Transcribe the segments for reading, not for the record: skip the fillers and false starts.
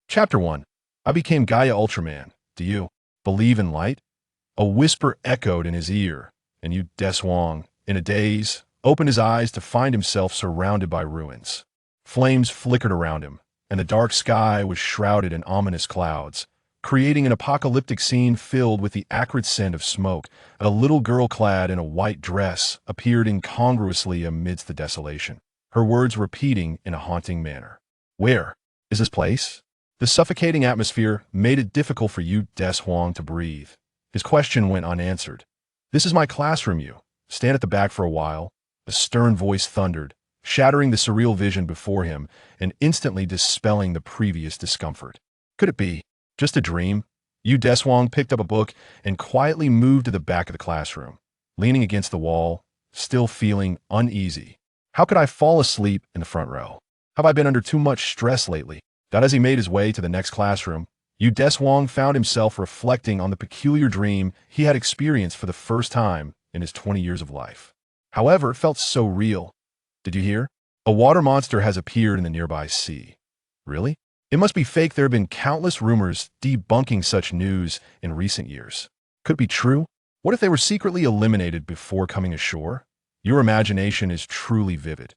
Chapter 1. I became Gaia Ultraman. Do you believe in light? A whisper echoed in his ear, and Deshuang, in a daze, opened his eyes to find himself surrounded by ruins. Flames flickered around him, and the dark sky was shrouded in ominous clouds, creating an apocalyptic scene filled with the acrid scent of smoke. A little girl clad in a white dress appeared incongruously amidst the desolation, her words repeating in a haunting manner. Where is this place? The suffocating atmosphere made it difficult for Deshuang to breathe. His question went unanswered. This is my classroom, you. Stand at the back for a while. A stern voice thundered, shattering the surreal vision before him and instantly dispelling the previous discomfort. Could it be just a dream? Deshuang picked up a book and quietly moved to the back of the classroom, leaning against the wall, still feeling uneasy. How could I fall asleep in the front row? Have I been under too much stress lately? That as he made his way to the next classroom, Deshuang found himself reflecting on the peculiar dream he had experienced for the first time in his 20 years of life. However, it felt so real. Did you hear? A water monster has appeared in the nearby sea. Really? It must be fake. There have been countless rumors debunking such news in recent years. Could it be true? What if they were secretly eliminated before coming ashore? Your imagination is truly vivid.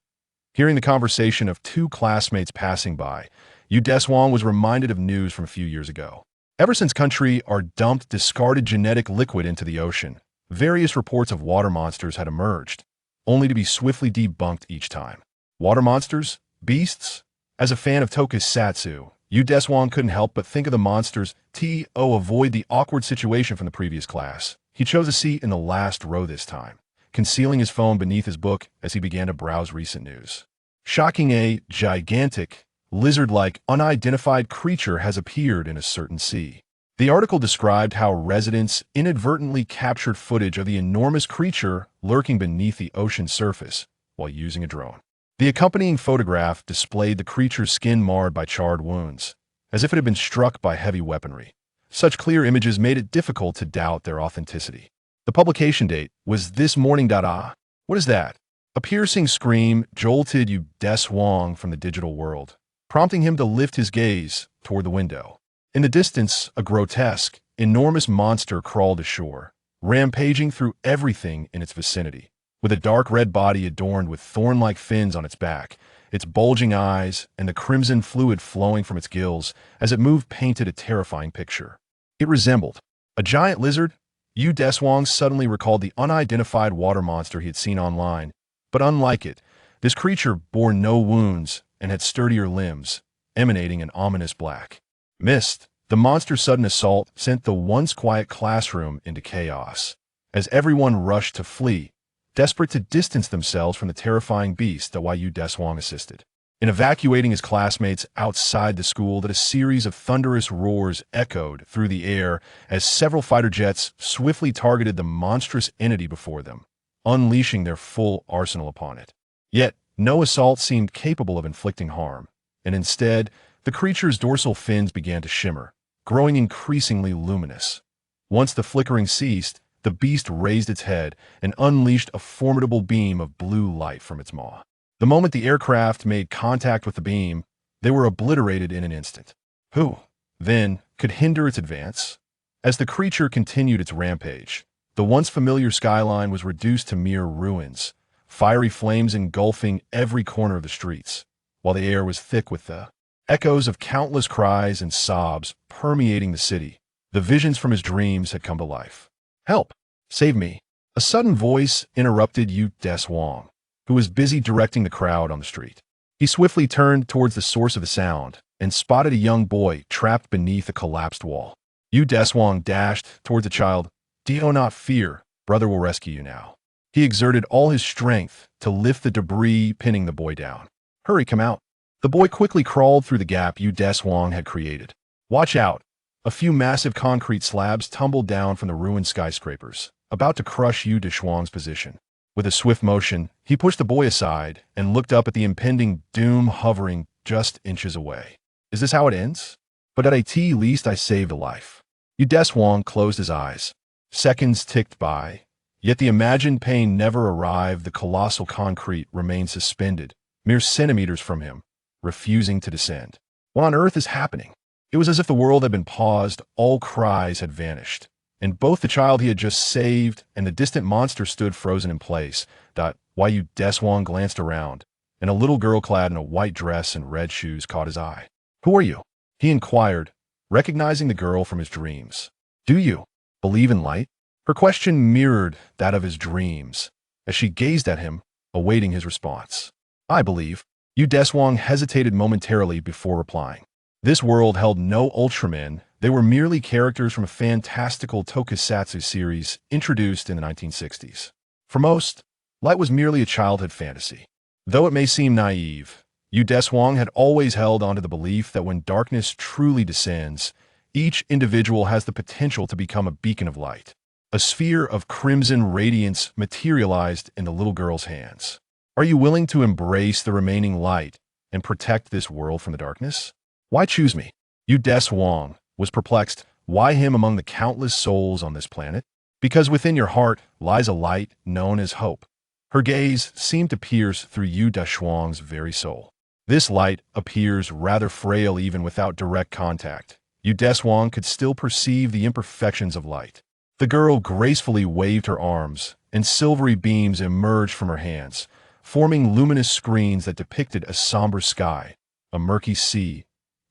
Hearing the conversation of two classmates passing by, Deshuang was reminded of news from a few years ago. Ever since country are dumped discarded genetic liquid into the ocean, various reports of water monsters had emerged, only to be swiftly debunked each time. Water monsters? Beasts? As a fan of tokusatsu, Deshuang couldn't help but think of the monsters to avoid the awkward situation from the previous class. He chose a seat in the last row this time, concealing his phone beneath his book as he began to browse recent news. Shocking, a gigantic, lizard-like, unidentified creature has appeared in a certain sea. The article described how residents inadvertently captured footage of the enormous creature lurking beneath the ocean surface while using a drone. The accompanying photograph displayed the creature's skin marred by charred wounds, as if it had been struck by heavy weaponry. Such clear images made it difficult to doubt their authenticity. The publication date was this morning. What is that? A piercing scream jolted Deshuang from the digital world, prompting him to lift his gaze toward the window. In the distance, a grotesque, enormous monster crawled ashore, rampaging through everything in its vicinity. With a dark red body adorned with thorn-like fins on its back, its bulging eyes, and the crimson fluid flowing from its gills as it moved painted a terrifying picture. It resembled a giant lizard. Deshuang suddenly recalled the unidentified water monster he had seen online, but unlike it, this creature bore no wounds and had sturdier limbs, emanating an ominous black mist. The monster's sudden assault sent the once quiet classroom into chaos, as everyone rushed to flee, desperate to distance themselves from the terrifying beast that Deshuang assisted. In evacuating his classmates outside the school, that a series of thunderous roars echoed through the air as several fighter jets swiftly targeted the monstrous entity before them, unleashing their full arsenal upon it. Yet, no assault seemed capable of inflicting harm, and instead, the creature's dorsal fins began to shimmer, growing increasingly luminous. Once the flickering ceased, the beast raised its head and unleashed a formidable beam of blue light from its maw. The moment the aircraft made contact with the beam, they were obliterated in an instant. Who, then, could hinder its advance? As the creature continued its rampage, the once familiar skyline was reduced to mere ruins, fiery flames engulfing every corner of the streets, while the air was thick with the echoes of countless cries and sobs permeating the city. The visions from his dreams had come to life. Help! Save me! A sudden voice interrupted Deshuang, who was busy directing the crowd on the street. He swiftly turned towards the source of the sound and spotted a young boy trapped beneath a collapsed wall. Deshuang dashed towards the child. Do not fear, brother will rescue you now. He exerted all his strength to lift the debris, pinning the boy down. Hurry, come out. The boy quickly crawled through the gap Deshuang had created. Watch out! A few massive concrete slabs tumbled down from the ruined skyscrapers, about to crush Deshuang's position. With a swift motion, he pushed the boy aside and looked up at the impending doom hovering just inches away. Is this how it ends? But at least I saved a life. Deshuang closed his eyes. Seconds ticked by, yet the imagined pain never arrived. The colossal concrete remained suspended, mere centimeters from him, refusing to descend. What on earth is happening? It was as if the world had been paused, all cries had vanished, and both the child he had just saved and the distant monster stood frozen in place. Yu Deshuang glanced around, and a little girl clad in a white dress and red shoes caught his eye. "Who are you?" he inquired, recognizing the girl from his dreams. "Do you believe in light?" Her question mirrored that of his dreams, as she gazed at him, awaiting his response. "I believe." Yu Deshuang hesitated momentarily before replying. This world held no Ultramen. They were merely characters from a fantastical tokusatsu series introduced in the 1960s. For most, light was merely a childhood fantasy. Though it may seem naive, Yu Deshuang had always held onto the belief that when darkness truly descends, each individual has the potential to become a beacon of light. A sphere of crimson radiance materialized in the little girl's hands. "Are you willing to embrace the remaining light and protect this world from the darkness?" "Why choose me?" Yu Deshuang was perplexed. Why him among the countless souls on this planet? "Because within your heart lies a light known as hope." Her gaze seemed to pierce through Yu Deshuang's very soul. This light appears rather frail even without direct contact. Yu Deshuang could still perceive the imperfections of light. The girl gracefully waved her arms, and silvery beams emerged from her hands, forming luminous screens that depicted a somber sky, a murky sea,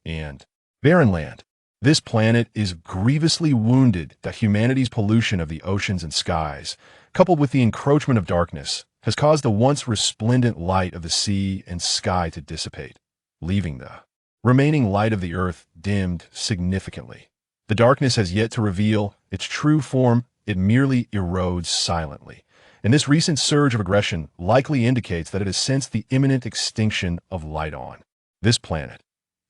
and barren land. This planet is grievously wounded that humanity's pollution of the oceans and skies, coupled with the encroachment of darkness, has caused the once resplendent light of the sea and sky to dissipate, leaving the remaining light of the earth dimmed significantly. The darkness has yet to reveal its true form. It merely erodes silently. And this recent surge of aggression likely indicates that it has sensed the imminent extinction of light on this planet.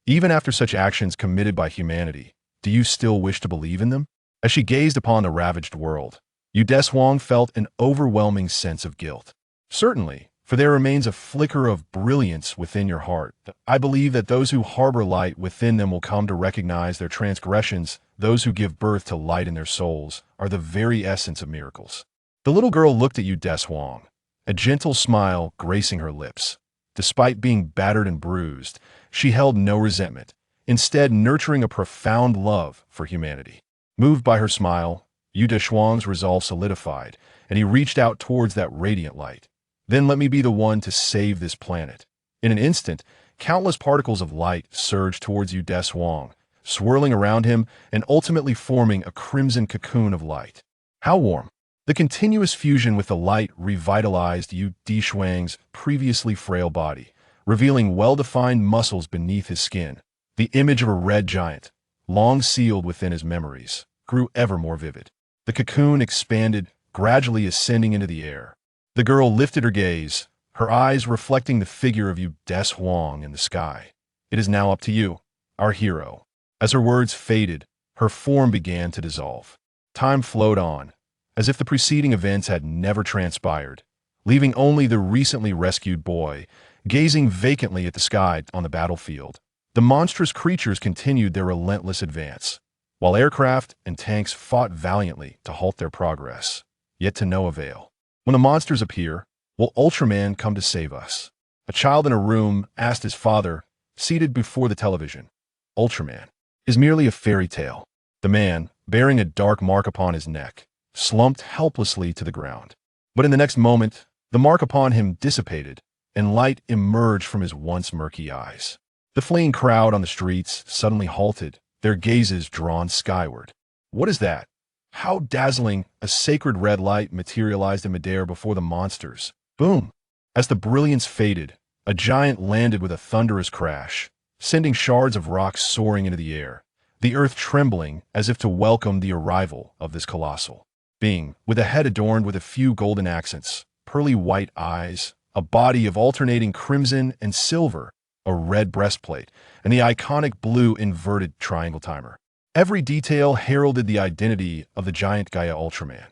Even after such actions committed by humanity, do you still wish to believe in them? As she gazed upon the ravaged world, Yu Deshuang felt an overwhelming sense of guilt. "Certainly, for there remains a flicker of brilliance within your heart. I believe that those who harbor light within them will come to recognize their transgressions. Those who give birth to light in their souls are the very essence of miracles." The little girl looked at Yu Deshuang, a gentle smile gracing her lips. Despite being battered and bruised, she held no resentment, instead nurturing a profound love for humanity. Moved by her smile, Yu Deshuang's resolve solidified, and he reached out towards that radiant light. "Then let me be the one to save this planet." In an instant, countless particles of light surged towards Yu Deshuang, swirling around him and ultimately forming a crimson cocoon of light. How warm! The continuous fusion with the light revitalized Yu Deshuang's previously frail body, revealing well-defined muscles beneath his skin. The image of a red giant, long sealed within his memories, grew ever more vivid. The cocoon expanded, gradually ascending into the air. The girl lifted her gaze, her eyes reflecting the figure of Yu Deshuang in the sky. "It is now up to you, our hero." As her words faded, her form began to dissolve. Time flowed on, as if the preceding events had never transpired, leaving only the recently rescued boy, gazing vacantly at the sky on the battlefield. The monstrous creatures continued their relentless advance, while aircraft and tanks fought valiantly to halt their progress, yet to no avail. When the monsters appear, will Ultraman come to save us? A child in a room asked his father, seated before the television. Ultraman is merely a fairy tale. The man, bearing a dark mark upon his neck, slumped helplessly to the ground. But in the next moment, the mark upon him dissipated, and light emerged from his once murky eyes. The fleeing crowd on the streets suddenly halted, their gazes drawn skyward. "What is that?" How dazzling! A sacred red light materialized in midair before the monsters. Boom! As the brilliance faded, a giant landed with a thunderous crash, sending shards of rock soaring into the air, the earth trembling as if to welcome the arrival of this colossal being, with a head adorned with a few golden accents, pearly white eyes, a body of alternating crimson and silver, a red breastplate, and the iconic blue inverted triangle timer. Every detail heralded the identity of the giant Gaia Ultraman.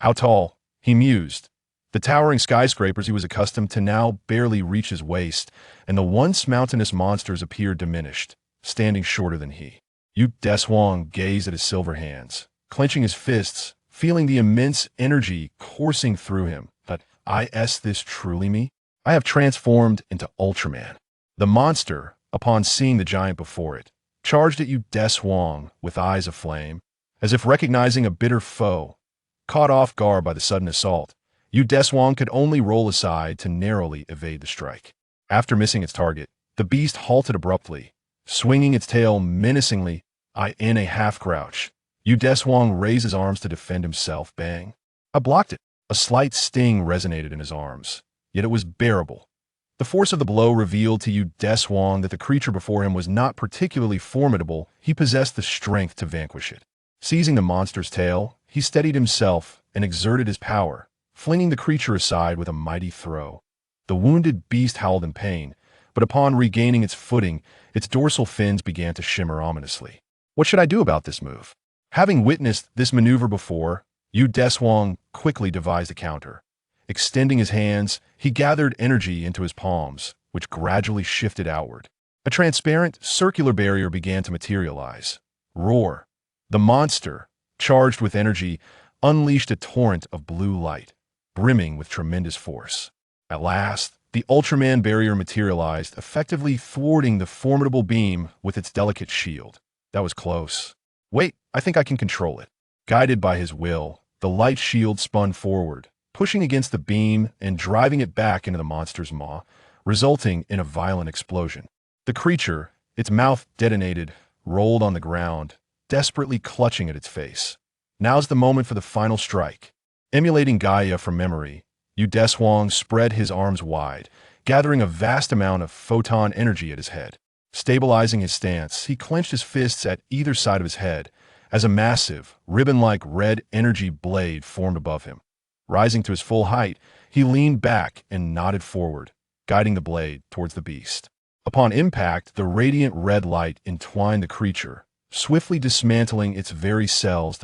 How tall, he mused. The towering skyscrapers he was accustomed to now barely reached his waist, and the once mountainous monsters appeared diminished, standing shorter than he. Yu Deshuang gazed at his silver hands, clenching his fists, feeling the immense energy coursing through him. But is this truly me? I have transformed into Ultraman. The monster, upon seeing the giant before it, charged at you Deshuang with eyes aflame, as if recognizing a bitter foe. Caught off guard by the sudden assault, Yu Deshuang could only roll aside to narrowly evade the strike. After missing its target, the beast halted abruptly, swinging its tail menacingly. In a half-crouch, Yu Deshuang raised his arms to defend himself. Bang! I blocked it. A slight sting resonated in his arms, yet it was bearable. The force of the blow revealed to Yu Deshuang that the creature before him was not particularly formidable. He possessed the strength to vanquish it. Seizing the monster's tail, he steadied himself and exerted his power, flinging the creature aside with a mighty throw. The wounded beast howled in pain, but upon regaining its footing, its dorsal fins began to shimmer ominously. What should I do about this move? Having witnessed this maneuver before, Yu Deshuang quickly devised a counter. Extending his hands, he gathered energy into his palms, which gradually shifted outward. A transparent, circular barrier began to materialize. Roar! The monster, charged with energy, unleashed a torrent of blue light, brimming with tremendous force. At last, the Ultraman barrier materialized, effectively thwarting the formidable beam with its delicate shield. That was close. Wait, I think I can control it. Guided by his will, the light shield spun forward, pushing against the beam and driving it back into the monster's maw, resulting in a violent explosion. The creature, its mouth detonated, rolled on the ground, desperately clutching at its face. Now's the moment for the final strike. Emulating Gaia from memory, Yu Deshuang spread his arms wide, gathering a vast amount of photon energy at his head. Stabilizing his stance, he clenched his fists at either side of his head as a massive, ribbon-like red energy blade formed above him. Rising to his full height, he leaned back and nodded forward, guiding the blade towards the beast. Upon impact, the radiant red light entwined the creature, swiftly dismantling its very cells.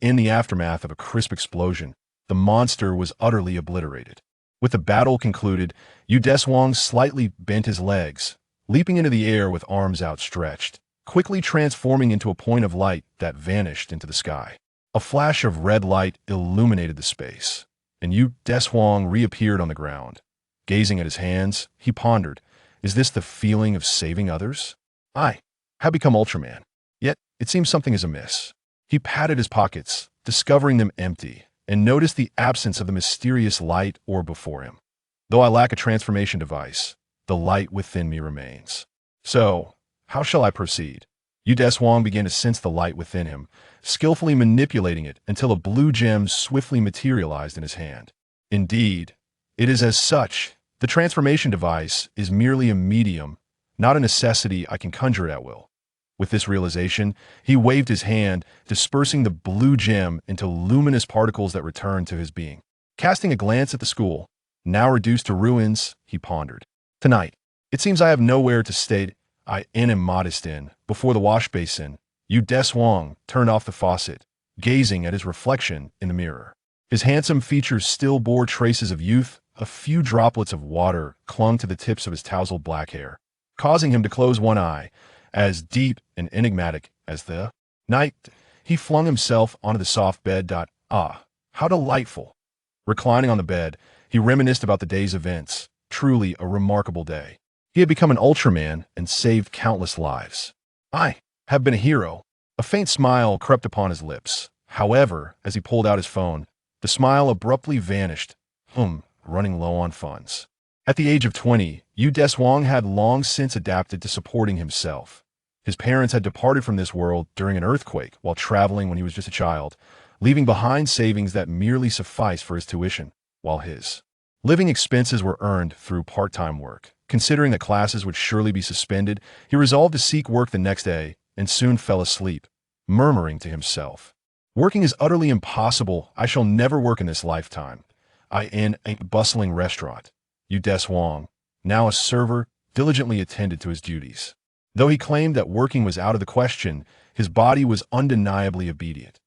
In the aftermath of a crisp explosion, the monster was utterly obliterated. With the battle concluded, Yu Deshuang slightly bent his legs, leaping into the air with arms outstretched, quickly transforming into a point of light that vanished into the sky. A flash of red light illuminated the space, and Yu Deshuang reappeared on the ground. Gazing at his hands, he pondered, is this the feeling of saving others? I have become Ultraman, yet it seems something is amiss. He patted his pockets, discovering them empty, and noticed the absence of the mysterious light orb before him. Though I lack a transformation device, the light within me remains. So, how shall I proceed? Yu Deshuang began to sense the light within him, skillfully manipulating it until a blue gem swiftly materialized in his hand. Indeed, it is as such. The transformation device is merely a medium, not a necessity I can conjure it at will. With this realization, he waved his hand, dispersing the blue gem into luminous particles that returned to his being. Casting a glance at the school, now reduced to ruins, he pondered. Tonight, it seems I have nowhere to stay. I am modest in. Before the wash basin, Yu Deshuang turned off the faucet, gazing at his reflection in the mirror. His handsome features still bore traces of youth. A few droplets of water clung to the tips of his tousled black hair, causing him to close one eye. As deep and enigmatic as the night, he flung himself onto the soft bed. How delightful! Reclining on the bed, he reminisced about the day's events. Truly a remarkable day. He had become an Ultraman and saved countless lives. I have been a hero. A faint smile crept upon his lips. However, as he pulled out his phone, the smile abruptly vanished. Running low on funds. At the age of 20, Yu Deshuang had long since adapted to supporting himself. His parents had departed from this world during an earthquake while traveling when he was just a child, leaving behind savings that merely sufficed for his tuition, while his living expenses were earned through part-time work. Considering that classes would surely be suspended, he resolved to seek work the next day and soon fell asleep, murmuring to himself, "Working is utterly impossible. I shall never work in this lifetime." In a bustling restaurant, Yu Deshuang, now a server, diligently attended to his duties. Though he claimed that working was out of the question, his body was undeniably obedient.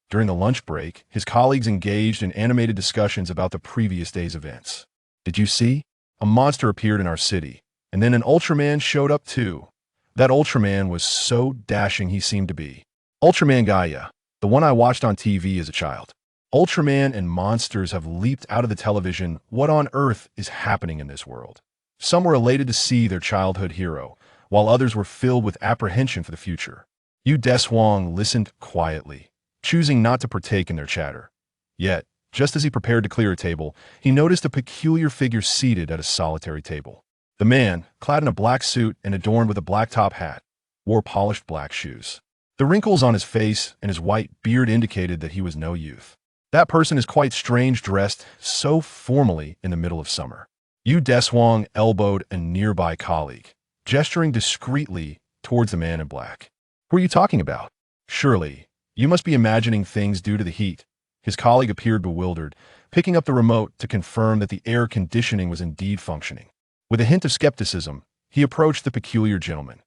During the lunch break, his colleagues engaged in animated discussions about the previous day's events. Did you see? A monster appeared in our city, and then an Ultraman showed up too. That Ultraman was so dashing he seemed to be. Ultraman Gaia, the one I watched on TV as a child. Ultraman and monsters have leaped out of the television. What on earth is happening in this world? Some were elated to see their childhood hero, while others were filled with apprehension for the future. Deshuang listened quietly, choosing not to partake in their chatter. Yet, just as he prepared to clear a table, he noticed a peculiar figure seated at a solitary table. The man, clad in a black suit and adorned with a black top hat, wore polished black shoes. The wrinkles on his face and his white beard indicated that he was no youth. That person is quite strange, dressed so formally in the middle of summer. Deshuang elbowed a nearby colleague, gesturing discreetly towards the man in black. "Who are you talking about? Surely, you must be imagining things due to the heat." His colleague appeared bewildered, picking up the remote to confirm that the air conditioning was indeed functioning. With a hint of skepticism, he approached the peculiar gentleman.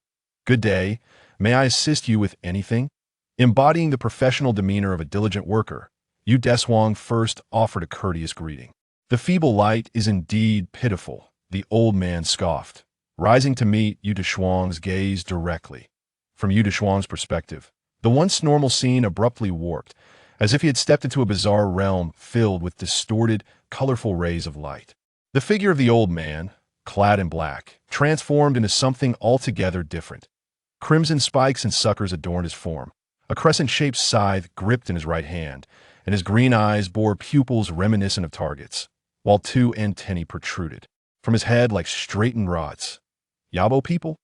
"Good day. May I assist you with anything?" Embodying the professional demeanor of a diligent worker, Deshuang first offered a courteous greeting. "The feeble light is indeed pitiful," the old man scoffed, rising to meet Deshuang's gaze directly. From Deshuang's perspective, the once normal scene abruptly warped, as if he had stepped into a bizarre realm filled with distorted, colorful rays of light. The figure of the old man, clad in black, transformed into something altogether different. Crimson spikes and suckers adorned his form. A crescent-shaped scythe gripped in his right hand, and his green eyes bore pupils reminiscent of targets, while two antennae protruded from his head like straightened rods. "Yabo people?"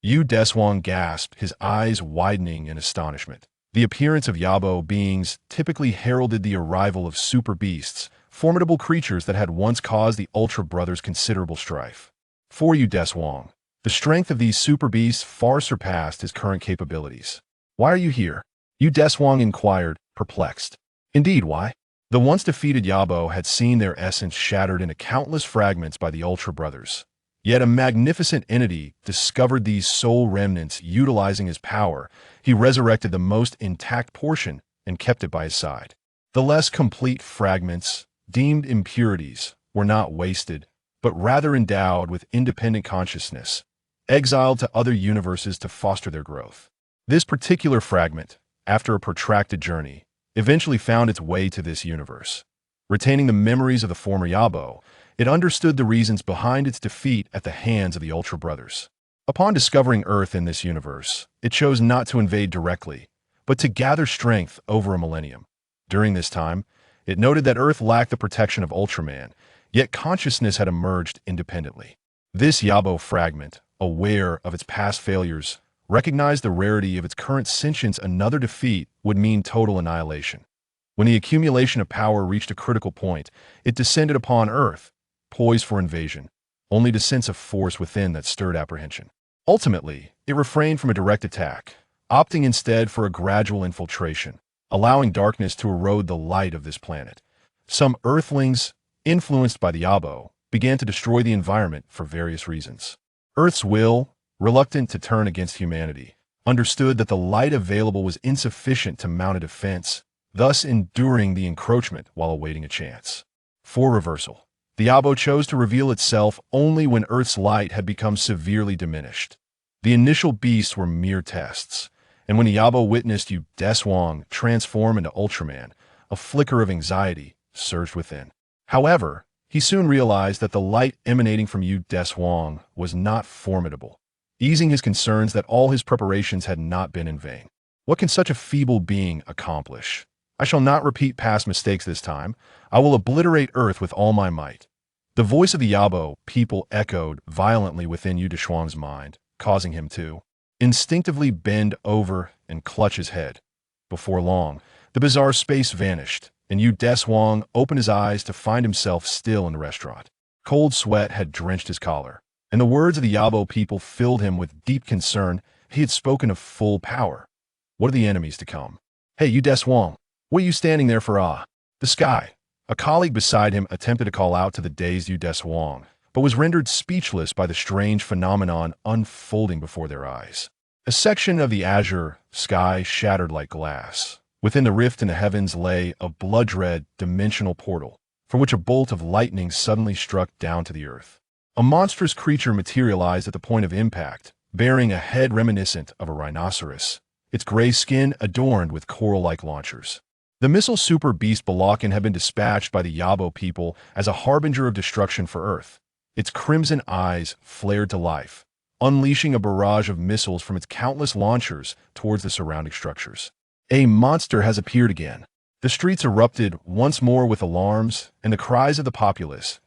Deshuang gasped, his eyes widening in astonishment. The appearance of Yabo beings typically heralded the arrival of super beasts, formidable creatures that had once caused the Ultra Brothers considerable strife. For Deshuang, the strength of these super beasts far surpassed his current capabilities. "Why are you here?" Deshuang inquired, perplexed. Indeed, why? The once defeated Yabo had seen their essence shattered into countless fragments by the Ultra Brothers. Yet a magnificent entity discovered these soul remnants. Utilizing his power, he resurrected the most intact portion and kept it by his side. The less complete fragments, deemed impurities, were not wasted, but rather endowed with independent consciousness, exiled to other universes to foster their growth. This particular fragment, after a protracted journey, eventually found its way to this universe. Retaining the memories of the former Yabo, it understood the reasons behind its defeat at the hands of the Ultra Brothers. Upon discovering Earth in this universe, it chose not to invade directly, but to gather strength over a millennium. During this time, it noted that Earth lacked the protection of Ultraman, yet consciousness had emerged independently. This Yabo fragment, aware of its past failures, recognized the rarity of its current sentience. Another defeat would mean total annihilation. When the accumulation of power reached a critical point, it descended upon Earth, poised for invasion, only to sense a force within that stirred apprehension. Ultimately, it refrained from a direct attack, opting instead for a gradual infiltration, allowing darkness to erode the light of this planet. Some Earthlings, influenced by the Yabo, began to destroy the environment for various reasons. Earth's will, reluctant to turn against humanity, understood that the light available was insufficient to mount a defense, thus enduring the encroachment while awaiting a chance. For reversal, the Yabo chose to reveal itself only when Earth's light had become severely diminished. The initial beasts were mere tests, and when the Yabo witnessed Deshuang transform into Ultraman, a flicker of anxiety surged within. However, he soon realized that the light emanating from Deshuang was not formidable, easing his concerns that all his preparations had not been in vain. What can such a feeble being accomplish? I shall not repeat past mistakes this time. I will obliterate Earth with all my might. The voice of the Yabo people echoed violently within Deshuang's mind, causing him to instinctively bend over and clutch his head. Before long, the bizarre space vanished, and Deshuang opened his eyes to find himself still in the restaurant. Cold sweat had drenched his collar, and the words of the Yabo people filled him with deep concern. He had spoken of full power. What are the enemies to come? "Hey, Deshuang, what are you standing there for? The sky." A colleague beside him attempted to call out to the dazed Deshuang, but was rendered speechless by the strange phenomenon unfolding before their eyes. A section of the azure sky shattered like glass. Within the rift in the heavens lay a blood-red dimensional portal, from which a bolt of lightning suddenly struck down to the earth. A monstrous creature materialized at the point of impact, bearing a head reminiscent of a rhinoceros, its gray skin adorned with coral-like launchers. The missile super beast Balakan had been dispatched by the Yabo people as a harbinger of destruction for Earth. Its crimson eyes flared to life, unleashing a barrage of missiles from its countless launchers towards the surrounding structures. A monster has appeared again. The streets erupted once more with alarms and the cries of the populace,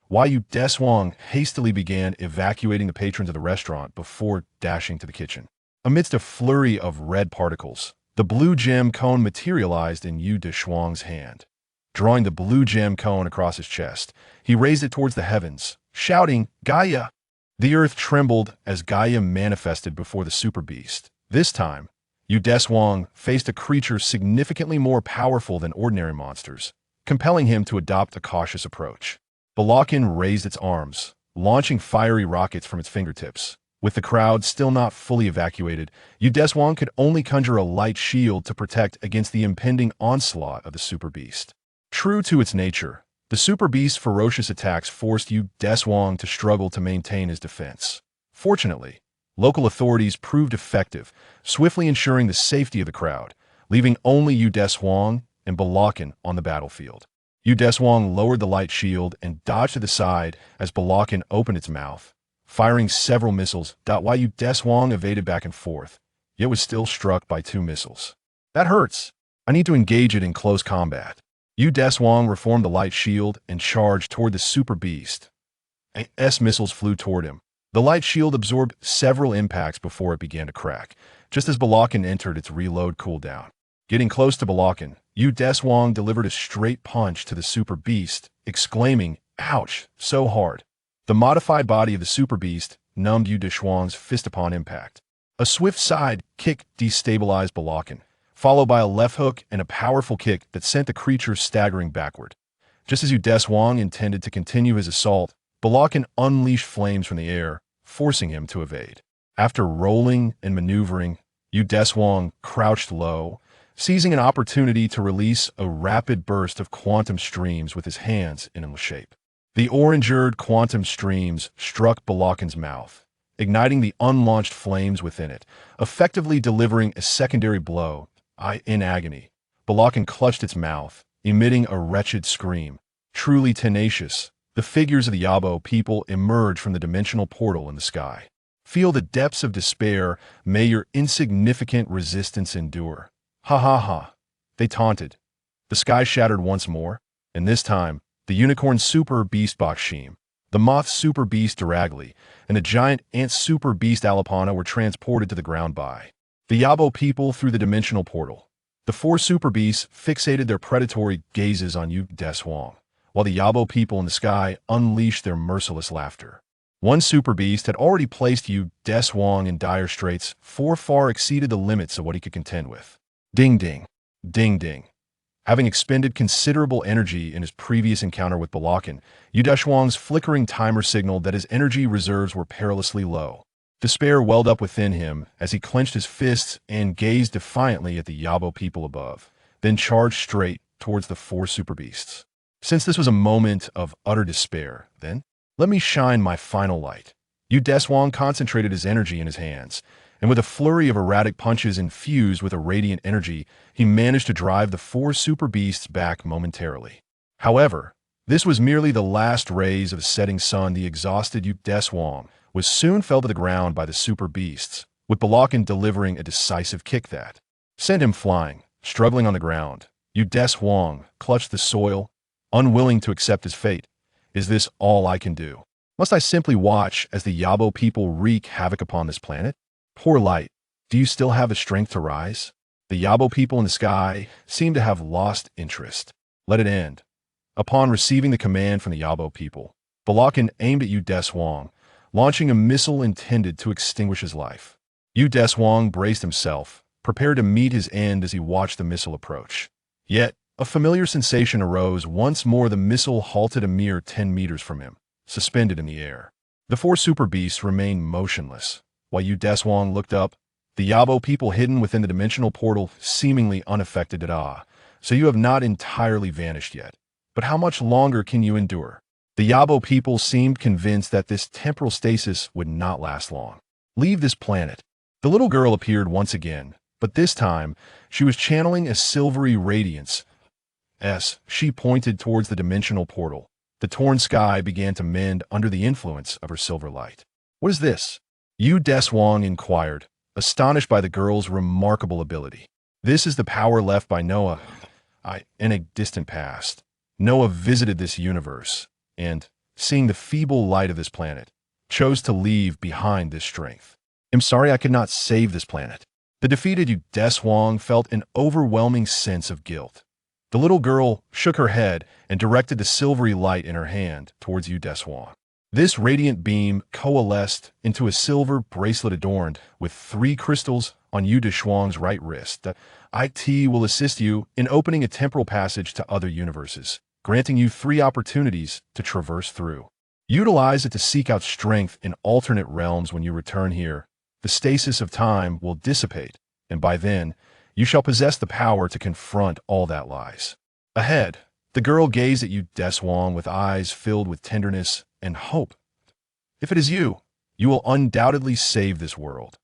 while Deshuang hastily began evacuating the patrons of the restaurant before dashing to the kitchen. Amidst a flurry of red particles, the blue gem cone materialized in Deshuang's hand. Drawing the blue gem cone across his chest, he raised it towards the heavens, shouting, "Gaia!" The earth trembled as Gaia manifested before the super beast. This time, Deshuang faced a creature significantly more powerful than ordinary monsters, compelling him to adopt a cautious approach. Balakin raised its arms, launching fiery rockets from its fingertips. With the crowd still not fully evacuated, Deshuang could only conjure a light shield to protect against the impending onslaught of the super beast. True to its nature, the super beast's ferocious attacks forced Deshuang to struggle to maintain his defense. Fortunately, local authorities proved effective, swiftly ensuring the safety of the crowd, leaving only Deshuang and Balakin on the battlefield. Deshuang lowered the light shield and dodged to the side as Balakin opened its mouth, firing several missiles. While Deshuang evaded back and forth, yet was still struck by 2 missiles. "That hurts. I need to engage it in close combat." Deshuang reformed the light shield and charged toward the super beast. Missiles flew toward him. The light shield absorbed several impacts before it began to crack, just as Balakin entered its reload cooldown. Getting close to Balakin, Deshuang delivered a straight punch to the super beast, exclaiming, "Ouch, so hard." The modified body of the super beast numbed Deshuang's fist upon impact. A swift side kick destabilized Balakin, followed by a left hook and a powerful kick that sent the creature staggering backward. Just as Deshuang intended to continue his assault, Balakin unleashed flames from the air, forcing him to evade. After rolling and maneuvering, Deshuang crouched low, seizing an opportunity to release a rapid burst of quantum streams with his hands in a shape. The orange-eyed quantum streams struck Balakin's mouth, igniting the unlaunched flames within it, effectively delivering a secondary blow. In agony, Balakin clutched its mouth, emitting a wretched scream. Truly tenacious, the figures of the Yabo people emerged from the dimensional portal in the sky. "Feel the depths of despair, may your insignificant resistance endure." "Ha ha ha," they taunted. The sky shattered once more, and this time, the unicorn super beast Bakshim, the moth super beast Duragli, and the giant ant super beast Alapana were transported to the ground by the Yabo people through the dimensional portal. The 4 super beasts fixated their predatory gazes on Deshuang, while the Yabo people in the sky unleashed their merciless laughter. One super beast had already placed Deshuang in dire straits, far exceeded the limits of what he could contend with. Ding ding, ding ding. Having expended considerable energy in his previous encounter with Balakin, Deshuang's flickering timer signaled that his energy reserves were perilously low. Despair welled up within him as he clenched his fists and gazed defiantly at the Yabo people above, then charged straight towards the 4 super beasts. Since this was a moment of utter despair, then, let me shine my final light. Deshuang concentrated his energy in his hands, and with a flurry of erratic punches infused with a radiant energy, he managed to drive the 4 super beasts back momentarily. However, this was merely the last rays of the setting sun. The exhausted Deshuang was soon fell to the ground by the super beasts, with Balakin delivering a decisive kick that sent him flying. Struggling on the ground, Deshuang clutched the soil, unwilling to accept his fate. "Is this all I can do? Must I simply watch as the Yabo people wreak havoc upon this planet? Poor light, do you still have the strength to rise?" The Yabo people in the sky seemed to have lost interest. "Let it end." Upon receiving the command from the Yabo people, Balakin aimed at Deshuang, launching a missile intended to extinguish his life. Deshuang braced himself, prepared to meet his end as he watched the missile approach. Yet, a familiar sensation arose. Once more the missile halted a mere 10 meters from him, suspended in the air. The 4 super beasts remained motionless, while Deshuang looked up, the Yabo people hidden within the dimensional portal seemingly unaffected. So you have not entirely vanished yet. But how much longer can you endure? The Yabo people seemed convinced that this temporal stasis would not last long. "Leave this planet." The little girl appeared once again, but this time she was channeling a silvery radiance. As she pointed towards the dimensional portal, the torn sky began to mend under the influence of her silver light. "What is this?" Yu Deshuang inquired, astonished by the girl's remarkable ability. This is the power left by Noah. In a distant past, Noah visited this universe and, seeing the feeble light of this planet, chose to leave behind this strength. I'm sorry I could not save this planet. The defeated Yu Deshuang felt an overwhelming sense of guilt. The little girl shook her head and directed the silvery light in her hand towards Yu Deshuang. This radiant beam coalesced into a silver bracelet adorned with 3 crystals on Yu Deshuang's right wrist. The IT will assist you in opening a temporal passage to other universes, granting you 3 opportunities to traverse through. Utilize it to seek out strength in alternate realms. When you return here, the stasis of time will dissipate, and by then, you shall possess the power to confront all that lies ahead. The girl gazed at Yu Deshuang with eyes filled with tenderness and hope. If it is you, you will undoubtedly save this world.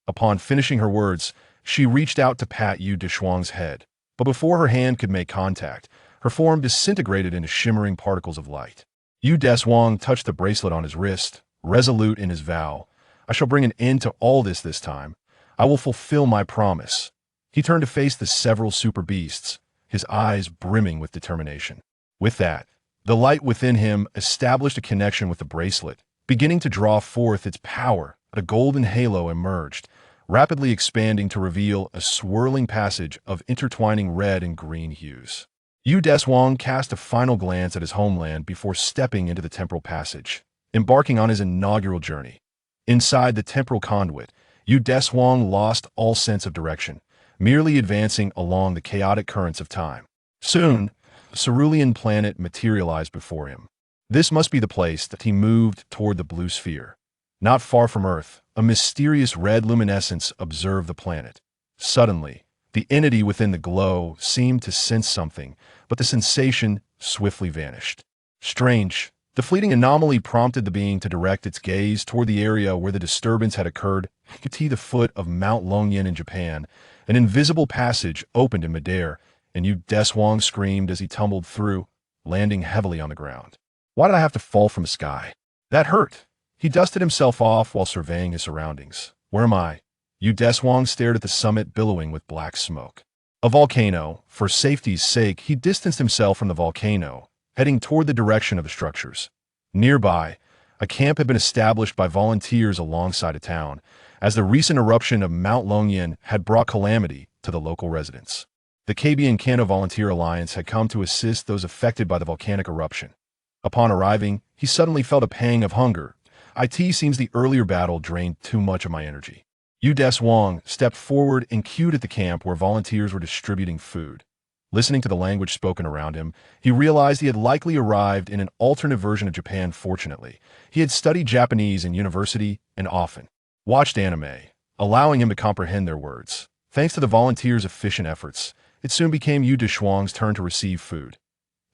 Upon finishing her words, she reached out to pat Yu Deshuang's head, but before her hand could make contact, her form disintegrated into shimmering particles of light. Yu Deshuang touched the bracelet on his wrist, resolute in his vow. I shall bring an end to all this time. I will fulfill my promise. He turned to face the several super beasts, his eyes brimming with determination. With that, the light within him established a connection with the bracelet, beginning to draw forth its power. A golden halo emerged, rapidly expanding to reveal a swirling passage of intertwining red and green hues. Yu Deshuang cast a final glance at his homeland before stepping into the temporal passage, embarking on his inaugural journey. Inside the temporal conduit, Yu Deshuang lost all sense of direction, merely advancing along the chaotic currents of time. Soon, a cerulean planet materialized before him. This must be the place that he moved toward the blue sphere. Not far from Earth, a mysterious red luminescence observed the planet. Suddenly, the entity within the glow seemed to sense something, but the sensation swiftly vanished. Strange, the fleeting anomaly prompted the being to direct its gaze toward the area where the disturbance had occurred. At the foot of Mount Longyan in Japan, an invisible passage opened in midair, and Yu Deshuang screamed as he tumbled through, landing heavily on the ground. Why did I have to fall from the sky? That hurt. He dusted himself off while surveying his surroundings. Where am I? Yu Deshuang stared at the summit billowing with black smoke. A volcano. For safety's sake, he distanced himself from the volcano, heading toward the direction of the structures. Nearby, a camp had been established by volunteers alongside a town, as the recent eruption of Mount Longyan had brought calamity to the local residents. The Kabian Kanto Volunteer Alliance had come to assist those affected by the volcanic eruption. Upon arriving, he suddenly felt a pang of hunger. It seems the earlier battle drained too much of my energy. Yu Deshuang stepped forward and queued at the camp where volunteers were distributing food. Listening to the language spoken around him, he realized he had likely arrived in an alternate version of Japan. Fortunately, he had studied Japanese in university and often watched anime, allowing him to comprehend their words. Thanks to the volunteers' efficient efforts, it soon became Yu Deshuang's turn to receive food.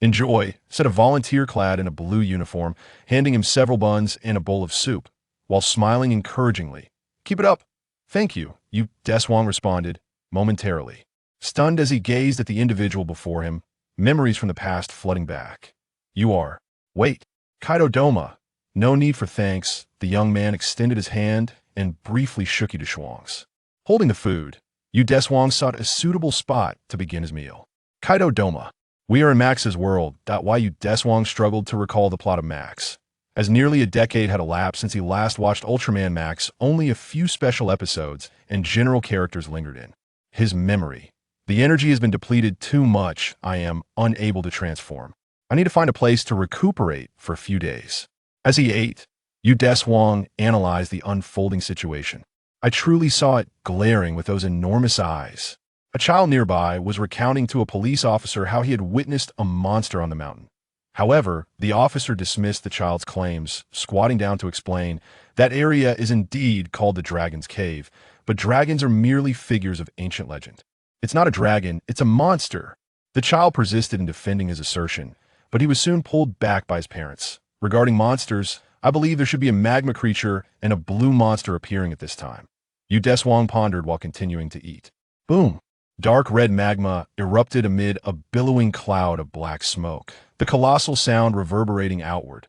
Enjoy, said a volunteer clad in a blue uniform, handing him several buns and a bowl of soup, while smiling encouragingly. Keep it up. Thank you, Yu Deshuang responded, momentarily. Stunned as he gazed at the individual before him, memories from the past flooding back. You are. Wait. Kaido Doma. No need for thanks. The young man extended his hand and briefly shook Yu Deshuang's. Holding the food, Yu Deshuang sought a suitable spot to begin his meal. Kaido Doma. We are in Max's world. Why Yu Deshuang struggled to recall the plot of Max. As nearly a decade had elapsed since he last watched Ultraman Max, only a few special episodes and general characters lingered in his memory. The energy has been depleted too much. I am unable to transform. I need to find a place to recuperate for a few days. As he ate, Yu Deshuang analyzed the unfolding situation. I truly saw it glaring with those enormous eyes. A child nearby was recounting to a police officer how he had witnessed a monster on the mountain. However, the officer dismissed the child's claims, squatting down to explain that area is indeed called the Dragon's Cave, but dragons are merely figures of ancient legend. It's not a dragon, it's a monster. The child persisted in defending his assertion, but he was soon pulled back by his parents. Regarding monsters, I believe there should be a magma creature and a blue monster appearing at this time. Yu Deshuang pondered while continuing to eat. Boom! Dark red magma erupted amid a billowing cloud of black smoke, the colossal sound reverberating outward.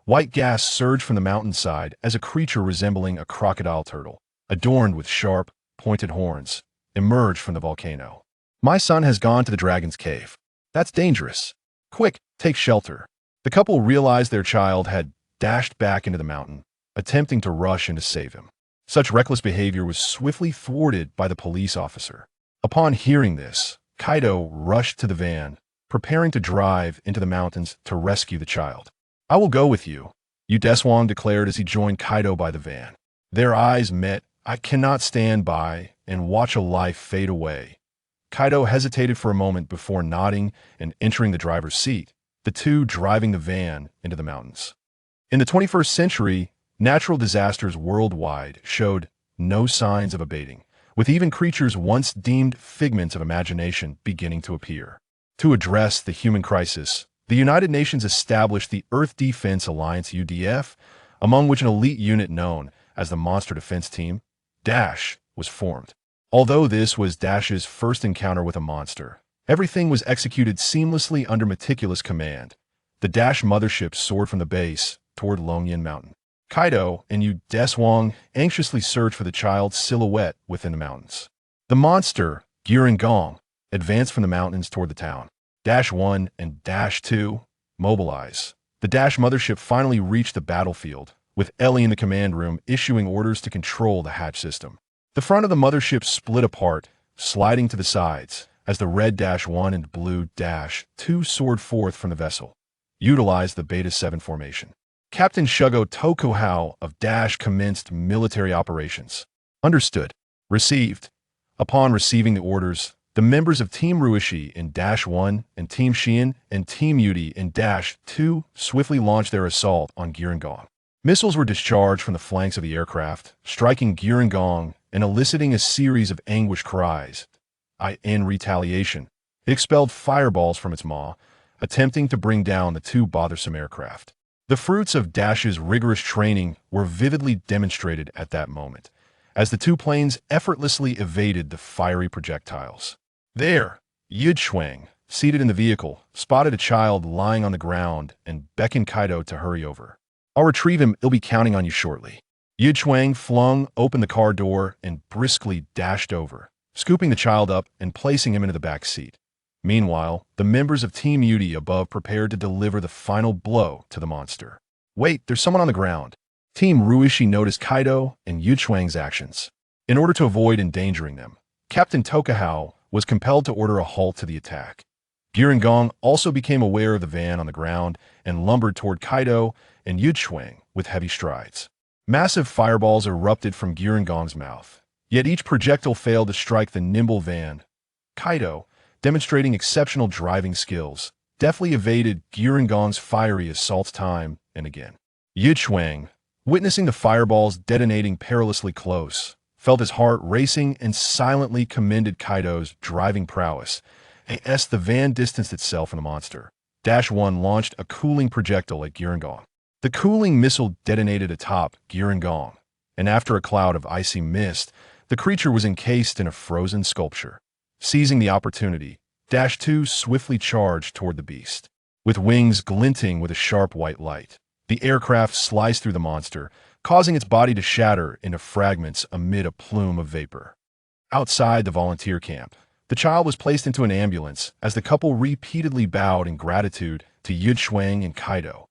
White gas surged from the mountainside as a creature resembling a crocodile turtle, adorned with sharp, pointed horns, emerged from the volcano. My son has gone to the dragon's cave. That's dangerous. Quick, take shelter. The couple realized their child had dashed back into the mountain, attempting to rush in to save him. Such reckless behavior was swiftly thwarted by the police officer. Upon hearing this, Kaido rushed to the van, preparing to drive into the mountains to rescue the child. I will go with you, Deshuang declared as he joined Kaido by the van. Their eyes met. I cannot stand by and watch a life fade away. Kaido hesitated for a moment before nodding and entering the driver's seat, the two driving the van into the mountains. In the 21st century, natural disasters worldwide showed no signs of abating, with even creatures once deemed figments of imagination beginning to appear. To address the human crisis, the United Nations established the Earth Defense Alliance UDF, among which an elite unit known as the Monster Defense Team, Dash, was formed. Although this was Dash's first encounter with a monster, everything was executed seamlessly under meticulous command. The Dash mothership soared from the base toward Longyan Mountain. Kaido and Deshuang anxiously searched for the child's silhouette within the mountains. The monster, Gong, advanced from the mountains toward the town. Dash 1 and Dash 2 mobilize. The Dash mothership finally reached the battlefield, with Ellie in the command room issuing orders to control the hatch system. The front of the mothership split apart, sliding to the sides, as the red Dash 1 and blue Dash 2 soared forth from the vessel. Utilized the Beta 7 formation. Captain Shugo Tokuhao of Dash commenced military operations. Understood. Received. Upon receiving the orders, the members of Team Ruishi in Dash 1 and Team Xian and Team Yudi in Dash 2 swiftly launched their assault on Gong. Missiles were discharged from the flanks of the aircraft, striking Gong and eliciting a series of anguished cries. In retaliation, it expelled fireballs from its maw, attempting to bring down the two bothersome aircraft. The fruits of Dash's rigorous training were vividly demonstrated at that moment, as the two planes effortlessly evaded the fiery projectiles. There, Deshuang, seated in the vehicle, spotted a child lying on the ground and beckoned Kaido to hurry over. I'll retrieve him, he'll be counting on you shortly. Deshuang flung open the car door and briskly dashed over, scooping the child up and placing him into the back seat. Meanwhile, the members of Team Yudi above prepared to deliver the final blow to the monster. Wait, there's someone on the ground. Team Ruishi noticed Kaido and Deshuang's actions. In order to avoid endangering them, Captain Tokuhao was compelled to order a halt to the attack. Gong also became aware of the van on the ground and lumbered toward Kaido and Deshuang with heavy strides. Massive fireballs erupted from Gong's mouth, yet each projectile failed to strike the nimble van. Kaido, demonstrating exceptional driving skills, deftly evaded Gong's fiery assaults time and again. Deshuang, witnessing the fireballs detonating perilously close, felt his heart racing and silently commended Kaido's driving prowess. As the van distanced itself from the monster, Dash 1 launched a cooling projectile at Gong. The cooling missile detonated atop Gong, and after a cloud of icy mist, the creature was encased in a frozen sculpture. Seizing the opportunity, Dash 2 swiftly charged toward the beast. With wings glinting with a sharp white light, the aircraft sliced through the monster, causing its body to shatter into fragments amid a plume of vapor. Outside the volunteer camp, the child was placed into an ambulance as the couple repeatedly bowed in gratitude to Deshuang and Kaido.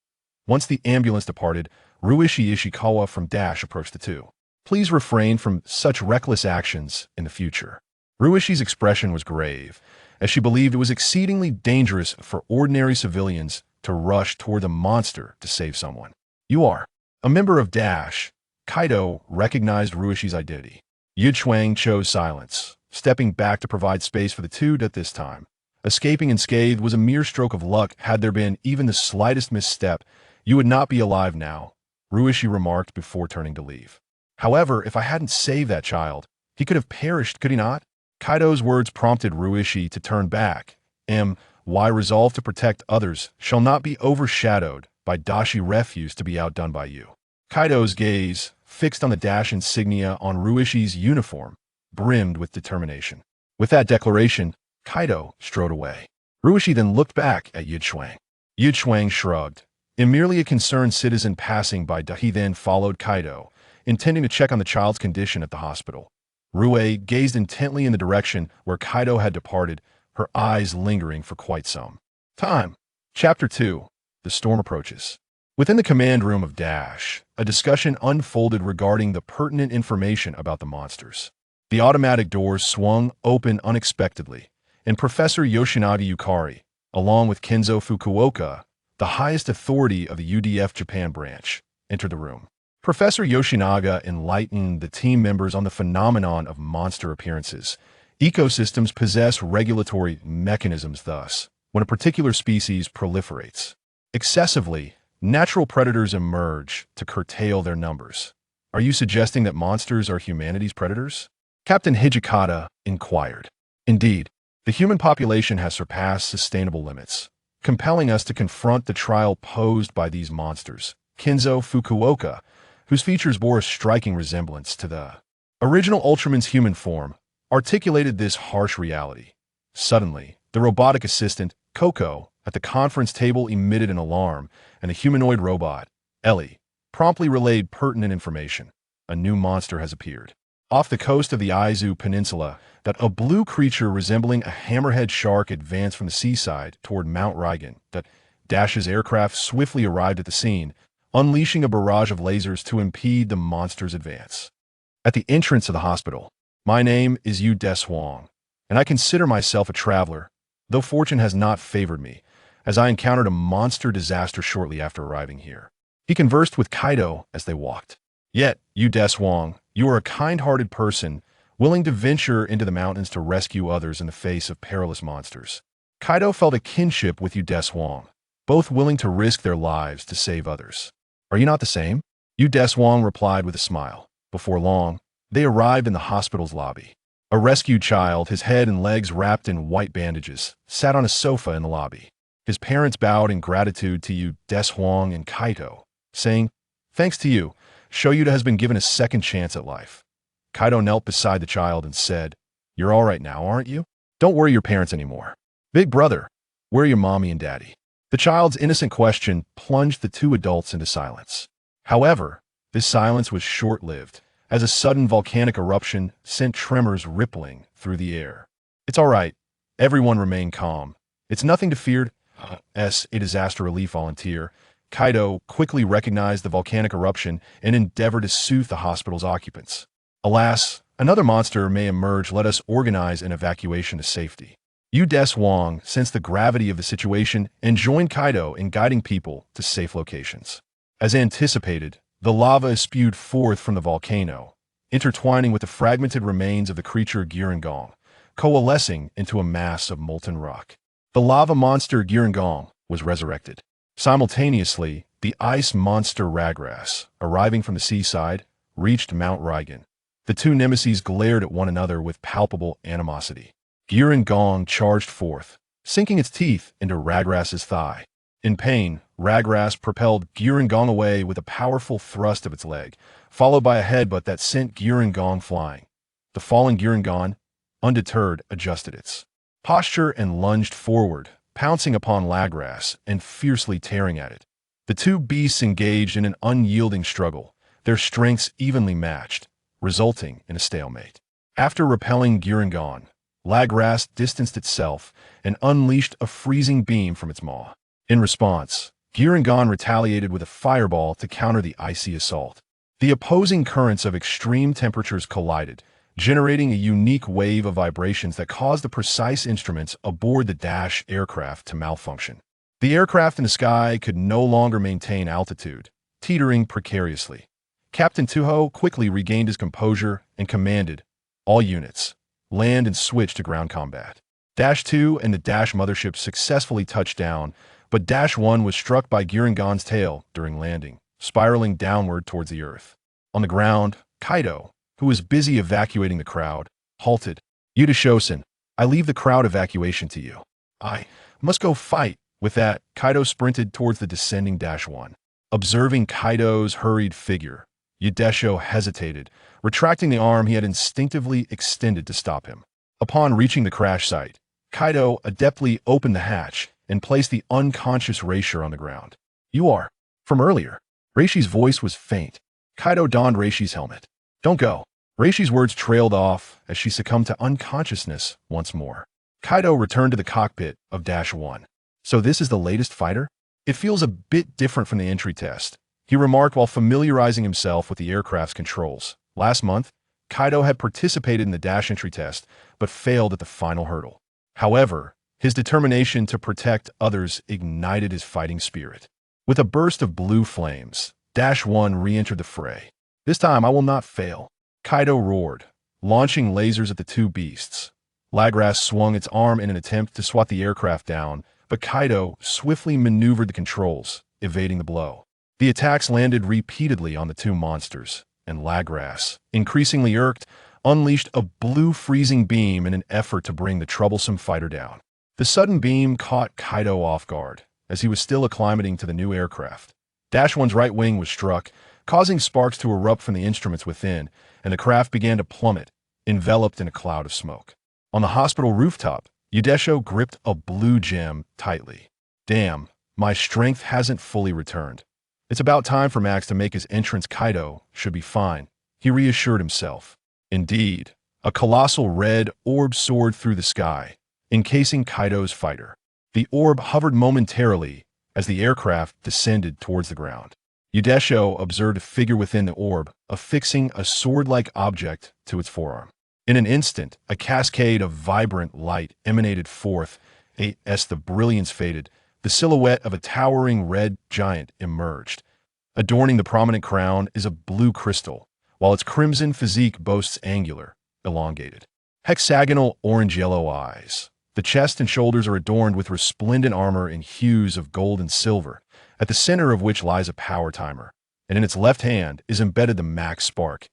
Once the ambulance departed, Ruishi Ishikawa from Dash approached the two. Please refrain from such reckless actions in the future. Ruishi's expression was grave, as she believed it was exceedingly dangerous for ordinary civilians to rush toward the monster to save someone. You are a member of Dash. Kaido recognized Ruishi's identity. Deshuang chose silence, stepping back to provide space for the two at this time. Escaping unscathed was a mere stroke of luck. Had there been even the slightest misstep, you would not be alive now, Ruishi remarked before turning to leave. However, if I hadn't saved that child, he could have perished, could he not? Kaido's words prompted Ruishi to turn back. Why resolve to protect others shall not be overshadowed by Dashi refuse to be outdone by you. Kaido's gaze, fixed on the Dash insignia on Ruishi's uniform, brimmed with determination. With that declaration, Kaido strode away. Ruishi then looked back at Deshuang. Deshuang shrugged, merely a concerned citizen passing by. He then followed Kaido, intending to check on the child's condition at the hospital. Rue gazed intently in the direction where Kaido had departed, her eyes lingering for quite some time. Chapter 2. The storm approaches. Within the command room of Dash, a discussion unfolded regarding the pertinent information about the monsters. The automatic doors swung open unexpectedly, and Professor Yoshinagi Yukari, along with Kenzo Fukuoka, the highest authority of the UDF Japan branch, entered the room. Professor Yoshinaga enlightened the team members on the phenomenon of monster appearances. Ecosystems possess regulatory mechanisms thus. When a particular species proliferates excessively, natural predators emerge to curtail their numbers. Are you suggesting that monsters are humanity's predators? Captain Hijikata inquired. Indeed, the human population has surpassed sustainable limits, compelling us to confront the trial posed by these monsters. Kenzo Fukuoka, whose features bore a striking resemblance to the original Ultraman's human form, articulated this harsh reality. Suddenly, the robotic assistant, Coco, at the conference table emitted an alarm, and the humanoid robot, Ellie, promptly relayed pertinent information. A new monster has appeared. Off the coast of the Aizu Peninsula, that a blue creature resembling a hammerhead shark advanced from the seaside toward Mount Raigan. That Dash's aircraft swiftly arrived at the scene, unleashing a barrage of lasers to impede the monster's advance. At the entrance of the hospital, my name is Deshuang, and I consider myself a traveler, though fortune has not favored me, as I encountered a monster disaster shortly after arriving here. He conversed with Kaido as they walked. Yet, Deshuang, you are a kind-hearted person, willing to venture into the mountains to rescue others in the face of perilous monsters. Kaido felt a kinship with Deshuang, both willing to risk their lives to save others. Are you not the same? Deshuang replied with a smile. Before long, they arrived in the hospital's lobby. A rescued child, his head and legs wrapped in white bandages, sat on a sofa in the lobby. His parents bowed in gratitude to Deshuang and Kaido, saying, "Thanks to you, Shoyuta has been given a second chance at life." Kaido knelt beside the child and said, "You're all right now, aren't you? Don't worry your parents anymore. Big brother, where are your mommy and daddy?" The child's innocent question plunged the two adults into silence. However, this silence was short-lived, as a sudden volcanic eruption sent tremors rippling through the air. "It's all right. Everyone remain calm. It's nothing to fear." As a disaster relief volunteer, Kaido quickly recognized the volcanic eruption and endeavored to soothe the hospital's occupants. "Alas, another monster may emerge. Let us organize an evacuation to safety." Deshuang sensed the gravity of the situation and joined Kaido in guiding people to safe locations. As anticipated, the lava spewed forth from the volcano, intertwining with the fragmented remains of the creature Gurengong, coalescing into a mass of molten rock. The lava monster Gurengong was resurrected. Simultaneously, the ice monster Ragras, arriving from the seaside, reached Mount Raigan. The two nemeses glared at one another with palpable animosity. Gurengong charged forth, sinking its teeth into Ragras's thigh. In pain, Ragras propelled Gurengong away with a powerful thrust of its leg, followed by a headbutt that sent Gurengong flying. The fallen Gurengong, undeterred, adjusted its posture and lunged forward, pouncing upon Ragras and fiercely tearing at it. The two beasts engaged in an unyielding struggle, their strengths evenly matched, resulting in a stalemate. After repelling Gurengong, Ragras distanced itself and unleashed a freezing beam from its maw. In response, Gurengong retaliated with a fireball to counter the icy assault. The opposing currents of extreme temperatures collided, generating a unique wave of vibrations that caused the precise instruments aboard the Dash aircraft to malfunction. The aircraft in the sky could no longer maintain altitude, teetering precariously. Captain Tuho quickly regained his composure and commanded, "All units, land and switch to ground combat." Dash 2 and the Dash mothership successfully touched down, but Dash 1 was struck by Gurengong's tail during landing, spiraling downward towards the Earth. On the ground, Kaido, who was busy evacuating the crowd, halted. "Shosen, I leave the crowd evacuation to you. I must go fight." With that, Kaido sprinted towards the descending Dash 1. Observing Kaido's hurried figure, Yudesho hesitated, retracting the arm he had instinctively extended to stop him. Upon reaching the crash site, Kaido adeptly opened the hatch and placed the unconscious Raisher on the ground. You are. From earlier. Reishi's voice was faint. Kaido donned Reishi's helmet. Don't go. Reishi's words trailed off as she succumbed to unconsciousness once more. Kaido returned to the cockpit of -1. So this is the latest fighter? It feels a bit different from the entry test, he remarked while familiarizing himself with the aircraft's controls. Last month, Kaido had participated in the dash entry test, but failed at the final hurdle. However, his determination to protect others ignited his fighting spirit. With a burst of blue flames, -1 re-entered the fray. This time I will not fail, Kaido roared, launching lasers at the two beasts. Lagras swung its arm in an attempt to swat the aircraft down, but Kaido swiftly maneuvered the controls, evading the blow. The attacks landed repeatedly on the two monsters, and Lagras, increasingly irked, unleashed a blue freezing beam in an effort to bring the troublesome fighter down. The sudden beam caught Kaido off guard, as he was still acclimating to the new aircraft. -1's right wing was struck, causing sparks to erupt from the instruments within, and the craft began to plummet, enveloped in a cloud of smoke. On the hospital rooftop, Udesho gripped a blue gem tightly. Damn, my strength hasn't fully returned. It's about time for Max to make his entrance. Kaido should be fine, he reassured himself. Indeed, a colossal red orb soared through the sky, encasing Kaido's fighter. The orb hovered momentarily as the aircraft descended towards the ground. Udesho observed a figure within the orb, affixing a sword-like object to its forearm. In an instant, a cascade of vibrant light emanated forth. As the brilliance faded, the silhouette of a towering red giant emerged. Adorning the prominent crown is a blue crystal, while its crimson physique boasts angular, elongated, hexagonal orange-yellow eyes. The chest and shoulders are adorned with resplendent armor in hues of gold and silver, at the center of which lies a power timer, and in its left hand is embedded the Max Spark,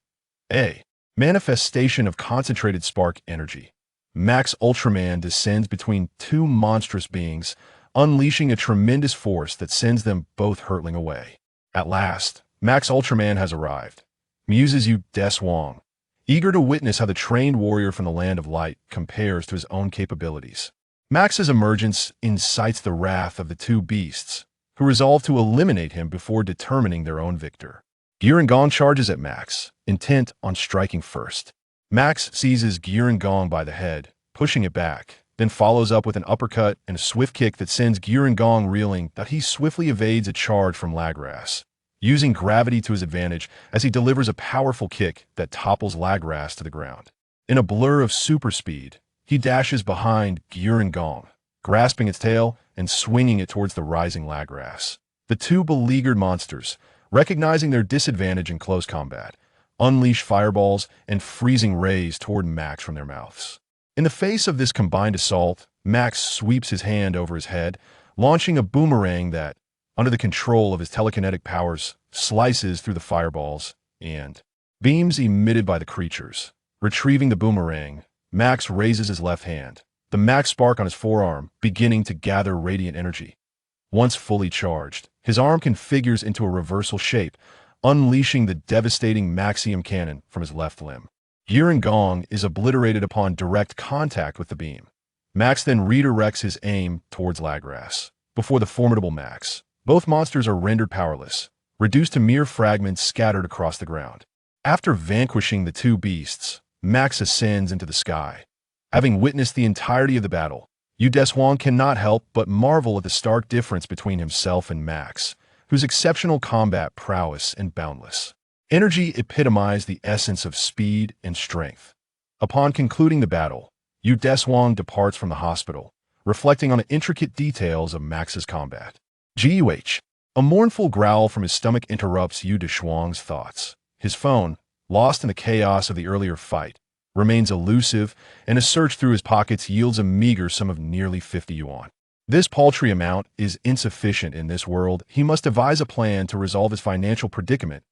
a manifestation of concentrated spark energy. Max Ultraman descends between two monstrous beings, unleashing a tremendous force that sends them both hurtling away. At last, Max Ultraman has arrived, muses Deshuang, eager to witness how the trained warrior from the Land of Light compares to his own capabilities. Max's emergence incites the wrath of the two beasts, who resolve to eliminate him before determining their own victor. Gong charges at Max, intent on striking first. Max seizes Gong by the head, pushing it back, then follows up with an uppercut and a swift kick that sends Gong reeling. He swiftly evades a charge from Lagras, using gravity to his advantage as he delivers a powerful kick that topples Lagras to the ground. In a blur of super speed, he dashes behind Gong, grasping its tail and swinging it towards the rising Lagras. The two beleaguered monsters, recognizing their disadvantage in close combat, unleash fireballs and freezing rays toward Max from their mouths. In the face of this combined assault, Max sweeps his hand over his head, launching a boomerang that, under the control of his telekinetic powers, slices through the fireballs and beams emitted by the creatures. Retrieving the boomerang, Max raises his left hand, the Max Spark on his forearm beginning to gather radiant energy. Once fully charged, his arm configures into a reversal shape, unleashing the devastating Maxium cannon from his left limb. Gong is obliterated upon direct contact with the beam. Max then redirects his aim towards Lagras. Before the formidable Max, both monsters are rendered powerless, reduced to mere fragments scattered across the ground. After vanquishing the two beasts, Max ascends into the sky. Having witnessed the entirety of the battle, Deshuang cannot help but marvel at the stark difference between himself and Max, whose exceptional combat prowess and boundless energy epitomized the essence of speed and strength. Upon concluding the battle, Deshuang departs from the hospital, reflecting on the intricate details of Max's combat. Guh! A mournful growl from his stomach interrupts Deshuang's thoughts. His phone, lost in the chaos of the earlier fight, remains elusive, and a search through his pockets yields a meager sum of nearly 50 yuan. This paltry amount is insufficient in this world. He must devise a plan to resolve his financial predicament.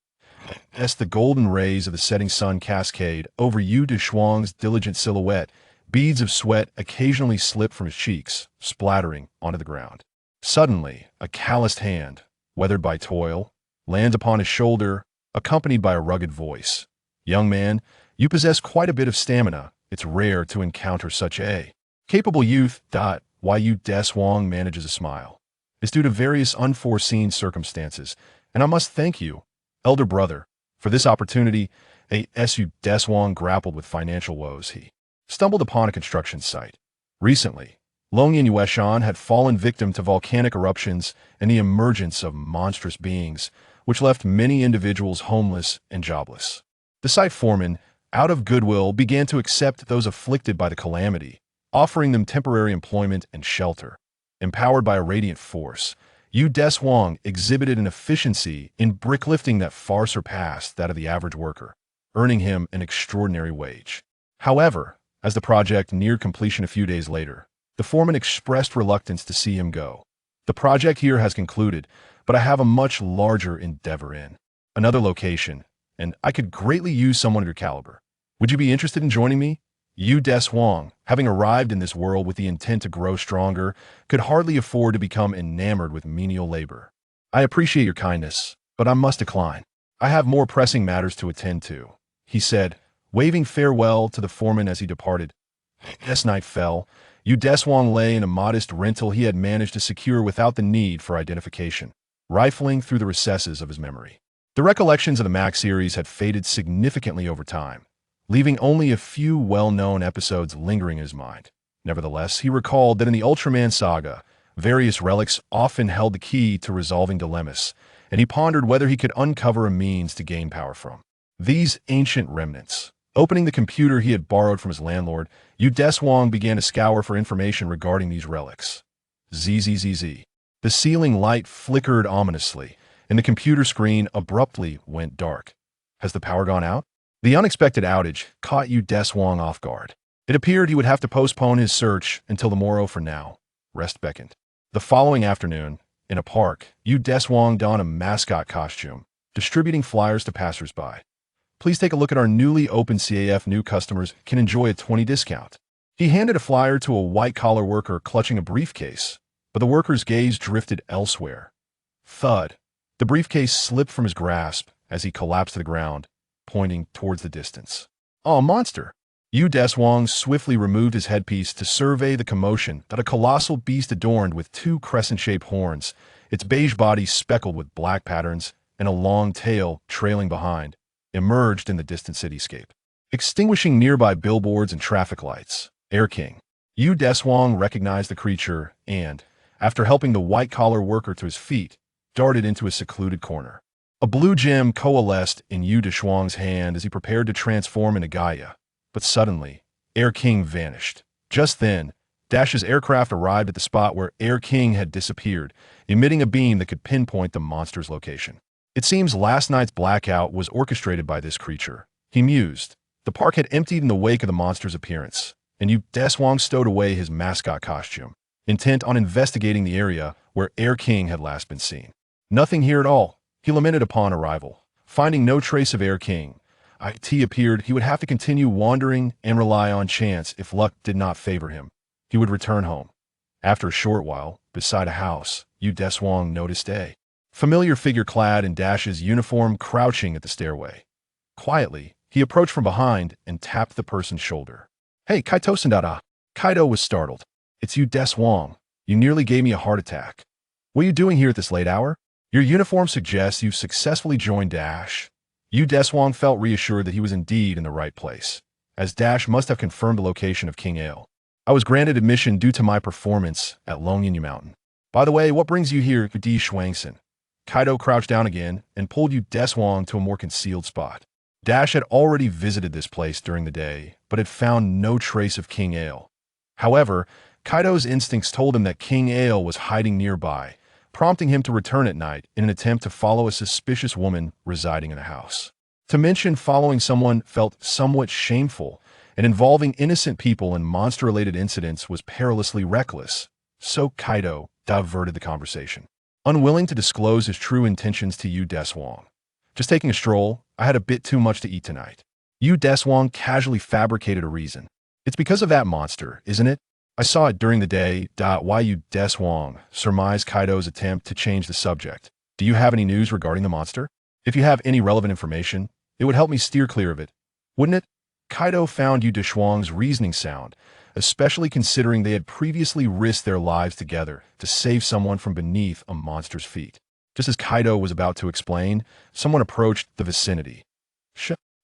As the golden rays of the setting sun cascade over Deshuang's diligent silhouette, beads of sweat occasionally slip from his cheeks, splattering onto the ground. Suddenly, a calloused hand, weathered by toil, lands upon his shoulder, accompanied by a rugged voice. "Young man, you possess quite a bit of stamina. It's rare to encounter such a capable youth." Deshuang manages a smile. is due to various unforeseen circumstances, and I must thank you, elder brother, for this opportunity. A.S.U. Deshuang grappled with financial woes. He stumbled upon a construction site. Recently, Longyan Yueshan had fallen victim to volcanic eruptions and the emergence of monstrous beings, which left many individuals homeless and jobless. The site foreman, out of goodwill, began to accept those afflicted by the calamity, offering them temporary employment and shelter. Empowered by a radiant force, Yu Deshuang exhibited an efficiency in bricklifting that far surpassed that of the average worker, earning him an extraordinary wage. However, as the project neared completion a few days later, the foreman expressed reluctance to see him go. The project here has concluded, but I have a much larger endeavor in another location, and I could greatly use someone of your caliber. Would you be interested in joining me? Yu Deshuang, having arrived in this world with the intent to grow stronger, could hardly afford to become enamored with menial labor. I appreciate your kindness, but I must decline. I have more pressing matters to attend to, he said, waving farewell to the foreman as he departed. As night fell, Yu Deshuang lay in a modest rental he had managed to secure without the need for identification, rifling through the recesses of his memory. The recollections of the Mac series had faded significantly over time, leaving only a few well-known episodes lingering in his mind. Nevertheless, he recalled that in the Ultraman saga, various relics often held the key to resolving dilemmas, and he pondered whether he could uncover a means to gain power from these ancient remnants. Opening the computer he had borrowed from his landlord, Yu Deshuang began to scour for information regarding these relics. ZZZZ. The ceiling light flickered ominously, and the computer screen abruptly went dark. Has the power gone out? The unexpected outage caught Yu Deshuang off guard. It appeared he would have to postpone his search until the morrow. For now, rest beckoned. The following afternoon, in a park, Yu Deshuang donned a mascot costume, distributing flyers to passersby. Please take a look at our newly opened CAF. New customers can enjoy a 20% discount. He handed a flyer to a white-collar worker clutching a briefcase, but the worker's gaze drifted elsewhere. Thud. The briefcase slipped from his grasp as he collapsed to the ground, pointing towards the distance. Oh, monster! Yu Deshuang swiftly removed his headpiece to survey the commotion that a colossal beast adorned with two crescent-shaped horns, its beige body speckled with black patterns and a long tail trailing behind, emerged in the distant cityscape, extinguishing nearby billboards and traffic lights. Air King. Yu Deshuang recognized the creature and, after helping the white-collar worker to his feet, darted into a secluded corner. A blue gem coalesced in Yu Deshuang's hand as he prepared to transform into Gaia. But suddenly, Air King vanished. Just then, Dash's aircraft arrived at the spot where Air King had disappeared, emitting a beam that could pinpoint the monster's location. It seems last night's blackout was orchestrated by this creature, he mused. The park had emptied in the wake of the monster's appearance, and Yu Deshuang stowed away his mascot costume, intent on investigating the area where Air King had last been seen. Nothing here at all, he lamented upon arrival. Finding no trace of Air King, it appeared he would have to continue wandering and rely on chance if luck did not favor him. He would return home. After a short while, beside a house, Yu Deshuang noticed a familiar figure clad in Dash's uniform crouching at the stairway. Quietly, he approached from behind and tapped the person's shoulder. Hey, Kaito-sandada. Kaido was startled. It's Yu Deshuang. You nearly gave me a heart attack. What are you doing here at this late hour? Your uniform suggests you've successfully joined Dash. Yu Deshuang felt reassured that he was indeed in the right place, as Dash must have confirmed the location of King Ale. I was granted admission due to my performance at Longyan Mountain. By the way, what brings you here, Deshuang? Kaido crouched down again and pulled Yu Deshuang to a more concealed spot. Dash had already visited this place during the day, but had found no trace of King Ale. However, Kaido's instincts told him that King Ale was hiding nearby, prompting him to return at night in an attempt to follow a suspicious woman residing in the house. To mention following someone felt somewhat shameful, and involving innocent people in monster-related incidents was perilously reckless, so Kaido diverted the conversation, unwilling to disclose his true intentions to Yu Deshuang. Just taking a stroll, I had a bit too much to eat tonight. Yu Deshuang casually fabricated a reason. It's because of that monster, isn't it? I saw it during the day. Why Yu Deshuang surmised Kaido's attempt to change the subject. Do you have any news regarding the monster? If you have any relevant information, it would help me steer clear of it, wouldn't it? Kaido found Yu Deshuang's reasoning sound, especially considering they had previously risked their lives together to save someone from beneath a monster's feet. Just as Kaido was about to explain, someone approached the vicinity.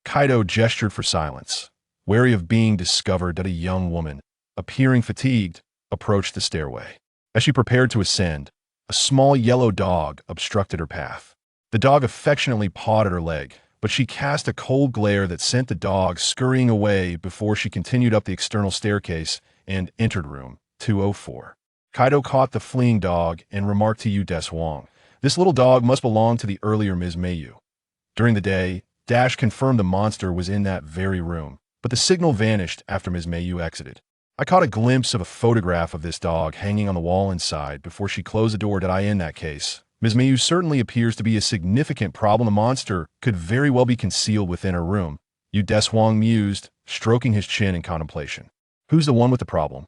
Kaido gestured for silence, wary of being discovered that a young woman, appearing fatigued, approached the stairway. As she prepared to ascend, a small yellow dog obstructed her path. The dog affectionately pawed at her leg, but she cast a cold glare that sent the dog scurrying away before she continued up the external staircase and entered room 204. Kaido caught the fleeing dog and remarked to Deshuang, "This little dog must belong to the earlier Ms. Mayu." During the day, Dash confirmed the monster was in that very room, but the signal vanished after Ms. Mayu exited. I caught a glimpse of a photograph of this dog hanging on the wall inside before she closed the door. In that case, Ms. Mayu certainly appears to be a significant problem. The monster could very well be concealed within her room. Deshuang mused, stroking his chin in contemplation. Who's the one with the problem?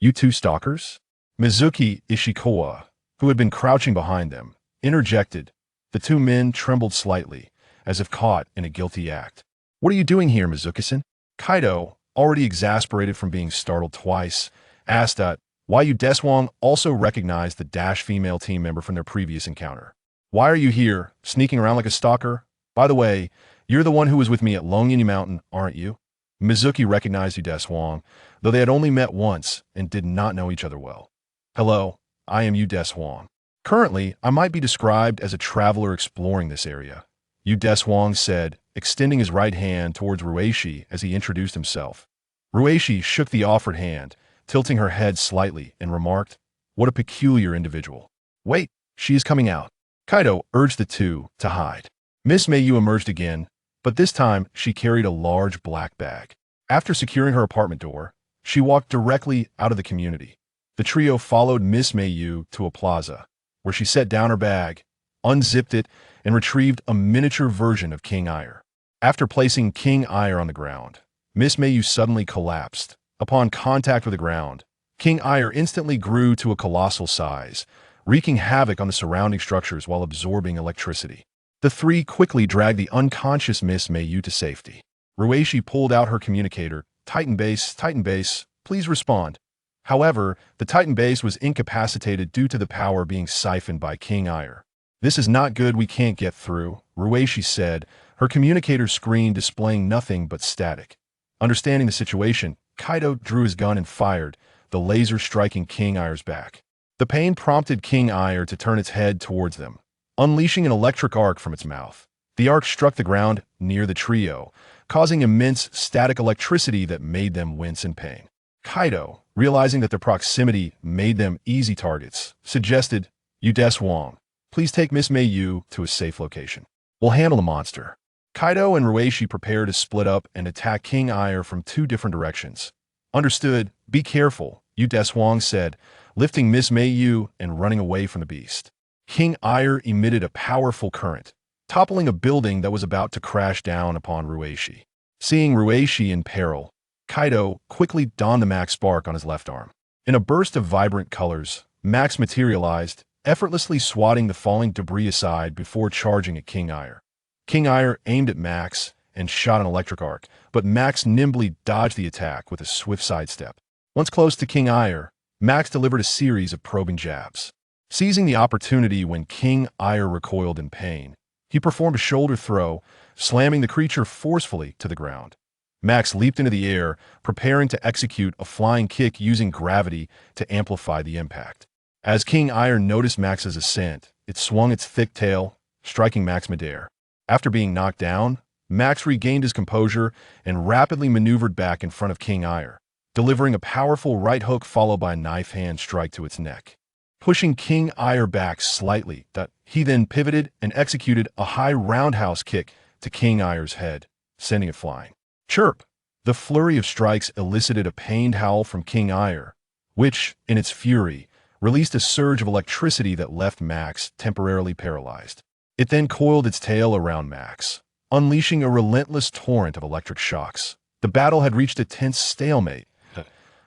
You two stalkers? Mizuki Ishikawa, who had been crouching behind them, interjected. The two men trembled slightly, as if caught in a guilty act. What are you doing here, Mizuki-san? Kaido, already exasperated from being startled twice, asked why Deshuang also recognized the Dash female team member from their previous encounter. Why are you here, sneaking around like a stalker? By the way, you're the one who was with me at Longyin Mountain, aren't you? Mizuki recognized Deshuang, though they had only met once and did not know each other well. Hello, I am Deshuang. Currently, I might be described as a traveler exploring this area. Deshuang said, extending his right hand towards Rueishi as he introduced himself. Rueishi shook the offered hand, tilting her head slightly, and remarked, "What a peculiar individual." "Wait, she is coming out." Kaido urged the two to hide. Miss Mayu emerged again, but this time she carried a large black bag. After securing her apartment door, she walked directly out of the community. The trio followed Miss Mayu to a plaza, where she set down her bag, unzipped it, and retrieved a miniature version of King Ire. After placing King Ire on the ground, Miss Mayu suddenly collapsed. Upon contact with the ground, King Ire instantly grew to a colossal size, wreaking havoc on the surrounding structures while absorbing electricity. The three quickly dragged the unconscious Miss Mayu to safety. Rueishi pulled out her communicator. Titan Base, please respond." However, the Titan Base was incapacitated due to the power being siphoned by King Ire. "This is not good, we can't get through," Rueishi said, her communicator screen displaying nothing but static. Understanding the situation, Kaido drew his gun and fired, the laser striking King Ire's back. The pain prompted King Ire to turn its head towards them, unleashing an electric arc from its mouth. The arc struck the ground near the trio, causing immense static electricity that made them wince in pain. Kaido, realizing that their proximity made them easy targets, suggested, "Deshuang, please take Miss Mayu to a safe location. We'll handle the monster." Kaido and Rueishi prepared to split up and attack King Ire from two different directions. "Understood, be careful," Deshuang said, lifting Miss Mayu and running away from the beast. King Ire emitted a powerful current, toppling a building that was about to crash down upon Rueishi. Seeing Rueishi in peril, Kaido quickly donned the Max Spark on his left arm. In a burst of vibrant colors, Max materialized, effortlessly swatting the falling debris aside before charging at King Ire. King Ire aimed at Max and shot an electric arc, but Max nimbly dodged the attack with a swift sidestep. Once close to King Ire, Max delivered a series of probing jabs. Seizing the opportunity when King Ire recoiled in pain, he performed a shoulder throw, slamming the creature forcefully to the ground. Max leaped into the air, preparing to execute a flying kick using gravity to amplify the impact. As King Ire noticed Max's ascent, it swung its thick tail, striking Max midair. After being knocked down, Max regained his composure and rapidly maneuvered back in front of King Ire, delivering a powerful right hook followed by a knife hand strike to its neck. Pushing King Ire back slightly, he then pivoted and executed a high roundhouse kick to King Ire's head, sending it flying. Chirp! The flurry of strikes elicited a pained howl from King Ire, which, in its fury, released a surge of electricity that left Max temporarily paralyzed. It then coiled its tail around Max, unleashing a relentless torrent of electric shocks. The battle had reached a tense stalemate.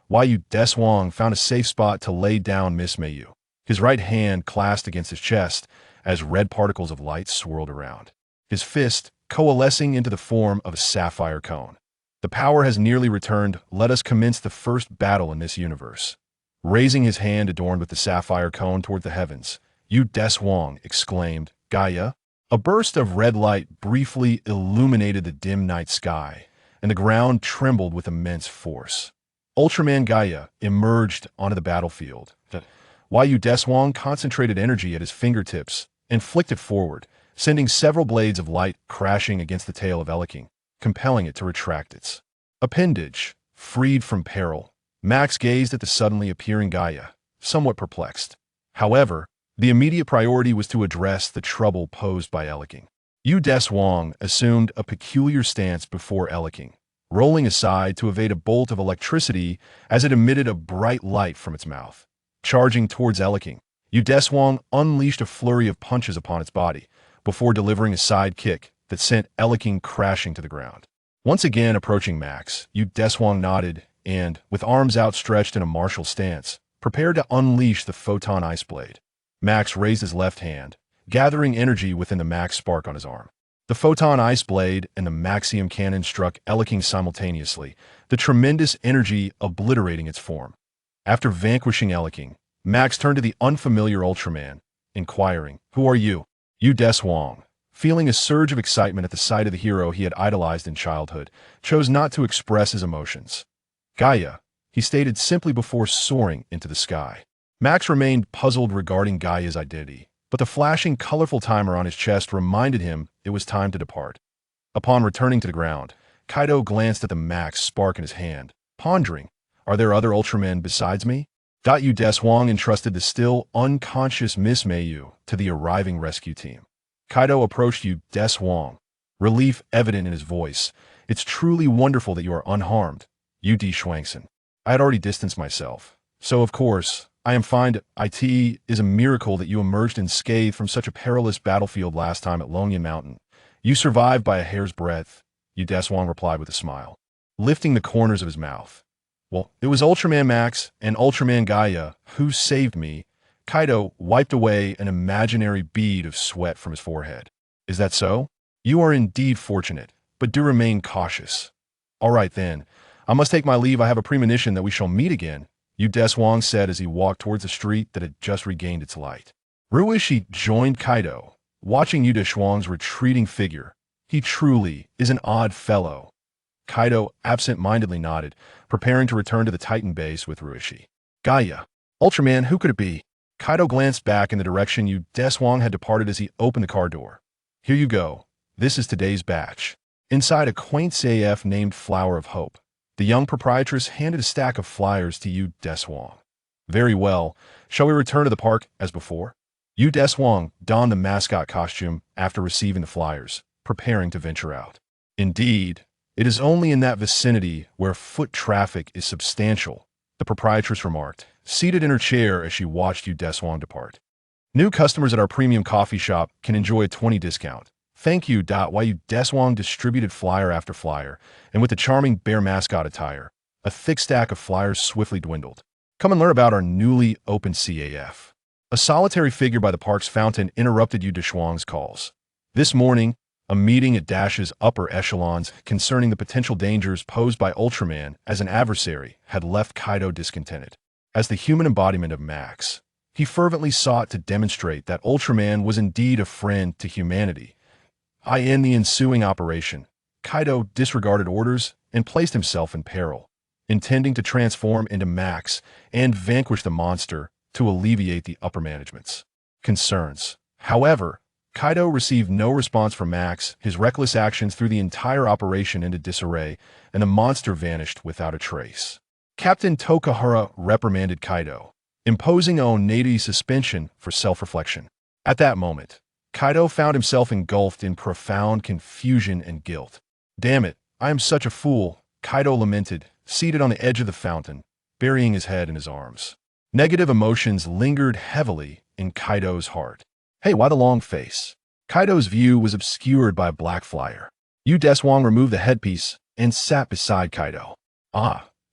Deshuang found a safe spot to lay down Miss Mayu, his right hand clasped against his chest as red particles of light swirled around, his fist coalescing into the form of a sapphire cone. The The power has nearly returned. Let us commence the first battle in this universe. Raising his hand adorned with the sapphire cone toward the heavens, Deshuang exclaimed, Gaia. A burst of red light briefly illuminated the dim night sky, and the ground trembled with immense force. Ultraman Gaia emerged onto the battlefield. Deshuang concentrated energy at his fingertips and flicked it forward, sending several blades of light crashing against the tail of Eleking, compelling it to retract its appendage. Freed from peril, Max gazed at the suddenly appearing Gaia, somewhat perplexed. However, the immediate priority was to address the trouble posed by Eleking. Deshuang assumed a peculiar stance before Eleking, rolling aside to evade a bolt of electricity as it emitted a bright light from its mouth. Charging towards Eleking, Deshuang unleashed a flurry of punches upon its body, before delivering a side kick that sent Eleking crashing to the ground. Once again approaching Max, Deshuang nodded and, with arms outstretched in a martial stance, prepared to unleash the photon ice blade. Max raised his left hand, gathering energy within the Max spark on his arm. The photon ice blade and the Maxium cannon struck Eleking simultaneously, the tremendous energy obliterating its form. After vanquishing Eleking, Max turned to the unfamiliar Ultraman, inquiring, Who are you? Deshuang, feeling a surge of excitement at the sight of the hero he had idolized in childhood, chose not to express his emotions. Gaia, he stated simply before soaring into the sky. Max remained puzzled regarding Gaia's identity, but the flashing, colorful timer on his chest reminded him it was time to depart. Upon returning to the ground, Kaido glanced at the Max spark in his hand, pondering, Are there other Ultramen besides me? Deshuang entrusted the still unconscious Miss Mayu to the arriving rescue team. Kaido approached Deshuang, relief evident in his voice. It's truly wonderful that you are unharmed, Deshuang. I had already distanced myself, so of course, I am fine. It is a miracle that you emerged unscathed from such a perilous battlefield last time at Longyan Mountain. You survived by a hair's breadth, Deshuang replied with a smile, lifting the corners of his mouth. Well, it was Ultraman Max and Ultraman Gaia who saved me. Kaido wiped away an imaginary bead of sweat from his forehead. Is that so? You are indeed fortunate, but do remain cautious. All right then, I must take my leave. I have a premonition that we shall meet again, Deshuang said as he walked towards the street that had just regained its light. Ruishi joined Kaido, watching Deshuang's retreating figure. He truly is an odd fellow. Kaido absent-mindedly nodded, preparing to return to the Titan base with Ruishi. Gaia. Ultraman, who could it be? Kaido glanced back in the direction Deshuang had departed as he opened the car door. Here you go. This is today's batch. Inside a quaint CAF named Flower of Hope, the young proprietress handed a stack of flyers to Deshuang. Very well. Shall we return to the park as before? Deshuang donned the mascot costume after receiving the flyers, preparing to venture out. Indeed, it is only in that vicinity where foot traffic is substantial, the proprietress remarked, seated in her chair as she watched Deshuang depart. New customers at our premium coffee shop can enjoy a 20% discount. Thank you. Deshuang distributed flyer after flyer, and with the charming bear mascot attire, a thick stack of flyers swiftly dwindled. Come and learn about our newly opened CAF. A solitary figure by the park's fountain interrupted Deshuang's calls. This morning, a meeting at Dash's upper echelons concerning the potential dangers posed by Ultraman as an adversary had left Kaido discontented. As the human embodiment of Max, he fervently sought to demonstrate that Ultraman was indeed a friend to humanity. In the ensuing operation, Kaido disregarded orders and placed himself in peril, intending to transform into Max and vanquish the monster to alleviate the upper management's concerns. However, Kaido received no response from Max. His reckless actions threw the entire operation into disarray, and the monster vanished without a trace. Captain Tokahara reprimanded Kaido, imposing Oneida's suspension for self-reflection. At that moment, Kaido found himself engulfed in profound confusion and guilt. Damn it, I am such a fool, Kaido lamented, seated on the edge of the fountain, burying his head in his arms. Negative emotions lingered heavily in Kaido's heart. Hey, why the long face? Kaido's view was obscured by a black flyer. Deshuang removed the headpiece and sat beside Kaido.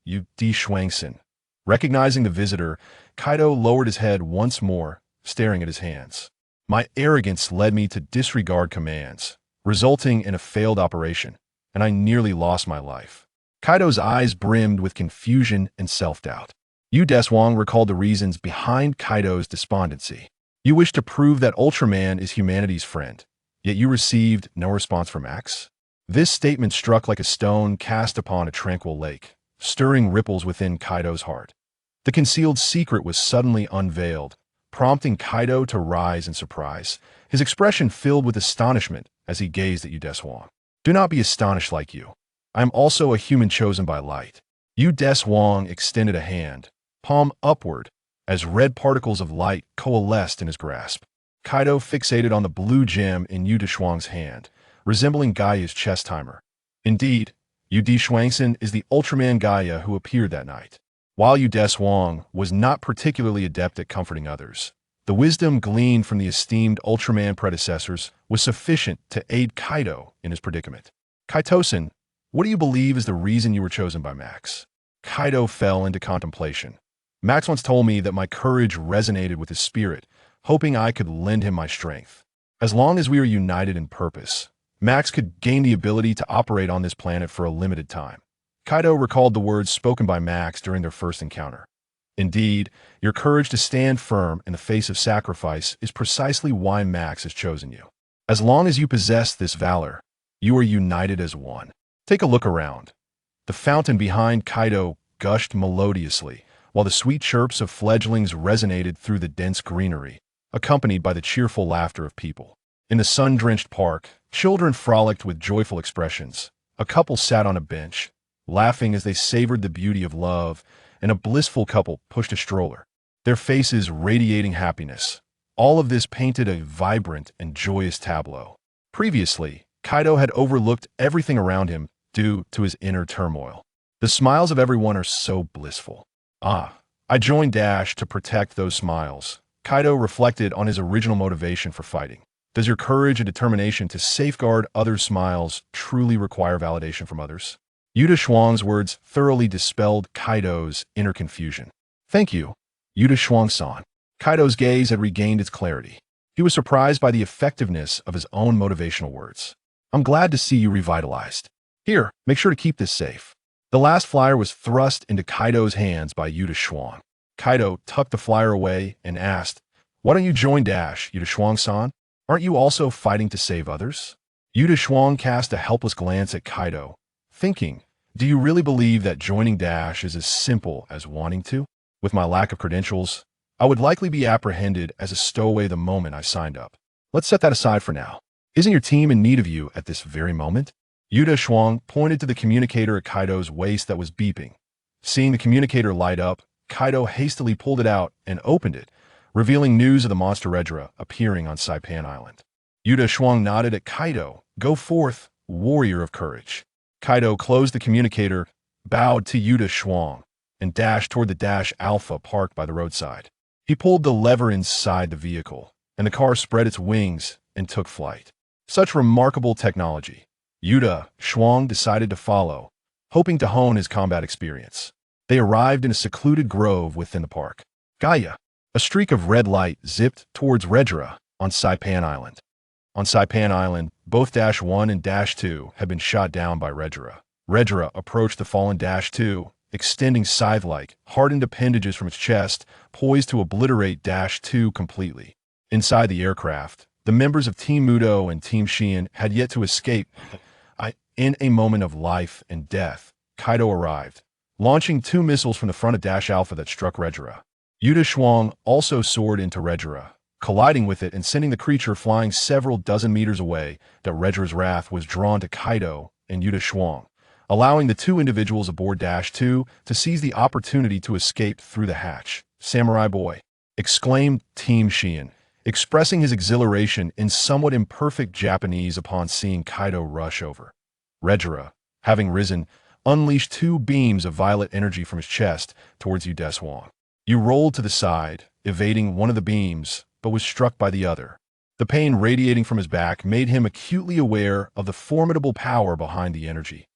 Deshuang. Recognizing the visitor, Kaido lowered his head once more, staring at his hands. My arrogance led me to disregard commands, resulting in a failed operation, and I nearly lost my life. Kaido's eyes brimmed with confusion and self-doubt. Deshuang recalled the reasons behind Kaido's despondency. You wish to prove that Ultraman is humanity's friend, yet you received no response from Max? This statement struck like a stone cast upon a tranquil lake, stirring ripples within Kaido's heart. The concealed secret was suddenly unveiled, prompting Kaido to rise in surprise, his expression filled with astonishment as he gazed at Deshuang. Do not be astonished like you. I am also a human chosen by light. Deshuang extended a hand, palm upward, as red particles of light coalesced in his grasp. Kaido fixated on the blue gem in Deshuang's hand, resembling Gaia's chess timer. Indeed, Deshuang is the Ultraman Gaia who appeared that night. While Deshuang was not particularly adept at comforting others, the wisdom gleaned from the esteemed Ultraman predecessors was sufficient to aid Kaido in his predicament. Kaito-san, what do you believe is the reason you were chosen by Max? Kaido fell into contemplation. Max once told me that my courage resonated with his spirit, hoping I could lend him my strength. As long as we are united in purpose, Max could gain the ability to operate on this planet for a limited time. Kaido recalled the words spoken by Max during their first encounter. Indeed, your courage to stand firm in the face of sacrifice is precisely why Max has chosen you. As long as you possess this valor, you are united as one. Take a look around. The fountain behind Kaido gushed melodiously, while the sweet chirps of fledglings resonated through the dense greenery, accompanied by the cheerful laughter of people. In the sun-drenched park, children frolicked with joyful expressions. A couple sat on a bench, laughing as they savored the beauty of love, and a blissful couple pushed a stroller, their faces radiating happiness. All of this painted a vibrant and joyous tableau. Previously, Kaido had overlooked everything around him due to his inner turmoil. The smiles of everyone are so blissful. I joined Dash to protect those smiles. Kaido reflected on his original motivation for fighting. Does your courage and determination to safeguard others' smiles truly require validation from others? Deshuang's words thoroughly dispelled Kaido's inner confusion. Thank you, Deshuang-san. Kaido's gaze had regained its clarity. He was surprised by the effectiveness of his own motivational words. I'm glad to see you revitalized. Here, make sure to keep this safe. The last flyer was thrust into Kaido's hands by Deshuang. Kaido tucked the flyer away and asked, Why don't you join Dash, Deshuang-san? Aren't you also fighting to save others? Deshuang cast a helpless glance at Kaido, thinking, do you really believe that joining Dash is as simple as wanting to? With my lack of credentials, I would likely be apprehended as a stowaway the moment I signed up. Let's set that aside for now. Isn't your team in need of you at this very moment? Deshuang pointed to the communicator at Kaido's waist that was beeping. Seeing the communicator light up, Kaido hastily pulled it out and opened it, revealing news of the monster Redra appearing on Saipan Island. Deshuang nodded at Kaido. Go forth, warrior of courage. Kaido closed the communicator, bowed to Deshuang, and dashed toward the Dash Alpha parked by the roadside. He pulled the lever inside the vehicle, and the car spread its wings and took flight. Such remarkable technology. Deshuang decided to follow, hoping to hone his combat experience. They arrived in a secluded grove within the park. Gaia. A streak of red light zipped towards Redra on Saipan Island. On Saipan Island, both Dash 1 and Dash 2 had been shot down by Redra. Redra approached the fallen Dash 2, extending scythe-like, hardened appendages from its chest, poised to obliterate Dash 2 completely. Inside the aircraft, the members of Team Mudo and Team Xian had yet to escape. In a moment of life and death, Kaido arrived, launching 2 missiles from the front of Dash Alpha that struck Redra. Deshuang also soared into Redra, colliding with it and sending the creature flying several dozen meters away. That Redra's wrath was drawn to Kaido and Deshuang, allowing the 2 individuals aboard Dash 2 to seize the opportunity to escape through the hatch. Samurai boy! Exclaimed Team Xian, expressing his exhilaration in somewhat imperfect Japanese upon seeing Kaido rush over. Redra, having risen, unleashed 2 beams of violet energy from his chest towards Deshuang. You rolled to the side, evading one of the beams, but was struck by the other. The pain radiating from his back made him acutely aware of the formidable power behind the energy.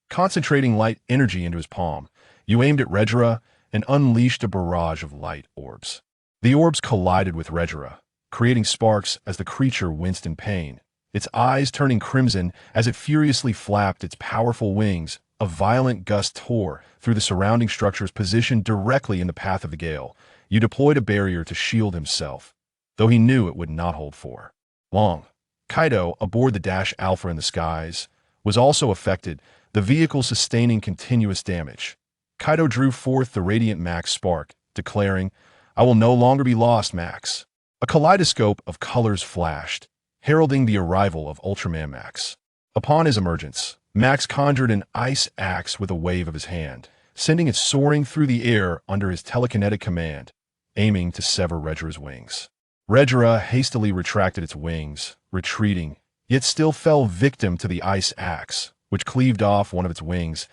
Concentrating light energy into his palm, you aimed at Redra and unleashed a barrage of light orbs. The orbs collided with Redra, creating sparks as the creature winced in pain, its eyes turning crimson as it furiously flapped its powerful wings, a violent gust tore through the surrounding structures positioned directly in the path of the gale. Yu deployed a barrier to shield himself, though he knew it would not hold for long. Kaido, aboard the Dash Alpha in the skies, was also affected, the vehicle sustaining continuous damage. Kaido drew forth the Radiant Max spark, declaring, "I will no longer be lost, Max." A kaleidoscope of colors flashed, heralding the arrival of Ultraman Max. Upon his emergence, Max conjured an ice axe with a wave of his hand, sending it soaring through the air under his telekinetic command, aiming to sever Redra's wings. Redra hastily retracted its wings, retreating, yet still fell victim to the ice axe, which cleaved off one of its wings.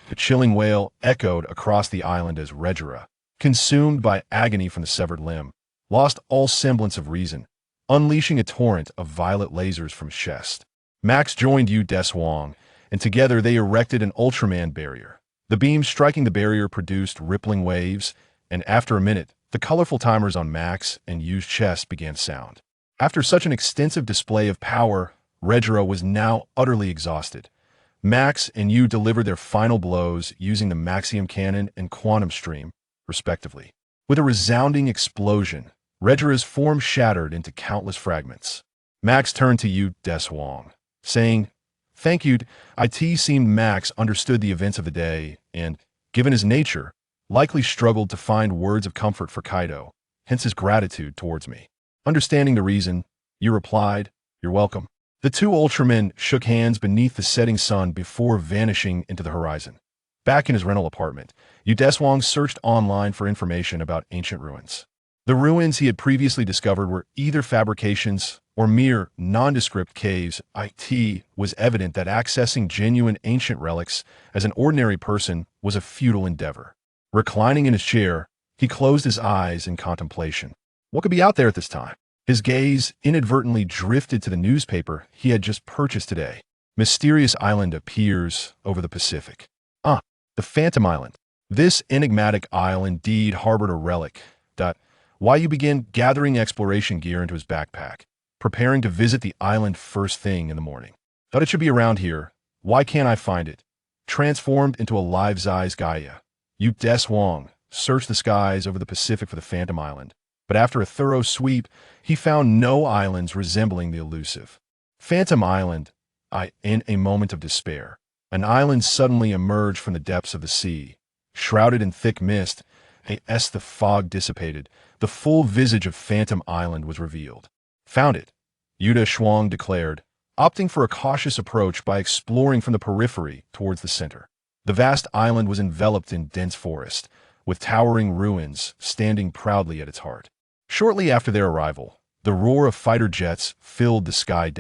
The chilling wail echoed across the island as Redra, consumed by agony from the severed limb, lost all semblance of reason, unleashing a torrent of violet lasers from his chest. Max joined Deshuang, and together they erected an Ultraman barrier. The beam striking the barrier produced rippling waves, and after a minute, the colorful timers on Max and Yu's chest began to sound. After such an extensive display of power, Redra was now utterly exhausted. Max and Yu delivered their final blows using the Maxium Cannon and Quantum Stream, respectively. With a resounding explosion, Redra's form shattered into countless fragments. Max turned to Yu Deshuang, saying, "Thank you." It seemed Max understood the events of the day and, given his nature, likely struggled to find words of comfort for Kaido, hence his gratitude towards me. Understanding the reason, Yu replied, "You're welcome." The two Ultramen shook hands beneath the setting sun before vanishing into the horizon. Back in his rental apartment, Yu Deshuang searched online for information about ancient ruins. The ruins he had previously discovered were either fabrications or mere nondescript caves. It was evident that accessing genuine ancient relics as an ordinary person was a futile endeavor. Reclining in his chair, he closed his eyes in contemplation. What could be out there at this time? His gaze inadvertently drifted to the newspaper he had just purchased today. Mysterious island appears over the Pacific. The Phantom Island. This enigmatic isle indeed harbored a relic. Yu began gathering exploration gear into his backpack, preparing to visit the island first thing in the morning. Thought it should be around here. Why can't I find it? Transformed into a life-size Gaia, Yu Deshuang searched the skies over the Pacific for the Phantom Island, but after a thorough sweep, he found no islands resembling the elusive Phantom Island. In a moment of despair, an island suddenly emerged from the depths of the sea. Shrouded in thick mist, as the fog dissipated, the full visage of Phantom Island was revealed. "Found it," Yu Deshuang declared, opting for a cautious approach by exploring from the periphery towards the center. The vast island was enveloped in dense forest, with towering ruins standing proudly at its heart. Shortly after their arrival, the roar of fighter jets filled the sky.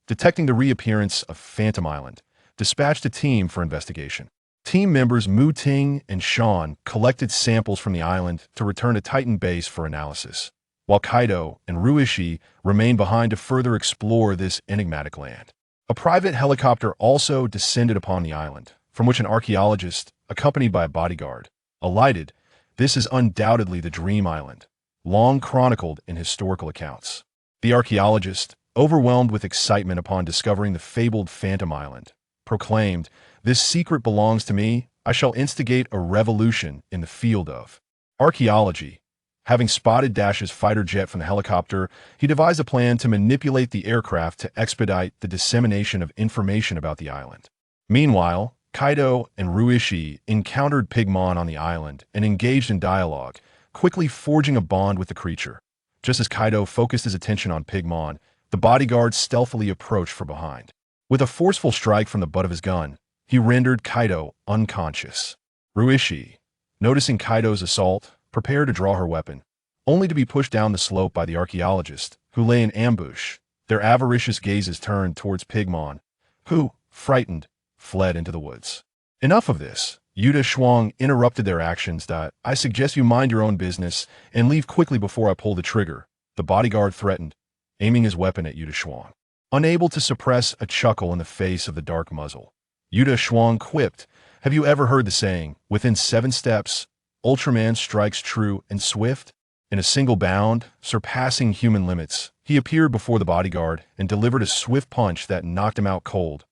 Detecting the reappearance of Phantom Island, dispatched a team for investigation. Team members Mu Ting and Sean collected samples from the island to return to Titan Base for analysis, while Kaido and Ruishi remained behind to further explore this enigmatic land. A private helicopter also descended upon the island, from which an archaeologist, accompanied by a bodyguard, alighted. This is undoubtedly the Dream Island, long chronicled in historical accounts. The archaeologist, overwhelmed with excitement upon discovering the fabled Phantom Island, proclaimed, "This secret belongs to me. I shall instigate a revolution in the field of archaeology." Having spotted Dash's fighter jet from the helicopter, he devised a plan to manipulate the aircraft to expedite the dissemination of information about the island. Meanwhile, Kaido and Ruishi encountered Pigmon on the island and engaged in dialogue, quickly forging a bond with the creature. Just as Kaido focused his attention on Pigmon, the bodyguard stealthily approached from behind. With a forceful strike from the butt of his gun, he rendered Kaido unconscious. Ruishi, noticing Kaido's assault, prepared to draw her weapon, only to be pushed down the slope by the archaeologist, who lay in ambush. Their avaricious gazes turned towards Pigmon, who, frightened, fled into the woods. Enough of this. Yu Deshuang interrupted their actions. "I suggest you mind your own business and leave quickly before I pull the trigger," the bodyguard threatened, aiming his weapon at Yu Deshuang. Unable to suppress a chuckle in the face of the dark muzzle, Yu Deshuang quipped, "Have you ever heard the saying, 'Within 7 steps, Ultraman strikes true and swift'?" In a single bound, surpassing human limits, he appeared before the bodyguard and delivered a swift punch that knocked him out cold.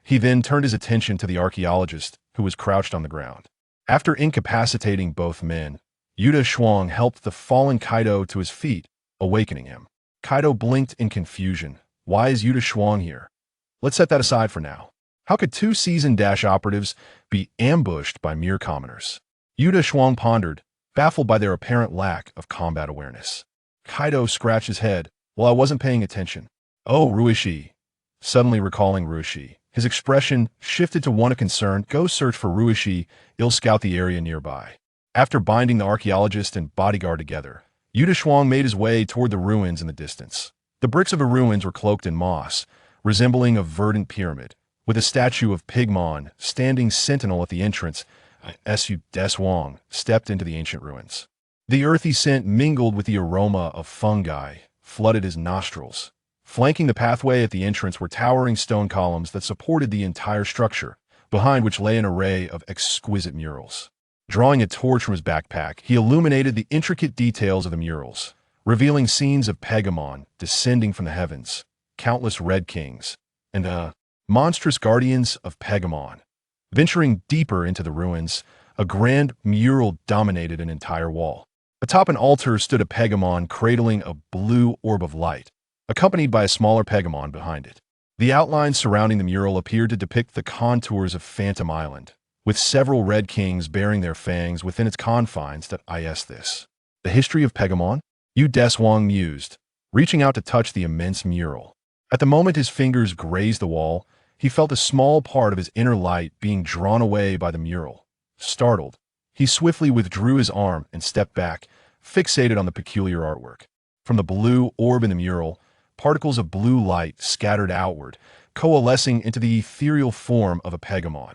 He then turned his attention to the archaeologist, who was crouched on the ground. After incapacitating both men, Deshuang helped the fallen Kaido to his feet, awakening him. Kaido blinked in confusion. Why is Deshuang here? Let's set that aside for now. How could two seasoned Dash operatives be ambushed by mere commoners? Deshuang pondered, baffled by their apparent lack of combat awareness. Kaido scratched his head. Well, I wasn't paying attention. Oh, Ruishi. Suddenly recalling Ruishi, his expression shifted to one of concern. Go search for Ruishi. He'll scout the area nearby. After binding the archaeologist and bodyguard together, Deshuang made his way toward the ruins in the distance. The bricks of the ruins were cloaked in moss, resembling a verdant pyramid, with a statue of Pigmon standing sentinel at the entrance. Deshuang stepped into the ancient ruins. The earthy scent mingled with the aroma of fungi, flooded his nostrils. Flanking the pathway at the entrance were towering stone columns that supported the entire structure, behind which lay an array of exquisite murals. Drawing a torch from his backpack, he illuminated the intricate details of the murals, revealing scenes of Pegimon descending from the heavens, countless Red Kings, and monstrous guardians of Pegimon. Venturing deeper into the ruins, a grand mural dominated an entire wall. Atop an altar stood a Pegimon cradling a blue orb of light, accompanied by a smaller Pegimon behind it. The outlines surrounding the mural appeared to depict the contours of Phantom Island, with several Red Kings bearing their fangs within its confines. The history of Pegimon? Deshuang mused, reaching out to touch the immense mural. At the moment his fingers grazed the wall, he felt a small part of his inner light being drawn away by the mural. Startled, he swiftly withdrew his arm and stepped back, fixated on the peculiar artwork. From the blue orb in the mural, particles of blue light scattered outward, coalescing into the ethereal form of a Pegimon.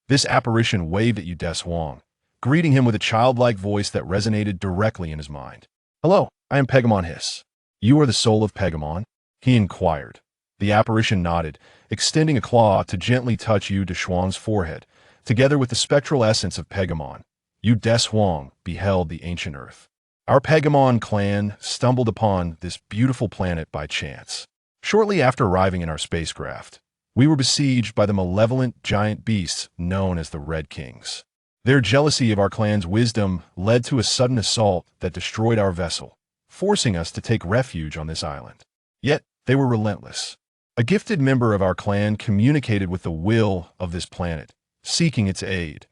This apparition waved at Deshuang, greeting him with a childlike voice that resonated directly in his mind. Hello, I am Pegimon Hiss. You are the soul of Pegimon? He inquired. The apparition nodded, extending a claw to gently touch Deshuang's forehead. Together with the spectral essence of Pegimon, Deshuang beheld the ancient earth. Our Pegimon clan stumbled upon this beautiful planet by chance. Shortly after arriving in our spacecraft, we were besieged by the malevolent giant beasts known as the Red Kings. Their jealousy of our clan's wisdom led to a sudden assault that destroyed our vessel, forcing us to take refuge on this island. Yet, they were relentless. A gifted member of our clan communicated with the will of this planet, seeking its aid.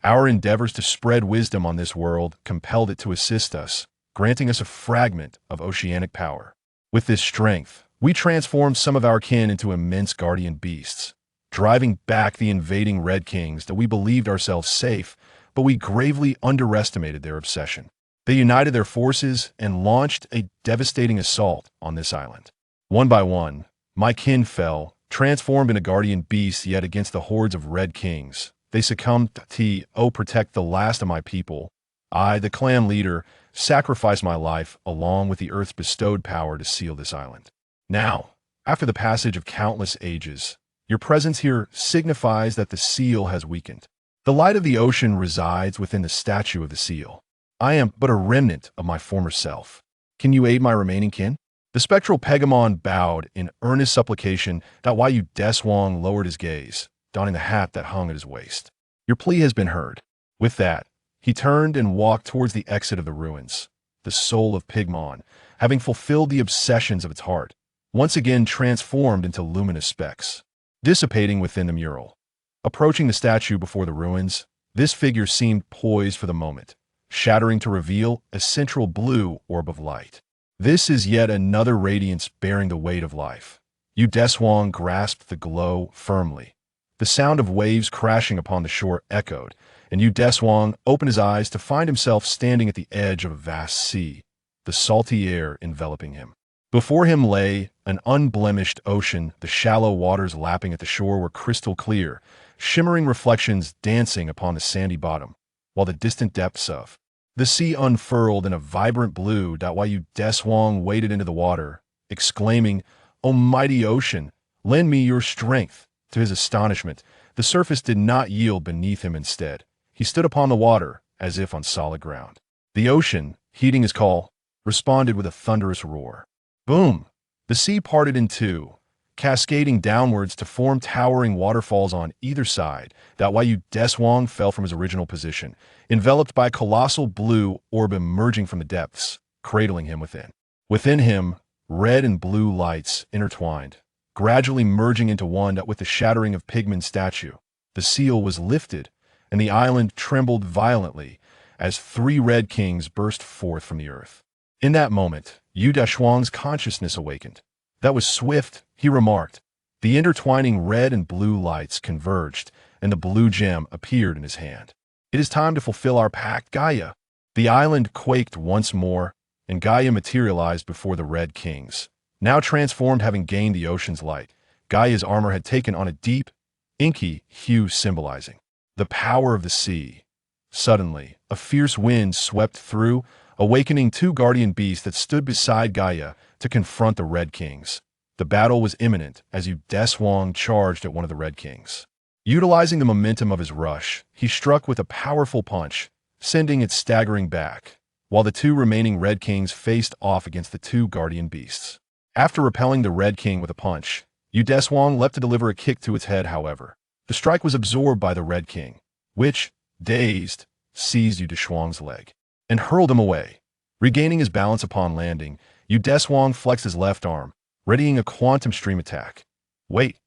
Our endeavors to spread wisdom on this world compelled it to assist us, granting us a fragment of oceanic power. With this strength, we transformed some of our kin into immense guardian beasts, driving back the invading Red Kings that we believed ourselves safe, but we gravely underestimated their obsession. They united their forces and launched a devastating assault on this island. One by one, my kin fell, transformed into guardian beasts, yet against the hordes of Red Kings. They succumbed to protect the last of my people. I, the clan leader, sacrificed my life along with the earth's bestowed power to seal this island. Now, after the passage of countless ages, your presence here signifies that the seal has weakened. The light of the ocean resides within the statue of the seal. I am but a remnant of my former self. Can you aid my remaining kin? The spectral Pegimon bowed in earnest supplication. While Deshuang lowered his gaze, donning the hat that hung at his waist. Your plea has been heard. With that, he turned and walked towards the exit of the ruins. The soul of Pigmon, having fulfilled the obsessions of its heart, once again transformed into luminous specks, dissipating within the mural. Approaching the statue before the ruins, this figure seemed poised for the moment, shattering to reveal a central blue orb of light. This is yet another radiance bearing the weight of life. Deshuang grasped the glow firmly. The sound of waves crashing upon the shore echoed, and Deshuang opened his eyes to find himself standing at the edge of a vast sea, the salty air enveloping him. Before him lay an unblemished ocean. The shallow waters lapping at the shore were crystal clear, shimmering reflections dancing upon the sandy bottom, while the distant depths of the sea unfurled in a vibrant blue. While Deshuang waded into the water, exclaiming, "O mighty ocean, lend me your strength." To his astonishment, the surface did not yield beneath him. Instead, he stood upon the water as if on solid ground. The ocean, heeding his call, responded with a thunderous roar. Boom! The sea parted in two, cascading downwards to form towering waterfalls on either side. That why Deshuang fell from his original position, enveloped by a colossal blue orb emerging from the depths, cradling him within. Within him, red and blue lights intertwined, gradually merging into one with the shattering of Pigman's statue. The seal was lifted, and the island trembled violently as three red kings burst forth from the earth. In that moment, Deshuang's consciousness awakened. That was swift, he remarked. The intertwining red and blue lights converged, and the blue gem appeared in his hand. It is time to fulfill our pact, Gaia. The island quaked once more, and Gaia materialized before the red kings. Now transformed, having gained the ocean's light, Gaia's armor had taken on a deep, inky hue symbolizing the power of the sea. Suddenly, a fierce wind swept through, awakening two guardian beasts that stood beside Gaia to confront the Red Kings. The battle was imminent as Deshuang charged at one of the Red Kings. Utilizing the momentum of his rush, he struck with a powerful punch, sending it staggering back, while the two remaining Red Kings faced off against the two guardian beasts. After repelling the Red King with a punch, Deshuang leapt to deliver a kick to its head. However, the strike was absorbed by the Red King, which, dazed, seized Deshuang's leg and hurled him away. Regaining his balance upon landing, Deshuang flexed his left arm, readying a quantum stream attack. Wait!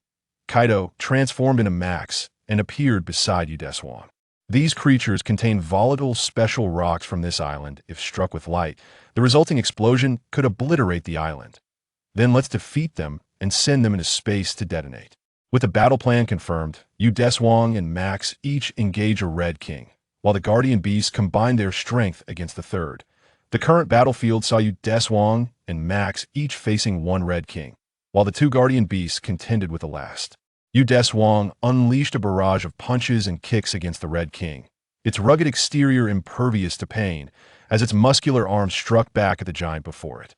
Kaido transformed into Max and appeared beside Deshuang. These creatures contain volatile special rocks from this island. If struck with light, the resulting explosion could obliterate the island. Then let's defeat them and send them into space to detonate. With the battle plan confirmed, Deshuang and Max each engage a Red King, while the Guardian Beasts combine their strength against the third. The current battlefield saw Deshuang and Max each facing one Red King, while the two Guardian Beasts contended with the last. Deshuang unleashed a barrage of punches and kicks against the Red King, its rugged exterior impervious to pain, as its muscular arms struck back at the giant before it.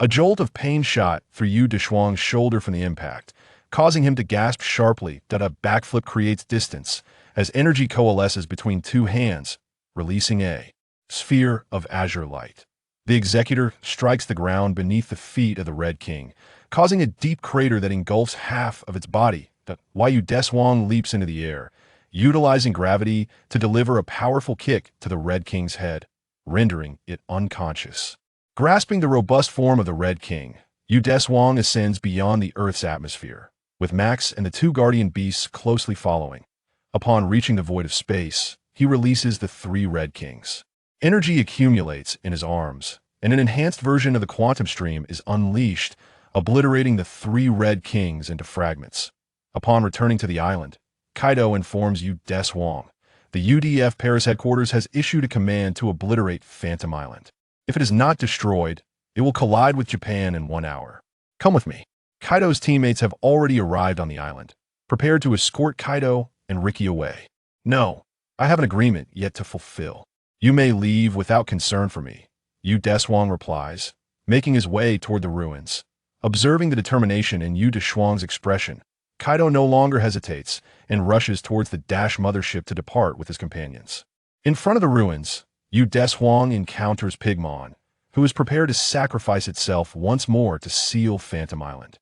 A jolt of pain shot through Deshuang's shoulder from the impact, causing him to gasp sharply. A backflip creates distance, as energy coalesces between two hands, releasing a sphere of azure light. The executor strikes the ground beneath the feet of the Red King, causing a deep crater that engulfs half of its body. While Deshuang leaps into the air, utilizing gravity to deliver a powerful kick to the Red King's head, rendering it unconscious. Grasping the robust form of the Red King, Deshuang ascends beyond the Earth's atmosphere, with Max and the two Guardian Beasts closely following. Upon reaching the void of space, he releases the three Red Kings. Energy accumulates in his arms, and an enhanced version of the quantum stream is unleashed, obliterating the three Red Kings into fragments. Upon returning to the island, Kaido informs Deshuang the UDF Paris headquarters has issued a command to obliterate Phantom Island. If it is not destroyed, it will collide with Japan in 1 hour. Come with me. Kaido's teammates have already arrived on the island, prepared to escort Kaido and Ricky away. No, I have an agreement yet to fulfill. You may leave without concern for me, Deshuang replies, making his way toward the ruins. Observing the determination in Deshuang's expression, Kaido no longer hesitates and rushes towards the Dash mothership to depart with his companions. In front of the ruins, Deshuang encounters Pigmon, who is prepared to sacrifice itself once more to seal Phantom Island.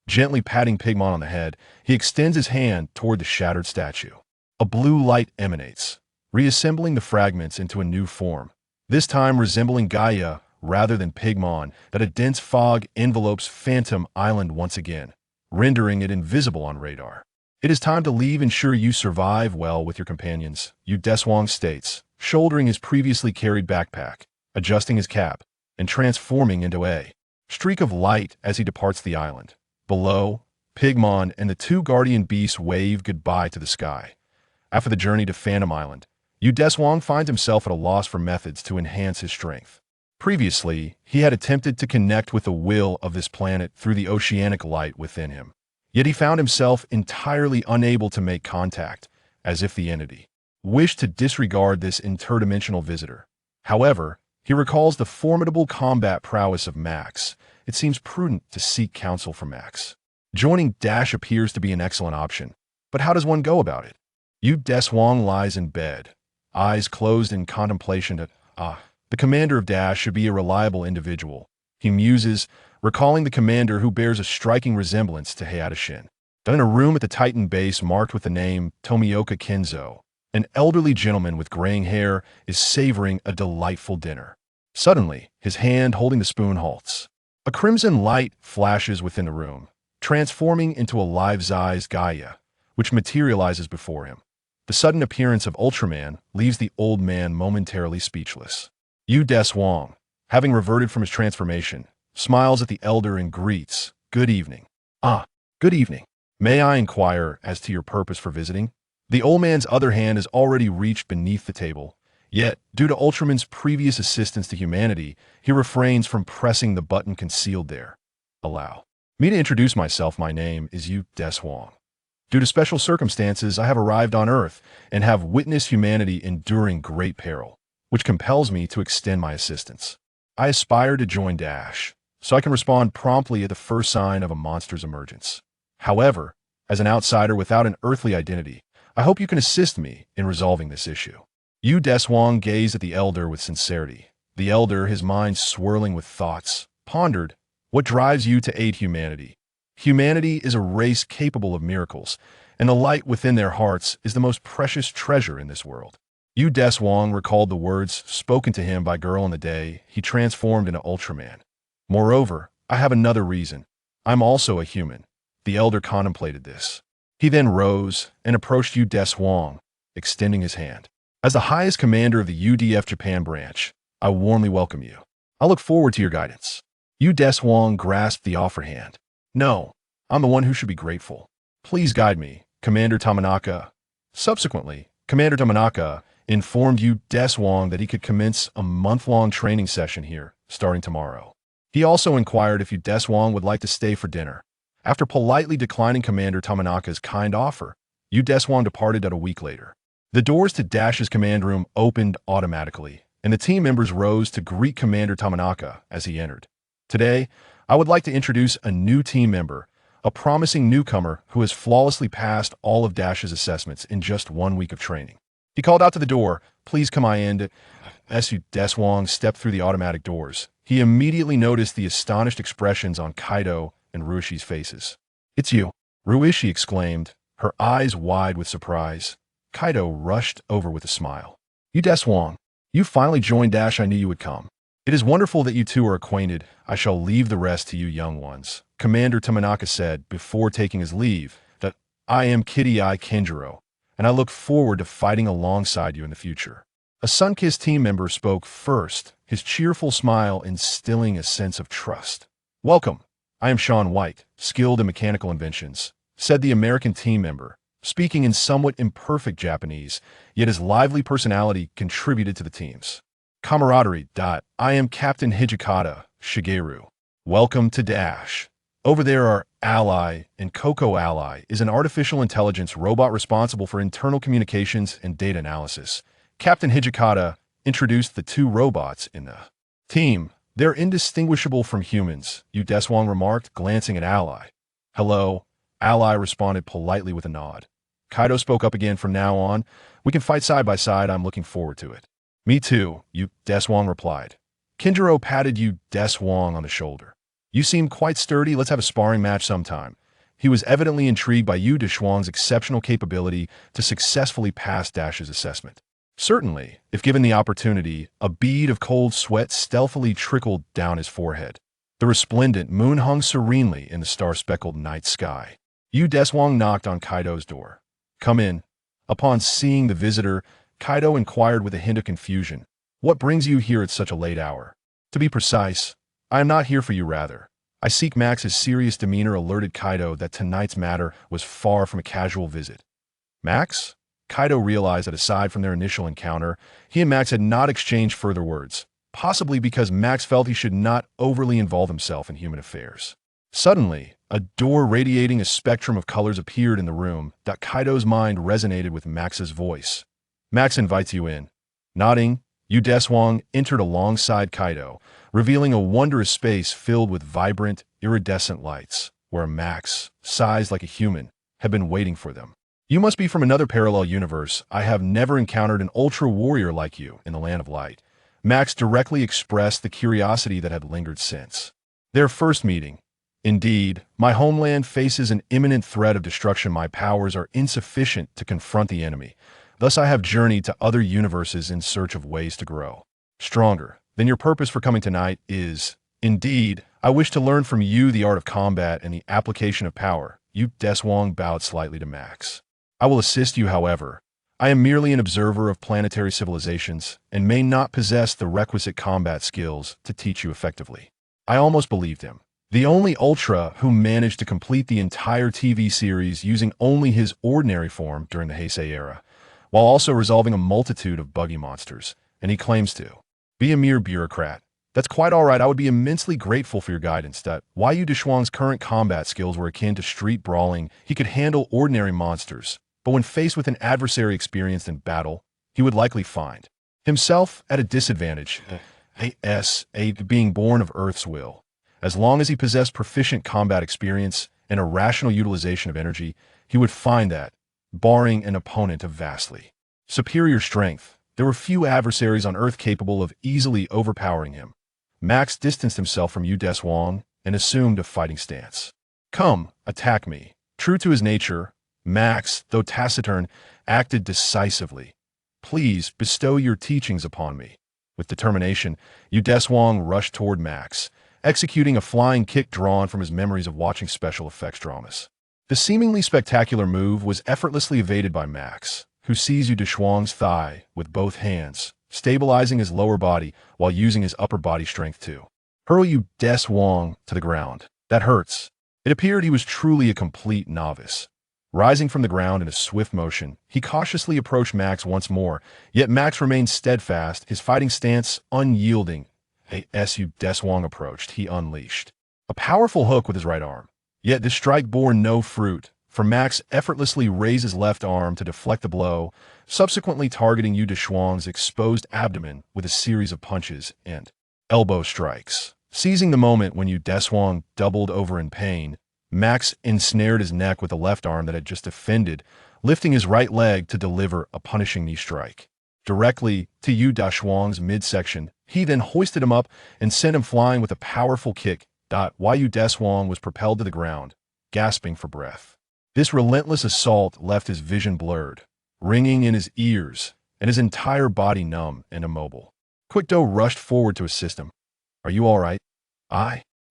Gently patting Pigmon on the head, he extends his hand toward the shattered statue. A blue light emanates, reassembling the fragments into a new form, this time resembling Gaia rather than Pigmon. A dense fog envelopes Phantom Island once again, rendering it invisible on radar. It is time to leave. Ensure you survive well with your companions, Deshuang states, shouldering his previously carried backpack, adjusting his cap, and transforming into a streak of light as he departs the island. Below, Pigmon and the two Guardian Beasts wave goodbye to the sky. After the journey to Phantom Island, Deshuang finds himself at a loss for methods to enhance his strength. Previously, he had attempted to connect with the will of this planet through the oceanic light within him. Yet he found himself entirely unable to make contact, as if the entity wished to disregard this interdimensional visitor. However, he recalls the formidable combat prowess of Max. It seems prudent to seek counsel from Max. Joining Dash appears to be an excellent option, but how does one go about it? Deshuang lies in bed, eyes closed in contemplation. The commander of Dash should be a reliable individual, he muses, recalling the commander who bears a striking resemblance to Hayata. In a room at the Titan base marked with the name Tomioka Kenzo, an elderly gentleman with graying hair is savoring a delightful dinner. Suddenly, his hand holding the spoon halts. A crimson light flashes within the room, transforming into a life-sized Gaia, which materializes before him. The sudden appearance of Ultraman leaves the old man momentarily speechless. Deshuang, having reverted from his transformation, smiles at the elder and greets, "Good evening." "Ah, good evening. May I inquire as to your purpose for visiting?" The old man's other hand has already reached beneath the table, yet, due to Ultraman's previous assistance to humanity, he refrains from pressing the button concealed there. "Allow me to introduce myself. My name is Deshuang. Due to special circumstances, I have arrived on Earth and have witnessed humanity enduring great peril, which compels me to extend my assistance. I aspire to join Dash, so I can respond promptly at the first sign of a monster's emergence. However, as an outsider without an earthly identity, I hope you can assist me in resolving this issue." Deshuang gazed at the elder with sincerity. The elder, his mind swirling with thoughts, pondered, "What drives you to aid humanity? Humanity is a race capable of miracles, and the light within their hearts is the most precious treasure in this world." Deshuang recalled the words spoken to him by Girl on the day he transformed into Ultraman. "Moreover, I have another reason. I'm also a human." The elder contemplated this. He then rose and approached Deshuang, extending his hand. "As the highest commander of the UDF Japan branch, I warmly welcome you. I look forward to your guidance." Deshuang grasped the offered hand. "No, I'm the one who should be grateful. Please guide me, Commander Tamanaka." Subsequently, Commander Tamanaka informed Deshuang that he could commence a month-long training session here, starting tomorrow. He also inquired if Deshuang would like to stay for dinner. After politely declining Commander Tamanaka's kind offer, Deshuang departed a week later. The doors to Dash's command room opened automatically, and the team members rose to greet Commander Tamanaka as he entered. "Today, I would like to introduce a new team member, a promising newcomer who has flawlessly passed all of Dash's assessments in just 1 week of training." He called out to the door, "Please come in." As Deshuang stepped through the automatic doors, he immediately noticed the astonished expressions on Kaido and Ruishi's faces. "It's you," Ruishi exclaimed, her eyes wide with surprise. Kaido rushed over with a smile. Deshuang, you finally joined Dash. I knew you would come. It is wonderful that you two are acquainted. I shall leave the rest to you young ones." Commander Tamanaka said before taking his leave that, "I am Kitty Eye Kenjiro, and I look forward to fighting alongside you in the future." A sun-kissed team member spoke first, his cheerful smile instilling a sense of trust. "Welcome. I am Sean White, skilled in mechanical inventions," said the American team member, speaking in somewhat imperfect Japanese, yet his lively personality contributed to the team's camaraderie. "I am Captain Hijikata Shigeru. Welcome to Dash. Over there are Ally and Coco. Ally is an artificial intelligence robot responsible for internal communications and data analysis." Captain Hijikata introduced the two robots in the team. "They're indistinguishable from humans," Deshuang remarked, glancing at Ally. "Hello," Ally responded politely with a nod. Kaido spoke up again. "From now on, we can fight side by side. I'm looking forward to it." "Me too," Deshuang replied. Kenjiro patted Deshuang on the shoulder. "You seem quite sturdy. Let's have a sparring match sometime." He was evidently intrigued by Deshuang's exceptional capability to successfully pass Dash's assessment. Certainly, if given the opportunity, a bead of cold sweat stealthily trickled down his forehead. The resplendent moon hung serenely in the star-speckled night sky. Deshuang knocked on Kaido's door. "Come in." Upon seeing the visitor, Kaido inquired with a hint of confusion, "What brings you here at such a late hour?" "To be precise, I am not here for you, rather. I seek Max's serious demeanor alerted Kaido that tonight's matter was far from a casual visit. "Max?" Kaido realized that aside from their initial encounter, he and Max had not exchanged further words, possibly because Max felt he should not overly involve himself in human affairs. Suddenly, a door radiating a spectrum of colors appeared in the room. Kaido's mind resonated with Max's voice. "Max invites you in." Nodding, Deshuang entered alongside Kaido, revealing a wondrous space filled with vibrant, iridescent lights, where Max, sized like a human, had been waiting for them. "You must be from another parallel universe. I have never encountered an ultra warrior like you in the Land of Light." Max directly expressed the curiosity that had lingered since. Their first meeting. Indeed, my homeland faces an imminent threat of destruction. My powers are insufficient to confront the enemy. Thus I have journeyed to other universes in search of ways to grow stronger. Then your purpose for coming tonight is, indeed, I wish to learn from you the art of combat and the application of power. You Deshuang bowed slightly to Max. I will assist you, however. I am merely an observer of planetary civilizations and may not possess the requisite combat skills to teach you effectively. I almost believed him. The only Ultra who managed to complete the entire TV series using only his ordinary form during the Heisei era, while also resolving a multitude of buggy monsters, and he claims to be a mere bureaucrat. That's quite all right. I would be immensely grateful for your guidance. Why you Deshuang's current combat skills were akin to street brawling. He could handle ordinary monsters, but when faced with an adversary experienced in battle, he would likely find himself at a disadvantage. Being born of Earth's will. As long as he possessed proficient combat experience and a rational utilization of energy, he would find that, barring an opponent of vastly superior strength, there were few adversaries on Earth capable of easily overpowering him. Max distanced himself from Yu Deshuang and assumed a fighting stance. Come, attack me. True to his nature, Max, though taciturn, acted decisively. Please bestow your teachings upon me. With determination, Yu Deshuang rushed toward Max, executing a flying kick drawn from his memories of watching special effects dramas. The seemingly spectacular move was effortlessly evaded by Max, who seized Yu Deshuang's thigh with both hands, stabilizing his lower body while using his upper body strength to hurl Yu Deshuang to the ground. That hurts. It appeared he was truly a complete novice. Rising from the ground in a swift motion, he cautiously approached Max once more, yet Max remained steadfast, his fighting stance unyielding. As Yu Deshuang approached, he unleashed a powerful hook with his right arm. Yet this strike bore no fruit, for Max effortlessly raised his left arm to deflect the blow, subsequently targeting Yu Deshuang's exposed abdomen with a series of punches and elbow strikes. Seizing the moment when Yu Deshuang doubled over in pain, Max ensnared his neck with the left arm that had just defended, lifting his right leg to deliver a punishing knee strike. Directly to Yu Deshuang's midsection, he then hoisted him up and sent him flying with a powerful kick. While Yu Deshuang was propelled to the ground, gasping for breath. This relentless assault left his vision blurred, ringing in his ears, and his entire body numb and immobile. Quick Do rushed forward to assist him. Are you all right?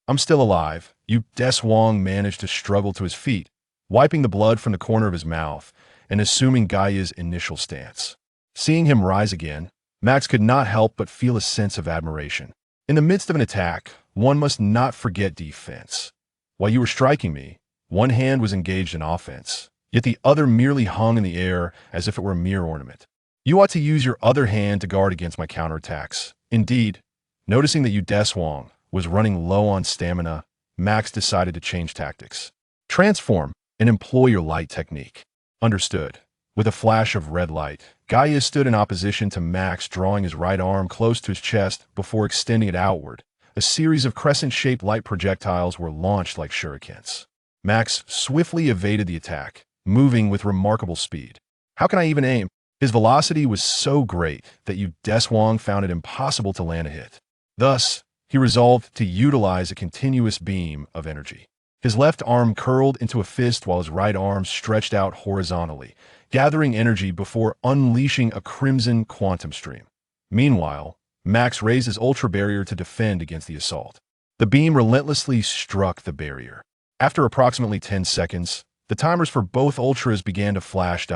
I'm still alive. Yu Deshuang managed to struggle to his feet, wiping the blood from the corner of his mouth and assuming Gaia's initial stance. Seeing him rise again, Max could not help but feel a sense of admiration. In the midst of an attack, one must not forget defense. While you were striking me, one hand was engaged in offense, yet the other merely hung in the air as if it were a mere ornament. You ought to use your other hand to guard against my counterattacks. Indeed, noticing that Yu Deshuang was running low on stamina, Max decided to change tactics. Transform and employ your light technique. Understood. With a flash of red light, Gaia stood in opposition to Max, drawing his right arm close to his chest before extending it outward. A series of crescent-shaped light projectiles were launched like shurikens. Max swiftly evaded the attack, moving with remarkable speed. How can I even aim? His velocity was so great that Yu Deshuang found it impossible to land a hit. Thus, he resolved to utilize a continuous beam of energy. His left arm curled into a fist while his right arm stretched out horizontally, gathering energy before unleashing a crimson quantum stream. Meanwhile, Max raised his ultra barrier to defend against the assault. The beam relentlessly struck the barrier. After approximately 10 seconds, the timers for both ultras began to flash.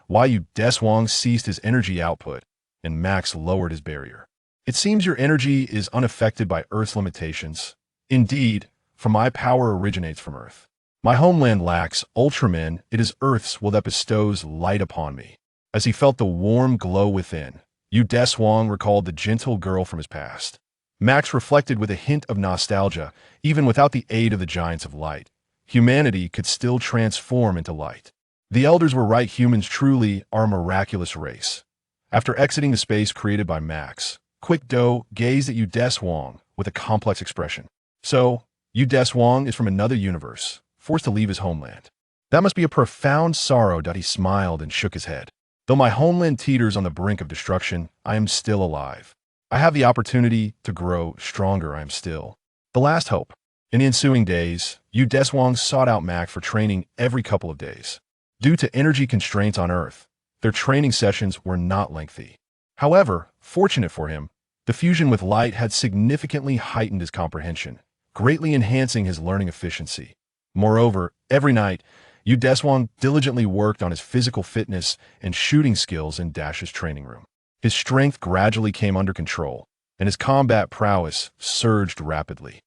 While Yu Deshuang ceased his energy output, and Max lowered his barrier. It seems your energy is unaffected by Earth's limitations. Indeed, for my power originates from Earth. My homeland lacks Ultramen. It is Earth's will that bestows light upon me. As he felt the warm glow within, Yu Deshuang recalled the gentle girl from his past. Max reflected with a hint of nostalgia. Even without the aid of the giants of light, humanity could still transform into light. The elders were right, humans truly are a miraculous race. After exiting the space created by Max, Quick Do gazed at Yu Deshuang with a complex expression. So, Yu Deshuang is from another universe, forced to leave his homeland. That must be a profound sorrow. He smiled and shook his head. Though my homeland teeters on the brink of destruction, I am still alive. I have the opportunity to grow stronger. I am still the last hope. In the ensuing days, Deshuang sought out Mac for training every couple of days. Due to energy constraints on Earth, their training sessions were not lengthy. However, fortunate for him, the fusion with light had significantly heightened his comprehension, greatly enhancing his learning efficiency. Moreover, every night, Deshuang diligently worked on his physical fitness and shooting skills in Dash's training room. His strength gradually came under control, and his combat prowess surged rapidly.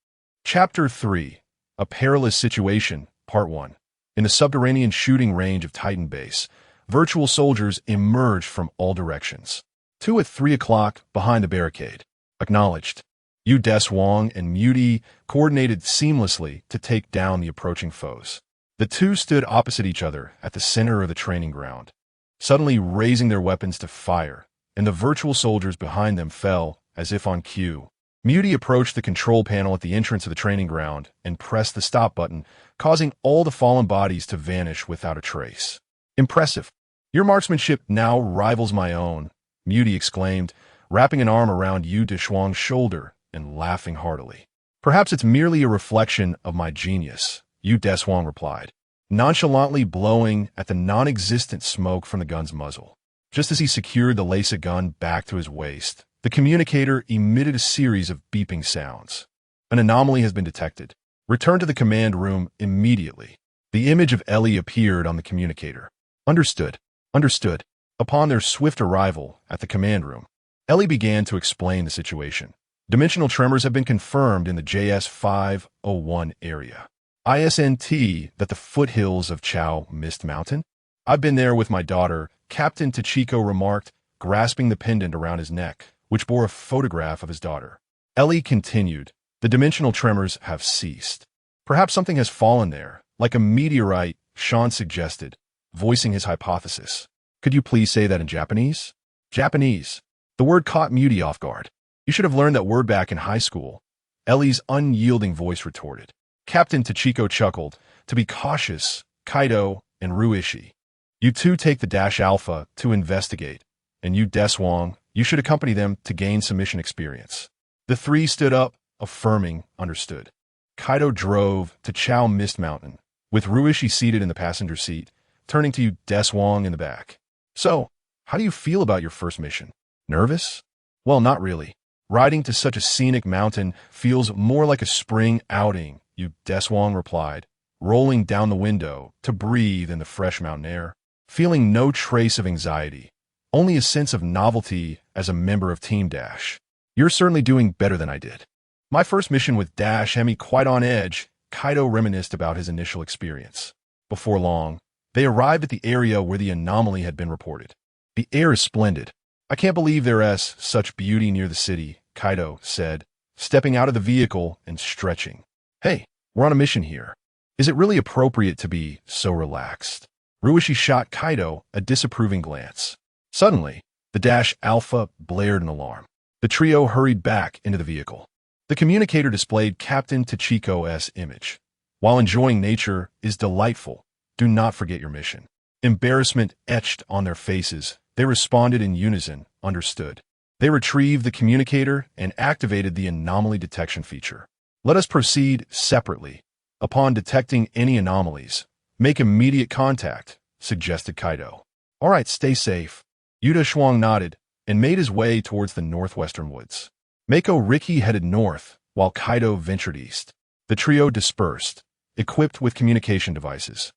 Chapter 3. A Perilous Situation, Part 1. In the subterranean shooting range of Titan Base, virtual soldiers emerged from all directions. 2 at 3 o'clock behind the barricade. Acknowledged. Deshuang and Muti coordinated seamlessly to take down the approaching foes. The two stood opposite each other at the center of the training ground, suddenly raising their weapons to fire, and the virtual soldiers behind them fell as if on cue. Muti approached the control panel at the entrance of the training ground and pressed the stop button, causing all the fallen bodies to vanish without a trace. Impressive. Your marksmanship now rivals my own, Muti exclaimed, wrapping an arm around Deshuang's shoulder and laughing heartily. Perhaps it's merely a reflection of my genius, Deshuang replied, nonchalantly blowing at the non-existent smoke from the gun's muzzle. Just as he secured the laser gun back to his waist, the communicator emitted a series of beeping sounds. An anomaly has been detected. Return to the command room immediately. The image of Ellie appeared on the communicator. Understood. Understood. Upon their swift arrival at the command room, Ellie began to explain the situation. Dimensional tremors have been confirmed in the JS501 area. ISNT that the foothills of Chao Mist Mountain? I've been there with my daughter, Captain Tachiko remarked, grasping the pendant around his neck, which bore a photograph of his daughter. Ellie continued, the dimensional tremors have ceased. Perhaps something has fallen there, like a meteorite, Sean suggested, voicing his hypothesis. Could you please say that in Japanese? Japanese. The word caught Muti off guard. You should have learned that word back in high school. Ellie's unyielding voice retorted. Captain Tachiko chuckled. To be cautious, Kaido and Ruishi. You two take the Dash Alpha to investigate, and Deshuang, you should accompany them to gain some mission experience. The three stood up, affirming, understood. Kaido drove to Chao Mist Mountain, with Ruishi seated in the passenger seat, turning to Deshuang in the back. So, how do you feel about your first mission? Nervous? Well, not really. Riding to such a scenic mountain feels more like a spring outing, Deshuang replied, rolling down the window to breathe in the fresh mountain air, feeling no trace of anxiety, only a sense of novelty as a member of Team Dash. You're certainly doing better than I did. My first mission with Dash had me quite on edge, Kaido reminisced about his initial experience. Before long, they arrived at the area where the anomaly had been reported. The air is splendid. I can't believe there is such beauty near the city, Kaido said, stepping out of the vehicle and stretching. Hey, we're on a mission here. Is it really appropriate to be so relaxed? Ruishi shot Kaido a disapproving glance. Suddenly, the Dash Alpha blared an alarm. The trio hurried back into the vehicle. The communicator displayed Captain Tachiko's image. While enjoying nature is delightful, do not forget your mission. Embarrassment etched on their faces, they responded in unison, understood. They retrieved the communicator and activated the anomaly detection feature. Let us proceed separately. Upon detecting any anomalies, make immediate contact, suggested Kaido. All right, stay safe. Deshuang nodded and made his way towards the northwestern woods. Mako Riki headed north, while Kaido ventured east. The trio dispersed, equipped with communication devices,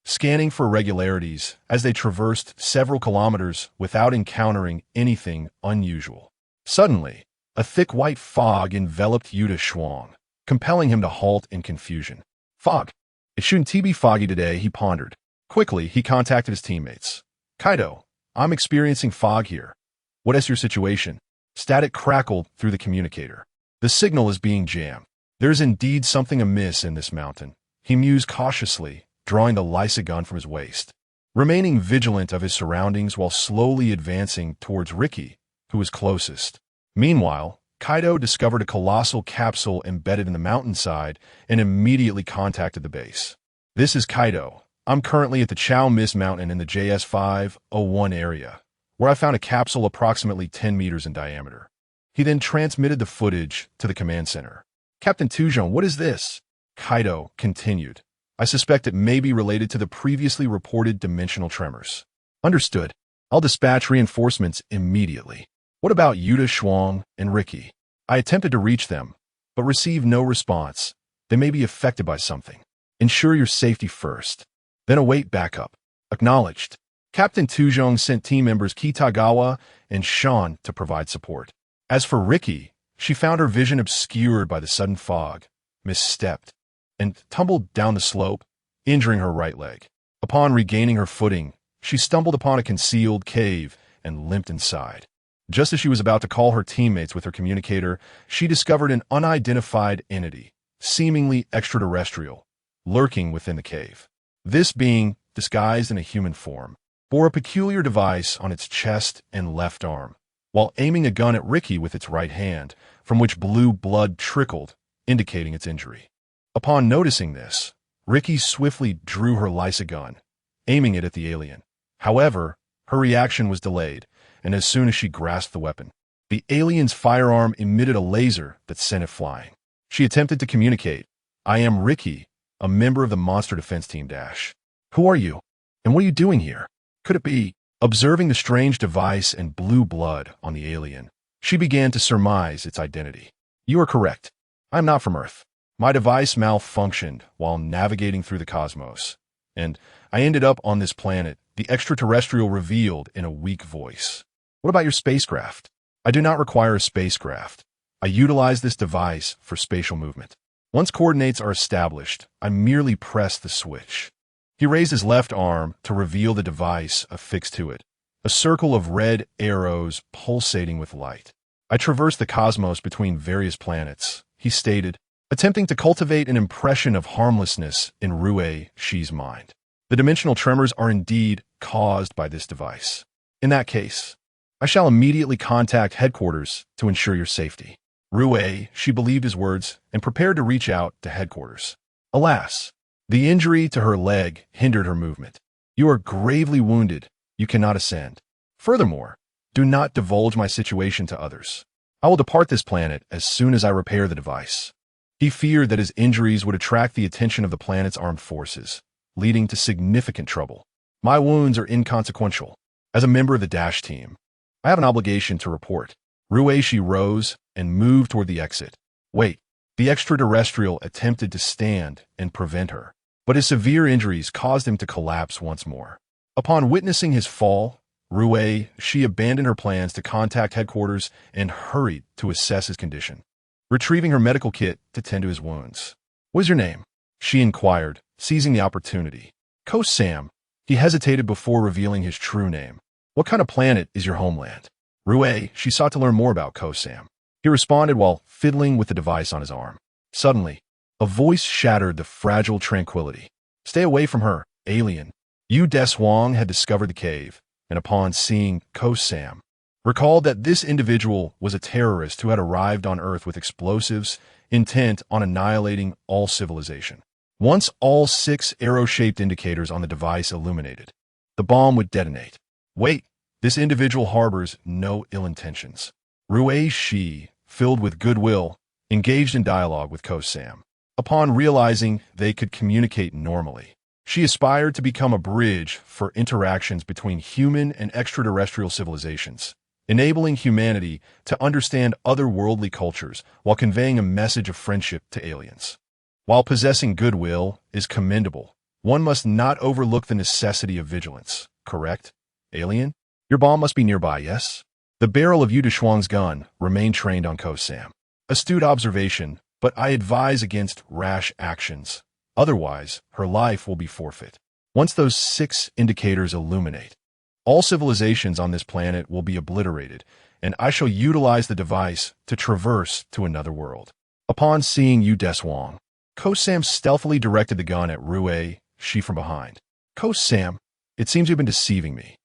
scanning for irregularities as they traversed several kilometers without encountering anything unusual. Suddenly, a thick white fog enveloped Deshuang, compelling him to halt in confusion. Fog. It shouldn't be foggy today, he pondered. Quickly, he contacted his teammates. Kaido, I'm experiencing fog here. What is your situation? Static crackled through the communicator. The signal is being jammed. There's indeed something amiss in this mountain, he mused cautiously, drawing the laser gun from his waist. Remaining vigilant of his surroundings while slowly advancing towards Riki, who was closest. Meanwhile, Kaido discovered a colossal capsule embedded in the mountainside and immediately contacted the base. This is Kaido. I'm currently at the Chao Mist Mountain in the JS501 area, where I found a capsule approximately 10 meters in diameter. He then transmitted the footage to the command center. Captain Tuzhong, what is this? Kaido continued. I suspect it may be related to the previously reported dimensional tremors. Understood. I'll dispatch reinforcements immediately. What about Deshuang and Ricky? I attempted to reach them, but received no response. They may be affected by something. Ensure your safety first. Then await backup. Acknowledged. Captain Tuzhong sent team members Kitagawa and Sean to provide support. As for Ricky, she found her vision obscured by the sudden fog, misstepped, and tumbled down the slope, injuring her right leg. Upon regaining her footing, she stumbled upon a concealed cave and limped inside. Just as she was about to call her teammates with her communicator, she discovered an unidentified entity, seemingly extraterrestrial, lurking within the cave. This being, disguised in a human form, bore a peculiar device on its chest and left arm, while aiming a gun at Ricky with its right hand, from which blue blood trickled, indicating its injury. Upon noticing this, Ricky swiftly drew her Lysa gun, aiming it at the alien. However, her reaction was delayed, and as soon as she grasped the weapon, the alien's firearm emitted a laser that sent it flying. She attempted to communicate. I am Ricky, a member of the Monster Defense Team Dash. Who are you? And what are you doing here? Could it be? Observing the strange device and blue blood on the alien, she began to surmise its identity. You are correct. I am not from Earth. My device malfunctioned while navigating through the cosmos, and I ended up on this planet, the extraterrestrial revealed in a weak voice. What about your spacecraft? I do not require a spacecraft. I utilize this device for spatial movement. Once coordinates are established, I merely press the switch. He raised his left arm to reveal the device affixed to it, a circle of red arrows pulsating with light. I traverse the cosmos between various planets, he stated, attempting to cultivate an impression of harmlessness in Rue Shi's mind. The dimensional tremors are indeed caused by this device. In that case, I shall immediately contact headquarters to ensure your safety. Rue Shi believed his words and prepared to reach out to headquarters. Alas, the injury to her leg hindered her movement. You are gravely wounded. You cannot ascend. Furthermore, do not divulge my situation to others. I will depart this planet as soon as I repair the device. He feared that his injuries would attract the attention of the planet's armed forces, leading to significant trouble. My wounds are inconsequential. As a member of the Dash team, I have an obligation to report. Rue Shi rose and moved toward the exit. Wait, the extraterrestrial attempted to stand and prevent her, but his severe injuries caused him to collapse once more. Upon witnessing his fall, Rue Shi abandoned her plans to contact headquarters and hurried to assess his condition, retrieving her medical kit to tend to his wounds. What is your name? She inquired, seizing the opportunity. Ko-Sam. He hesitated before revealing his true name. What kind of planet is your homeland? Rue Shi sought to learn more about Ko-Sam. He responded while fiddling with the device on his arm. Suddenly, a voice shattered the fragile tranquility. Stay away from her, alien. Deshuang had discovered the cave, and upon seeing Ko-Sam, recalled that this individual was a terrorist who had arrived on Earth with explosives, intent on annihilating all civilization. Once all 6 arrow-shaped indicators on the device illuminated, the bomb would detonate. Wait, this individual harbors no ill intentions. Rue Shi, filled with goodwill, engaged in dialogue with Ko-Sam. Upon realizing they could communicate normally, she aspired to become a bridge for interactions between human and extraterrestrial civilizations, enabling humanity to understand otherworldly cultures while conveying a message of friendship to aliens. While possessing goodwill is commendable, one must not overlook the necessity of vigilance, correct? Alien? Your bomb must be nearby, yes? The barrel of Deshuang's gun remained trained on Ko-Sam. Astute observation, but I advise against rash actions. Otherwise, her life will be forfeit. Once those 6 indicators illuminate, all civilizations on this planet will be obliterated, and I shall utilize the device to traverse to another world. Upon seeing Deshuang, Ko-Sam stealthily directed the gun at Rue Shi from behind. Ko-Sam, it seems you've been deceiving me.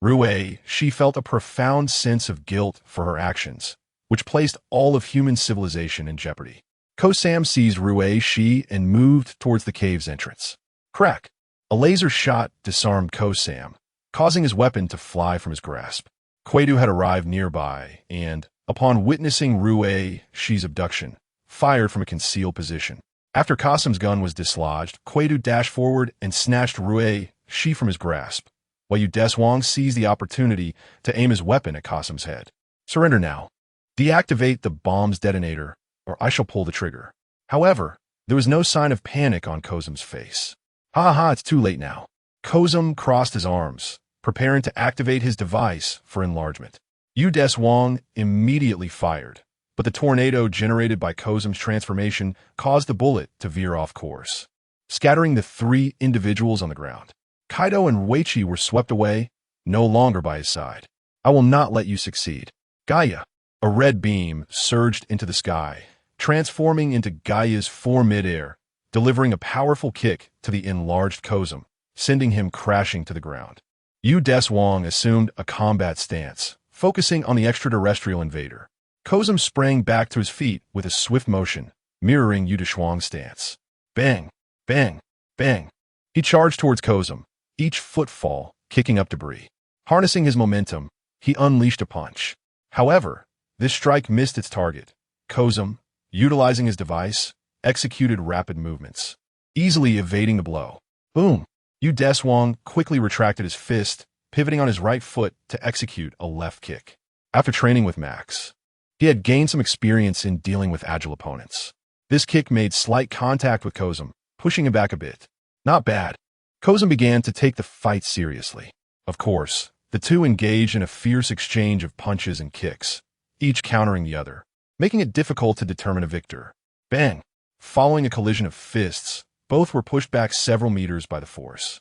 Rue Shi felt a profound sense of guilt for her actions, which placed all of human civilization in jeopardy. Ko-Sam seized Rue Shi and moved towards the cave's entrance. Crack! A laser shot disarmed Ko-Sam, causing his weapon to fly from his grasp. Quaidu had arrived nearby and, upon witnessing Rue Shi's abduction, fired from a concealed position. After Kasim's gun was dislodged, Quaidu dashed forward and snatched Rue Shi from his grasp, while Deshuang seized the opportunity to aim his weapon at Kasim's head. Surrender now. Deactivate the bomb's detonator, or I shall pull the trigger. However, there was no sign of panic on Kozum's face. Ha ha, it's too late now. Kozum crossed his arms, preparing to activate his device for enlargement. Deshuang immediately fired, but the tornado generated by Kozum's transformation caused the bullet to veer off course, scattering the three individuals on the ground. Kaido and Weichi were swept away, no longer by his side. I will not let you succeed. Gaia. A red beam surged into the sky, transforming into Gaia's form mid-air, delivering a powerful kick to the enlarged Kozum, sending him crashing to the ground. Deshuang assumed a combat stance, focusing on the extraterrestrial invader. Kozum sprang back to his feet with a swift motion, mirroring Deshuang's stance. Bang! Bang! Bang! He charged towards Kozum, each footfall kicking up debris. Harnessing his momentum, he unleashed a punch. However, this strike missed its target. Kozum, utilizing his device, executed rapid movements, easily evading the blow. Boom! Deshuang quickly retracted his fist, pivoting on his right foot to execute a left kick. After training with Max, he had gained some experience in dealing with agile opponents. This kick made slight contact with Kozum, pushing him back a bit. Not bad. Kozum began to take the fight seriously. Of course, the two engaged in a fierce exchange of punches and kicks, each countering the other, making it difficult to determine a victor. Bang! Following a collision of fists, both were pushed back several meters by the force.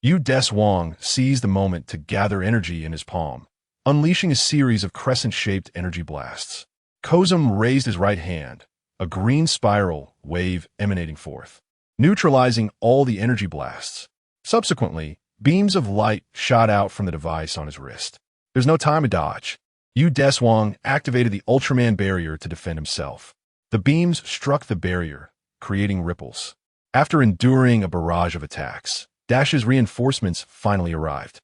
Deshuang seized the moment to gather energy in his palm, unleashing a series of crescent-shaped energy blasts. Kozum raised his right hand, a green spiral wave emanating forth, neutralizing all the energy blasts. Subsequently, beams of light shot out from the device on his wrist. There's no time to dodge. Deshuang activated the Ultraman barrier to defend himself. The beams struck the barrier, creating ripples. After enduring a barrage of attacks, Dash's reinforcements finally arrived.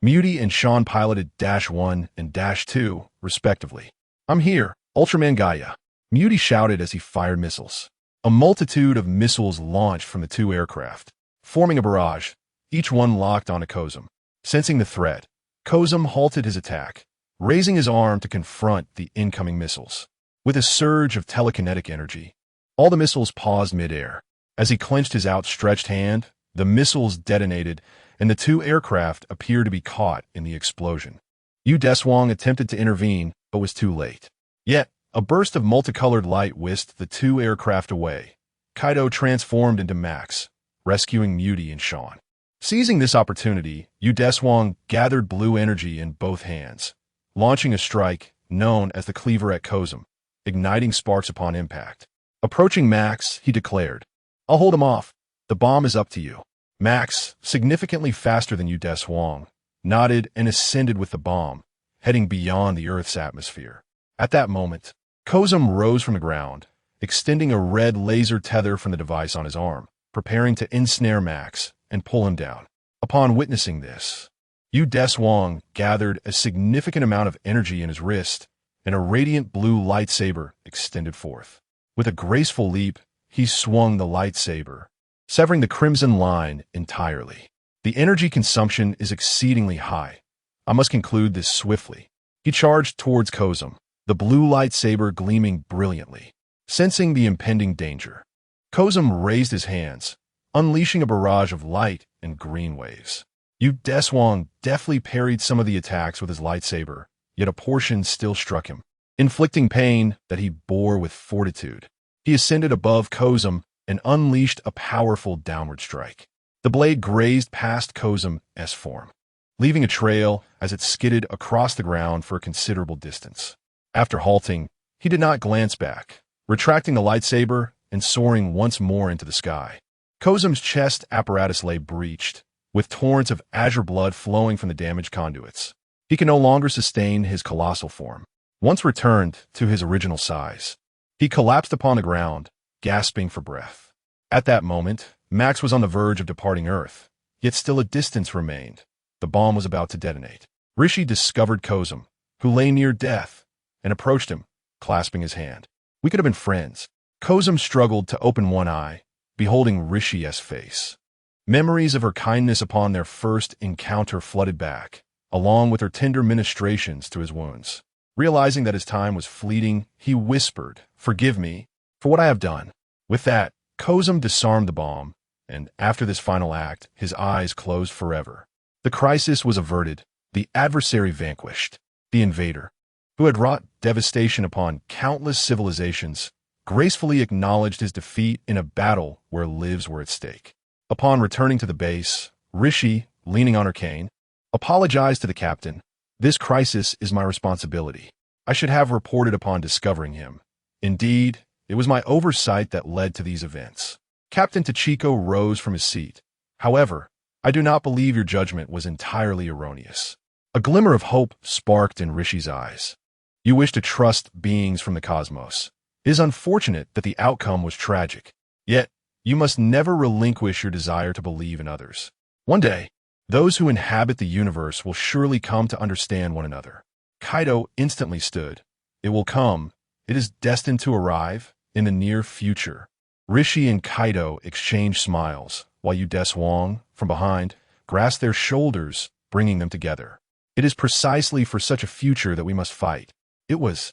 Muty and Sean piloted Dash 1 and Dash 2, respectively. I'm here, Ultraman Gaia. Muty shouted as he fired missiles. A multitude of missiles launched from the two aircraft, forming a barrage, each one locked onto Kozum. Sensing the threat, Kozum halted his attack, raising his arm to confront the incoming missiles. With a surge of telekinetic energy, all the missiles paused mid-air. As he clenched his outstretched hand, the missiles detonated, and the two aircraft appeared to be caught in the explosion. Deshuang attempted to intervene, but was too late. Yet, a burst of multicolored light whisked the two aircraft away. Kaido transformed into Max, rescuing Muty and Sean. Seizing this opportunity, Deshuang gathered blue energy in both hands, launching a strike known as the cleaver at Kozum, igniting sparks upon impact. Approaching Max, he declared, I'll hold him off. The bomb is up to you. Max, significantly faster than Deshuang, nodded and ascended with the bomb, heading beyond the Earth's atmosphere. At that moment, Kozum rose from the ground, extending a red laser tether from the device on his arm, preparing to ensnare Max and pull him down. Upon witnessing this, Deshuang gathered a significant amount of energy in his wrist, and a radiant blue lightsaber extended forth. With a graceful leap, he swung the lightsaber, severing the crimson line entirely. The energy consumption is exceedingly high. I must conclude this swiftly. He charged towards Kozum, the blue lightsaber gleaming brilliantly. Sensing the impending danger, Kozum raised his hands, unleashing a barrage of light and green waves. Deshuang deftly parried some of the attacks with his lightsaber, yet a portion still struck him, inflicting pain that he bore with fortitude. He ascended above Kozum and unleashed a powerful downward strike. The blade grazed past Kozum's form, leaving a trail as it skidded across the ground for a considerable distance. After halting, he did not glance back, retracting the lightsaber and soaring once more into the sky. Kozum's chest apparatus lay breached, with torrents of azure blood flowing from the damaged conduits. He could no longer sustain his colossal form. Once returned to his original size, he collapsed upon the ground, gasping for breath. At that moment, Max was on the verge of departing Earth, yet still a distance remained. The bomb was about to detonate. Rishi discovered Kozum, who lay near death, and approached him, clasping his hand. We could have been friends. Kozum struggled to open one eye, beholding Rishi's face. Memories of her kindness upon their first encounter flooded back, along with her tender ministrations to his wounds. Realizing that his time was fleeting, he whispered, "Forgive me for what I have done." With that, Kozum disarmed the bomb, and after this final act, his eyes closed forever. The crisis was averted, the adversary vanquished. The invader, who had wrought devastation upon countless civilizations, gracefully acknowledged his defeat in a battle where lives were at stake. Upon returning to the base, Rishi, leaning on her cane, apologized to the captain. "This crisis is my responsibility. I should have reported upon discovering him. Indeed, it was my oversight that led to these events." Captain Tachiko rose from his seat. "However, I do not believe your judgment was entirely erroneous." A glimmer of hope sparked in Rishi's eyes. "You wish to trust beings from the cosmos. It is unfortunate that the outcome was tragic. Yet, you must never relinquish your desire to believe in others. One day, those who inhabit the universe will surely come to understand one another." Kaido instantly stood. "It will come. It is destined to arrive in the near future." Rishi and Kaido exchanged smiles, while Deshuang, from behind, grasped their shoulders, bringing them together. "It is precisely for such a future that we must fight." It was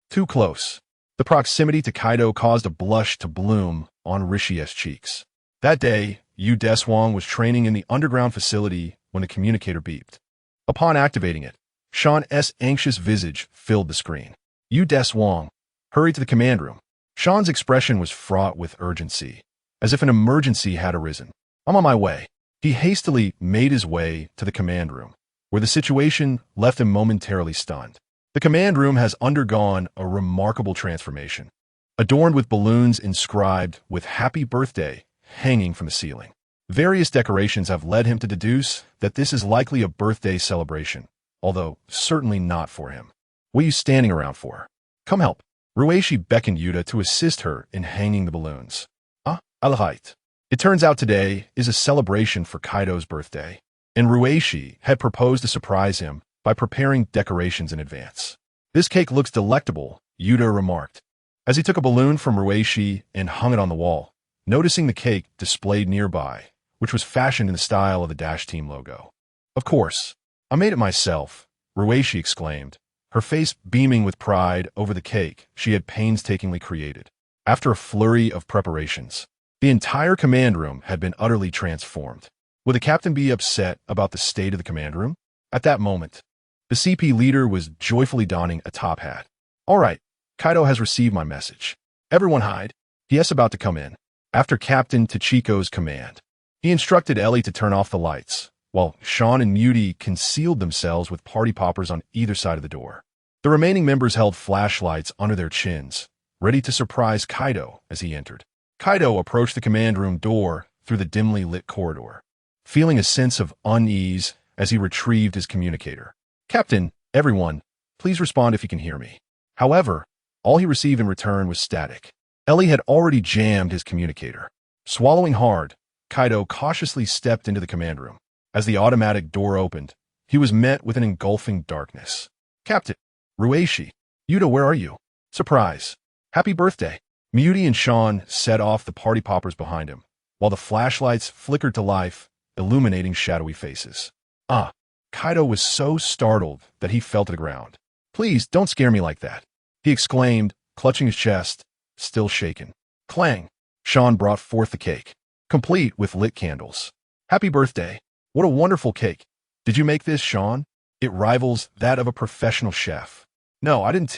too close. The proximity to Kaido caused a blush to bloom on Rishi's cheeks. That day, Deshuang was training in the underground facility when the communicator beeped. Upon activating it, Sean's anxious visage filled the screen. Deshuang hurried to the command room. Sean's expression was fraught with urgency, as if an emergency had arisen. "I'm on my way." He hastily made his way to the command room, where the situation left him momentarily stunned. The command room has undergone a remarkable transformation, adorned with balloons inscribed with "Happy Birthday" hanging from the ceiling. Various decorations have led him to deduce that this is likely a birthday celebration, although certainly not for him. "What are you standing around for? Come help." Rueishi beckoned Yuta to assist her in hanging the balloons. Alright. It turns out today is a celebration for Kaido's birthday, and Rueishi had proposed to surprise him by preparing decorations in advance. "This cake looks delectable," Yuta remarked, as he took a balloon from Rueishi and hung it on the wall, noticing the cake displayed nearby, which was fashioned in the style of the Dash Team logo. "Of course, I made it myself," Rueishi exclaimed, her face beaming with pride over the cake she had painstakingly created. After a flurry of preparations, the entire command room had been utterly transformed. Would the captain be upset about the state of the command room? At that moment, the CP leader was joyfully donning a top hat. "All right, Kaido has received my message. Everyone hide. He is about to come in." After Captain Tachiko's command, he instructed Ellie to turn off the lights, while Sean and Muti concealed themselves with party poppers on either side of the door. The remaining members held flashlights under their chins, ready to surprise Kaido as he entered. Kaido approached the command room door through the dimly lit corridor, feeling a sense of unease as he retrieved his communicator. "Captain, everyone, please respond if you can hear me." However, all he received in return was static. Ellie had already jammed his communicator. Swallowing hard, Kaido cautiously stepped into the command room. As the automatic door opened, he was met with an engulfing darkness. "Captain, Rueishi, Yuta, where are you?" "Surprise. Happy birthday." Muti and Sean set off the party poppers behind him, while the flashlights flickered to life, illuminating shadowy faces. Kaido was so startled that he fell to the ground. "Please, don't scare me like that," he exclaimed, clutching his chest, still shaken. Clang! Sean brought forth the cake, complete with lit candles. "Happy birthday. What a wonderful cake. Did you make this, Sean? It rivals that of a professional chef." "No, I didn't."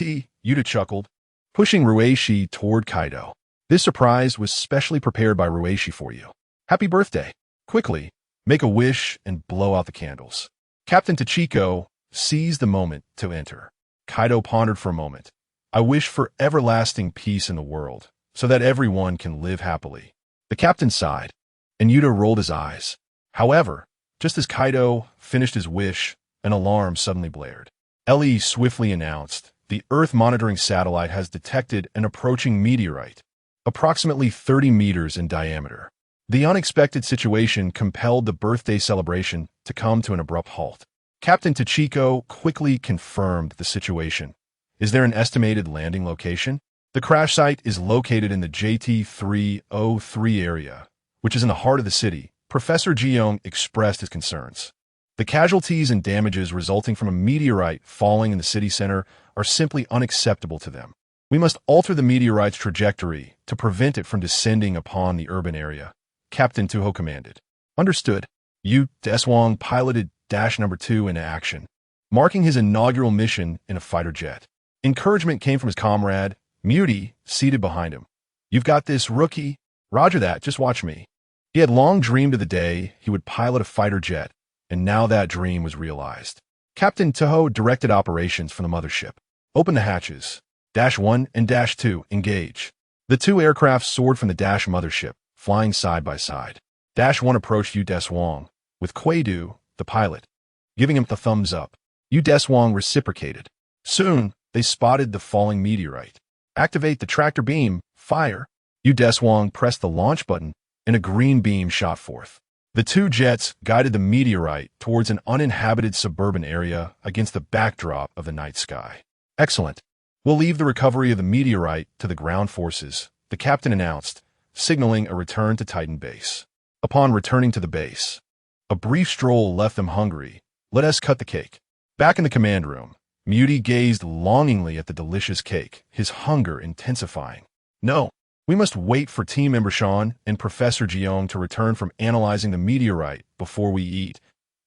Yuta chuckled, pushing Rueishi toward Kaido. "This surprise was specially prepared by Rueishi for you. Happy birthday. Quickly, make a wish and blow out the candles." Captain Tachiko seized the moment to enter. Kaido pondered for a moment. "I wish for everlasting peace in the world, so that everyone can live happily." The captain sighed, and Yuta rolled his eyes. However, just as Kaido finished his wish, an alarm suddenly blared. Ellie swiftly announced, "The Earth monitoring satellite has detected an approaching meteorite, approximately 30 meters in diameter." The unexpected situation compelled the birthday celebration to come to an abrupt halt. Captain Tachiko quickly confirmed the situation. "Is there an estimated landing location?" The crash site is located in the JT-303 area, which is in the heart of the city. Professor Jiyoung expressed his concerns. The casualties and damages resulting from a meteorite falling in the city center are simply unacceptable to them. We must alter the meteorite's trajectory to prevent it from descending upon the urban area, Captain Tuho commanded. Understood. Deshuang piloted Dash Number 2 into action, marking his inaugural mission in a fighter jet. Encouragement came from his comrade, Muty, seated behind him. You've got this, rookie. Roger that, just watch me. He had long dreamed of the day he would pilot a fighter jet, and now that dream was realized. Captain Tuho directed operations from the mothership. Open the hatches. Dash 1 and Dash 2, engage. The two aircraft soared from the Dash mothership, flying side by side. Dash 1 approached Deshuang, with Quaidu, the pilot, giving him the thumbs up. Deshuang reciprocated. Soon, they spotted the falling meteorite. Activate the tractor beam, fire. Deshuang pressed the launch button, and a green beam shot forth. The two jets guided the meteorite towards an uninhabited suburban area against the backdrop of the night sky. Excellent. We'll leave the recovery of the meteorite to the ground forces, the captain announced, signaling a return to Titan base. Upon returning to the base, a brief stroll left them hungry. Let us cut the cake. Back in the command room, Muty gazed longingly at the delicious cake, his hunger intensifying. No, we must wait for team member Sean and Professor Jiyoung to return from analyzing the meteorite before we eat,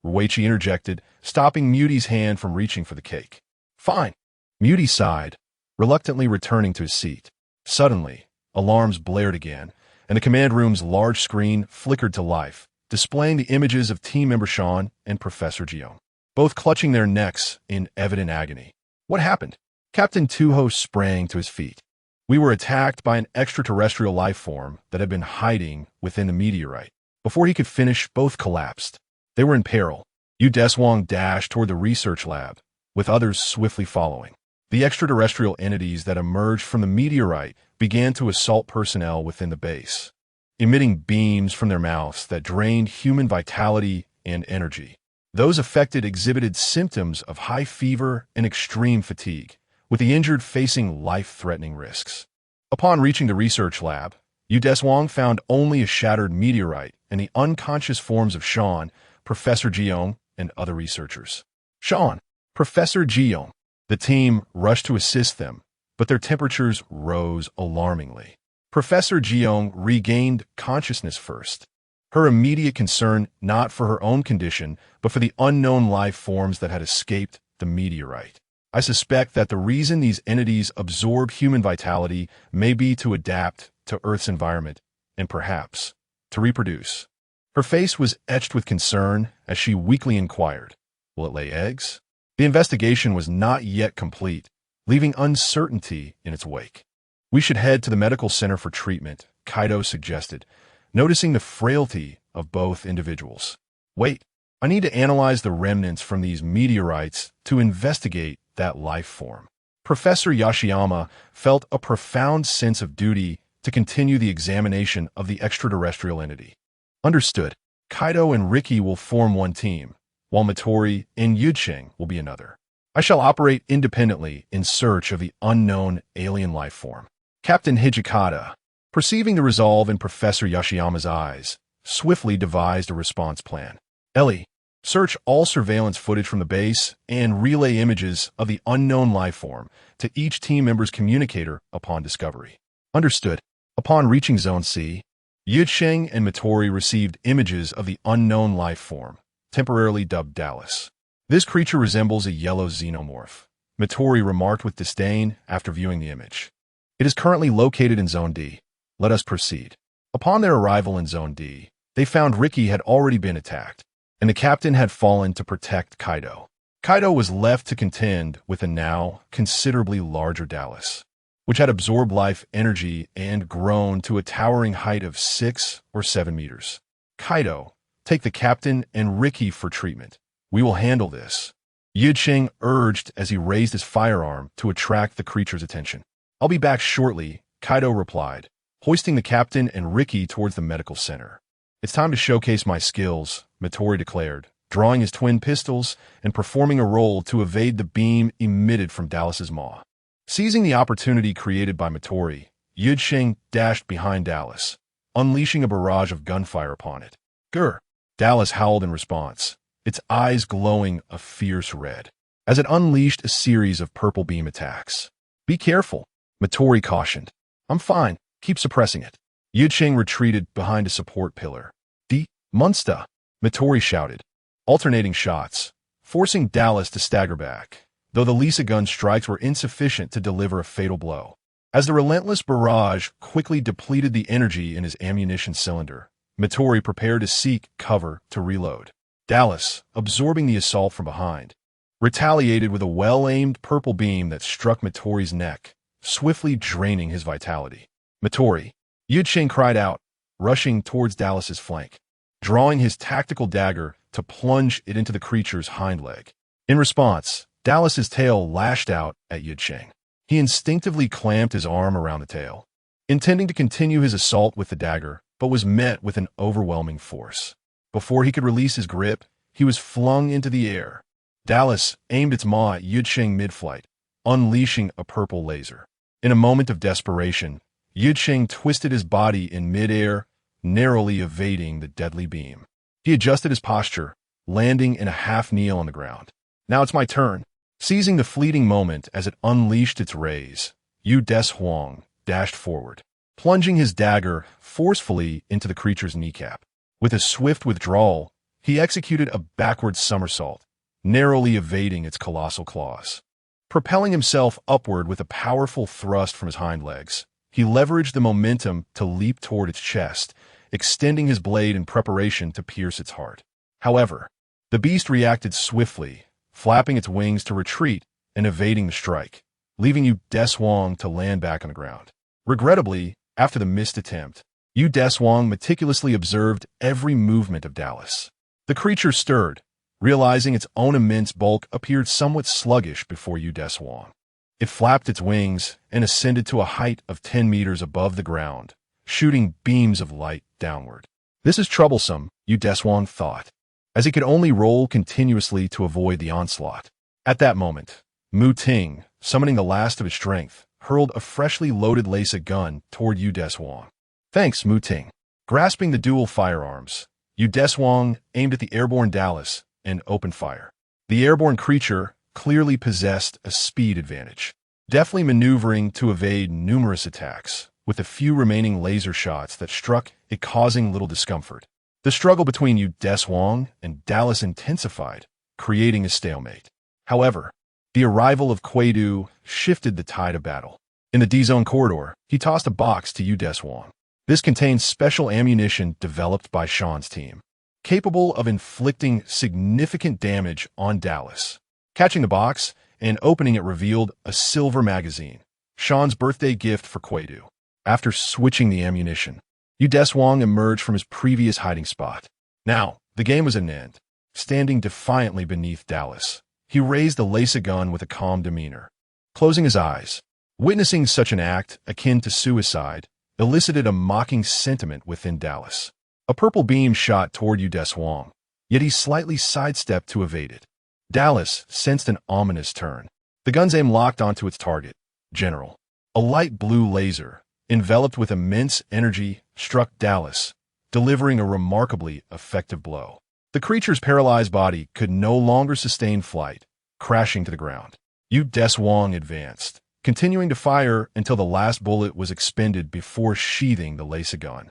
Ruichi interjected, stopping Muty's hand from reaching for the cake. Fine. Muty sighed, reluctantly returning to his seat. Suddenly, alarms blared again, and the command room's large screen flickered to life, displaying the images of team member Sean and Professor Jiyoung, both clutching their necks in evident agony. What happened? Captain Tuho sprang to his feet. We were attacked by an extraterrestrial life form that had been hiding within the meteorite. Before he could finish, both collapsed. They were in peril. Deshuang dashed toward the research lab, with others swiftly following. The extraterrestrial entities that emerged from the meteorite began to assault personnel within the base, emitting beams from their mouths that drained human vitality and energy. Those affected exhibited symptoms of high fever and extreme fatigue, with the injured facing life-threatening risks. Upon reaching the research lab, Deshuang found only a shattered meteorite and the unconscious forms of Sean, Professor Jiyoung, and other researchers. Sean, Professor Jiyoung. The team rushed to assist them, but their temperatures rose alarmingly. Professor Jiyoung regained consciousness first, her immediate concern not for her own condition, but for the unknown life forms that had escaped the meteorite. I suspect that the reason these entities absorb human vitality may be to adapt to Earth's environment, and perhaps to reproduce. Her face was etched with concern as she weakly inquired, will it lay eggs? The investigation was not yet complete, leaving uncertainty in its wake. We should head to the medical center for treatment, Kaido suggested, noticing the frailty of both individuals. Wait, I need to analyze the remnants from these meteorites to investigate that life form. Professor Yashiyama felt a profound sense of duty to continue the examination of the extraterrestrial entity. Understood. Kaido and Ricky will form one team, while Matori and Yudsheng will be another. I shall operate independently in search of the unknown alien life form. Captain Hijikata, perceiving the resolve in Professor Yashiyama's eyes, swiftly devised a response plan. Ellie, search all surveillance footage from the base and relay images of the unknown life form to each team member's communicator upon discovery. Understood. Upon reaching Zone C, Yudsheng and Matori received images of the unknown life form, temporarily dubbed Dallas. This creature resembles a yellow xenomorph, Matori remarked with disdain after viewing the image. It is currently located in Zone D. Let us proceed. Upon their arrival in Zone D, they found Ricky had already been attacked, and the captain had fallen to protect Kaido. Kaido was left to contend with a now considerably larger Dallas, which had absorbed life energy and grown to a towering height of 6 or 7 meters. Kaido, take the captain and Ricky for treatment. We will handle this, Yudsheng urged as he raised his firearm to attract the creature's attention. I'll be back shortly, Kaido replied, hoisting the captain and Ricky towards the medical center. It's time to showcase my skills, Matori declared, drawing his twin pistols and performing a roll to evade the beam emitted from Dallas's maw. Seizing the opportunity created by Matori, Yusheng dashed behind Dallas, unleashing a barrage of gunfire upon it. Grr! Dallas howled in response, its eyes glowing a fierce red, as it unleashed a series of purple beam attacks. Be careful, Matori cautioned. I'm fine, keep suppressing it. Yusheng retreated behind a support pillar. D. Munsta, Matori shouted, alternating shots, forcing Dallas to stagger back, though the Lisa gun strikes were insufficient to deliver a fatal blow. As the relentless barrage quickly depleted the energy in his ammunition cylinder, Matori prepared to seek cover to reload. Dallas, absorbing the assault from behind, retaliated with a well-aimed purple beam that struck Matori's neck, swiftly draining his vitality. Matori, Yusheng cried out, rushing towards Dallas's flank, drawing his tactical dagger to plunge it into the creature's hind leg. In response, Dallas's tail lashed out at Yusheng. He instinctively clamped his arm around the tail, intending to continue his assault with the dagger, but was met with an overwhelming force. Before he could release his grip, he was flung into the air. Dallas aimed its maw at Yusheng mid-flight, unleashing a purple laser. In a moment of desperation, Yusheng twisted his body in mid-air, narrowly evading the deadly beam. He adjusted his posture, landing in a half-kneel on the ground. Now it's my turn. Seizing the fleeting moment as it unleashed its rays, Deshuang dashed forward, plunging his dagger forcefully into the creature's kneecap. With a swift withdrawal, he executed a backward somersault, narrowly evading its colossal claws. Propelling himself upward with a powerful thrust from his hind legs, he leveraged the momentum to leap toward its chest, extending his blade in preparation to pierce its heart. However, the beast reacted swiftly, flapping its wings to retreat and evading the strike, leaving Deshuang to land back on the ground. Regrettably, after the missed attempt, Deshuang meticulously observed every movement of Dallas. The creature stirred, realizing its own immense bulk appeared somewhat sluggish before Deshuang. It flapped its wings and ascended to a height of 10 meters above the ground, shooting beams of light downward. This is troublesome, Deshuang thought, as he could only roll continuously to avoid the onslaught. At that moment, Mu Ting, summoning the last of his strength, hurled a freshly loaded laser gun toward Deshuang. Thanks, Mu Ting. Grasping the dual firearms, Deshuang aimed at the airborne Dallas and opened fire. The airborne creature clearly possessed a speed advantage, deftly maneuvering to evade numerous attacks, with a few remaining laser shots that struck it causing little discomfort. The struggle between Deshuang and Dallas intensified, creating a stalemate. However, the arrival of Quaidu shifted the tide of battle. In the D-Zone corridor, he tossed a box to Deshuang. This contained special ammunition developed by Sean's team, capable of inflicting significant damage on Dallas. Catching the box and opening it revealed a silver magazine, Sean's birthday gift for Quaidu. After switching the ammunition, Deshuang emerged from his previous hiding spot. Now, the game was at an end. Standing defiantly beneath Dallas, he raised the laser gun with a calm demeanor. Closing his eyes, witnessing such an act akin to suicide elicited a mocking sentiment within Dallas. A purple beam shot toward Deshuang, yet he slightly sidestepped to evade it. Dallas sensed an ominous turn. The gun's aim locked onto its target, General. A light blue laser, enveloped with immense energy, struck Dallas, delivering a remarkably effective blow. The creature's paralyzed body could no longer sustain flight, crashing to the ground. Deshuang advanced, continuing to fire until the last bullet was expended before sheathing the laser gun.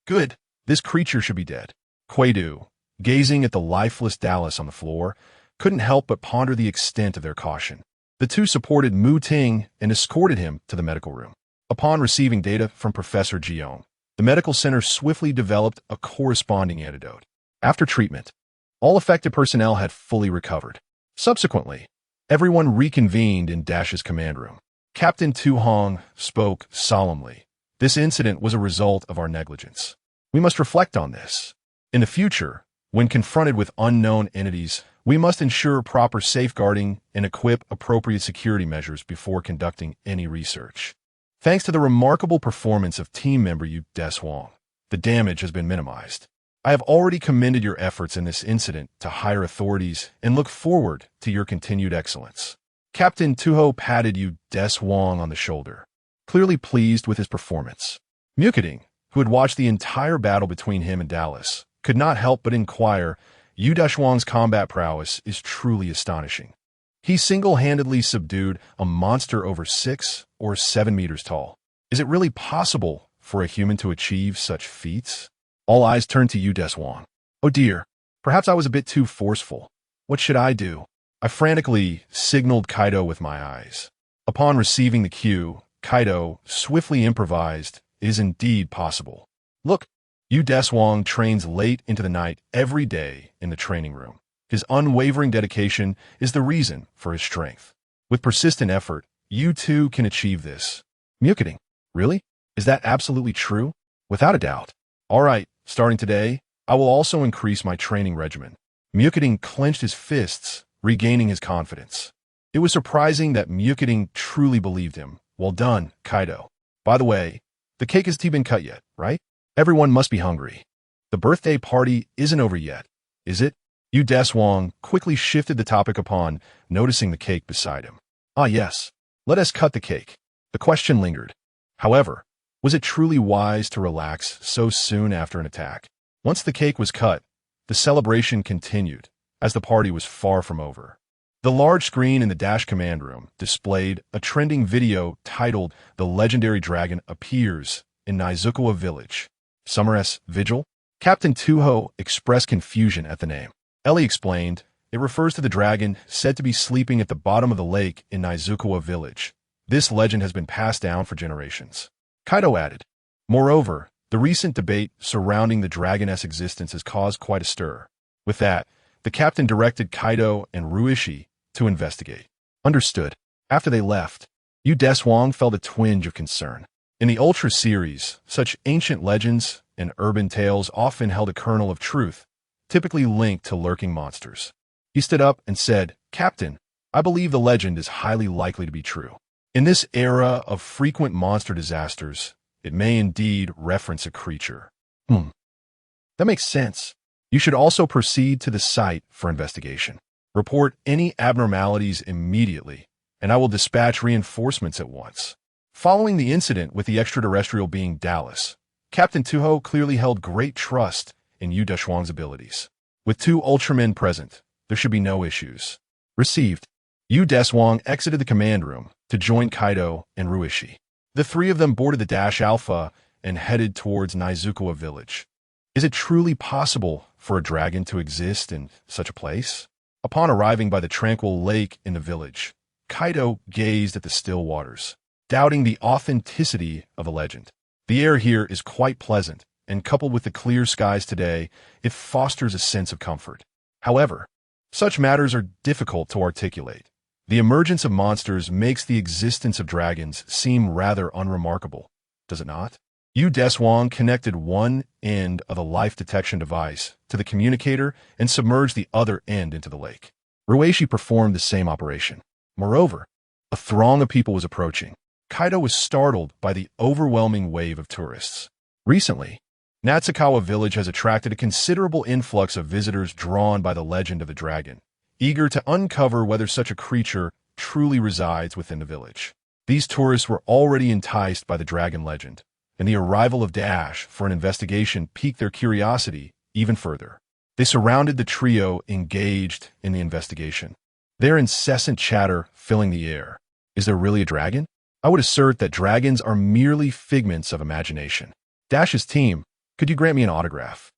Good, this creature should be dead. Quaidu, gazing at the lifeless Dallas on the floor, couldn't help but ponder the extent of their caution. The two supported Mu Ting and escorted him to the medical room. Upon receiving data from Professor Jiang, the medical center swiftly developed a corresponding antidote. After treatment, all affected personnel had fully recovered. Subsequently, everyone reconvened in Dash's command room. Captain Tu Hong spoke solemnly. This incident was a result of our negligence. We must reflect on this. In the future, when confronted with unknown entities, we must ensure proper safeguarding and equip appropriate security measures before conducting any research. Thanks to the remarkable performance of team member Deshuang, the damage has been minimized. I have already commended your efforts in this incident to higher authorities and look forward to your continued excellence. Captain Tuho patted Deshuang on the shoulder, clearly pleased with his performance. Mukading, who had watched the entire battle between him and Dallas, could not help but inquire, Deshuang's combat prowess is truly astonishing. He single-handedly subdued a monster over 6 or 7 meters tall. Is it really possible for a human to achieve such feats? All eyes turned to Deshuang. Oh dear, perhaps I was a bit too forceful. What should I do? I frantically signaled Kaido with my eyes. Upon receiving the cue, Kaido swiftly improvised, "It is indeed possible. Look, Deshuang trains late into the night every day in the training room. His unwavering dedication is the reason for his strength. With persistent effort, you too can achieve this." Mukading, really? Is that absolutely true? Without a doubt. All right, starting today, I will also increase my training regimen. Mukading clenched his fists, regaining his confidence. It was surprising that Mukading truly believed him. Well done, Kaido. By the way, the cake hasn't been cut yet, right? Everyone must be hungry. The birthday party isn't over yet, is it? Deshuang quickly shifted the topic upon noticing the cake beside him. Ah yes, let us cut the cake. The question lingered. However, was it truly wise to relax so soon after an attack? Once the cake was cut, the celebration continued, as the party was far from over. The large screen in the Dash command room displayed a trending video titled "The Legendary Dragon Appears in Naizukawa Village." Summer Vigil? Captain Tuho expressed confusion at the name. Ellie explained, it refers to the dragon said to be sleeping at the bottom of the lake in Naizukawa Village. This legend has been passed down for generations. Kaido added, moreover, the recent debate surrounding the dragoness existence has caused quite a stir. With that, the captain directed Kaido and Ruishi to investigate. Understood. After they left, Deshuang felt a twinge of concern. In the Ultra series, such ancient legends and urban tales often held a kernel of truth, typically linked to lurking monsters. He stood up and said, "Captain, I believe the legend is highly likely to be true. In this era of frequent monster disasters, it may indeed reference a creature." That makes sense. You should also proceed to the site for investigation. Report any abnormalities immediately, and I will dispatch reinforcements at once. Following the incident with the extraterrestrial being Dallas, Captain Tuho clearly held great trust in Deshuang's abilities. With 2 Ultramen present, there should be no issues. Received. Deshuang exited the command room to join Kaido and Ruishi. The 3 of them boarded the Dash Alpha and headed towards Naizukawa Village. Is it truly possible for a dragon to exist in such a place? Upon arriving by the tranquil lake in the village, Kaido gazed at the still waters, doubting the authenticity of the legend. The air here is quite pleasant, and coupled with the clear skies today, it fosters a sense of comfort. However, such matters are difficult to articulate. The emergence of monsters makes the existence of dragons seem rather unremarkable, does it not? Deshuang connected one end of the life detection device to the communicator and submerged the other end into the lake. Ruishi performed the same operation. Moreover, a throng of people was approaching. Kaido was startled by the overwhelming wave of tourists. Recently, Natsukawa Village has attracted a considerable influx of visitors drawn by the legend of the dragon, eager to uncover whether such a creature truly resides within the village. These tourists were already enticed by the dragon legend, and the arrival of Dash for an investigation piqued their curiosity even further. They surrounded the trio engaged in the investigation, their incessant chatter filling the air. Is there really a dragon? I would assert that dragons are merely figments of imagination. Dash's team, could you grant me an autograph?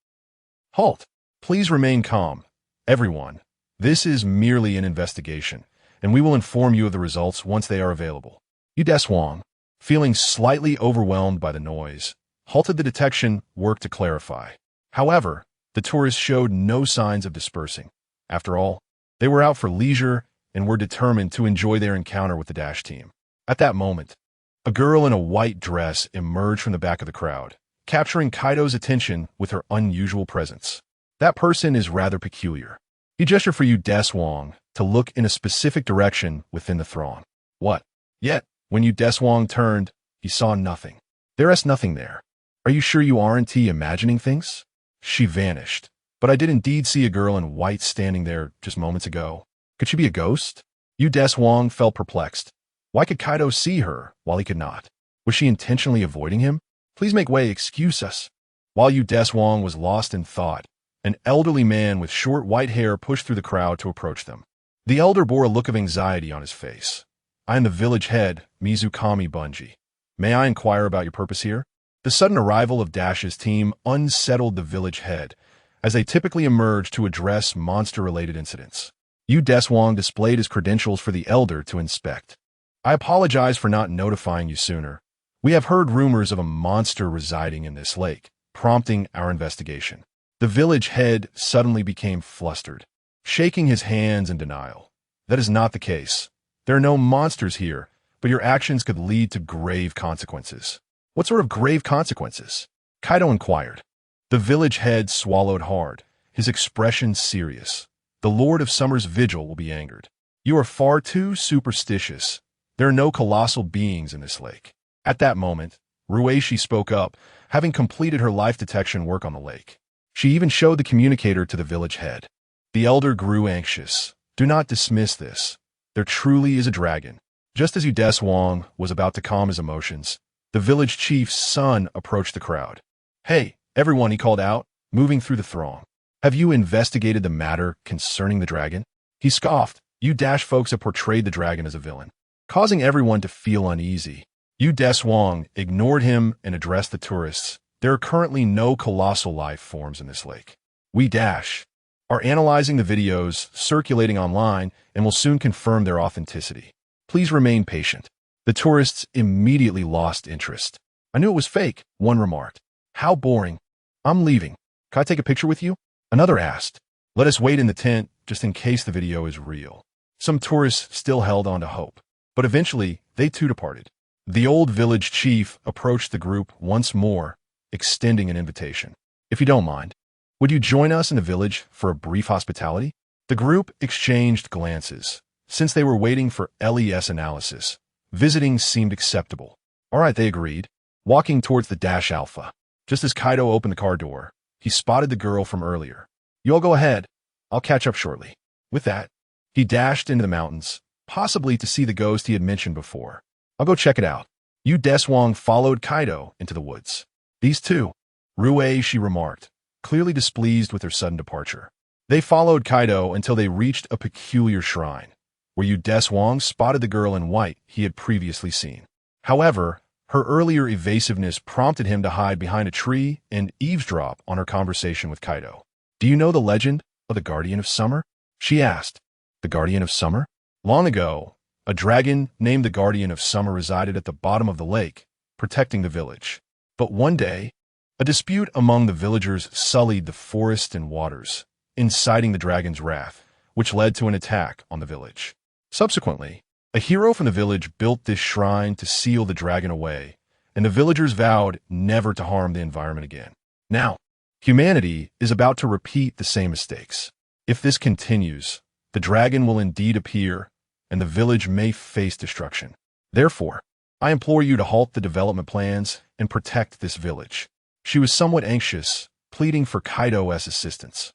Halt! Please remain calm. Everyone, this is merely an investigation, and we will inform you of the results once they are available. Deshuang, feeling slightly overwhelmed by the noise, halted the detection work to clarify. However, the tourists showed no signs of dispersing. After all, they were out for leisure and were determined to enjoy their encounter with the Dash team. At that moment, a girl in a white dress emerged from the back of the crowd, capturing Kaido's attention with her unusual presence. That person is rather peculiar. He gestured for Deshuang to look in a specific direction within the throng. What? Yet, when Deshuang turned, he saw nothing. There is nothing there. Are you sure you aren't imagining things? She vanished, but I did indeed see a girl in white standing there just moments ago. Could she be a ghost? Deshuang felt perplexed. Why could Kaido see her while he could not? Was she intentionally avoiding him? Please make way, excuse us. While Deshuang was lost in thought, an elderly man with short white hair pushed through the crowd to approach them. The elder bore a look of anxiety on his face. I am the village head, Mizukami Bunji. May I inquire about your purpose here? The sudden arrival of Dash's team unsettled the village head, as they typically emerged to address monster-related incidents. Deshuang displayed his credentials for the elder to inspect. I apologize for not notifying you sooner. We have heard rumors of a monster residing in this lake, prompting our investigation. The village head suddenly became flustered, shaking his hands in denial. That is not the case. There are no monsters here, but your actions could lead to grave consequences. What sort of grave consequences? Kaido inquired. The village head swallowed hard, his expression serious. The Lord of Summer's vigil will be angered. You are far too superstitious. There are no colossal beings in this lake. At that moment, Rueishi spoke up, having completed her life detection work on the lake. She even showed the communicator to the village head. The elder grew anxious. Do not dismiss this. There truly is a dragon. Just as Deshuang was about to calm his emotions, the village chief's son approached the crowd. Hey, everyone, he called out, moving through the throng. Have you investigated the matter concerning the dragon? He scoffed. You Dash folks have portrayed the dragon as a villain, causing everyone to feel uneasy. Deshuang ignored him and addressed the tourists. There are currently no colossal life forms in this lake. We Dash are analyzing the videos circulating online and will soon confirm their authenticity. Please remain patient. The tourists immediately lost interest. I knew it was fake, one remarked. How boring. I'm leaving. Can I take a picture with you? Another asked. Let us wait in the tent just in case the video is real. Some tourists still held on to hope, but eventually they too departed. The old village chief approached the group once more, extending an invitation. If you don't mind, would you join us in the village for a brief hospitality? The group exchanged glances. Since they were waiting for LES analysis, visiting seemed acceptable. All right, they agreed, walking towards the Dash Alpha. Just as Kaido opened the car door, he spotted the girl from earlier. You all go ahead. I'll catch up shortly. With that, he dashed into the mountains, possibly to see the ghost he had mentioned before. I'll go check it out. Deshuang followed Kaido into the woods. These two, Rueishi remarked, clearly displeased with their sudden departure. They followed Kaido until they reached a peculiar shrine, where Deshuang spotted the girl in white he had previously seen. However, her earlier evasiveness prompted him to hide behind a tree and eavesdrop on her conversation with Kaido. Do you know the legend of the Guardian of Summer? She asked. The Guardian of Summer? Long ago, a dragon named the Guardian of Summer resided at the bottom of the lake, protecting the village. But one day, a dispute among the villagers sullied the forest and waters, inciting the dragon's wrath, which led to an attack on the village. Subsequently, a hero from the village built this shrine to seal the dragon away, and the villagers vowed never to harm the environment again. Now, humanity is about to repeat the same mistakes. If this continues, the dragon will indeed appear, and the village may face destruction. Therefore, I implore you to halt the development plans and protect this village. She was somewhat anxious, pleading for Kaido's assistance.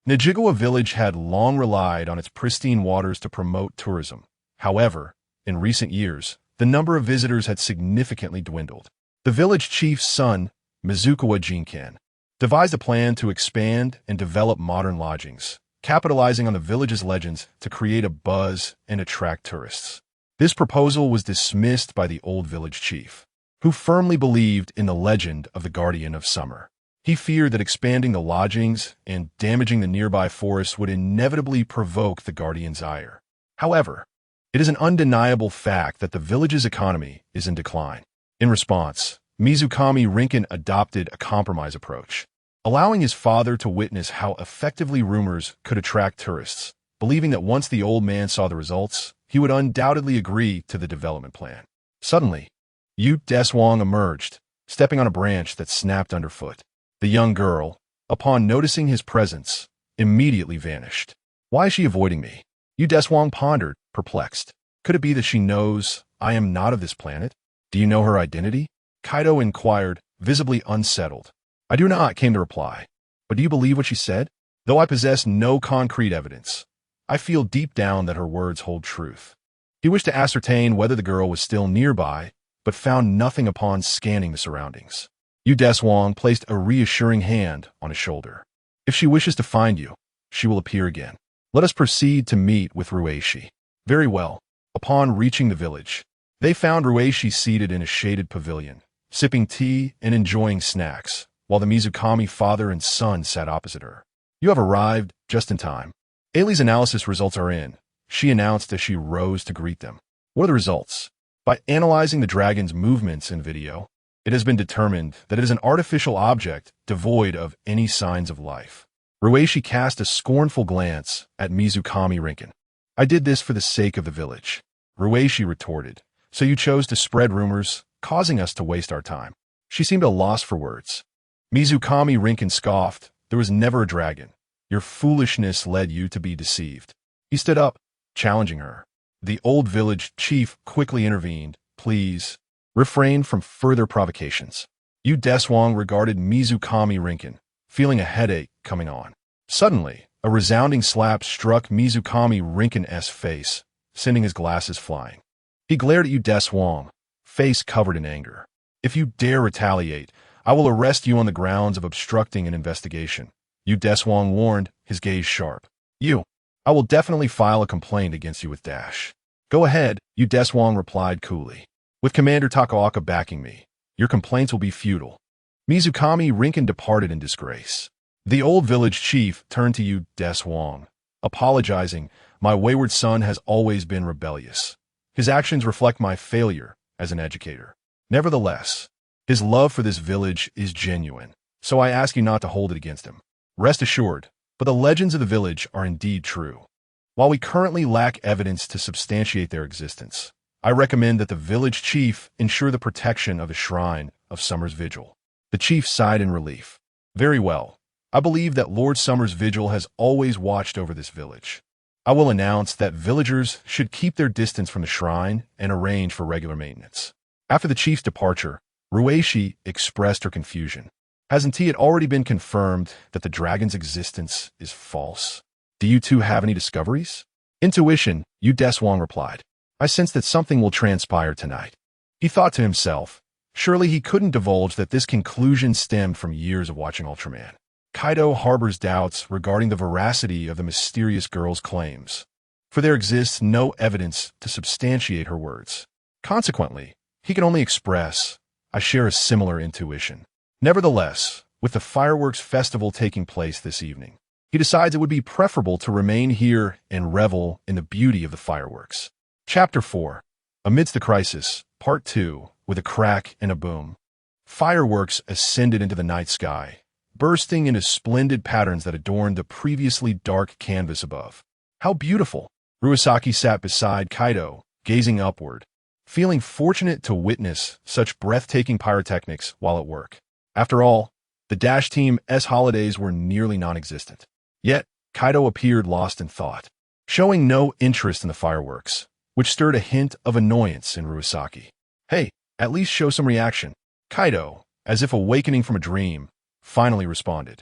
Nijigawa village had long relied on its pristine waters to promote tourism. However, in recent years, the number of visitors had significantly dwindled. The village chief's son, Mizukawa Jinkan, devised a plan to expand and develop modern lodgings, capitalizing on the village's legends to create a buzz and attract tourists. This proposal was dismissed by the old village chief, who firmly believed in the legend of the Guardian of Summer. He feared that expanding the lodgings and damaging the nearby forest would inevitably provoke the Guardian's ire. However, it is an undeniable fact that the village's economy is in decline. In response, Mizukami Rinken adopted a compromise approach, allowing his father to witness how effectively rumors could attract tourists, believing that once the old man saw the results, he would undoubtedly agree to the development plan. Suddenly, Deshuang emerged, stepping on a branch that snapped underfoot. The young girl, upon noticing his presence, immediately vanished. Why is she avoiding me? Deshuang pondered, perplexed. Could it be that she knows I am not of this planet? Do you know her identity? Kaido inquired, visibly unsettled. I do not, came the reply. But do you believe what she said? Though I possess no concrete evidence, I feel deep down that her words hold truth. He wished to ascertain whether the girl was still nearby, but found nothing upon scanning the surroundings. Deshuang placed a reassuring hand on his shoulder. If she wishes to find you, she will appear again. Let us proceed to meet with Ruishi. Very well. Upon reaching the village, they found Ruishi seated in a shaded pavilion, sipping tea and enjoying snacks, while the Mizukami father and son sat opposite her. You have arrived just in time. Ailey's analysis results are in, she announced as she rose to greet them. What are the results? By analyzing the dragon's movements in video, it has been determined that it is an artificial object devoid of any signs of life. Ruishi cast a scornful glance at Mizukami Rinken. I did this for the sake of the village. Ruishi retorted. So you chose to spread rumors, causing us to waste our time. She seemed at a loss for words. Mizukami Rinken scoffed. There was never a dragon. Your foolishness led you to be deceived. He stood up, challenging her. The old village chief quickly intervened. Please, refrain from further provocations. Deshuang regarded Mizukami Rinken, feeling a headache coming on. Suddenly, a resounding slap struck Mizukami Rinken's face, sending his glasses flying. He glared at Deshuang, face covered in anger. If you dare retaliate, I will arrest you on the grounds of obstructing an investigation. Deshuang warned, his gaze sharp. I will definitely file a complaint against you with Dash. Go ahead, Deshuang replied coolly. With Commander Takaoka backing me, your complaints will be futile. Mizukami Rinken departed in disgrace. The old village chief turned to Deshuang, apologizing. My wayward son has always been rebellious. His actions reflect my failure as an educator. Nevertheless, his love for this village is genuine, so I ask you not to hold it against him. Rest assured, but the legends of the village are indeed true. While we currently lack evidence to substantiate their existence, I recommend that the village chief ensure the protection of the shrine of Summer's Vigil. The chief sighed in relief. Very well. I believe that Lord Summer's Vigil has always watched over this village. I will announce that villagers should keep their distance from the shrine and arrange for regular maintenance. After the chief's departure, Ruishi expressed her confusion. Hasn't it already been confirmed that the dragon's existence is false? Do you two have any discoveries? Intuition, Deshuang replied. I sense that something will transpire tonight. He thought to himself, surely he couldn't divulge that this conclusion stemmed from years of watching Ultraman. Kaido harbors doubts regarding the veracity of the mysterious girl's claims, for there exists no evidence to substantiate her words. Consequently, he can only express, I share a similar intuition. Nevertheless, with the fireworks festival taking place this evening, he decides it would be preferable to remain here and revel in the beauty of the fireworks. Chapter 4. Amidst the Crisis, Part 2, with a crack and a boom. Fireworks ascended into the night sky, bursting into splendid patterns that adorned the previously dark canvas above. How beautiful! Ruisaki sat beside Kaido, gazing upward, feeling fortunate to witness such breathtaking pyrotechnics while at work. After all, the Dash Team's holidays were nearly non-existent. Yet, Kaido appeared lost in thought, showing no interest in the fireworks, which stirred a hint of annoyance in Ruisaki. Hey, at least show some reaction. Kaido, as if awakening from a dream, finally responded.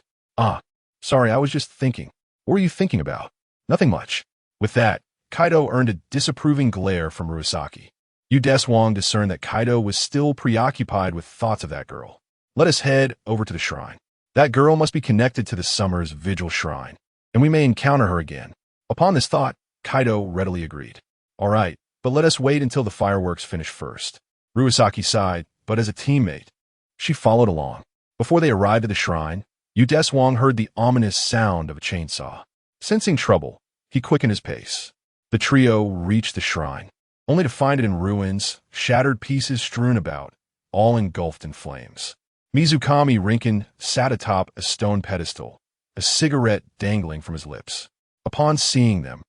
Sorry, I was just thinking. What were you thinking about? Nothing much. With that, Kaido earned a disapproving glare from Ruisaki. Deshuang discerned that Kaido was still preoccupied with thoughts of that girl. Let us head over to the shrine. That girl must be connected to the Summer's Vigil shrine, and we may encounter her again. Upon this thought, Kaido readily agreed. All right, but let us wait until the fireworks finish first. Ruisaki sighed, but as a teammate, she followed along. Before they arrived at the shrine, Deshuang heard the ominous sound of a chainsaw. Sensing trouble, he quickened his pace. The trio reached the shrine, only to find it in ruins, shattered pieces strewn about, all engulfed in flames. Mizukami Rinken sat atop a stone pedestal, a cigarette dangling from his lips. Upon seeing them,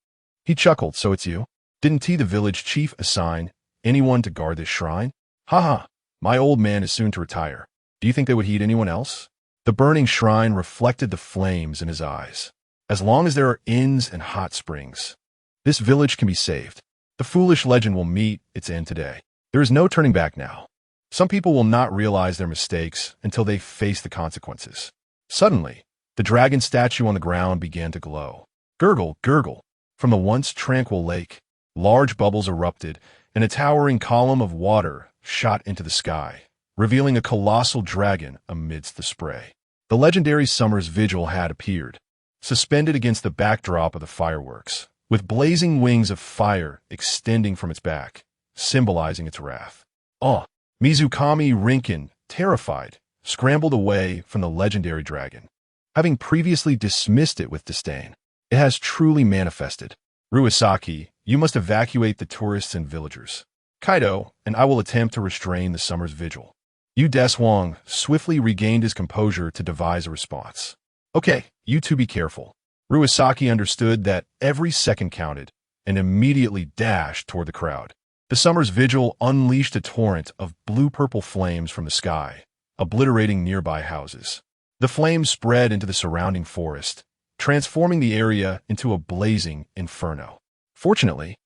he chuckled. So it's you? Didn't the village chief assign anyone to guard this shrine? Haha, my old man is soon to retire. Do you think they would heed anyone else? The burning shrine reflected the flames in his eyes. As long as there are inns and hot springs, this village can be saved. The foolish legend will meet its end today. There is no turning back now. Some people will not realize their mistakes until they face the consequences. Suddenly, the dragon statue on the ground began to glow. Gurgle, gurgle. From the once tranquil lake, large bubbles erupted, and a towering column of water shot into the sky, revealing a colossal dragon amidst the spray. The legendary summer's vigil had appeared, suspended against the backdrop of the fireworks, with blazing wings of fire extending from its back, symbolizing its wrath. Mizukami Rinkin, terrified, scrambled away from the legendary dragon. Having previously dismissed it with disdain, it has truly manifested. Ruisaki, you must evacuate the tourists and villagers. Kaido, and I will attempt to restrain the summer's vigil. Deshuang swiftly regained his composure to devise a response. Okay, you two be careful. Ruisaki understood that every second counted and immediately dashed toward the crowd. The summer's vigil unleashed a torrent of blue-purple flames from the sky, obliterating nearby houses. The flames spread into the surrounding forest, transforming the area into a blazing inferno. Fortunately,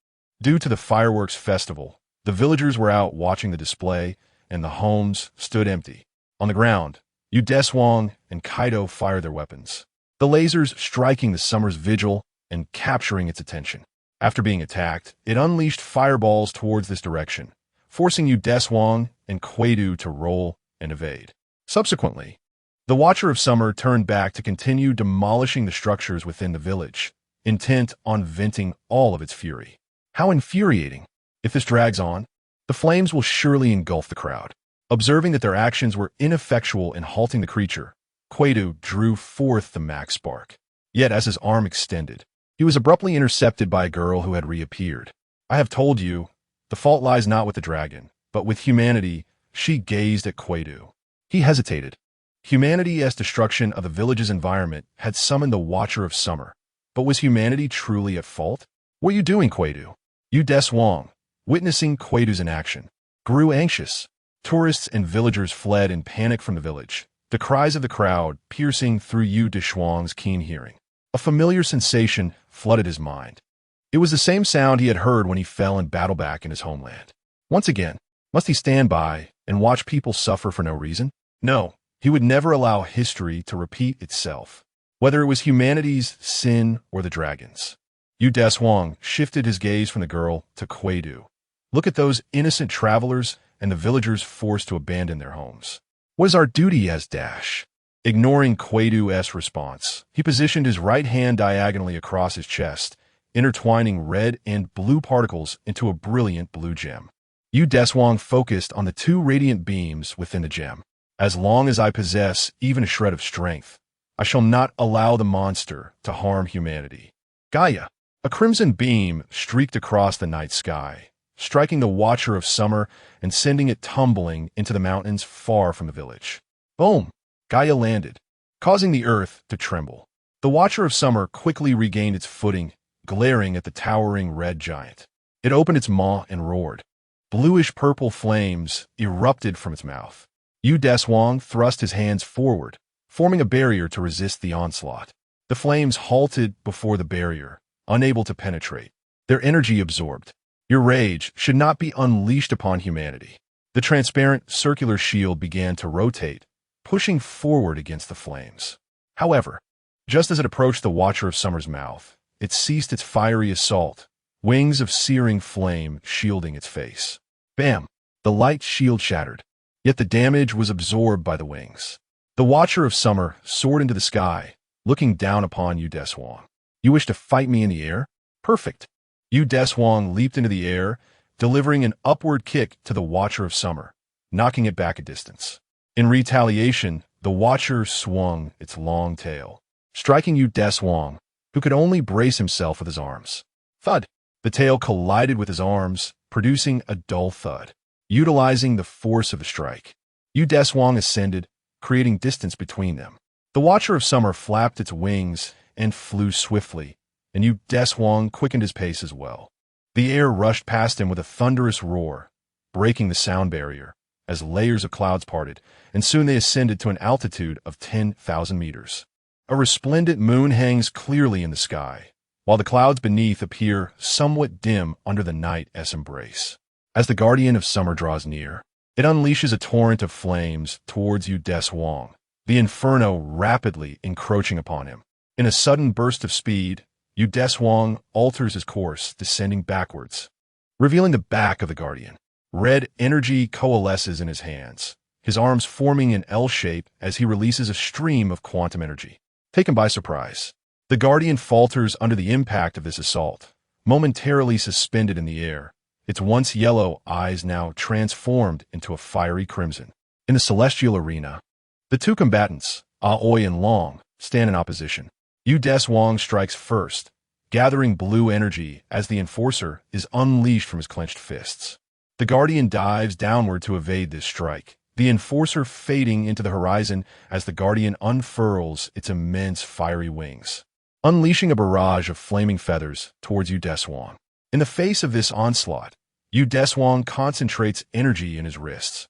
due to the fireworks festival, the villagers were out watching the display, and the homes stood empty. On the ground, Deshuang and Kaido fired their weapons, the lasers striking the summer's vigil and capturing its attention. After being attacked, it unleashed fireballs towards this direction, forcing Deshuang and Quaidu to roll and evade. Subsequently, the Watcher of Summer turned back to continue demolishing the structures within the village, intent on venting all of its fury. How infuriating! If this drags on, the flames will surely engulf the crowd. Observing that their actions were ineffectual in halting the creature, Quaidu drew forth the max spark. Yet as his arm extended, he was abruptly intercepted by a girl who had reappeared. I have told you, the fault lies not with the dragon, but with humanity. She gazed at Quaidu. He hesitated. Humanity's destruction of the village's environment had summoned the Watcher of Summer. But was humanity truly at fault? What are you doing, Quaidu? Deshuang, witnessing Quaidu's inaction, grew anxious. Tourists and villagers fled in panic from the village, the cries of the crowd piercing through Deshuang's keen hearing. A familiar sensation flooded his mind. It was the same sound he had heard when he fell in battle back in his homeland. Once again, must he stand by and watch people suffer for no reason? No, he would never allow history to repeat itself, whether it was humanity's sin or the dragon's. Deshuang shifted his gaze from the girl to Quaidu. Look at those innocent travelers and the villagers forced to abandon their homes. What is our duty as Dash? Ignoring Quaidu's response, he positioned his right hand diagonally across his chest, intertwining red and blue particles into a brilliant blue gem. Deshuang focused on the two radiant beams within the gem. As long as I possess even a shred of strength, I shall not allow the monster to harm humanity. Gaia, a crimson beam streaked across the night sky, striking the Watcher of Summer and sending it tumbling into the mountains far from the village. Boom! Gaia landed, causing the earth to tremble. The Watcher of Summer quickly regained its footing, glaring at the towering red giant. It opened its maw and roared. Bluish-purple flames erupted from its mouth. Deshuang thrust his hands forward, forming a barrier to resist the onslaught. The flames halted before the barrier, unable to penetrate, their energy absorbed. Your rage should not be unleashed upon humanity. The transparent circular shield began to rotate, pushing forward against the flames. However, just as it approached the Watcher of Summer's mouth, it ceased its fiery assault, wings of searing flame shielding its face. Bam! The light shield shattered, yet the damage was absorbed by the wings. The Watcher of Summer soared into the sky, looking down upon Deshuang. You wish to fight me in the air? Perfect. Deshuang leaped into the air, delivering an upward kick to the Watcher of Summer, knocking it back a distance. In retaliation, the Watcher swung its long tail, striking Deshuang, who could only brace himself with his arms. Thud! The tail collided with his arms, producing a dull thud. Utilizing the force of the strike, Deshuang ascended, creating distance between them. The Watcher of Summer flapped its wings and flew swiftly, and Deshuang quickened his pace as well. The air rushed past him with a thunderous roar, breaking the sound barrier, as layers of clouds parted, and soon they ascended to an altitude of 10,000 meters. A resplendent moon hangs clearly in the sky, while the clouds beneath appear somewhat dim under the night's embrace. As the Guardian of Summer draws near, it unleashes a torrent of flames towards Deshuang, the inferno rapidly encroaching upon him. In a sudden burst of speed, Yu Deshuang alters his course, descending backwards, revealing the back of the Guardian. Red energy coalesces in his hands, his arms forming an L shape as he releases a stream of quantum energy. Taken by surprise, the Guardian falters under the impact of this assault, momentarily suspended in the air, its once yellow eyes now transformed into a fiery crimson. In the celestial arena, the two combatants, Aoi and Long, stand in opposition. Yu Deshuang strikes first, gathering blue energy as the Enforcer is unleashed from his clenched fists. The Guardian dives downward to evade this strike, the Enforcer fading into the horizon as the Guardian unfurls its immense fiery wings, unleashing a barrage of flaming feathers towards Yu Deshuang. In the face of this onslaught, Yu Deshuang concentrates energy in his wrists,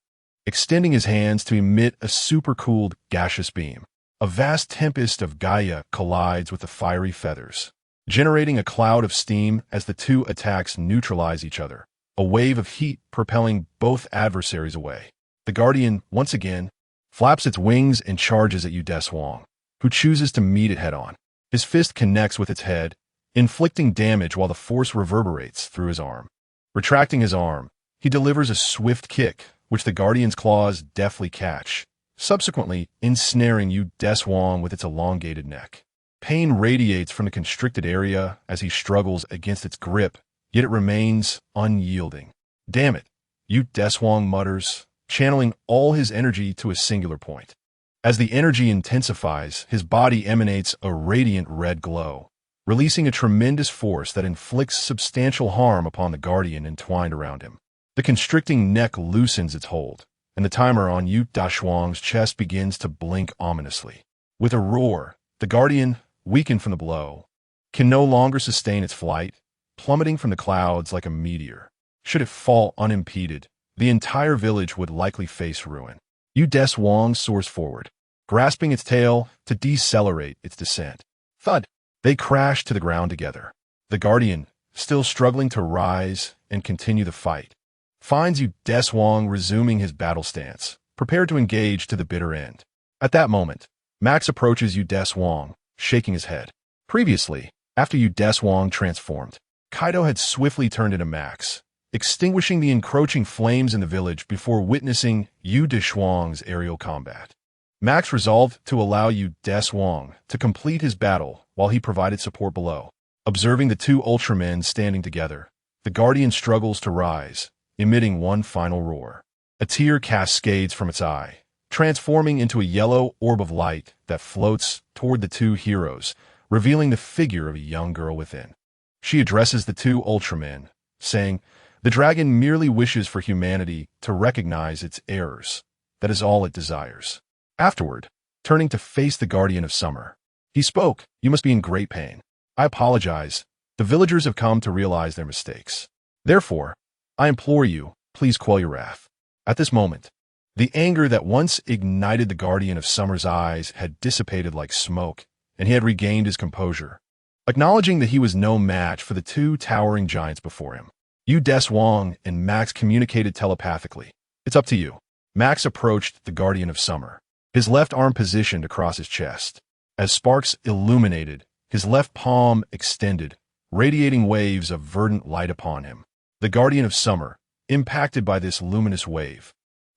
extending his hands to emit a supercooled gaseous beam. A vast tempest of Gaia collides with the fiery feathers, generating a cloud of steam as the two attacks neutralize each other, a wave of heat propelling both adversaries away. The Guardian, once again, flaps its wings and charges at Yu Deshuang, who chooses to meet it head-on. His fist connects with its head, inflicting damage while the force reverberates through his arm. Retracting his arm, he delivers a swift kick, which the Guardian's claws deftly catch, subsequently ensnaring Yu Deshuang with its elongated neck. Pain radiates from the constricted area as he struggles against its grip, yet it remains unyielding. Damn it, Yu Deshuang mutters, channeling all his energy to a singular point. As the energy intensifies, his body emanates a radiant red glow, releasing a tremendous force that inflicts substantial harm upon the Guardian entwined around him. The constricting neck loosens its hold, and the timer on Yu Deshuang's chest begins to blink ominously. With a roar, the Guardian, weakened from the blow, can no longer sustain its flight, plummeting from the clouds like a meteor. Should it fall unimpeded, the entire village would likely face ruin. Yu Deshuang soars forward, grasping its tail to decelerate its descent. Thud! They crash to the ground together. The Guardian, still struggling to rise and continue the fight, finds Yu Deshuang resuming his battle stance, prepared to engage to the bitter end. At that moment, Max approaches Yu Deshuang, shaking his head. Previously, after Yu Deshuang transformed, Kaido had swiftly turned into Max, extinguishing the encroaching flames in the village before witnessing Yu Deshuang's aerial combat. Max resolved to allow Yu Deshuang to complete his battle while he provided support below. Observing the two Ultramen standing together, the Guardian struggles to rise, emitting one final roar. A tear cascades from its eye, transforming into a yellow orb of light that floats toward the two heroes, revealing the figure of a young girl within. She addresses the two Ultramen, saying, "The dragon merely wishes for humanity to recognize its errors. That is all it desires." Afterward, turning to face the Guardian of Summer, he spoke, "You must be in great pain. I apologize. The villagers have come to realize their mistakes. Therefore, I implore you, please quell your wrath." At this moment, the anger that once ignited the Guardian of Summer's eyes had dissipated like smoke, and he had regained his composure, acknowledging that he was no match for the two towering giants before him. Yu Deshuang and Max communicated telepathically. "It's up to you." Max approached the Guardian of Summer, his left arm positioned across his chest. As sparks illuminated, his left palm extended, radiating waves of verdant light upon him. The Guardian of Summer, impacted by this luminous wave,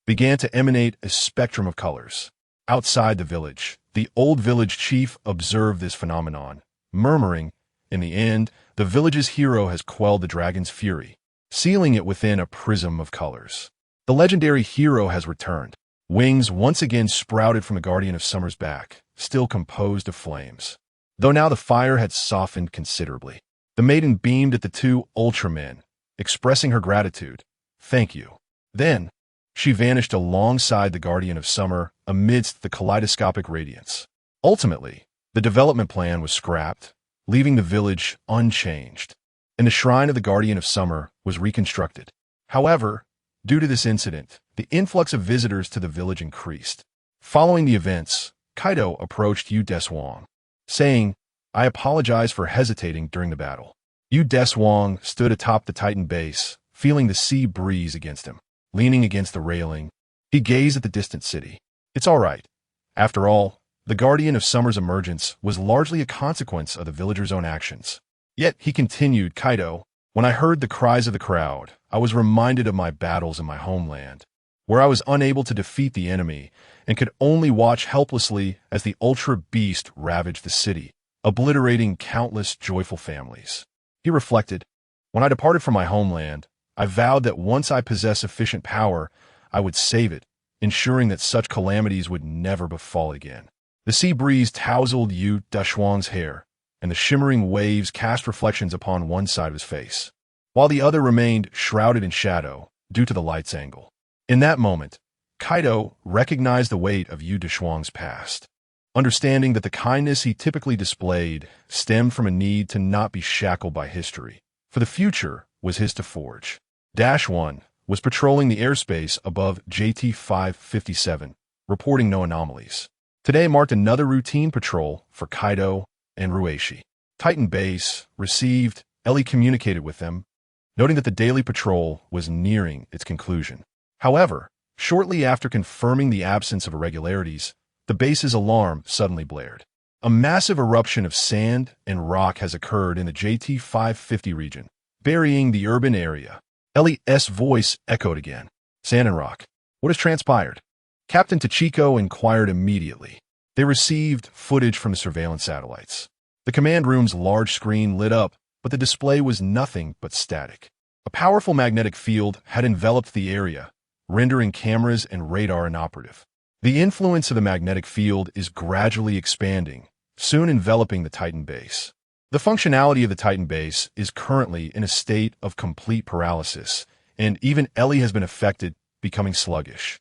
began to emanate a spectrum of colors. Outside the village, the old village chief observed this phenomenon, murmuring, "In the end, the village's hero has quelled the dragon's fury, sealing it within a prism of colors. The legendary hero has returned." Wings once again sprouted from the Guardian of Summer's back, still composed of flames. Though now the fire had softened considerably, the maiden beamed at the two Ultramen, expressing her gratitude. "Thank you." Then, she vanished alongside the Guardian of Summer amidst the kaleidoscopic radiance. Ultimately, the development plan was scrapped, leaving the village unchanged, and the shrine of the Guardian of Summer was reconstructed. However, due to this incident, the influx of visitors to the village increased. Following the events, Kaido approached Yu Deshuang, saying, "I apologize for hesitating during the battle." Yu Deshuang stood atop the Titan base, feeling the sea breeze against him. Leaning against the railing, he gazed at the distant city. "It's all right. After all, The Guardian of Summer's emergence was largely a consequence of the villagers' own actions. Yet, he continued, Kaido, when I heard the cries of the crowd, I was reminded of my battles in my homeland, where I was unable to defeat the enemy and could only watch helplessly as the Ultra Beast ravaged the city, obliterating countless joyful families. He reflected, when I departed from my homeland, I vowed that once I possess sufficient power, I would save it, ensuring that such calamities would never befall again. The sea breeze tousled Deshuang's hair, and the shimmering waves cast reflections upon one side of his face, while the other remained shrouded in shadow due to the light's angle. In that moment, Kaido recognized the weight of Deshuang's past, understanding that the kindness he typically displayed stemmed from a need to not be shackled by history, for the future was his to forge. Deshuang was patrolling the airspace above JT-557, reporting no anomalies. Today marked another routine patrol for Kaido and Ruishi. Titan Base received, Ellie communicated with them, noting that the daily patrol was nearing its conclusion. However, shortly after confirming the absence of irregularities, the base's alarm suddenly blared. A massive eruption of sand and rock has occurred in the JT-550 region, burying the urban area. Ellie's voice echoed again. Sand and rock. What has transpired? Captain Tachiko inquired immediately. They received footage from the surveillance satellites. The command room's large screen lit up, but the display was nothing but static. A powerful magnetic field had enveloped the area, rendering cameras and radar inoperative. The influence of the magnetic field is gradually expanding, soon enveloping the Titan base. The functionality of the Titan base is currently in a state of complete paralysis, and even Ellie has been affected, becoming sluggish.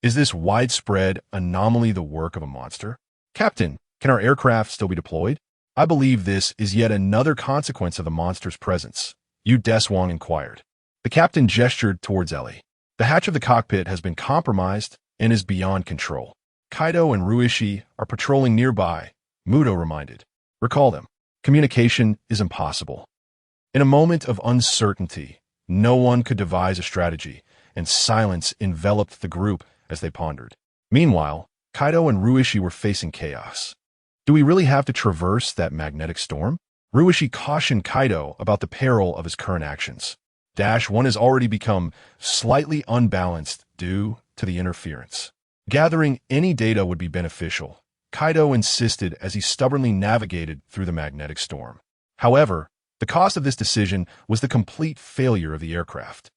Is this widespread anomaly the work of a monster? Captain, can our aircraft still be deployed? I believe this is yet another consequence of the monster's presence, Deshuang inquired. The captain gestured towards Ellie. The hatch of the cockpit has been compromised and is beyond control. Kaido and Ruishi are patrolling nearby, Muto reminded. Recall them. Communication is impossible. In a moment of uncertainty, no one could devise a strategy, and silence enveloped the group as they pondered. Meanwhile, Kaido and Ruishi were facing chaos. Do we really have to traverse that magnetic storm? Ruishi cautioned Kaido about the peril of his current actions. One has already become slightly unbalanced due to the interference. Gathering any data would be beneficial, Kaido insisted as he stubbornly navigated through the magnetic storm. However, the cost of this decision was the complete failure of the aircraft.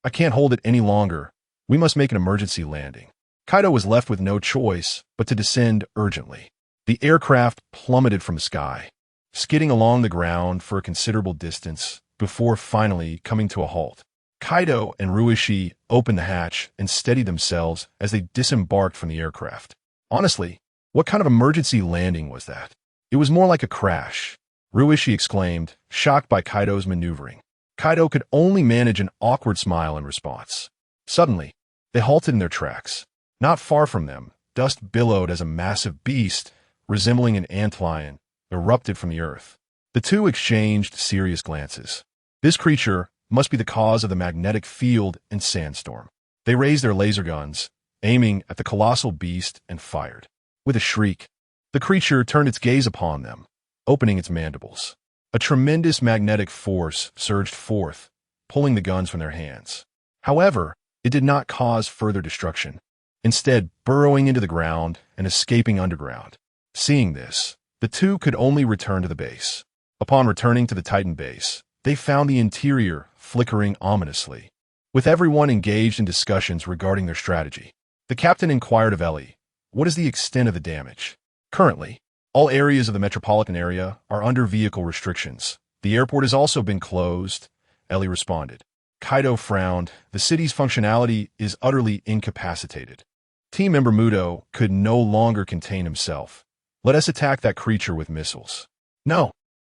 I can't hold it any longer. We must make an emergency landing. Kaido was left with no choice but to descend urgently. The aircraft plummeted from the sky, skidding along the ground for a considerable distance before finally coming to a halt. Kaido and Ruishi opened the hatch and steadied themselves as they disembarked from the aircraft. Honestly, what kind of emergency landing was that? It was more like a crash, Ruishi exclaimed, shocked by Kaido's maneuvering. Kaido could only manage an awkward smile in response. Suddenly, they halted in their tracks. Not far from them, dust billowed as a massive beast, resembling an antlion, erupted from the earth. The two exchanged serious glances. This creature must be the cause of the magnetic field and sandstorm. They raised their laser guns, aiming at the colossal beast, and fired. With a shriek, the creature turned its gaze upon them, opening its mandibles. A tremendous magnetic force surged forth, pulling the guns from their hands. However, it did not cause further destruction, instead burrowing into the ground and escaping underground. Seeing this, the two could only return to the base. Upon returning to the Titan base, they found the interior flickering ominously, with everyone engaged in discussions regarding their strategy. The captain inquired of Ellie, what is the extent of the damage? Currently, all areas of the metropolitan area are under vehicle restrictions. The airport has also been closed, Ellie responded. Kaido frowned. The city's functionality is utterly incapacitated. Team member Muto could no longer contain himself. Let us attack that creature with missiles. No.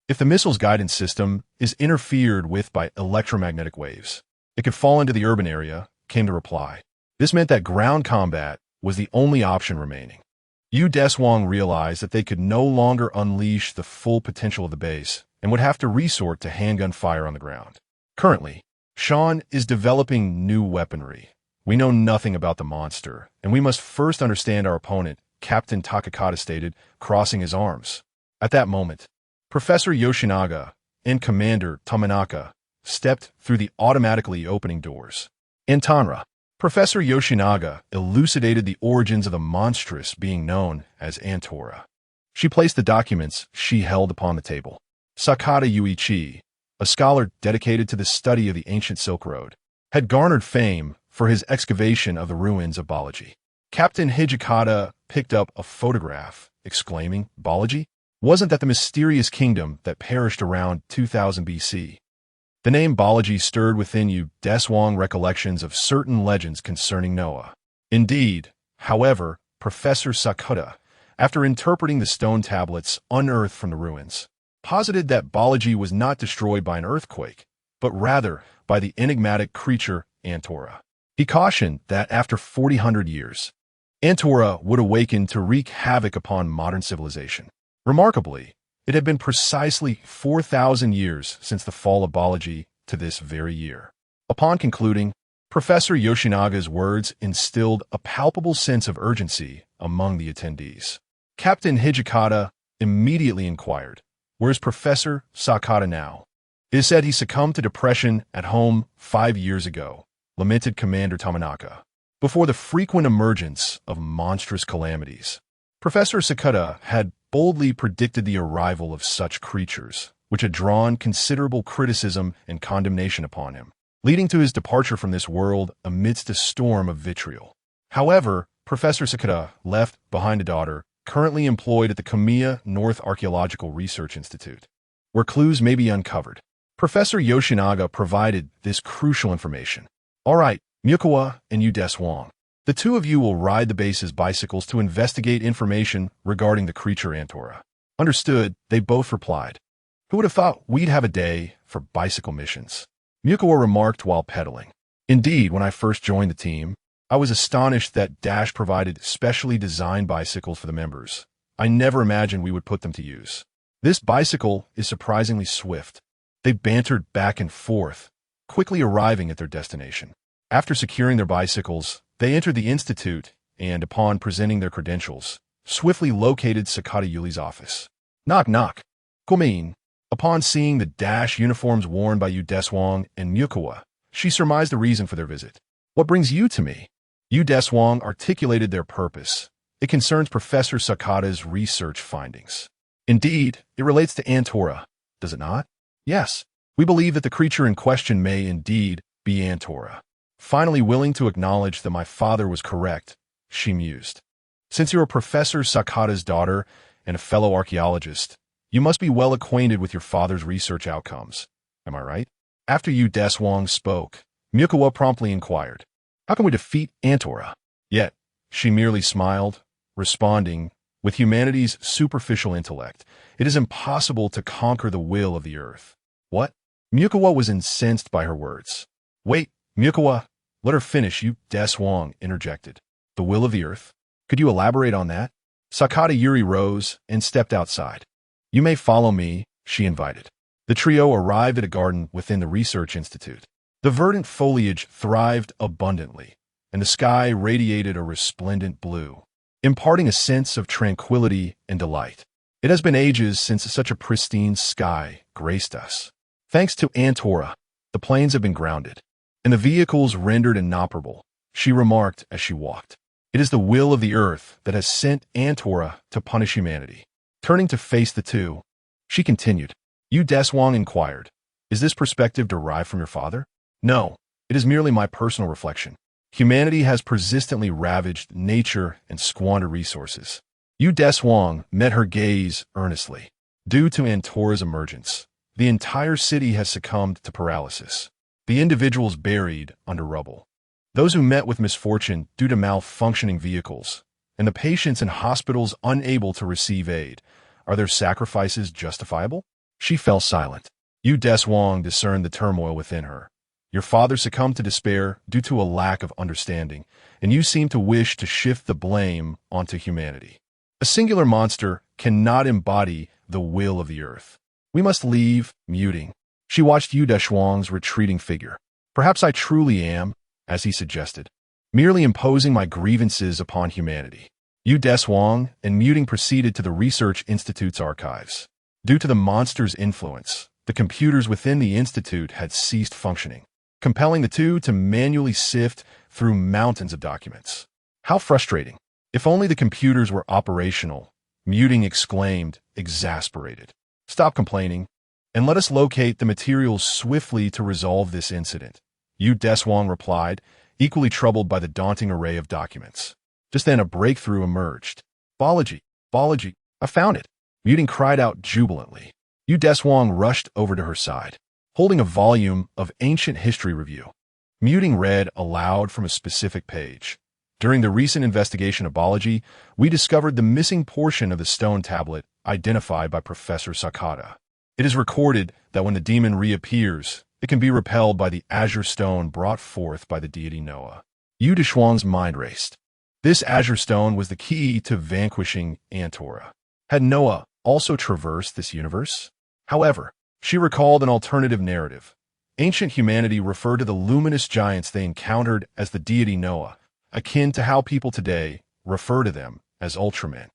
If the missile's guidance system is interfered with by electromagnetic waves, it could fall into the urban area, came the reply. This meant that ground combat was the only option remaining. Deshuang realized that they could no longer unleash the full potential of the base and would have to resort to handgun fire on the ground. Currently, Sean is developing new weaponry. We know nothing about the monster, and we must first understand our opponent Captain Takakata stated, crossing his arms. At that moment, Professor Yoshinaga and Commander Tomonaka stepped through the automatically opening doors. In Tanra, Professor Yoshinaga elucidated the origins of the monstrous being known as Antora. She placed the documents she held upon the table. Sakata Yuichi, a scholar dedicated to the study of the ancient Silk Road, had garnered fame for his excavation of the ruins of Balaji. Captain Hijikata picked up a photograph, exclaiming, "Balaji? Wasn't that the mysterious kingdom that perished around 2000 BC? The name Balaji stirred within you Deshuang recollections of certain legends concerning Noah. Indeed, however, Professor Sakata, after interpreting the stone tablets unearthed from the ruins, posited that Balaji was not destroyed by an earthquake, but rather by the enigmatic creature Antora. He cautioned that after 400 years, Antora would awaken to wreak havoc upon modern civilization. Remarkably, it had been precisely 4,000 years since the fall of Balaji to this very year. Upon concluding, Professor Yoshinaga's words instilled a palpable sense of urgency among the attendees. Captain Hijikata immediately inquired, "Where's Professor Sakata now?" "It is said he succumbed to depression at home 5 years ago," lamented Commander Tomonaka. Before the frequent emergence of monstrous calamities, Professor Sakata had boldly predicted the arrival of such creatures, which had drawn considerable criticism and condemnation upon him, leading to his departure from this world amidst a storm of vitriol. However, Professor Sakata left behind a daughter currently employed at the Kamiya North Archaeological Research Institute, where clues may be uncovered. Professor Yoshinaga provided this crucial information. "All right, Mukawa and you Deshuang. The two of you will ride the base's bicycles to investigate information regarding the creature Antora." "Understood," they both replied. "Who would have thought we'd have a day for bicycle missions?" Mukawa remarked while pedaling. "Indeed, when I first joined the team, I was astonished that Dash provided specially designed bicycles for the members. I never imagined we would put them to use. This bicycle is surprisingly swift." They bantered back and forth, quickly arriving at their destination. After securing their bicycles, they entered the institute and, upon presenting their credentials, swiftly located Sakata Yuli's office. "Knock, knock. Come in." Upon seeing the Dash uniforms worn by Yu Deshuang and Mukawa, she surmised the reason for their visit. "What brings you to me?" Yu Deshuang articulated their purpose. "It concerns Professor Sakata's research findings." "Indeed, it relates to Antora, does it not?" "Yes. We believe that the creature in question may indeed be Antora." Finally willing to acknowledge that my father was correct, she mused. "Since you are Professor Sakata's daughter and a fellow archaeologist, you must be well acquainted with your father's research outcomes. Am I right?" After Yu Deshuang spoke, Mukawa promptly inquired, "How can we defeat Antora?" Yet, she merely smiled, responding, "With humanity's superficial intellect, it is impossible to conquer the will of the earth." "What?" Mukawa was incensed by her words. "Wait, Mukawa, let her finish," Yu Deshuang interjected. "The will of the earth? Could you elaborate on that?" Sakata Yuri rose and stepped outside. "You may follow me," she invited. The trio arrived at a garden within the research institute. The verdant foliage thrived abundantly, and the sky radiated a resplendent blue, imparting a sense of tranquility and delight. It has been ages since such a pristine sky graced us. Thanks to Antora, the planes have been grounded, and the vehicles rendered inoperable, she remarked as she walked. "It is the will of the earth that has sent Antora to punish humanity." Turning to face the two, she continued. Yu Deshuang inquired, "Is this perspective derived from your father?" "No, it is merely my personal reflection. Humanity has persistently ravaged nature and squandered resources." Yu Deshuang met her gaze earnestly. "Due to Antora's emergence, the entire city has succumbed to paralysis. The individuals buried under rubble, those who met with misfortune due to malfunctioning vehicles, and the patients in hospitals unable to receive aid. Are their sacrifices justifiable?" She fell silent. Yu Deshuang discerned the turmoil within her. "Your father succumbed to despair due to a lack of understanding, and you seem to wish to shift the blame onto humanity. A singular monster cannot embody the will of the earth. We must leave." Muting, she watched Yu Deshuang's retreating figure. "Perhaps I truly am," as he suggested, "merely imposing my grievances upon humanity." Yu Deshuang and Muting proceeded to the Research Institute's archives. Due to the monster's influence, the computers within the institute had ceased functioning, compelling the two to manually sift through mountains of documents. How frustrating. If only the computers were operational, Muting exclaimed, exasperated. Stop complaining, and let us locate the materials swiftly to resolve this incident. Yu Deshuang replied, equally troubled by the daunting array of documents. Just then a breakthrough emerged. Biology, I found it. Muting cried out jubilantly. Yu Deshuang rushed over to her side, holding a volume of Ancient History Review. Muting read aloud from a specific page. During the recent investigation of biology, we discovered the missing portion of the stone tablet identified by Professor Sakata. It is recorded that when the demon reappears, it can be repelled by the azure stone brought forth by the deity Noah. Yu Deshuang's mind raced. This azure stone was the key to vanquishing Antora. Had Noah also traversed this universe? However, she recalled an alternative narrative. Ancient humanity referred to the luminous giants they encountered as the deity Noah, akin to how people today refer to them as Ultraman.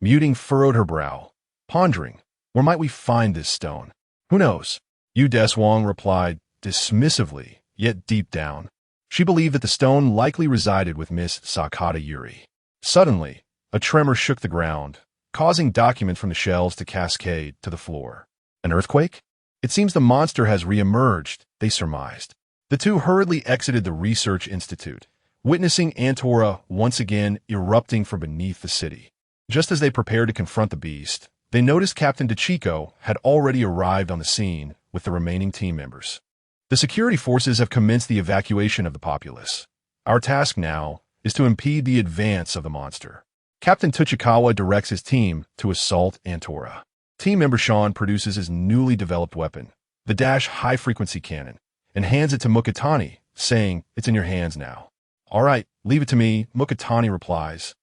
Muting furrowed her brow, pondering, where might we find this stone? Who knows? Yu Deshuang replied dismissively, yet deep down. She believed that the stone likely resided with Miss Sakata Yuri. Suddenly, a tremor shook the ground, causing documents from the shelves to cascade to the floor. An earthquake? It seems the monster has re-emerged, they surmised. The two hurriedly exited the Research Institute, witnessing Antora once again erupting from beneath the city. Just as they prepared to confront the beast, they noticed Captain DeChico had already arrived on the scene with the remaining team members. The security forces have commenced the evacuation of the populace. Our task now is to impede the advance of the monster. Captain Tachikawa directs his team to assault Antora. Team member Sean produces his newly developed weapon, the Dash high-frequency cannon, and hands it to Mukatani, saying, "It's in your hands now." "All right, leave it to me," Mukatani replies,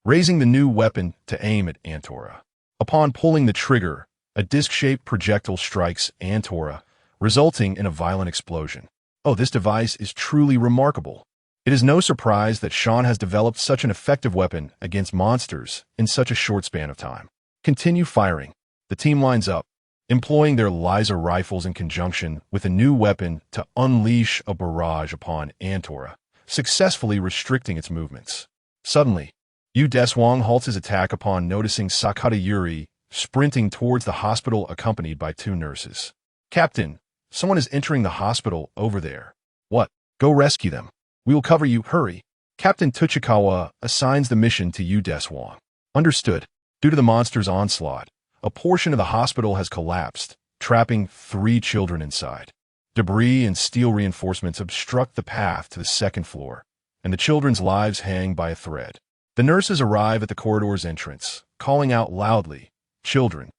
raising the new weapon to aim at Antora. Upon pulling the trigger, a disc-shaped projectile strikes Antora, resulting in a violent explosion. Oh, this device is truly remarkable. It is no surprise that Sean has developed such an effective weapon against monsters in such a short span of time. Continue firing. The team lines up, employing their laser rifles in conjunction with a new weapon to unleash a barrage upon Antora, successfully restricting its movements. Suddenly, Yu Deshuang halts his attack upon noticing Sakata Yuri sprinting towards the hospital accompanied by two nurses. "Captain, someone is entering the hospital over there." "What? Go rescue them. We will cover you. Hurry." Captain Tachikawa assigns the mission to Yu Deshuang. Understood. Due to the monster's onslaught, a portion of the hospital has collapsed, trapping 3 children inside. Debris and steel reinforcements obstruct the path to the second floor, and the children's lives hang by a thread. The nurses arrive at the corridor's entrance, calling out loudly, "Children,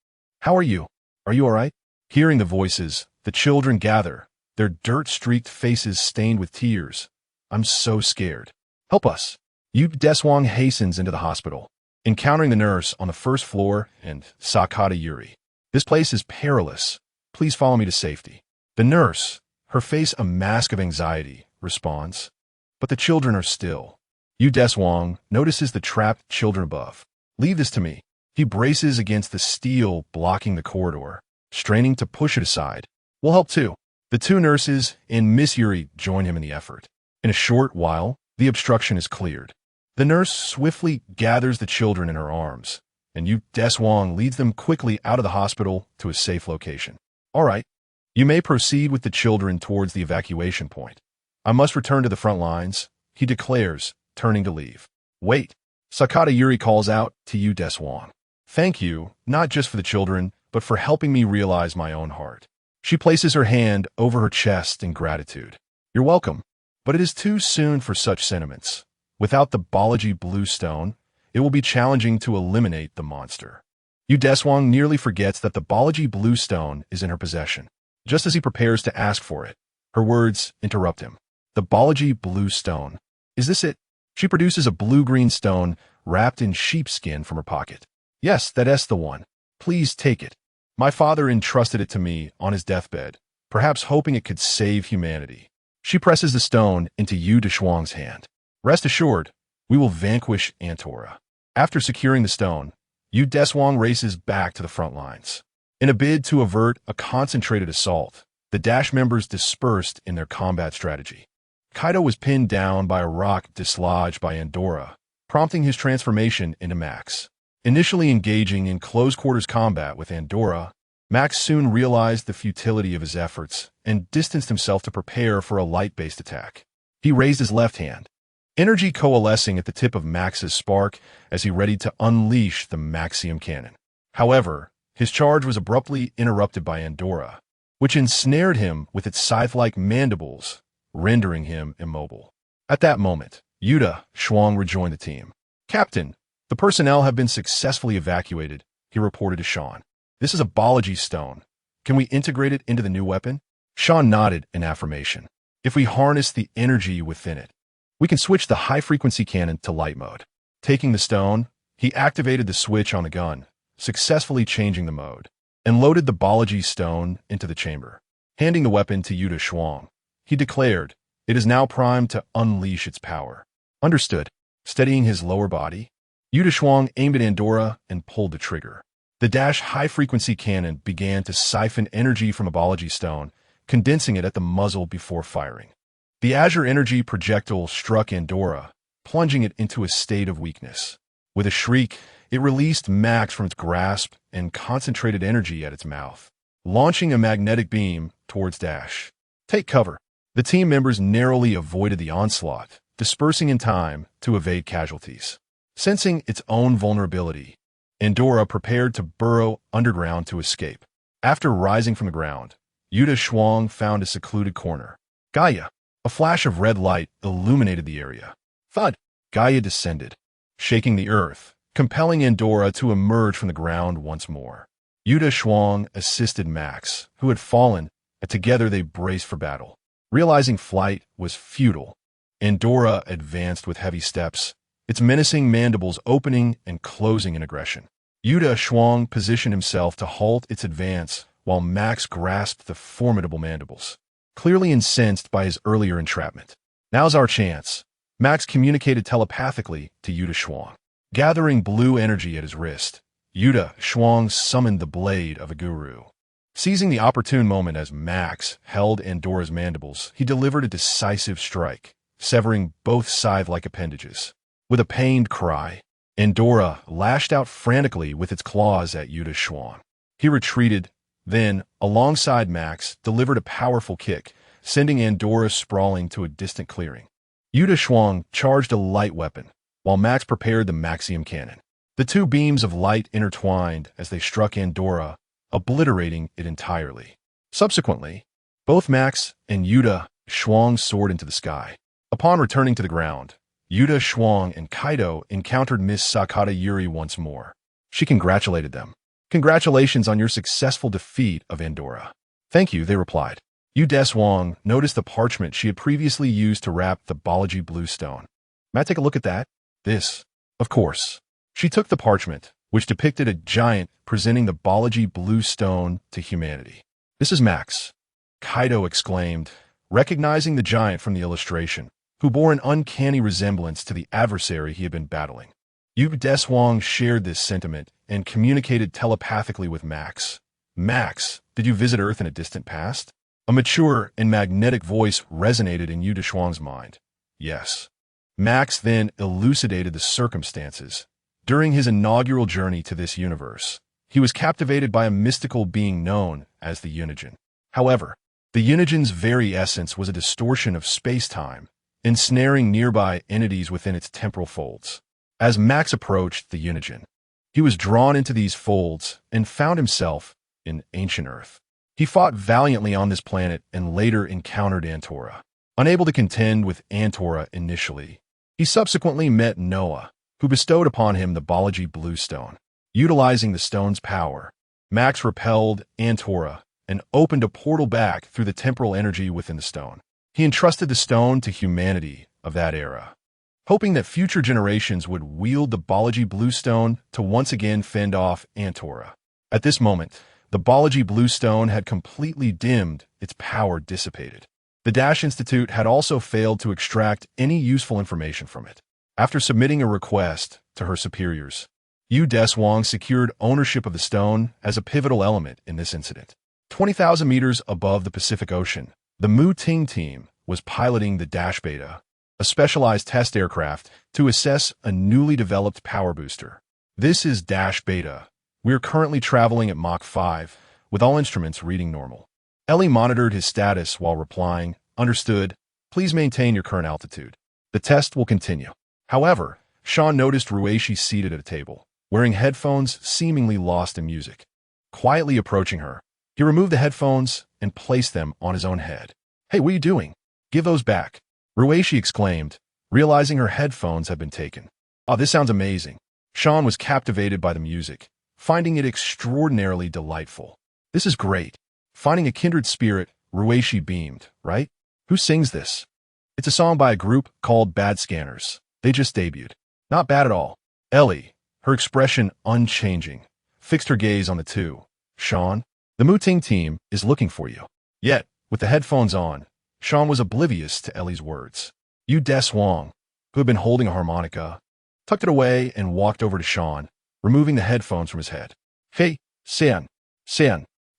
how are you? Are you all right?" Hearing the voices, the children gather, their dirt-streaked faces stained with tears. "I'm so scared. Help us." Yu Deshuang hastens into the hospital, encountering the nurse on the first floor and Sakata Yuri. "This place is perilous. Please follow me to safety." The nurse, her face a mask of anxiety, responds. But the children are still. Yu Deshuang notices the trapped children above. "Leave this to me." He braces against the steel blocking the corridor, straining to push it aside. "We'll help too." The two nurses and Miss Yuri join him in the effort. In a short while, the obstruction is cleared. The nurse swiftly gathers the children in her arms, and Yu Deshuang leads them quickly out of the hospital to a safe location. "All right, you may proceed with the children towards the evacuation point. I must return to the front lines," he declares, turning to leave. "Wait," Sakata Yuri calls out to Yu Deshuang. "Thank you, not just for the children, but for helping me realize my own heart." She places her hand over her chest in gratitude. "You're welcome, but it is too soon for such sentiments. Without the biology blue stone, it will be challenging to eliminate the monster." Yu Deshuang nearly forgets that the biology blue stone is in her possession. Just as he prepares to ask for it, her words interrupt him. "The biology blue stone. Is this it?" She produces a blue-green stone wrapped in sheepskin from her pocket. "Yes, that's the one. Please take it. My father entrusted it to me on his deathbed, perhaps hoping it could save humanity." She presses the stone into Yu Deshuang's hand. "Rest assured, we will vanquish Antora." After securing the stone, Deshuang races back to the front lines. In a bid to avert a concentrated assault, the Dash members dispersed in their combat strategy. Kaido was pinned down by a rock dislodged by Andorra, prompting his transformation into Max. Initially engaging in close-quarters combat with Andorra, Max soon realized the futility of his efforts and distanced himself to prepare for a light-based attack. He raised his left hand, energy coalescing at the tip of Max's spark as he readied to unleash the Maxium Cannon. However, his charge was abruptly interrupted by Andorra, which ensnared him with its scythe-like mandibles, rendering him immobile. At that moment, Deshuang rejoined the team. "Captain, the personnel have been successfully evacuated," he reported to Sean. "This is a Balaji stone. Can we integrate it into the new weapon?" Sean nodded in affirmation. "If we harness the energy within it, we can switch the high-frequency cannon to light mode." Taking the stone, he activated the switch on the gun, successfully changing the mode, and loaded the Balaji stone into the chamber. Handing the weapon to Deshuang, he declared, "It is now primed to unleash its power." "Understood." Steadying his lower body, Deshuang aimed at Andorra and pulled the trigger. The Dash high-frequency cannon began to siphon energy from a Balaji stone, condensing it at the muzzle before firing. The Azure energy projectile struck Andorra, plunging it into a state of weakness. With a shriek, it released Max from its grasp and concentrated energy at its mouth, launching a magnetic beam towards Dash. "Take cover." The team members narrowly avoided the onslaught, dispersing in time to evade casualties. Sensing its own vulnerability, Andorra prepared to burrow underground to escape. After rising from the ground, Deshuang found a secluded corner. "Gaia!" A flash of red light illuminated the area. Thud! Gaia descended, shaking the earth, compelling Andorra to emerge from the ground once more. Deshuang assisted Max, who had fallen, and together they braced for battle. Realizing flight was futile, Andorra advanced with heavy steps, its menacing mandibles opening and closing in aggression. Deshuang positioned himself to halt its advance while Max grasped the formidable mandibles, clearly incensed by his earlier entrapment. "Now's our chance," Max communicated telepathically to Deshuang. Gathering blue energy at his wrist, Deshuang summoned the blade of a guru. Seizing the opportune moment as Max held Andorra's mandibles, he delivered a decisive strike, severing both scythe-like appendages. With a pained cry, Andorra lashed out frantically with its claws at Deshuang. He retreated, then, alongside Max, delivered a powerful kick, sending Andorra sprawling to a distant clearing. Deshuang charged a light weapon, while Max prepared the Maxium Cannon. The two beams of light intertwined as they struck Andorra, obliterating it entirely. Subsequently, both Max and Deshuang soared into the sky. Upon returning to the ground, Deshuang and Kaido encountered Miss Sakata Yuri once more. She congratulated them. "Congratulations on your successful defeat of Andorra." "Thank you," they replied. Deshuang noticed the parchment she had previously used to wrap the Balaji blue stone. "May I take a look at that?" "This." "Of course." She took the parchment, which depicted a giant presenting the Balaji blue stone to humanity. "This is Max," Kaido exclaimed, recognizing the giant from the illustration, who bore an uncanny resemblance to the adversary he had been battling. Deshuang shared this sentiment and communicated telepathically with Max. "Max, did you visit Earth in a distant past?" A mature and magnetic voice resonated in Deshuang's mind. "Yes." Max then elucidated the circumstances. During his inaugural journey to this universe, he was captivated by a mystical being known as the Unigen. However, the Unigen's very essence was a distortion of space-time, ensnaring nearby entities within its temporal folds. As Max approached the Unigen, he was drawn into these folds and found himself in ancient Earth. He fought valiantly on this planet and later encountered Andorra. Unable to contend with Andorra initially, he subsequently met Noah, who bestowed upon him the Balaji blue stone. Utilizing the stone's power, Max repelled Andorra and opened a portal back through the temporal energy within the stone. He entrusted the stone to humanity of that era, hoping that future generations would wield the Balaji blue stone to once again fend off Andorra. At this moment, the Balaji blue stone had completely dimmed, its power dissipated. The Dash Institute had also failed to extract any useful information from it. After submitting a request, to her superiors. Deshuang secured ownership of the stone as a pivotal element in this incident. 20,000 meters above the Pacific Ocean, the Mu-Ting team was piloting the Dash Beta, a specialized test aircraft to assess a newly developed power booster. This is Dash Beta. We are currently traveling at Mach 5, with all instruments reading normal. Ellie monitored his status while replying, "Understood. Please maintain your current altitude. The test will continue." However, Sean noticed Ruishi seated at a table, wearing headphones seemingly lost in music. Quietly approaching her, he removed the headphones and placed them on his own head. "Hey, what are you doing? Give those back," Ruishi exclaimed, realizing her headphones had been taken. "Oh, this sounds amazing." Sean was captivated by the music, finding it extraordinarily delightful. "This is great." Finding a kindred spirit, Ruishi beamed, "Right? Who sings this?" "It's a song by a group called Bad Scanners. They just debuted." "Not bad at all." Ellie, her expression unchanging, fixed her gaze on the two. "Sean, the Mu-Ting team is looking for you." Yet, with the headphones on, Sean was oblivious to Ellie's words. Deshuang, who had been holding a harmonica, tucked it away and walked over to Sean, removing the headphones from his head. "Hey, San.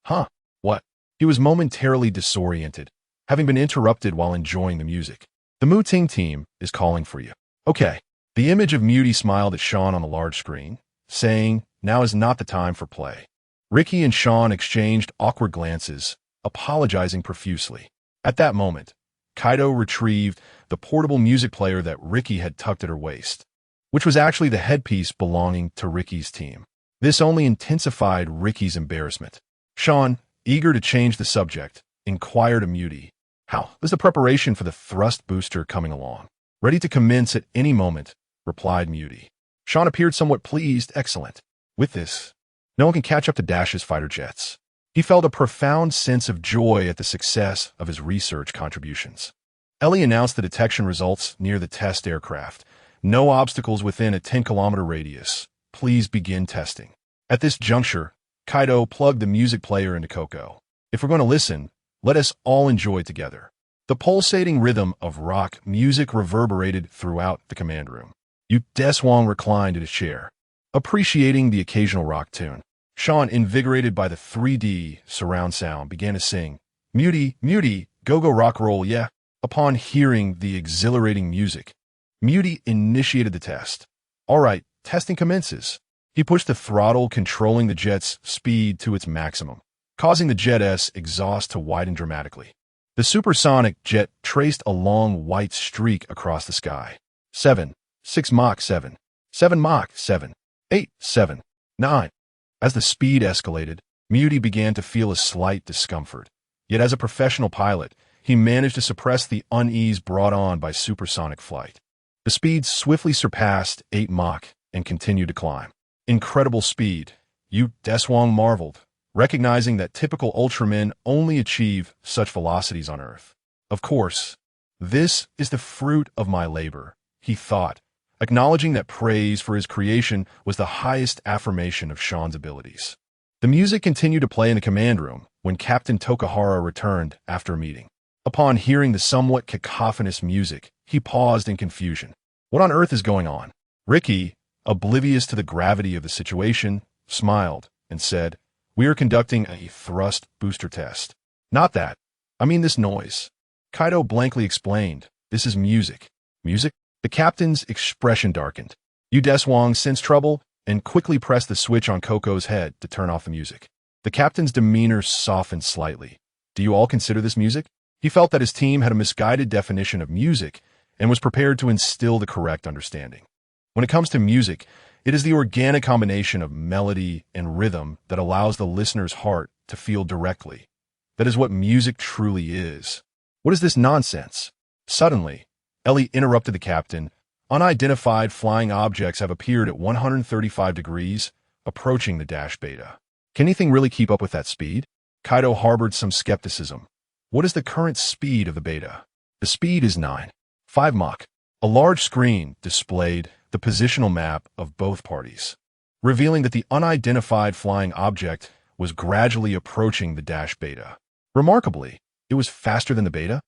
Huh? What?" He was momentarily disoriented, having been interrupted while enjoying the music. "The Mu-Ting team is calling for you." "Okay." The image of Muty smiled at Sean on the large screen, saying, "Now is not the time for play." Ricky and Sean exchanged awkward glances, apologizing profusely. At that moment, Kaido retrieved the portable music player that Ricky had tucked at her waist, which was actually the headpiece belonging to Ricky's team. This only intensified Ricky's embarrassment. Sean, eager to change the subject, inquired of Muty, "How is the preparation for the thrust booster coming along?" "Ready to commence at any moment," replied Muty. Sean appeared somewhat pleased. "Excellent. With this, no one can catch up to Dash's fighter jets." He felt a profound sense of joy at the success of his research contributions. Ellie announced the detection results near the test aircraft. "No obstacles within a 10-kilometer radius. Please begin testing." At this juncture, Kaido plugged the music player into Coco. "If we're going to listen, let us all enjoy together." The pulsating rhythm of rock music reverberated throughout the command room. Deshuang reclined in his chair, appreciating the occasional rock tune. Sean, invigorated by the 3D surround sound, began to sing, Muty, go rock roll, yeah." Upon hearing the exhilarating music, Muty initiated the test. "All right, testing commences." He pushed the throttle, controlling the jet's speed to its maximum, causing the jet's exhaust to widen dramatically. The supersonic jet traced a long white streak across the sky. 7, 6 Mach 7, 7 Mach 7, 8, 7, 9. As the speed escalated, Muty began to feel a slight discomfort. Yet as a professional pilot, he managed to suppress the unease brought on by supersonic flight. The speed swiftly surpassed 8 Mach and continued to climb. Incredible speed, Deshuang marveled, recognizing that typical Ultramen only achieve such velocities on Earth. "Of course, this is the fruit of my labor," he thought, acknowledging that praise for his creation was the highest affirmation of Sean's abilities. The music continued to play in the command room when Captain Tokahara returned after a meeting. Upon hearing the somewhat cacophonous music, he paused in confusion. What on earth is going on? Ricky, oblivious to the gravity of the situation, smiled and said, "We are conducting a thrust booster test." "Not that. I mean this noise." Kaido blankly explained, "This is music." "Music?" The captain's expression darkened. Deshuang sensed trouble and quickly pressed the switch on Coco's head to turn off the music. The captain's demeanor softened slightly. "Do you all consider this music?" He felt that his team had a misguided definition of music and was prepared to instill the correct understanding. When it comes to music, it is the organic combination of melody and rhythm that allows the listener's heart to feel directly. That is what music truly is. What is this nonsense? Suddenly, Ellie interrupted the captain. "Unidentified flying objects have appeared at 135 degrees, approaching the Dash Beta. Can anything really keep up with that speed?" Kaido harbored some skepticism. "What is the current speed of the Beta?" "The speed is 9.5 Mach." A large screen displayed the positional map of both parties, revealing that the unidentified flying object was gradually approaching the Dash Beta. Remarkably, it was faster than the Beta.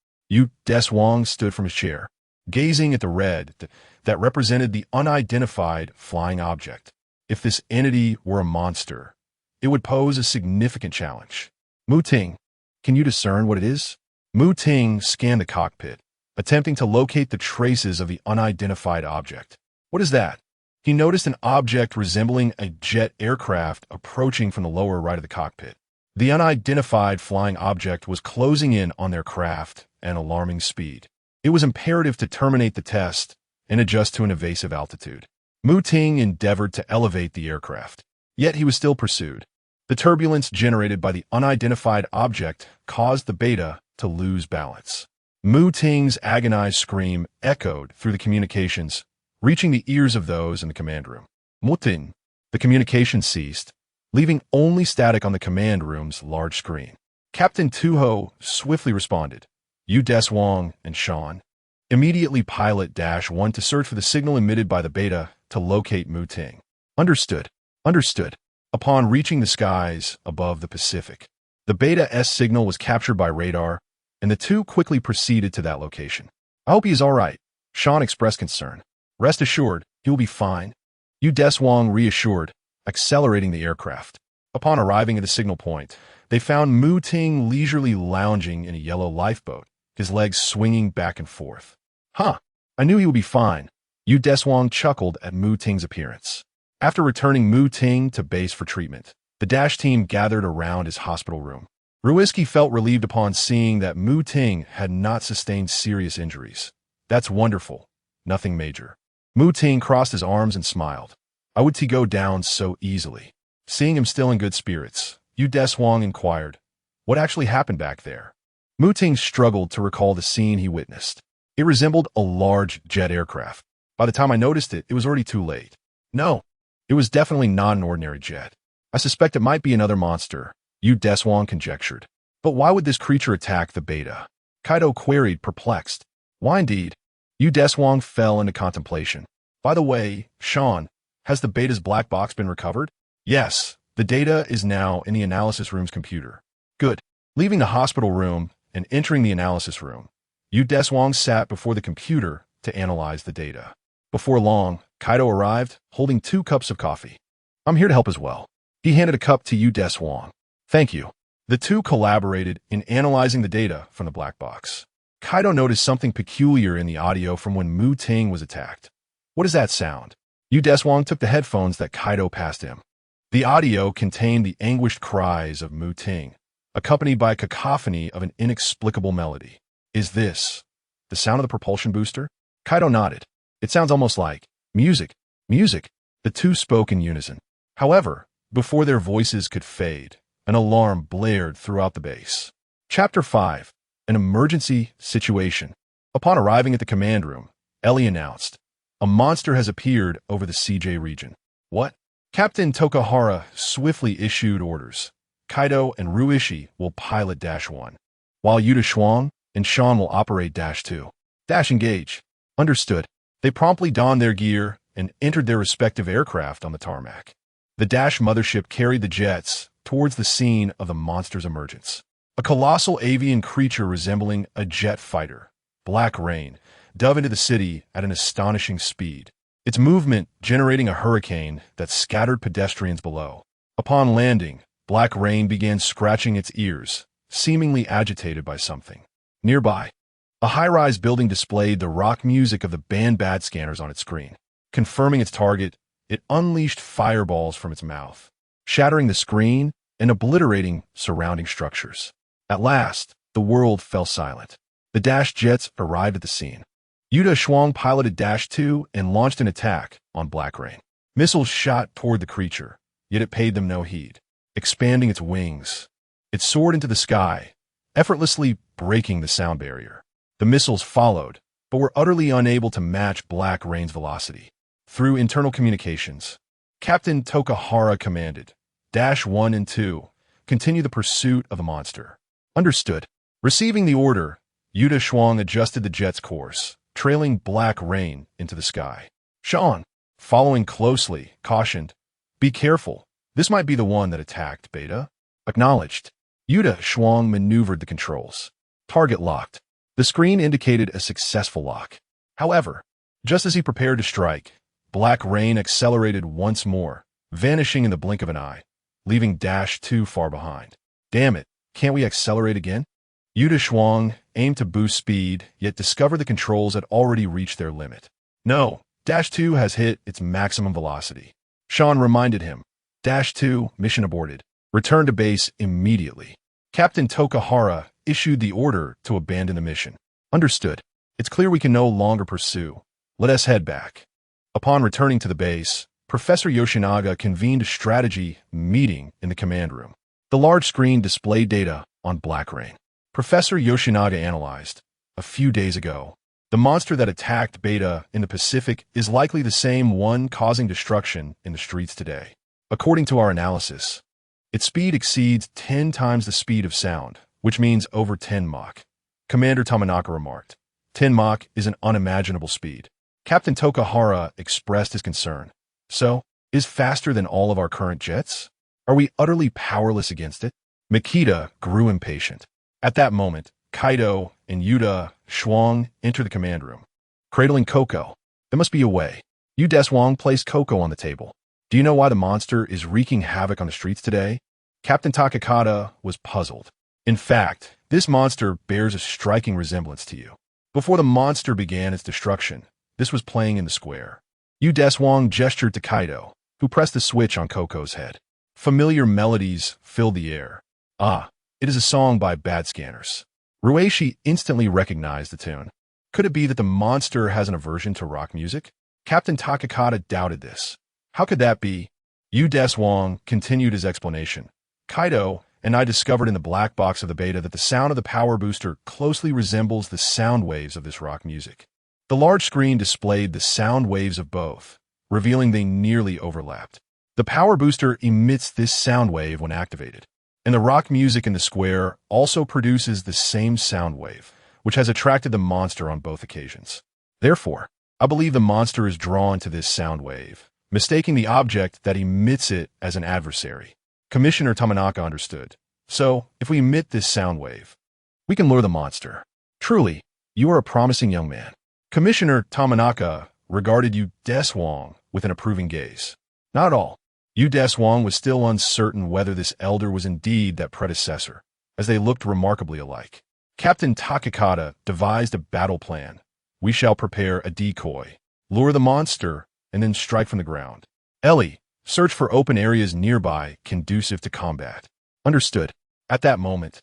Deshuang stood from his chair, gazing at the that represented the unidentified flying object. If this entity were a monster, it would pose a significant challenge. Mu Ting, can you discern what it is? Mu Ting scanned the cockpit, attempting to locate the traces of the unidentified object. What is that? He noticed an object resembling a jet aircraft approaching from the lower right of the cockpit. The unidentified flying object was closing in on their craft at an alarming speed. It was imperative to terminate the test and adjust to an evasive altitude. Mu Ting endeavored to elevate the aircraft, yet he was still pursued. The turbulence generated by the unidentified object caused the beta to lose balance. Mu Ting's agonized scream echoed through the communications, reaching the ears of those in the command room. Mutin. The communication ceased, leaving only static on the command room's large screen. Captain Tuho swiftly responded. You Deshuang and Sean. Immediately pilot -1 to search for the signal emitted by the beta to locate Mu Ting. Understood. Understood. Upon reaching the skies above the Pacific, the Beta-S signal was captured by radar, and the two quickly proceeded to that location. I hope he is all right, Sean expressed concern. Rest assured, he will be fine. Yu Deshuang reassured, accelerating the aircraft. Upon arriving at the signal point, they found Mu Ting leisurely lounging in a yellow lifeboat, his legs swinging back and forth. Huh, I knew he would be fine. Yu Deshuang chuckled at Mu Ting's appearance. After returning Mu Ting to base for treatment, the Dash team gathered around his hospital room. Ruiski felt relieved upon seeing that Mu Ting had not sustained serious injuries. That's wonderful. Nothing major. Mu Ting crossed his arms and smiled. How would he go down so easily? Seeing him still in good spirits, Yu Deshuang inquired, what actually happened back there? Mu Ting struggled to recall the scene he witnessed. It resembled a large jet aircraft. By the time I noticed it, it was already too late. No. It was definitely not an ordinary jet. I suspect it might be another monster, Yu Deshuang conjectured. But why would this creature attack the beta? Kaido queried, perplexed. Why indeed? Yu Deshuang fell into contemplation. By the way, Sean, has the beta's black box been recovered? Yes, the data is now in the analysis room's computer. Good. Leaving the hospital room and entering the analysis room, Yu Deshuang sat before the computer to analyze the data. Before long, Kaido arrived, holding 2 cups of coffee. I'm here to help as well. He handed a cup to Yu Deshuang. Thank you. The two collaborated in analyzing the data from the black box. Kaido noticed something peculiar in the audio from when Mu Ting was attacked. What is that sound? Yu Deshuang took the headphones that Kaido passed him. The audio contained the anguished cries of Mu Ting, accompanied by a cacophony of an inexplicable melody. Is this the sound of the propulsion booster? Kaido nodded. It sounds almost like music. Music. The two spoke in unison. However, before their voices could fade, an alarm blared throughout the base. Chapter 5. An emergency situation. Upon arriving at the command room, Ellie announced, a monster has appeared over the CJ region. What? Captain Tokahara swiftly issued orders. Kaido and Ruishi will pilot -1, while Yu Deshuang and Sean will operate -2. Dash engage. Understood. They promptly donned their gear and entered their respective aircraft on the tarmac. The Dash mothership carried the jets towards the scene of the monster's emergence. A colossal avian creature resembling a jet fighter, Black Rain, dove into the city at an astonishing speed, its movement generating a hurricane that scattered pedestrians below. Upon landing, Black Rain began scratching its ears, seemingly agitated by something. Nearby, a high-rise building displayed the rock music of the band bad scanners on its screen. Confirming its target, it unleashed fireballs from its mouth, shattering the screen and obliterating surrounding structures. At last, the world fell silent. The Dash jets arrived at the scene. Yu Deshuang piloted -2 and launched an attack on Black Rain. Missiles shot toward the creature, yet it paid them no heed. Expanding its wings, it soared into the sky, effortlessly breaking the sound barrier. The missiles followed, but were utterly unable to match Black Rain's velocity. Through internal communications, Captain Tokahara commanded, -1 and 2, continue the pursuit of the monster. Understood. Receiving the order, Yu Deshuang adjusted the jet's course, trailing Black Rain into the sky. Sean, following closely, cautioned, be careful. This might be the one that attacked Beta. Acknowledged. Yu Deshuang maneuvered the controls. Target locked. The screen indicated a successful lock. However, Just as he prepared to strike, black rain accelerated once more, vanishing in the blink of an eye, leaving Dash 2 far behind. Damn it, can't we accelerate again? Deshuang aimed to boost speed, yet discovered the controls had already reached their limit. No, Dash 2 has hit its maximum velocity. Sean reminded him. Dash 2, mission aborted. Return to base immediately. Captain Tokahara issued the order to abandon the mission. Understood. It's clear we can no longer pursue. Let us head back. Upon returning to the base, Professor Yoshinaga convened a strategy meeting in the command room. The large screen displayed data on Black Rain. Professor Yoshinaga analyzed. A few days ago, the monster that attacked Beta in the Pacific is likely the same one causing destruction in the streets today. According to our analysis, its speed exceeds 10 times the speed of sound, which means over 10 Mach. Commander Tamanaka remarked. 10 Mach is an unimaginable speed. Captain Tokahara expressed his concern. So, is faster than all of our current jets? Are we utterly powerless against it? Makita grew impatient. At that moment, Kaido and Deshuang entered the command room. Cradling Coco. There must be a way. Deshuang placed Coco on the table. Do you know why the monster is wreaking havoc on the streets today? Captain Takakata was puzzled. In fact, this monster bears a striking resemblance to you. Before the monster began its destruction, this was playing in the square. Deshuang gestured to Kaido, who pressed the switch on Coco's head. Familiar melodies filled the air. Ah, it is a song by Bad Scanners. Rueishi instantly recognized the tune. Could it be that the monster has an aversion to rock music? Captain Takakata doubted this. How could that be? Deshuang continued his explanation. Kaido and I discovered in the black box of the beta that the sound of the power booster closely resembles the sound waves of this rock music. The large screen displayed the sound waves of both, revealing they nearly overlapped. The power booster emits this sound wave when activated, and the rock music in the square also produces the same sound wave, which has attracted the monster on both occasions. Therefore, I believe the monster is drawn to this sound wave, mistaking the object that emits it as an adversary. Commissioner Tamanaka understood. So, if we emit this sound wave, we can lure the monster. Truly, you are a promising young man. Commissioner Tamanaka regarded Deshuang with an approving gaze. Not at all. Deshuang was still uncertain whether this elder was indeed that predecessor, as they looked remarkably alike. Captain Takakata devised a battle plan. We shall prepare a decoy, lure the monster, and then strike from the ground. Ellie, search for open areas nearby conducive to combat. Understood. At that moment,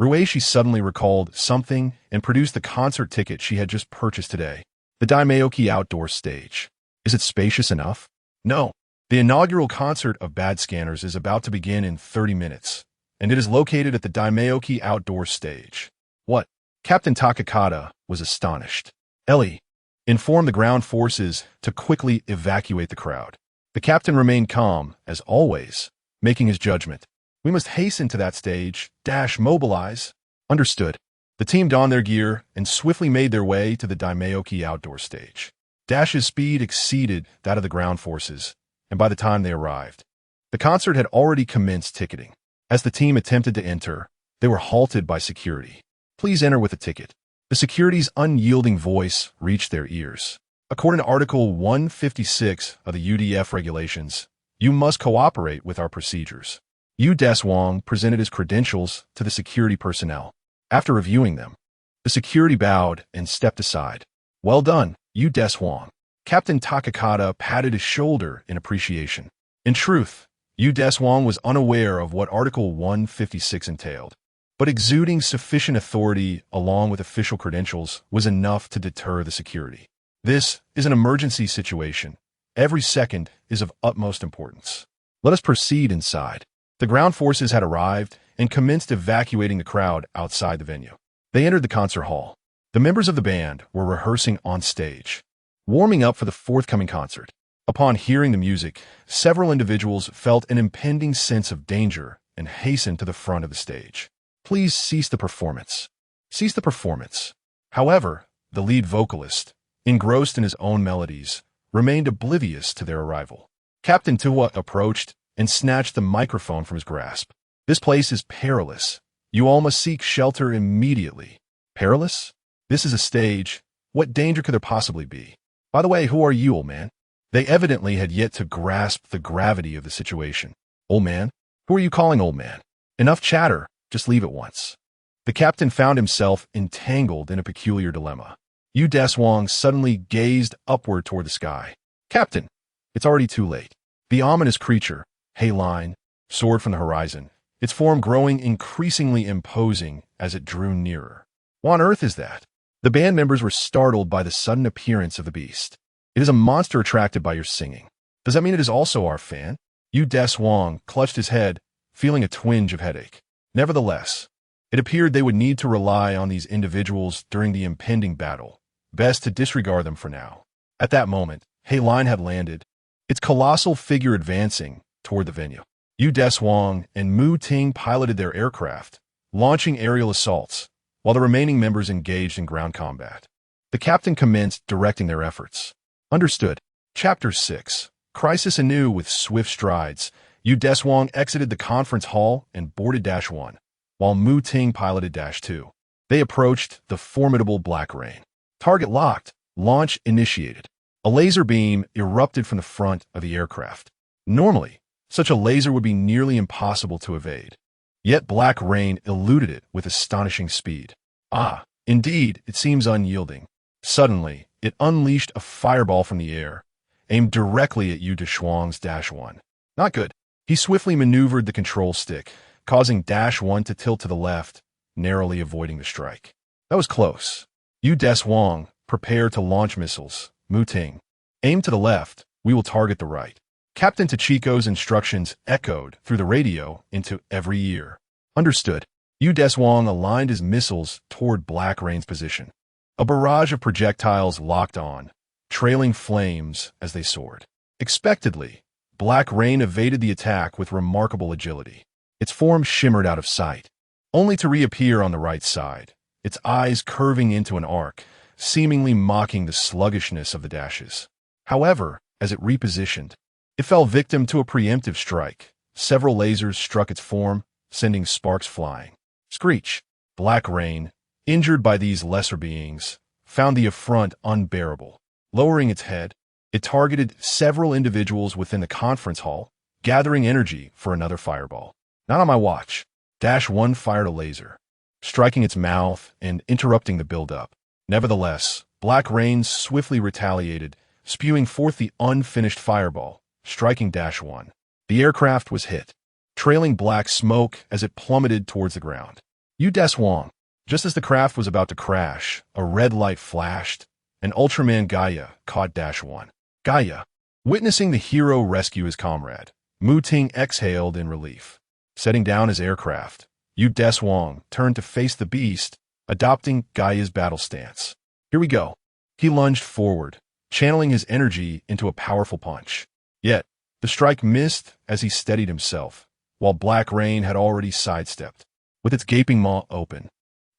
Rueishi suddenly recalled something and produced the concert ticket she had just purchased today. The Daimeoki outdoor stage. Is it spacious enough? No. The inaugural concert of Bad Scanners is about to begin in 30 minutes, and it is located at the Daimeoki outdoor stage. What? Captain Takakata was astonished. Ellie, inform the ground forces to quickly evacuate the crowd. The captain remained calm, as always, making his judgment. We must hasten to that stage, mobilize. Understood. The team donned their gear and swiftly made their way to the Daimeoki outdoor stage. Dash's speed exceeded that of the ground forces, and by the time they arrived, the concert had already commenced ticketing. As the team attempted to enter, they were halted by security. Please enter with a ticket. The security's unyielding voice reached their ears. According to Article 156 of the UDF regulations, you must cooperate with our procedures. Deshuang presented his credentials to the security personnel. After reviewing them, the security bowed and stepped aside. Well done, Deshuang. Captain Takakata patted his shoulder in appreciation. In truth, Deshuang was unaware of what Article 156 entailed, but exuding sufficient authority along with official credentials was enough to deter the security. This is an emergency situation. Every second is of utmost importance. Let us proceed inside. The ground forces had arrived and commenced evacuating the crowd outside the venue. They entered the concert hall. The members of the band were rehearsing on stage, warming up for the forthcoming concert. Upon hearing the music, several individuals felt an impending sense of danger and hastened to the front of the stage. Please cease the performance. Cease the performance. However, the lead vocalist, engrossed in his own melodies, remained oblivious to their arrival. Captain Tua approached and snatched the microphone from his grasp. This place is perilous. You all must seek shelter immediately. Perilous? This is a stage. What danger could there possibly be? By the way, who are you, old man? They evidently had yet to grasp the gravity of the situation. Old man? Who are you calling old man? Enough chatter, just leave at once. The captain found himself entangled in a peculiar dilemma. Deshuang suddenly gazed upward toward the sky. Captain, it's already too late. The ominous creature, Line, soared from the horizon, its form growing increasingly imposing as it drew nearer. What on earth is that? The band members were startled by the sudden appearance of the beast. It is a monster attracted by your singing. Does that mean it is also our fan? Deshuang clutched his head, feeling a twinge of headache. Nevertheless, it appeared they would need to rely on these individuals during the impending battle. Best to disregard them for now. At that moment, Line had landed, its colossal figure advancing toward the venue. Deshuang and Mu Ting piloted their aircraft, launching aerial assaults, while the remaining members engaged in ground combat. The captain commenced directing their efforts. Understood. Chapter 6. Crisis anew with swift strides. Deshuang exited the conference hall and boarded -1, while Mu Ting piloted -2. They approached the formidable Black Rain. Target locked. Launch initiated. A laser beam erupted from the front of the aircraft. Normally, such a laser would be nearly impossible to evade. Yet Black Rain eluded it with astonishing speed. Indeed, it seems unyielding. Suddenly, it unleashed a fireball from the air, aimed directly at Deshuang's -1. Not good. He swiftly maneuvered the control stick, causing -1 to tilt to the left, narrowly avoiding the strike. That was close. Deshuang prepared to launch missiles. Mu Ting, aim to the left, we will target the right. Captain Tachiko's instructions echoed through the radio into every ear. Understood. Deshuang aligned his missiles toward Black Rain's position. A barrage of projectiles locked on, trailing flames as they soared. Expectedly, Black Rain evaded the attack with remarkable agility. Its form shimmered out of sight, only to reappear on the right side, its eyes curving into an arc, seemingly mocking the sluggishness of the dashes. However, as it repositioned, it fell victim to a preemptive strike. Several lasers struck its form, sending sparks flying. Screech. Black Rain, injured by these lesser beings, found the affront unbearable. Lowering its head, it targeted several individuals within the conference hall, gathering energy for another fireball. Not on my watch. -1 fired a laser, striking its mouth and interrupting the buildup. Nevertheless, Black Rain swiftly retaliated, spewing forth the unfinished fireball, striking -1. The aircraft was hit, trailing black smoke as it plummeted towards the ground. Deshuang. Just as the craft was about to crash, a red light flashed, and Ultraman Gaia caught -1. Gaia. Witnessing the hero rescue his comrade, Mu Ting exhaled in relief. Setting down his aircraft, Deshuang turned to face the beast, adopting Gaia's battle stance. Here we go. He lunged forward, channeling his energy into a powerful punch. Yet, the strike missed as he steadied himself, while Black Rain had already sidestepped, with its gaping maw open.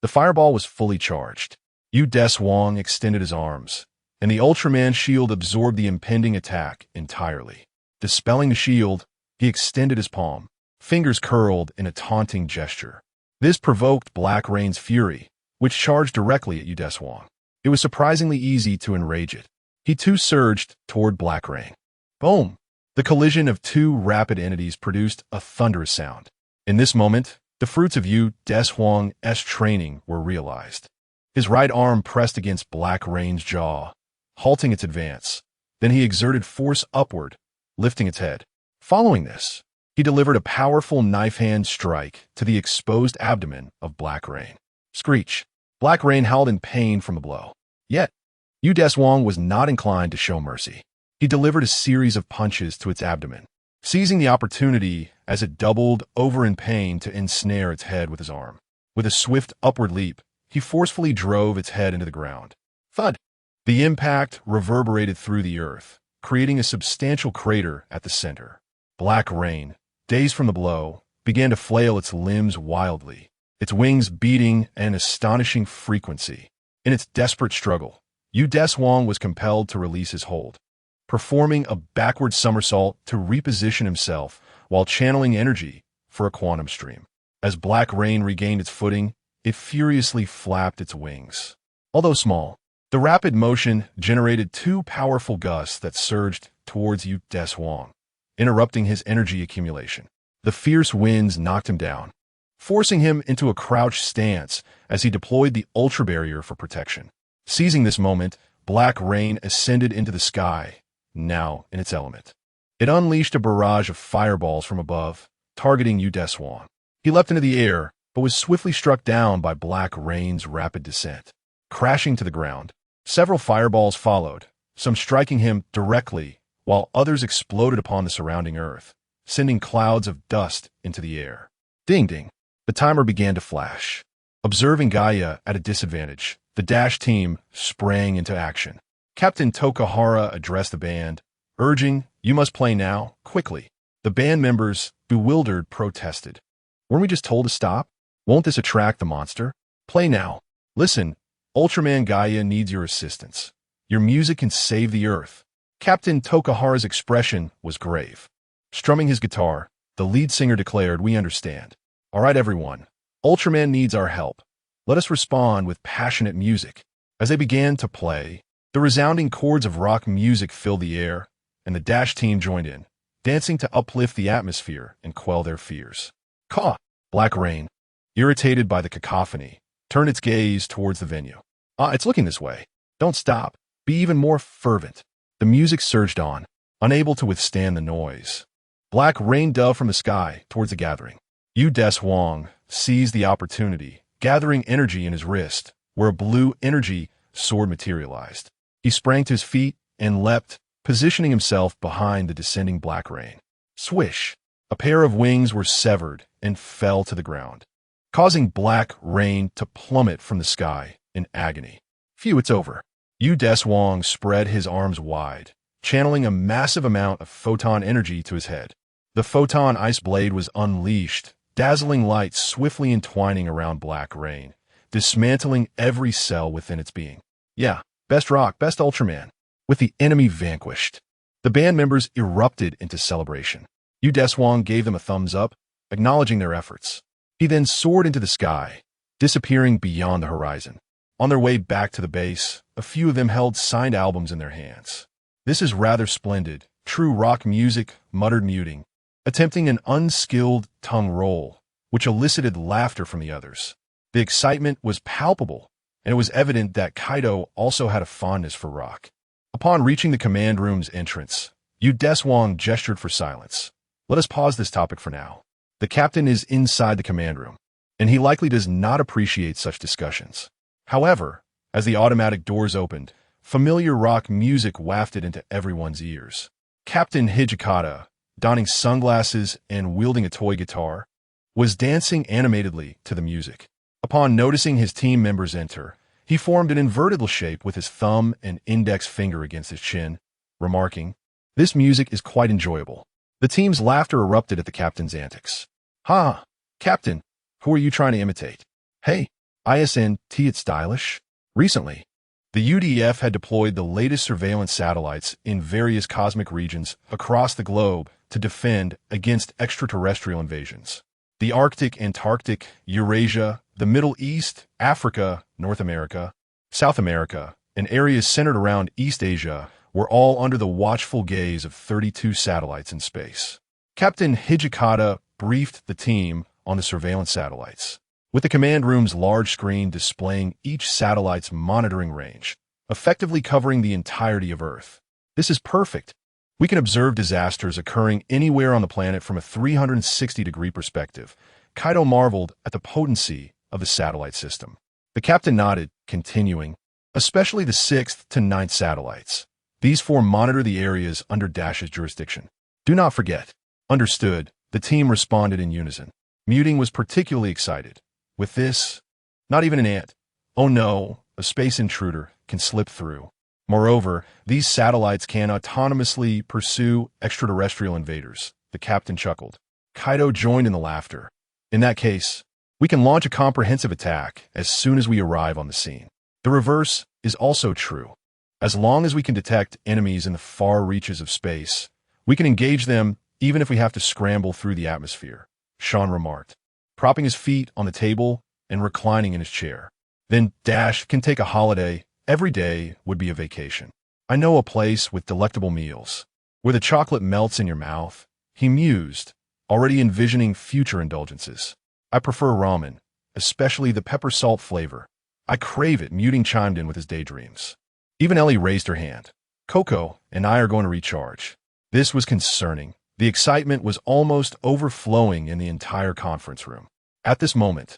The fireball was fully charged. Deshuang extended his arms, and the Ultraman shield absorbed the impending attack entirely. Dispelling the shield, he extended his palm, fingers curled in a taunting gesture. This provoked Black Rain's fury, which charged directly at Deshuang. It was surprisingly easy to enrage it. He too surged toward Black Rain. Boom! The collision of two rapid entities produced a thunderous sound. In this moment, the fruits of Deshuang's training were realized. His right arm pressed against Black Rain's jaw, halting its advance. Then he exerted force upward, lifting its head. Following this, he delivered a powerful knife-hand strike to the exposed abdomen of Black Rain. Screech. Black Rain howled in pain from the blow. Yet, Deshuang was not inclined to show mercy. He delivered a series of punches to its abdomen, seizing the opportunity as it doubled over in pain to ensnare its head with his arm. With a swift upward leap, he forcefully drove its head into the ground. Thud! The impact reverberated through the earth, creating a substantial crater at the center. Black Rain, dazed from the blow, began to flail its limbs wildly, its wings beating at an astonishing frequency. In its desperate struggle, Deshuang was compelled to release his hold, performing a backward somersault to reposition himself while channeling energy for a quantum stream. As Black Rain regained its footing, it furiously flapped its wings. Although small, The rapid motion generated two powerful gusts that surged towards Deshuang, interrupting his energy accumulation. The fierce winds knocked him down, forcing him into a crouched stance as he deployed the Ultra Barrier for protection. Seizing this moment, black rain ascended into the sky, now in its element. It unleashed a barrage of fireballs from above, targeting Deshuang. He leapt into the air, but was swiftly struck down by black rain's rapid descent. Crashing to the ground, several fireballs followed, some striking him directly, while others exploded upon the surrounding earth, sending clouds of dust into the air. Ding-ding. The timer began to flash. Observing Gaia at a disadvantage, the Dash team sprang into action. Captain Tokahara addressed the band, urging, "You must play now, quickly." The band members, bewildered, protested. "Weren't we just told to stop? Won't this attract the monster? Play now. Listen, Ultraman Gaia needs your assistance. Your music can save the Earth." Captain Tokahara's expression was grave. Strumming his guitar, the lead singer declared, "We understand. All right, everyone. Ultraman needs our help. Let us respond with passionate music." As they began to play, the resounding chords of rock music filled the air, and the Dash team joined in, dancing to uplift the atmosphere and quell their fears. Caw! Black rain, irritated by the cacophony, turned its gaze towards the venue. It's looking this way. Don't stop. Be even more fervent." The music surged on, unable to withstand the noise. Black rain dove from the sky towards the gathering. Deshuang seized the opportunity, gathering energy in his wrist, where a blue energy sword materialized. He sprang to his feet and leapt, positioning himself behind the descending black rain. Swish! A pair of wings were severed and fell to the ground, causing black rain to plummet from the sky in agony. Phew, it's over. Deshuang spread his arms wide, channeling a massive amount of photon energy to his head. The photon ice blade was unleashed, dazzling light swiftly entwining around black rain, dismantling every cell within its being. Yeah, best rock, best Ultraman. With the enemy vanquished, the band members erupted into celebration. Deshuang gave them a thumbs up, acknowledging their efforts. He then soared into the sky, disappearing beyond the horizon. On their way back to the base, a few of them held signed albums in their hands. "This is rather splendid, true rock music," muttered Muting, attempting an unskilled tongue roll, which elicited laughter from the others. The excitement was palpable, and it was evident that Kaido also had a fondness for rock. Upon reaching the command room's entrance, Deshuang gestured for silence. "Let us pause this topic for now. The captain is inside the command room, and he likely does not appreciate such discussions." However, as the automatic doors opened, familiar rock music wafted into everyone's ears. Captain Hijikata, donning sunglasses and wielding a toy guitar, was dancing animatedly to the music. Upon noticing his team members enter, he formed an inverted L shape with his thumb and index finger against his chin, remarking, "This music is quite enjoyable." The team's laughter erupted at the captain's antics. "Ha! Captain, who are you trying to imitate? Hey, isn't it stylish?" Recently, the UDF had deployed the latest surveillance satellites in various cosmic regions across the globe to defend against extraterrestrial invasions. The Arctic, Antarctic, Eurasia, the Middle East, Africa, North America, South America, and areas centered around East Asia were all under the watchful gaze of 32 satellites in space. Captain Hijikata briefed the team on the surveillance satellites, with the command room's large screen displaying each satellite's monitoring range, effectively covering the entirety of Earth. "This is perfect. We can observe disasters occurring anywhere on the planet from a 360-degree perspective." Kaido marveled at the potency of the satellite system. The captain nodded, continuing, "Especially the 6th to 9th satellites. These 4 monitor the areas under Dash's jurisdiction." "Do not forget." "Understood," the team responded in unison. Muting was particularly excited. "With this, not even an ant, oh no, a space intruder, can slip through. Moreover, these satellites can autonomously pursue extraterrestrial invaders." The captain chuckled. Kaido joined in the laughter. "In that case, we can launch a comprehensive attack as soon as we arrive on the scene." The reverse is also true. As long as we can detect enemies in the far reaches of space, we can engage them even if we have to scramble through the atmosphere, Sean remarked, propping his feet on the table and reclining in his chair. "Then Dash can take a holiday Every day would be a vacation. I know a place with delectable meals, where the chocolate melts in your mouth, he mused, already envisioning future indulgences. I prefer ramen, especially the pepper salt flavor. I crave it, Muting chimed in with his daydreams. Even Ellie raised her hand. Coco and I are going to recharge. This was concerning. The excitement was almost overflowing in the entire conference room. At this moment,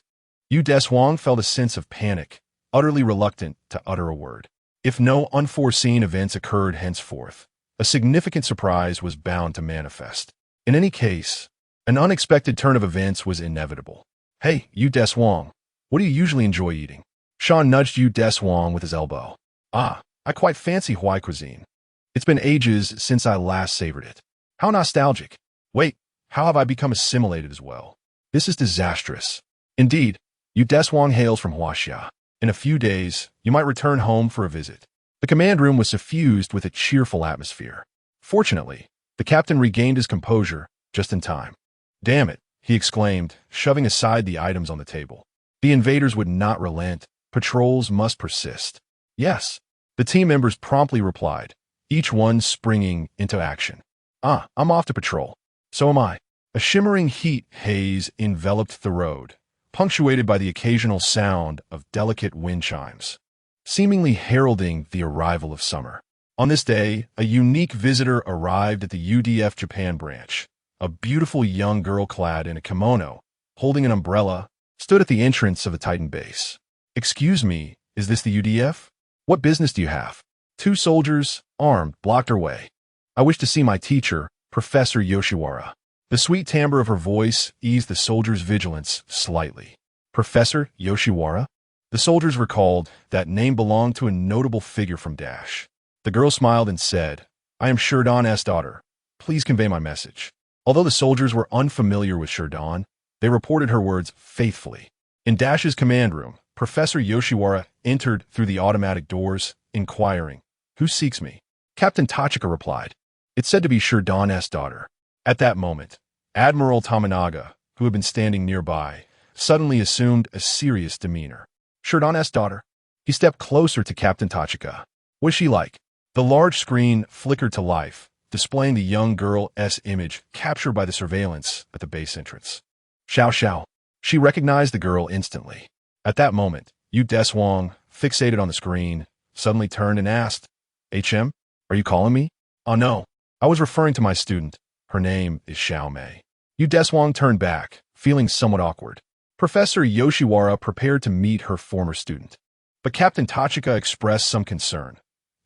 Deshuang felt a sense of panic, utterly reluctant to utter a word. If no unforeseen events occurred henceforth, a significant surprise was bound to manifest. In any case, an unexpected turn of events was inevitable. Hey, Deshuang, what do you usually enjoy eating? Sean nudged Deshuang with his elbow. Ah, I quite fancy Hawaii cuisine. It's been ages since I last savored it. How nostalgic. Wait, how have I become assimilated as well? This is disastrous. Indeed, Deshuang hails from Huaxia. In a few days, you might return home for a visit. The command room was suffused with a cheerful atmosphere. Fortunately, the captain regained his composure just in time. Damn it, he exclaimed, shoving aside the items on the table. The invaders would not relent. Patrols must persist. Yes, the team members promptly replied, each one springing into action. I'm off to patrol. So am I. A shimmering heat haze enveloped the road, punctuated by the occasional sound of delicate wind chimes, seemingly heralding the arrival of summer. On this day, a unique visitor arrived at the UDF Japan branch. A beautiful young girl clad in a kimono, holding an umbrella, stood at the entrance of the Titan base. Excuse me, is this the UDF? What business do you have? Two soldiers, armed, blocked her way. I wish to see my teacher, Professor Yoshiwara. The sweet timbre of her voice eased the soldiers' vigilance slightly. Professor Yoshiwara? The soldiers recalled that name belonged to a notable figure from Dash. The girl smiled and said, I am Shurdon's daughter. Please convey my message. Although the soldiers were unfamiliar with Shurdon, they reported her words faithfully. In Dash's command room, Professor Yoshiwara entered through the automatic doors, inquiring, Who seeks me? Captain Tachika replied, It's said to be Shurdon's daughter. At that moment, Admiral Tominaga, who had been standing nearby, suddenly assumed a serious demeanor. Shurdon's daughter? He stepped closer to Captain Tachika. What's she like? The large screen flickered to life, displaying the young girl's image captured by the surveillance at the base entrance. Xiao Xiao. She recognized the girl instantly. At that moment, Deshuang, fixated on the screen, suddenly turned and asked, HM, are you calling me? Oh no, I was referring to my student. Her name is Xiao Mei. Deshuang turned back, feeling somewhat awkward. Professor Yoshiwara prepared to meet her former student. But Captain Tachika expressed some concern.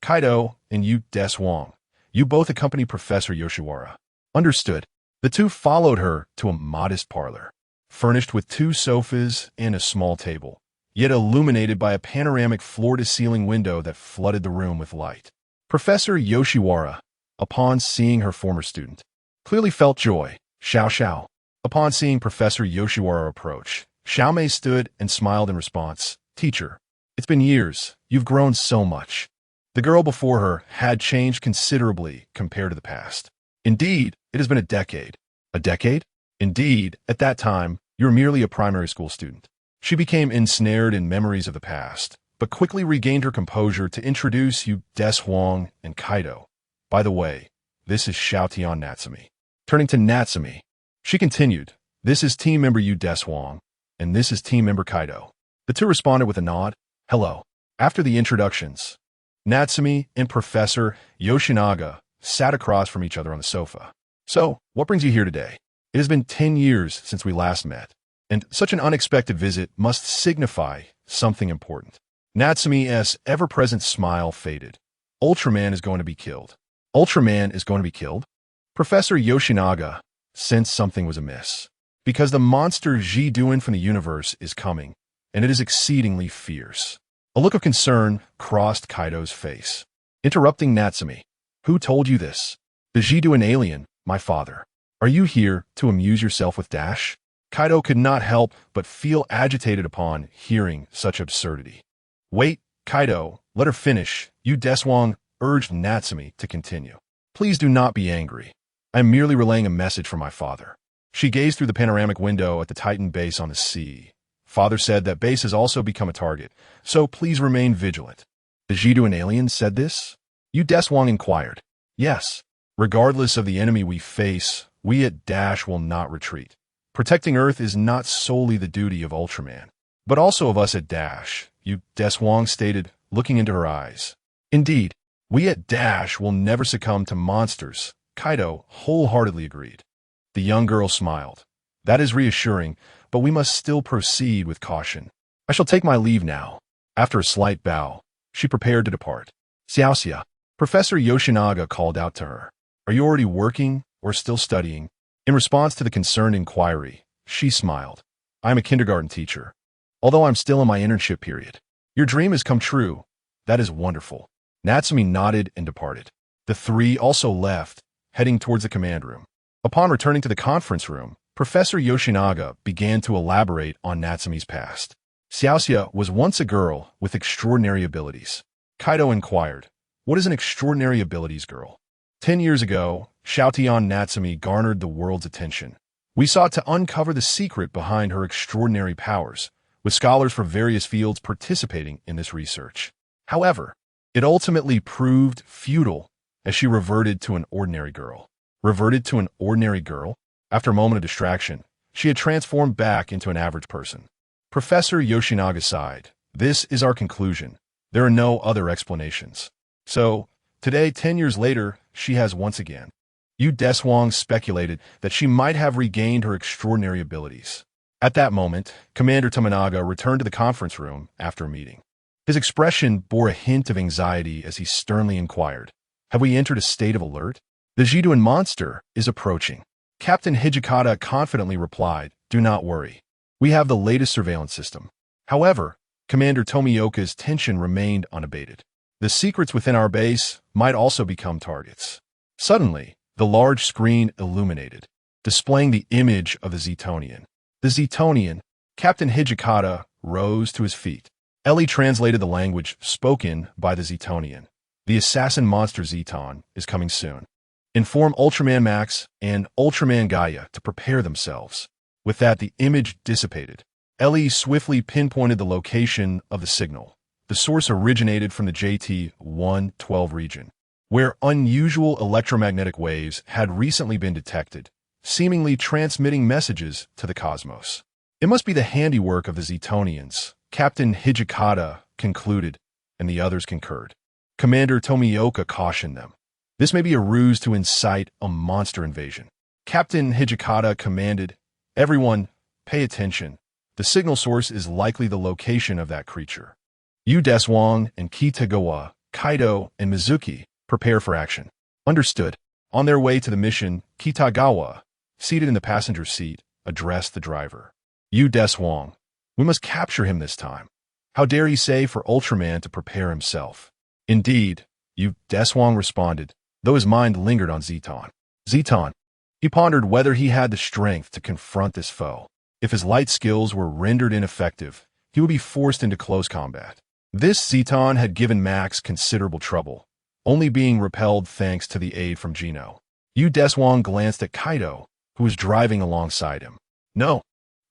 Kaido and Deshuang, you both accompany Professor Yoshiwara. Understood. The two followed her to a modest parlor, furnished with two sofas and a small table, yet illuminated by a panoramic floor-to-ceiling window that flooded the room with light. Professor Yoshiwara, upon seeing her former student, clearly felt joy. Xiao Xiao. Upon seeing Professor Yoshiwara approach, Xiao Mei stood and smiled in response. Teacher, it's been years. You've grown so much. The girl before her had changed considerably compared to the past. Indeed, it has been a decade. A decade? Indeed, at that time, you were merely a primary school student. She became ensnared in memories of the past, but quickly regained her composure to introduce Deshuang and Kaido. By the way, this is Xiaotian Natsumi. Turning to Natsumi, she continued, this is team member Deshuang, and this is team member Kaido. The two responded with a nod. Hello. After the introductions, Natsumi and Professor Yoshinaga sat across from each other on the sofa. So, what brings you here today? It has been 10 years since we last met, and such an unexpected visit must signify something important. Natsumi's ever-present smile faded. Ultraman is going to be killed. Ultraman is going to be killed? Professor Yoshinaga sensed something was amiss, because the monster Jiduin from the universe is coming, and it is exceedingly fierce. A look of concern crossed Kaido's face. Interrupting Natsumi, who told you this? The Jiduin alien, my father. Are you here to amuse yourself with Dash? Kaido could not help but feel agitated upon hearing such absurdity. Wait, Kaido, let her finish. Deshuang urged Natsumi to continue. Please do not be angry. I am merely relaying a message from my father. She gazed through the panoramic window at the Titan base on the sea. Father said that base has also become a target, so please remain vigilant. The Jiduan alien said this? Deshuang inquired. Yes. Regardless of the enemy we face, we at Dash will not retreat. Protecting Earth is not solely the duty of Ultraman, but also of us at Dash, Deshuang stated, looking into her eyes. Indeed, we at Dash will never succumb to monsters, Kaido wholeheartedly agreed. The young girl smiled. That is reassuring, but we must still proceed with caution. I shall take my leave now. After a slight bow, she prepared to depart. Xiaoxia, Professor Yoshinaga called out to her. Are you already working or still studying? In response to the concerned inquiry, she smiled. I am a kindergarten teacher. Although I'm still in my internship period. Your dream has come true. That is wonderful. Natsumi nodded and departed. The three also left, heading towards the command room. Upon returning to the conference room, Professor Yoshinaga began to elaborate on Natsumi's past. Xiaoxia was once a girl with extraordinary abilities. Kaido inquired, what is an extraordinary abilities girl? 10 years ago, Xiaotian Natsumi garnered the world's attention. We sought to uncover the secret behind her extraordinary powers, with scholars from various fields participating in this research. However, it ultimately proved futile as she reverted to an ordinary girl. Reverted to an ordinary girl? After a moment of distraction, she had transformed back into an average person. Professor Yoshinaga sighed. This is our conclusion. There are no other explanations. So, today, 10 years later, she has once again. Deshuang speculated that she might have regained her extraordinary abilities. At that moment, Commander Tominaga returned to the conference room after a meeting. His expression bore a hint of anxiety as he sternly inquired, have we entered a state of alert? The Jiduan monster is approaching. Captain Hijikata confidently replied, do not worry. We have the latest surveillance system. However, Commander Tomioka's tension remained unabated. The secrets within our base might also become targets. Suddenly, the large screen illuminated, displaying the image of the Zetonian. The Zetonian, Captain Hijikata, rose to his feet. Ellie translated the language spoken by the Zetonian. The assassin monster Zeton is coming soon. Inform Ultraman Max and Ultraman Gaia to prepare themselves. With that, the image dissipated. Ellie swiftly pinpointed the location of the signal. The source originated from the JT-112 region, where unusual electromagnetic waves had recently been detected, seemingly transmitting messages to the cosmos. It must be the handiwork of the Zetonians, Captain Hijikata concluded, and the others concurred. Commander Tomioka cautioned them. This may be a ruse to incite a monster invasion. Captain Hijikata commanded, everyone, pay attention. The signal source is likely the location of that creature. Deshuang and Kitagawa, Kaido, and Mizuki prepare for action. Understood. On their way to the mission, Kitagawa, seated in the passenger seat, addressed the driver. Deshuang, we must capture him this time. How dare he say for Ultraman to prepare himself? Indeed, Deshuang responded, though his mind lingered on Zeton. Zeton. He pondered whether he had the strength to confront this foe. If his light skills were rendered ineffective, he would be forced into close combat. This Zeton had given Max considerable trouble, only being repelled thanks to the aid from Gino. Deshuang glanced at Kaido, who was driving alongside him. No,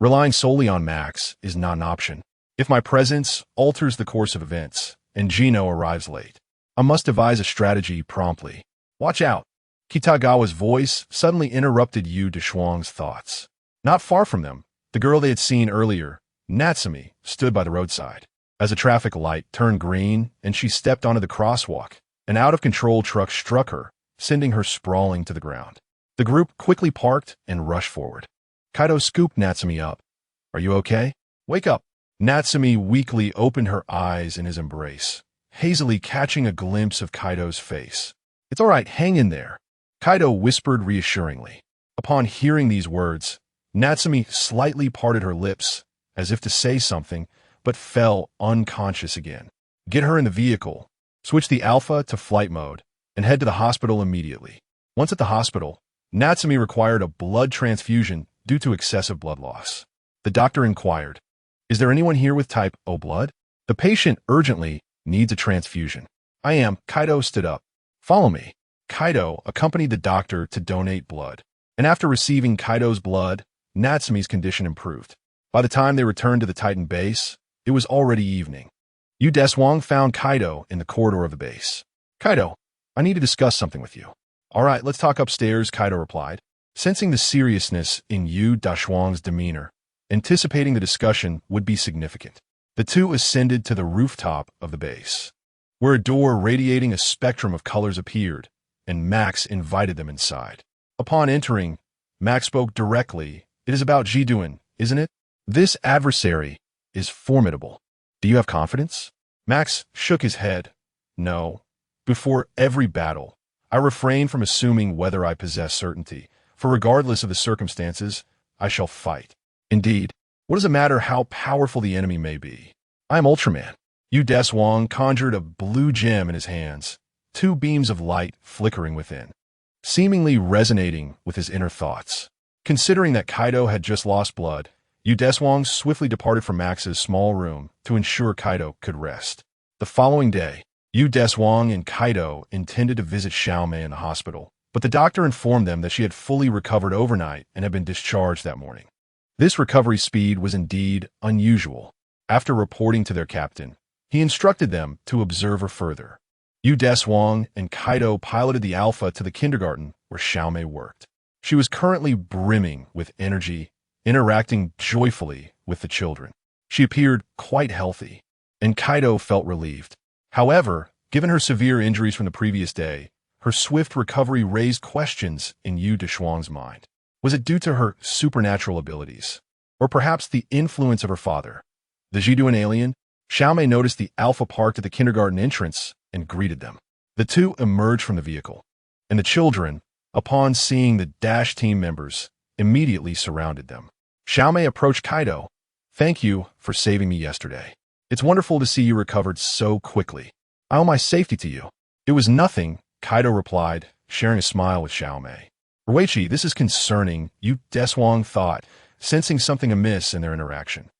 relying solely on Max is not an option. If my presence alters the course of events, and Gino arrives late, I must devise a strategy promptly. Watch out! Kitagawa's voice suddenly interrupted Deshuang's thoughts. Not far from them, the girl they had seen earlier, Natsumi, stood by the roadside. As a traffic light turned green and she stepped onto the crosswalk, an out-of-control truck struck her, sending her sprawling to the ground. The group quickly parked and rushed forward. Kaido scooped Natsumi up. Are you okay? Wake up. Natsumi weakly opened her eyes in his embrace, hazily catching a glimpse of Kaido's face. It's all right, hang in there, Kaido whispered reassuringly. Upon hearing these words, Natsumi slightly parted her lips, as if to say something, but fell unconscious again. Get her in the vehicle, switch the Alpha to flight mode, and head to the hospital immediately. Once at the hospital, Natsumi required a blood transfusion due to excessive blood loss. The doctor inquired, is there anyone here with type O blood? The patient urgently needs a transfusion. I am. Kaido stood up. Follow me. Kaido accompanied the doctor to donate blood, and after receiving Kaido's blood, Natsumi's condition improved. By the time they returned to the Titan base, it was already evening. Yu Deshuang found Kaido in the corridor of the base. Kaido, I need to discuss something with you. All right, let's talk upstairs, Kaido replied, sensing the seriousness in Yu Deshuang's demeanor, anticipating the discussion would be significant. The two ascended to the rooftop of the base, where a door radiating a spectrum of colors appeared, and Max invited them inside. Upon entering, Max spoke directly. It is about Jiduan, isn't it? This adversary is formidable. Do you have confidence? Max shook his head. No. Before every battle, I refrain from assuming whether I possess certainty, for regardless of the circumstances, I shall fight. Indeed, what does it matter how powerful the enemy may be? I am Ultraman. Yu Deshuang conjured a blue gem in his hands, two beams of light flickering within, seemingly resonating with his inner thoughts. Considering that Kaido had just lost blood, Yu Deshuang swiftly departed from Max's small room to ensure Kaido could rest. The following day, Yu Deshuang and Kaido intended to visit Xiaomei in the hospital, but the doctor informed them that she had fully recovered overnight and had been discharged that morning. This recovery speed was indeed unusual. After reporting to their captain, he instructed them to observe her further. Yu Deshuang and Kaido piloted the Alpha to the kindergarten where Xiaomei worked. She was currently brimming with energy, interacting joyfully with the children. She appeared quite healthy, and Kaido felt relieved. However, given her severe injuries from the previous day, her swift recovery raised questions in Yu Deshuang's mind. Was it due to her supernatural abilities, or perhaps the influence of her father, the Jiduan alien? Xiaomei noticed the Alpha parked at the kindergarten entrance and greeted them. The two emerged from the vehicle, and the children, upon seeing the Dash team members, immediately surrounded them. Xiaomei approached Kaido. Thank you for saving me yesterday. It's wonderful to see you recovered so quickly. I owe my safety to you. It was nothing, Kaido replied, sharing a smile with Xiaomei. Ruichi, this is concerning, Yu Deshuang thought, sensing something amiss in their interaction.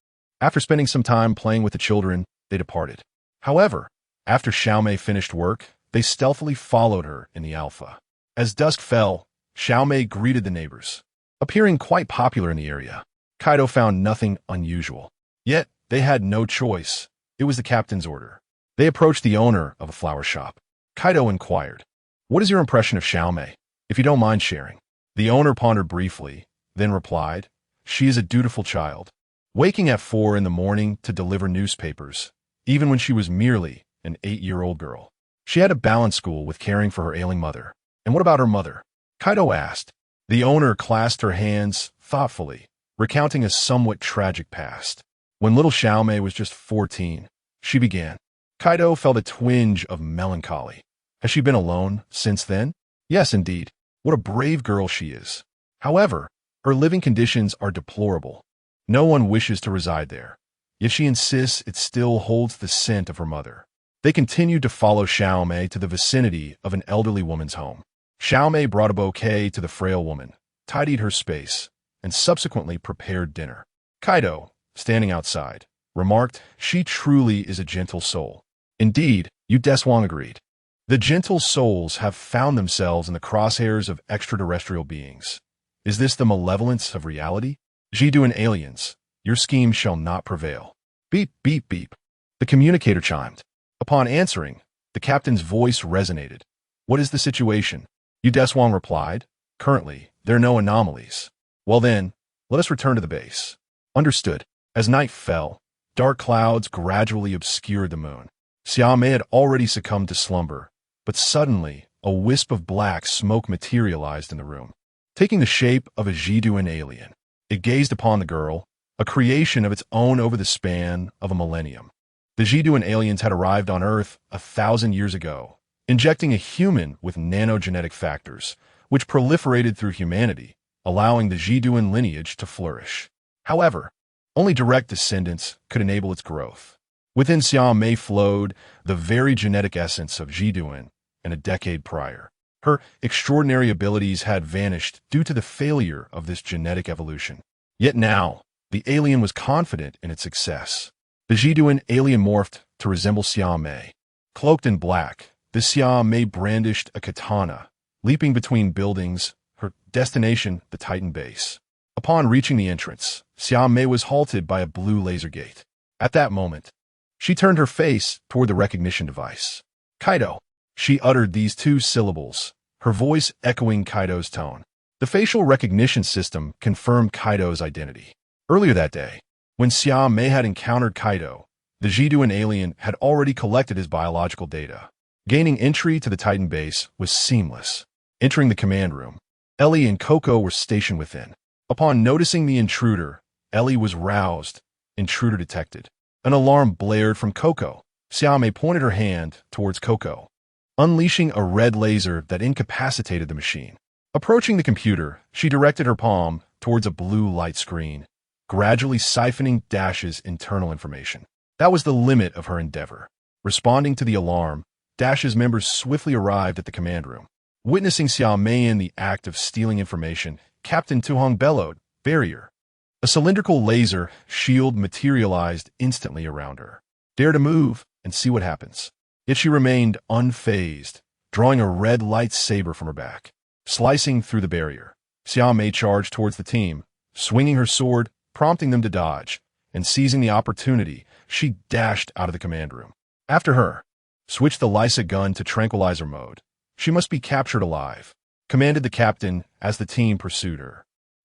After spending some time playing with the children, they departed. However, after Xiaomei finished work, they stealthily followed her in the Alpha. As dusk fell, Xiaomei greeted the neighbors. Appearing quite popular in the area, Kaido found nothing unusual. Yet, they had no choice. It was the captain's order. They approached the owner of a flower shop. Kaido inquired, "What is your impression of Xiaomei, if you don't mind sharing?" The owner pondered briefly, then replied, "She is a dutiful child, waking at 4 in the morning to deliver newspapers, even when she was merely an 8-year-old girl. She had to balance school with caring for her ailing mother." "And what about her mother?" Kaido asked. The owner clasped her hands thoughtfully, recounting a somewhat tragic past. When little Xiaomei was just 14, she began. Kaido felt a twinge of melancholy. Has she been alone since then? Yes, indeed. What a brave girl she is. However, her living conditions are deplorable. No one wishes to reside there. Yet she insists it still holds the scent of her mother. They continued to follow Xiaomei to the vicinity of an elderly woman's home. Xiaomei brought a bouquet to the frail woman, tidied her space, and subsequently prepared dinner. Kaido, standing outside, remarked, "She truly is a gentle soul." Indeed, Yu Deshuang agreed. The gentle souls have found themselves in the crosshairs of extraterrestrial beings. Is this the malevolence of reality? Jiduan aliens, your scheme shall not prevail. Beep, beep, beep. The communicator chimed. Upon answering, the captain's voice resonated. What is the situation? Yu Deshuang replied, "Currently, there are no anomalies." "Well then, let us return to the base." Understood. As night fell, dark clouds gradually obscured the moon. Xiaomei had already succumbed to slumber, but suddenly, a wisp of black smoke materialized in the room, taking the shape of a Jiduan alien. It gazed upon the girl, a creation of its own over the span of a millennium. The Jiduan aliens had arrived on Earth 1,000 years ago, injecting a human with nanogenetic factors, which proliferated through humanity, allowing the Jiduan lineage to flourish. However, only direct descendants could enable its growth. Within Xiaomei flowed the very genetic essence of Jiduan and a decade prior. Her extraordinary abilities had vanished due to the failure of this genetic evolution. Yet now, the alien was confident in its success. The Jiduan alien morphed to resemble Xiaomei. Cloaked in black, the Xiaomei brandished a katana, leaping between buildings, her destination the Titan base. Upon reaching the entrance, Xiaomei was halted by a blue laser gate. At that moment, She turned her face toward the recognition device. Kaido. She uttered these two syllables, her voice echoing Kaido's tone. The facial recognition system confirmed Kaido's identity. Earlier that day, when Xia Mei had encountered Kaido, the Jiduan alien had already collected his biological data. Gaining entry to the Titan base was seamless. Entering the command room, Ellie and Coco were stationed within. Upon noticing the intruder, Ellie was roused. Intruder detected. An alarm blared from Coco. Xia Mei pointed her hand towards Coco, unleashing a red laser that incapacitated the machine. Approaching the computer, she directed her palm towards a blue light screen, gradually siphoning Dash's internal information. That was the limit of her endeavor. Responding to the alarm, Dash's members swiftly arrived at the command room. Witnessing Xia Mei in the act of stealing information, Captain Tuhong bellowed, "Barrier." A cylindrical laser shield materialized instantly around her. Dare to move and see what happens. Yet she remained unfazed, drawing a red lightsaber from her back. Slicing through the barrier, Xia Mei charged towards the team, swinging her sword, prompting them to dodge, and seizing the opportunity, she dashed out of the command room. After her, switched the Lysa gun to tranquilizer mode. She must be captured alive, commanded the captain as the team pursued her.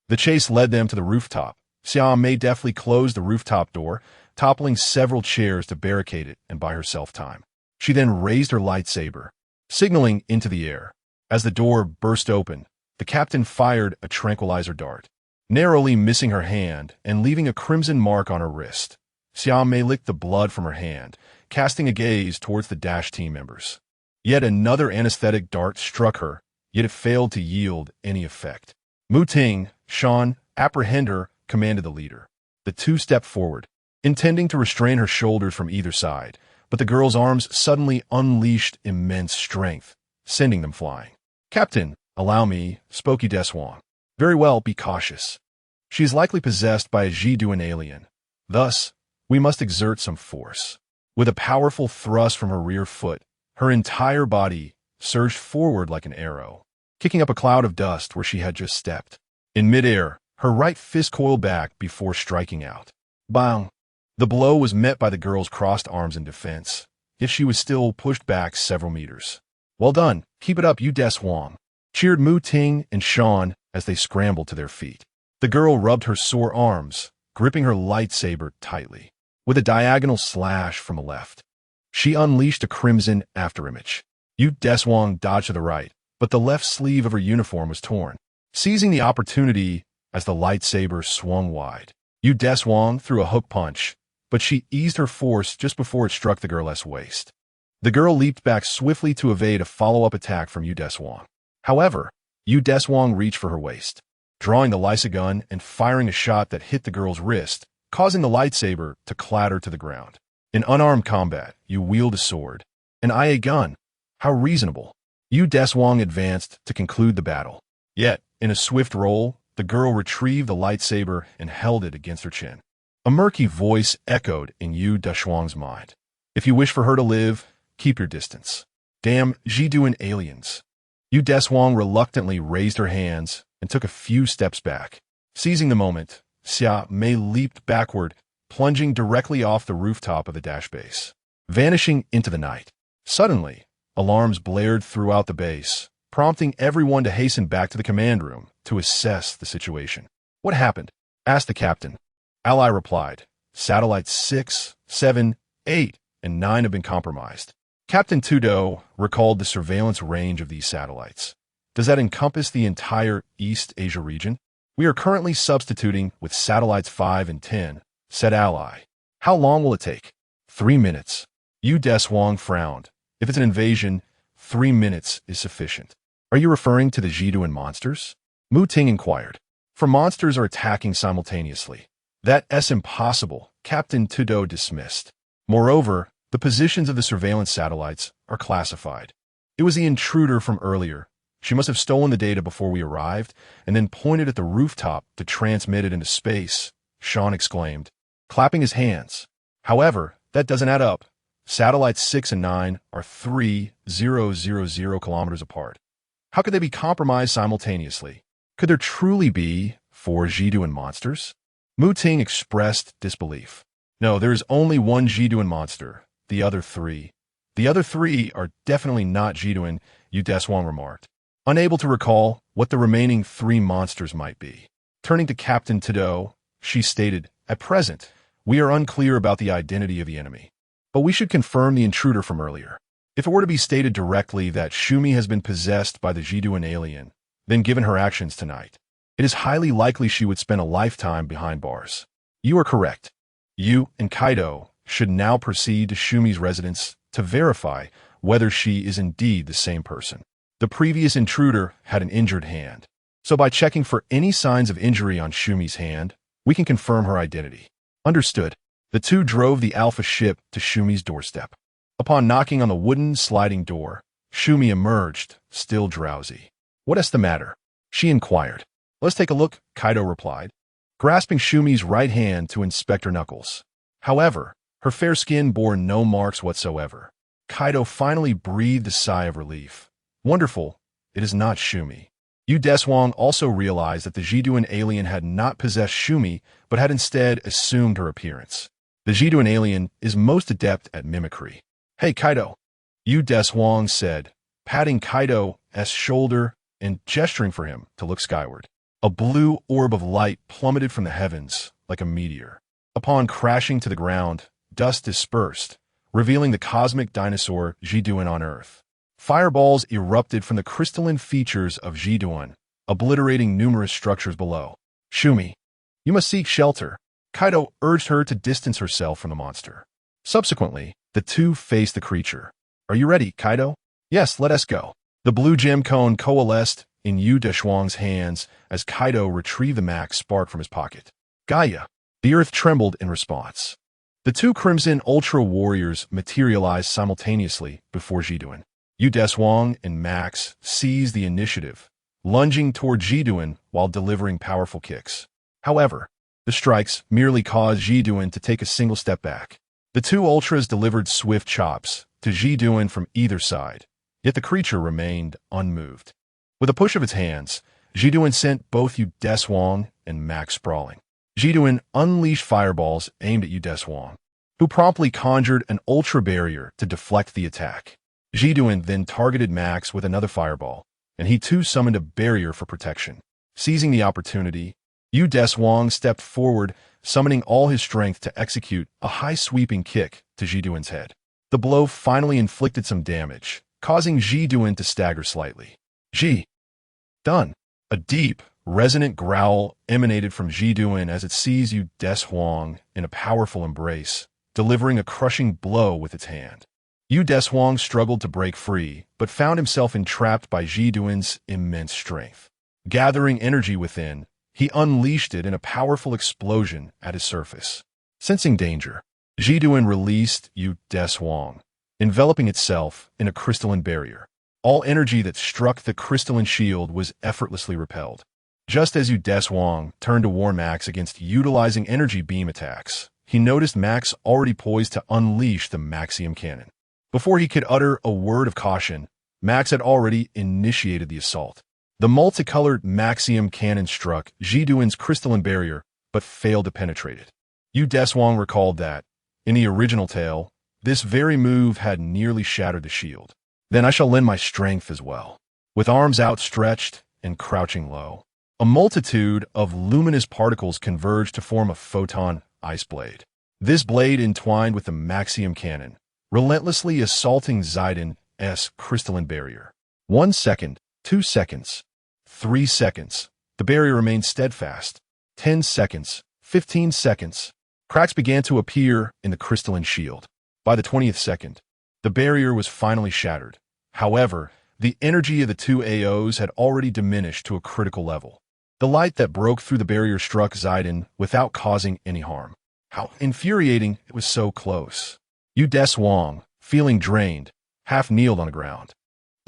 The chase led them to the rooftop. Xia Mei deftly closed the rooftop door, toppling several chairs to barricade it and buy herself time. She then raised her lightsaber, signaling into the air. As the door burst open, the captain fired a tranquilizer dart, narrowly missing her hand and leaving a crimson mark on her wrist. Xia Mei licked the blood from her hand, casting a gaze towards the Dash team members. Yet another anesthetic dart struck her, yet it failed to yield any effect. Mu Ting, Shan, apprehend her, commanded the leader. The two stepped forward, intending to restrain her shoulders from either side, but the girl's arms suddenly unleashed immense strength, sending them flying. "Captain, allow me," spoke Deshuang. "Very well, be cautious. She is likely possessed by a Jiduan alien. Thus, we must exert some force." With a powerful thrust from her rear foot, her entire body surged forward like an arrow, kicking up a cloud of dust where she had just stepped. In midair, her right fist coiled back before striking out. Bang! The blow was met by the girl's crossed arms in defense, yet she was still pushed back several meters. "Well done, keep it up, you Deshuang," cheered Mu Ting and Shan as they scrambled to their feet. The girl rubbed her sore arms, gripping her lightsaber tightly. With a diagonal slash from the left, she unleashed a crimson afterimage. Yu Deshuang dodged to the right, but the left sleeve of her uniform was torn. Seizing the opportunity as the lightsaber swung wide, Yu Deshuang threw a hook punch, but she eased her force just before it struck the girl's waist. The girl leaped back swiftly to evade a follow-up attack from Yu Deshuang. However, Yu Deshuang reached for her waist, drawing the Lysa gun and firing a shot that hit the girl's wrist, causing the lightsaber to clatter to the ground. In unarmed combat, you wield a sword, and I a gun. How reasonable. Yu Deshuang advanced to conclude the battle. Yet, in a swift roll, the girl retrieved the lightsaber and held it against her chin. A murky voice echoed in Yu Deshuang's mind. "If you wish for her to live, keep your distance. Damn Jiduan aliens." Yu Deshuang reluctantly raised her hands and took a few steps back. Seizing the moment, Xia Mei leaped backward, plunging directly off the rooftop of the Dash base, vanishing into the night. Suddenly, alarms blared throughout the base, prompting everyone to hasten back to the command room to assess the situation. "What happened?" asked the captain. Ally replied, "Satellites 6, 7, 8, and 9 have been compromised." Captain Tudo recalled the surveillance range of these satellites. "Does that encompass the entire East Asia region?" "We are currently substituting with satellites 5 and 10, said Ally. "How long will it take?" 3 minutes. Yu Deshuang frowned. "If it's an invasion, 3 minutes is sufficient." "Are you referring to the Jiduan monsters?" Mu Ting inquired. "For monsters are attacking simultaneously. That's impossible," Captain Tudo dismissed. "Moreover, the positions of the surveillance satellites are classified. It was the intruder from earlier. She must have stolen the data before we arrived and then pointed at the rooftop to transmit it into space," Sean exclaimed, clapping his hands. "However, that doesn't add up. Satellites 6 and 9 are 3,000 kilometers apart. How could they be compromised simultaneously? Could there truly be 4 Jiduan monsters?" Mu Ting expressed disbelief. No, there is only one Jiduin monster. The other three. The other three are definitely not Jiduin, Yu Deshuang remarked, unable to recall what the remaining three monsters might be. Turning to Captain Tado, she stated, "At present, we are unclear about the identity of the enemy, but we should confirm the intruder from earlier. If it were to be stated directly that Shumi has been possessed by the Jiduin alien, then given her actions tonight, it is highly likely she would spend a lifetime behind bars. You are correct. You and Kaido should now proceed to Shumi's residence to verify whether she is indeed the same person. The previous intruder had an injured hand, so by checking for any signs of injury on Shumi's hand, we can confirm her identity." Understood. The two drove the Alpha ship to Shumi's doorstep. Upon knocking on the wooden sliding door, Shumi emerged, still drowsy. "What is the matter?" she inquired. "Let's take a look," Kaido replied, grasping Shumi's right hand to inspect her knuckles. However, her fair skin bore no marks whatsoever. Kaido finally breathed a sigh of relief. Wonderful, it is not Shumi. Yu Deshuang also realized that the Jiduin alien had not possessed Shumi, but had instead assumed her appearance. The Jiduin alien is most adept at mimicry. "Hey, Kaido," Yu Deshuang said, patting Kaido's shoulder and gesturing for him to look skyward. A blue orb of light plummeted from the heavens like a meteor. Upon crashing to the ground, dust dispersed, revealing the cosmic dinosaur Jiduin on Earth. Fireballs erupted from the crystalline features of Jiduin, obliterating numerous structures below. "Shumi, you must seek shelter." Kaido urged her to distance herself from the monster. Subsequently, the two faced the creature. "Are you ready, Kaido?" "Yes, let us go." The blue gem cone coalesced in Yu Deshuang's hands as Kaido retrieved the max spark from his pocket. "Gaia." The earth trembled in response. The two Crimson Ultra Warriors materialized simultaneously before Jiduin. Yu Deshuang and Max seized the initiative, lunging toward Jiduin while delivering powerful kicks. However, the strikes merely caused Jiduin to take a single step back. The two Ultras delivered swift chops to Jiduin from either side, yet the creature remained unmoved. With a push of its hands, Jiduin sent both Yu Deshuang and Max sprawling. Jiduin unleashed fireballs aimed at Yu Deshuang, who promptly conjured an ultra barrier to deflect the attack. Jiduin then targeted Max with another fireball, and he too summoned a barrier for protection. Seizing the opportunity, Yu Deshuang stepped forward, summoning all his strength to execute a high-sweeping kick to Jiduin's head. The blow finally inflicted some damage, causing Jiduin to stagger slightly. Done. A deep, resonant growl emanated from Jiduin as it seized Yu Deshuang in a powerful embrace, delivering a crushing blow with its hand. Yu Deshuang struggled to break free, but found himself entrapped by Jiduin's immense strength. Gathering energy within, he unleashed it in a powerful explosion at his surface. Sensing danger, Jiduin released Yu Deshuang, enveloping itself in a crystalline barrier. All energy that struck the crystalline shield was effortlessly repelled. Just as Yu Deshuang turned to warn Max against utilizing energy beam attacks, he noticed Max already poised to unleash the Maxium Cannon. Before he could utter a word of caution, Max had already initiated the assault. The multicolored Maxium Cannon struck Jiduin's crystalline barrier, but failed to penetrate it. Yu Deshuang recalled that, in the original tale, this very move had nearly shattered the shield. "Then I shall lend my strength as well." With arms outstretched and crouching low, a multitude of luminous particles converged to form a photon ice blade. This blade entwined with the Maxium Cannon, relentlessly assaulting Zaiden's crystalline barrier. 1 second, 2 seconds, 3 seconds. The barrier remained steadfast. 10 seconds, 15 seconds. Cracks began to appear in the crystalline shield. By the 20th second, the barrier was finally shattered. However, the energy of the two AOs had already diminished to a critical level. The light that broke through the barrier struck Zaiden without causing any harm. How infuriating it was so close. Yu Deshuang, feeling drained, half kneeled on the ground.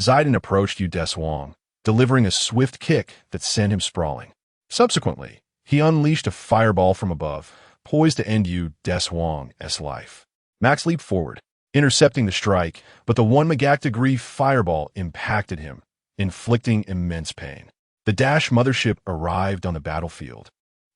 Zaiden approached Yu Deshuang, delivering a swift kick that sent him sprawling. Subsequently, he unleashed a fireball from above, poised to end Yu Deshuang's life. Max leaped forward, intercepting the strike, but the 1 megac-degree fireball impacted him, inflicting immense pain. The Dash mothership arrived on the battlefield.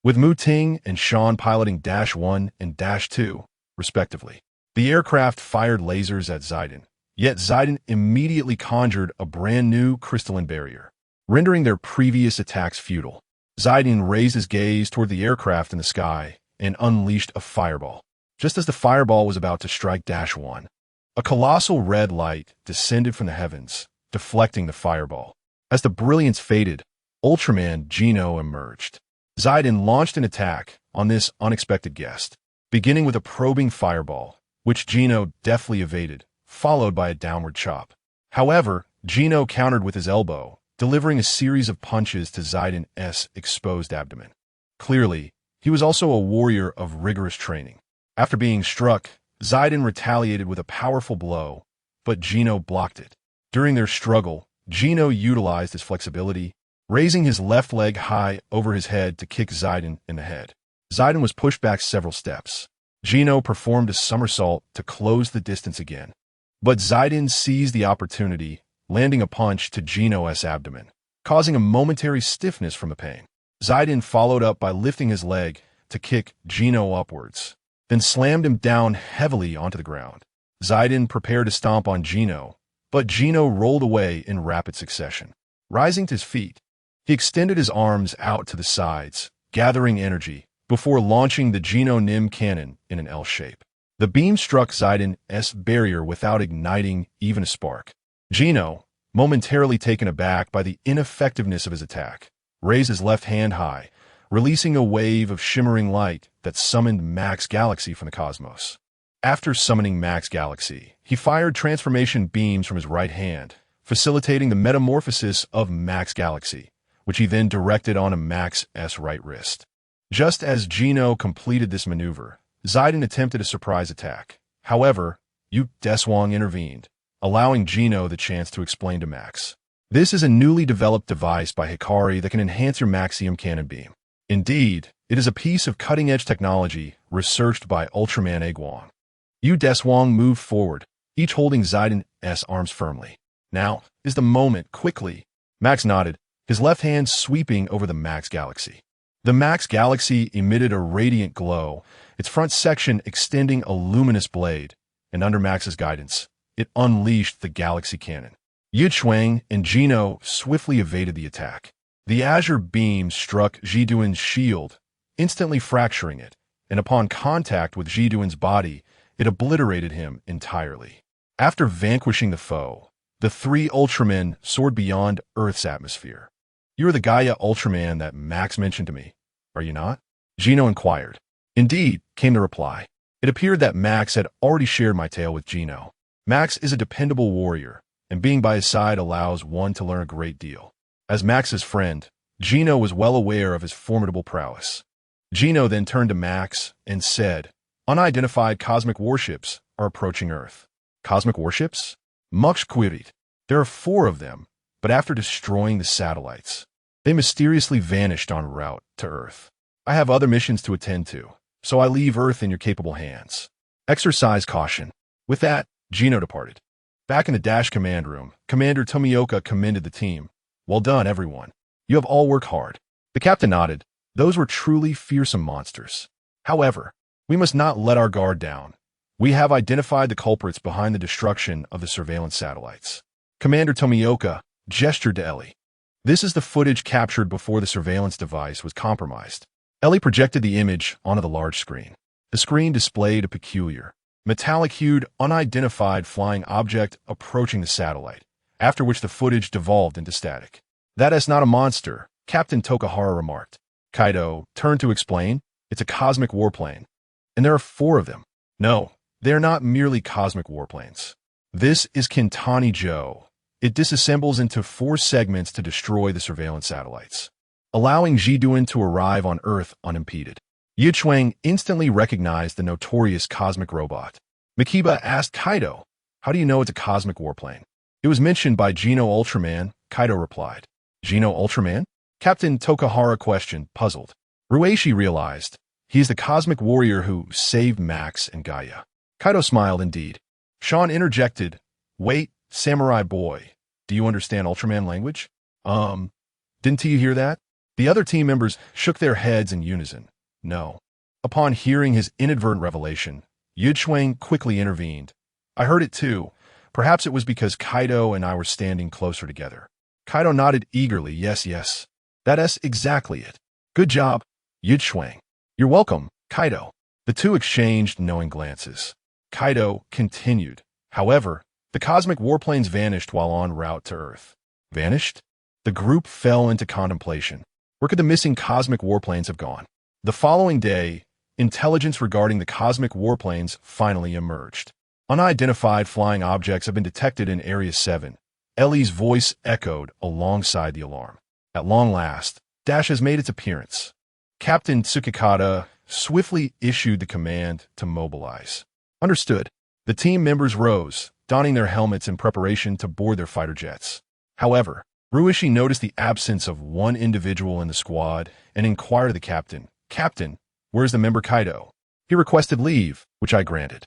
with Mu Ting and Sean piloting Dash 1 and Dash 2, respectively. The aircraft fired lasers at Zidane, yet Zidane immediately conjured a brand new crystalline barrier, rendering their previous attacks futile. Zidane raised his gaze toward the aircraft in the sky and unleashed a fireball. Just as the fireball was about to strike Dash 1, a colossal red light descended from the heavens, deflecting the fireball. As the brilliance faded, Ultraman Geno emerged. Zidane launched an attack on this unexpected guest, beginning with a probing fireball, which Geno deftly evaded, followed by a downward chop. However, Geno countered with his elbow, delivering a series of punches to Zidane's exposed abdomen. Clearly, he was also a warrior of rigorous training. After being struck, Zidane retaliated with a powerful blow, but Geno blocked it. During their struggle, Geno utilized his flexibility, raising his left leg high over his head to kick Zidane in the head. Zidane was pushed back several steps. Geno performed a somersault to close the distance again, but Zidane seized the opportunity, landing a punch to Geno's abdomen, causing a momentary stiffness from the pain. Zidane followed up by lifting his leg to kick Geno upwards, then slammed him down heavily onto the ground. Zidane prepared to stomp on Geno, but Geno rolled away in rapid succession. Rising to his feet, he extended his arms out to the sides, gathering energy, before launching the Geno Nim cannon in an L shape. The beam struck Zidane's barrier without igniting even a spark. Geno, momentarily taken aback by the ineffectiveness of his attack, raised his left hand high, releasing a wave of shimmering light that summoned Max Galaxy from the cosmos. After summoning Max Galaxy, he fired transformation beams from his right hand, facilitating the metamorphosis of Max Galaxy, which he then directed onto Max's right wrist. Just as Geno completed this maneuver, Zidane attempted a surprise attack. However, Deshuang intervened, allowing Geno the chance to explain to Max. This is a newly developed device by Hikari that can enhance your Maxium cannon beam. Indeed, it is a piece of cutting-edge technology researched by Ultraman Gaia. Deshuang moved forward, each holding Zidane's arms firmly. Now is the moment, quickly. Max nodded, his left hand sweeping over the Max Galaxy. The Max Galaxy emitted a radiant glow, its front section extending a luminous blade, and under Max's guidance, it unleashed the Galaxy Cannon. Deshuang and Geno swiftly evaded the attack. The azure beam struck Ziduan's shield, instantly fracturing it, and upon contact with Ziduan's body, it obliterated him entirely. After vanquishing the foe, the three Ultramen soared beyond Earth's atmosphere. "You are the Gaia Ultraman that Max mentioned to me, are you not?" Geno inquired. "Indeed," came the reply. It appeared that Max had already shared my tale with Geno. Max is a dependable warrior, and being by his side allows one to learn a great deal. As Max's friend, Geno was well aware of his formidable prowess. Geno then turned to Max and said, "Unidentified cosmic warships are approaching Earth." "Cosmic warships?" Max queried. "There are 4 of them, but after destroying the satellites, they mysteriously vanished en route to Earth. I have other missions to attend to, so I leave Earth in your capable hands. Exercise caution." With that, Geno departed. Back in the Dash command room, Commander Tomioka commended the team. "Well done, everyone. You have all worked hard." The captain nodded. "Those were truly fearsome monsters. However, we must not let our guard down. We have identified the culprits behind the destruction of the surveillance satellites." Commander Tomioka gestured to Ellie. "This is the footage captured before the surveillance device was compromised." Ellie projected the image onto the large screen. The screen displayed a peculiar, metallic-hued, unidentified flying object approaching the satellite, after which the footage devolved into static. "That is not a monster," Captain Tokahara remarked. Kaido turned to explain, "It's a cosmic warplane. And there are 4 of them. No, they are not merely cosmic warplanes. This is Kintani Joe. It disassembles into 4 segments to destroy the surveillance satellites, allowing Ziduan to arrive on Earth unimpeded." Deshuang instantly recognized the notorious cosmic robot. Makiba asked Kaido, "How do you know it's a cosmic warplane?" "It was mentioned by Geno Ultraman," Kaido replied. "Geno Ultraman?" Captain Tokahara questioned, puzzled. Rueishi realized. He is the cosmic warrior who saved Max and Gaia. Kaido smiled indeed. Sean interjected, "Wait, samurai boy, do you understand Ultraman language?" Didn't you hear that?" The other team members shook their heads in unison. No. Upon hearing his inadvertent revelation, Deshuang quickly intervened. I heard it too. Perhaps it was because Kaido and I were standing closer together. Kaido nodded eagerly. Yes, yes. That's exactly it. Good job, Deshuang. You're welcome, Kaido. The two exchanged knowing glances. Kaido continued. However, the cosmic warplanes vanished while en route to Earth. Vanished? The group fell into contemplation. Where could the missing cosmic warplanes have gone? The following day, intelligence regarding the cosmic warplanes finally emerged. Unidentified flying objects have been detected in Area 7. Ellie's voice echoed alongside the alarm. At long last, Dash has made its appearance. Captain Tsukikata swiftly issued the command to mobilize. Understood. The team members rose, donning their helmets in preparation to board their fighter jets. However, Ruishi noticed the absence of one individual in the squad and inquired of the captain, Captain, where's the member Kaido? He requested leave, which I granted.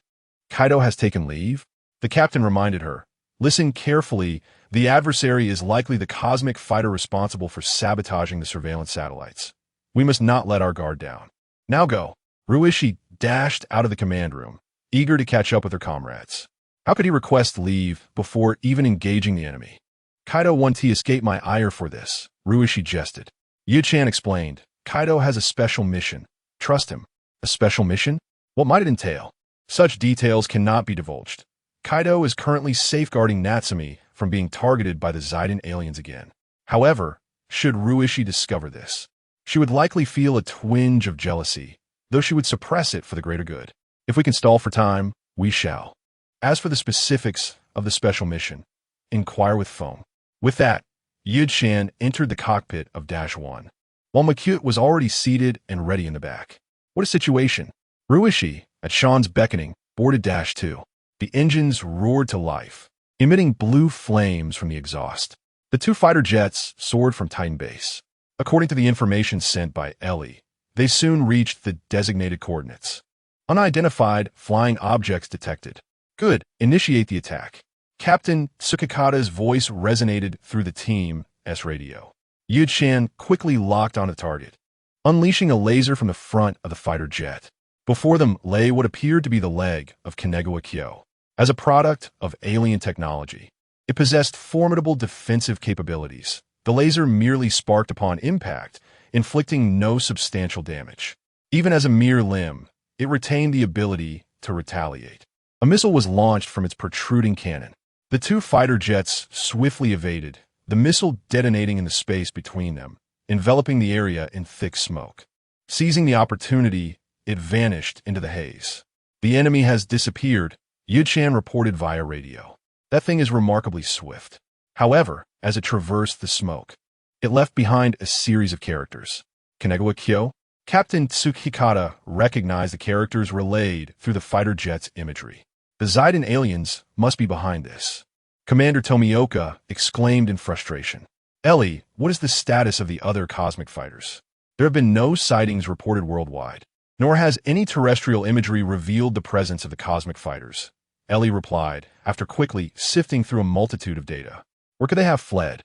Kaido has taken leave? The captain reminded her. Listen carefully. The adversary is likely the cosmic fighter responsible for sabotaging the surveillance satellites. We must not let our guard down. Now go. Ruishi dashed out of the command room, eager to catch up with her comrades. How could he request leave before even engaging the enemy? Kaido won't escape my ire for this, Ruishi jested. Yu-chan explained. Kaido has a special mission. Trust him. A special mission? What might it entail? Such details cannot be divulged. Kaido is currently safeguarding Natsumi from being targeted by the Zidane aliens again. However, should Ruishi discover this, she would likely feel a twinge of jealousy, though she would suppress it for the greater good. If we can stall for time, we shall. As for the specifics of the special mission, inquire with Foam. With that, Yu-chan entered the cockpit of Dash 1, while Makute was already seated and ready in the back. What a situation! Ruishi, at Sean's beckoning, boarded Dash 2. The engines roared to life, emitting blue flames from the exhaust. The two fighter jets soared from Titan Base. According to the information sent by Ellie, they soon reached the designated coordinates. Unidentified flying objects detected. Good, initiate the attack. Captain Tsukikata's voice resonated through the team's radio. Yu-chan quickly locked on the target, unleashing a laser from the front of the fighter jet. Before them lay what appeared to be the leg of Kanegawa Kyo. As a product of alien technology, it possessed formidable defensive capabilities. The laser merely sparked upon impact, inflicting no substantial damage. Even as a mere limb, it retained the ability to retaliate. A missile was launched from its protruding cannon. The two fighter jets swiftly evaded, the missile detonating in the space between them, enveloping the area in thick smoke. Seizing the opportunity, it vanished into the haze. The enemy has disappeared, Yu-chan reported via radio. That thing is remarkably swift. However, as it traversed the smoke, it left behind a series of characters. Kanegawa Kyo? Captain Tsukikata recognized the characters relayed through the fighter jet's imagery. The Zidane aliens must be behind this. Commander Tomioka exclaimed in frustration. Ellie, what is the status of the other cosmic fighters? There have been no sightings reported worldwide, nor has any terrestrial imagery revealed the presence of the cosmic fighters. Ellie replied, after quickly sifting through a multitude of data. Where could they have fled?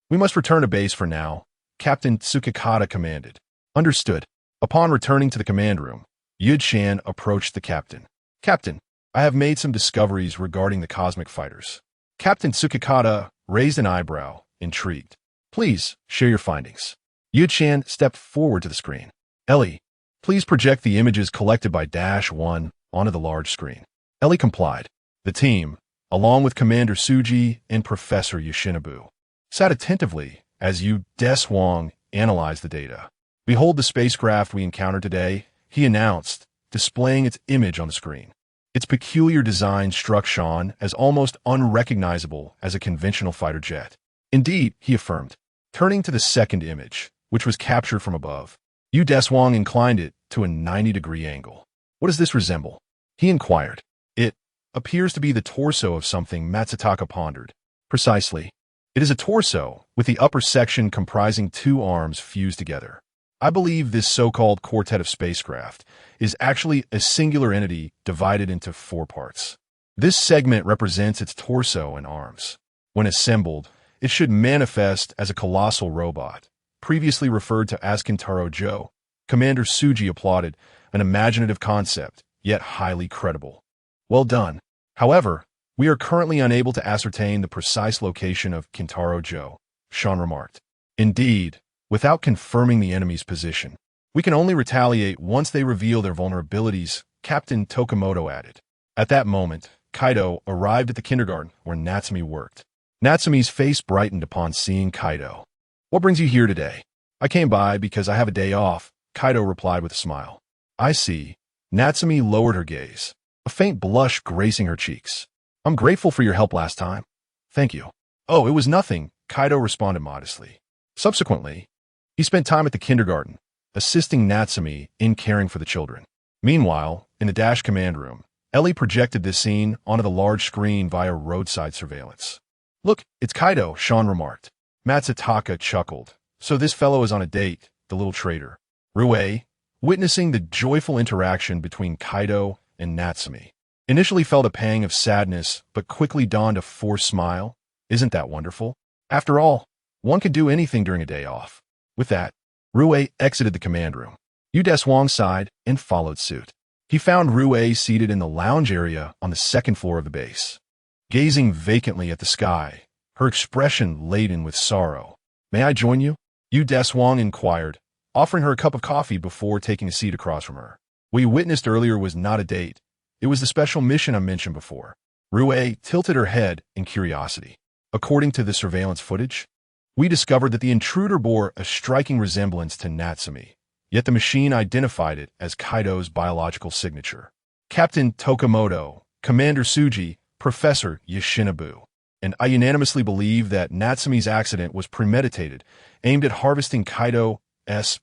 We must return to base for now, Captain Tsukikata commanded. Understood. Upon returning to the command room, Yu-chan approached the captain. Captain, I have made some discoveries regarding the cosmic fighters. Captain Tsukikata raised an eyebrow, intrigued. Please, share your findings. Yu-chan stepped forward to the screen. Ellie, please project the images collected by Dash 1 onto the large screen. Ellie complied. The team, along with Commander Suji and Professor Yoshinobu, sat attentively as Deshuang analyzed the data. Behold the spacecraft we encountered today, he announced, displaying its image on the screen. Its peculiar design struck Sean as almost unrecognizable as a conventional fighter jet. Indeed, he affirmed, turning to the second image, which was captured from above. Deshuang inclined it to a 90-degree angle. What does this resemble? He inquired. It appears to be the torso of something, Matsutaka pondered. Precisely. It is a torso, with the upper section comprising two arms fused together. I believe this so-called quartet of spacecraft is actually a singular entity divided into 4 parts. This segment represents its torso and arms. When assembled, it should manifest as a colossal robot, previously referred to as Kintaro Joe, Commander Suji applauded, an imaginative concept, yet highly credible. Well done. However, we are currently unable to ascertain the precise location of Kintaro Joe, Sean remarked. Indeed, without confirming the enemy's position, we can only retaliate once they reveal their vulnerabilities, Captain Tokamoto added. At that moment, Kaido arrived at the kindergarten where Natsumi worked. Natsumi's face brightened upon seeing Kaido. What brings you here today? I came by because I have a day off, Kaido replied with a smile. I see. Natsumi lowered her gaze, a faint blush gracing her cheeks. I'm grateful for your help last time. Thank you. Oh, it was nothing, Kaido responded modestly. Subsequently, he spent time at the kindergarten, assisting Natsumi in caring for the children. Meanwhile, in the Dash command room, Ellie projected this scene onto the large screen via roadside surveillance. Look, it's Kaido, Sean remarked. Matsutaka chuckled. So this fellow is on a date, the little traitor. Rue, witnessing the joyful interaction between Kaido and Natsumi, initially felt a pang of sadness but quickly donned a forced smile. Isn't that wonderful? After all, one could do anything during a day off. With that, Rue exited the command room. Deshuang sighed and followed suit. He found Rue seated in the lounge area on the second floor of the base, gazing vacantly at the sky, her expression laden with sorrow. May I join you? Deshuang inquired, offering her a cup of coffee before taking a seat across from her. What you witnessed earlier was not a date. It was the special mission I mentioned before. Rue tilted her head in curiosity. According to the surveillance footage, we discovered that the intruder bore a striking resemblance to Natsumi, yet the machine identified it as Kaido's biological signature. Captain Tokamoto, Commander Suji, Professor Yoshinobu, and I unanimously believe that Natsumi's accident was premeditated, aimed at harvesting Kaido's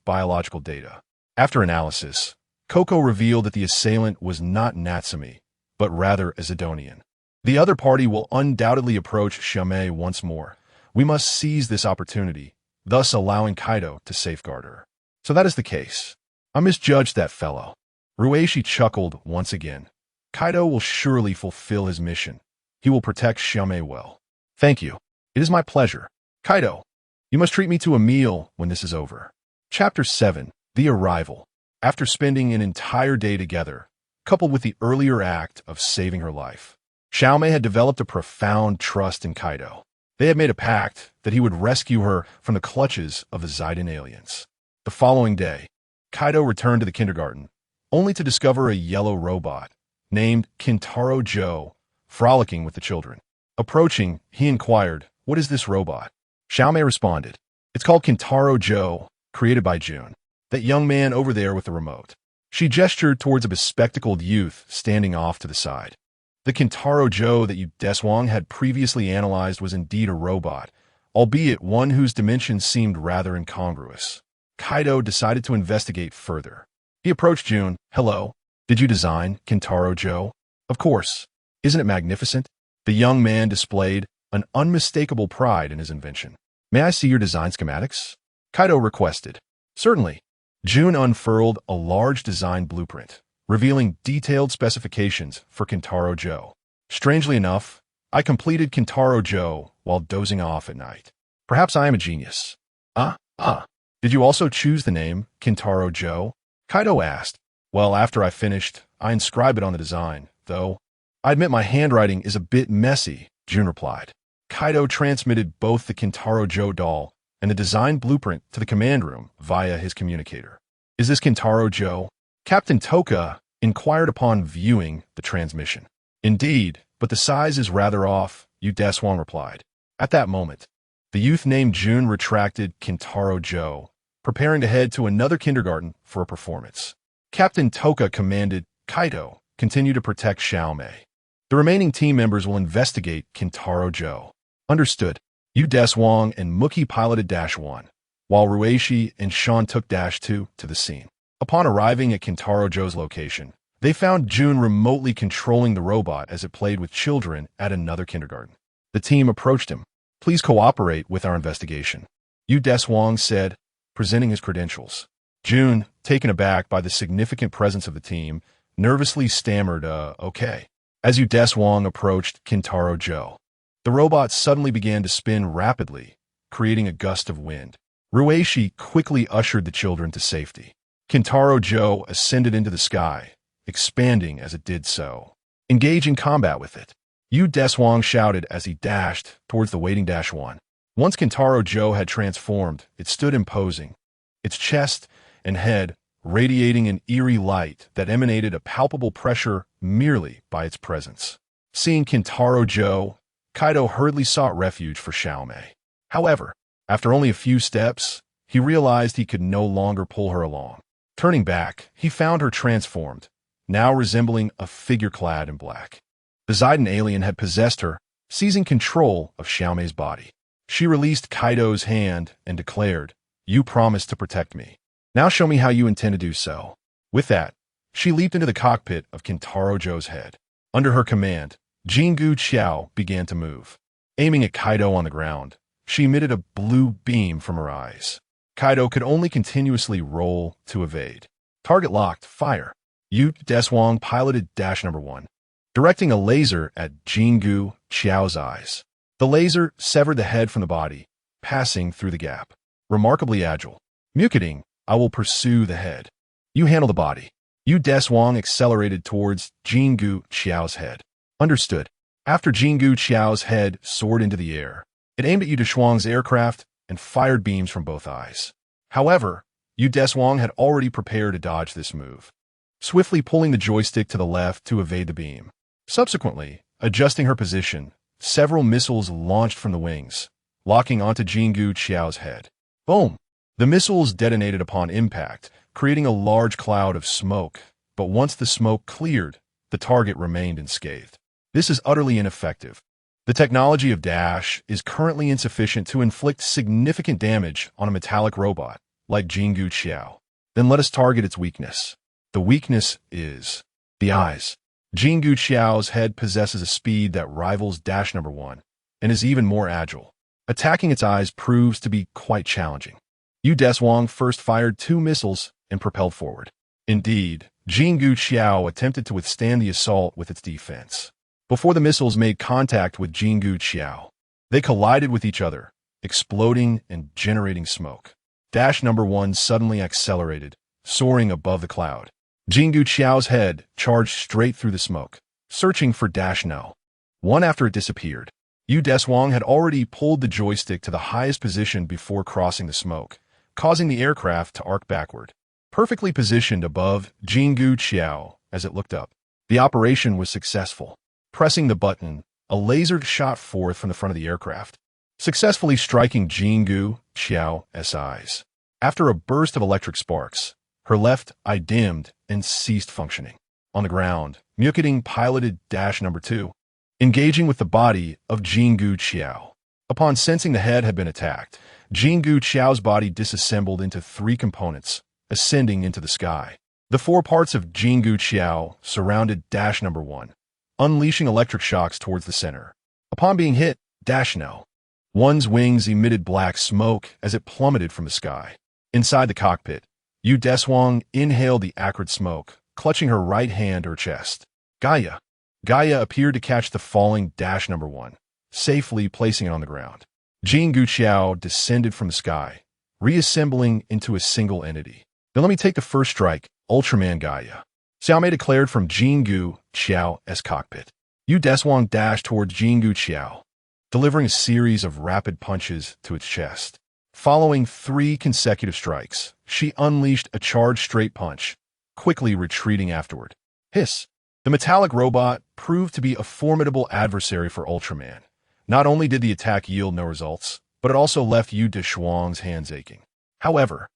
biological data. After analysis, Koko revealed that the assailant was not Natsumi, but rather a Zidonian. The other party will undoubtedly approach Xiaomei once more. We must seize this opportunity, thus allowing Kaido to safeguard her. So that is the case. I misjudged that fellow. Rueishi chuckled once again. Kaido will surely fulfill his mission. He will protect Xiaomei well. Thank you. It is my pleasure. Kaido, you must treat me to a meal when this is over. Chapter 7. The Arrival. After spending an entire day together, coupled with the earlier act of saving her life, Xiaomei had developed a profound trust in Kaido. They had made a pact that he would rescue her from the clutches of the Zidon aliens. The following day, Kaido returned to the kindergarten, only to discover a yellow robot, named Kintaro Joe, frolicking with the children. Approaching, he inquired, "What is this robot?" Xiaomei responded, "It's called Kintaro Joe, created by June. That young man over there with the remote." She gestured towards a bespectacled youth standing off to the side. The Kintaro Joe that Deshuang had previously analyzed was indeed a robot, albeit one whose dimensions seemed rather incongruous. Kaido decided to investigate further. He approached June. "Hello. Did you design Kintaro Joe?" "Of course. Isn't it magnificent?" The young man displayed an unmistakable pride in his invention. "May I see your design schematics?" Kaido requested. "Certainly." June unfurled a large design blueprint, revealing detailed specifications for Kintaro Joe. Strangely enough, I completed Kintaro Joe while dozing off at night. Perhaps I am a genius. Did you also choose the name Kintaro Joe? Kaido asked. Well, after I finished, I inscribed it on the design, though I admit my handwriting is a bit messy, June replied. Kaido transmitted both the Kintaro Joe doll and the design blueprint to the command room via his communicator. Is this Kintaro Joe? Captain Toka inquired upon viewing the transmission. Indeed, but the size is rather off, Deshuang replied. At that moment, the youth named June retracted Kintaro Joe, preparing to head to another kindergarten for a performance. Captain Toka commanded, "Kaido, continue to protect Xiaomei. The remaining team members will investigate Kintaro Joe." Understood. Deshuang and Mookie piloted Dash 1, while Rueishi and Sean took Dash 2 to the scene. Upon arriving at Kintaro Joe's location, they found June remotely controlling the robot as it played with children at another kindergarten. The team approached him. "Please cooperate with our investigation," Deshuang said, presenting his credentials. June, taken aback by the significant presence of the team, nervously stammered, okay. As Deshuang approached Kintaro Joe, the robot suddenly began to spin rapidly, creating a gust of wind. Rueishi quickly ushered the children to safety. Kintaro Joe ascended into the sky, expanding as it did so. Engage in combat with it. Deshuang shouted as he dashed towards the waiting Deshuang. Once Kintaro Joe had transformed, it stood imposing, its chest and head radiating an eerie light that emanated a palpable pressure merely by its presence. Seeing Kintaro Joe, Kaido hurriedly sought refuge for Xiaomei. However, after only a few steps, he realized he could no longer pull her along. Turning back, he found her transformed, now resembling a figure clad in black. The Zidane alien had possessed her, seizing control of Xiaomei's body. She released Kaido's hand and declared, "You promised to protect me. Now show me how you intend to do so." With that, she leaped into the cockpit of Kintaro Joe's head. Under her command, Jingu Qiao began to move. Aiming at Kaido on the ground, she emitted a blue beam from her eyes. Kaido could only continuously roll to evade. Target locked, fire. Deshuang piloted -1, directing a laser at Jingu Qiao's eyes. The laser severed the head from the body, passing through the gap. Remarkably agile. Muketing, I will pursue the head. You handle the body. Deshuang accelerated towards Jingu Qiao's head. Understood. After Jingu Qiao's head soared into the air, it aimed at Deshuang's aircraft and fired beams from both eyes. However, Deshuang had already prepared to dodge this move, swiftly pulling the joystick to the left to evade the beam. Subsequently, adjusting her position, several missiles launched from the wings, locking onto Jingu Qiao's head. Boom! The missiles detonated upon impact, creating a large cloud of smoke, but once the smoke cleared, the target remained unscathed. This is utterly ineffective. The technology of Dash is currently insufficient to inflict significant damage on a metallic robot like Jingu Qiao. Then let us target its weakness. The weakness is the eyes. Jingu Qiao's head possesses a speed that rivals -1 and is even more agile. Attacking its eyes proves to be quite challenging. Deshuang first fired 2 missiles and propelled forward. Indeed, Jingu Qiao attempted to withstand the assault with its defense. Before the missiles made contact with Jingu Qiao, they collided with each other, exploding and generating smoke. -1 suddenly accelerated, soaring above the cloud. Jingu Qiao's head charged straight through the smoke, searching for -1 after it disappeared. Deshuang had already pulled the joystick to the highest position before crossing the smoke, causing the aircraft to arc backward. Perfectly positioned above Jingu Qiao as it looked up, the operation was successful. Pressing the button, a laser shot forth from the front of the aircraft, successfully striking Jingu Qiao's eyes. After a burst of electric sparks, her left eye dimmed and ceased functioning. On the ground, Muketing piloted -2, engaging with the body of Jingu Qiao. Upon sensing the head had been attacked, Jingu Qiao's body disassembled into 3 components, ascending into the sky. The 4 parts of Jingu Qiao surrounded -1, unleashing electric shocks towards the center. Upon being hit, -1's wings emitted black smoke as it plummeted from the sky. Inside the cockpit, Deshuang inhaled the acrid smoke, clutching her right hand to her chest. Gaia appeared to catch the falling -1, safely placing it on the ground. Jingu Qiao descended from the sky, reassembling into a single entity. Then let me take the first strike, Ultraman Gaia. Xiaomei declared from Jingu Qiao's cockpit. Deshuang dashed towards Jingu Qiao, delivering a series of rapid punches to its chest. Following 3 consecutive strikes, she unleashed a charged straight punch, quickly retreating afterward. Hiss! The metallic robot proved to be a formidable adversary for Ultraman. Not only did the attack yield no results, but it also left Deshuang's hands aching. However,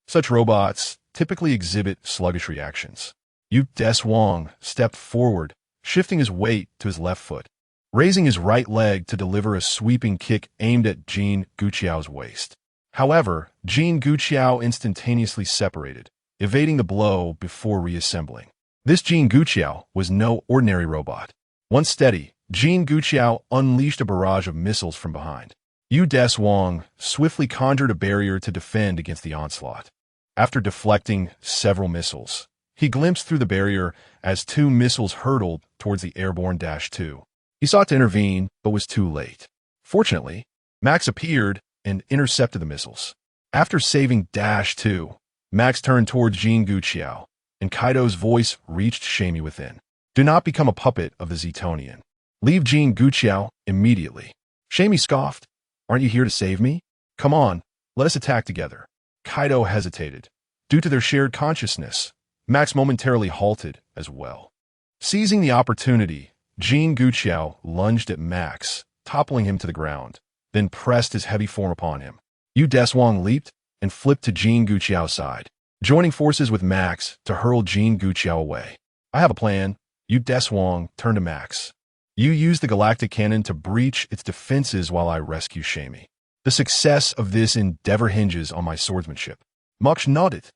such robots typically exhibit sluggish reactions. Deshuang stepped forward, shifting his weight to his left foot, raising his right leg to deliver a sweeping kick aimed at Jingu Qiao's waist. However, Jingu Qiao instantaneously separated, evading the blow before reassembling. This Jingu Qiao was no ordinary robot. Once steady, Jingu Qiao unleashed a barrage of missiles from behind. Deshuang swiftly conjured a barrier to defend against the onslaught. After deflecting several missiles, he glimpsed through the barrier as 2 missiles hurtled towards the airborne -2. He sought to intervene, but was too late. Fortunately, Max appeared and intercepted the missiles. After saving Dash 2, Max turned towards Jin Guqiao, and Kaido's voice reached Shamey within. Do not become a puppet of the Zetonian. Leave Jin Guqiao immediately. Shamey scoffed. Aren't you here to save me? Come on, let us attack together. Kaido hesitated. Due to their shared consciousness, Max momentarily halted as well. Seizing the opportunity, Jin Guqiao lunged at Max, toppling him to the ground, then pressed his heavy form upon him. Deshuang leaped and flipped to Jin Guqiao's side, joining forces with Max to hurl Jin Guqiao away. I have a plan. Deshuang turned to Max. You use the galactic cannon to breach its defenses while I rescue Shamey. The success of this endeavor hinges on my swordsmanship. Max nodded,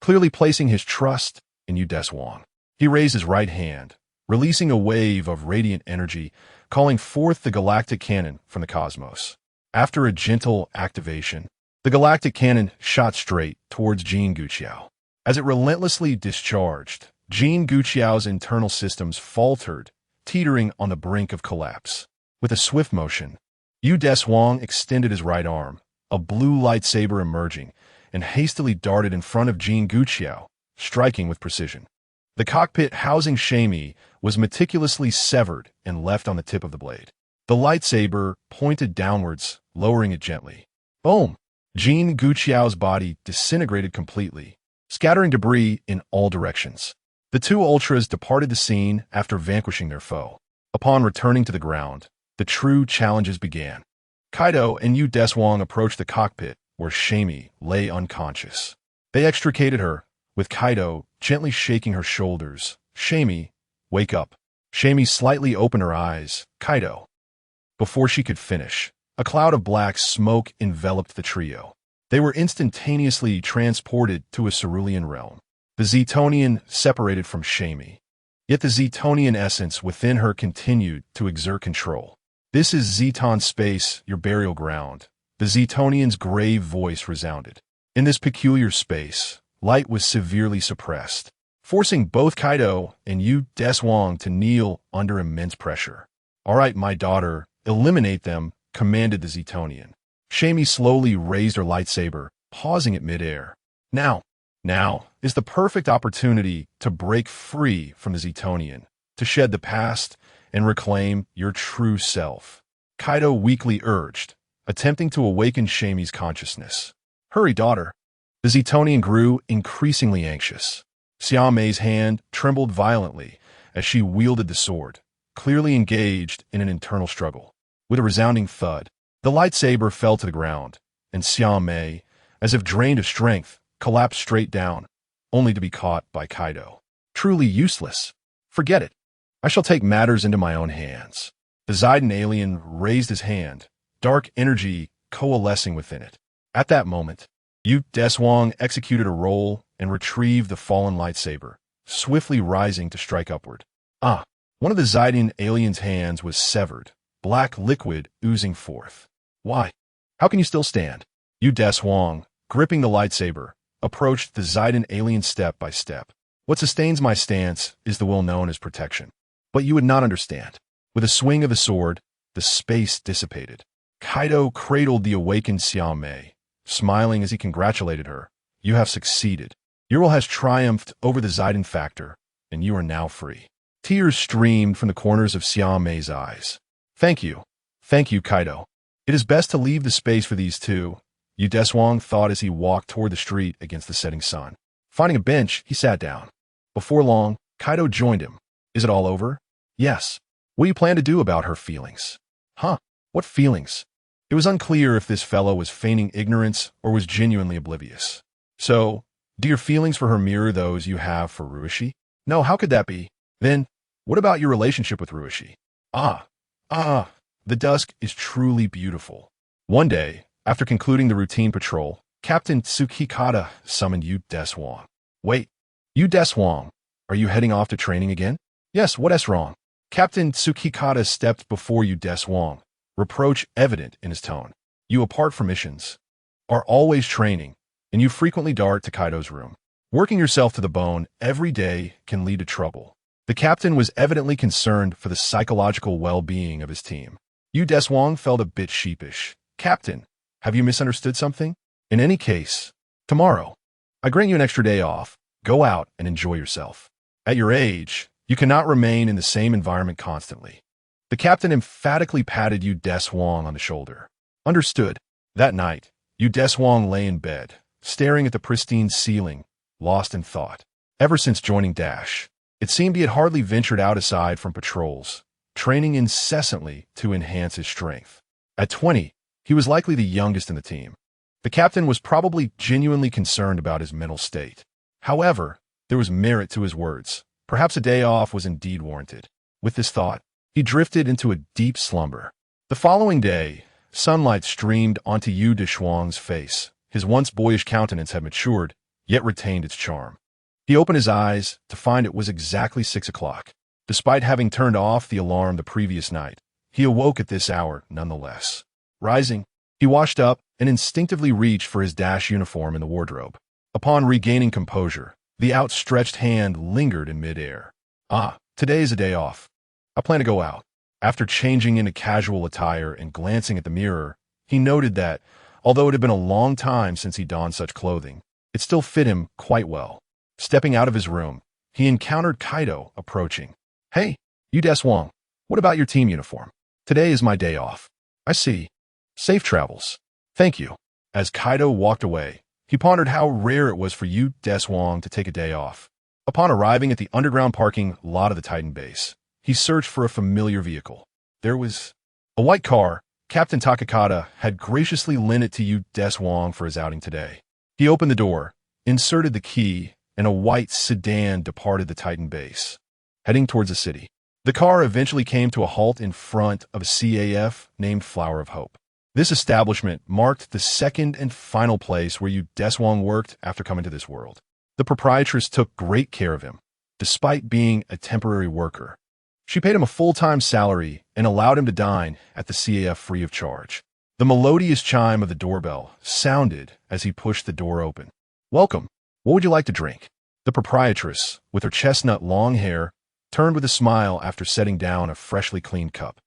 clearly placing his trust in Deshuang. He raised his right hand, releasing a wave of radiant energy, calling forth the galactic cannon from the cosmos. After a gentle activation, the galactic cannon shot straight towards Jin Guqiao. As it relentlessly discharged, Jin Guqiao's internal systems faltered, teetering on the brink of collapse. With a swift motion, Deshuang extended his right arm, a blue lightsaber emerging, and hastily darted in front of Jin Guqiao, striking with precision. The cockpit housing Shamey was meticulously severed and left on the tip of the blade. The lightsaber pointed downwards, lowering it gently. Boom! Jin Guqiao's body disintegrated completely, scattering debris in all directions. The two Ultras departed the scene after vanquishing their foe. Upon returning to the ground, the true challenges began. Kaido and Deshuang approached the cockpit where Shamey lay unconscious. They extricated her, with Kaido gently shaking her shoulders. Shamey, wake up. Shamey slightly opened her eyes. Kaido. Before she could finish, a cloud of black smoke enveloped the trio. They were instantaneously transported to a cerulean realm. The Zetonian separated from Shamey. Yet the Zetonian essence within her continued to exert control. This is Zeton space, your burial ground. The Zetonian's grave voice resounded. In this peculiar space, light was severely suppressed, forcing both Kaido and Deshuang to kneel under immense pressure. All right, my daughter, eliminate them, commanded the Zetonian. Shamey slowly raised her lightsaber, pausing it midair. Now is the perfect opportunity to break free from the Zetonian, to shed the past and reclaim your true self. Kaido weakly urged, attempting to awaken Shamey's consciousness. Hurry, daughter. The Zetonian grew increasingly anxious. Xiao Mei's hand trembled violently as she wielded the sword, clearly engaged in an internal struggle. With a resounding thud, the lightsaber fell to the ground, and Xiao Mei, as if drained of strength, collapsed straight down, only to be caught by Kaido. Truly useless. Forget it. I shall take matters into my own hands. The Zidon alien raised his hand, dark energy coalescing within it. At that moment, Deshuang executed a roll and retrieved the fallen lightsaber, swiftly rising to strike upward. One of the Zidon alien's hands was severed, black liquid oozing forth. Why? How can you still stand? Deshuang, gripping the lightsaber, approached the Zidon alien step by step. What sustains my stance is the will known as protection. But you would not understand. With a swing of the sword, the space dissipated. Kaido cradled the awakened Xiao Mei, smiling as he congratulated her. You have succeeded. Your will has triumphed over the Zidon factor, and you are now free. Tears streamed from the corners of Xiao Mei's eyes. Thank you, Kaido. It is best to leave the space for these two, Deshuang thought as he walked toward the street against the setting sun. Finding a bench, he sat down. Before long, Kaido joined him. Is it all over? Yes. What do you plan to do about her feelings? What feelings? It was unclear if this fellow was feigning ignorance or was genuinely oblivious. So, do your feelings for her mirror those you have for Ruishi? No, how could that be? Then, what about your relationship with Ruishi? The dusk is truly beautiful. One day, after concluding the routine patrol, Captain Tsukikata summoned Deshuang. Wait, Deshuang, are you heading off to training again? Yes, what is wrong? Captain Tsukikata stepped before Deshuang, reproach evident in his tone. You, apart from missions, are always training, and you frequently dart to Kaido's room. Working yourself to the bone every day can lead to trouble. The captain was evidently concerned for the psychological well-being of his team. Deshuang felt a bit sheepish. Captain, have you misunderstood something? In any case, tomorrow, I grant you an extra day off. Go out and enjoy yourself. At your age, you cannot remain in the same environment constantly. The captain emphatically patted Deshuang on the shoulder. Understood. That night, Deshuang lay in bed, staring at the pristine ceiling, lost in thought. Ever since joining Dash, it seemed he had hardly ventured out aside from patrols, training incessantly to enhance his strength. At 20, he was likely the youngest in the team. The captain was probably genuinely concerned about his mental state. However, there was merit to his words. Perhaps a day off was indeed warranted. With this thought, he drifted into a deep slumber. The following day, sunlight streamed onto Deshuang's face. His once boyish countenance had matured, yet retained its charm. He opened his eyes to find it was exactly 6 o'clock. Despite having turned off the alarm the previous night, he awoke at this hour nonetheless. Rising, he washed up and instinctively reached for his Dash uniform in the wardrobe. Upon regaining composure, the outstretched hand lingered in midair. Today is a day off. I plan to go out. After changing into casual attire and glancing at the mirror, he noted that, although it had been a long time since he donned such clothing, it still fit him quite well. Stepping out of his room, he encountered Kaido approaching. Hey, Deshuang, what about your team uniform? Today is my day off. I see. Safe travels. Thank you. As Kaido walked away, he pondered how rare it was for Deshuang to take a day off. Upon arriving at the underground parking lot of the Titan base, he searched for a familiar vehicle. There was a white car. Captain Takakata had graciously lent it to Deshuang for his outing today. He opened the door, inserted the key, and a white sedan departed the Titan base, heading towards the city. The car eventually came to a halt in front of a CAF named Flower of Hope. This establishment marked the second and final place where Deshuang worked after coming to this world. The proprietress took great care of him, despite being a temporary worker. She paid him a full-time salary and allowed him to dine at the CAF free of charge. The melodious chime of the doorbell sounded as he pushed the door open. Welcome. What would you like to drink? The proprietress, with her chestnut long hair, turned with a smile after setting down a freshly cleaned cup.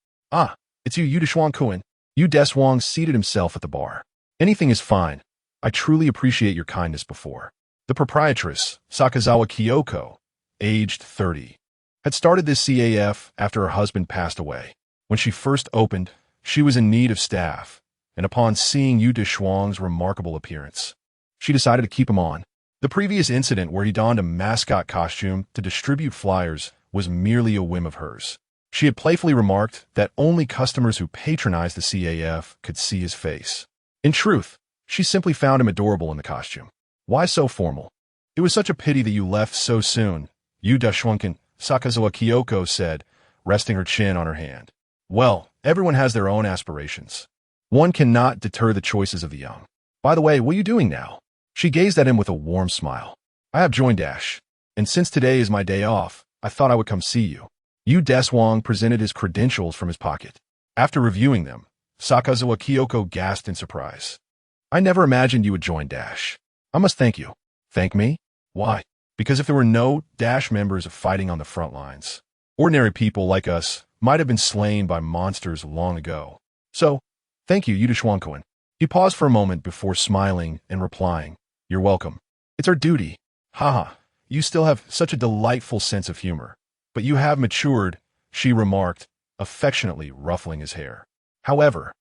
It's you, Deshuang-kun. Deshuang seated himself at the bar. Anything is fine. I truly appreciate your kindness before. The proprietress, Sakazawa Kyoko, aged 30, had started this CAF after her husband passed away. When she first opened, she was in need of staff, and upon seeing Deshuang's remarkable appearance, she decided to keep him on. The previous incident where he donned a mascot costume to distribute flyers was merely a whim of hers. She had playfully remarked that only customers who patronized the CAF could see his face. In truth, she simply found him adorable in the costume. Why so formal? It was such a pity that you left so soon, Deshuang-kun, Sakazawa Kyoko said, resting her chin on her hand. Well, everyone has their own aspirations. One cannot deter the choices of the young. By the way, what are you doing now? She gazed at him with a warm smile. I have joined Dash, and since today is my day off, I thought I would come see you. Deshuang presented his credentials from his pocket. After reviewing them, Sakazawa Kyoko gasped in surprise. I never imagined you would join Dash. I must thank you. Thank me? Why? Because if there were no Dash members fighting on the front lines, ordinary people like us might have been slain by monsters long ago. So, thank you, Deshuang-kun. He paused for a moment before smiling and replying, You're welcome. It's our duty. Haha, you still have such a delightful sense of humor. But you have matured, she remarked, affectionately ruffling his hair. However,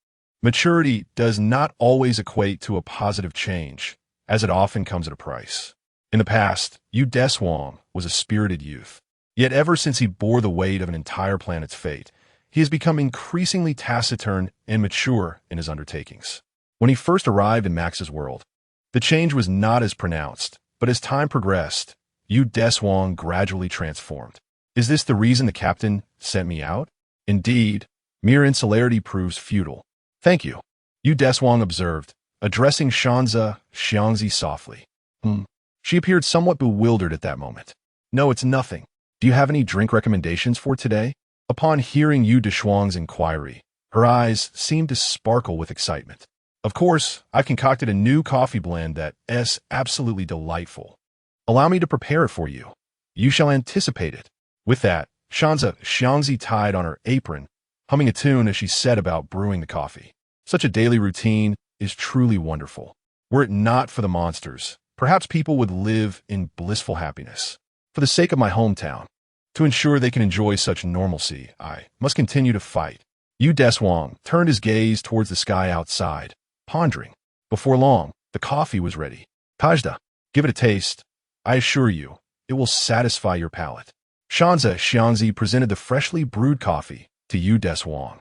maturity does not always equate to a positive change, as it often comes at a price. In the past, Deshuang was a spirited youth. Yet ever since he bore the weight of an entire planet's fate, he has become increasingly taciturn and mature in his undertakings. When he first arrived in Max's world, the change was not as pronounced, but as time progressed, Deshuang gradually transformed. Is this the reason the captain sent me out? Indeed, mere insularity proves futile. Thank you, Deshuang observed, addressing Shanza Xiangzi softly. She appeared somewhat bewildered at that moment. No, it's nothing. Do you have any drink recommendations for today? Upon hearing Deshuang's inquiry, her eyes seemed to sparkle with excitement. Of course, I've concocted a new coffee blend that's absolutely delightful. Allow me to prepare it for you. You shall anticipate it. With that, Shanza Xiangzi tied on her apron, humming a tune as she set about brewing the coffee. Such a daily routine is truly wonderful. Were it not for the monsters, perhaps people would live in blissful happiness. For the sake of my hometown, to ensure they can enjoy such normalcy, I must continue to fight. Deshuang turned his gaze towards the sky outside, pondering. Before long, the coffee was ready. Tajda, give it a taste. I assure you, it will satisfy your palate. Shanza Xiangzi presented the freshly brewed coffee to Deshuang,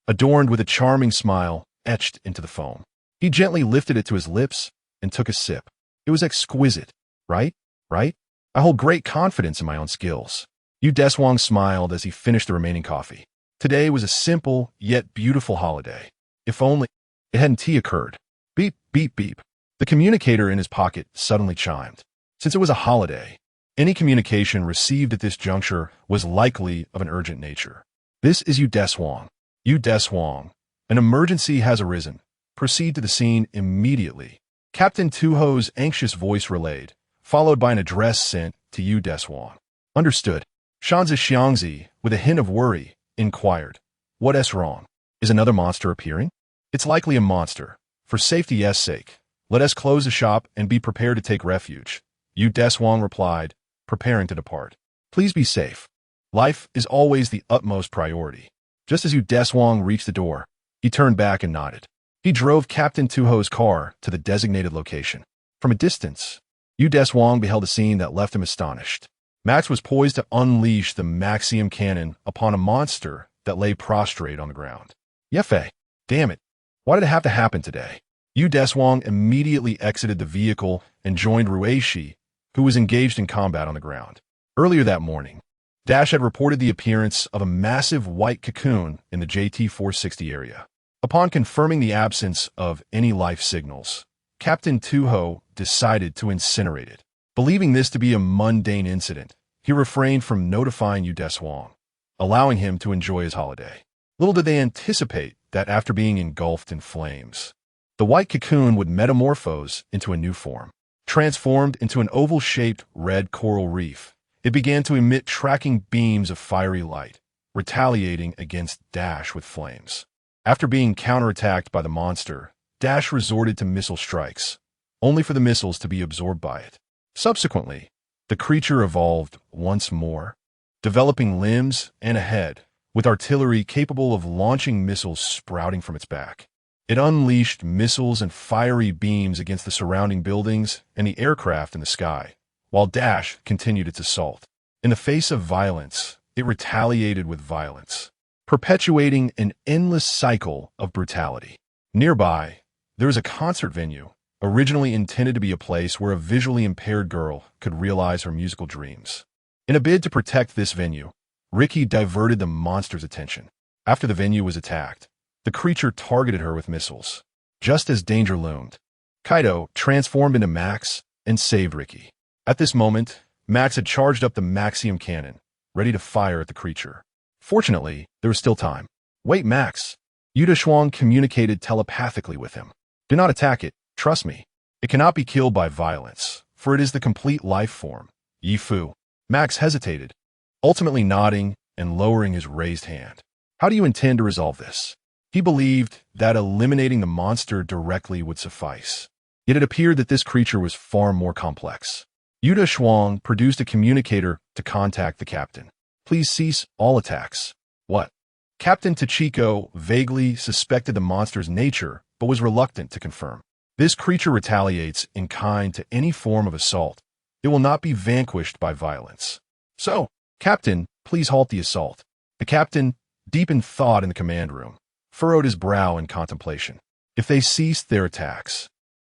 adorned with a charming smile etched into the foam. He gently lifted it to his lips and took a sip. It was exquisite, right? Right? I hold great confidence in my own skills. Deshuang smiled as he finished the remaining coffee. Today was a simple yet beautiful holiday. If only it hadn't occurred. Beep, beep, beep. The communicator in his pocket suddenly chimed. Since it was a holiday, any communication received at this juncture was likely of an urgent nature. This is Deshuang. Deshuang. An emergency has arisen. Proceed to the scene immediately. Captain Tuho's anxious voice relayed, followed by an address sent to Deshuang. Understood. Shanza Xiangzi, with a hint of worry, inquired, What's wrong? Is another monster appearing? It's likely a monster. For safety's sake, let us close the shop and be prepared to take refuge. Deshuang replied, preparing to depart. Please be safe. Life is always the utmost priority. Just as Deshuang reached the door, he turned back and nodded. He drove Captain Tuho's car to the designated location. From a distance, Deshuang beheld a scene that left him astonished. Max was poised to unleash the Maxium cannon upon a monster that lay prostrate on the ground. Yefei, damn it, why did it have to happen today? Deshuang immediately exited the vehicle and joined Ruishi, who was engaged in combat on the ground. Earlier that morning, Dash had reported the appearance of a massive white cocoon in the JT-460 area. Upon confirming the absence of any life signals, Captain Tuho decided to incinerate it. Believing this to be a mundane incident, he refrained from notifying Deshuang, allowing him to enjoy his holiday. Little did they anticipate that after being engulfed in flames, the white cocoon would metamorphose into a new form. Transformed into an oval-shaped red coral reef, it began to emit tracking beams of fiery light, retaliating against Dash with flames. After being counterattacked by the monster, Dash resorted to missile strikes, only for the missiles to be absorbed by it. Subsequently, the creature evolved once more, developing limbs and a head, with artillery capable of launching missiles sprouting from its back. It unleashed missiles and fiery beams against the surrounding buildings and the aircraft in the sky, while Dash continued its assault. In the face of violence, it retaliated with violence, perpetuating an endless cycle of brutality. Nearby, there is a concert venue, originally intended to be a place where a visually impaired girl could realize her musical dreams. In a bid to protect this venue, Ricky diverted the monster's attention. After the venue was attacked, the creature targeted her with missiles. Just as danger loomed, Kaido transformed into Max and saved Ricky. At this moment, Max had charged up the Maxium cannon, ready to fire at the creature. Fortunately, there was still time. Wait, Max. Deshuang communicated telepathically with him. Do not attack it, trust me. It cannot be killed by violence, for it is the complete life form. Yifu. Max hesitated, ultimately nodding and lowering his raised hand. How do you intend to resolve this? He believed that eliminating the monster directly would suffice. Yet it appeared that this creature was far more complex. Deshuang produced a communicator to contact the captain. Please cease all attacks. What? Captain Tachiko vaguely suspected the monster's nature, but was reluctant to confirm. This creature retaliates in kind to any form of assault. It will not be vanquished by violence. So, Captain, please halt the assault. The captain, deep in thought in the command room, furrowed his brow in contemplation. If they ceased their attacks,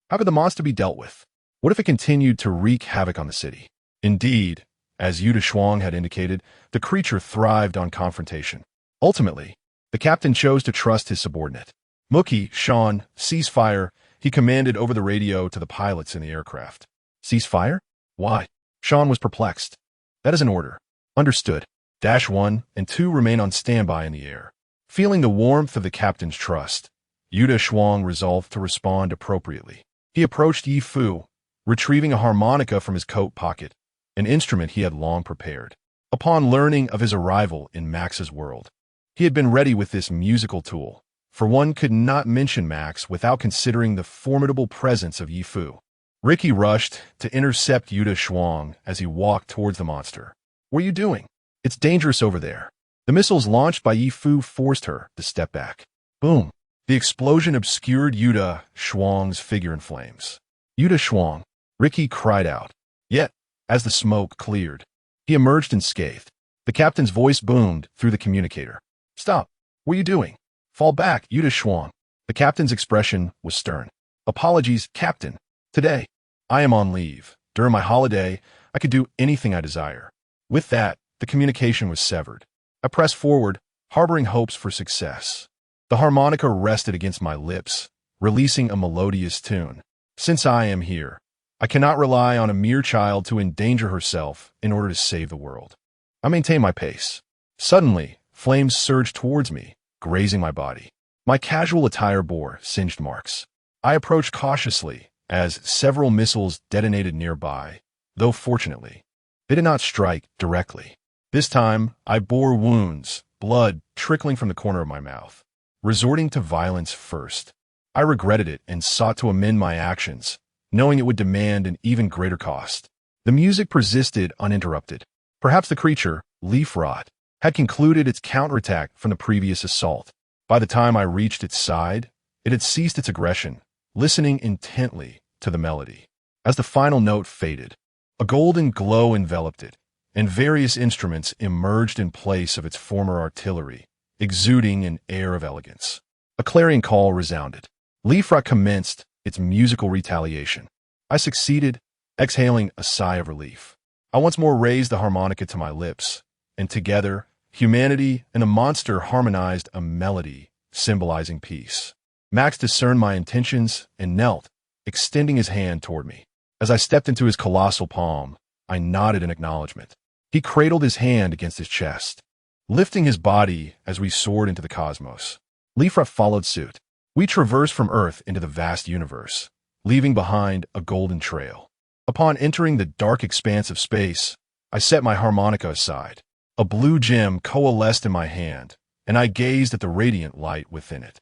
how could the monster be dealt with? What if it continued to wreak havoc on the city? Indeed, as Deshuang had indicated, the creature thrived on confrontation. Ultimately, the captain chose to trust his subordinate. Mookie, Sean, cease fire, he commanded over the radio to the pilots in the aircraft. Cease fire? Why? Sean was perplexed. That is an order. Understood. Dash 1 and 2 remain on standby in the air. Feeling the warmth of the captain's trust, Deshuang resolved to respond appropriately. He approached Yifu, retrieving a harmonica from his coat pocket, an instrument he had long prepared. Upon learning of his arrival in Max's world, he had been ready with this musical tool, for one could not mention Max without considering the formidable presence of Yifu. Ricky rushed to intercept Deshuang as he walked towards the monster. "What are you doing? It's dangerous over there." The missiles launched by Yifu forced her to step back. Boom! The explosion obscured Deshuang's figure in flames. "Deshuang!" Ricky cried out. Yet, as the smoke cleared, he emerged unscathed. The captain's voice boomed through the communicator. "Stop! What are you doing? Fall back, Deshuang." The captain's expression was stern. "Apologies, Captain. Today, I am on leave. During my holiday, I could do anything I desire." With that, the communication was severed. I pressed forward, harboring hopes for success. The harmonica rested against my lips, releasing a melodious tune. Since I am here, I cannot rely on a mere child to endanger herself in order to save the world. I maintain my pace. Suddenly, flames surged towards me, grazing my body. My casual attire bore singed marks. I approached cautiously as several missiles detonated nearby, though fortunately, they did not strike directly. This time, I bore wounds, blood trickling from the corner of my mouth. Resorting to violence first, I regretted it and sought to amend my actions, knowing it would demand an even greater cost. The music persisted uninterrupted. Perhaps the creature, leaf rot, had concluded its counterattack from the previous assault. By the time I reached its side, it had ceased its aggression, listening intently to the melody. As the final note faded, a golden glow enveloped it, and various instruments emerged in place of its former artillery, exuding an air of elegance. A clarion call resounded. Leaf rot commenced its musical retaliation. I succeeded, exhaling a sigh of relief. I once more raised the harmonica to my lips, and together, humanity and a monster harmonized a melody symbolizing peace. Max discerned my intentions and knelt, extending his hand toward me. As I stepped into his colossal palm, I nodded in acknowledgement. He cradled his hand against his chest, lifting his body as we soared into the cosmos. Leafra followed suit. We traversed from Earth into the vast universe, leaving behind a golden trail. Upon entering the dark expanse of space, I set my harmonica aside. A blue gem coalesced in my hand, and I gazed at the radiant light within it.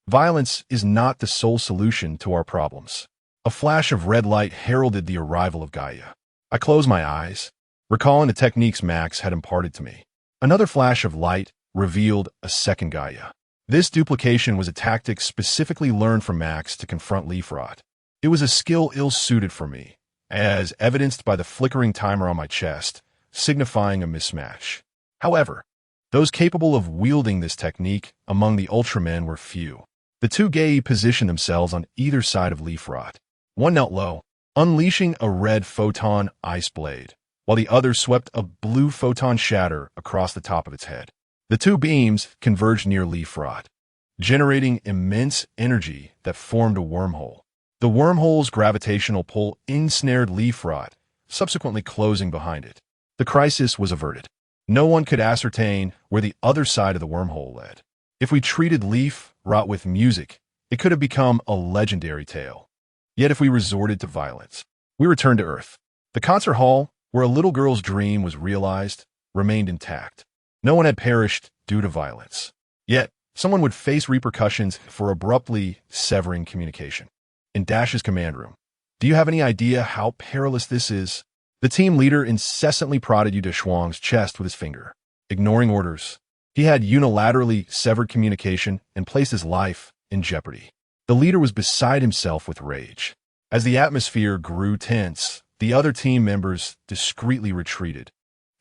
Violence is not the sole solution to our problems. A flash of red light heralded the arrival of Gaia. I closed my eyes, recalling the techniques Max had imparted to me. Another flash of light revealed a second Gaia. This duplication was a tactic specifically learned from Max to confront leaf rot. It was a skill ill-suited for me, as evidenced by the flickering timer on my chest, signifying a mismatch. However, those capable of wielding this technique among the Ultramen were few. The two Gaia positioned themselves on either side of leaf rot. One knelt low, unleashing a red photon ice blade, while the other swept a blue photon shatter across the top of its head. The two beams converged near leaf rot, generating immense energy that formed a wormhole. The wormhole's gravitational pull ensnared leaf rot, subsequently closing behind it. The crisis was averted. No one could ascertain where the other side of the wormhole led. If we treated leaf rot with music, it could have become a legendary tale. Yet if we resorted to violence, we returned to Earth. The concert hall, where a little girl's dream was realized, remained intact. No one had perished due to violence. Yet, someone would face repercussions for abruptly severing communication. In Dash's command room, "Do you have any idea how perilous this is?" The team leader incessantly prodded Deshuang's chest with his finger. Ignoring orders, he had unilaterally severed communication and placed his life in jeopardy. The leader was beside himself with rage. As the atmosphere grew tense, the other team members discreetly retreated,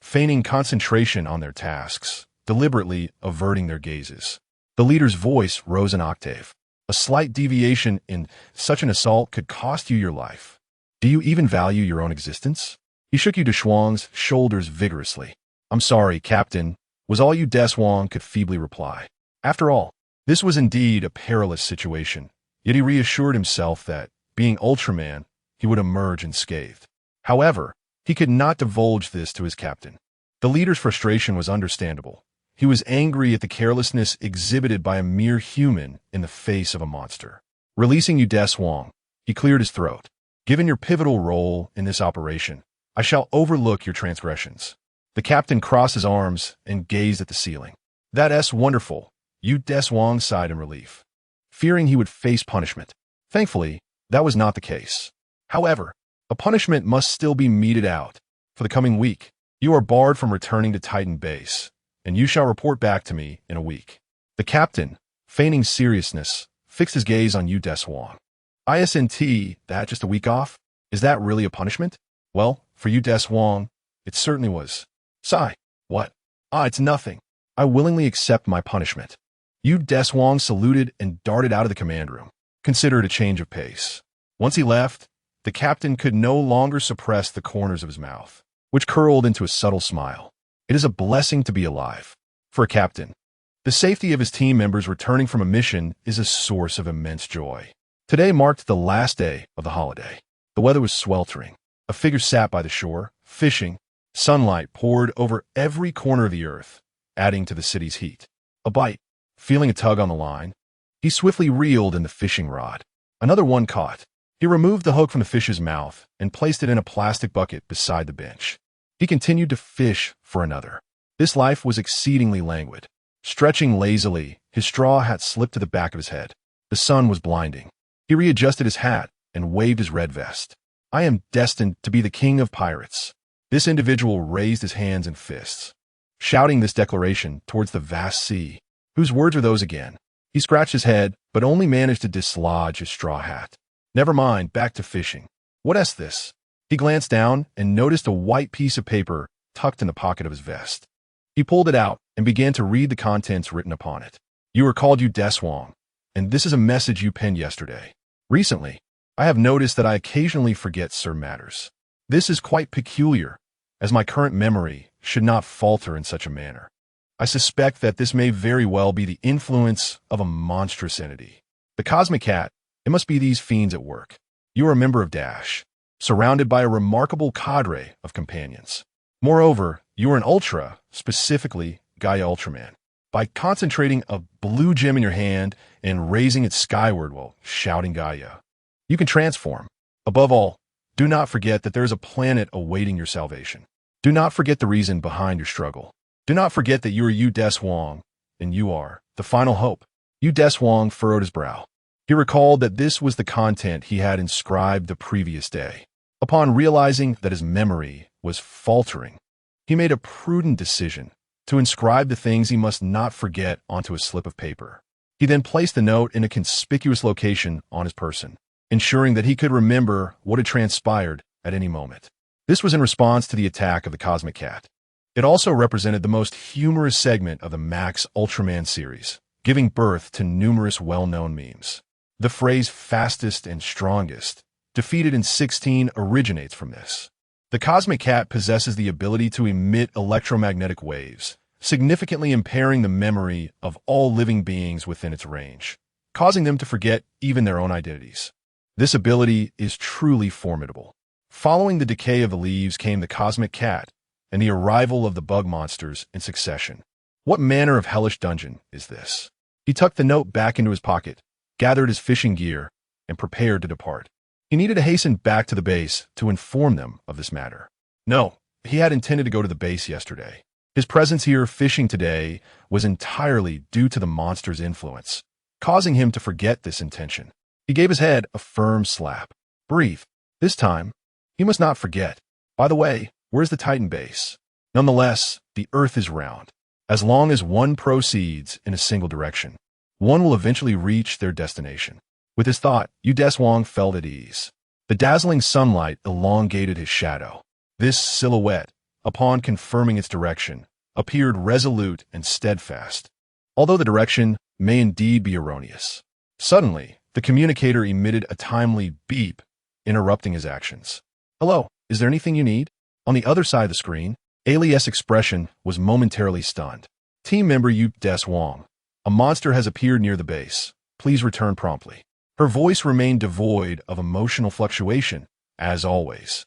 feigning concentration on their tasks, deliberately averting their gazes. The leader's voice rose an octave. "A slight deviation in such an assault could cost you your life. Do you even value your own existence?" He shook Deshuang's shoulders vigorously. "I'm sorry, Captain," was all Deshuang could feebly reply. After all, this was indeed a perilous situation, yet he reassured himself that, being Ultraman, he would emerge unscathed. However, he could not divulge this to his captain. The leader's frustration was understandable. He was angry at the carelessness exhibited by a mere human in the face of a monster. Releasing Deshuang, he cleared his throat. "Given your pivotal role in this operation, I shall overlook your transgressions." The captain crossed his arms and gazed at the ceiling. "That's wonderful," Deshuang sighed in relief. fearing he would face punishment. Thankfully, that was not the case. However, a punishment must still be meted out. For the coming week, you are barred from returning to Titan Base, and you shall report back to me in a week. The captain, feigning seriousness, fixed his gaze on Deshuang. Isn't that just a week off? Is that really a punishment? Well, for Deshuang, it certainly was. Sigh. What? It's nothing. I willingly accept my punishment. Deshuang saluted and darted out of the command room. Consider it a change of pace. Once he left, the captain could no longer suppress the corners of his mouth, which curled into a subtle smile. It is a blessing to be alive. For a captain, the safety of his team members returning from a mission is a source of immense joy. Today marked the last day of the holiday. The weather was sweltering. A figure sat by the shore, fishing. Sunlight poured over every corner of the earth, adding to the city's heat. A bite. Feeling a tug on the line, he swiftly reeled in the fishing rod. Another one caught. He removed the hook from the fish's mouth and placed it in a plastic bucket beside the bench. He continued to fish for another. This life was exceedingly languid. Stretching lazily, his straw hat slipped to the back of his head. The sun was blinding. He readjusted his hat and waved his red vest. I am destined to be the king of pirates. This individual raised his hands and fists, shouting this declaration towards the vast sea. Whose words are those again? He scratched his head, but only managed to dislodge his straw hat. Never mind, back to fishing. What is this? He glanced down and noticed a white piece of paper tucked in the pocket of his vest. He pulled it out and began to read the contents written upon it. You are called Deshuang, and this is a message you penned yesterday. Recently, I have noticed that I occasionally forget certain matters. This is quite peculiar, as my current memory should not falter in such a manner. I suspect that this may very well be the influence of a monstrous entity. The Cosmic Cat, it must be these fiends at work. You are a member of Dash, surrounded by a remarkable cadre of companions. Moreover, you are an Ultra, specifically Gaia Ultraman. By concentrating a blue gem in your hand and raising it skyward while shouting Gaia, you can transform. Above all, do not forget that there is a planet awaiting your salvation. Do not forget the reason behind your struggle. Do not forget that you are Deshuang, and you are the final hope. Deshuang furrowed his brow. He recalled that this was the content he had inscribed the previous day. Upon realizing that his memory was faltering, he made a prudent decision to inscribe the things he must not forget onto a slip of paper. He then placed the note in a conspicuous location on his person, ensuring that he could remember what had transpired at any moment. This was in response to the attack of the Cosmic Cat. It also represented the most humorous segment of the Max Ultraman series, giving birth to numerous well-known memes. The phrase fastest and strongest, defeated in 16, originates from this. The Cosmic Cat possesses the ability to emit electromagnetic waves, significantly impairing the memory of all living beings within its range, causing them to forget even their own identities. This ability is truly formidable. Following the decay of the leaves came the Cosmic Cat, and the arrival of the bug monsters in succession. What manner of hellish dungeon is this? He tucked the note back into his pocket, gathered his fishing gear, and prepared to depart. He needed to hasten back to the base to inform them of this matter. No, he had intended to go to the base yesterday. His presence here fishing today was entirely due to the monster's influence, causing him to forget this intention. He gave his head a firm slap. Breathe. This time, he must not forget. By the way, where's the Titan base? Nonetheless, the Earth is round. As long as one proceeds in a single direction, one will eventually reach their destination. With his thought, Deshuang felt at ease. The dazzling sunlight elongated his shadow. This silhouette, upon confirming its direction, appeared resolute and steadfast, although the direction may indeed be erroneous. Suddenly, the communicator emitted a timely beep, interrupting his actions. Hello, is there anything you need? On the other side of the screen, Alias' expression was momentarily stunned. Team member Deshuang, a monster has appeared near the base. Please return promptly. Her voice remained devoid of emotional fluctuation, as always.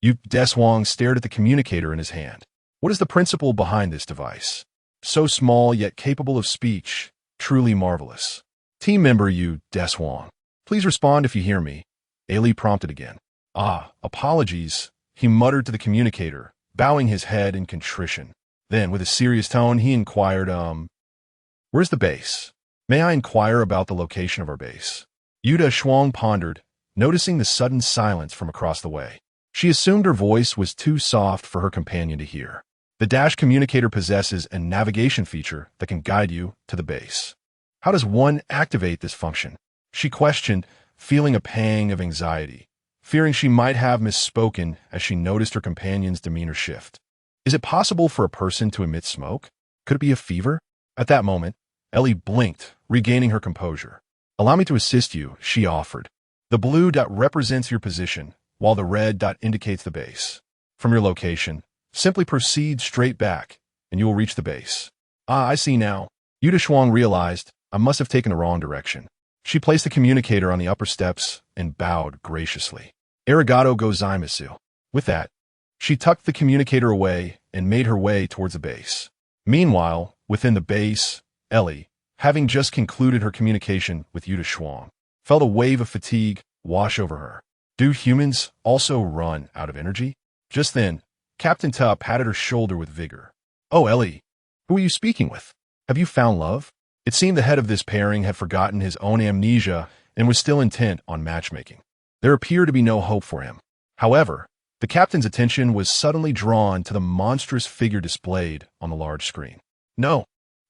Deshuang stared at the communicator in his hand. What is the principle behind this device? So small yet capable of speech, truly marvelous. Team member Deshuang, please respond if you hear me. Ali prompted again. Apologies, he muttered to the communicator, bowing his head in contrition. Then, with a serious tone, he inquired, where's the base? May I inquire about the location of our base? Deshuang pondered, noticing the sudden silence from across the way. She assumed her voice was too soft for her companion to hear. The Dash communicator possesses a navigation feature that can guide you to the base. How does one activate this function? She questioned, feeling a pang of anxiety, fearing she might have misspoken as she noticed her companion's demeanor shift. Is it possible for a person to emit smoke? Could it be a fever? At that moment, Ellie blinked, regaining her composure. Allow me to assist you, she offered. The blue dot represents your position, while the red dot indicates the base. From your location, simply proceed straight back, and you will reach the base. Ah, I see now. Deshuang realized, I must have taken the wrong direction. She placed the communicator on the upper steps and bowed graciously. Arigato gozaimasu. With that, she tucked the communicator away and made her way towards the base. Meanwhile, within the base, Ellie, having just concluded her communication with Deshuang, felt a wave of fatigue wash over her. Do humans also run out of energy? Just then, Captain Ta patted her shoulder with vigor. Oh, Ellie, who are you speaking with? Have you found love? It seemed the head of this pairing had forgotten his own amnesia and was still intent on matchmaking. There appeared to be no hope for him. However, the captain's attention was suddenly drawn to the monstrous figure displayed on the large screen. No,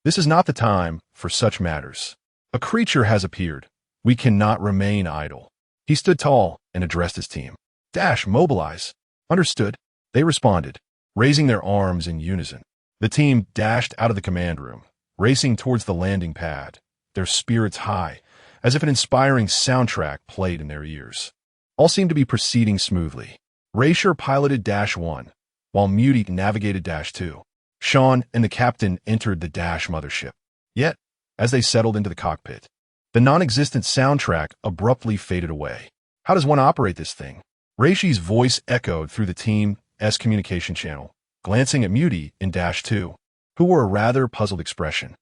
this is not the time for such matters. A creature has appeared. We cannot remain idle. He stood tall and addressed his team. Dash, mobilize. Understood. They responded, raising their arms in unison. The team dashed out of the command room, racing towards the landing pad, their spirits high, as if an inspiring soundtrack played in their ears. All seemed to be proceeding smoothly. Raisher piloted Dash 1, while Muty navigated Dash 2. Sean and the captain entered the Dash mothership. Yet, as they settled into the cockpit, the non-existent soundtrack abruptly faded away. How does one operate this thing? Reishi's voice echoed through the team's communication channel, glancing at Muty in Dash 2, who wore a rather puzzled expression.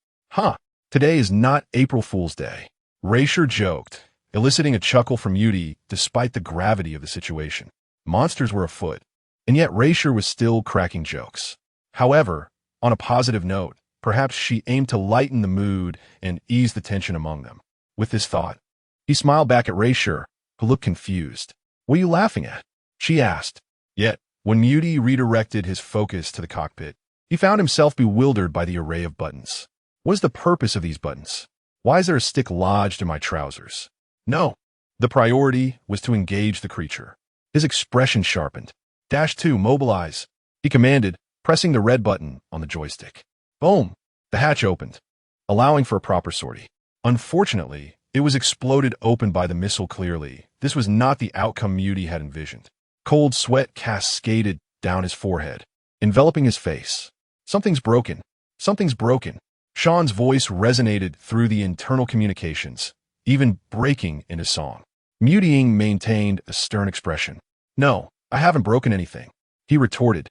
Today is not April Fool's Day. Raisher joked, eliciting a chuckle from Muty despite the gravity of the situation. Monsters were afoot, and yet Raisher was still cracking jokes. However, on a positive note, perhaps she aimed to lighten the mood and ease the tension among them. With this thought, he smiled back at Raisher, who looked confused. What are you laughing at? She asked. Yet, when Muty redirected his focus to the cockpit, he found himself bewildered by the array of buttons. What is the purpose of these buttons? Why is there a stick lodged in my trousers? No. The priority was to engage the creature. His expression sharpened. Dash 2, mobilize, he commanded, pressing the red button on the joystick. Boom! The hatch opened, allowing for a proper sortie. Unfortunately, it was exploded open by the missile clearly. This was not the outcome Muty had envisioned. Cold sweat cascaded down his forehead, enveloping his face. Something's broken. Something's broken. Sean's voice resonated through the internal communications, even breaking into song. Mutying maintained a stern expression. No, I haven't broken anything, he retorted,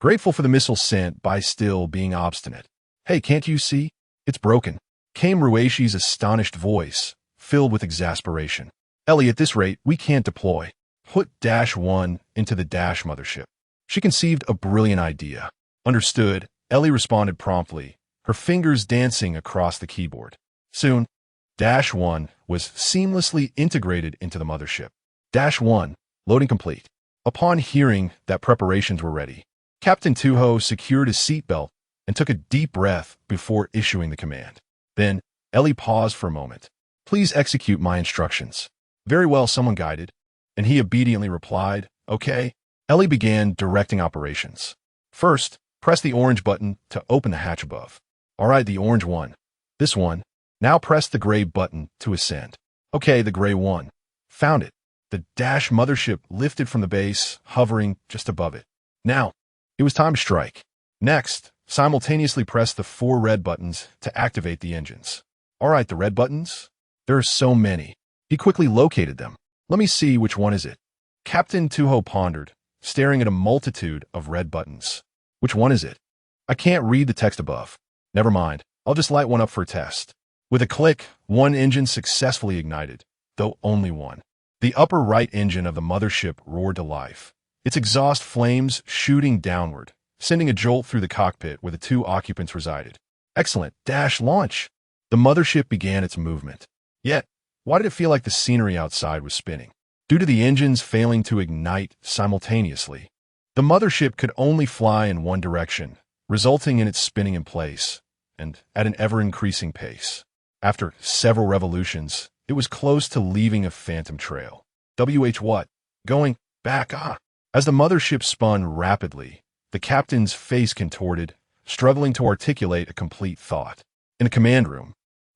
grateful for the missile sent by still being obstinate. Hey, can't you see? It's broken, came Rueishi's astonished voice, filled with exasperation. Ellie, at this rate, we can't deploy. Put Dash 1 into the Dash mothership. She conceived a brilliant idea. Understood, Ellie responded promptly, her fingers dancing across the keyboard. Soon, Dash 1 was seamlessly integrated into the mothership. Dash 1, loading complete. Upon hearing that preparations were ready, Captain Tuho secured his seatbelt and took a deep breath before issuing the command. Then, Ellie paused for a moment. Please execute my instructions. Very well, someone guided, and he obediently replied, okay. Ellie began directing operations. First, press the orange button to open the hatch above. All right, the orange one. This one. Now press the gray button to ascend. Okay, the gray one. Found it. The Dash mothership lifted from the base, hovering just above it. Now, it was time to strike. Next, simultaneously press the 4 red buttons to activate the engines. All right, the red buttons? There are so many. He quickly located them. Let me see which one is it. Captain Tuho pondered, staring at a multitude of red buttons. Which one is it? I can't read the text above. Never mind. I'll just light one up for a test. With a click, one engine successfully ignited, though only one. The upper right engine of the mothership roared to life, its exhaust flames shooting downward, sending a jolt through the cockpit where the 2 occupants resided. Excellent. Dash launch. The mothership began its movement. Yet, why did it feel like the scenery outside was spinning? Due to the engines failing to ignite simultaneously, the mothership could only fly in one direction, resulting in its spinning in place, and at an ever-increasing pace. After several revolutions, it was close to leaving a phantom trail. What? Going back, As the mothership spun rapidly, the captain's face contorted, struggling to articulate a complete thought. In the command room,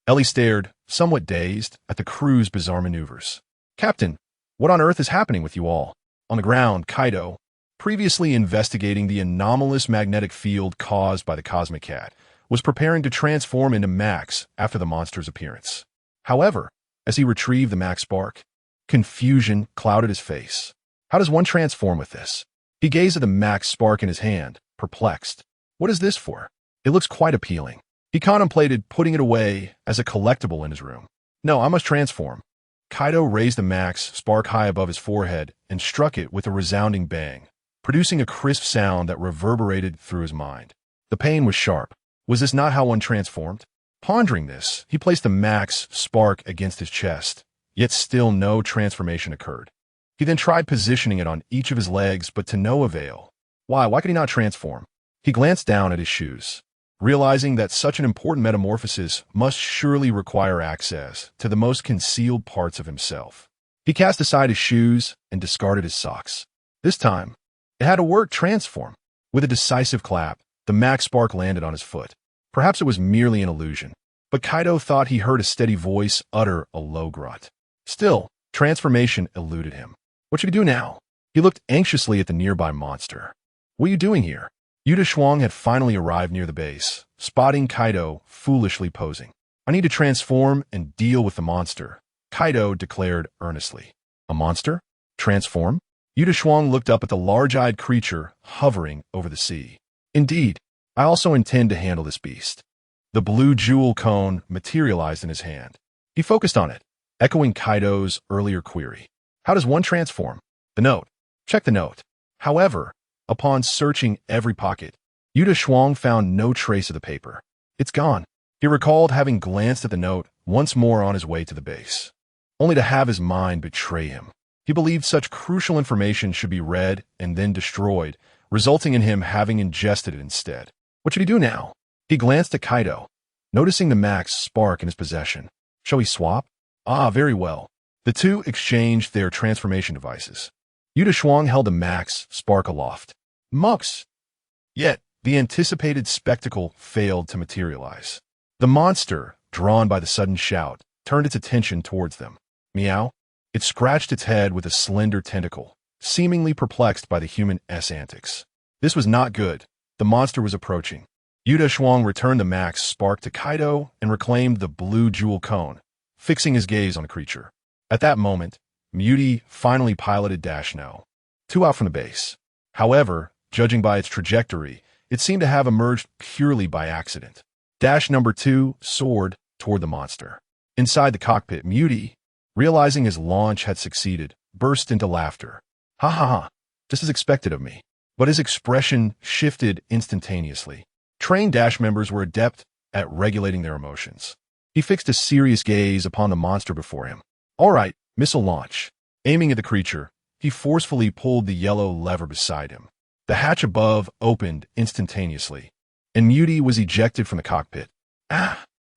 Ellie stared, somewhat dazed, at the crew's bizarre maneuvers. Captain, what on earth is happening with you all? On the ground, Kaido, previously investigating the anomalous magnetic field caused by the Cosmic Cat, was preparing to transform into Max after the monster's appearance. However, as he retrieved the Max spark, confusion clouded his face. How does one transform with this? He gazed at the Max spark in his hand, perplexed. What is this for? It looks quite appealing. He contemplated putting it away as a collectible in his room. No, I must transform. Kaido raised the Max spark high above his forehead and struck it with a resounding bang, producing a crisp sound that reverberated through his mind. The pain was sharp. Was this not how one transformed? Pondering this, he placed the Max spark against his chest, yet still no transformation occurred. He then tried positioning it on each of his legs, but to no avail. Why could he not transform? He glanced down at his shoes, realizing that such an important metamorphosis must surely require access to the most concealed parts of himself. He cast aside his shoes and discarded his socks. This time, it had to work transform. With a decisive clap, the Max spark landed on his foot. Perhaps it was merely an illusion, but Kaido thought he heard a steady voice utter a low grunt. Still, transformation eluded him. What should he do now? He looked anxiously at the nearby monster. What are you doing here? Deshuang had finally arrived near the base, spotting Kaido foolishly posing. I need to transform and deal with the monster, Kaido declared earnestly. A monster? Transform? Deshuang looked up at the large-eyed creature hovering over the sea. Indeed, I also intend to handle this beast. The blue jewel cone materialized in his hand. He focused on it, echoing Kaido's earlier query. How does one transform? The note. Check the note. However, upon searching every pocket, Deshuang found no trace of the paper. It's gone. He recalled having glanced at the note once more on his way to the base, only to have his mind betray him. He believed such crucial information should be read and then destroyed, resulting in him having ingested it instead. What should he do now? He glanced at Kaido, noticing the Max spark in his possession. Shall we swap? Very well. The two exchanged their transformation devices. Deshuang held the Max spark aloft. Mux! Yet, the anticipated spectacle failed to materialize. The monster, drawn by the sudden shout, turned its attention towards them. Meow. It scratched its head with a slender tentacle, seemingly perplexed by the human's antics. This was not good. The monster was approaching. Deshuang returned the Max spark to Kaido and reclaimed the blue jewel cone, fixing his gaze on the creature. At that moment, Muty finally piloted Dashno, 2 out from the base. However, judging by its trajectory, it seemed to have emerged purely by accident. Dash number 2 soared toward the monster. Inside the cockpit, Muty, realizing his launch had succeeded, burst into laughter. Ha ha ha, this is expected of me. But his expression shifted instantaneously. Trained Dash members were adept at regulating their emotions. He fixed a serious gaze upon the monster before him. All right, missile launch. Aiming at the creature, he forcefully pulled the yellow lever beside him. The hatch above opened instantaneously, and Muty was ejected from the cockpit.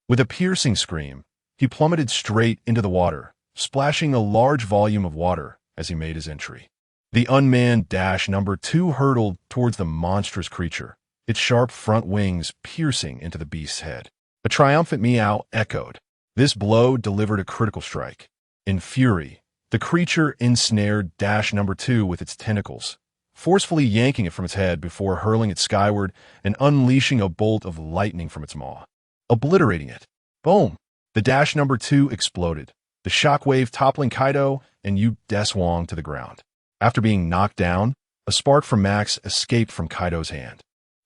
With a piercing scream, he plummeted straight into the water, splashing a large volume of water as he made his entry. The unmanned Dash number 2 hurtled towards the monstrous creature, its sharp front wings piercing into the beast's head. A triumphant meow echoed. This blow delivered a critical strike. In fury, the creature ensnared Dash number 2 with its tentacles, forcefully yanking it from its head before hurling it skyward and unleashing a bolt of lightning from its maw, obliterating it. Boom! The Dash number 2 exploded, the shockwave toppling Kaido and Deshuang to the ground. After being knocked down, a spark from Max escaped from Kaido's hand,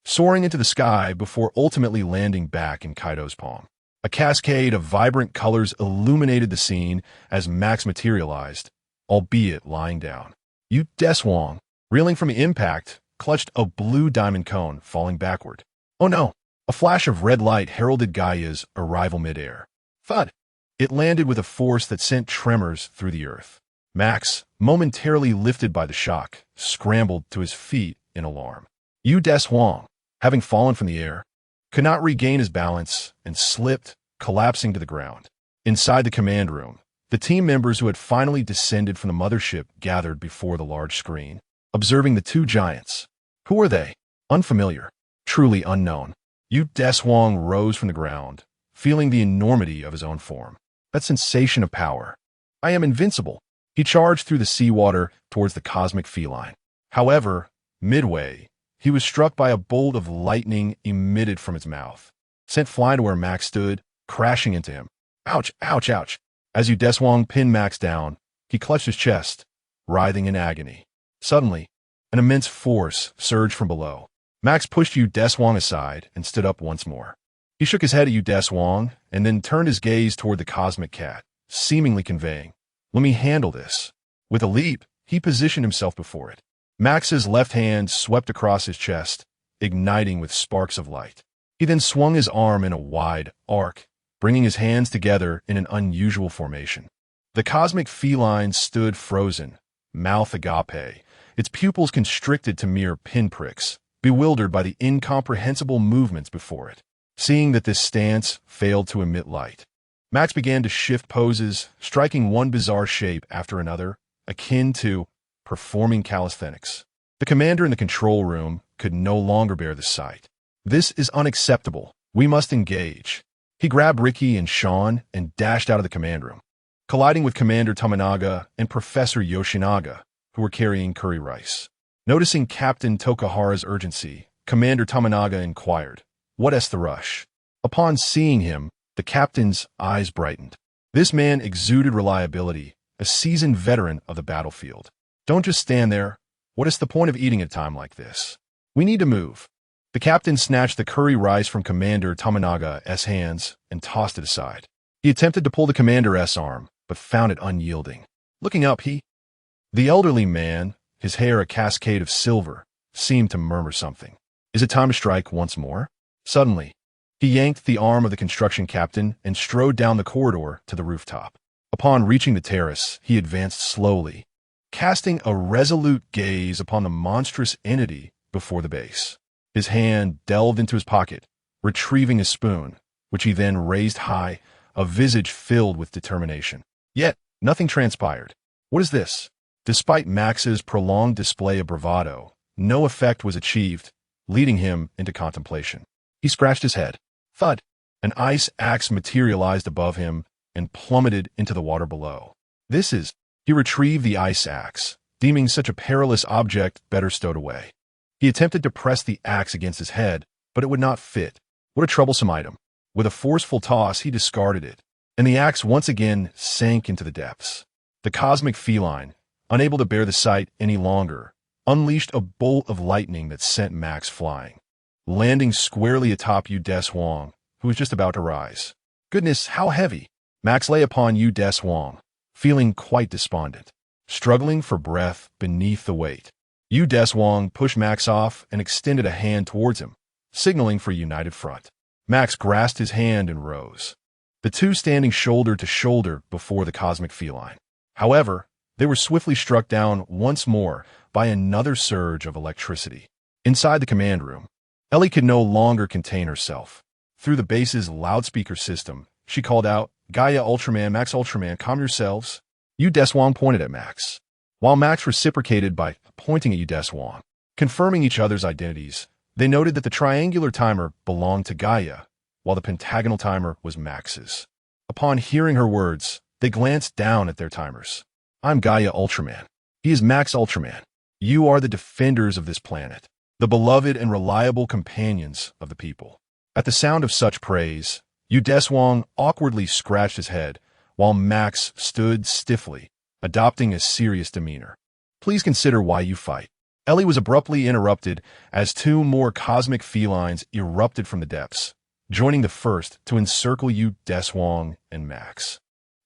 soaring into the sky before ultimately landing back in Kaido's palm. A cascade of vibrant colors illuminated the scene as Max materialized, albeit lying down. Deshuang, reeling from the impact, clutched a blue diamond cone, falling backward. Oh no! A flash of red light heralded Gaia's arrival midair. Thud! It landed with a force that sent tremors through the earth. Max, momentarily lifted by the shock, scrambled to his feet in alarm. Deshuang, having fallen from the air, could not regain his balance and slipped, collapsing to the ground. Inside the command room, the team members who had finally descended from the mothership gathered before the large screen, observing the two giants. Who were they? Unfamiliar. Truly unknown. Deshuang rose from the ground, feeling the enormity of his own form. That sensation of power. I am invincible. He charged through the seawater towards the cosmic feline. However, midway, he was struck by a bolt of lightning emitted from its mouth, sent flying to where Max stood, crashing into him. Ouch, ouch, ouch. As Deshuang pinned Max down, he clutched his chest, writhing in agony. Suddenly, an immense force surged from below. Max pushed Deshuang aside and stood up once more. He shook his head at Deshuang and then turned his gaze toward the cosmic cat, seemingly conveying, "Let me handle this." With a leap, he positioned himself before it. Max's left hand swept across his chest, igniting with sparks of light. He then swung his arm in a wide arc, bringing his hands together in an unusual formation. The cosmic feline stood frozen, mouth agape, its pupils constricted to mere pinpricks, bewildered by the incomprehensible movements before it. Seeing that this stance failed to emit light, Max began to shift poses, striking one bizarre shape after another, akin to performing calisthenics. The commander in the control room could no longer bear the sight. "This is unacceptable. We must engage." He grabbed Ricky and Sean and dashed out of the command room, colliding with Commander Tominaga and Professor Yoshinaga, who were carrying curry rice. Noticing Captain Tokahara's urgency, Commander Tominaga inquired, "What is the rush?" Upon seeing him, the captain's eyes brightened. This man exuded reliability, a seasoned veteran of the battlefield. "Don't just stand there. What is the point of eating at a time like this? We need to move." The captain snatched the curry rice from Commander Tominaga's hands and tossed it aside. He attempted to pull the commander's arm, but found it unyielding. Looking up, the elderly man, his hair a cascade of silver, seemed to murmur something. "Is it time to strike once more?" Suddenly, he yanked the arm of the construction captain and strode down the corridor to the rooftop. Upon reaching the terrace, he advanced slowly, casting a resolute gaze upon the monstrous entity before the base. His hand delved into his pocket, retrieving a spoon, which he then raised high, a visage filled with determination. Yet, nothing transpired. What is this? Despite Max's prolonged display of bravado, no effect was achieved, leading him into contemplation. He scratched his head. Thud! An ice axe materialized above him and plummeted into the water below. He retrieved the ice axe, deeming such a perilous object better stowed away. He attempted to press the axe against his head, but it would not fit. What a troublesome item. With a forceful toss, he discarded it, and the axe once again sank into the depths. The cosmic feline, unable to bear the sight any longer, unleashed a bolt of lightning that sent Max flying, landing squarely atop Deshuang, who was just about to rise. Goodness, how heavy! Max lay upon Deshuang, feeling quite despondent, struggling for breath beneath the weight. Deshuang pushed Max off and extended a hand towards him, signaling for a united front. Max grasped his hand and rose, the two standing shoulder to shoulder before the cosmic feline. However, they were swiftly struck down once more by another surge of electricity. Inside the command room, Ellie could no longer contain herself. Through the base's loudspeaker system, she called out, "Gaia Ultraman, Max Ultraman, calm yourselves." Deshuang pointed at Max, while Max reciprocated by pointing at Deshuang. Confirming each other's identities, they noted that the triangular timer belonged to Gaia, while the pentagonal timer was Max's. Upon hearing her words, they glanced down at their timers. "I'm Gaia Ultraman. He is Max Ultraman. You are the defenders of this planet, the beloved and reliable companions of the people." At the sound of such praise, Deshuang awkwardly scratched his head, while Max stood stiffly, adopting a serious demeanor. "Please consider why you fight." Ellie was abruptly interrupted as two more cosmic felines erupted from the depths, joining the first to encircle Deshuang and Max.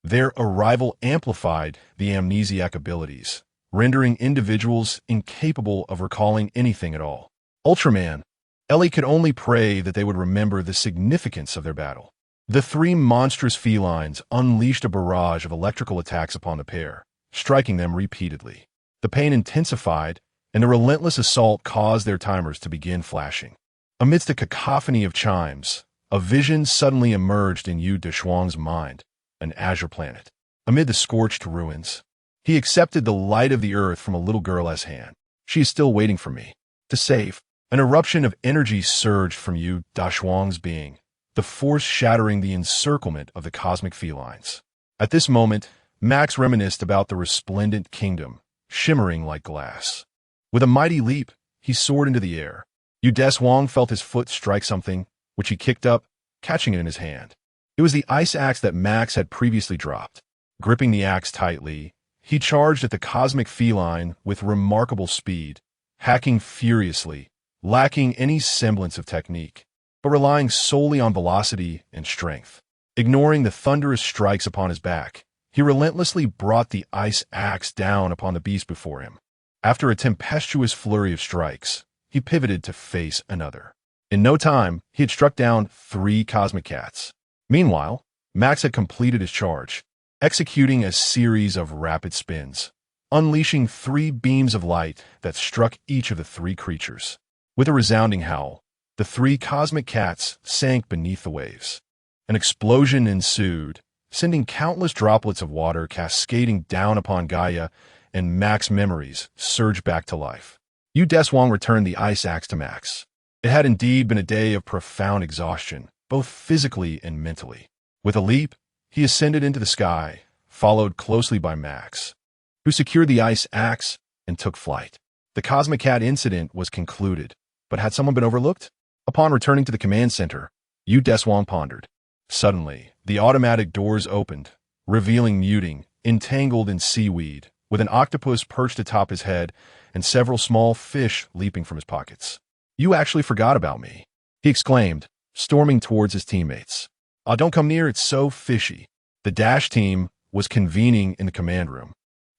Their arrival amplified the amnesiac abilities, rendering individuals incapable of recalling anything at all. "Ultraman, Ellie could only pray that they would remember the significance of their battle. The three monstrous felines unleashed a barrage of electrical attacks upon the pair, striking them repeatedly. The pain intensified, and the relentless assault caused their timers to begin flashing. Amidst a cacophony of chimes, a vision suddenly emerged in Deshuang's mind, an azure planet. Amid the scorched ruins, he accepted the light of the earth from a little girl's hand. She is still waiting for me to save. An eruption of energy surged from Deshuang's being, the force shattering the encirclement of the cosmic felines. At this moment, Max reminisced about the resplendent kingdom, shimmering like glass. With a mighty leap, he soared into the air. Deshuang felt his foot strike something, which he kicked up, catching it in his hand. It was the ice axe that Max had previously dropped. Gripping the axe tightly, he charged at the cosmic feline with remarkable speed, hacking furiously, lacking any semblance of technique, but relying solely on velocity and strength. Ignoring the thunderous strikes upon his back, he relentlessly brought the ice axe down upon the beast before him. After a tempestuous flurry of strikes, he pivoted to face another. In no time, he had struck down 3 cosmic cats. Meanwhile, Max had completed his charge, executing a series of rapid spins, unleashing 3 beams of light that struck each of the 3 creatures. With a resounding howl, the 3 cosmic cats sank beneath the waves. An explosion ensued, sending countless droplets of water cascading down upon Gaia, and Max's memories surged back to life. Deshuang returned the ice axe to Max. It had indeed been a day of profound exhaustion, both physically and mentally. With a leap, he ascended into the sky, followed closely by Max, who secured the ice axe and took flight. The Cosmic Cat incident was concluded, but had someone been overlooked? Upon returning to the command center, Deshuang pondered. Suddenly, the automatic doors opened, revealing Muting, entangled in seaweed, with an octopus perched atop his head and several small fish leaping from his pockets. "You actually forgot about me," he exclaimed, storming towards his teammates. Don't come near, it's so fishy." The Dash team was convening in the command room,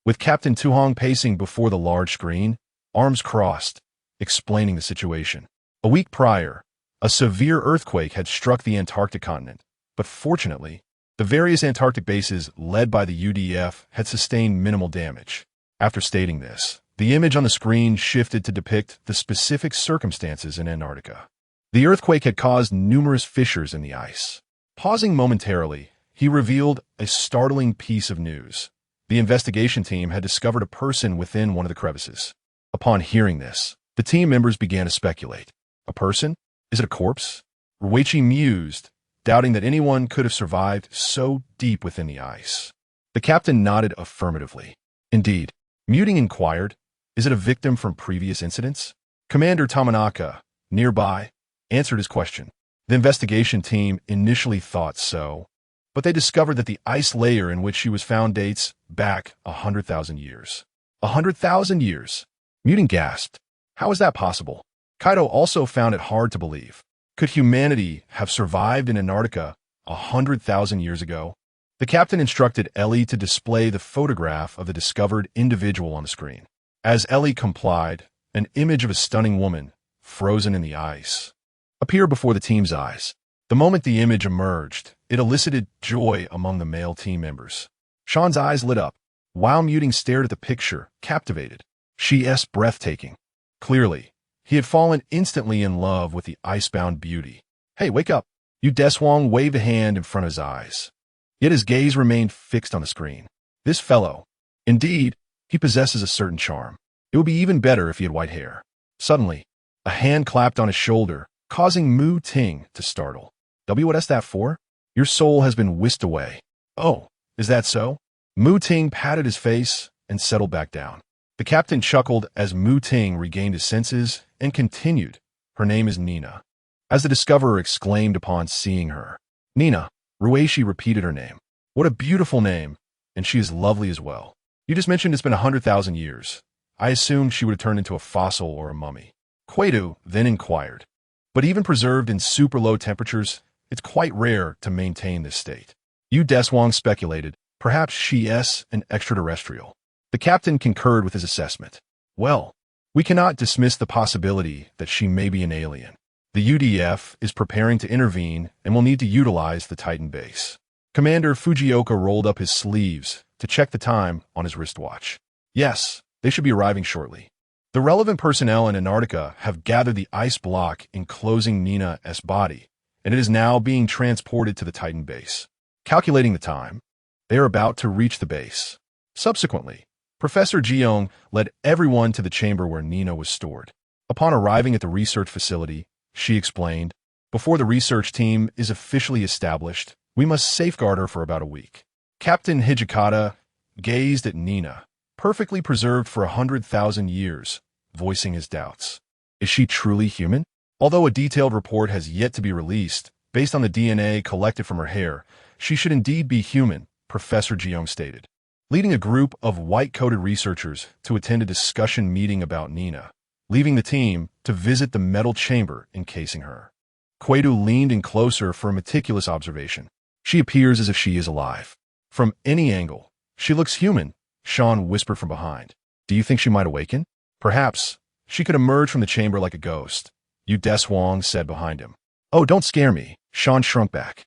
with Captain Tuhong pacing before the large screen, arms crossed, explaining the situation. A week prior, a severe earthquake had struck the Antarctic continent, but fortunately, the various Antarctic bases led by the UDF had sustained minimal damage. After stating this, the image on the screen shifted to depict the specific circumstances in Antarctica. The earthquake had caused numerous fissures in the ice. Pausing momentarily, he revealed a startling piece of news. The investigation team had discovered a person within one of the crevices. Upon hearing this, the team members began to speculate. A person? Is it a corpse? Ruichi mused, doubting that anyone could have survived so deep within the ice. The captain nodded affirmatively. Indeed, Muting inquired, "Is it a victim from previous incidents?" Commander Tamanaka, nearby, answered his question. The investigation team initially thought so, but they discovered that the ice layer in which she was found dates back 100,000 years. 100,000 years? Muting gasped. How is that possible? Kaido also found it hard to believe. Could humanity have survived in Antarctica 100,000 years ago? The captain instructed Ellie to display the photograph of the discovered individual on the screen. As Ellie complied, an image of a stunning woman, frozen in the ice, appeared before the team's eyes. The moment the image emerged, it elicited joy among the male team members. Sean's eyes lit up, while Muting stared at the picture, captivated. She's breathtaking. Clearly, he had fallen instantly in love with the icebound beauty. "Hey, wake up!" Deshuang waved a hand in front of his eyes. Yet his gaze remained fixed on the screen. This fellow, indeed, he possesses a certain charm. It would be even better if he had white hair. Suddenly, a hand clapped on his shoulder, causing Mu Ting to startle. What's that for? Your soul has been whisked away." "Oh, is that so?" Mu Ting patted his face and settled back down. The captain chuckled as Mu Ting regained his senses and continued, "Her name is Nina." As the discoverer exclaimed upon seeing her, "Nina," Ruichi repeated her name. "What a beautiful name, and she is lovely as well. You just mentioned it's been 100,000 years. I assumed she would have turned into a fossil or a mummy." Quaidu then inquired, "But even preserved in super low temperatures, it's quite rare to maintain this state." Deshuang speculated, perhaps she's an extraterrestrial. The captain concurred with his assessment. "Well, we cannot dismiss the possibility that she may be an alien. The UDF is preparing to intervene and will need to utilize the Titan base. Commander Fujioka rolled up his sleeves to check the time on his wristwatch. Yes, they should be arriving shortly. The relevant personnel in Antarctica have gathered the ice block enclosing Nina's body, and it is now being transported to the Titan base. Calculating the time, they are about to reach the base. Subsequently, Professor Jeong led everyone to the chamber where Nina was stored. Upon arriving at the research facility, she explained, "Before the research team is officially established, we must safeguard her for about a week." Captain Hijikata gazed at Nina, perfectly preserved for 100,000 years, voicing his doubts. Is she truly human? Although a detailed report has yet to be released, based on the DNA collected from her hair, she should indeed be human, Professor Jeong stated, leading a group of white-coated researchers to attend a discussion meeting about Nina, leaving the team to visit the metal chamber encasing her. Quaidu leaned in closer for a meticulous observation. She appears as if she is alive. From any angle, she looks human, Sean whispered from behind. Do you think she might awaken? Perhaps. She could emerge from the chamber like a ghost, Deshuang said behind him. Oh, don't scare me. Sean shrunk back.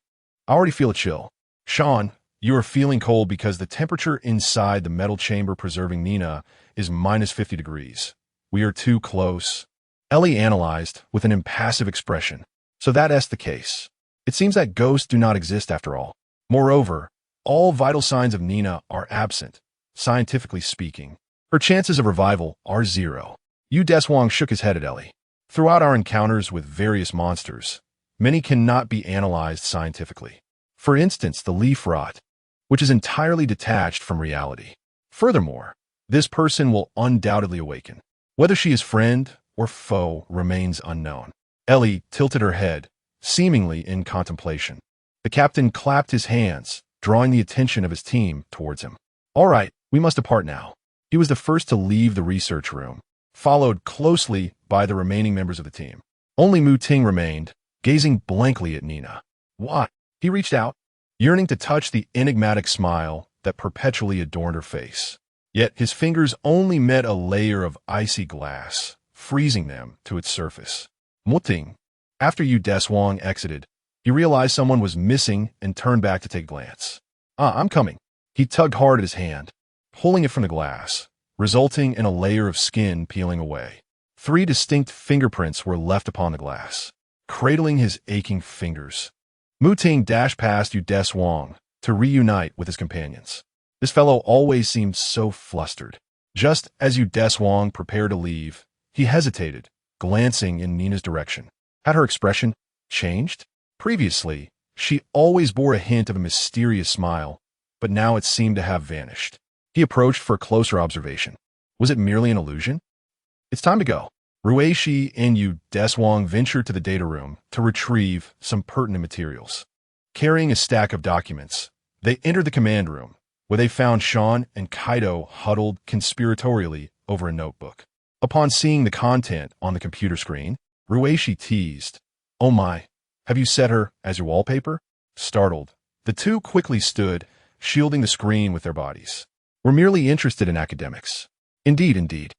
I already feel a chill. Sean, you are feeling cold because the temperature inside the metal chamber preserving Nina is -50 degrees. We are too close. Ellie analyzed with an impassive expression. So that's the case. It seems that ghosts do not exist after all. Moreover, all vital signs of Nina are absent, scientifically speaking. Her chances of revival are 0. Deshuang shook his head at Ellie. Throughout our encounters with various monsters, many cannot be analyzed scientifically. For instance, the leaf rot, which is entirely detached from reality. Furthermore, this person will undoubtedly awaken. Whether she is friend or foe remains unknown. Ellie tilted her head, seemingly in contemplation. The captain clapped his hands, drawing the attention of his team towards him. All right, we must depart now. He was the first to leave the research room, followed closely by the remaining members of the team. Only Mu Ting remained, gazing blankly at Nina. What? He reached out, yearning to touch the enigmatic smile that perpetually adorned her face. Yet his fingers only met a layer of icy glass, freezing them to its surface. Mu Ting. After Deshuang exited, he realized someone was missing and turned back to take a glance. I'm coming. He tugged hard at his hand, pulling it from the glass, resulting in a layer of skin peeling away. 3 distinct fingerprints were left upon the glass, cradling his aching fingers. Mu Ting dashed past Deshuang to reunite with his companions. This fellow always seemed so flustered. Just as Deshuang prepared to leave, he hesitated, glancing in Nina's direction. Had her expression changed? Previously, she always bore a hint of a mysterious smile, but now it seemed to have vanished. He approached for a closer observation. Was it merely an illusion? It's time to go. Rueishi and Deshuang ventured to the data room to retrieve some pertinent materials. Carrying a stack of documents, they entered the command room, where they found Sean and Kaido huddled conspiratorially over a notebook. Upon seeing the content on the computer screen, Rueishi teased, "Oh my, have you set her as your wallpaper?" Startled, the two quickly stood, shielding the screen with their bodies. "We're merely interested in academics." Indeed.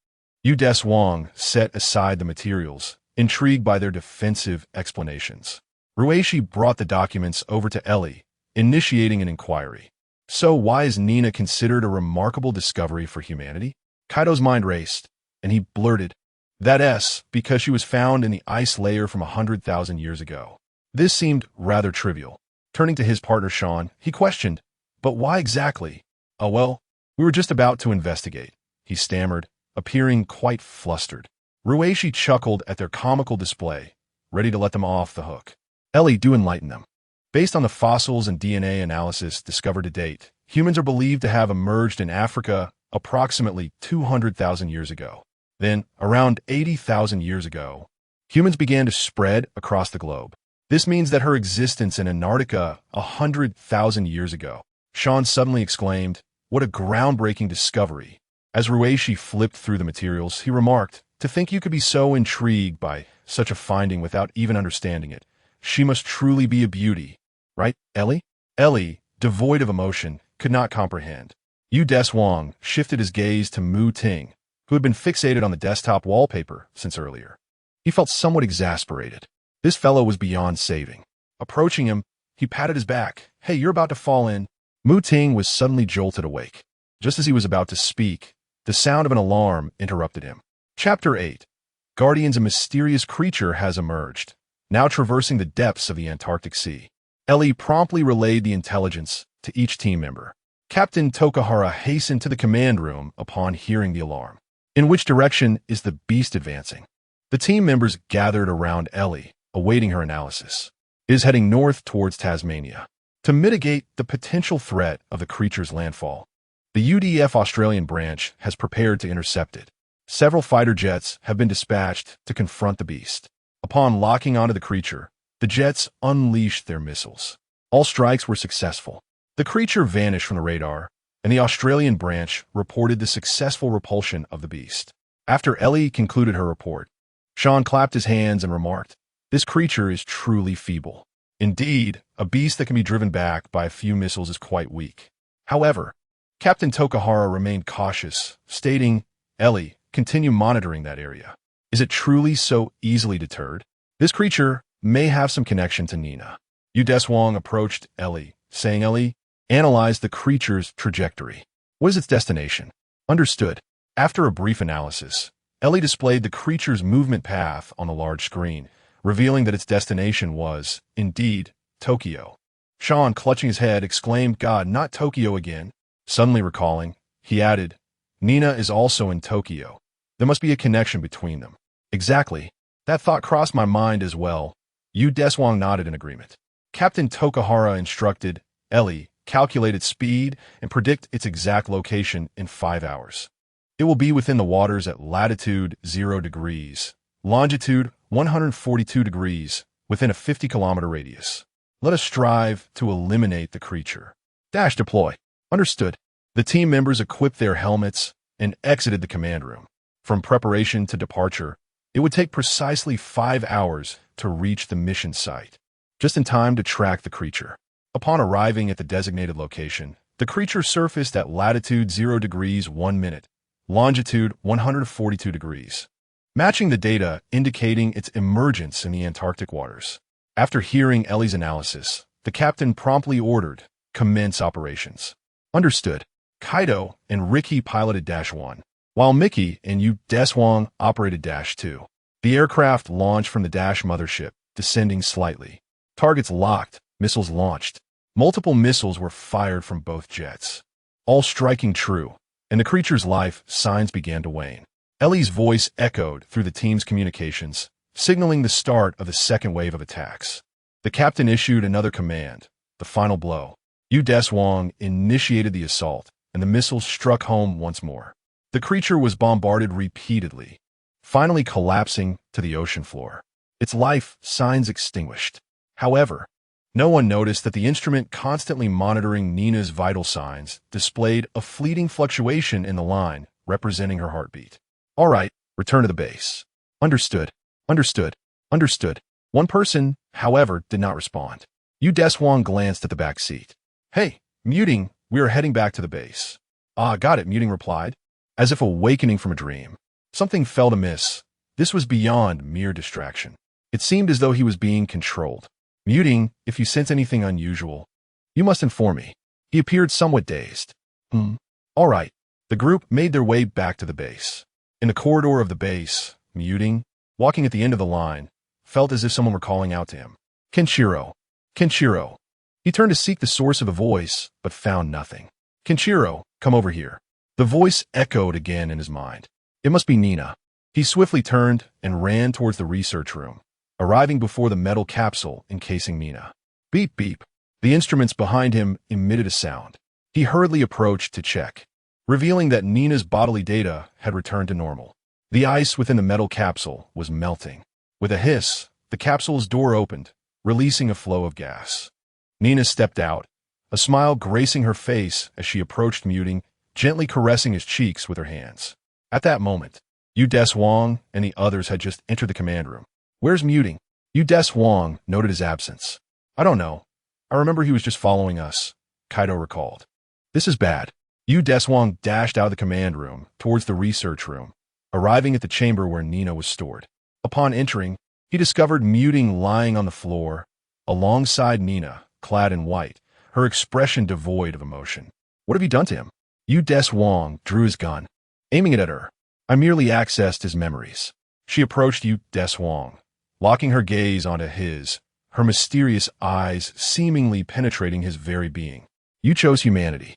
Deshuang set aside the materials, intrigued by their defensive explanations. Rueishi brought the documents over to Ellie, initiating an inquiry. So why is Nina considered a remarkable discovery for humanity? Kaido's mind raced, and he blurted, "That's because she was found in the ice layer from 100,000 years ago." This seemed rather trivial. Turning to his partner Sean, he questioned, "But why exactly?" "Oh well, we were just about to investigate," he stammered, appearing quite flustered. Rueishi chuckled at their comical display, ready to let them off the hook. "Ellie, do enlighten them." Based on the fossils and DNA analysis discovered to date, humans are believed to have emerged in Africa approximately 200,000 years ago. Then, around 80,000 years ago, humans began to spread across the globe. This means that her existence in Antarctica 100,000 years ago. Sean suddenly exclaimed, "What a groundbreaking discovery." As Rueishi flipped through the materials, he remarked, "To think you could be so intrigued by such a finding without even understanding it. She must truly be a beauty. Right, Ellie?" Ellie, devoid of emotion, could not comprehend. Deshuang shifted his gaze to Mu Ting, who had been fixated on the desktop wallpaper since earlier. He felt somewhat exasperated. This fellow was beyond saving. Approaching him, he patted his back. "Hey, you're about to fall in." Mu Ting was suddenly jolted awake. Just as he was about to speak, the sound of an alarm interrupted him. Chapter 8. Guardians, a mysterious creature has emerged, now traversing the depths of the Antarctic Sea. Ellie promptly relayed the intelligence to each team member. Captain Tokahara hastened to the command room upon hearing the alarm. In which direction is the beast advancing? The team members gathered around Ellie, awaiting her analysis. It is heading north towards Tasmania. To mitigate the potential threat of the creature's landfall, the UDF Australian branch has prepared to intercept it. Several fighter jets have been dispatched to confront the beast. Upon locking onto the creature, the jets unleashed their missiles. All strikes were successful. The creature vanished from the radar, and the Australian branch reported the successful repulsion of the beast. After Ellie concluded her report, Sean clapped his hands and remarked, "This creature is truly feeble. Indeed, a beast that can be driven back by a few missiles is quite weak." However, Captain Tokahara remained cautious, stating, "Ellie, continue monitoring that area. Is it truly so easily deterred? This creature may have some connection to Nina." Deshuang approached Ellie, saying, "Ellie, analyze the creature's trajectory. What is its destination?" "Understood." After a brief analysis, Ellie displayed the creature's movement path on a large screen, revealing that its destination was, indeed, Tokyo. Sean, clutching his head, exclaimed, "God, not Tokyo again." Suddenly recalling, he added, "Nina is also in Tokyo. There must be a connection between them." "Exactly. That thought crossed my mind as well." Deshuang nodded in agreement. Captain Tokahara instructed, "Ellie, calculate its speed and predict its exact location in 5 hours. It will be within the waters at latitude 0 degrees, longitude 142 degrees, within a 50-kilometer radius. Let us strive to eliminate the creature. Deploy." "Understood." The team members equipped their helmets and exited the command room. From preparation to departure, it would take precisely 5 hours to reach the mission site, just in time to track the creature. Upon arriving at the designated location, the creature surfaced at latitude 0 degrees 1 minute, longitude 142 degrees, matching the data indicating its emergence in the Antarctic waters. After hearing Ellie's analysis, the captain promptly ordered, "Commence operations." "Understood." Kaido and Ricky piloted -1, while Mickey and Deshuang operated -2. The aircraft launched from the Dash mothership, descending slightly. Targets locked, missiles launched. Multiple missiles were fired from both jets, all striking true, and the creature's life signs began to wane. Ellie's voice echoed through the team's communications, signaling the start of the second wave of attacks. The captain issued another command, the final blow. Deshuang initiated the assault, and the missiles struck home once more. The creature was bombarded repeatedly, finally collapsing to the ocean floor. Its life signs extinguished. However, no one noticed that the instrument constantly monitoring Nina's vital signs displayed a fleeting fluctuation in the line representing her heartbeat. "All right, return to the base." "Understood. Understood. Understood." One person, however, did not respond. Deshuang glanced at the back seat. "Hey, Muting, we are heading back to the base." "Ah, got it," Muting replied, as if awakening from a dream. Something felt amiss. This was beyond mere distraction. It seemed as though he was being controlled. "Muting, if you sense anything unusual, you must inform me." He appeared somewhat dazed. All right." The group made their way back to the base. In the corridor of the base, Muting, walking at the end of the line, felt as if someone were calling out to him. "Kenshiro! Kenshiro!" He turned to seek the source of the voice, but found nothing. "Kenshiro, come over here." The voice echoed again in his mind. It must be Nina. He swiftly turned and ran towards the research room, arriving before the metal capsule encasing Nina. Beep, beep. The instruments behind him emitted a sound. He hurriedly approached to check, revealing that Nina's bodily data had returned to normal. The ice within the metal capsule was melting. With a hiss, the capsule's door opened, releasing a flow of gas. Nina stepped out, a smile gracing her face as she approached Muting, gently caressing his cheeks with her hands. At that moment, Deshuang and the others had just entered the command room. "Where's Muting?" Deshuang noted his absence. "I don't know. I remember he was just following us," Kaido recalled. "This is bad." Deshuang dashed out of the command room towards the research room, arriving at the chamber where Nina was stored. Upon entering, He discovered Muting lying on the floor, alongside Nina, clad in white, her expression devoid of emotion. What have you done to him? Deshuang drew his gun, aiming it at her. I merely accessed his memories. She approached Deshuang, locking her gaze onto his, her mysterious eyes seemingly penetrating his very being. You chose humanity.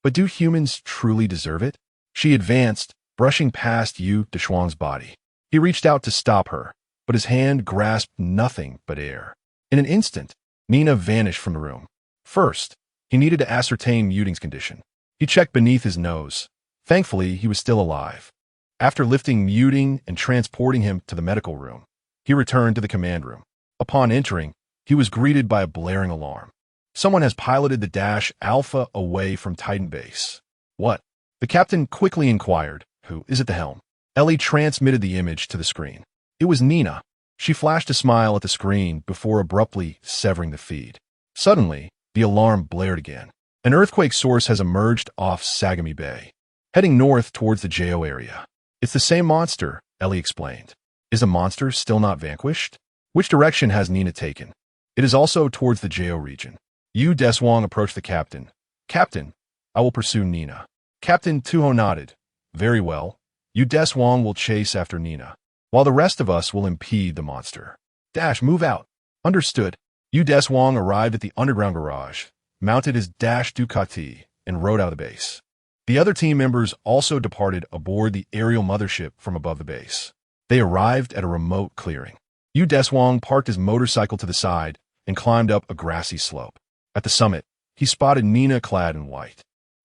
But do humans truly deserve it? She advanced, brushing past Deshuang's body. He reached out to stop her, but his hand grasped nothing but air. In an instant, Nina vanished from the room. First, he needed to ascertain Muting's condition. He checked beneath his nose. Thankfully, he was still alive. After lifting Muting and transporting him to the medical room, he returned to the command room. Upon entering, he was greeted by a blaring alarm. Someone has piloted the Dash Alpha away from Titan Base. What? The captain quickly inquired. Who is at the helm? Ellie transmitted the image to the screen. It was Nina. She flashed a smile at the screen before abruptly severing the feed. Suddenly, the alarm blared again. An earthquake source has emerged off Sagami Bay, heading north towards the JO area. It's the same monster, Ellie explained. Is the monster still not vanquished? Which direction has Nina taken? It is also towards the JO region. Deshuang approached the captain. Captain, I will pursue Nina. Captain Tuho nodded. Very well. Deshuang will chase after Nina, while the rest of us will impede the monster. Dash, move out. Understood. Deshuang arrived at the underground garage, mounted his Dash Ducati, and rode out of the base. The other team members also departed aboard the aerial mothership from above the base. They arrived at a remote clearing. Deshuang parked his motorcycle to the side and climbed up a grassy slope. At the summit, he spotted Nina clad in white.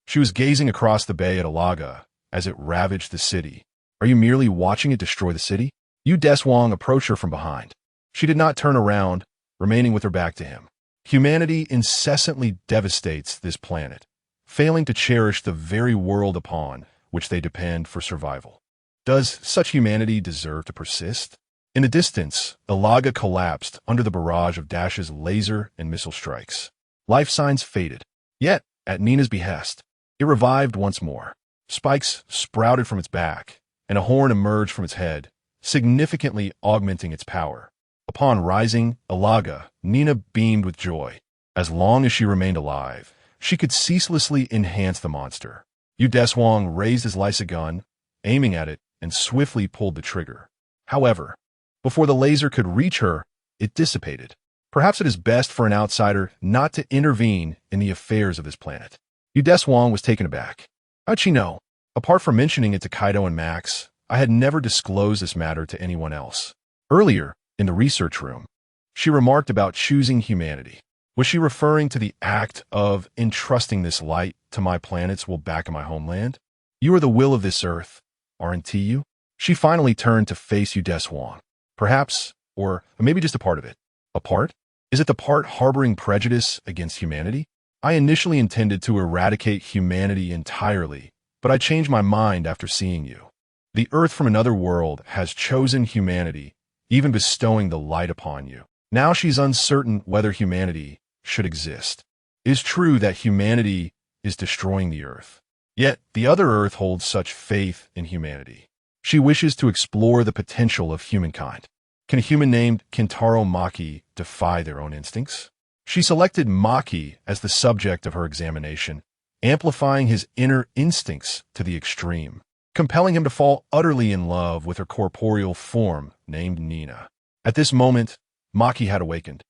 She was gazing across the bay at Alaga as it ravaged the city. Are you merely watching it destroy the city? Deshuang approached her from behind. She did not turn around, remaining with her back to him. Humanity incessantly devastates this planet, failing to cherish the very world upon which they depend for survival. Does such humanity deserve to persist? In the distance, Alaga collapsed under the barrage of Dash's laser and missile strikes. Life signs faded. Yet, at Nina's behest, it revived once more. Spikes sprouted from its back, and a horn emerged from its head, significantly augmenting its power. Upon rising, Alaga, Nina beamed with joy. As long as she remained alive, she could ceaselessly enhance the monster. Deshuang raised his laser gun, aiming at it, and swiftly pulled the trigger. However, before the laser could reach her, it dissipated. Perhaps it is best for an outsider not to intervene in the affairs of this planet. Deshuang was taken aback. How'd she know? Apart from mentioning it to Kaido and Max, I had never disclosed this matter to anyone else. Earlier, in the research room, she remarked about choosing humanity. Was she referring to the act of entrusting this light to my planets while back in my homeland? You are the will of this earth, aren't you? She finally turned to face Deshuang. Perhaps, or maybe just a part of it. A part? Is it the part harboring prejudice against humanity? I initially intended to eradicate humanity entirely, but I changed my mind after seeing you. The Earth from another world has chosen humanity, even bestowing the light upon you. Now she's uncertain whether humanity should exist. It is true that humanity is destroying the Earth. Yet the other Earth holds such faith in humanity. She wishes to explore the potential of humankind. Can a human named Kentaro Maki defy their own instincts? She selected Maki as the subject of her examination, amplifying his inner instincts to the extreme, compelling him to fall utterly in love with her corporeal form named Nina. At this moment, Maki had awakened,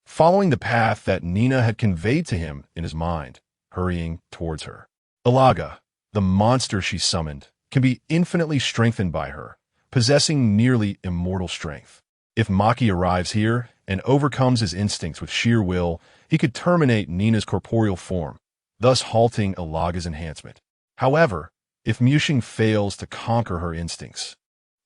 following the path that Nina had conveyed to him in his mind, hurrying towards her. Alaga, the monster she summoned, can be infinitely strengthened by her, possessing nearly immortal strength. If Maki arrives here and overcomes his instincts with sheer will, he could terminate Nina's corporeal form, thus halting Alaga's enhancement. However, if Mushing fails to conquer her instincts,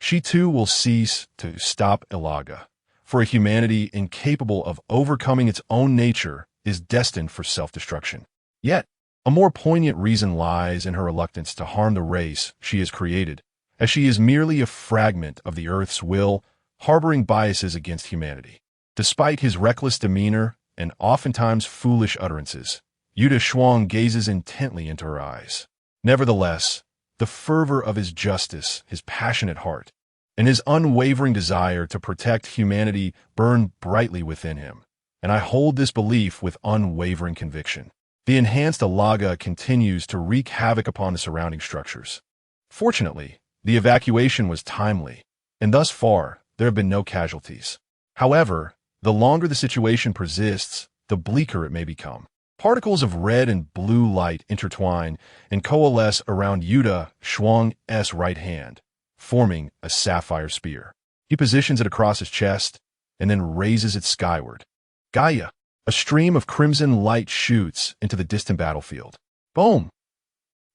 she too will cease to stop Alaga, for a humanity incapable of overcoming its own nature is destined for self-destruction. Yet, a more poignant reason lies in her reluctance to harm the race she has created, as she is merely a fragment of the Earth's will, harboring biases against humanity. Despite his reckless demeanor and oftentimes foolish utterances, Deshuang gazes intently into her eyes. Nevertheless, the fervor of his justice, his passionate heart, and his unwavering desire to protect humanity burned brightly within him. And I hold this belief with unwavering conviction. The enhanced Alaga continues to wreak havoc upon the surrounding structures. Fortunately, the evacuation was timely, and thus far, there have been no casualties. However, the longer the situation persists, the bleaker it may become. Particles of red and blue light intertwine and coalesce around Deshuang's right hand, forming a sapphire spear. He positions it across his chest and then raises it skyward. Gaia, a stream of crimson light shoots into the distant battlefield. Boom!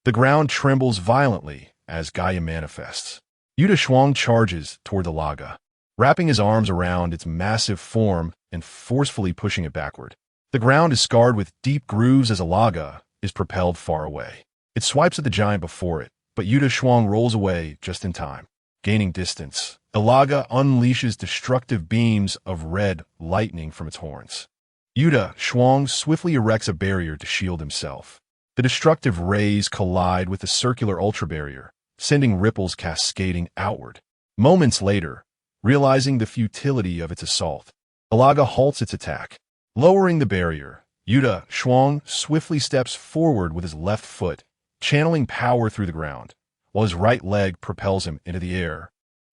The ground trembles violently as Gaia manifests. Deshuang charges toward the Laga, wrapping his arms around its massive form and forcefully pushing it backward. The ground is scarred with deep grooves as Alaga is propelled far away. It swipes at the giant before it, but Deshuang rolls away just in time. Gaining distance, Alaga unleashes destructive beams of red lightning from its horns. Deshuang swiftly erects a barrier to shield himself. The destructive rays collide with the circular ultra barrier, sending ripples cascading outward. Moments later, realizing the futility of its assault, Alaga halts its attack. Lowering the barrier, Deshuang swiftly steps forward with his left foot, channeling power through the ground, while his right leg propels him into the air,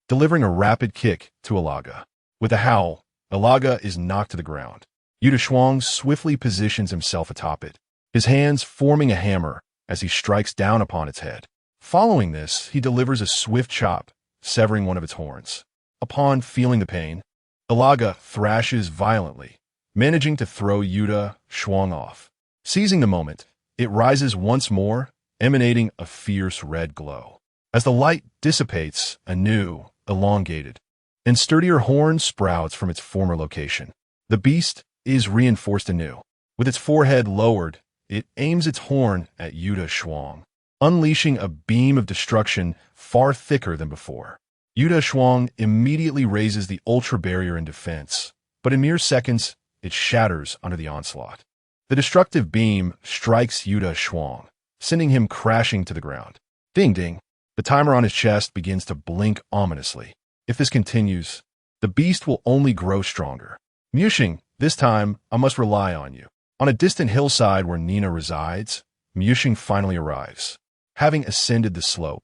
delivering a rapid kick to Alaga. With a howl, Alaga is knocked to the ground. Deshuang swiftly positions himself atop it, his hands forming a hammer as he strikes down upon its head. Following this, he delivers a swift chop, severing one of its horns. Upon feeling the pain, Alaga thrashes violently, managing to throw Deshuang off. Seizing the moment, it rises once more, emanating a fierce red glow. As the light dissipates, a new, elongated, and sturdier horn sprouts from its former location. The beast is reinforced anew. With its forehead lowered, it aims its horn at Deshuang, unleashing a beam of destruction far thicker than before. Deshuang immediately raises the ultra barrier in defense, but in mere seconds, it shatters under the onslaught. The destructive beam strikes Deshuang, sending him crashing to the ground. Ding ding. The timer on his chest begins to blink ominously. If this continues, the beast will only grow stronger. Mushing, this time I must rely on you. On a distant hillside where Nina resides, Mushing finally arrives. Having ascended the slope,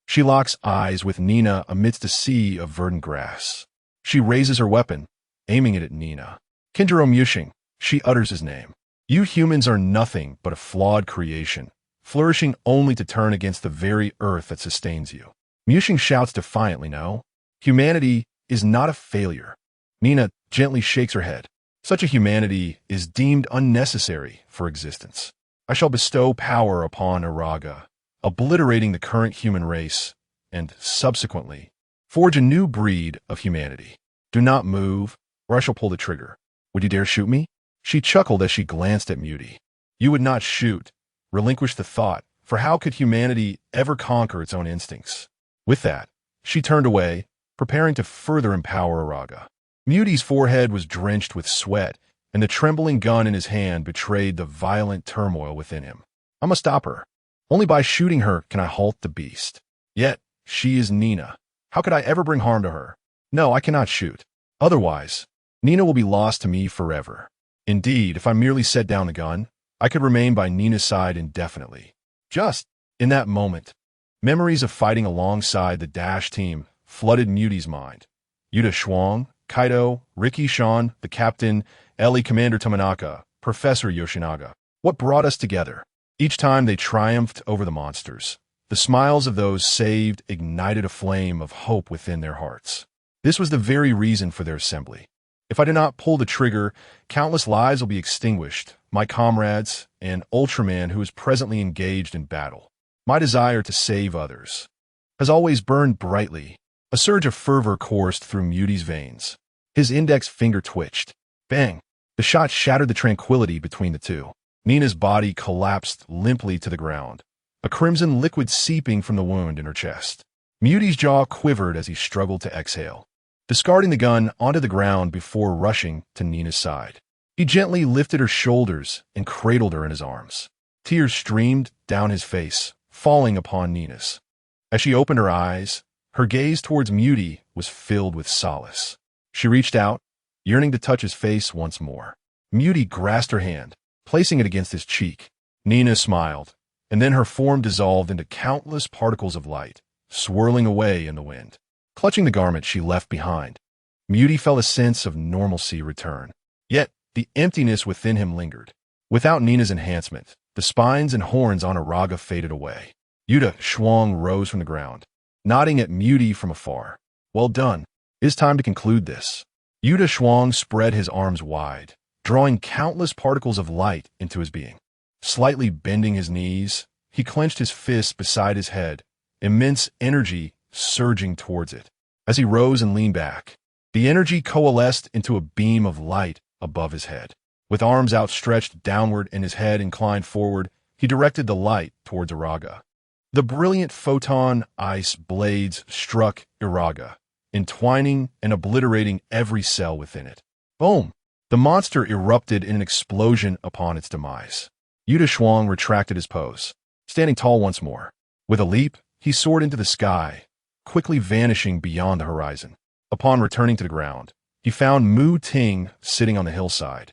she locks eyes with Nina amidst a sea of verdant grass. She raises her weapon, aiming it at Nina. Kinjiro Mushing, she utters his name. You humans are nothing but a flawed creation, flourishing only to turn against the very earth that sustains you. Mushing shouts defiantly, no. Humanity is not a failure. Nina gently shakes her head. Such a humanity is deemed unnecessary for existence. I shall bestow power upon Araga, obliterating the current human race, and subsequently forge a new breed of humanity. Do not move, or I shall pull the trigger. Would you dare shoot me? She chuckled as she glanced at Muty. You would not shoot. Relinquish the thought, for how could humanity ever conquer its own instincts? With that, she turned away, preparing to further empower Araga. Muty's forehead was drenched with sweat, and the trembling gun in his hand betrayed the violent turmoil within him. I must stop her. Only by shooting her can I halt the beast. Yet, she is Nina. How could I ever bring harm to her? No, I cannot shoot. Otherwise, Nina will be lost to me forever. Indeed, if I merely set down the gun, I could remain by Nina's side indefinitely. Just in that moment, memories of fighting alongside the Dash team flooded Muty's mind. Deshuang, Kaido, Ricky, Sean, the captain, Ellie, Commander Tomonaka, Professor Yoshinaga. What brought us together? Each time they triumphed over the monsters, the smiles of those saved ignited a flame of hope within their hearts. This was the very reason for their assembly. If I do not pull the trigger, countless lives will be extinguished, my comrades, and Ultraman who is presently engaged in battle. My desire to save others has always burned brightly. A surge of fervor coursed through Muty's veins. His index finger twitched. Bang! The shot shattered the tranquility between the two. Nina's body collapsed limply to the ground, a crimson liquid seeping from the wound in her chest. Muty's jaw quivered as he struggled to exhale, discarding the gun onto the ground before rushing to Nina's side. He gently lifted her shoulders and cradled her in his arms. Tears streamed down his face, falling upon Nina's. As she opened her eyes, her gaze towards Muty was filled with solace. She reached out, yearning to touch his face once more. Muti grasped her hand, placing it against his cheek. Nina smiled, and then her form dissolved into countless particles of light, swirling away in the wind. Clutching the garment she left behind, Muti felt a sense of normalcy return. Yet, the emptiness within him lingered. Without Nina's enhancement, the spines and horns on Araga faded away. Deshuang rose from the ground, nodding at Muti from afar. Well done. It is time to conclude this. Deshuang spread his arms wide, drawing countless particles of light into his being. Slightly bending his knees, he clenched his fist beside his head, immense energy surging towards it. As he rose and leaned back, the energy coalesced into a beam of light above his head. With arms outstretched downward and his head inclined forward, he directed the light towards Araga. The brilliant photon ice blades struck Araga, entwining and obliterating every cell within it. Boom! The monster erupted in an explosion upon its demise. Deshuang retracted his pose, standing tall once more. With a leap, he soared into the sky, quickly vanishing beyond the horizon. Upon returning to the ground, he found Mu Ting sitting on the hillside,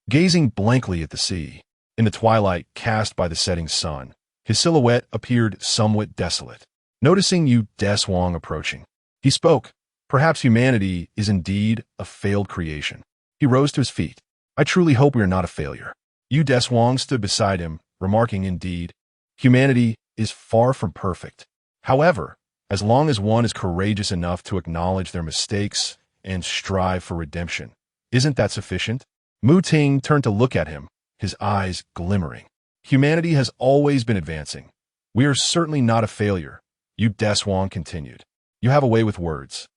gazing blankly at the sea. In the twilight cast by the setting sun, his silhouette appeared somewhat desolate. Noticing Deshuang approaching, he spoke. Perhaps humanity is indeed a failed creation. He rose to his feet. I truly hope we are not a failure. Deshuang stood beside him, remarking, indeed, humanity is far from perfect. However, as long as one is courageous enough to acknowledge their mistakes and strive for redemption, isn't that sufficient? Mu Ting turned to look at him, his eyes glimmering. Humanity has always been advancing. We are certainly not a failure, Deshuang continued. You have a way with words.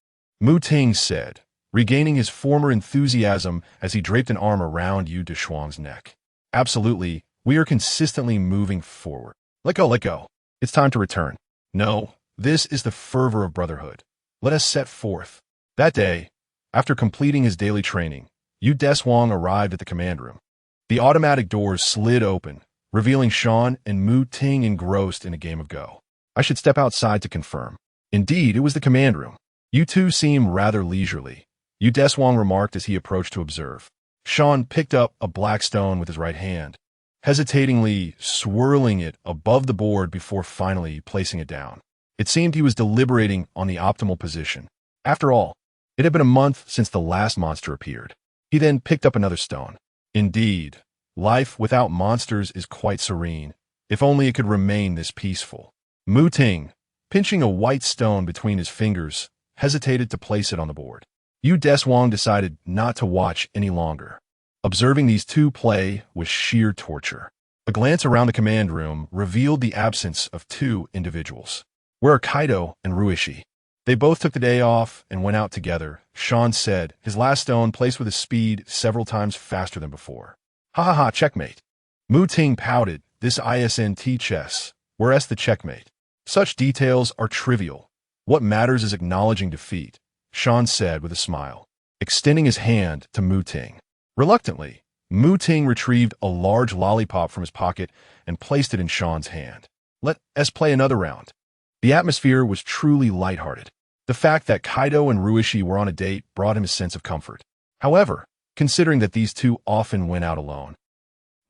Mu Ting said, regaining his former enthusiasm as he draped an arm around Deshuang's neck. Absolutely, we are consistently moving forward. Let go. It's time to return. No, this is the fervor of brotherhood. Let us set forth. That day, after completing his daily training, Deshuang arrived at the command room. The automatic doors slid open, revealing Shan and Mu Ting engrossed in a game of Go. I should step outside to confirm. Indeed, it was the command room. You two seem rather leisurely, Deshuang remarked as he approached to observe. Shan picked up a black stone with his right hand, hesitatingly swirling it above the board before finally placing it down. It seemed he was deliberating on the optimal position. After all, it had been a month since the last monster appeared. He then picked up another stone. Indeed, life without monsters is quite serene, if only it could remain this peaceful. Mu Ting, pinching a white stone between his fingers, hesitated to place it on the board. Deshuang decided not to watch any longer. Observing these two play was sheer torture. A glance around the command room revealed the absence of two individuals. Where are Kaido and Ruishi? They both took the day off and went out together, Shan said, his last stone placed with a speed several times faster than before. Ha, checkmate. Mu Ting pouted, this ISNT chess. Whereas the checkmate. Such details are trivial. What matters is acknowledging defeat, Shan said with a smile, extending his hand to Mu Ting. Reluctantly, Mu Ting retrieved a large lollipop from his pocket and placed it in Shan's hand. Let us play another round. The atmosphere was truly lighthearted. The fact that Kaido and Ruishi were on a date brought him a sense of comfort. However, considering that these two often went out alone,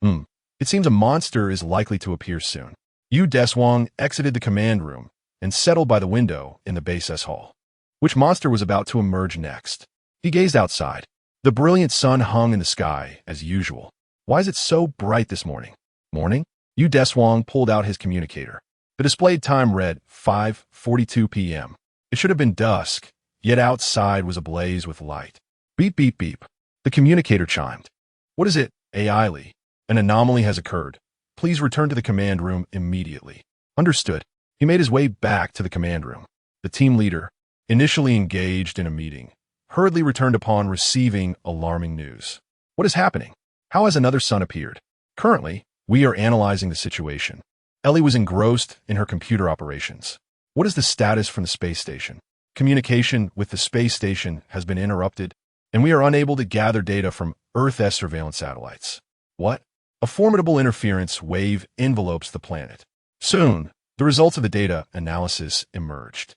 it seems a monster is likely to appear soon. Deshuang exited the command room and settled by the window in the base S hall. Which monster was about to emerge next? He gazed outside. The brilliant sun hung in the sky, as usual. Why is it so bright this morning? Morning? Deshuang pulled out his communicator. The displayed time read 5:42 p.m. It should have been dusk, yet outside was ablaze with light. Beep, beep, beep. The communicator chimed. What is it, AI Lee? An anomaly has occurred. Please return to the command room immediately. Understood. He made his way back to the command room. The team leader, initially engaged in a meeting, hurriedly returned upon receiving alarming news. What is happening? How has another sun appeared? Currently, we are analyzing the situation. Ellie was engrossed in her computer operations. What is the status from the space station? Communication with the space station has been interrupted, and we are unable to gather data from Earth-S surveillance satellites. What? A formidable interference wave envelopes the planet. Soon, the results of the data analysis emerged.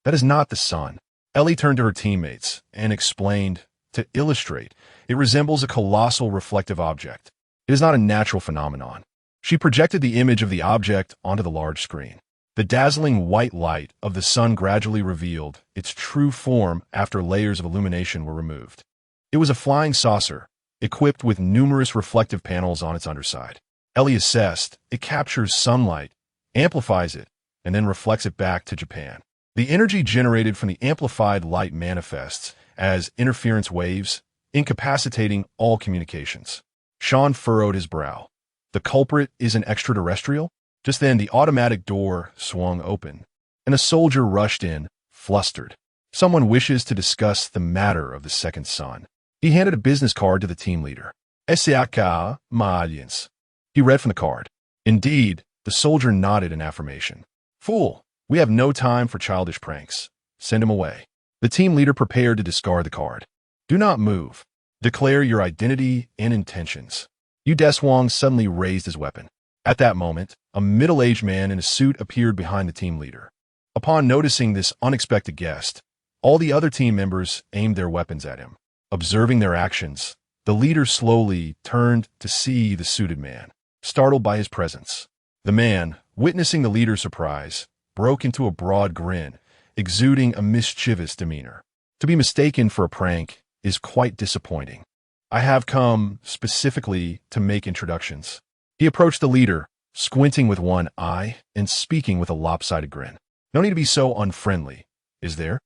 That is not the sun. Ellie turned to her teammates and explained, to illustrate, it resembles a colossal reflective object. It is not a natural phenomenon. She projected the image of the object onto the large screen. The dazzling white light of the sun gradually revealed its true form after layers of illumination were removed. It was a flying saucer, equipped with numerous reflective panels on its underside. Ellie assessed, it captures sunlight, amplifies it, and then reflects it back to Japan. The energy generated from the amplified light manifests as interference waves, incapacitating all communications. Sean furrowed his brow. The culprit is an extraterrestrial? Just then, the automatic door swung open, and a soldier rushed in, flustered. Someone wishes to discuss the matter of the second son. He handed a business card to the team leader. Esiaka Malians. He read from the card. Indeed, the soldier nodded in affirmation. Fool, we have no time for childish pranks. Send him away. The team leader prepared to discard the card. Do not move. Declare your identity and intentions. Deshuang suddenly raised his weapon. At that moment, a middle-aged man in a suit appeared behind the team leader. Upon noticing this unexpected guest, all the other team members aimed their weapons at him. Observing their actions, the leader slowly turned to see the suited man, startled by his presence. The man, witnessing the leader's surprise, broke into a broad grin, exuding a mischievous demeanor. To be mistaken for a prank is quite disappointing. I have come specifically to make introductions. He approached the leader, squinting with one eye and speaking with a lopsided grin. No need to be so unfriendly, is there?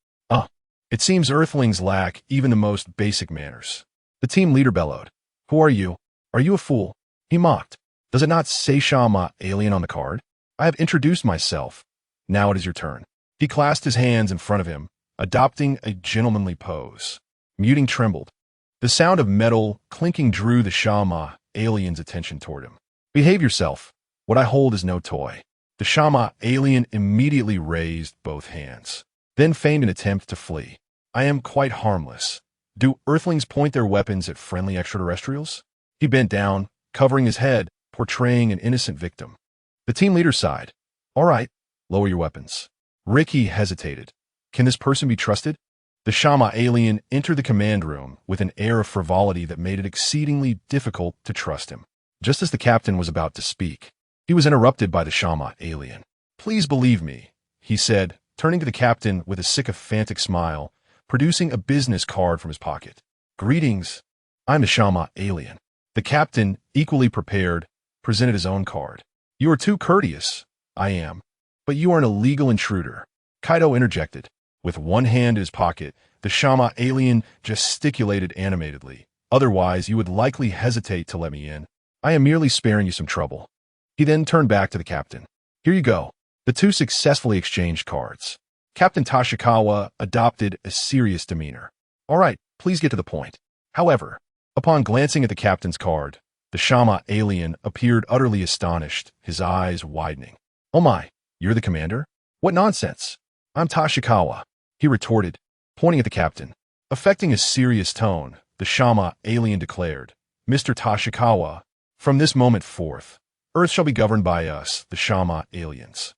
It seems Earthlings lack even the most basic manners. The team leader bellowed. Who are you? Are you a fool? He mocked. Does it not say Shama alien on the card? I have introduced myself. Now it is your turn. He clasped his hands in front of him, adopting a gentlemanly pose. Muting trembled. The sound of metal clinking drew the Shama alien's attention toward him. Behave yourself. What I hold is no toy. The Shama alien immediately raised both hands, then feigned an attempt to flee. I am quite harmless. Do Earthlings point their weapons at friendly extraterrestrials? He bent down, covering his head, portraying an innocent victim. The team leader sighed. All right, lower your weapons. Ricky hesitated. Can this person be trusted? The Shama alien entered the command room with an air of frivolity that made it exceedingly difficult to trust him. Just as the captain was about to speak, he was interrupted by the Shama alien. Please believe me, he said, turning to the captain with a sycophantic smile, producing a business card from his pocket. Greetings. I'm the Shama alien. The captain, equally prepared, presented his own card. You are too courteous. I am. But you are an illegal intruder. Kaido interjected. With one hand in his pocket, the Shama alien gesticulated animatedly. Otherwise, you would likely hesitate to let me in. I am merely sparing you some trouble. He then turned back to the captain. Here you go. The two successfully exchanged cards. Captain Tashikawa adopted a serious demeanor. All right, please get to the point. However, upon glancing at the captain's card, the Shama alien appeared utterly astonished, his eyes widening. Oh my, you're the commander? What nonsense! I'm Tashikawa, he retorted, pointing at the captain. Affecting a serious tone, the Shama alien declared, Mr. Tashikawa, from this moment forth, Earth shall be governed by us, the Shama aliens.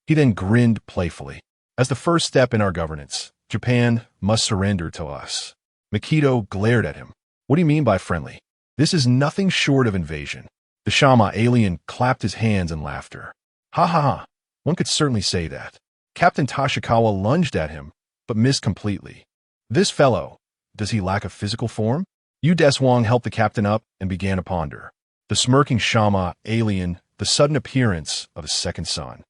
He then grinned playfully. As the first step in our governance, Japan must surrender to us. Mikito glared at him. What do you mean by friendly? This is nothing short of invasion. The Shama alien clapped his hands in laughter. Ha ha ha, one could certainly say that. Captain Tashikawa lunged at him, but missed completely. This fellow, does he lack a physical form? Deshuang helped the captain up and began to ponder. The smirking Shama alien, the sudden appearance of a second son.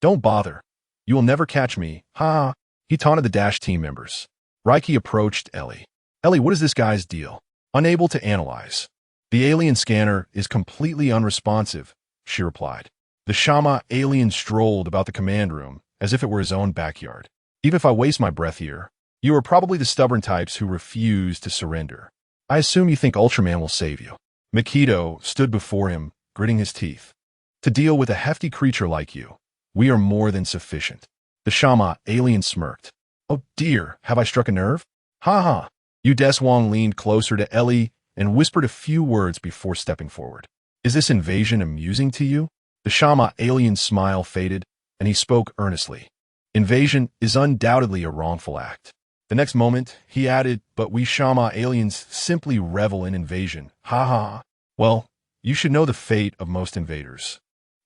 Don't bother. You will never catch me, ha ha. He taunted the Dash team members. Reiki approached Ellie. Ellie, what is this guy's deal? Unable to analyze. The alien scanner is completely unresponsive, she replied. The Shama alien strolled about the command room as if it were his own backyard. Even if I waste my breath here, you are probably the stubborn types who refuse to surrender. I assume you think Ultraman will save you. Mikito stood before him, gritting his teeth. To deal with a hefty creature like you, we are more than sufficient. The Shama alien smirked. Oh dear, have I struck a nerve? Ha ha. Deshuang leaned closer to Ellie and whispered a few words before stepping forward. Is this invasion amusing to you? The Shama alien's smile faded, and he spoke earnestly. Invasion is undoubtedly a wrongful act. The next moment, he added, but we Shama aliens simply revel in invasion. Ha ha. Well, you should know the fate of most invaders.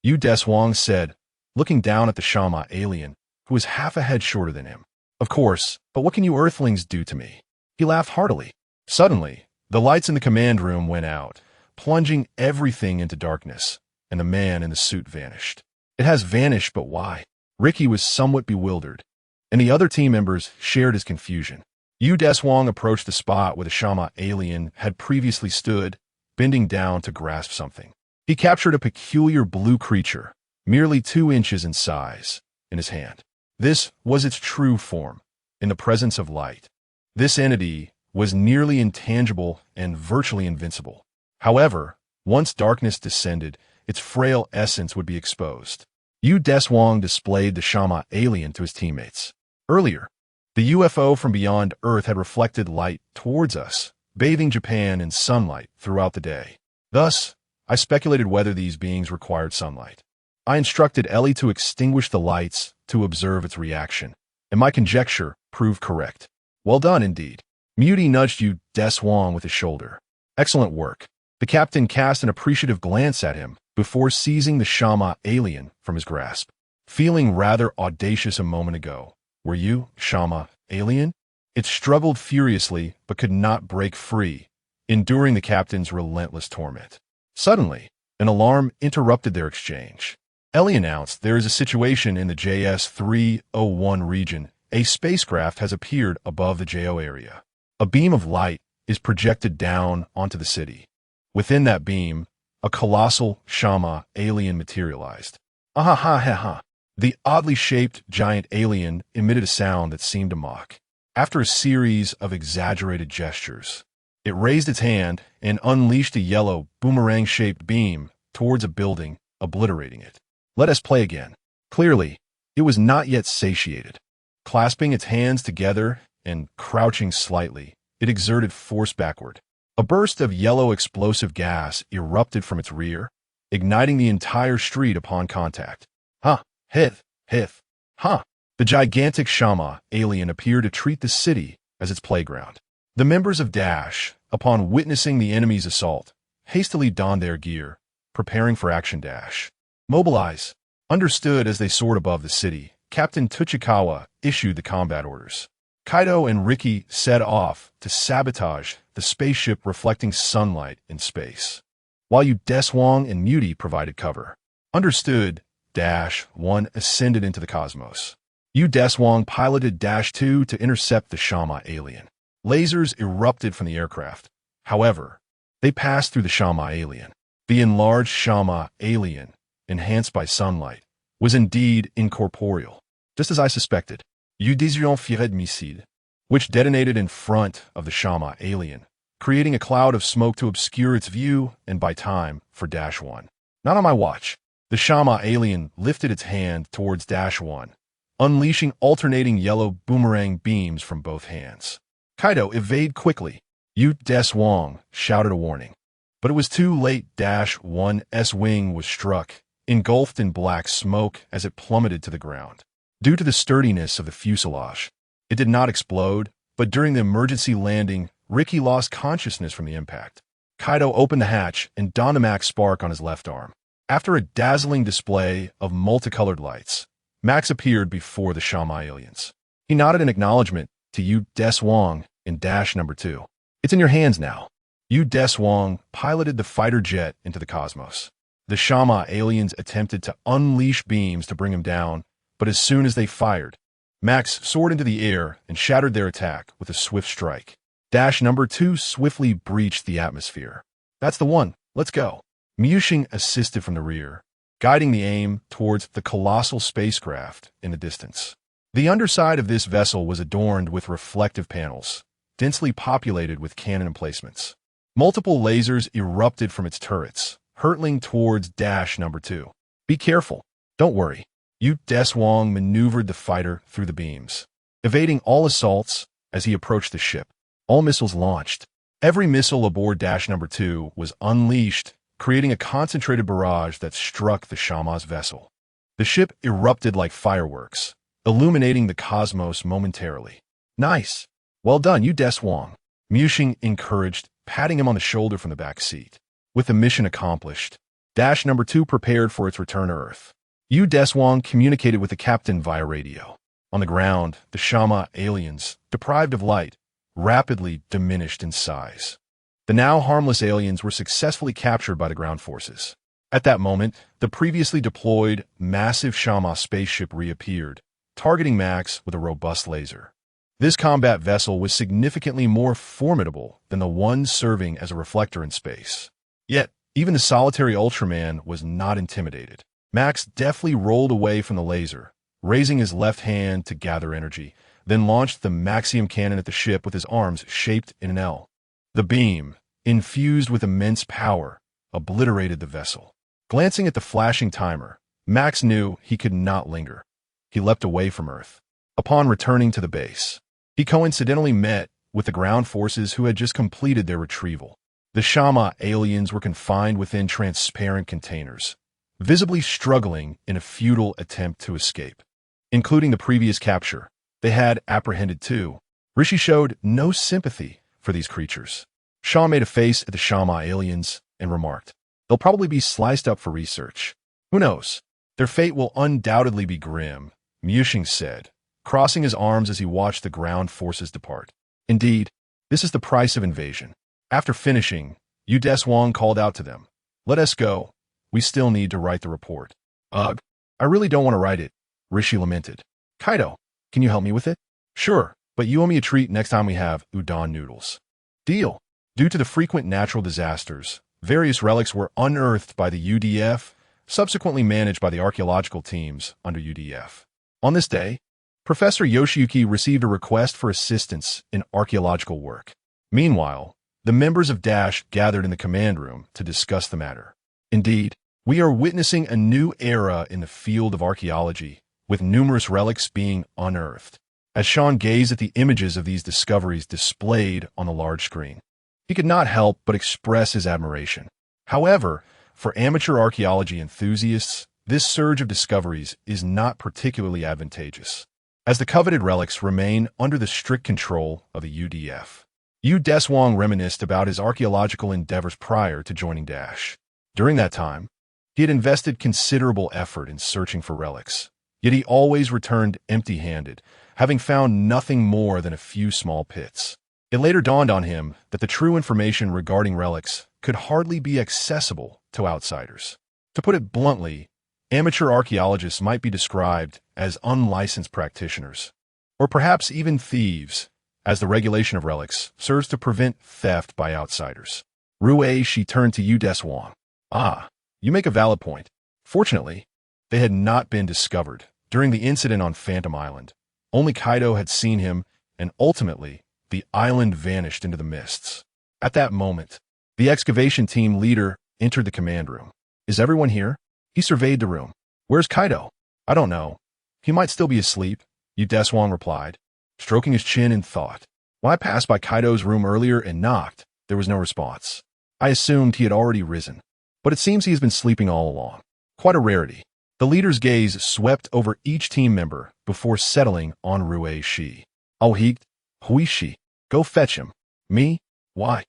Deshuang said, looking down at the Shama alien, who was half a head shorter than him. Of course, but what can you Earthlings do to me? He laughed heartily. Suddenly, the lights in the command room went out, plunging everything into darkness, and the man in the suit vanished. It has vanished, but why? Ricky was somewhat bewildered, and the other team members shared his confusion. Deshuang approached the spot where the Shama alien had previously stood, bending down to grasp something. He captured a peculiar blue creature, merely 2 inches in size, in his hand. This was its true form, in the presence of light. This entity was nearly intangible and virtually invincible. However, once darkness descended, its frail essence would be exposed. Deshuang displayed the Shama alien to his teammates. Earlier, the UFO from beyond Earth had reflected light towards us, bathing Japan in sunlight throughout the day. Thus, I speculated whether these beings required sunlight. I instructed Ellie to extinguish the lights to observe its reaction, and my conjecture proved correct. Well done, indeed. Muty nudged Deshuang with his shoulder. Excellent work. The captain cast an appreciative glance at him before seizing the Shama alien from his grasp. Feeling rather audacious a moment ago, were you, Shama alien? It struggled furiously but could not break free, enduring the captain's relentless torment. Suddenly, an alarm interrupted their exchange. Ellie announced there is a situation in the JS-301 region. A spacecraft has appeared above the JO area. A beam of light is projected down onto the city. Within that beam, a colossal Shama alien materialized. Ah-ha-ha-ha-ha. The oddly shaped giant alien emitted a sound that seemed to mock. After a series of exaggerated gestures, it raised its hand and unleashed a yellow, boomerang-shaped beam towards a building, obliterating it. Let us play again. Clearly, it was not yet satiated. Clasping its hands together and crouching slightly, it exerted force backward. A burst of yellow explosive gas erupted from its rear, igniting the entire street upon contact. Ha! Hith! Hith! Ha! The gigantic Shama alien appeared to treat the city as its playground. The members of Dash, upon witnessing the enemy's assault, hastily donned their gear, preparing for action. Dash. Mobilize. Understood. As they soared above the city, Captain Tachikawa issued the combat orders. Kaido and Ricky set off to sabotage the spaceship reflecting sunlight in space, while Deshuang and Muty provided cover. Understood. Dash-1 ascended into the cosmos. Deshuang piloted Dash-2 to intercept the Shama alien. Lasers erupted from the aircraft. However, they passed through the Shama alien. The enlarged Shama alien, enhanced by sunlight, was indeed incorporeal, just as I suspected. Deshuang missile, which detonated in front of the Shama alien, creating a cloud of smoke to obscure its view and buy time for Dash-1. Not on my watch. The Shama alien lifted its hand towards Dash-1, unleashing alternating yellow boomerang beams from both hands. Kaido, evade quickly. Deshuang shouted a warning. But it was too late. Dash-1's wing was struck, engulfed in black smoke as it plummeted to the ground. Due to the sturdiness of the fuselage, it did not explode, but during the emergency landing, Ricky lost consciousness from the impact. Kaido opened the hatch and donned a Max Spark on his left arm. After a dazzling display of multicolored lights, Max appeared before the Shama aliens. He nodded in acknowledgement to Deshuang in Dash-2. It's in your hands now. Deshuang piloted the fighter jet into the cosmos. The Shama aliens attempted to unleash beams to bring him down, but as soon as they fired, Max soared into the air and shattered their attack with a swift strike. Dash-2 swiftly breached the atmosphere. That's the one. Let's go. Mushing assisted from the rear, guiding the aim towards the colossal spacecraft in the distance. The underside of this vessel was adorned with reflective panels, densely populated with cannon emplacements. Multiple lasers erupted from its turrets, hurtling towards Dash-2. Be careful. Don't worry. Deshuang maneuvered the fighter through the beams, evading all assaults as he approached the ship. All missiles launched. Every missile aboard Dash-2 was unleashed, creating a concentrated barrage that struck the Shama's vessel. The ship erupted like fireworks, illuminating the cosmos momentarily. Nice. Well done, you Deshuang. Muxing encouraged, patting him on the shoulder from the back seat. With the mission accomplished, Dash number 2 prepared for its return to Earth. Yu Deshuang communicated with the captain via radio. On the ground, the Shama aliens, deprived of light, rapidly diminished in size. The now harmless aliens were successfully captured by the ground forces. At that moment, the previously deployed massive Shama spaceship reappeared, targeting Max with a robust laser. This combat vessel was significantly more formidable than the one serving as a reflector in space. Yet, even the solitary Ultraman was not intimidated. Max deftly rolled away from the laser, raising his left hand to gather energy, then launched the Maxium cannon at the ship with his arms shaped in an L. The beam, infused with immense power, obliterated the vessel. Glancing at the flashing timer, Max knew he could not linger. He leapt away from Earth. Upon returning to the base, he coincidentally met with the ground forces who had just completed their retrieval. The Shama aliens were confined within transparent containers, visibly struggling in a futile attempt to escape. Including the previous capture, they had apprehended too. Rishi showed no sympathy for these creatures. Shaw made a face at the Shama aliens and remarked, "They'll probably be sliced up for research. Who knows? Their fate will undoubtedly be grim," Muxing said, crossing his arms as he watched the ground forces depart. Indeed, this is the price of invasion. After finishing, Yu Deshuang called out to them, "Let us go. We still need to write the report." "Ugh, I really don't want to write it," Rishi lamented. "Kaido, can you help me with it?" "Sure, but you owe me a treat next time we have udon noodles." "Deal." Due to the frequent natural disasters, various relics were unearthed by the UDF, subsequently managed by the archaeological teams under UDF. On this day, Professor Yoshiyuki received a request for assistance in archaeological work. Meanwhile, the members of Dash gathered in the command room to discuss the matter. Indeed, we are witnessing a new era in the field of archaeology, with numerous relics being unearthed. As Sean gazed at the images of these discoveries displayed on the large screen, he could not help but express his admiration. However, for amateur archaeology enthusiasts, this surge of discoveries is not particularly advantageous, as the coveted relics remain under the strict control of the UDF. Yu Deshuang reminisced about his archaeological endeavors prior to joining Dash. During that time, he had invested considerable effort in searching for relics, yet he always returned empty-handed, having found nothing more than a few small pits. It later dawned on him that the true information regarding relics could hardly be accessible to outsiders. To put it bluntly, amateur archaeologists might be described as unlicensed practitioners, or perhaps even thieves, as the regulation of relics serves to prevent theft by outsiders. She turned to Yu Deshuang. "Ah, you make a valid point." Fortunately, they had not been discovered during the incident on Phantom Island. Only Kaido had seen him, and ultimately, the island vanished into the mists. At that moment, the excavation team leader entered the command room. "Is everyone here?" He surveyed the room. "Where's Kaido?" "I don't know. He might still be asleep," Yu Deshuang replied, stroking his chin in thought. "When I passed by Kaido's room earlier and knocked, there was no response. I assumed he had already risen, but it seems he has been sleeping all along. Quite a rarity." The leader's gaze swept over each team member before settling on Shi. "Oh, Huishi, go fetch him." "Me? Why?"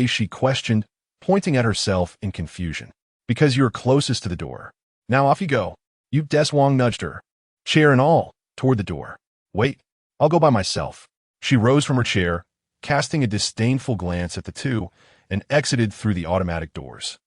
Shi questioned, pointing at herself in confusion. "Because you're closest to the door. Now off you go." Yu Deshuang nudged her, chair and all, toward the door. "Wait, I'll go by myself." She rose from her chair, casting a disdainful glance at the two, and exited through the automatic doors.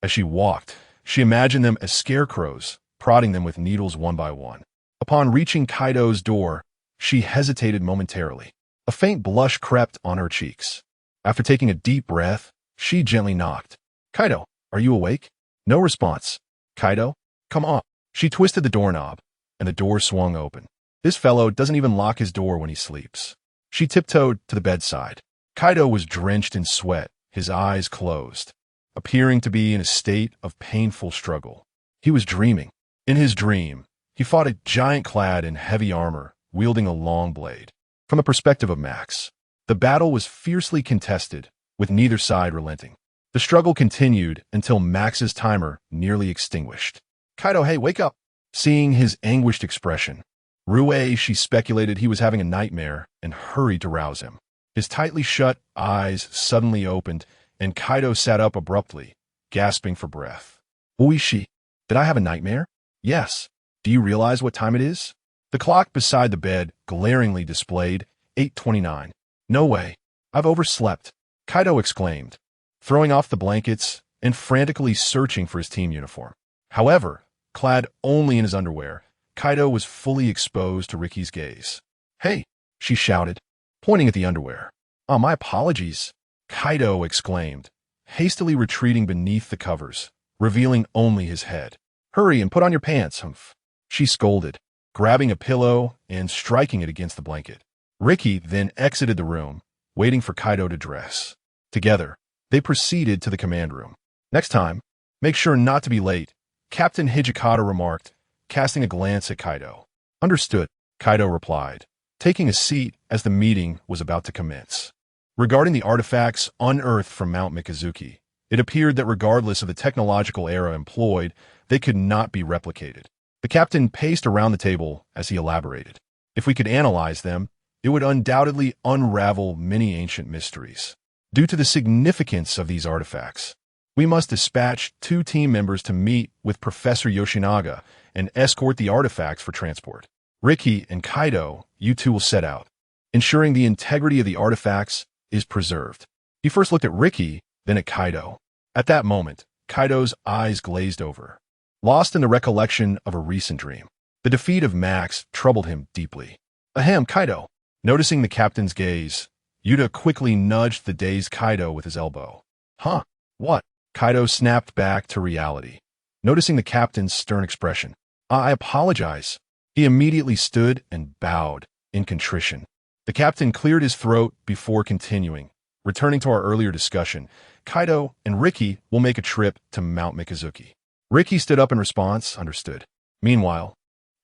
As she walked, she imagined them as scarecrows, prodding them with needles one by one. Upon reaching Kaido's door, she hesitated momentarily. A faint blush crept on her cheeks. After taking a deep breath, she gently knocked. "Kaido, are you awake?" No response. "Kaido, come on." She twisted the doorknob, and the door swung open. This fellow doesn't even lock his door when he sleeps. She tiptoed to the bedside. Kaido was drenched in sweat, his eyes closed, appearing to be in a state of painful struggle. He was dreaming. In his dream, he fought a giant clad in heavy armor, wielding a long blade. From the perspective of Max, the battle was fiercely contested, with neither side relenting. The struggle continued until Max's timer nearly extinguished. "Kaido, hey, wake up!" Seeing his anguished expression, Rue, she speculated he was having a nightmare and hurried to rouse him. His tightly shut eyes suddenly opened, and Kaido sat up abruptly, gasping for breath. Oishi, did I have a nightmare? Yes. Do you realize what time it is? The clock beside the bed glaringly displayed 8:29. No way. I've overslept, Kaido exclaimed, throwing off the blankets and frantically searching for his team uniform. However, clad only in his underwear, Kaido was fully exposed to Ricky's gaze. Hey, she shouted, pointing at the underwear. Oh, my apologies, Kaido exclaimed, hastily retreating beneath the covers, revealing only his head. Hurry and put on your pants, humph, she scolded, grabbing a pillow and striking it against the blanket. Ricky then exited the room, waiting for Kaido to dress. Together, they proceeded to the command room. Next time, make sure not to be late, Captain Hijikata remarked, casting a glance at Kaido. Understood, Kaido replied, taking a seat as the meeting was about to commence. Regarding the artifacts unearthed from Mount Mikazuki, it appeared that regardless of the technological era employed, they could not be replicated. The captain paced around the table as he elaborated. If we could analyze them, it would undoubtedly unravel many ancient mysteries. Due to the significance of these artifacts, we must dispatch 2 team members to meet with Professor Yoshinaga and escort the artifacts for transport. Ricky and Kaido, you two will set out, ensuring the integrity of the artifacts is preserved. He first looked at Ricky, then at Kaido. At that moment, Kaido's eyes glazed over, lost in the recollection of a recent dream. The defeat of Max troubled him deeply. Ahem, Kaido. Noticing the captain's gaze, Yuta quickly nudged the dazed Kaido with his elbow. Huh? What? Kaido snapped back to reality, noticing the captain's stern expression. I apologize. He immediately stood and bowed in contrition. The captain cleared his throat before continuing. Returning to our earlier discussion, Kaido and Ricky will make a trip to Mount Mikazuki. Ricky stood up in response, understood. Meanwhile,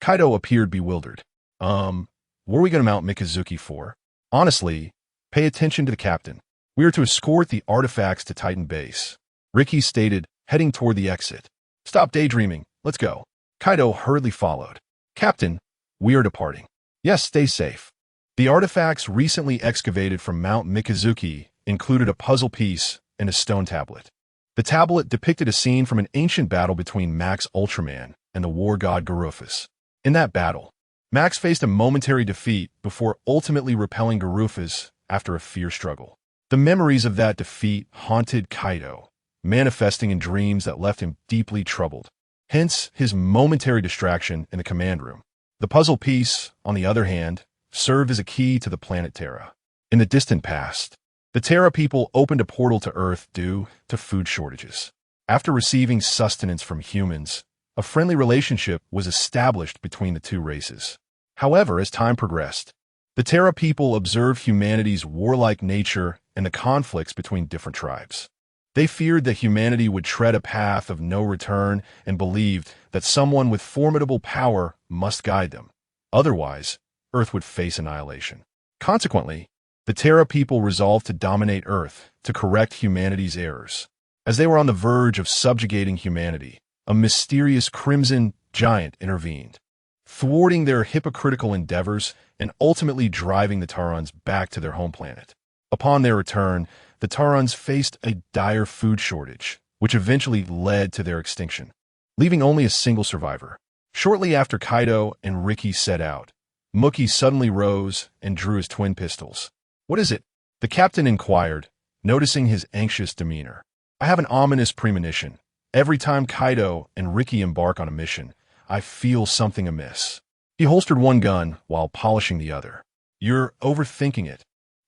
Kaido appeared bewildered. Were we going to Mount Mikazuki for? Honestly, pay attention to the captain. We are to escort the artifacts to Titan Base. Ricky stated, heading toward the exit. Stop daydreaming. Let's go. Kaido hurriedly followed. Captain, we are departing. Yes, stay safe. The artifacts recently excavated from Mount Mikazuki included a puzzle piece and a stone tablet. The tablet depicted a scene from an ancient battle between Max Ultraman and the war god Garufas. In that battle, Max faced a momentary defeat before ultimately repelling Garufas after a fierce struggle. The memories of that defeat haunted Kaido, manifesting in dreams that left him deeply troubled. Hence, his momentary distraction in the command room. The puzzle piece, on the other hand, served as a key to the planet Terra. In the distant past, the Terra people opened a portal to Earth due to food shortages. After receiving sustenance from humans, a friendly relationship was established between the two races. However, as time progressed, the Terra people observed humanity's warlike nature and the conflicts between different tribes. They feared that humanity would tread a path of no return and believed that someone with formidable power must guide them. Otherwise, Earth would face annihilation. Consequently, the Terra people resolved to dominate Earth to correct humanity's errors. As they were on the verge of subjugating humanity, a mysterious crimson giant intervened, thwarting their hypocritical endeavors and ultimately driving the Taurons back to their home planet. Upon their return, the Taurons faced a dire food shortage, which eventually led to their extinction, leaving only a single survivor. Shortly after Kaido and Ricky set out, Mookie suddenly rose and drew his twin pistols. What is it? The captain inquired, noticing his anxious demeanor. I have an ominous premonition. Every time Kaido and Ricky embark on a mission, I feel something amiss. He holstered one gun while polishing the other. You're overthinking it.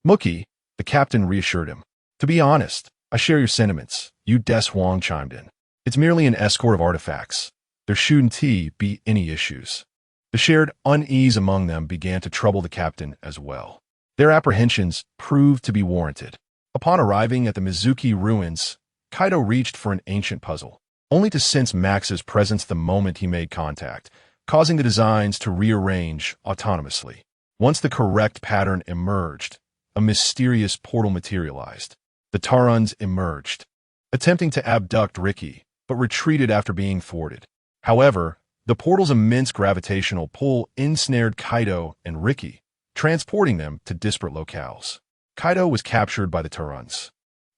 Mookie, the captain reassured him. To be honest, I share your sentiments, Deshuang chimed in. It's merely an escort of artifacts. There shouldn't be any issues. The shared unease among them began to trouble the captain as well. Their apprehensions proved to be warranted. Upon arriving at the Mizuki ruins, Kaido reached for an ancient puzzle, only to sense Max's presence the moment he made contact, causing the designs to rearrange autonomously. Once the correct pattern emerged, a mysterious portal materialized. The Taurons emerged, attempting to abduct Ricky, but retreated after being thwarted. However, The portal's immense gravitational pull ensnared Kaido and Ricky, transporting them to disparate locales. Kaido was captured by the Taruns,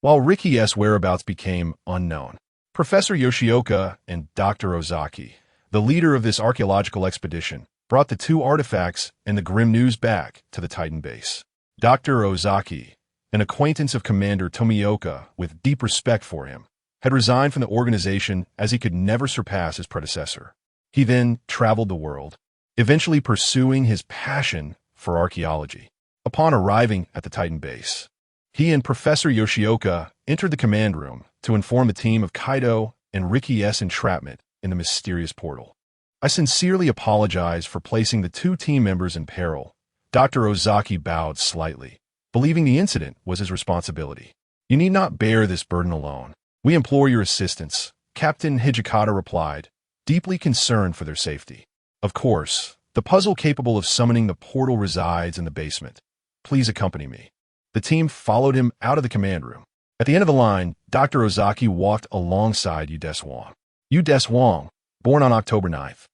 while Ricky's whereabouts became unknown. Professor Yoshioka and Dr. Ozaki, the leader of this archaeological expedition, brought the two artifacts and the grim news back to the Titan base. Dr. Ozaki, an acquaintance of Commander Tomioka with deep respect for him, had resigned from the organization as he could never surpass his predecessor. He then traveled the world, eventually pursuing his passion for archaeology. Upon arriving at the Titan base, he and Professor Yoshioka entered the command room to inform the team of Kaido and Ricky's entrapment in the mysterious portal. I sincerely apologize for placing the two team members in peril. Dr. Ozaki bowed slightly, believing the incident was his responsibility. You need not bear this burden alone. We implore your assistance, Captain Hijikata replied, deeply concerned for their safety. Of course, the puzzle capable of summoning the portal resides in the basement. Please accompany me. The team followed him out of the command room. At the end of the line, Dr. Ozaki walked alongside Deshuang. Deshuang, born on October 9th,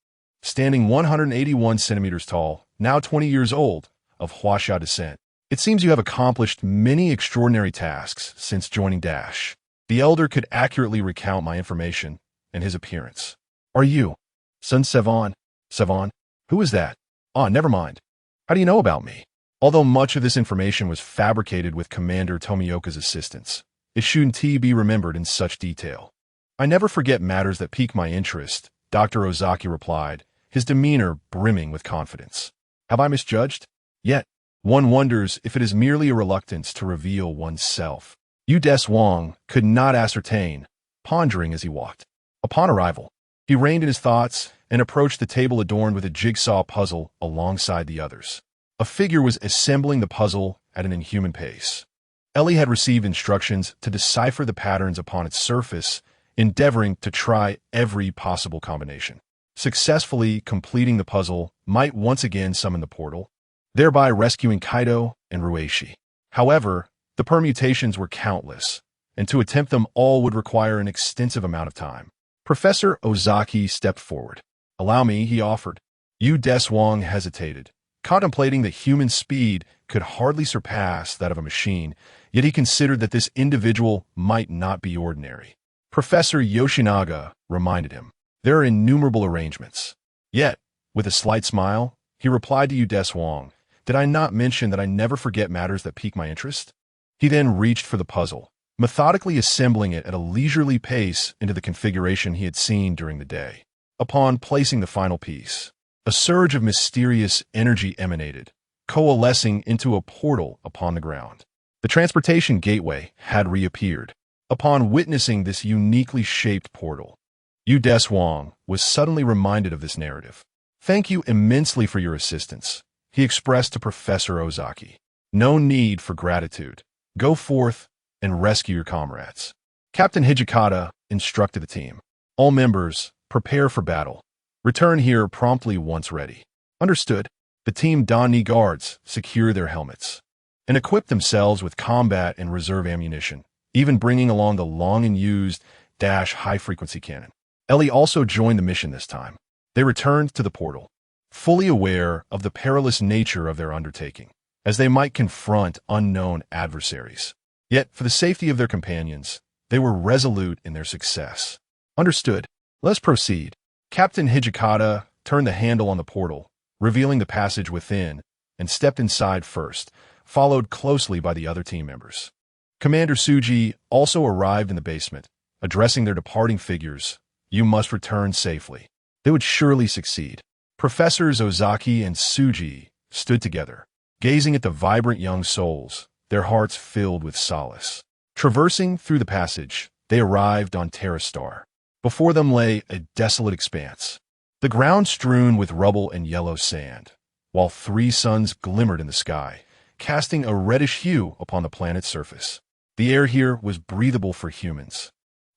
standing 181 centimeters tall, now 20 years old, of Huaxia descent. It seems you have accomplished many extraordinary tasks since joining Dash. The elder could accurately recount my information and his appearance. Are you Sun Sevon? Sevon? Who is that? Ah, never mind. How do you know about me? Although much of this information was fabricated with Commander Tomioka's assistance, it shouldn't be remembered in such detail. I never forget matters that pique my interest, Dr. Ozaki replied, his demeanor brimming with confidence. Have I misjudged? Yet, one wonders if it is merely a reluctance to reveal oneself. Deshuang could not ascertain, pondering as he walked. Upon arrival, he reined in his thoughts and approached the table adorned with a jigsaw puzzle alongside the others. A figure was assembling the puzzle at an inhuman pace. Ellie had received instructions to decipher the patterns upon its surface, endeavoring to try every possible combination. Successfully completing the puzzle might once again summon the portal, thereby rescuing Kaido and Rueishi. However, the permutations were countless, and to attempt them all would require an extensive amount of time. Professor Ozaki stepped forward. Allow me, he offered. Deshuang hesitated, contemplating that human speed could hardly surpass that of a machine, yet he considered that this individual might not be ordinary. Professor Yoshinaga reminded him, there are innumerable arrangements. Yet, with a slight smile, he replied to Deshuang, did I not mention that I never forget matters that pique my interest? He then reached for the puzzle, methodically assembling it at a leisurely pace into the configuration he had seen during the day. Upon placing the final piece, a surge of mysterious energy emanated, coalescing into a portal upon the ground. The transportation gateway had reappeared. Upon witnessing this uniquely shaped portal, Deshuang was suddenly reminded of this narrative. Thank you immensely for your assistance, he expressed to Professor Ozaki. No need for gratitude. Go forth and rescue your comrades. Captain Hijikata instructed the team. All members, prepare for battle. Return here promptly once ready. Understood. The team donned knee guards, secured their helmets, and equipped themselves with combat and reserve ammunition, even bringing along the long-and-used Dash high-frequency cannon. Ellie also joined the mission this time. They returned to the portal, fully aware of the perilous nature of their undertaking, as they might confront unknown adversaries. Yet, for the safety of their companions, they were resolute in their success. Understood. Let's proceed. Captain Hijikata turned the handle on the portal, revealing the passage within, and stepped inside first, followed closely by the other team members. Commander Tsuji also arrived in the basement, addressing their departing figures. You must return safely. They would surely succeed. Professors Ozaki and Tsuji stood together, gazing at the vibrant young souls, their hearts filled with solace. Traversing through the passage, they arrived on Terra Star. Before them lay a desolate expanse, the ground strewn with rubble and yellow sand, while 3 suns glimmered in the sky, casting a reddish hue upon the planet's surface. The air here was breathable for humans.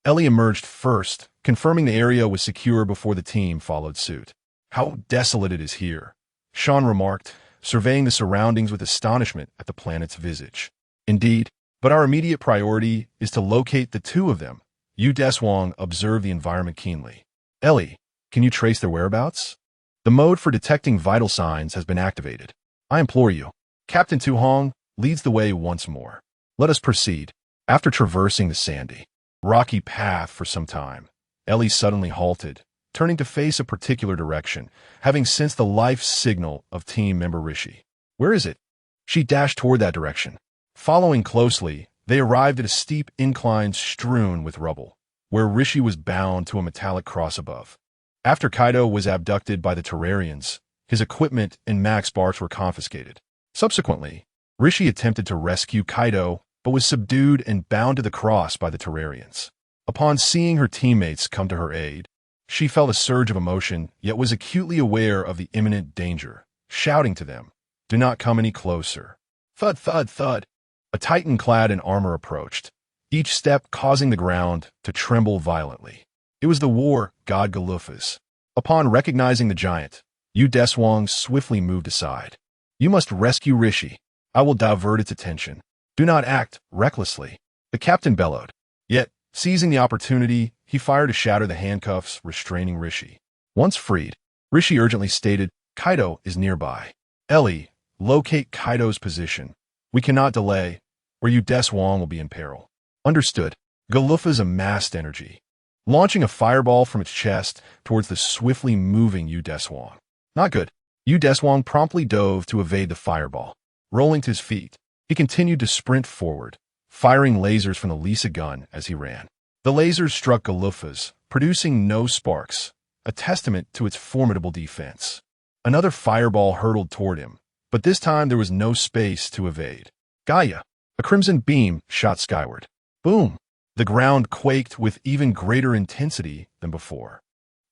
Ellie emerged first, confirming the area was secure before the team followed suit. How desolate it is here, Sean remarked, surveying the surroundings with astonishment at the planet's visage. Indeed, but our immediate priority is to locate the 2 of them. Deshuang observed the environment keenly. Ellie, Can you trace their whereabouts? The mode for detecting vital signs has been activated. I implore you. Captain Deshuang leads the way once more. Let us proceed. After traversing the sandy, rocky path for some time, Ellie suddenly halted, turning to face a particular direction, having sensed the life signal of team member Rishi. Where is it? She dashed toward that direction. Following closely, they arrived at a steep incline strewn with rubble, where Rishi was bound to a metallic cross above. After Kaido was abducted by the Terrarians, his equipment and mag sparks were confiscated. Subsequently, Rishi attempted to rescue Kaido, but was subdued and bound to the cross by the Terrarians. Upon seeing her teammates come to her aid, she felt a surge of emotion, yet was acutely aware of the imminent danger, shouting to them, "Do not come any closer." Thud, thud, thud. A titan clad in armor approached, each step causing the ground to tremble violently. It was the war god Galufas. Upon recognizing the giant, Deshuang swiftly moved aside. "You must rescue Rishi. I will divert its attention. Do not act recklessly," the captain bellowed. Yet, seizing the opportunity, he fired to shatter the handcuffs restraining Rishi. Once freed, Rishi urgently stated, "Kaido is nearby. Ellie, locate Kaido's position. We cannot delay, or Deshuang will be in peril." Understood. Galufas amassed energy, launching a fireball from its chest towards the swiftly moving Deshuang. Not good. Deshuang promptly dove to evade the fireball. Rolling to his feet, he continued to sprint forward, firing lasers from the Lisa gun as he ran. The lasers struck Galufas, producing no sparks, a testament to its formidable defense. Another fireball hurtled toward him, but this time there was no space to evade. Gaia, a crimson beam, shot skyward. Boom! The ground quaked with even greater intensity than before.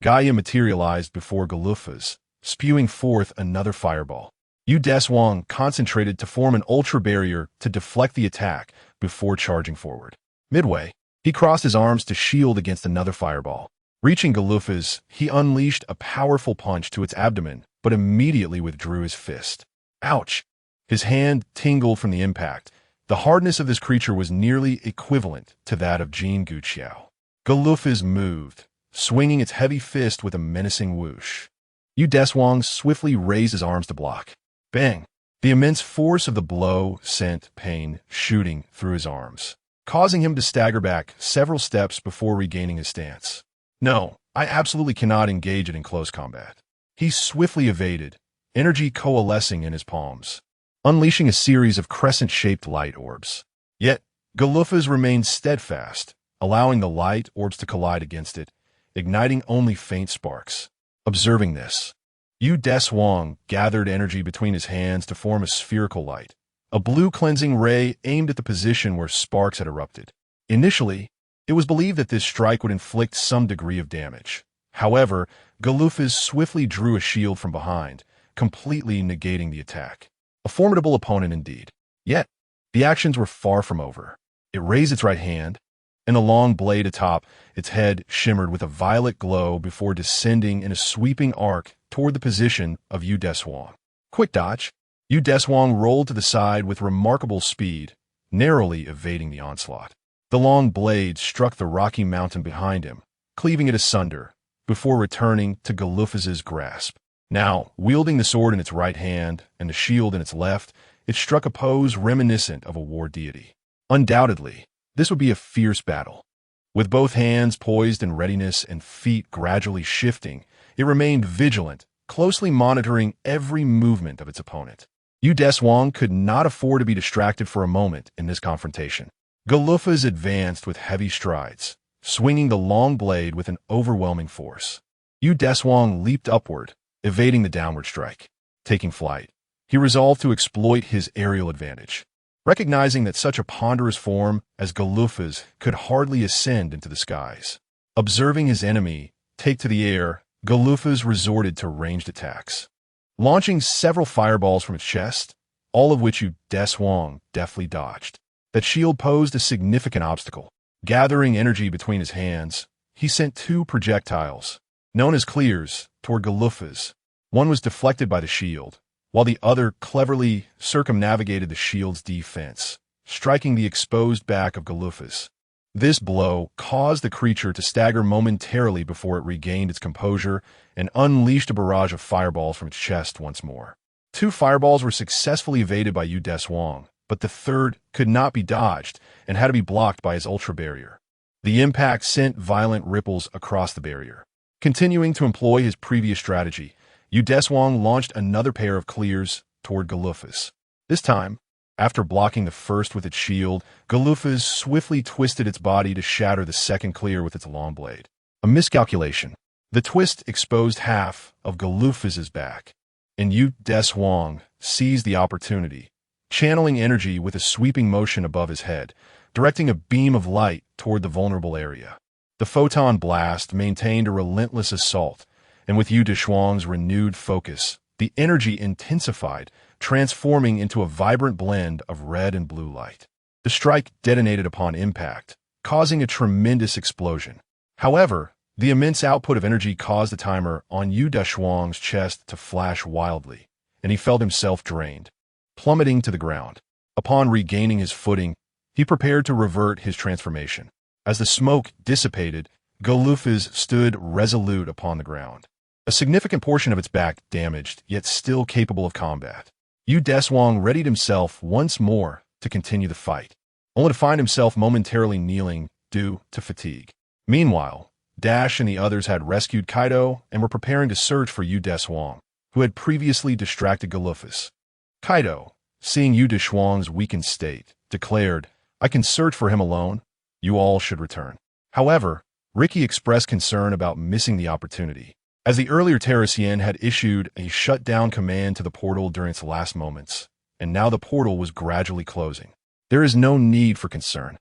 Gaia materialized before Galufas, spewing forth another fireball. Deshuang concentrated to form an ultra barrier to deflect the attack before charging forward. Midway, he crossed his arms to shield against another fireball. Reaching Galufas, he unleashed a powerful punch to its abdomen, but immediately withdrew his fist. Ouch! His hand tingled from the impact. The hardness of this creature was nearly equivalent to that of Jin Guqiao. Galufas moved, swinging its heavy fist with a menacing whoosh. Deshuang swiftly raised his arms to block. Bang! The immense force of the blow sent pain shooting through his arms, causing him to stagger back several steps before regaining his stance. No, I absolutely cannot engage it in close combat. He swiftly evaded, energy coalescing in his palms, unleashing a series of crescent-shaped light orbs. Yet, Galufas remained steadfast, allowing the light orbs to collide against it, igniting only faint sparks. Observing this, Deshuang gathered energy between his hands to form a spherical light, a blue cleansing ray aimed at the position where sparks had erupted. Initially, it was believed that this strike would inflict some degree of damage. However, Galufas swiftly drew a shield from behind, completely negating the attack. A formidable opponent indeed. Yet, the actions were far from over. It raised its right hand, and the long blade atop its head shimmered with a violet glow before descending in a sweeping arc toward the position of Deshuang. Quick dodge. Deshuang rolled to the side with remarkable speed, narrowly evading the onslaught. The long blade struck the rocky mountain behind him, cleaving it asunder, before returning to Galufas's grasp. Now, wielding the sword in its right hand and the shield in its left, it struck a pose reminiscent of a war deity. Undoubtedly, this would be a fierce battle. With both hands poised in readiness and feet gradually shifting, it remained vigilant, closely monitoring every movement of its opponent. Deshuang could not afford to be distracted for a moment in this confrontation. Galufas advanced with heavy strides, swinging the long blade with an overwhelming force. Deshuang leaped upward, evading the downward strike. Taking flight, he resolved to exploit his aerial advantage. Recognizing that such a ponderous form as Galufas could hardly ascend into the skies. Observing his enemy take to the air, Galufas resorted to ranged attacks, launching several fireballs from its chest, all of which Deshuang deftly dodged. That shield posed a significant obstacle. Gathering energy between his hands, he sent two projectiles, known as clears, toward Galufas. One was deflected by the shield, while the other cleverly circumnavigated the shield's defense, striking the exposed back of Galufas. This blow caused the creature to stagger momentarily before it regained its composure and unleashed a barrage of fireballs from its chest once more. 2 fireballs were successfully evaded by Deshuang, but the third could not be dodged and had to be blocked by his ultra barrier. The impact sent violent ripples across the barrier. Continuing to employ his previous strategy, Deshuang launched another pair of clears toward Galufas. This time, after blocking the first with its shield, Galufas swiftly twisted its body to shatter the second clear with its long blade. A miscalculation. The twist exposed half of Galufas' back, and Deshuang seized the opportunity, channeling energy with a sweeping motion above his head, directing a beam of light toward the vulnerable area. The photon blast maintained a relentless assault, and with Deshuang's renewed focus, the energy intensified, transforming into a vibrant blend of red and blue light. The strike detonated upon impact, causing a tremendous explosion. However, the immense output of energy caused the timer on Deshuang's chest to flash wildly, and he felt himself drained, plummeting to the ground. Upon regaining his footing, he prepared to revert his transformation. As the smoke dissipated, Galufas stood resolute upon the ground, a significant portion of its back damaged, yet still capable of combat. Deshuang readied himself once more to continue the fight, only to find himself momentarily kneeling due to fatigue. Meanwhile, Dash and the others had rescued Kaido and were preparing to search for Deshuang, who had previously distracted Galufas. Kaido, seeing Deshuang's weakened state, declared, "I can search for him alone. You all should return." However, Ricky expressed concern about missing the opportunity, as the earlier Terracien had issued a shutdown command to the portal during its last moments, and now the portal was gradually closing. There is no need for concern.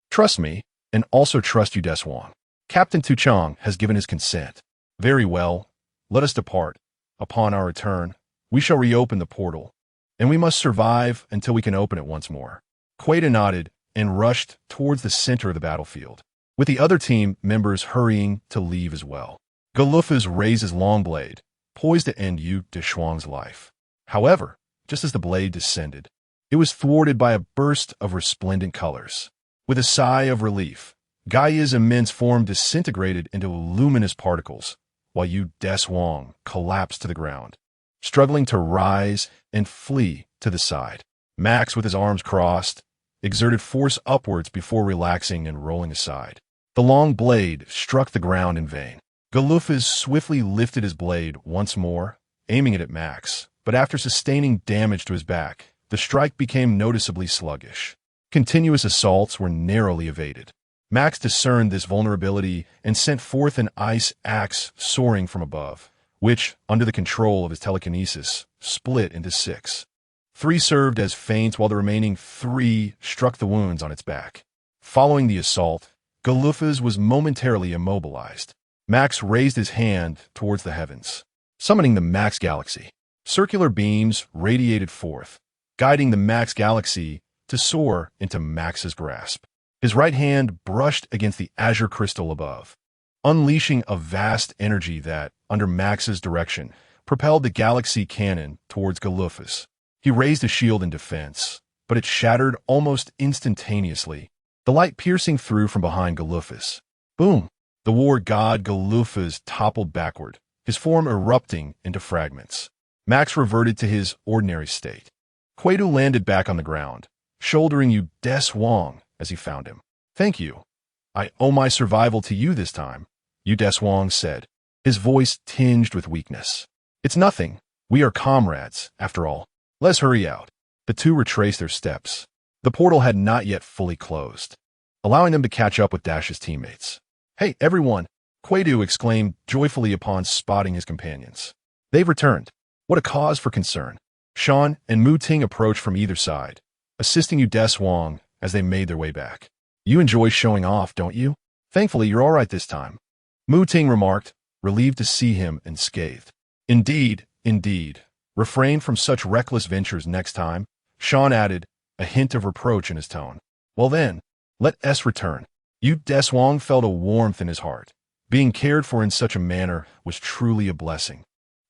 Trust me, and also trust Deshuang. Captain Tuchang has given his consent. Very well, let us depart. Upon our return, we shall reopen the portal, and we must survive until we can open it once more. Quaida nodded and rushed towards the center of the battlefield, with the other team members hurrying to leave as well. Galufas raised his long blade, poised to end Deshuang's life. However, just as the blade descended, it was thwarted by a burst of resplendent colors. With a sigh of relief, Gaia's immense form disintegrated into luminous particles, while Deshuang collapsed to the ground, struggling to rise and flee to the side. Max, with his arms crossed, exerted force upwards before relaxing and rolling aside. The long blade struck the ground in vain. Galufas swiftly lifted his blade once more, aiming it at Max, but after sustaining damage to his back, the strike became noticeably sluggish. Continuous assaults were narrowly evaded. Max discerned this vulnerability and sent forth an ice axe soaring from above, which, under the control of his telekinesis, split into 6. 3 served as feints while the remaining 3 struck the wounds on its back. Following the assault, Galufas was momentarily immobilized. Max raised his hand towards the heavens, summoning the Max Galaxy. Circular beams radiated forth, guiding the Max Galaxy to soar into Max's grasp. His right hand brushed against the azure crystal above, unleashing a vast energy that, under Max's direction, propelled the Galaxy cannon towards Galufas. He raised a shield in defense, but it shattered almost instantaneously, the light piercing through from behind Galufas. Boom! The war god Galufas toppled backward, his form erupting into fragments. Max reverted to his ordinary state. Quaidu landed back on the ground, shouldering Deshuang as he found him. "Thank you. I owe my survival to you this time," Deshuang said, his voice tinged with weakness. "It's nothing. We are comrades, after all. Let's hurry out." The two retraced their steps. The portal had not yet fully closed, allowing them to catch up with Dash's teammates. "Hey, everyone!" Quaidu exclaimed joyfully upon spotting his companions. "They've returned. What a cause for concern." Shan and Mu Ting approached from either side, assisting Deshuang as they made their way back. "You enjoy showing off, don't you? Thankfully, you're all right this time," Mu Ting remarked, relieved to see him unscathed. Indeed. Refrain from such reckless ventures next time," Shan added, a hint of reproach in his tone. "Well then, let us return." Deshuang felt a warmth in his heart. Being cared for in such a manner was truly a blessing,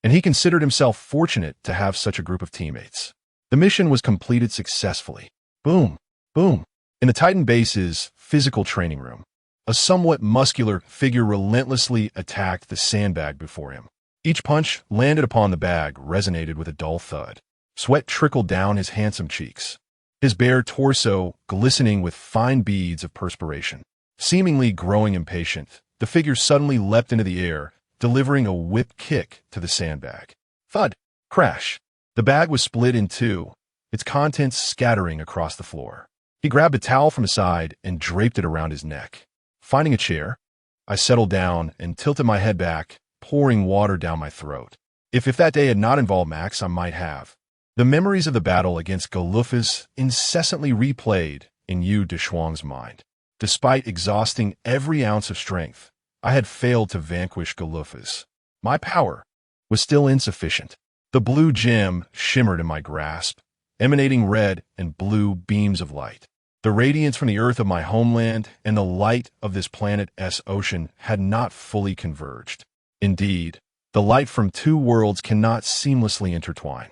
and he considered himself fortunate to have such a group of teammates. The mission was completed successfully. Boom! Boom! In the Titan base's physical training room, a somewhat muscular figure relentlessly attacked the sandbag before him. Each punch landed upon the bag resonated with a dull thud. Sweat trickled down his handsome cheeks, his bare torso glistening with fine beads of perspiration. Seemingly growing impatient, the figure suddenly leapt into the air, delivering a whip kick to the sandbag. Thud! Crash! The bag was split in two, its contents scattering across the floor. He grabbed a towel from his side and draped it around his neck. Finding a chair, I settled down and tilted my head back, pouring water down my throat. If that day had not involved Max, I might have. The memories of the battle against Galufis incessantly replayed in Deshuang's mind. Despite exhausting every ounce of strength, I had failed to vanquish Galufis. My power was still insufficient. The blue gem shimmered in my grasp, emanating red and blue beams of light. The radiance from the earth of my homeland and the light of this planet's ocean had not fully converged. Indeed, the light from two worlds cannot seamlessly intertwine.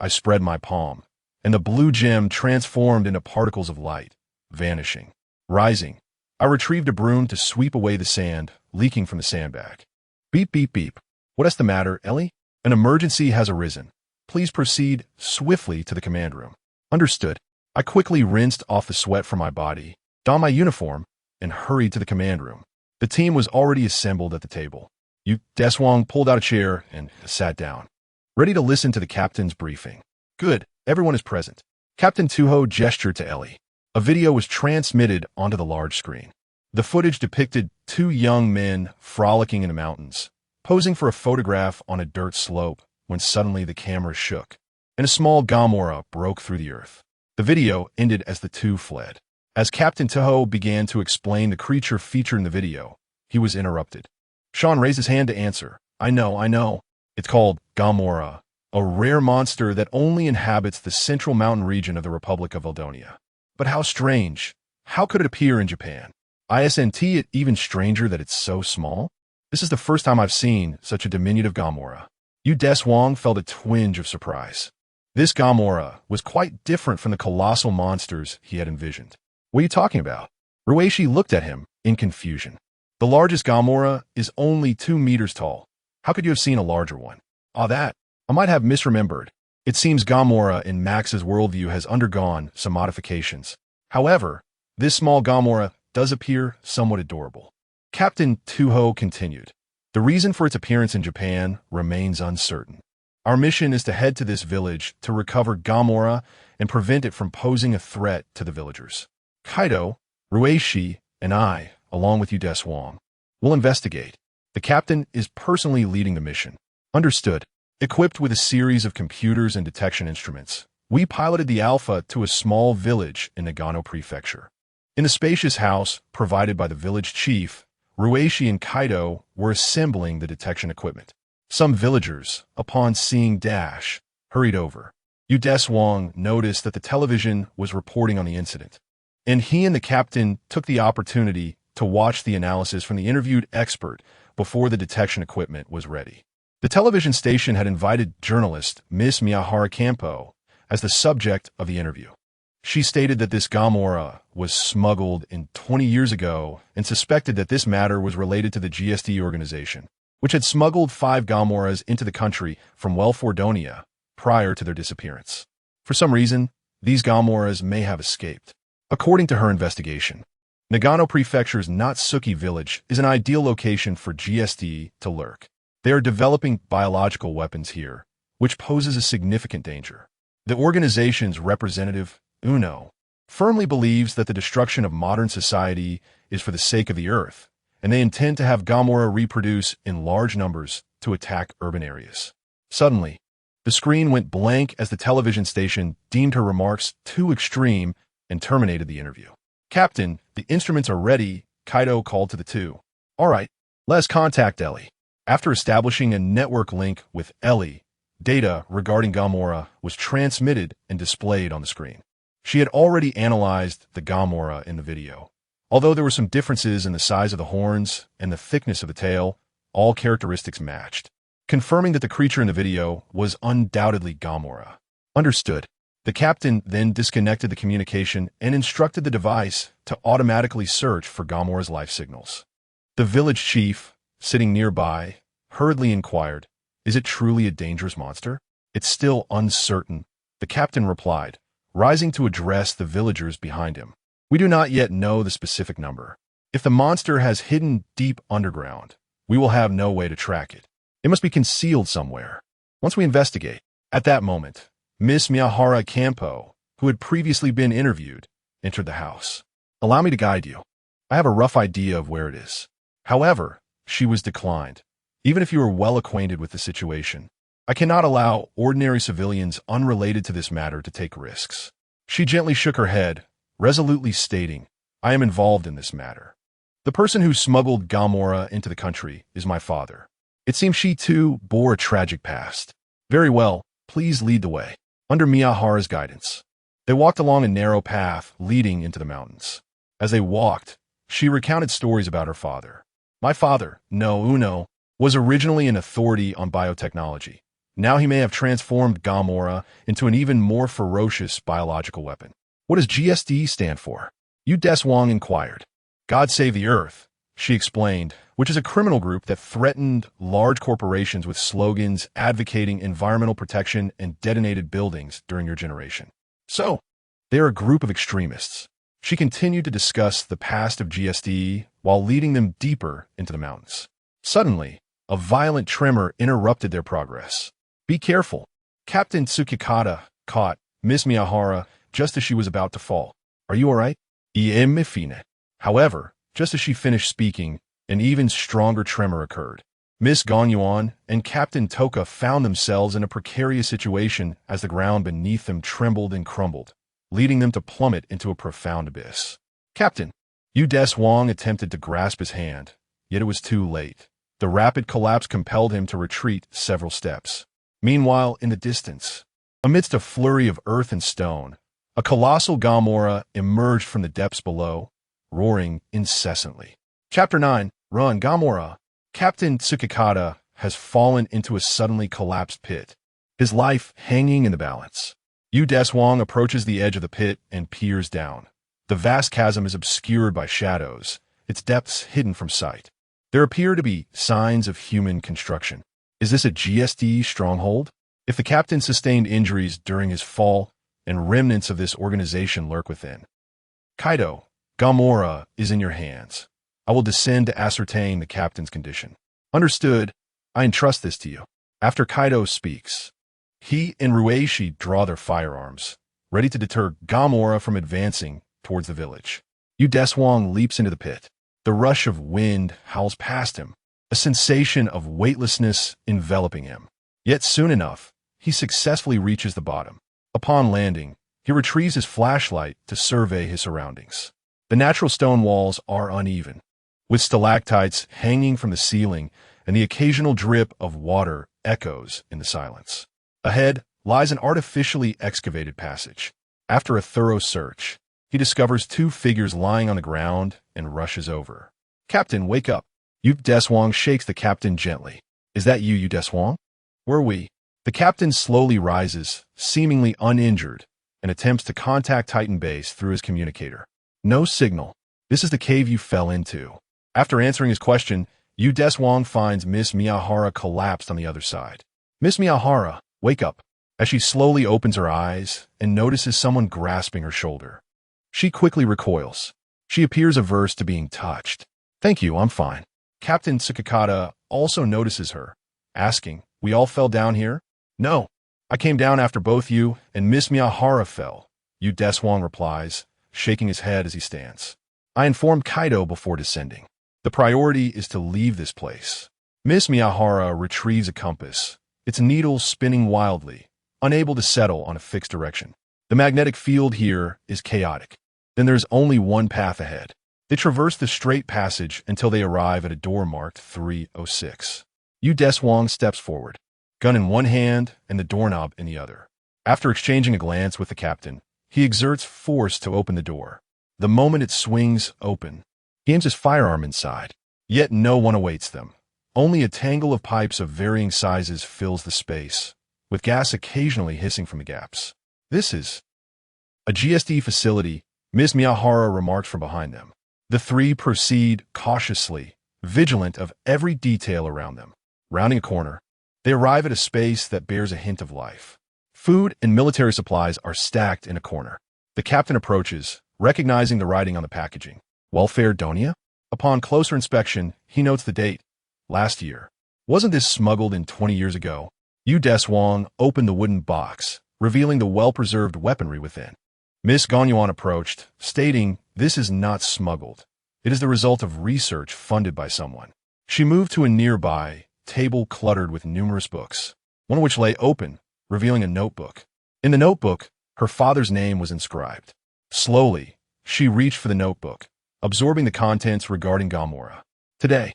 I spread my palm, and the blue gem transformed into particles of light, vanishing. Rising, I retrieved a broom to sweep away the sand leaking from the sandbag. Beep, beep, beep. What's the matter, Ellie? An emergency has arisen. Please proceed swiftly to the command room. Understood. I quickly rinsed off the sweat from my body, donned my uniform, and hurried to the command room. The team was already assembled at the table. Deshuang pulled out a chair and sat down, ready to listen to the captain's briefing. Good, everyone is present. Captain Tuho gestured to Ellie. A video was transmitted onto the large screen. The footage depicted two young men frolicking in the mountains, posing for a photograph on a dirt slope when suddenly the camera shook, and a small Gamora broke through the earth. The video ended as the two fled. As Captain Tuho began to explain the creature featured in the video, he was interrupted. Sean raised his hand to answer. I know. It's called Gamora, a rare monster that only inhabits the central mountain region of the Republic of Eldonia. But how strange. How could it appear in Japan? Isn't it even stranger that it's so small? This is the first time I've seen such a diminutive Gamora. Deshuang felt a twinge of surprise. This Gamora was quite different from the colossal monsters he had envisioned. What are you talking about? Ruishi looked at him in confusion. The largest Gamora is only 2 meters tall. How could you have seen a larger one? That. I might have misremembered. It seems Gamora in Max's worldview has undergone some modifications. However, this small Gamora does appear somewhat adorable. Captain Tuho continued. The reason for its appearance in Japan remains uncertain. Our mission is to head to this village to recover Gamora and prevent it from posing a threat to the villagers. Kaido, Ruishi, and I, along with Deshuang, will investigate. The captain is personally leading the mission. Understood. Equipped with a series of computers and detection instruments, we piloted the Alpha to a small village in Nagano Prefecture. In the spacious house provided by the village chief, Ruishi and Kaido were assembling the detection equipment. Some villagers, upon seeing Dash, hurried over. Deshuang noticed that the television was reporting on the incident, and he and the captain took the opportunity to watch the analysis from the interviewed expert before the detection equipment was ready. The television station had invited journalist Miss Miyahara Campo as the subject of the interview. She stated that this Gamora was smuggled in 20 years ago and suspected that this matter was related to the GSD organization, which had smuggled 5 Gamoras into the country from Welfordonia prior to their disappearance. For some reason, these Gamoras may have escaped. According to her investigation, Nagano Prefecture's Natsuki village is an ideal location for GSD to lurk. They are developing biological weapons here, which poses a significant danger. The organization's representative, Uno, firmly believes that the destruction of modern society is for the sake of the Earth, and they intend to have Gamora reproduce in large numbers to attack urban areas. Suddenly, the screen went blank as the television station deemed her remarks too extreme and terminated the interview. Captain, the instruments are ready, Kaido called to the two. All right, let's contact Ellie. After establishing a network link with Ellie, data regarding Gamora was transmitted and displayed on the screen. She had already analyzed the Gamora in the video. Although there were some differences in the size of the horns and the thickness of the tail, all characteristics matched, confirming that the creature in the video was undoubtedly Gamora. Understood. The captain then disconnected the communication and instructed the device to automatically search for Gamora's life signals. The village chief, sitting nearby, hurriedly inquired, "Is it truly a dangerous monster?" "It's still uncertain," the captain replied, rising to address the villagers behind him. "We do not yet know the specific number. If the monster has hidden deep underground, we will have no way to track it. It must be concealed somewhere. Once we investigate." At that moment, Miss Miyahara Campo, who had previously been interviewed, entered the house. "Allow me to guide you. I have a rough idea of where it is." However, she was declined. "Even if you are well acquainted with the situation, I cannot allow ordinary civilians unrelated to this matter to take risks." She gently shook her head, resolutely stating, "I am involved in this matter. The person who smuggled Gamora into the country is my father. It seems she too bore a tragic past." "Very well, please lead the way." Under Miyahara's guidance, they walked along a narrow path leading into the mountains. As they walked, she recounted stories about her father. "My father, No Uno, was originally an authority on biotechnology. Now he may have transformed Gamora into an even more ferocious biological weapon." "What does GSD stand for?" Deshuang inquired. "God Save the Earth," she explained, which is a criminal group that threatened large corporations with slogans advocating environmental protection and detonated buildings during your generation. "So, they are a group of extremists." She continued to discuss the past of GSD while leading them deeper into the mountains. Suddenly, a violent tremor interrupted their progress. "Be careful." Captain Tsukikata caught Miss Miyahara just as she was about to fall. "Are you all right?" "Fine." However, just as she finished speaking, an even stronger tremor occurred. Miss Gonyuan and Captain Toka found themselves in a precarious situation as the ground beneath them trembled and crumbled, leading them to plummet into a profound abyss. "Captain!" Deshuang attempted to grasp his hand, yet it was too late. The rapid collapse compelled him to retreat several steps. Meanwhile, in the distance, amidst a flurry of earth and stone, a colossal Gamora emerged from the depths below, roaring incessantly. Chapter 9, Run, Gamora! Captain Tsukikata has fallen into a suddenly collapsed pit, his life hanging in the balance. Deshuang approaches the edge of the pit and peers down. The vast chasm is obscured by shadows, its depths hidden from sight. There appear to be signs of human construction. Is this a GSD stronghold? If the captain sustained injuries during his fall, and remnants of this organization lurk within. "Kaido, Gamora is in your hands. I will descend to ascertain the captain's condition." "Understood. I entrust this to you." After Kaido speaks, he and Rueishi draw their firearms, ready to deter Gamora from advancing towards the village. Deshuang leaps into the pit. The rush of wind howls past him, a sensation of weightlessness enveloping him. Yet soon enough, he successfully reaches the bottom. Upon landing, he retrieves his flashlight to survey his surroundings. The natural stone walls are uneven, with stalactites hanging from the ceiling, and the occasional drip of water echoes in the silence. Ahead lies an artificially excavated passage. After a thorough search, he discovers two figures lying on the ground and rushes over. "Captain, wake up." Deshuang shakes the captain gently. "Is that you, Deshuang?" "Where are we?" The captain slowly rises, seemingly uninjured, and attempts to contact Titan Base through his communicator. No signal. "This is the cave you fell into." After answering his question, Deshuang finds Miss Miyahara collapsed on the other side. "Miss Miyahara, wake up." As she slowly opens her eyes and notices someone grasping her shoulder, she quickly recoils. She appears averse to being touched. "Thank you, I'm fine." Captain Tsukikata also notices her, asking, "We all fell down here?" "No, I came down after both you and Miss Miyahara fell," Deshuang replies, shaking his head as he stands. "I informed Kaido before descending. The priority is to leave this place." Miss Miyahara retrieves a compass, its needles spinning wildly, unable to settle on a fixed direction. The magnetic field here is chaotic. Then there's only one path ahead. They traverse the straight passage until they arrive at a door marked 306. Deshuang steps forward, gun in one hand and the doorknob in the other. After exchanging a glance with the captain, he exerts force to open the door. The moment it swings open, he aims his firearm inside. Yet no one awaits them. Only a tangle of pipes of varying sizes fills the space, with gas occasionally hissing from the gaps. This is a GSD facility, Ms. Miyahara remarked from behind them. The three proceed cautiously, vigilant of every detail around them. Rounding a corner, they arrive at a space that bears a hint of life. Food and military supplies are stacked in a corner. The captain approaches, recognizing the writing on the packaging. Welfare Donia? Upon closer inspection, he notes the date. Last year. Wasn't this smuggled in 20 years ago? Deshuang opened the wooden box, revealing the well-preserved weaponry within. Miss Ganyuan approached, stating, "This is not smuggled. It is the result of research funded by someone." She moved to a nearby table cluttered with numerous books, one of which lay open, revealing a notebook. In the notebook, her father's name was inscribed. Slowly, she reached for the notebook, absorbing the contents regarding Gamora. Today,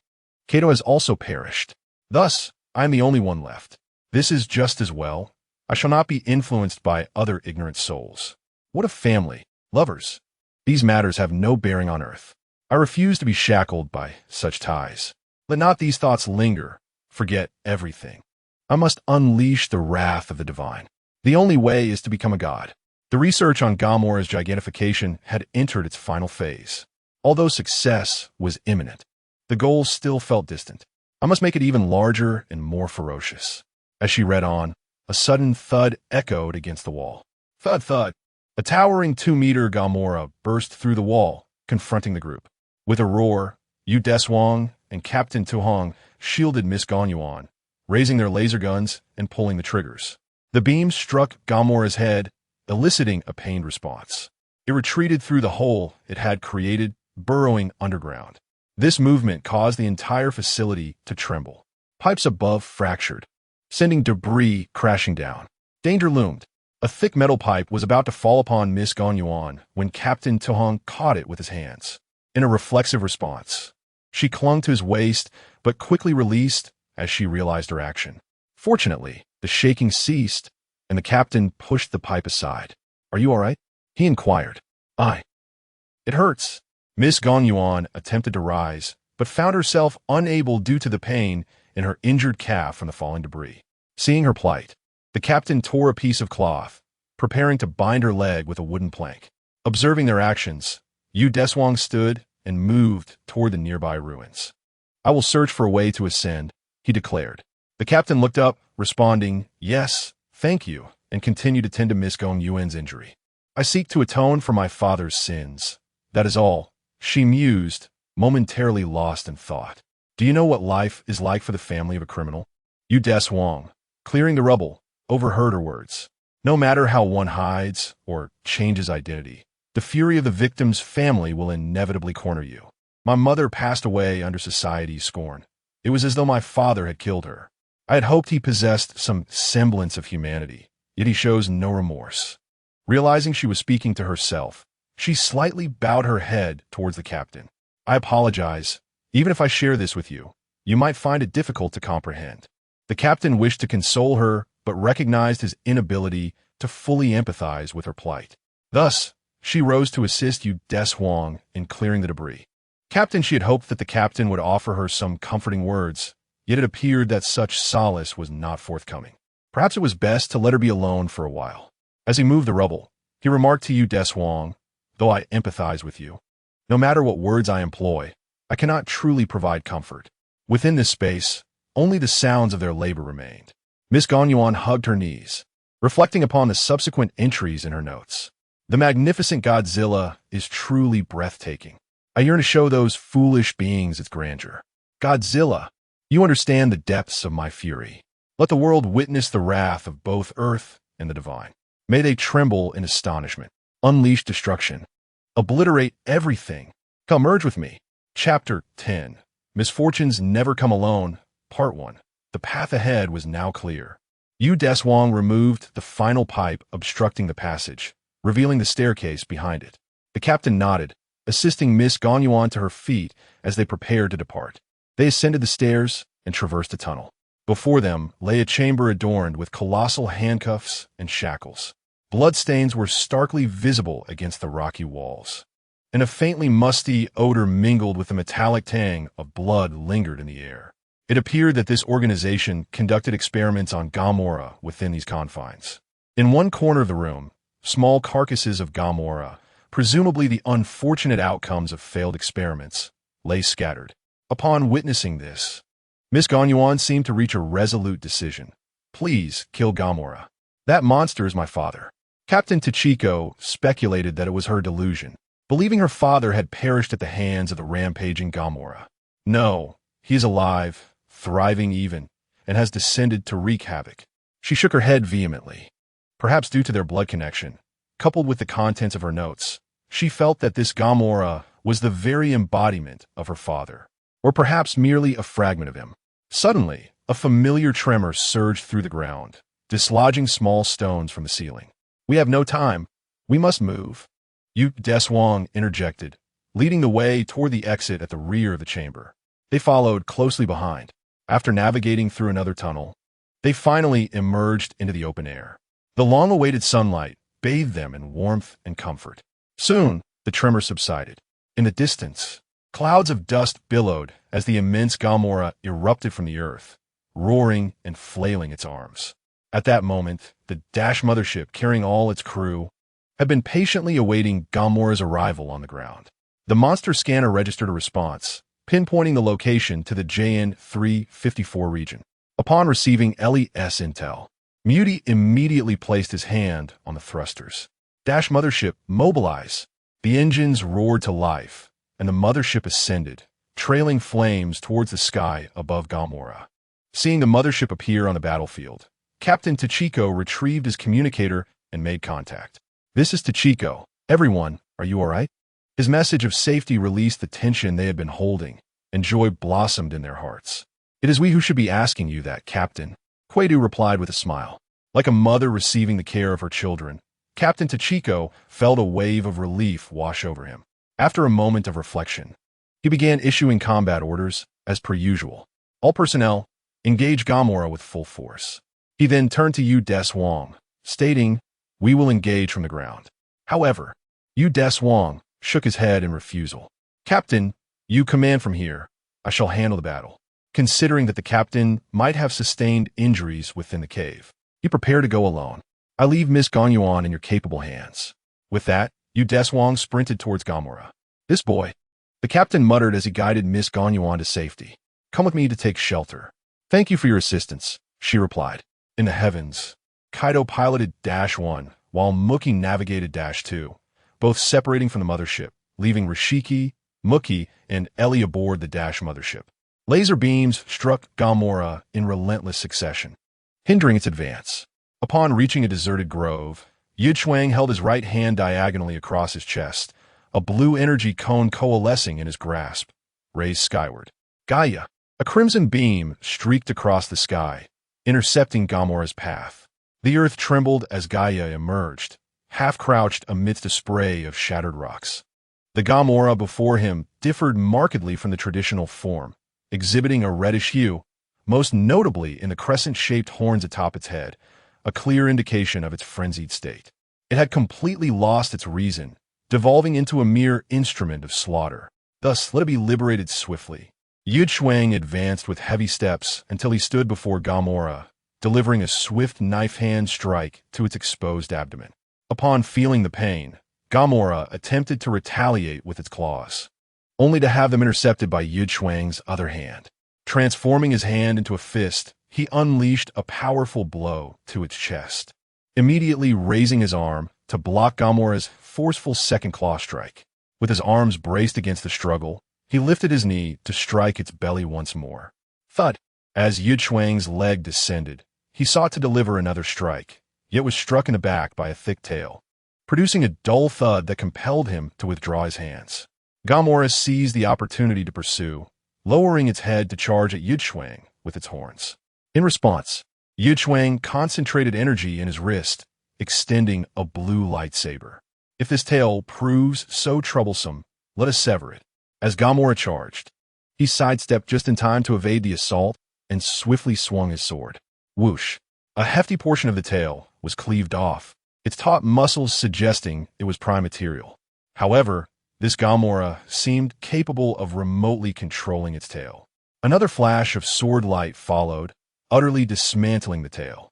Kato has also perished. Thus, I am the only one left. This is just as well. I shall not be influenced by other ignorant souls. What of family, lovers? These matters have no bearing on earth. I refuse to be shackled by such ties. Let not these thoughts linger. Forget everything. I must unleash the wrath of the divine. The only way is to become a god. The research on Gamora's gigantification had entered its final phase. Although success was imminent, the goal still felt distant. I must make it even larger and more ferocious. As she read on, a sudden thud echoed against the wall. Thud, thud. A towering 2-meter Gamora burst through the wall, confronting the group. With a roar, Deshuang and Captain Tuhong shielded Miss Ganyuan, raising their laser guns and pulling the triggers. The beam struck Gamora's head, eliciting a pained response. It retreated through the hole it had created, burrowing underground. This movement caused the entire facility to tremble. Pipes above fractured, sending debris crashing down. Danger loomed. A thick metal pipe was about to fall upon Miss Ganyuan when Captain Tuhong caught it with his hands. In a reflexive response, she clung to his waist, but quickly released as she realized her action. Fortunately, the shaking ceased, and the captain pushed the pipe aside. "Are you all right?" he inquired. It hurts." Miss Ganyuan attempted to rise, but found herself unable due to the pain in her injured calf from the falling debris. Seeing her plight, the captain tore a piece of cloth, preparing to bind her leg with a wooden plank. Observing their actions, Deshuang stood and moved toward the nearby ruins. "I will search for a way to ascend," he declared. The captain looked up, responding, "Yes, thank you," and continued to tend to Miss Ganyuan's injury. "I seek to atone for my father's sins. That is all," she mused, momentarily lost in thought. "Do you know what life is like for the family of a criminal?" Deshuang, clearing the rubble, overheard her words. "No matter how one hides or changes identity, the fury of the victim's family will inevitably corner you. My mother passed away under society's scorn. It was as though my father had killed her. I had hoped he possessed some semblance of humanity, yet he shows no remorse." Realizing she was speaking to herself, she slightly bowed her head towards the captain. "I apologize. Even if I share this with you, you might find it difficult to comprehend." The captain wished to console her, but recognized his inability to fully empathize with her plight. Thus, she rose to assist Deshuang in clearing the debris. She had hoped that the captain would offer her some comforting words, yet it appeared that such solace was not forthcoming. Perhaps it was best to let her be alone for a while. As he moved the rubble, he remarked to Deshuang, "Though I empathize with you, no matter what words I employ, I cannot truly provide comfort." Within this space, only the sounds of their labor remained. Miss Ganyuan hugged her knees, reflecting upon the subsequent entries in her notes. "The magnificent Godzilla is truly breathtaking. I yearn to show those foolish beings its grandeur. Godzilla, you understand the depths of my fury. Let the world witness the wrath of both Earth and the divine. May they tremble in astonishment, unleash destruction, obliterate everything. Come, merge with me." Chapter 10. Misfortunes Never Come Alone, Part 1. The path ahead was now clear. Deshuang removed the final pipe obstructing the passage, revealing the staircase behind it. The captain nodded, assisting Miss Ganyuan to her feet as they prepared to depart. They ascended the stairs and traversed a tunnel. Before them lay a chamber adorned with colossal handcuffs and shackles. Bloodstains were starkly visible against the rocky walls, and a faintly musty odor mingled with the metallic tang of blood lingered in the air. It appeared that this organization conducted experiments on Gamora within these confines. In one corner of the room, small carcasses of Gamora, presumably the unfortunate outcomes of failed experiments, lay scattered. Upon witnessing this, Miss Gonyuan seemed to reach a resolute decision. Please kill Gamora. That monster is my father. Captain Tachiko speculated that it was her delusion, believing her father had perished at the hands of the rampaging Gamora. No, he is alive, thriving even, and has descended to wreak havoc. She shook her head vehemently. Perhaps due to their blood connection, coupled with the contents of her notes, she felt that this Gamora was the very embodiment of her father, or perhaps merely a fragment of him. Suddenly, a familiar tremor surged through the ground, dislodging small stones from the ceiling. We have no time. We must move. Deshuang interjected, leading the way toward the exit at the rear of the chamber. They followed closely behind. After navigating through another tunnel, they finally emerged into the open air. The long-awaited sunlight bathed them in warmth and comfort. Soon, the tremor subsided. In the distance, clouds of dust billowed as the immense Gamora erupted from the earth, roaring and flailing its arms. At that moment, the Dash mothership carrying all its crew had been patiently awaiting Gamora's arrival on the ground. The monster scanner registered a response, pinpointing the location to the JN-354 region. Upon receiving LES intel, Muty immediately placed his hand on the thrusters. Dash mothership, mobilize! The engines roared to life, and the mothership ascended, trailing flames towards the sky above Gamora. Seeing the mothership appear on the battlefield, Captain Tachiko retrieved his communicator and made contact. This is Tachiko. Everyone, are you all right? His message of safety released the tension they had been holding, and joy blossomed in their hearts. It is we who should be asking you that, Captain. Quaidu replied with a smile. Like a mother receiving the care of her children, Captain Tachiko felt a wave of relief wash over him. After a moment of reflection, he began issuing combat orders, as per usual. All personnel, engage Gamora with full force. He then turned to Deshuang, stating, we will engage from the ground. However, Deshuang shook his head in refusal. Captain, you command from here. I shall handle the battle. Considering that the captain might have sustained injuries within the cave, he prepared to go alone. I leave Miss Gonyuan in your capable hands. With that, Deshuang sprinted towards Gamora. This boy, the captain muttered as he guided Miss Gonyuan to safety. Come with me to take shelter. Thank you for your assistance, she replied. In the heavens, Kaido piloted Dash 1, while Mookie navigated Dash 2, both separating from the mothership, leaving Rishiki, Mookie, and Ellie aboard the Dash mothership. Laser beams struck Gamora in relentless succession, hindering its advance. Upon reaching a deserted grove, Deshuang held his right hand diagonally across his chest, a blue energy cone coalescing in his grasp, raised skyward. Gaia, a crimson beam streaked across the sky, intercepting Gamora's path. The earth trembled as Gaia emerged, half-crouched amidst a spray of shattered rocks. The Gamora before him differed markedly from the traditional form, exhibiting a reddish hue, most notably in the crescent-shaped horns atop its head, a clear indication of its frenzied state. It had completely lost its reason, devolving into a mere instrument of slaughter. Thus, let it be liberated swiftly. Deshuang advanced with heavy steps until he stood before Gamora, delivering a swift knife-hand strike to its exposed abdomen. Upon feeling the pain, Gamora attempted to retaliate with its claws, only to have them intercepted by Deshuang's other hand. Transforming his hand into a fist, he unleashed a powerful blow to its chest, immediately raising his arm to block Gamora's forceful second claw strike. With his arms braced against the struggle, he lifted his knee to strike its belly once more. Thud! As Deshuang's leg descended, he sought to deliver another strike, yet was struck in the back by a thick tail, producing a dull thud that compelled him to withdraw his hands. Gamora seized the opportunity to pursue, lowering its head to charge at Deshuang with its horns. In response, Deshuang concentrated energy in his wrist, extending a blue lightsaber. If this tail proves so troublesome, let us sever it. As Gamora charged, he sidestepped just in time to evade the assault and swiftly swung his sword. Whoosh! A hefty portion of the tail was cleaved off, its taut muscles suggesting it was prime material. However, this Gamora seemed capable of remotely controlling its tail. Another flash of sword light followed, utterly dismantling the tail.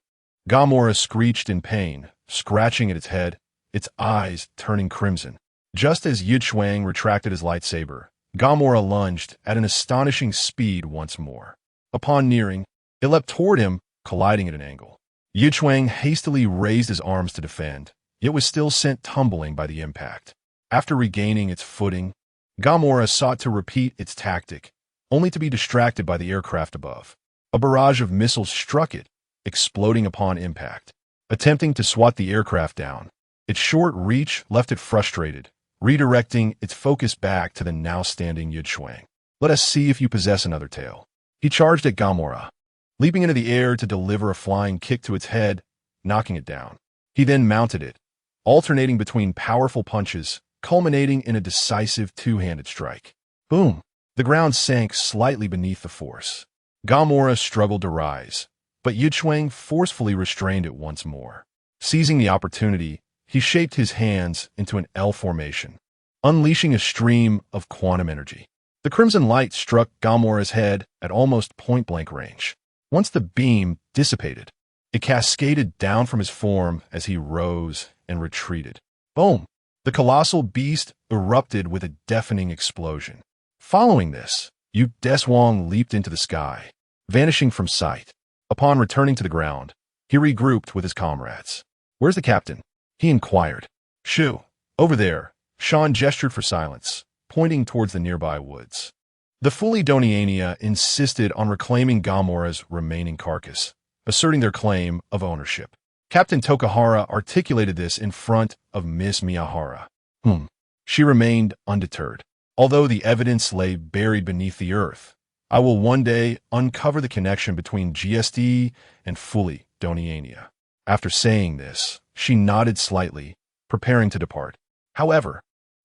Gamora screeched in pain, scratching at its head, its eyes turning crimson. Just as Deshuang retracted his lightsaber, Gamora lunged at an astonishing speed once more. Upon nearing, it leapt toward him, colliding at an angle. Deshuang hastily raised his arms to defend, yet was still sent tumbling by the impact. After regaining its footing, Gamora sought to repeat its tactic, only to be distracted by the aircraft above. A barrage of missiles struck it, exploding upon impact. Attempting to swat the aircraft down, its short reach left it frustrated, redirecting its focus back to the now-standing Deshuang. Let us see if you possess another tail. He charged at Gamora, leaping into the air to deliver a flying kick to its head, knocking it down. He then mounted it, alternating between powerful punches, culminating in a decisive two-handed strike. Boom! The ground sank slightly beneath the force. Gamora struggled to rise, but Deshuang forcefully restrained it once more. Seizing the opportunity, he shaped his hands into an L formation, unleashing a stream of quantum energy. The crimson light struck Gamora's head at almost point-blank range. Once the beam dissipated, it cascaded down from his form as he rose and retreated. Boom! The colossal beast erupted with a deafening explosion. Following this, Deshuang leaped into the sky, vanishing from sight. Upon returning to the ground, he regrouped with his comrades. "Where's the captain?" he inquired. "Shoo, over there." Sean gestured for silence, pointing towards the nearby woods. The fully Doniania insisted on reclaiming Gamora's remaining carcass, asserting their claim of ownership. Captain Tokahara articulated this in front of Miss Miyahara. She remained undeterred. "Although the evidence lay buried beneath the earth, I will one day uncover the connection between GSD and fully Doniania." After saying this, she nodded slightly, preparing to depart. However,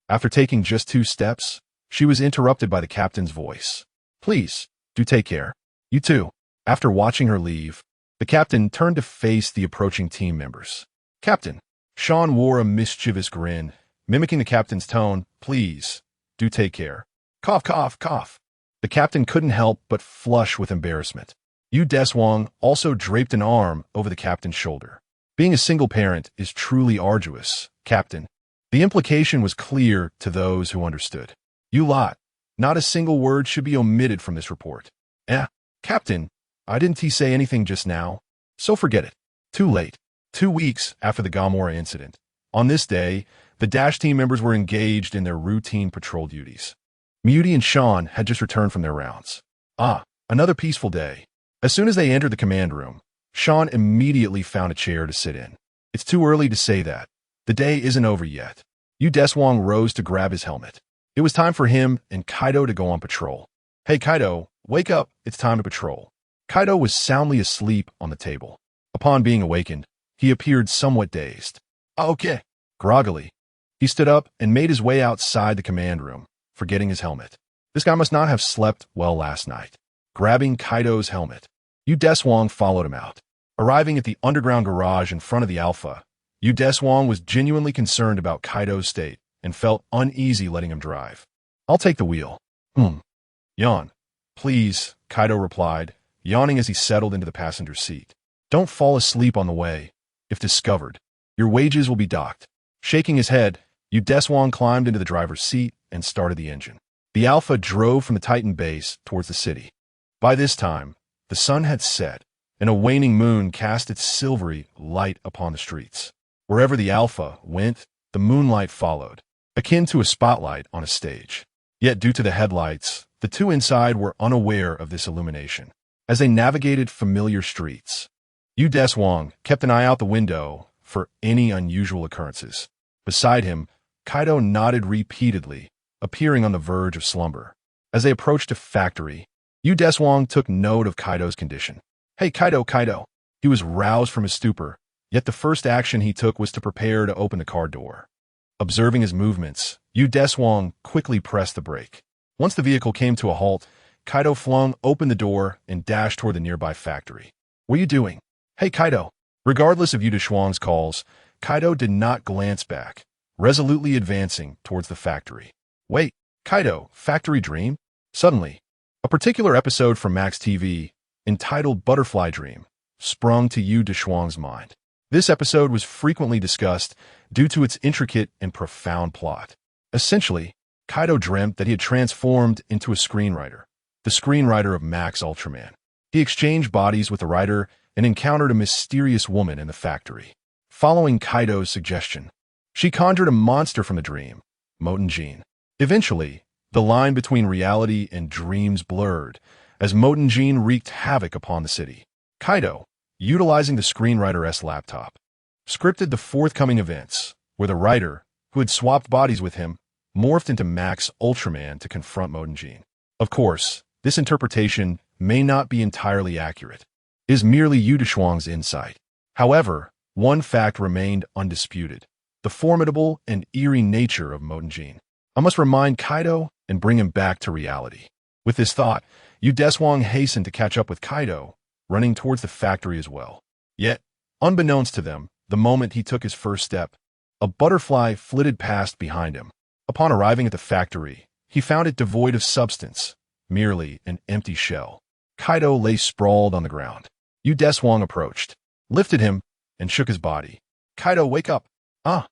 after taking just 2 steps, she was interrupted by the captain's voice. "Please, do take care. You too." After watching her leave, the captain turned to face the approaching team members. "Captain." Sean wore a mischievous grin, mimicking the captain's tone. "Please, do take care." Cough, cough, cough. The captain couldn't help but flush with embarrassment. Deshuang also draped an arm over the captain's shoulder. "Being a single parent is truly arduous, Captain." The implication was clear to those who understood. "You lot. Not a single word should be omitted from this report." Captain, I didn't say anything just now, so forget it." Too late. 2 weeks after the Gamora incident, on this day, the Dash team members were engaged in their routine patrol duties. Muty and Sean had just returned from their rounds. Another peaceful day. As soon as they entered the command room, Sean immediately found a chair to sit in. It's too early to say that. The day isn't over yet. Deshuang rose to grab his helmet. It was time for him and Kaido to go on patrol. "Hey Kaido, wake up, it's time to patrol." Kaido was soundly asleep on the table. Upon being awakened, he appeared somewhat dazed. "Okay." Groggily, he stood up and made his way outside the command room, forgetting his helmet. This guy must not have slept well last night. Grabbing Kaido's helmet, Deshuang followed him out. Arriving at the underground garage in front of the Alpha, Deshuang was genuinely concerned about Kaido's state and felt uneasy letting him drive. "I'll take the wheel." Yawn. "Please," Kaido replied, yawning as he settled into the passenger seat. "Don't fall asleep on the way. If discovered, your wages will be docked." Shaking his head, Deshuang climbed into the driver's seat and started the engine. The Alpha drove from the Titan base towards the city. By this time, the sun had set, and a waning moon cast its silvery light upon the streets. Wherever the Alpha went, the moonlight followed, akin to a spotlight on a stage. Yet due to the headlights, the two inside were unaware of this illumination. As they navigated familiar streets, Deshuang kept an eye out the window for any unusual occurrences. Beside him, Kaido nodded repeatedly, appearing on the verge of slumber. As they approached a factory, Deshuang took note of Kaido's condition. "Hey Kaido, Kaido!" He was roused from his stupor, yet the first action he took was to prepare to open the car door. Observing his movements, Deshuang quickly pressed the brake. Once the vehicle came to a halt, Kaido flung open the door and dashed toward the nearby factory. "What are you doing?" "Hey Kaido!" Regardless of Deshuang's calls, Kaido did not glance back, resolutely advancing towards the factory. "Wait, Kaido, factory dream?" Suddenly, a particular episode from Max TV, entitled Butterfly Dream, sprung to Deshuang's mind. This episode was frequently discussed due to its intricate and profound plot. Essentially, Kaido dreamt that he had transformed into a screenwriter, the screenwriter of Max Ultraman. He exchanged bodies with the writer and encountered a mysterious woman in the factory. Following Kaido's suggestion, she conjured a monster from the dream, Moten Jin. Eventually, the line between reality and dreams blurred as Moten Jin wreaked havoc upon the city. Kaido, utilizing the screenwriter's laptop, scripted the forthcoming events, where the writer, who had swapped bodies with him, morphed into Max Ultraman to confront Moten Jin. Of course, this interpretation may not be entirely accurate. It is merely Deshuang's insight. However, one fact remained undisputed: the formidable and eerie nature of Moten Jin. I must remind Kaido and bring him back to reality. With this thought, Deshuang hastened to catch up with Kaido, running towards the factory as well. Yet, unbeknownst to them, the moment he took his first step, a butterfly flitted past behind him. Upon arriving at the factory, he found it devoid of substance, merely an empty shell. Kaido lay sprawled on the ground. Deshuang approached, lifted him, and shook his body. "Kaido, wake up!" "Ah!"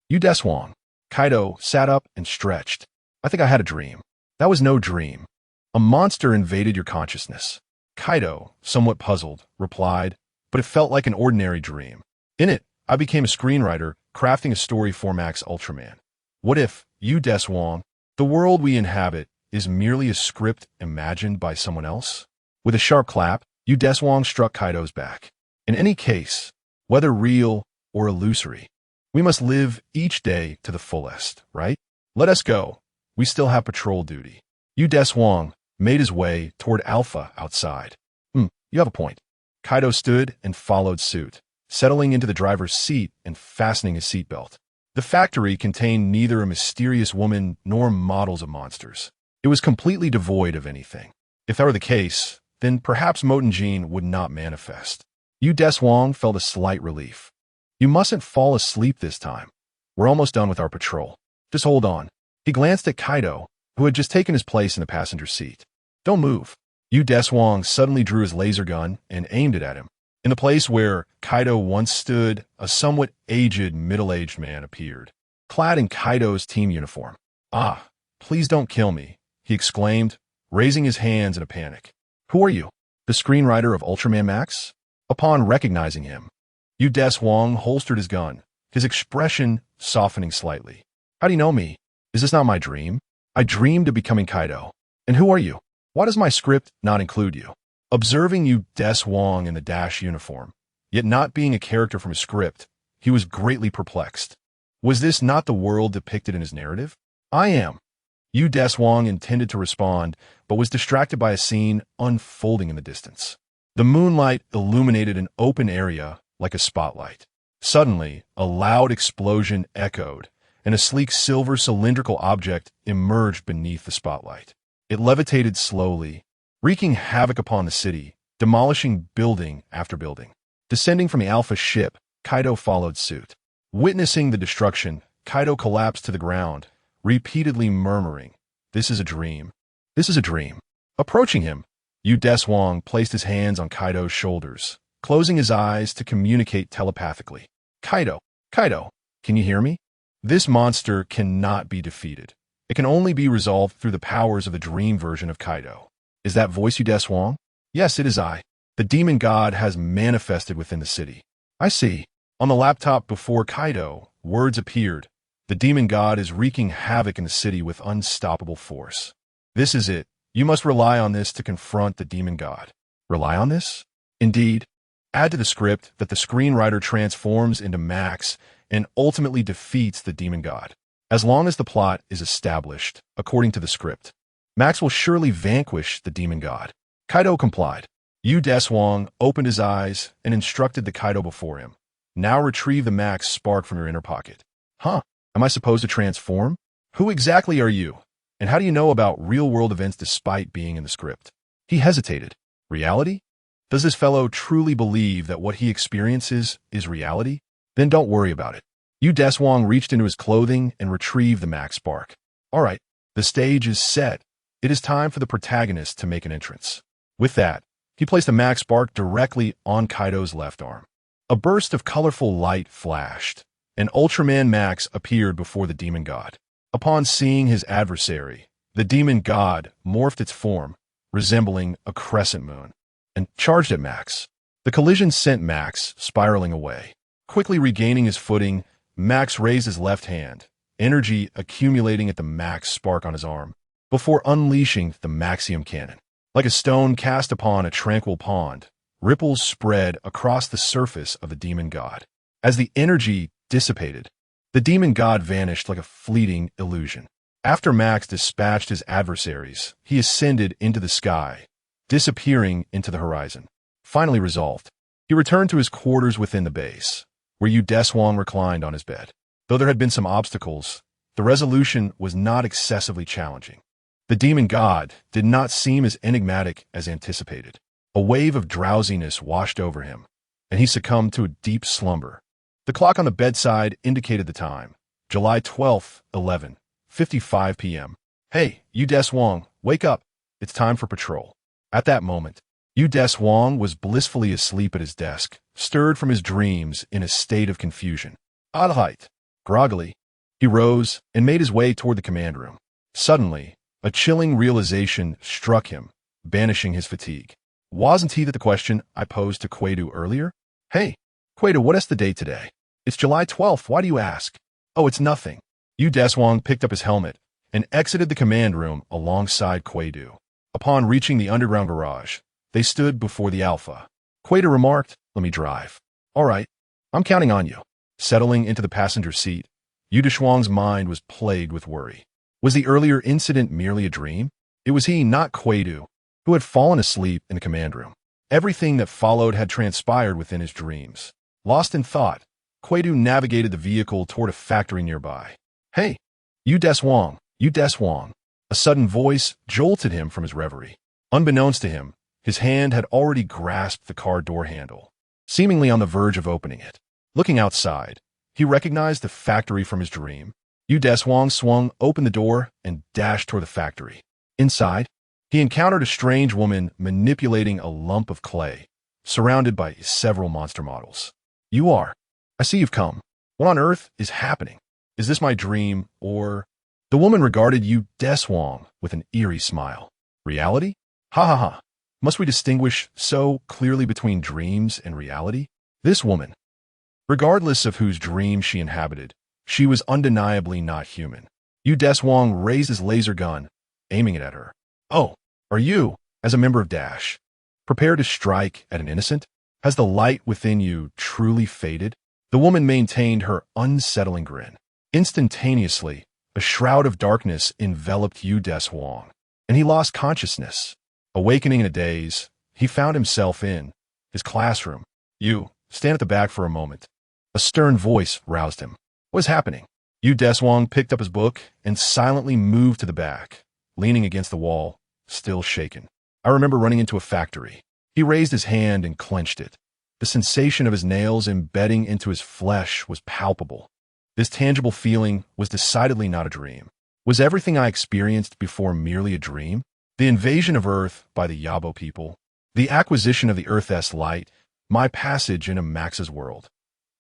Deshuang. Kaido sat up and stretched. "I think I had a dream." "That was no dream. A monster invaded your consciousness." Kaido, somewhat puzzled, replied, "But it felt like an ordinary dream. In it, I became a screenwriter, crafting a story for Max Ultraman. What if, Deshuang, the world we inhabit is merely a script imagined by someone else?" With a sharp clap, Deshuang struck Kaido's back. "In any case, whether real or illusory, we must live each day to the fullest, right? Let us go. We still have patrol duty." Deshuang made his way toward Alpha outside. You have a point." Kaido stood and followed suit, settling into the driver's seat and fastening his seatbelt. The factory contained neither a mysterious woman nor models of monsters. It was completely devoid of anything. If that were the case, then perhaps Moten Jin would not manifest. Deshuang felt a slight relief. "You mustn't fall asleep this time. We're almost done with our patrol. Just hold on." He glanced at Kaido, who had just taken his place in the passenger seat. "Don't move." Deshuang suddenly drew his laser gun and aimed it at him. In the place where Kaido once stood, a somewhat aged, middle-aged man appeared, clad in Kaido's team uniform. "Ah, please don't kill me," he exclaimed, raising his hands in a panic. "Who are you? The screenwriter of Ultraman Max?" Upon recognizing him, Deshuang holstered his gun, his expression softening slightly. "How do you know me? Is this not my dream? I dreamed of becoming Kaido. And who are you? Why does my script not include you?" Observing Deshuang in the dash uniform, yet not being a character from his script, he was greatly perplexed. Was this not the world depicted in his narrative? "I am." Deshuang intended to respond, but was distracted by a scene unfolding in the distance. The moonlight illuminated an open area like a spotlight. Suddenly, a loud explosion echoed, and a sleek silver cylindrical object emerged beneath the spotlight. It levitated slowly, wreaking havoc upon the city, demolishing building after building. Descending from the Alpha ship, Kaido followed suit. Witnessing the destruction, Kaido collapsed to the ground, repeatedly murmuring, "This is a dream. This is a dream." Approaching him, Deshuang placed his hands on Kaido's shoulders, closing his eyes to communicate telepathically. "Kaido, Kaido, can you hear me? This monster cannot be defeated. It can only be resolved through the powers of the dream version of Kaido." "Is that voice Deshuang?" "Yes, it is I. The demon god has manifested within the city." "I see." On the laptop before Kaido, words appeared. "The demon god is wreaking havoc in the city with unstoppable force. This is it. You must rely on this to confront the demon god." "Rely on this?" "Indeed. Add to the script that the screenwriter transforms into Max and ultimately defeats the demon god. As long as the plot is established, according to the script, Max will surely vanquish the demon god." Kaido complied. Deshuang opened his eyes and instructed the Kaido before him. "Now retrieve the Max spark from your inner pocket." "Huh? Am I supposed to transform? Who exactly are you? And how do you know about real-world events despite being in the script?" He hesitated. "Reality? Does this fellow truly believe that what he experiences is reality? Then don't worry about it." Deshuang reached into his clothing and retrieved the Max spark. "All right, the stage is set. It is time for the protagonist to make an entrance." With that, he placed the Max spark directly on Kaido's left arm. A burst of colorful light flashed, and Ultraman Max appeared before the demon god. Upon seeing his adversary, the demon god morphed its form, resembling a crescent moon, and charged at Max. The collision sent Max spiraling away. Quickly regaining his footing, Max raised his left hand, energy accumulating at the max spark on his arm, before unleashing the Maxium cannon. Like a stone cast upon a tranquil pond, ripples spread across the surface of the demon god. As the energy dissipated, the demon god vanished like a fleeting illusion. After Max dispatched his adversaries, he ascended into the sky, disappearing into the horizon. Finally resolved, he returned to his quarters within the base, where Deshuang reclined on his bed. Though there had been some obstacles, the resolution was not excessively challenging. The demon god did not seem as enigmatic as anticipated. A wave of drowsiness washed over him, and he succumbed to a deep slumber. The clock on the bedside indicated the time, July 12th, 11:55 p.m. "Hey, Deshuang, wake up. It's time for patrol." At that moment, Deshuang was blissfully asleep at his desk, stirred from his dreams in a state of confusion. Alright. Groggily, he rose and made his way toward the command room. Suddenly, a chilling realization struck him, banishing his fatigue. Wasn't he the question I posed to Quaidu earlier? "Hey, Quaidu, what is the date today?" "It's July 12th, why do you ask?" "Oh, it's nothing." Deshuang picked up his helmet and exited the command room alongside Quaidu. Upon reaching the underground garage, they stood before the Alpha. Quaidu remarked, "Let me drive." "All right, I'm counting on you." Settling into the passenger seat, Deshuang's mind was plagued with worry. Was the earlier incident merely a dream? It was he, not Quaidu, who had fallen asleep in the command room. Everything that followed had transpired within his dreams. Lost in thought, Quaidu navigated the vehicle toward a factory nearby. "Hey, Deshuang, Deshuang." A sudden voice jolted him from his reverie. Unbeknownst to him, his hand had already grasped the car door handle, seemingly on the verge of opening it. Looking outside, he recognized the factory from his dream. Deshuang swung open the door and dashed toward the factory. Inside, he encountered a strange woman manipulating a lump of clay, surrounded by several monster models. I see you've come. What on earth is happening? Is this my dream, or—" The woman regarded Deshuang with an eerie smile. "Reality? Ha ha ha. Must we distinguish so clearly between dreams and reality?" This woman, regardless of whose dream she inhabited, she was undeniably not human. Deshuang raised his laser gun, aiming it at her. "Oh, are you, as a member of Dash, prepared to strike at an innocent? Has the light within you truly faded?" The woman maintained her unsettling grin. Instantaneously, a shroud of darkness enveloped Deshuang, and he lost consciousness. Awakening in a daze, he found himself in his classroom. "You, stand at the back for a moment." A stern voice roused him. What was happening? Deshuang picked up his book and silently moved to the back, leaning against the wall, still shaken. "I remember running into a factory." He raised his hand and clenched it. The sensation of his nails embedding into his flesh was palpable. This tangible feeling was decidedly not a dream. Was everything I experienced before merely a dream? The invasion of Earth by the Yabo people, the acquisition of the Earth's light, my passage into Max's world.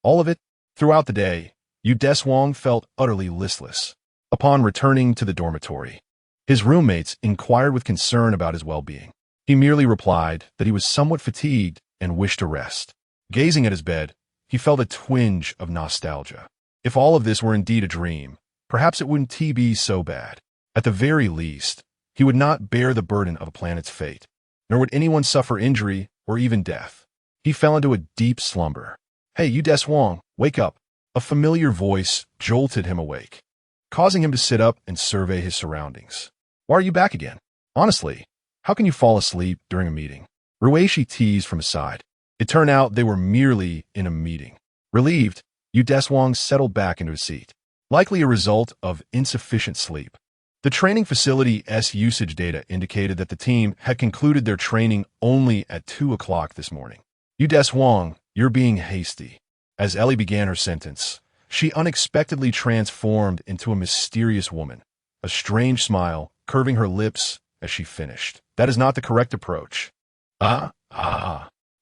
All of it, throughout the day, Deshuang felt utterly listless. Upon returning to the dormitory, his roommates inquired with concern about his well-being. He merely replied that he was somewhat fatigued and wished to rest. Gazing at his bed, he felt a twinge of nostalgia. If all of this were indeed a dream, perhaps it wouldn't be so bad. At the very least, he would not bear the burden of a planet's fate, nor would anyone suffer injury or even death. He fell into a deep slumber. "Hey, Deshuang, wake up." A familiar voice jolted him awake, causing him to sit up and survey his surroundings. "Why are you back again? Honestly, how can you fall asleep during a meeting?" Ruishi teased from his side. It turned out they were merely in a meeting. Relieved, Deshuang settled back into his seat, likely a result of insufficient sleep. The training facility's usage data indicated that the team had concluded their training only at 2 o'clock this morning. Deshuang, you're being hasty." As Ellie began her sentence, she unexpectedly transformed into a mysterious woman, a strange smile curving her lips as she finished. "That is not the correct approach."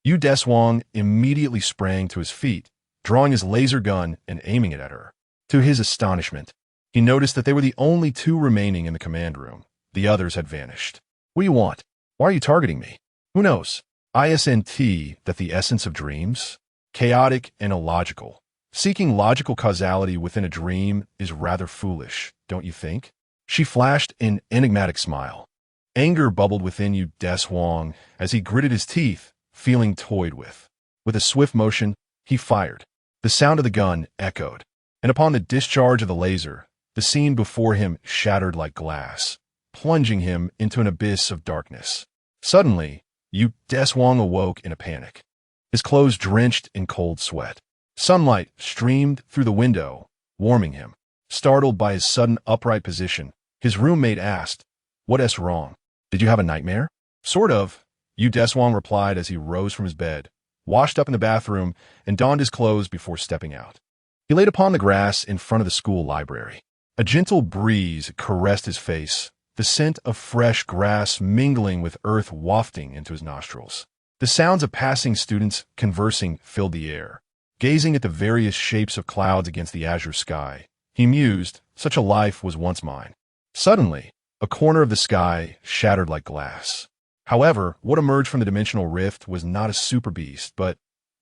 Yu Deshuang immediately sprang to his feet, drawing his laser gun and aiming it at her. To his astonishment, he noticed that they were the only two remaining in the command room. The others had vanished. What do you want? Why are you targeting me? Who knows? ISNT that the essence of dreams? Chaotic and illogical. Seeking logical causality within a dream is rather foolish, don't you think? She flashed an enigmatic smile. Anger bubbled within Yu Deshuang as he gritted his teeth, feeling toyed with. With a swift motion, he fired. The sound of the gun echoed, and upon the discharge of the laser, the scene before him shattered like glass, plunging him into an abyss of darkness. Suddenly, Yu Deshuang awoke in a panic, his clothes drenched in cold sweat. Sunlight streamed through the window, warming him. Startled by his sudden upright position, his roommate asked, "What's wrong? Did you have a nightmare?" "Sort of," Yu Deshuang replied as he rose from his bed, washed up in the bathroom, and donned his clothes before stepping out. He laid upon the grass in front of the school library. A gentle breeze caressed his face, the scent of fresh grass mingling with earth wafting into his nostrils. The sounds of passing students conversing filled the air. Gazing at the various shapes of clouds against the azure sky, he mused, such a life was once mine. Suddenly, a corner of the sky shattered like glass. However, what emerged from the dimensional rift was not a super beast, but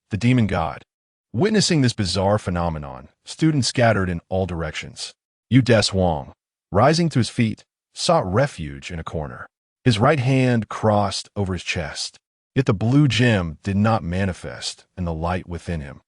the demon god. Witnessing this bizarre phenomenon, students scattered in all directions. Yu Deshuang, rising to his feet, sought refuge in a corner. His right hand crossed over his chest. Yet the blue gem did not manifest, and the light within him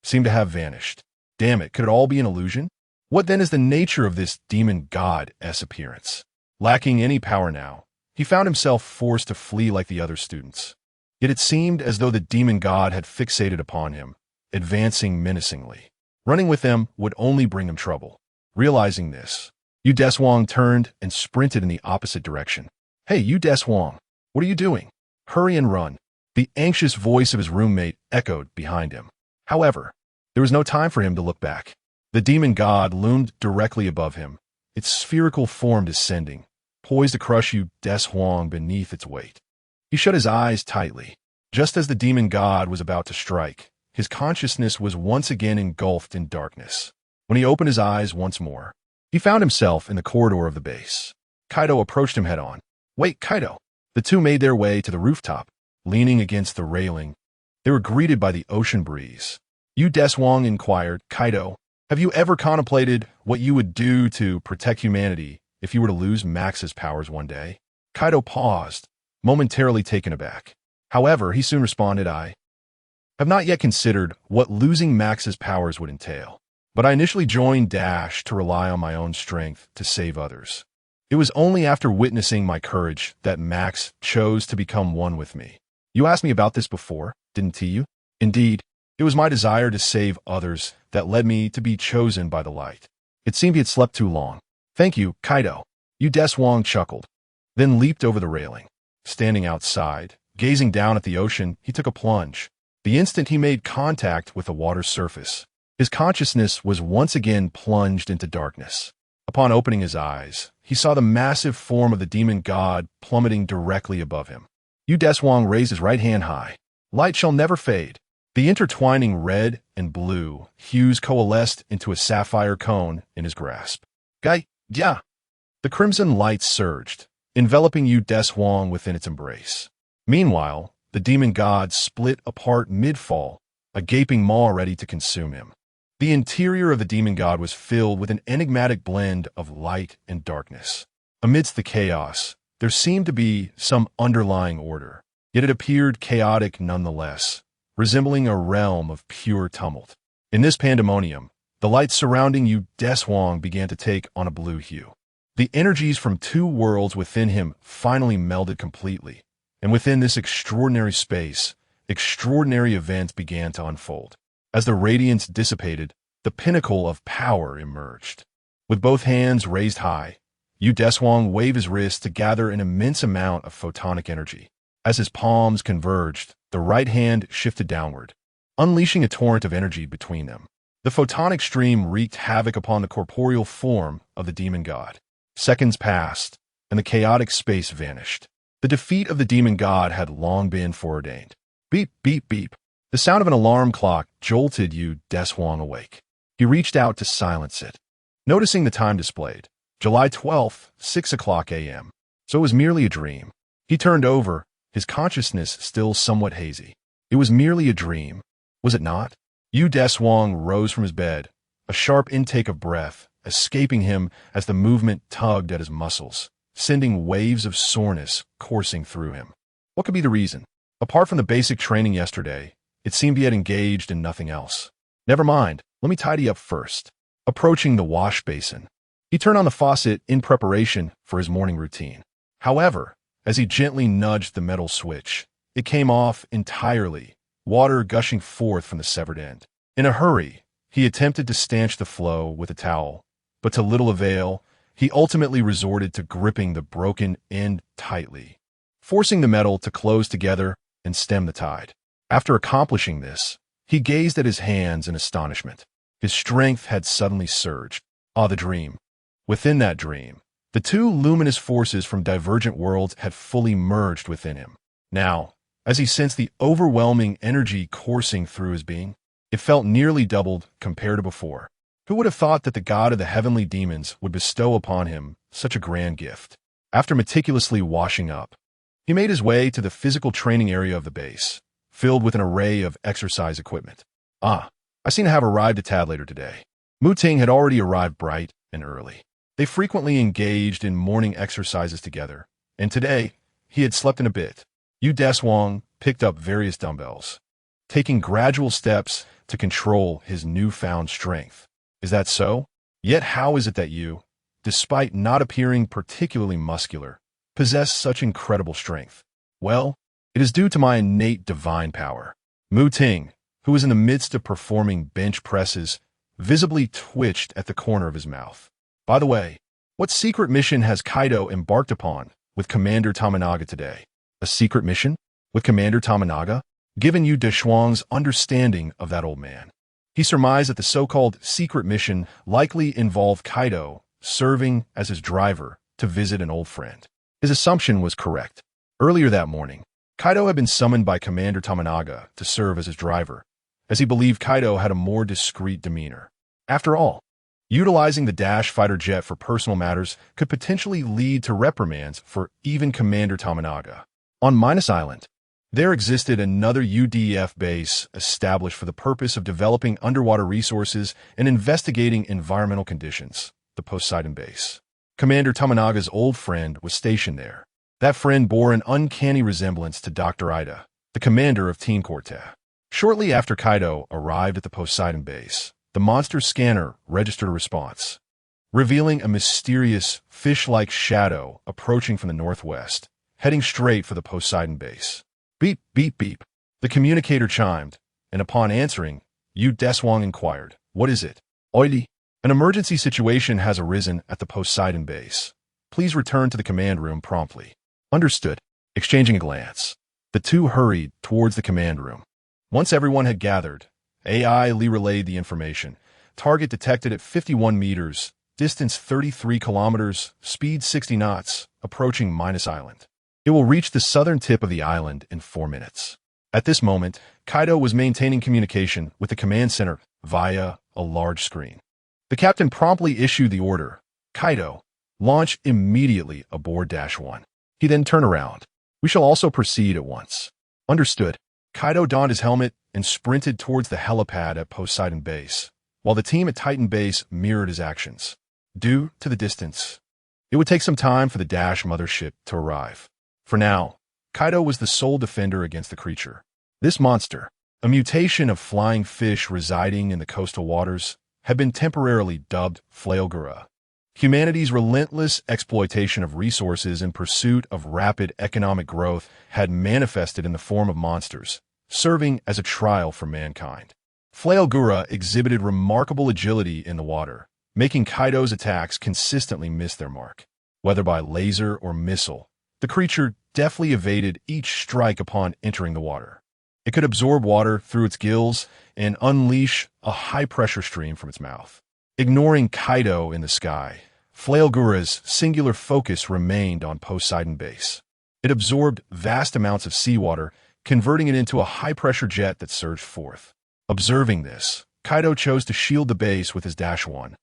seemed to have vanished. Damn it, could it all be an illusion? What then is the nature of this demon god's appearance? Lacking any power now, he found himself forced to flee like the other students. Yet it seemed as though the demon god had fixated upon him, advancing menacingly. Running with them would only bring him trouble. Realizing this, Yu Deshuang turned and sprinted in the opposite direction. "Hey, Yu Deshuang, what are you doing? Hurry and run." The anxious voice of his roommate echoed behind him. However, there was no time for him to look back. The demon god loomed directly above him, its spherical form descending, poised to crush Yu Deshuang beneath its weight. He shut his eyes tightly. Just as the demon god was about to strike, his consciousness was once again engulfed in darkness. When he opened his eyes once more, he found himself in the corridor of the base. Kaido approached him head-on. "Wait, Kaido." The two made their way to the rooftop, leaning against the railing. They were greeted by the ocean breeze. Yu Deshuang inquired, "Kaido, have you ever contemplated what you would do to protect humanity if you were to lose Max's powers one day?" Kaido paused, momentarily taken aback. However, he soon responded, "I have not yet considered what losing Max's powers would entail, but I initially joined Dash to rely on my own strength to save others. It was only after witnessing my courage that Max chose to become one with me. You asked me about this before, didn't you?" "Indeed, it was my desire to save others that led me to be chosen by the light. It seemed he had slept too long." "Thank you, Kaido." Yu Deshuang chuckled, then leaped over the railing. Standing outside, gazing down at the ocean, he took a plunge. The instant he made contact with the water's surface, his consciousness was once again plunged into darkness. Upon opening his eyes, he saw the massive form of the demon god plummeting directly above him. Yu Deshuang raised his right hand high. "Light shall never fade." The intertwining red and blue hues coalesced into a sapphire cone in his grasp. "Gaia!" The crimson light surged, enveloping Yu Deshuang within its embrace. Meanwhile, the demon god split apart mid-fall, a gaping maw ready to consume him. The interior of the demon god was filled with an enigmatic blend of light and darkness. Amidst the chaos, there seemed to be some underlying order, yet it appeared chaotic nonetheless, resembling a realm of pure tumult. In this pandemonium, the light surrounding Yu Deshuang began to take on a blue hue. The energies from two worlds within him finally melded completely, and within this extraordinary space, extraordinary events began to unfold. As the radiance dissipated, the pinnacle of power emerged. With both hands raised high, Yu Deshuang waved his wrist to gather an immense amount of photonic energy. As his palms converged, the right hand shifted downward, unleashing a torrent of energy between them. The photonic stream wreaked havoc upon the corporeal form of the demon god. Seconds passed, and the chaotic space vanished. The defeat of the demon god had long been foreordained. Beep, beep, beep. The sound of an alarm clock jolted Deshuang awake. He reached out to silence it. Noticing the time displayed, July 12th, 6 o'clock a.m. So it was merely a dream. He turned over, his consciousness still somewhat hazy. It was merely a dream, was it not? Deshuang rose from his bed, a sharp intake of breath escaping him as the movement tugged at his muscles, sending waves of soreness coursing through him. What could be the reason? Apart from the basic training yesterday, it seemed he had engaged in nothing else. Never mind, let me tidy up first. Approaching the wash basin, he turned on the faucet in preparation for his morning routine. However, as he gently nudged the metal switch, it came off entirely, water gushing forth from the severed end. In a hurry, he attempted to stanch the flow with a towel, but to little avail. He ultimately resorted to gripping the broken end tightly, forcing the metal to close together and stem the tide. After accomplishing this, he gazed at his hands in astonishment. His strength had suddenly surged. Ah, the dream. Within that dream, the two luminous forces from divergent worlds had fully merged within him. Now, as he sensed the overwhelming energy coursing through his being, it felt nearly doubled compared to before. Who would have thought that the god of the heavenly demons would bestow upon him such a grand gift? After meticulously washing up, he made his way to the physical training area of the base, filled with an array of exercise equipment. Ah, I seem to have arrived a tad later today. Mu Ting had already arrived bright and early. They frequently engaged in morning exercises together, and today he had slept in a bit. Deshuang picked up various dumbbells, taking gradual steps to control his newfound strength. Is that so? Yet how is it that you, despite not appearing particularly muscular, possess such incredible strength? Well, it is due to my innate divine power. Mu Ting, who was in the midst of performing bench presses, visibly twitched at the corner of his mouth. By the way, what secret mission has Kaido embarked upon with Commander Tamanaga today? A secret mission? With Commander Tamanaga? Given Deshuang's understanding of that old man, he surmised that the so-called secret mission likely involved Kaido serving as his driver to visit an old friend. His assumption was correct. Earlier that morning, Kaido had been summoned by Commander Tamanaga to serve as his driver, as he believed Kaido had a more discreet demeanor. After all, utilizing the Dash fighter jet for personal matters could potentially lead to reprimands for even Commander Tamanaga. On Minus Island, there existed another UDF base established for the purpose of developing underwater resources and investigating environmental conditions, the Poseidon base. Commander Tamanaga's old friend was stationed there. That friend bore an uncanny resemblance to Dr. Ida, the commander of Team Corte. Shortly after Kaido arrived at the Poseidon base, the monster scanner registered a response, revealing a mysterious, fish-like shadow approaching from the northwest, heading straight for the Poseidon base. Beep, beep, beep. The communicator chimed, and upon answering, Deshuang inquired, "What is it?" "Oily. An emergency situation has arisen at the Poseidon base. Please return to the command room promptly." Understood. Exchanging a glance, the two hurried towards the command room. Once everyone had gathered, AI Lee relayed the information. Target detected at 51 meters, distance 33 kilometers, speed 60 knots, approaching Minus Island. It will reach the southern tip of the island in 4 minutes. At this moment, Kaido was maintaining communication with the command center via a large screen. The captain promptly issued the order, "Kaido, launch immediately aboard -1. He then turned around. "We shall also proceed at once." Understood. Kaido donned his helmet and sprinted towards the helipad at Poseidon base, while the team at Titan base mirrored his actions. Due to the distance, it would take some time for the Dash mothership to arrive. For now, Kaido was the sole defender against the creature. This monster, a mutation of flying fish residing in the coastal waters, had been temporarily dubbed Flailgura. Humanity's relentless exploitation of resources in pursuit of rapid economic growth had manifested in the form of monsters, serving as a trial for mankind. Flailgura exhibited remarkable agility in the water, making Kaido's attacks consistently miss their mark. Whether by laser or missile, the creature deftly evaded each strike upon entering the water. It could absorb water through its gills and unleash a high-pressure stream from its mouth. Ignoring Kaido in the sky, Flailgura's singular focus remained on Poseidon base. It absorbed vast amounts of seawater, converting it into a high-pressure jet that surged forth. Observing this, Kaido chose to shield the base with his Dash-1,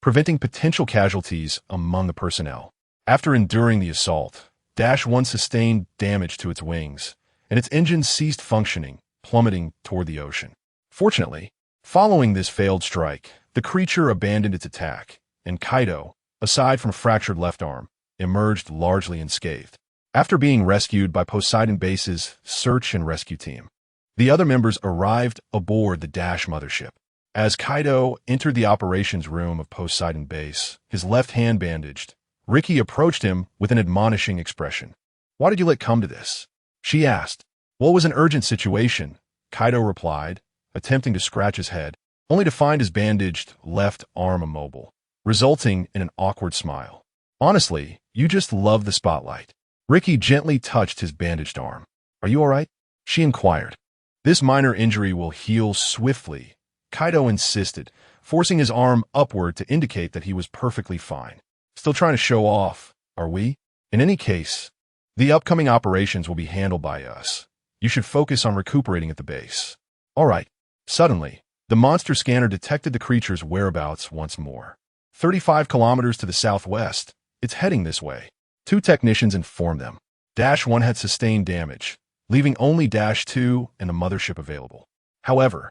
preventing potential casualties among the personnel. After enduring the assault, Dash-1 sustained damage to its wings, and its engines ceased functioning, plummeting toward the ocean. Fortunately, following this failed strike, the creature abandoned its attack, and Kaido, aside from fractured left arm, emerged largely unscathed. After being rescued by Poseidon Base's search and rescue team, the other members arrived aboard the Dash mothership. As Kaido entered the operations room of Poseidon Base, his left hand bandaged, Ricky approached him with an admonishing expression. "Why did you let it come to this?" she asked. "Well, it was an urgent situation," Kaido replied, attempting to scratch his head, only to find his bandaged left arm immobile, resulting in an awkward smile. "Honestly, you just love the spotlight." Ricky gently touched his bandaged arm. "Are you all right?" she inquired. "This minor injury will heal swiftly," Kaido insisted, forcing his arm upward to indicate that he was perfectly fine. "Still trying to show off, are we? In any case, the upcoming operations will be handled by us. You should focus on recuperating at the base." "All right." Suddenly, the monster scanner detected the creature's whereabouts once more. 35 kilometers to the southwest. It's heading this way. Two technicians informed them. Dash-1 had sustained damage, leaving only Dash-2 and the mothership available. However,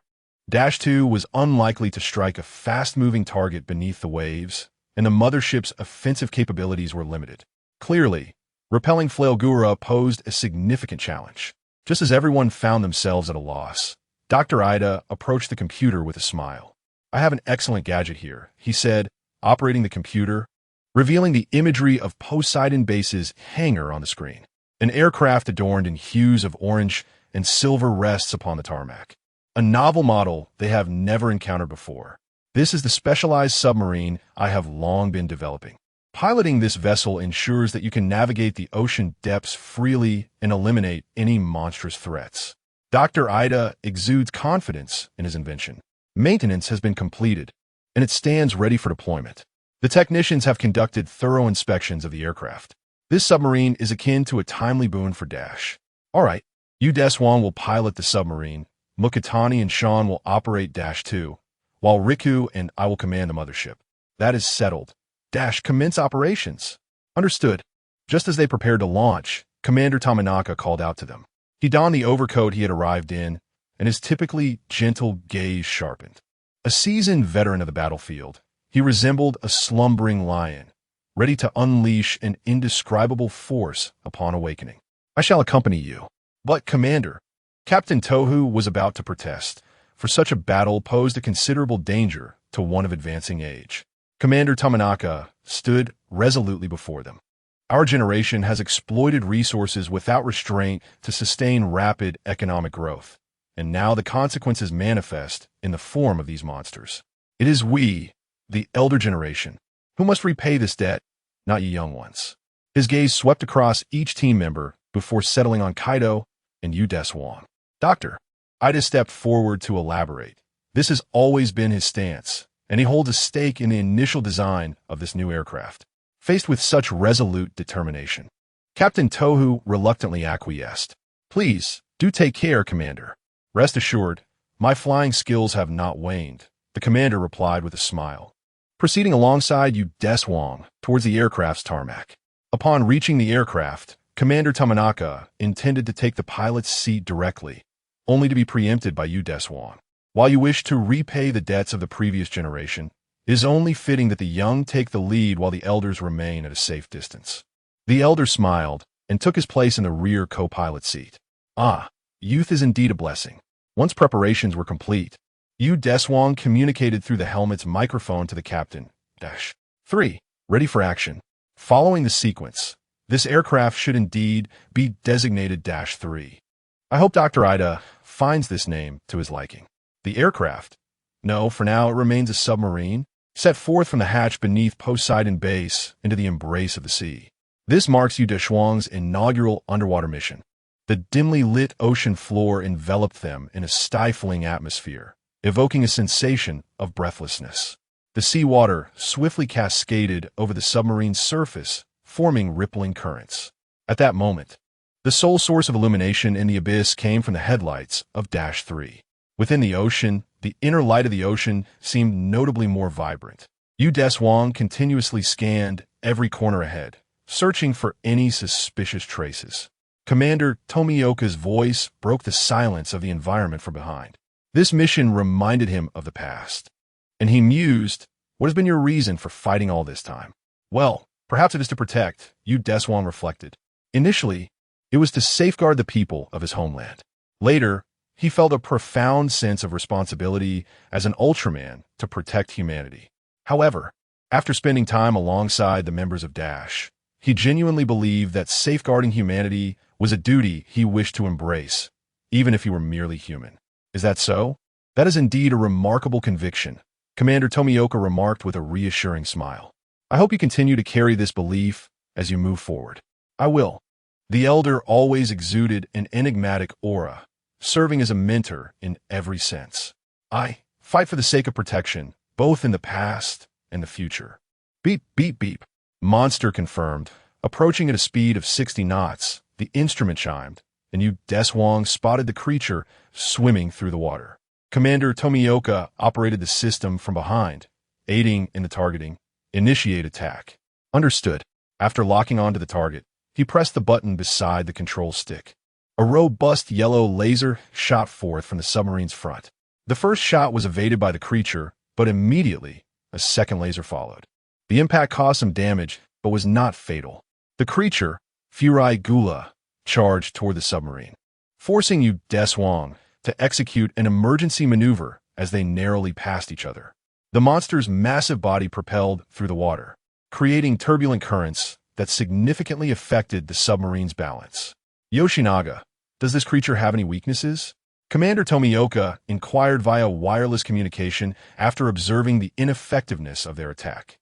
Dash-2 was unlikely to strike a fast-moving target beneath the waves, and the mothership's offensive capabilities were limited. Clearly, repelling Flailgura posed a significant challenge. Just as everyone found themselves at a loss, Dr. Ida approached the computer with a smile. "I have an excellent gadget here," he said, operating the computer, revealing the imagery of Poseidon Base's hangar on the screen. An aircraft adorned in hues of orange and silver rests upon the tarmac. A novel model they have never encountered before. "This is the specialized submarine I have long been developing. Piloting this vessel ensures that you can navigate the ocean depths freely and eliminate any monstrous threats." Dr. Ida exudes confidence in his invention. Maintenance has been completed, and it stands ready for deployment. The technicians have conducted thorough inspections of the aircraft. This submarine is akin to a timely boon for Dash. "All right, you Deshuang will pilot the submarine, Mukatani and Sean will operate Dash-2, while Riku and I will command the mothership." "That is settled. Dash, commence operations." "Understood." Just as they prepared to launch, Commander Tamanaka called out to them. He donned the overcoat he had arrived in, and his typically gentle gaze sharpened. A seasoned veteran of the battlefield, he resembled a slumbering lion, ready to unleash an indescribable force upon awakening. "I shall accompany you." "But, Commander," Captain Tohu was about to protest, for such a battle posed a considerable danger to one of advancing age. Commander Tamanaka stood resolutely before them. "Our generation has exploited resources without restraint to sustain rapid economic growth, and now the consequences manifest in the form of these monsters. It is we, the elder generation, who must repay this debt, not ye young ones." His gaze swept across each team member before settling on Kaido and Yu Deshuang. "Doctor," Ida stepped forward to elaborate. This has always been his stance, and he holds a stake in the initial design of this new aircraft. Faced with such resolute determination, Captain Tohu reluctantly acquiesced. "Please, do take care, Commander." "Rest assured, my flying skills have not waned," the commander replied with a smile, proceeding alongside Yu Deshuang towards the aircraft's tarmac. Upon reaching the aircraft, Commander Tamanaka intended to take the pilot's seat directly, only to be preempted by Yu Deshuang. "While you wish to repay the debts of the previous generation, it is only fitting that the young take the lead while the elders remain at a safe distance." The elder smiled and took his place in the rear co-pilot seat. "Ah, youth is indeed a blessing." Once preparations were complete, Yu Deshuang communicated through the helmet's microphone to the captain. Dash-3, ready for action. Following the sequence, this aircraft should indeed be designated Dash-3. I hope Dr. Ida finds this name to his liking. The aircraft? No, for now it remains a submarine, set forth from the hatch beneath Poseidon Base into the embrace of the sea. This marks Yu Deshuang's inaugural underwater mission. The dimly lit ocean floor enveloped them in a stifling atmosphere, evoking a sensation of breathlessness. The seawater swiftly cascaded over the submarine's surface, forming rippling currents. At that moment, The sole source of illumination in the abyss came from the headlights of Dash 3. Within the ocean, the inner light of the ocean seemed notably more vibrant. Deshuang continuously scanned every corner ahead, searching for any suspicious traces. Commander Tomioka's voice broke the silence of the environment from behind. This mission reminded him of the past. And he mused, "What has been your reason for fighting all this time?" "Well, perhaps it is to protect," Deshuang reflected. Initially, it was to safeguard the people of his homeland. Later, he felt a profound sense of responsibility as an Ultraman to protect humanity. However, after spending time alongside the members of Dash, he genuinely believed that safeguarding humanity was a duty he wished to embrace, even if he were merely human. Is that so? That is indeed a remarkable conviction, Commander Tomioka remarked with a reassuring smile. I hope you continue to carry this belief as you move forward. I will. The elder always exuded an enigmatic aura, serving as a mentor in every sense. I fight for the sake of protection, both in the past and the future. Beep, beep, beep. Monster confirmed. Approaching at a speed of 60 knots, the instrument chimed, and Deshuang spotted the creature swimming through the water. Commander Tomioka operated the system from behind, aiding in the targeting. Initiate attack. Understood. After locking onto the target, he pressed the button beside the control stick. A robust yellow laser shot forth from the submarine's front. The first shot was evaded by the creature, but immediately a second laser followed. The impact caused some damage, but was not fatal. The creature, Furai Gula, charged toward the submarine, forcing Deshuang to execute an emergency maneuver as they narrowly passed each other. The monster's massive body propelled through the water, creating turbulent currents that significantly affected the submarine's balance. Yoshinaga, does this creature have any weaknesses? Commander Tomioka inquired via wireless communication after observing the ineffectiveness of their attack.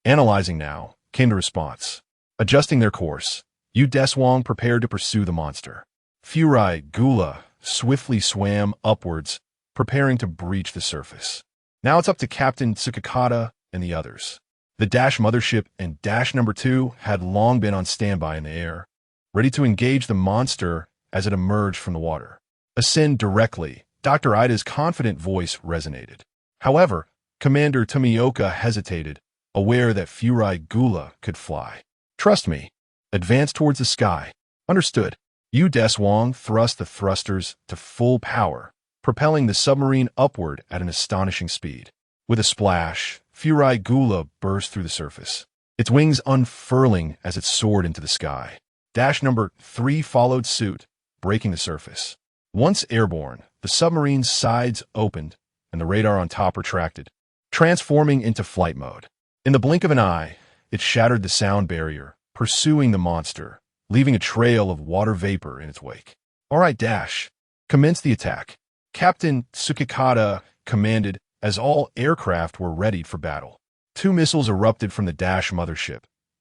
Analyzing now, came the response. Adjusting their course, Deshuang prepared to pursue the monster. Furai Gula swiftly swam upwards, preparing to breach the surface. Now it's up to Captain Tsukikata and the others. The Dash mothership and Dash number 2 had long been on standby in the air, ready to engage the monster as it emerged from the water. Ascend directly, Dr. Ida's confident voice resonated. However, Commander Tomioka hesitated, aware that Furai Gula could fly. Trust me. Advance towards the sky. Understood. Deshuang thrust the thrusters to full power, propelling the submarine upward at an astonishing speed. With a splash, Furai Gula burst through the surface, its wings unfurling as it soared into the sky. Dash number 3 followed suit, breaking the surface. Once airborne, the submarine's sides opened and the radar on top retracted, transforming into flight mode. In the blink of an eye, it shattered the sound barrier, pursuing the monster, leaving a trail of water vapor in its wake. All right, Dash, commence the attack. Captain Tsukikata commanded as all aircraft were readied for battle. 2 missiles erupted from the Dash mothership,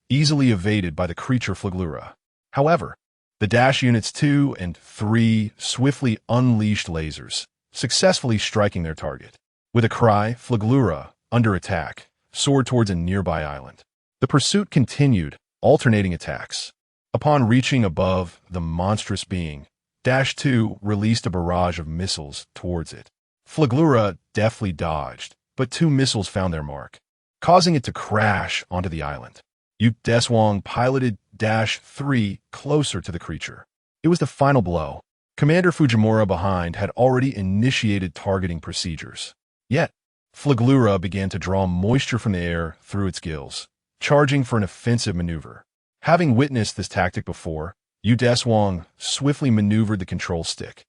easily evaded by the creature Flaglura. However, the Dash Units 2 and 3 swiftly unleashed lasers, successfully striking their target. With a cry, Flaglura, under attack, soared towards a nearby island. The pursuit continued, alternating attacks. Upon reaching above the monstrous being, Dash 2 released a barrage of missiles towards it. Flaglura deftly dodged, but 2 missiles found their mark, causing it to crash onto the island. Deshuang piloted Dash 3 closer to the creature. It was the final blow. Commander Fujimura behind had already initiated targeting procedures. Yet, Flaglura began to draw moisture from the air through its gills, charging for an offensive maneuver. Having witnessed this tactic before, Deshuang swiftly maneuvered the control stick,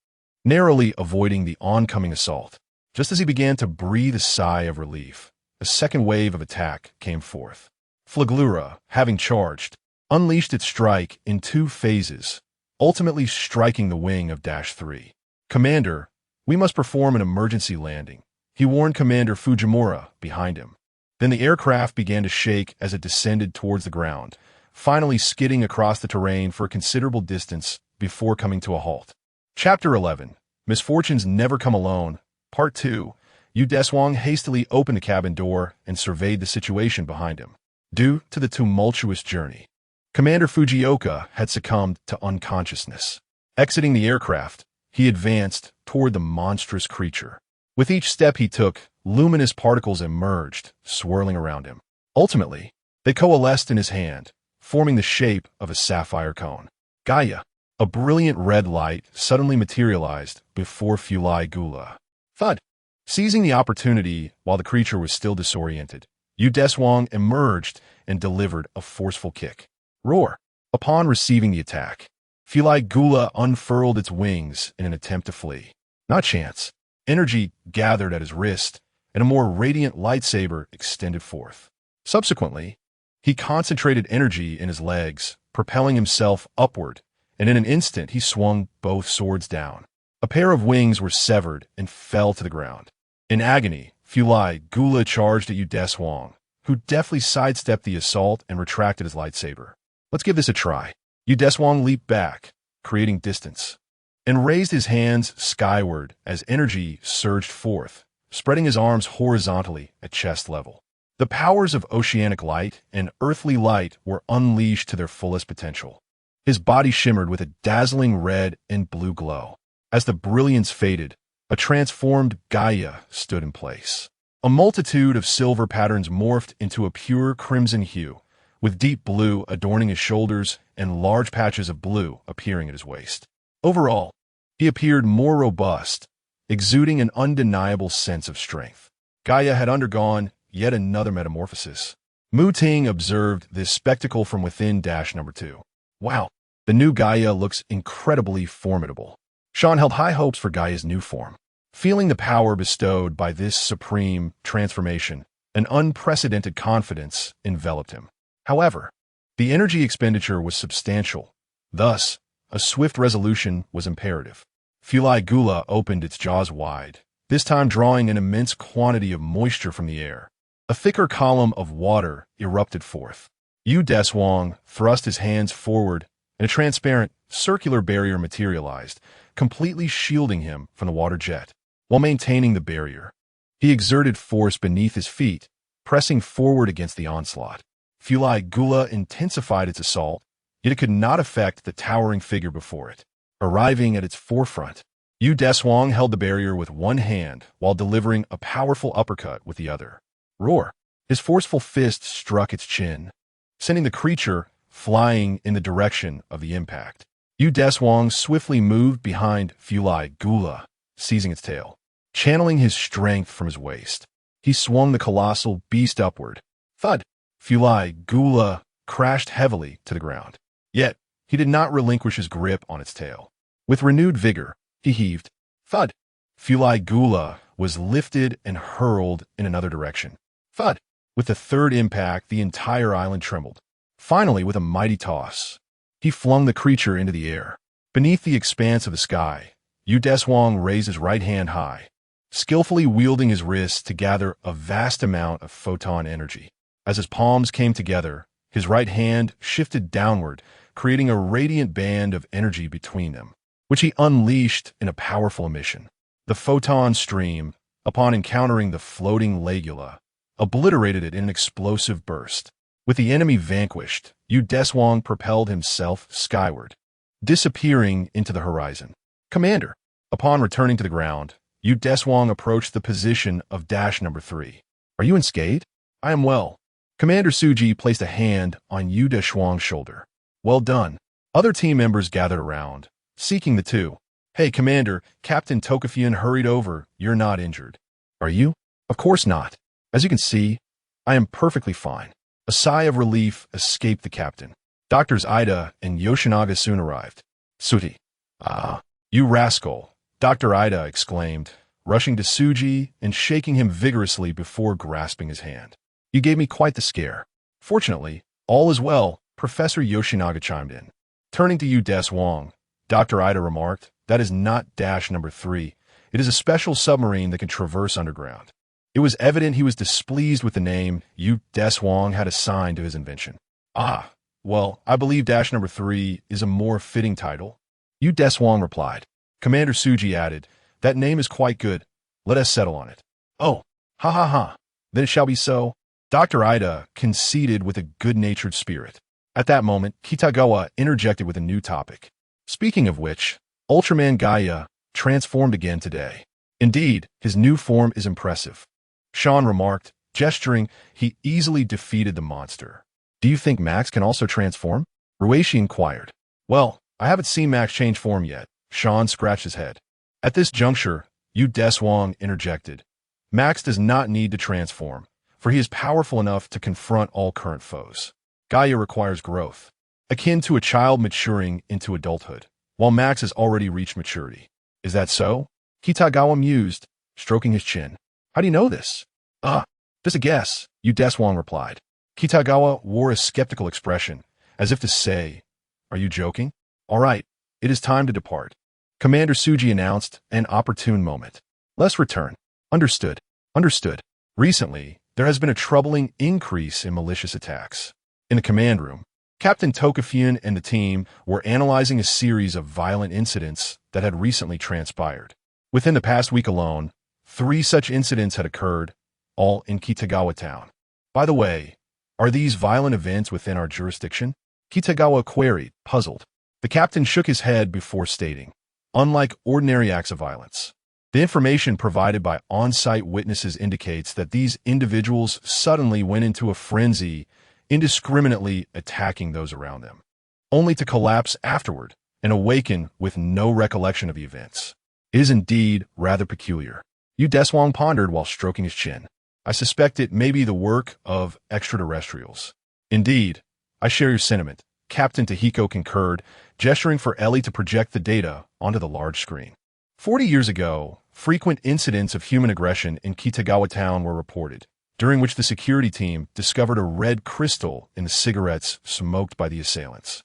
narrowly avoiding the oncoming assault. Just as he began to breathe a sigh of relief, a second wave of attack came forth. Flaglura, having charged, unleashed its strike in 2 phases, ultimately striking the wing of Dash 3. Commander, we must perform an emergency landing, he warned Commander Fujimura behind him. Then the aircraft began to shake as it descended towards the ground, finally skidding across the terrain for a considerable distance before coming to a halt. Chapter 11, Misfortunes Never Come Alone, Part 2. Deshuang hastily opened the cabin door and surveyed the situation behind him. Due to the tumultuous journey, Commander Fujioka had succumbed to unconsciousness. Exiting the aircraft, he advanced toward the monstrous creature. With each step he took, luminous particles emerged, swirling around him. Ultimately, they coalesced in his hand, forming the shape of a sapphire cone. Gaia, a brilliant red light, suddenly materialized before Fulai Gula. Thud! Seizing the opportunity while the creature was still disoriented, Deshuang emerged and delivered a forceful kick. Roar! Upon receiving the attack, Fulai Gula unfurled its wings in an attempt to flee. Not chance. Energy gathered at his wrist, and a more radiant lightsaber extended forth. Subsequently, he concentrated energy in his legs, propelling himself upward, and in an instant he swung both swords down. A pair of wings were severed and fell to the ground. In agony, Fulai Gula charged at Deshuang, who deftly sidestepped the assault and retracted his lightsaber. Let's give this a try. Deshuang leaped back, creating distance, and raised his hands skyward as energy surged forth, spreading his arms horizontally at chest level. The powers of oceanic light and earthly light were unleashed to their fullest potential. His body shimmered with a dazzling red and blue glow. As the brilliance faded, a transformed Gaia stood in place. A multitude of silver patterns morphed into a pure crimson hue, with deep blue adorning his shoulders and large patches of blue appearing at his waist. Overall, he appeared more robust, exuding an undeniable sense of strength. Gaia had undergone yet another metamorphosis. Mu Ting observed this spectacle from within number 2. Wow, the new Gaia looks incredibly formidable. Sean held high hopes for Gaia's new form. Feeling the power bestowed by this supreme transformation, an unprecedented confidence enveloped him. However, the energy expenditure was substantial. Thus, a swift resolution was imperative. Fulai Gula opened its jaws wide, this time drawing an immense quantity of moisture from the air. A thicker column of water erupted forth. Deshuang thrust his hands forward, and a transparent, circular barrier materialized, completely shielding him from the water jet. While maintaining the barrier, he exerted force beneath his feet, pressing forward against the onslaught. Fulai Gula intensified its assault, yet it could not affect the towering figure before it. Arriving at its forefront, Deshuang held the barrier with one hand while delivering a powerful uppercut with the other. Roar! His forceful fist struck its chin, sending the creature flying in the direction of the impact. Deshuang swiftly moved behind Fulai Gula, seizing its tail. Channeling his strength from his waist, he swung the colossal beast upward. Thud! Fulai Gula crashed heavily to the ground. Yet, he did not relinquish his grip on its tail. With renewed vigor, he heaved. Thud! Fulai Gula was lifted and hurled in another direction. Thud! With the third impact, the entire island trembled. Finally, with a mighty toss, he flung the creature into the air. Beneath the expanse of the sky, Deshuang raised his right hand high, skillfully wielding his wrists to gather a vast amount of photon energy. As his palms came together, his right hand shifted downward, creating a radiant band of energy between them, which he unleashed in a powerful emission. The photon stream, upon encountering the floating Legula, obliterated it in an explosive burst. With the enemy vanquished, Deshuang propelled himself skyward, disappearing into the horizon. Commander! Upon returning to the ground, Deshuang approached the position of number 3. Are you unscathed? I am well. Commander Suji placed a hand on Deshuang's shoulder. Well done. Other team members gathered around, seeking the two. Hey, Commander, Captain Tokafian hurried over. You're not injured. Are you? Of course not. As you can see, I am perfectly fine. A sigh of relief escaped the captain. Doctors Ida and Yoshinaga soon arrived. Suti. Ah, you rascal, Dr. Ida exclaimed, rushing to Suji and shaking him vigorously before grasping his hand. You gave me quite the scare. Fortunately, all is well, Professor Yoshinaga chimed in. Turning to Deshuang, Dr. Ida remarked, that is not number 3. It is a special submarine that can traverse underground. It was evident he was displeased with the name Deshuang had assigned to his invention. Ah, well, I believe number 3 is a more fitting title. Deshuang replied. Commander Suji added, that name is quite good. Let us settle on it. Oh, ha ha ha. Then it shall be so. Dr. Ida conceded with a good-natured spirit. At that moment, Kitagawa interjected with a new topic. Speaking of which, Ultraman Gaia transformed again today. Indeed, his new form is impressive. Sean remarked, gesturing. He easily defeated the monster. Do you think Max can also transform? Ruishi inquired. Well, I haven't seen Max change form yet. Sean scratched his head. At this juncture, Deshuang interjected. Max does not need to transform, for he is powerful enough to confront all current foes. Gaia requires growth, akin to a child maturing into adulthood, while Max has already reached maturity. Is that so? Kitagawa mused, stroking his chin. How do you know this? Just a guess, Deshuang replied. Kitagawa wore a skeptical expression, as if to say, Are you joking? All right, it is time to depart. Commander Suji announced, an opportune moment. Let's return. Understood. Understood. Recently, there has been a troubling increase in malicious attacks. In the command room, Captain Tokafian and the team were analyzing a series of violent incidents that had recently transpired. Within the past week alone, 3 such incidents had occurred, all in Kitagawa town. By the way, are these violent events within our jurisdiction? Kitagawa queried, puzzled. The captain shook his head before stating, unlike ordinary acts of violence, the information provided by on-site witnesses indicates that these individuals suddenly went into a frenzy, indiscriminately attacking those around them, only to collapse afterward and awaken with no recollection of the events. It is indeed rather peculiar. Deshuang pondered while stroking his chin. I suspect it may be the work of extraterrestrials. Indeed, I share your sentiment, Captain Tahiko concurred, gesturing for Ellie to project the data onto the large screen. 40 years ago, frequent incidents of human aggression in Kitagawa town were reported, during which the security team discovered a red crystal in the cigarettes smoked by the assailants,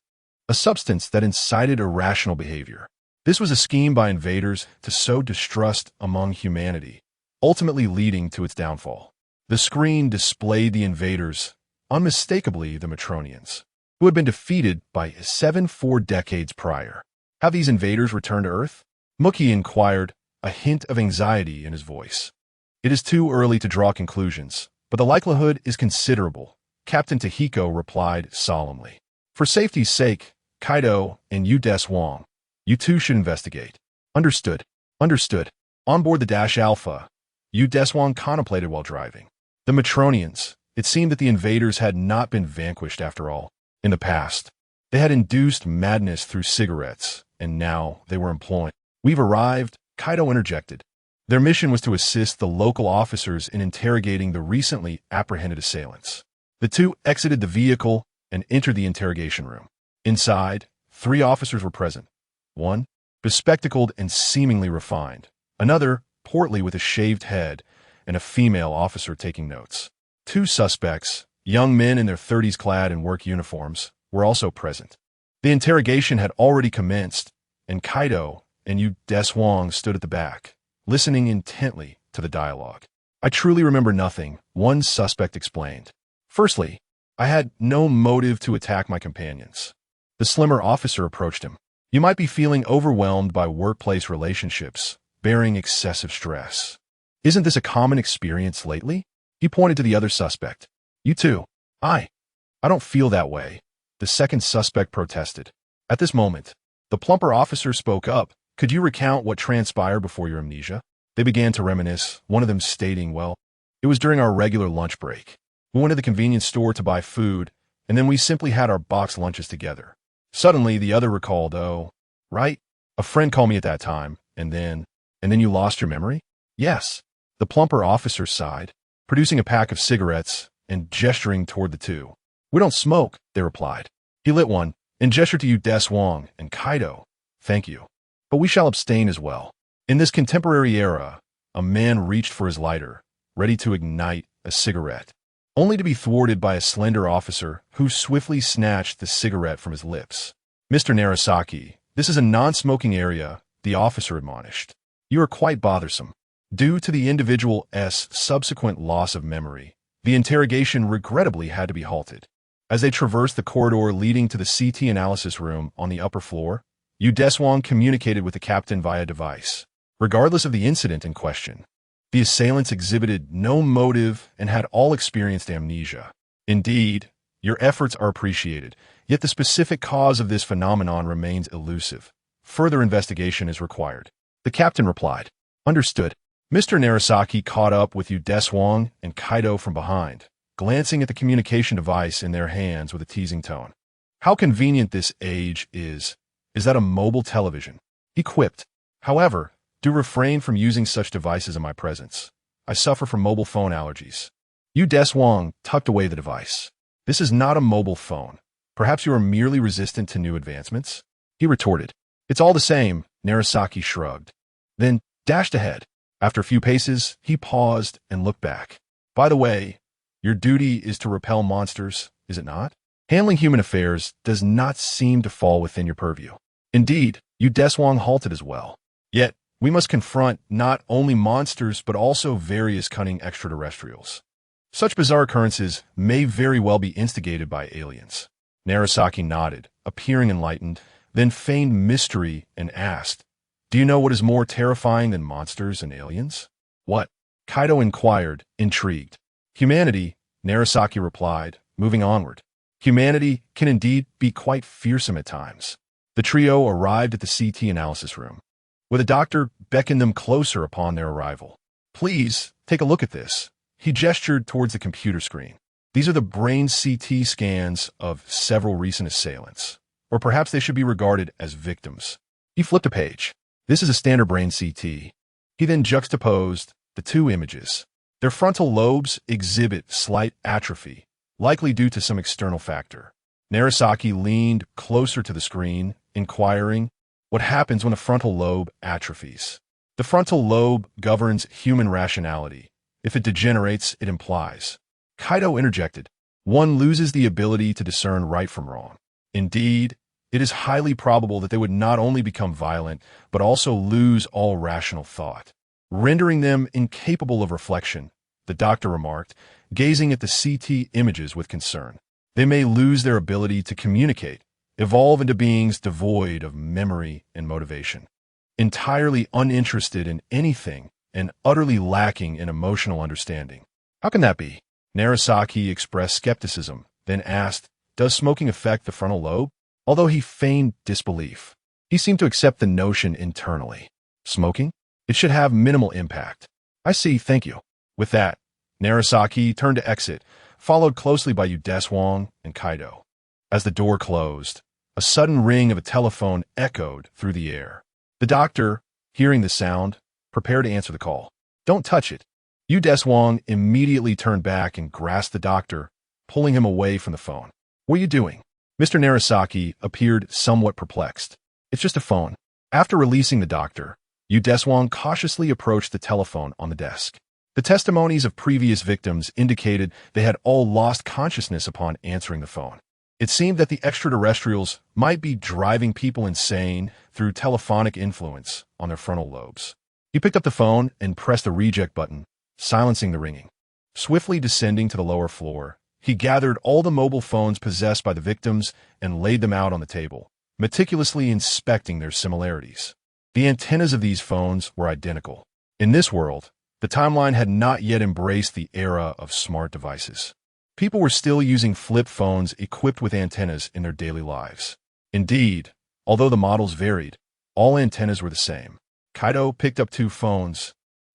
a substance that incited irrational behavior. This was a scheme by invaders to sow distrust among humanity, ultimately leading to its downfall. The screen displayed the invaders, unmistakably the Matronians, who had been defeated by 4 decades prior. Have these invaders returned to Earth? Mookie inquired, a hint of anxiety in his voice. It is too early to draw conclusions, but the likelihood is considerable, Captain Tahiko replied solemnly. For safety's sake, Kaido and Deshuang, you two should investigate. Understood. Understood. On board the Dash Alpha, Deshuang contemplated while driving. The Matronians. It seemed that the invaders had not been vanquished after all. In the past, they had induced madness through cigarettes, and now they were employing. We've arrived, Kaido interjected. Their mission was to assist the local officers in interrogating the recently apprehended assailants. The two exited the vehicle and entered the interrogation room. Inside, 3 officers were present. One, bespectacled and seemingly refined. Another, portly with a shaved head, and a female officer taking notes. 2 suspects, young men in their 30s clad in work uniforms, were also present. The interrogation had already commenced, and Kaido and Deshuang stood at the back, listening intently to the dialogue. I truly remember nothing, one suspect explained. Firstly, I had no motive to attack my companions. The slimmer officer approached him. You might be feeling overwhelmed by workplace relationships, bearing excessive stress. Isn't this a common experience lately? He pointed to the other suspect. You too. I don't feel that way. The second suspect protested. At this moment, the plumper officer spoke up. Could you recount what transpired before your amnesia? They began to reminisce, one of them stating, well, it was during our regular lunch break. We went to the convenience store to buy food, and then we simply had our boxed lunches together. Suddenly, the other recalled, oh, right? A friend called me at that time, and then you lost your memory? Yes. The plumper officer sighed, producing a pack of cigarettes and gesturing toward the two. We don't smoke, they replied. He lit one and gestured to Deshuang and Kaido. Thank you. But we shall abstain as well. In this contemporary era, a man reached for his lighter, ready to ignite a cigarette, only to be thwarted by a slender officer who swiftly snatched the cigarette from his lips. Mr. Narasaki, this is a non-smoking area, the officer admonished. You are quite bothersome. Due to the individual's subsequent loss of memory, the interrogation regrettably had to be halted. As they traversed the corridor leading to the CT analysis room on the upper floor, Deshuang communicated with the captain via device. Regardless of the incident in question, the assailants exhibited no motive and had all experienced amnesia. Indeed, Your efforts are appreciated, yet the specific cause of this phenomenon remains elusive. Further investigation is required. The captain replied. Understood. Mr. Narasaki caught up with Deshuang and Kaido from behind, glancing at the communication device in their hands with a teasing tone. How convenient this age is. Is that a mobile television? He quipped. However, do refrain from using such devices in my presence. I suffer from mobile phone allergies. Deshuang tucked away the device. This is not a mobile phone. Perhaps you are merely resistant to new advancements? He retorted. It's all the same, Narasaki shrugged. Then dashed ahead. After a few paces, he paused and looked back. By the way, your duty is to repel monsters, is it not? Handling human affairs does not seem to fall within your purview. Indeed, Deshuang halted as well. Yet, we must confront not only monsters but also various cunning extraterrestrials. Such bizarre occurrences may very well be instigated by aliens. Narasaki nodded, appearing enlightened, then feigned mystery and asked, Do you know what is more terrifying than monsters and aliens? What? Kaido inquired, intrigued. Humanity, Narasaki replied, moving onward. Humanity can indeed be quite fearsome at times. The trio arrived at the CT analysis room, where the doctor beckoned them closer upon their arrival. Please, take a look at this. He gestured towards the computer screen. These are the brain CT scans of several recent assailants, or perhaps they should be regarded as victims. He flipped a page. This is a standard brain CT. He then juxtaposed the two images. Their frontal lobes exhibit slight atrophy, likely due to some external factor. Narasaki leaned closer to the screen, inquiring, What happens when a frontal lobe atrophies? The frontal lobe governs human rationality. If it degenerates, it implies. Kaido interjected, One loses the ability to discern right from wrong. Indeed, it is highly probable that they would not only become violent, but also lose all rational thought, rendering them incapable of reflection, the doctor remarked, gazing at the CT images with concern. They may lose their ability to communicate, evolve into beings devoid of memory and motivation, entirely uninterested in anything and utterly lacking in emotional understanding. How can that be? Narasaki expressed skepticism, then asked, Does smoking affect the frontal lobe? Although he feigned disbelief, he seemed to accept the notion internally. Smoking? It should have minimal impact. I see, thank you. With that, Narasaki turned to exit, followed closely by Deshuang and Kaido. As the door closed, a sudden ring of a telephone echoed through the air. The doctor, hearing the sound, prepared to answer the call. Don't touch it. Deshuang immediately turned back and grasped the doctor, pulling him away from the phone. What are you doing? Mr. Narasaki appeared somewhat perplexed. It's just a phone. After releasing the doctor, Deshuang cautiously approached the telephone on the desk. The testimonies of previous victims indicated they had all lost consciousness upon answering the phone. It seemed that the extraterrestrials might be driving people insane through telephonic influence on their frontal lobes. He picked up the phone and pressed the reject button, silencing the ringing. Swiftly descending to the lower floor, he gathered all the mobile phones possessed by the victims and laid them out on the table, meticulously inspecting their similarities. The antennas of these phones were identical. In this world, the timeline had not yet embraced the era of smart devices. People were still using flip phones equipped with antennas in their daily lives. Indeed, although the models varied, all antennas were the same. Kaido picked up two phones,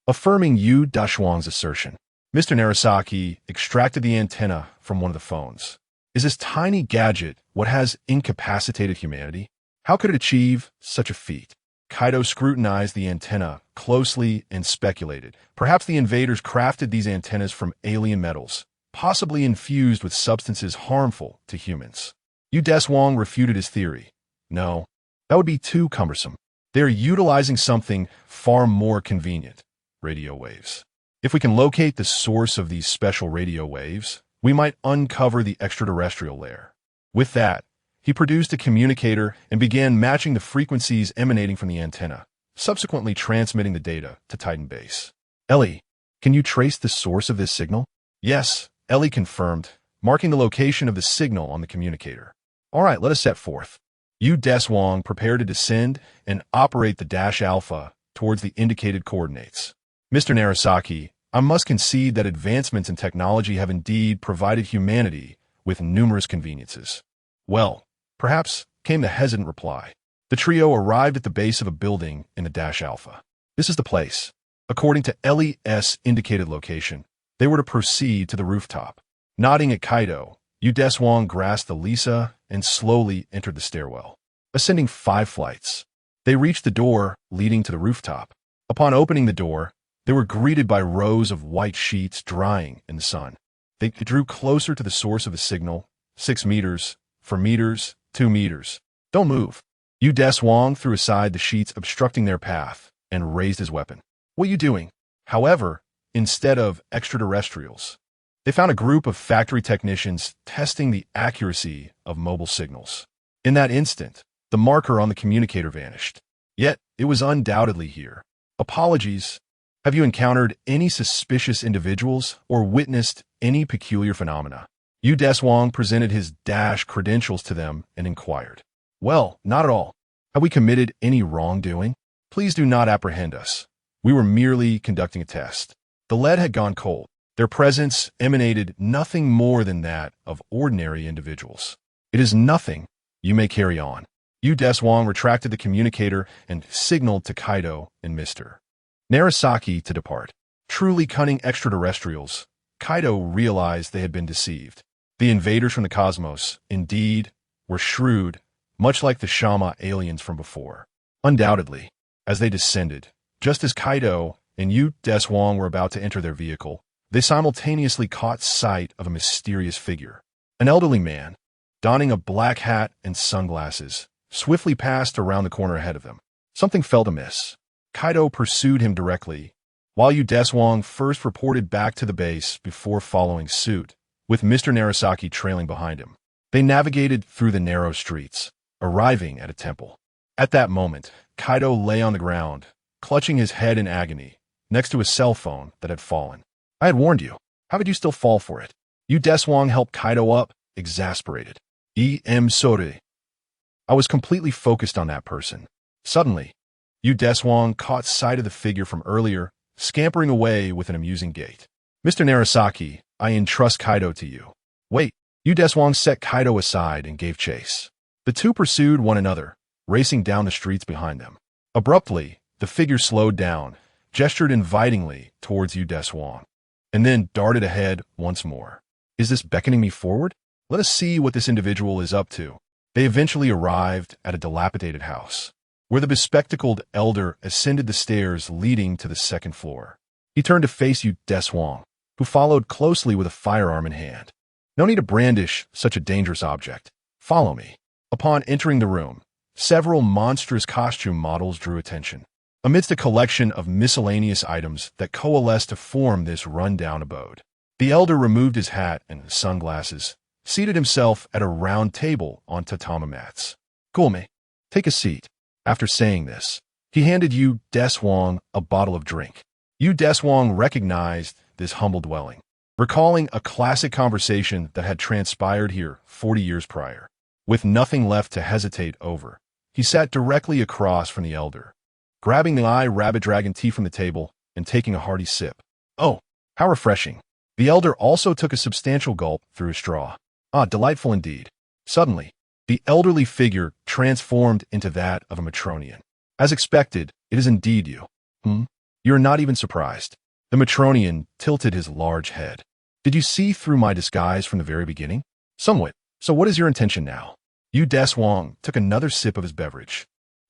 affirming Deshuang's assertion. Mr. Narasaki extracted the antenna from one of the phones. Is this tiny gadget what has incapacitated humanity? How could it achieve such a feat? Kaido scrutinized the antenna closely and speculated. Perhaps the invaders crafted these antennas from alien metals, possibly infused with substances harmful to humans. Deshuang refuted his theory. No, that would be too cumbersome. They are utilizing something far more convenient, radio waves. If we can locate the source of these special radio waves, we might uncover the extraterrestrial layer. With that, he produced a communicator and began matching the frequencies emanating from the antenna, subsequently transmitting the data to Titan Base. Ellie, can you trace the source of this signal? Yes, Ellie confirmed, marking the location of the signal on the communicator. All right, let us set forth. Deshuang prepared to descend and operate the Dash Alpha towards the indicated coordinates. Mr. Narasaki, I must concede that advancements in technology have indeed provided humanity with numerous conveniences. Well, perhaps, came the hesitant reply. The trio arrived at the base of a building in the Dash Alpha. This is the place. According to LES indicated location, they were to proceed to the rooftop. Nodding at Kaido, Deshuang grasped the Lisa and slowly entered the stairwell. Ascending 5 flights, they reached the door leading to the rooftop. Upon opening the door, they were greeted by rows of white sheets drying in the sun. They drew closer to the source of the signal, 6 meters, 4 meters, 2 meters. Don't move. Deshuang threw aside the sheets obstructing their path and raised his weapon. What are you doing? However, instead of extraterrestrials, they found a group of factory technicians testing the accuracy of mobile signals. In that instant, the marker on the communicator vanished. Yet, it was undoubtedly here. Apologies. Have you encountered any suspicious individuals or witnessed any peculiar phenomena? Deshuang presented his Dash credentials to them and inquired. Well, not at all. Have we committed any wrongdoing? Please do not apprehend us. We were merely conducting a test. The lead had gone cold. Their presence emanated nothing more than that of ordinary individuals. It is nothing. You may carry on. Deshuang retracted the communicator and signaled to Kaido and Mr. Narasaki to depart. Truly cunning extraterrestrials, Kaido realized they had been deceived. The invaders from the cosmos, indeed, were shrewd, much like the Shama aliens from before. Undoubtedly, as they descended, just as Kaido and Deshuang were about to enter their vehicle, they simultaneously caught sight of a mysterious figure. An elderly man, donning a black hat and sunglasses, swiftly passed around the corner ahead of them. Something felt amiss. Kaido pursued him directly, while Deshuang first reported back to the base before following suit, with Mr. Narasaki trailing behind him. They navigated through the narrow streets, arriving at a temple. At that moment, Kaido lay on the ground, clutching his head in agony, next to a cell phone that had fallen. I had warned you. How could you still fall for it? Deshuang helped Kaido up, exasperated. Sorry. I was completely focused on that person. Suddenly, Deshuang caught sight of the figure from earlier, scampering away with an amusing gait. Mr. Narasaki, I entrust Kaido to you. Wait. Deshuang set Kaido aside and gave chase. The two pursued one another, racing down the streets behind them. Abruptly, the figure slowed down, gestured invitingly towards Deshuang, and then darted ahead once more. Is this beckoning me forward? Let us see what this individual is up to. They eventually arrived at a dilapidated house, where the bespectacled elder ascended the stairs leading to the second floor. He turned to face Deshuang, who followed closely with a firearm in hand. No need to brandish such a dangerous object. Follow me. Upon entering the room, several monstrous costume models drew attention. Amidst a collection of miscellaneous items that coalesced to form this run-down abode, the elder removed his hat and sunglasses, seated himself at a round table on tatami mats. Gulme, take a seat. After saying this, he handed Deshuang a bottle of drink. Deshuang recognized this humble dwelling, recalling a classic conversation that had transpired here 40 years prior. With nothing left to hesitate over, he sat directly across from the elder, grabbing the rabbit dragon tea from the table and taking a hearty sip. Oh, how refreshing. The elder also took a substantial gulp through a straw. Ah, delightful indeed. Suddenly, the elderly figure transformed into that of a Matronian. As expected, it is indeed you. You are not even surprised. The Matronian tilted his large head. Did you see through my disguise from the very beginning? Somewhat. So what is your intention now? Deshuang took another sip of his beverage,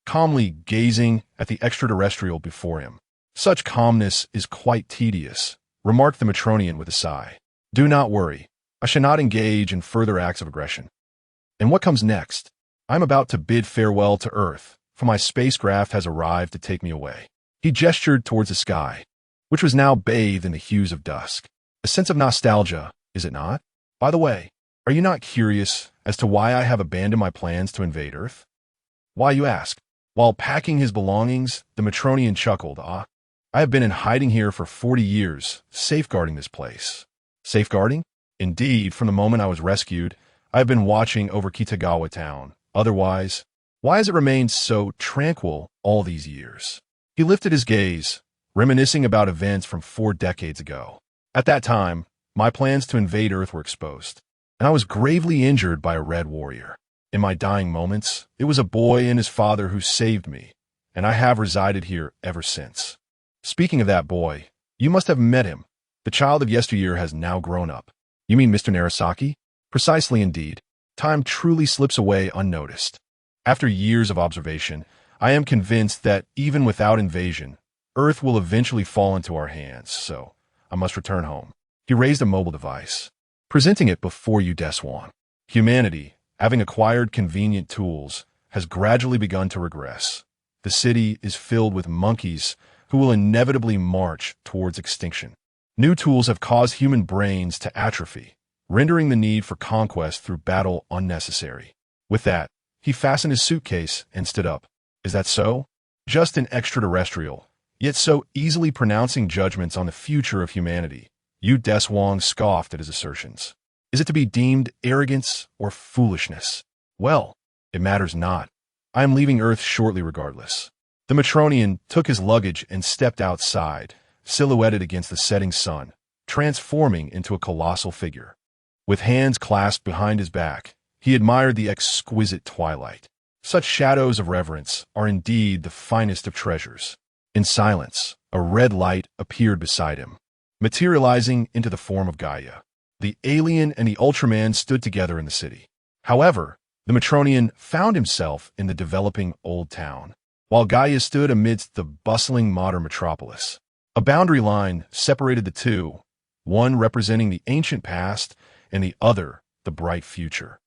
calmly gazing at the extraterrestrial before him. Such calmness is quite tedious, remarked the Matronian with a sigh. Do not worry. I shall not engage in further acts of aggression. And what comes next? I'm about to bid farewell to Earth, for my spacecraft has arrived to take me away. He gestured towards the sky, which was now bathed in the hues of dusk. A sense of nostalgia, is it not? By the way, are you not curious as to why I have abandoned my plans to invade Earth? Why, you ask? While packing his belongings, the Matronian chuckled. I have been in hiding here for 40 years, safeguarding this place. Safeguarding? Indeed, from the moment I was rescued, I have been watching over Kitagawa town. Otherwise, why has it remained so tranquil all these years? He lifted his gaze, reminiscing about events from 4 decades ago. At that time, my plans to invade Earth were exposed. and I was gravely injured by a red warrior. In my dying moments, it was a boy and his father who saved me, and I have resided here ever since. Speaking of that boy, you must have met him. The child of yesteryear has now grown up. You mean Mr. Narasaki? Precisely indeed. Time truly slips away unnoticed. After years of observation, I am convinced that even without invasion, Earth will eventually fall into our hands, so I must return home. He raised a mobile device, presenting it before you, Deshuang. Humanity, having acquired convenient tools, has gradually begun to regress. The city is filled with monkeys who will inevitably march towards extinction. New tools have caused human brains to atrophy, rendering the need for conquest through battle unnecessary. With that, he fastened his suitcase and stood up. Is that so? Just an extraterrestrial, yet so easily pronouncing judgments on the future of humanity. Yu Deshuang scoffed at his assertions. Is it to be deemed arrogance or foolishness? Well, it matters not. I am leaving Earth shortly regardless. The Matronian took his luggage and stepped outside, silhouetted against the setting sun, transforming into a colossal figure. With hands clasped behind his back, he admired the exquisite twilight. Such shadows of reverence are indeed the finest of treasures. In silence, a red light appeared beside him, materializing into the form of Gaia. The alien and the Ultraman stood together in the city. However, the Matronian found himself in the developing old town, while Gaia stood amidst the bustling modern metropolis. A boundary line separated the two, one representing the ancient past and the other the bright future.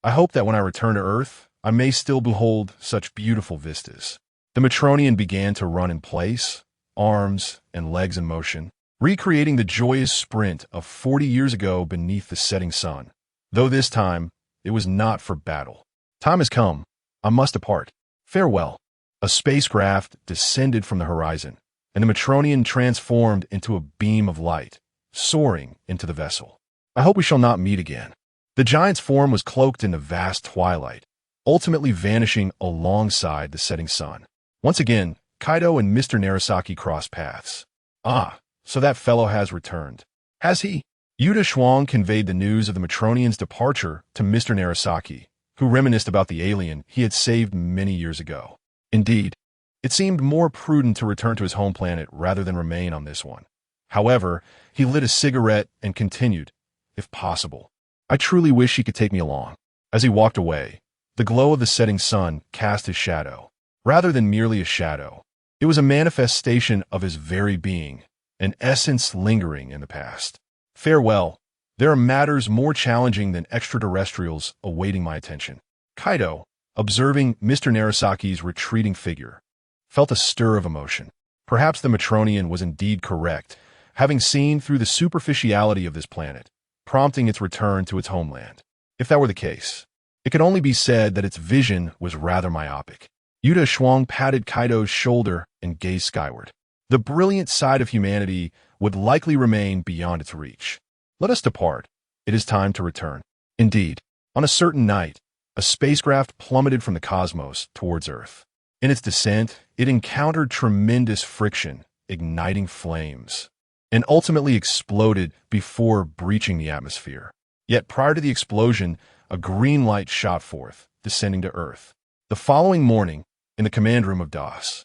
I hope that when I return to Earth, I may still behold such beautiful vistas. The Matronian began to run in place, arms and legs in motion, recreating the joyous sprint of 40 years ago beneath the setting sun. Though this time, it was not for battle. Time has come. I must depart. Farewell. A spacecraft descended from the horizon, and the Matronian transformed into a beam of light, soaring into the vessel. I hope we shall not meet again. The giant's form was cloaked in the vast twilight, ultimately vanishing alongside the setting sun. Once again, Kaido and Mr. Narasaki crossed paths. Ah, so that fellow has returned. Has he? Deshuang conveyed the news of the Matronian's departure to Mr. Narasaki, who reminisced about the alien he had saved many years ago. Indeed, it seemed more prudent to return to his home planet rather than remain on this one. However, he lit a cigarette and continued, if possible. I truly wish he could take me along. As he walked away, the glow of the setting sun cast his shadow. Rather than merely a shadow, it was a manifestation of his very being, an essence lingering in the past. Farewell. There are matters more challenging than extraterrestrials awaiting my attention. Kaido, observing Mr. Narasaki's retreating figure, felt a stir of emotion. Perhaps the Matronian was indeed correct, having seen through the superficiality of this planet, prompting its return to its homeland. If that were the case, it could only be said that its vision was rather myopic. Deshuang patted Kaido's shoulder and gazed skyward. The brilliant side of humanity would likely remain beyond its reach. Let us depart. It is time to return. Indeed, on a certain night, a spacecraft plummeted from the cosmos towards Earth. In its descent, it encountered tremendous friction, igniting flames, and ultimately exploded before breaching the atmosphere. Yet prior to the explosion, a green light shot forth, descending to Earth. The following morning, in the command room of DOS,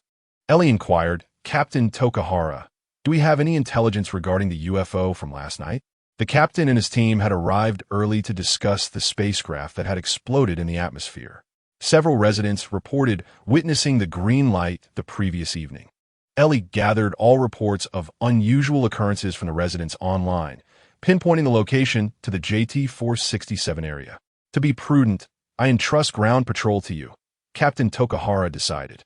Ellie inquired, Captain Tokahara, do we have any intelligence regarding the UFO from last night? The captain and his team had arrived early to discuss the spacecraft that had exploded in the atmosphere. Several residents reported witnessing the green light the previous evening. Ellie gathered all reports of unusual occurrences from the residents online, pinpointing the location to the JT-467 area. To be prudent, I entrust ground patrol to you, Captain Tokahara decided.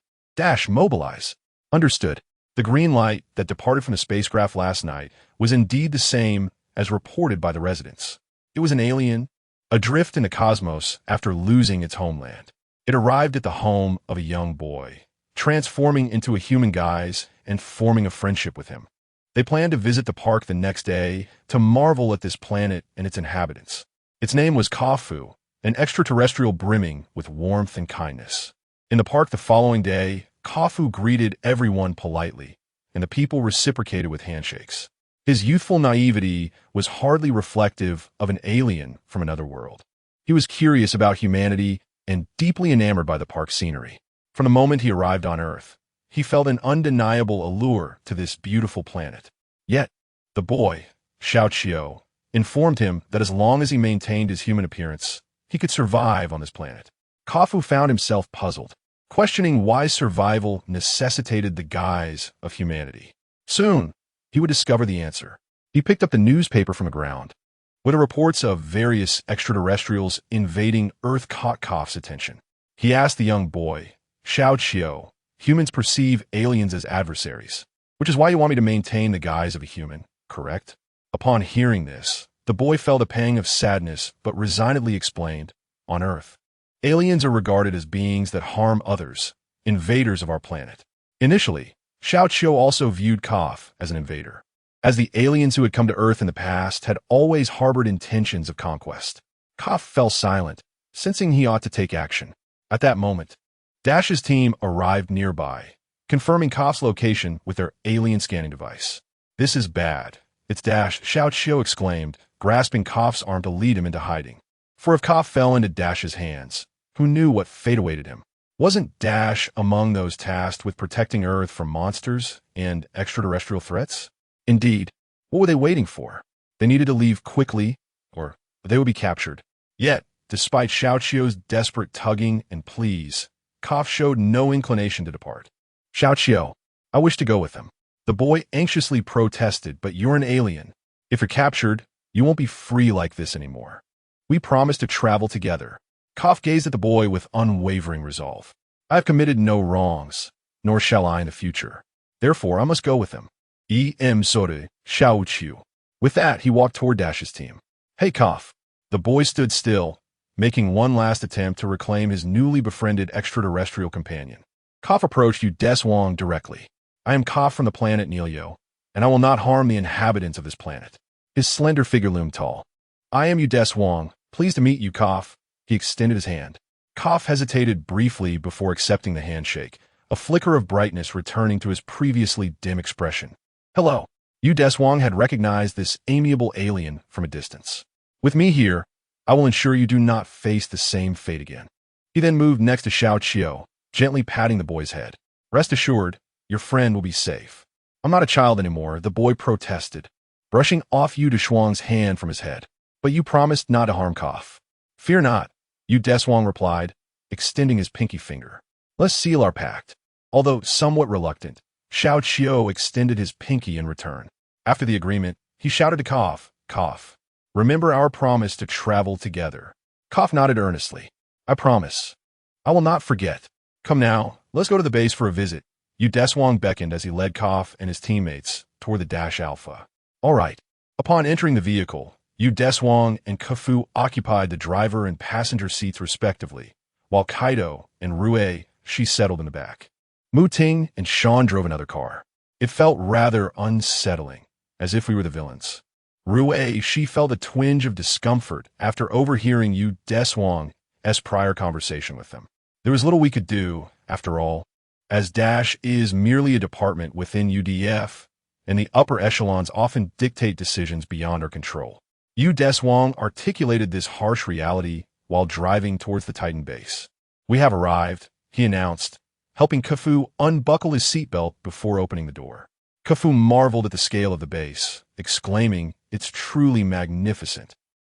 Mobilize. Understood. The green light that departed from the spacecraft last night was indeed the same as reported by the residents. It was an alien, adrift in the cosmos after losing its homeland. It arrived at the home of a young boy, transforming into a human guise and forming a friendship with him. They planned to visit the park the next day to marvel at this planet and its inhabitants. Its name was Kafu, an extraterrestrial brimming with warmth and kindness. In the park the following day, Kafu greeted everyone politely, and the people reciprocated with handshakes. His youthful naivety was hardly reflective of an alien from another world. He was curious about humanity and deeply enamored by the park's scenery. From the moment he arrived on Earth, he felt an undeniable allure to this beautiful planet. Yet, the boy, Xiao Qiu, informed him that as long as he maintained his human appearance, he could survive on this planet. Kafu found himself puzzled, questioning why survival necessitated the guise of humanity. Soon, he would discover the answer. He picked up the newspaper from the ground, where the reports of various extraterrestrials invading Earth caught Kaf's attention. He asked the young boy, Xiao Qiu, humans perceive aliens as adversaries, which is why you want me to maintain the guise of a human, correct? Upon hearing this, the boy felt a pang of sadness but resignedly explained, on Earth, aliens are regarded as beings that harm others, invaders of our planet. Initially, Xiao Qiu also viewed Kaf as an invader, as the aliens who had come to Earth in the past had always harbored intentions of conquest. Kaf fell silent, sensing he ought to take action. At that moment, Dash's team arrived nearby, confirming Kaf's location with their alien scanning device. This is bad. It's Dash, Xiao Qiu exclaimed, grasping Kaf's arm to lead him into hiding. For if Kaf fell into Dash's hands, who knew what fate awaited him? Wasn't Dash among those tasked with protecting Earth from monsters and extraterrestrial threats? Indeed, what were they waiting for? They needed to leave quickly, or they would be captured. Yet, despite Xiao Qiu's desperate tugging and pleas, Kaf showed no inclination to depart. Xiao Qiu, I wish to go with them. The boy anxiously protested, but you're an alien. If you're captured, you won't be free like this anymore. We promised to travel together. Kaf gazed at the boy with unwavering resolve. I have committed no wrongs, nor shall I in the future. Therefore, I must go with him. Sore, Xiao Qiu. With that, he walked toward Dash's team. Hey, Kaf. The boy stood still, making one last attempt to reclaim his newly befriended extraterrestrial companion. Kaf approached Deshuang directly. I am Kaf from the planet Nilio, and I will not harm the inhabitants of this planet. His slender figure loomed tall. I am Deshuang. Pleased to meet you, Kaf. He extended his hand. Kaf hesitated briefly before accepting the handshake, a flicker of brightness returning to his previously dim expression. Hello. Deshuang had recognized this amiable alien from a distance. With me here, I will ensure you do not face the same fate again. He then moved next to Xiao Qiu, gently patting the boy's head. Rest assured, your friend will be safe. I'm not a child anymore, the boy protested, brushing off Deshuang's hand from his head. But you promised not to harm Kaf. Fear not, Deshuang replied, extending his pinky finger. Let's seal our pact. Although somewhat reluctant, Xiao Qiu extended his pinky in return. After the agreement, he shouted to Kaf, Kaf, remember our promise to travel together. Kaf nodded earnestly. I promise. I will not forget. Come now, let's go to the base for a visit. Deshuang beckoned as he led Kaf and his teammates toward the Dash Alpha. All right. Upon entering the vehicle, Deshuang and Kafu occupied the driver and passenger seats respectively, while Kaido and Rue she settled in the back. Mu Ting and Sean drove another car. It felt rather unsettling, as if we were the villains. Rue she felt a twinge of discomfort after overhearing Deshuang's prior conversation with them. There was little we could do, after all, as Dash is merely a department within UDF, and the upper echelons often dictate decisions beyond our control. Deshuang articulated this harsh reality while driving towards the Titan base. We have arrived, he announced, helping Kafu unbuckle his seatbelt before opening the door. Kafu marveled at the scale of the base, exclaiming, it's truly magnificent.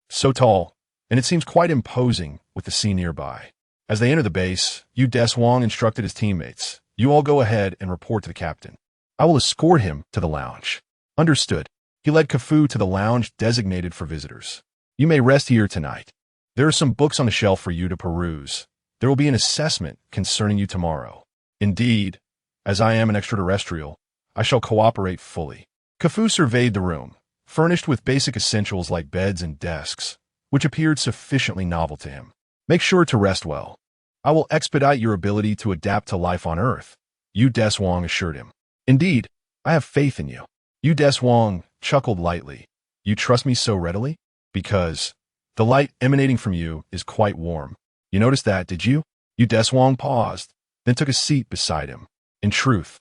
So tall, and it seems quite imposing with the sea nearby. As they entered the base, Deshuang instructed his teammates, you all go ahead and report to the captain. I will escort him to the lounge. Understood. He led Kafu to the lounge designated for visitors. You may rest here tonight. There are some books on the shelf for you to peruse. There will be an assessment concerning you tomorrow. Indeed, as I am an extraterrestrial, I shall cooperate fully. Kafu surveyed the room, furnished with basic essentials like beds and desks, which appeared sufficiently novel to him. Make sure to rest well. I will expedite your ability to adapt to life on Earth, Deshuang assured him. Indeed, I have faith in you. Deshuang chuckled lightly. You trust me so readily? Because the light emanating from you is quite warm. You noticed that, did you? Deshuang paused, then took a seat beside him. In truth,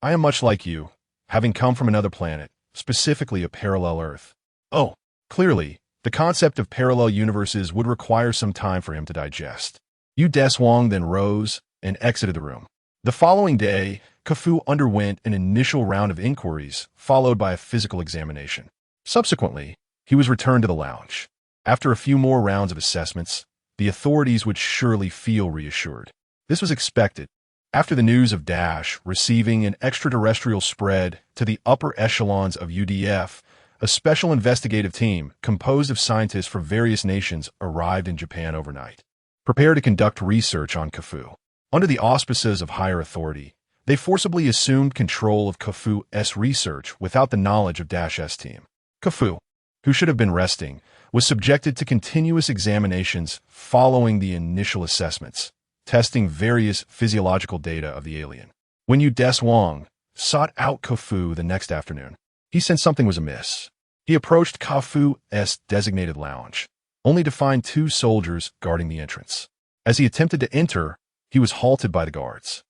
I am much like you, having come from another planet, specifically a parallel Earth. Oh, clearly, the concept of parallel universes would require some time for him to digest. Deshuang then rose and exited the room. The following day, Kafou underwent an initial round of inquiries, followed by a physical examination. Subsequently, he was returned to the lounge. After a few more rounds of assessments, the authorities would surely feel reassured. This was expected. After the news of Dash receiving an extraterrestrial spread to the upper echelons of UDF, a special investigative team composed of scientists from various nations arrived in Japan overnight, prepared to conduct research on Kafou. Under the auspices of higher authority, they forcibly assumed control of Kafou's research without the knowledge of Dash's team. Kafou, who should have been resting, was subjected to continuous examinations following the initial assessments, testing various physiological data of the alien. When Deshuang sought out Kafou the next afternoon, he sensed something was amiss. He approached Kafou's designated lounge, only to find two soldiers guarding the entrance. As he attempted to enter, he was halted by the guards.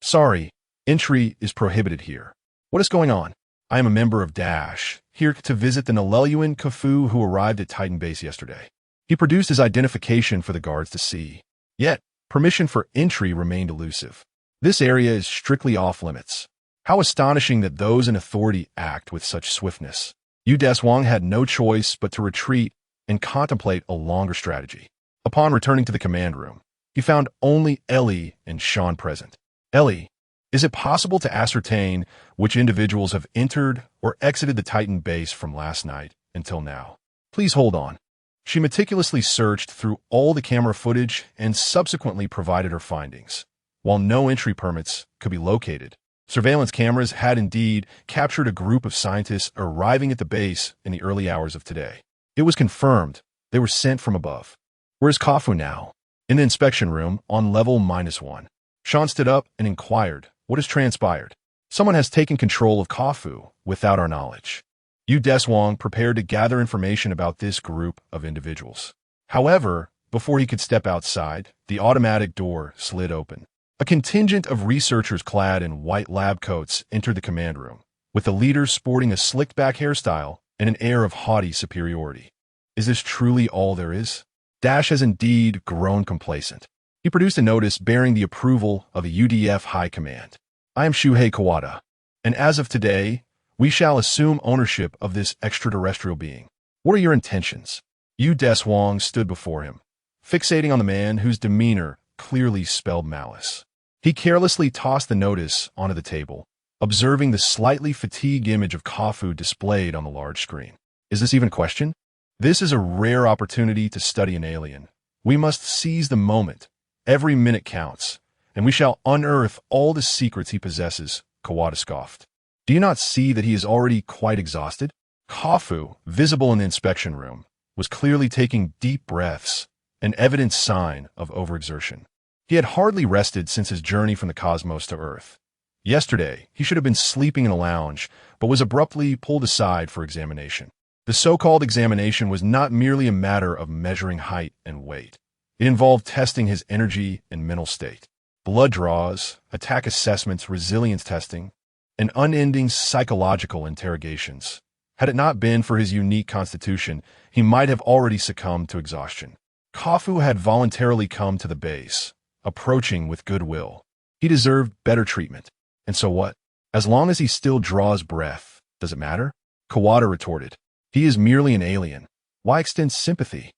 "Sorry, entry is prohibited here. What is going on?" "I am a member of Dash, here to visit the Neleluan Kafou who arrived at Titan Base yesterday." He produced his identification for the guards to see. Yet, permission for entry remained elusive. This area is strictly off-limits. How astonishing that those in authority act with such swiftness. Deshuang had no choice but to retreat and contemplate a longer strategy. Upon returning to the command room, he found only Ellie and Sean present. "Ellie, is it possible to ascertain which individuals have entered or exited the Titan base from last night until now? Please hold on." She meticulously searched through all the camera footage and subsequently provided her findings. While no entry permits could be located, surveillance cameras had indeed captured a group of scientists arriving at the base in the early hours of today. It was confirmed they were sent from above. "Where is Kafou now?" "In the inspection room on level -1. Sean stood up and inquired, "What has transpired?" "Someone has taken control of Kafou without our knowledge." Deshuang prepared to gather information about this group of individuals. However, before he could step outside, the automatic door slid open. A contingent of researchers clad in white lab coats entered the command room, with the leaders sporting a slicked-back hairstyle and an air of haughty superiority. Is this truly all there is? Dash has indeed grown complacent. He produced a notice bearing the approval of the UDF High Command. "I am Shuhei Kawada, and as of today, we shall assume ownership of this extraterrestrial being. What are your intentions?" Deshuang stood before him, fixating on the man whose demeanor clearly spelled malice. He carelessly tossed the notice onto the table, observing the slightly fatigued image of Kafou displayed on the large screen. "Is this even a question? This is a rare opportunity to study an alien. We must seize the moment. Every minute counts, and we shall unearth all the secrets he possesses," Kawada scoffed. "Do you not see that he is already quite exhausted?" Kafou, visible in the inspection room, was clearly taking deep breaths, an evident sign of overexertion. He had hardly rested since his journey from the cosmos to Earth. Yesterday, he should have been sleeping in a lounge, but was abruptly pulled aside for examination. The so-called examination was not merely a matter of measuring height and weight. It involved testing his energy and mental state. Blood draws, attack assessments, resilience testing, and unending psychological interrogations. Had it not been for his unique constitution, he might have already succumbed to exhaustion. Kafou had voluntarily come to the base, approaching with goodwill. He deserved better treatment. And so what? As long as he still draws breath, does it matter? Kawada retorted. He is merely an alien. Why extend sympathy?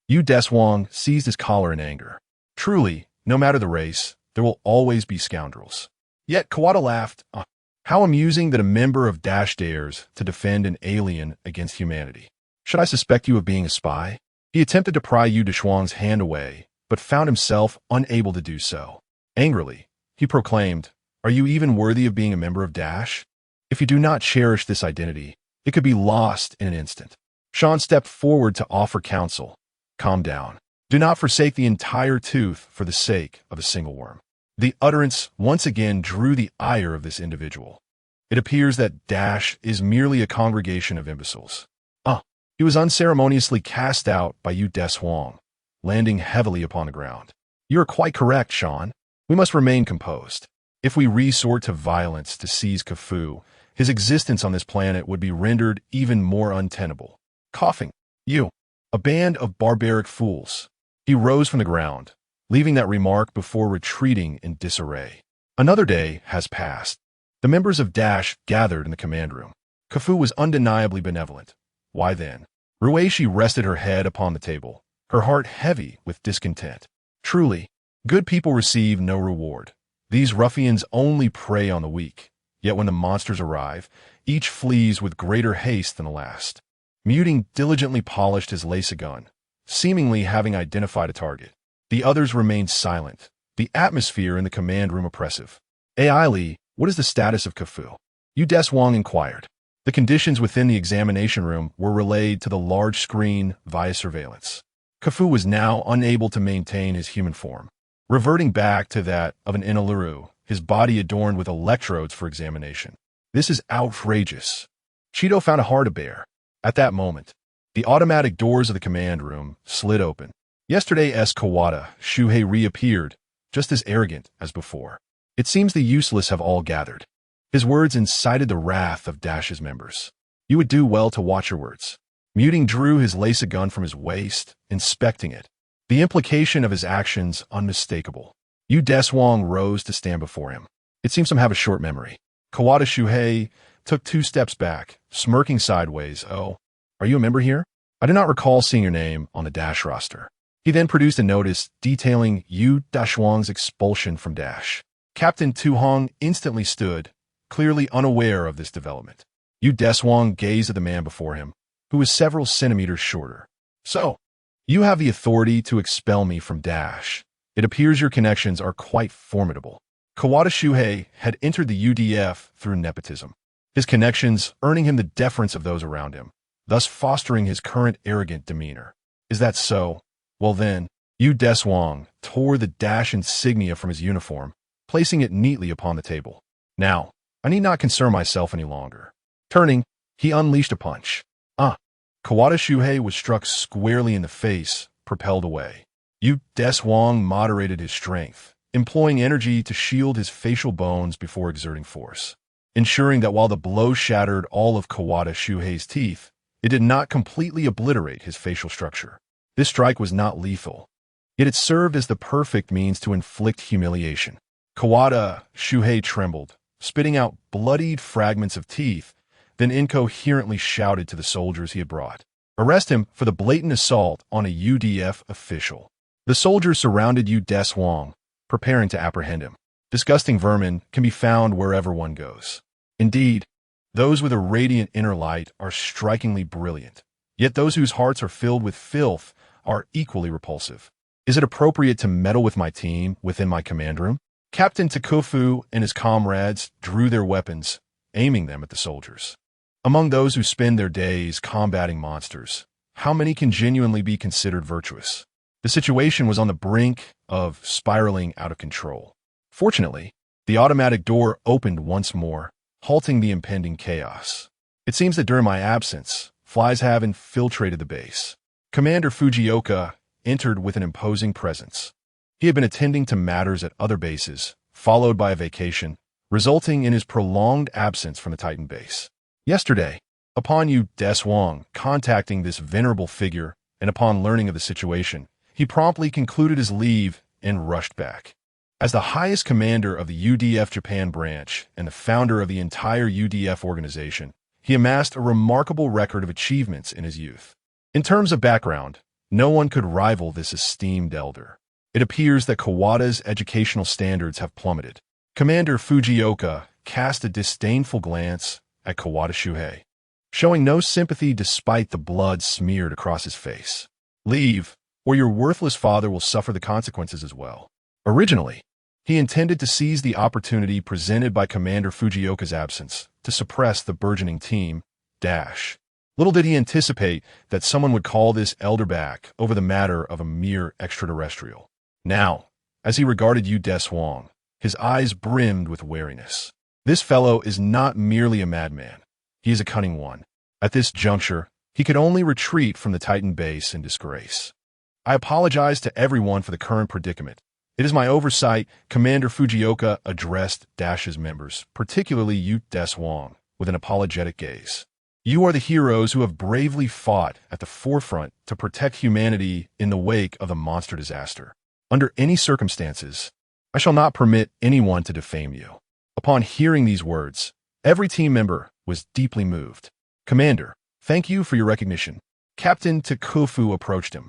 Deshuang seized his collar in anger. Truly, no matter the race, there will always be scoundrels. Yet Kawada laughed. How amusing that a member of Dash dares to defend an alien against humanity. Should I suspect you of being a spy? He attempted to pry Deshuang's hand away, but found himself unable to do so. Angrily, he proclaimed, "Are you even worthy of being a member of Dash? If you do not cherish this identity, it could be lost in an instant." Sean stepped forward to offer counsel. "Calm down. Do not forsake the entire tooth for the sake of a single worm." The utterance once again drew the ire of this individual. It appears that Dash is merely a congregation of imbeciles. He was unceremoniously cast out by Deshuang, landing heavily upon the ground. "You are quite correct, Sean. We must remain composed. If we resort to violence to seize Kafou, his existence on this planet would be rendered even more untenable. Coughing. You. A band of barbaric fools. He rose from the ground, leaving that remark before retreating in disarray. Another day has passed. The members of Dash gathered in the command room. Kafue was undeniably benevolent. Why then? Rueishi rested her head upon the table, her heart heavy with discontent. Truly, good people receive no reward. These ruffians only prey on the weak. Yet when the monsters arrive, each flees with greater haste than the last. Muting diligently polished his laser gun, seemingly having identified a target. The others remained silent, the atmosphere in the command room oppressive. "AI Lee, what is the status of Kafue?" Deshuang inquired. The conditions within the examination room were relayed to the large screen via surveillance. Kafue was now unable to maintain his human form, reverting back to that of an Inaluru, his body adorned with electrodes for examination. This is outrageous. Cheeto found it hard to bear. At that moment, the automatic doors of the command room slid open. Yesterday's Kawada Shuhei reappeared, just as arrogant as before. "It seems the useless have all gathered." His words incited the wrath of Dash's members. "You would do well to watch your words." Muting drew his laser gun from his waist, inspecting it. The implication of his actions unmistakable. Deshuang rose to stand before him. "It seems some have a short memory." Kawada Shuhei took 2 steps back, smirking sideways. "Oh, are you a member here? I do not recall seeing your name on the Dash roster." He then produced a notice detailing Deshuang's expulsion from Dash. Captain Tu Hong instantly stood, clearly unaware of this development. Deshuang gazed at the man before him, who was several centimeters shorter. "So, you have the authority to expel me from Dash. It appears your connections are quite formidable." Kawada Shuhei had entered the UDF through nepotism, his connections earning him the deference of those around him, thus fostering his current arrogant demeanor. "Is that so? Well then," Deshuang tore the Dash insignia from his uniform, placing it neatly upon the table. "Now, I need not concern myself any longer." Turning, he unleashed a punch. Kawada Shuhei was struck squarely in the face, propelled away. Deshuang moderated his strength, employing energy to shield his facial bones before exerting force, ensuring that while the blow shattered all of Kawada Shuhei's teeth, it did not completely obliterate his facial structure. This strike was not lethal, yet it served as the perfect means to inflict humiliation. Kawada Shuhei trembled, spitting out bloodied fragments of teeth, then incoherently shouted to the soldiers he had brought, "Arrest him for the blatant assault on a UDF official." The soldiers surrounded Deshuang, preparing to apprehend him. Disgusting vermin can be found wherever one goes. Indeed, those with a radiant inner light are strikingly brilliant, yet those whose hearts are filled with filth are equally repulsive. Is it appropriate to meddle with my team within my command room? Captain Takufu and his comrades drew their weapons, aiming them at the soldiers. Among those who spend their days combating monsters, how many can genuinely be considered virtuous? The situation was on the brink of spiraling out of control. Fortunately, the automatic door opened once more, halting the impending chaos. It seems that during my absence, flies have infiltrated the base. Commander Fujioka entered with an imposing presence. He had been attending to matters at other bases, followed by a vacation, resulting in his prolonged absence from the Titan base. Yesterday, upon Deshuang contacting this venerable figure and upon learning of the situation, he promptly concluded his leave and rushed back. As the highest commander of the UDF Japan branch and the founder of the entire UDF organization, he amassed a remarkable record of achievements in his youth. In terms of background, no one could rival this esteemed elder. It appears that Kawada's educational standards have plummeted. Commander Fujioka cast a disdainful glance at Kawada Shuhei, showing no sympathy despite the blood smeared across his face. "Leave, or your worthless father will suffer the consequences as well." Originally, he intended to seize the opportunity presented by Commander Fujioka's absence to suppress the burgeoning team, Dash. Little did he anticipate that someone would call this elder back over the matter of a mere extraterrestrial. Now, as he regarded Deshuang, his eyes brimmed with wariness. This fellow is not merely a madman. He is a cunning one. At this juncture, he could only retreat from the Titan base in disgrace. "I apologize to everyone for the current predicament. It is my oversight," Commander Fujioka addressed Dash's members, particularly Deshuang, with an apologetic gaze. You are the heroes who have bravely fought at the forefront to protect humanity in the wake of the monster disaster. Under any circumstances, I shall not permit anyone to defame you. Upon hearing these words, every team member was deeply moved. Commander, thank you for your recognition. Captain Takufu approached him,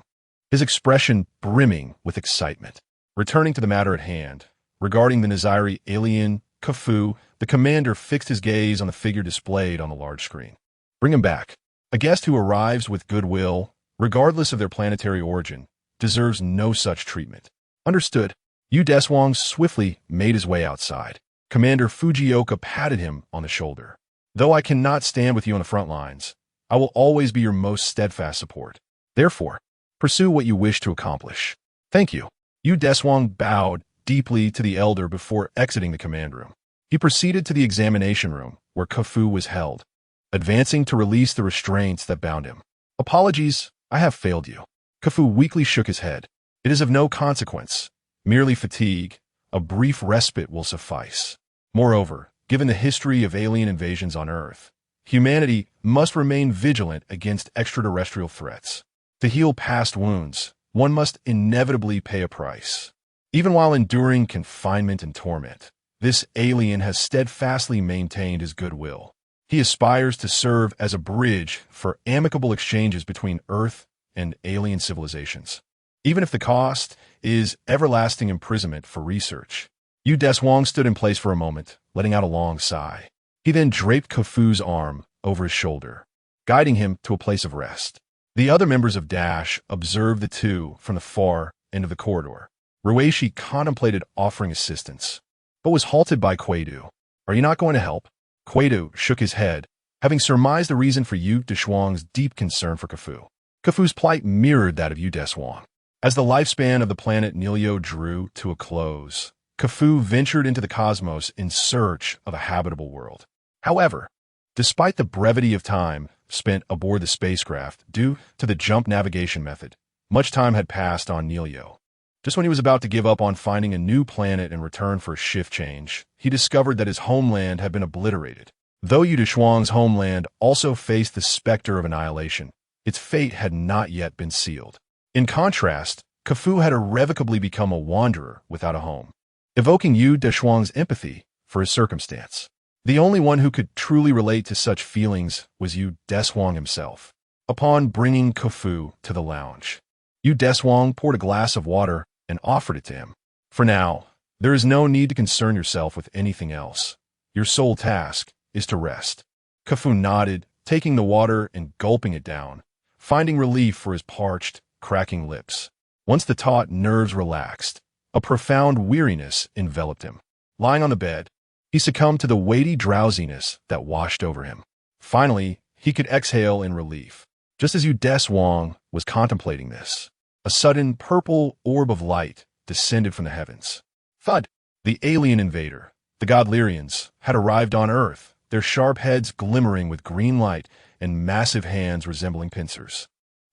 his expression brimming with excitement. Returning to the matter at hand, regarding the Naziri alien, Kafu, the commander fixed his gaze on the figure displayed on the large screen. Bring him back. A guest who arrives with goodwill, regardless of their planetary origin, deserves no such treatment. Understood. Deshuang swiftly made his way outside. Commander Fujioka patted him on the shoulder. Though I cannot stand with you on the front lines, I will always be your most steadfast support. Therefore, pursue what you wish to accomplish. Thank you. Deshuang bowed deeply to the elder before exiting the command room. He proceeded to the examination room, where Kafu was held, advancing to release the restraints that bound him. Apologies, I have failed you. Kafu weakly shook his head. It is of no consequence. Merely fatigue. A brief respite will suffice. Moreover, given the history of alien invasions on Earth, humanity must remain vigilant against extraterrestrial threats. To heal past wounds, one must inevitably pay a price. Even while enduring confinement and torment, this alien has steadfastly maintained his goodwill. He aspires to serve as a bridge for amicable exchanges between Earth and alien civilizations, even if the cost is everlasting imprisonment for research. Deshuang stood in place for a moment, letting out a long sigh. He then draped Kafu's arm over his shoulder, guiding him to a place of rest. The other members of Dash observed the two from the far end of the corridor. Ruishi contemplated offering assistance, but was halted by Quaidu. Are you not going to help? Quaidu shook his head, having surmised the reason for Deshuang's deep concern for Kafu. Kafu's plight mirrored that of Deshuang. As the lifespan of the planet Nilio drew to a close, Kafu ventured into the cosmos in search of a habitable world. However, despite the brevity of time spent aboard the spacecraft due to the jump navigation method, much time had passed on Nilio. Just when he was about to give up on finding a new planet in return for a shift change, he discovered that his homeland had been obliterated. Though Deshuang's homeland also faced the specter of annihilation, its fate had not yet been sealed. In contrast, Kafu had irrevocably become a wanderer without a home, evoking Deshuang's empathy for his circumstance. The only one who could truly relate to such feelings was Deshuang himself. Upon bringing Kafu to the lounge, Deshuang poured a glass of water and offered it to him. For now, there is no need to concern yourself with anything else. Your sole task is to rest. Kafu nodded, taking the water and gulping it down, finding relief for his parched, cracking lips. Once the taut nerves relaxed, a profound weariness enveloped him. Lying on the bed, he succumbed to the weighty drowsiness that washed over him. Finally, he could exhale in relief. Just as Deshuang was contemplating this, a sudden purple orb of light descended from the heavens. Thud! The alien invader, the Godlyrians, had arrived on Earth, their sharp heads glimmering with green light and massive hands resembling pincers.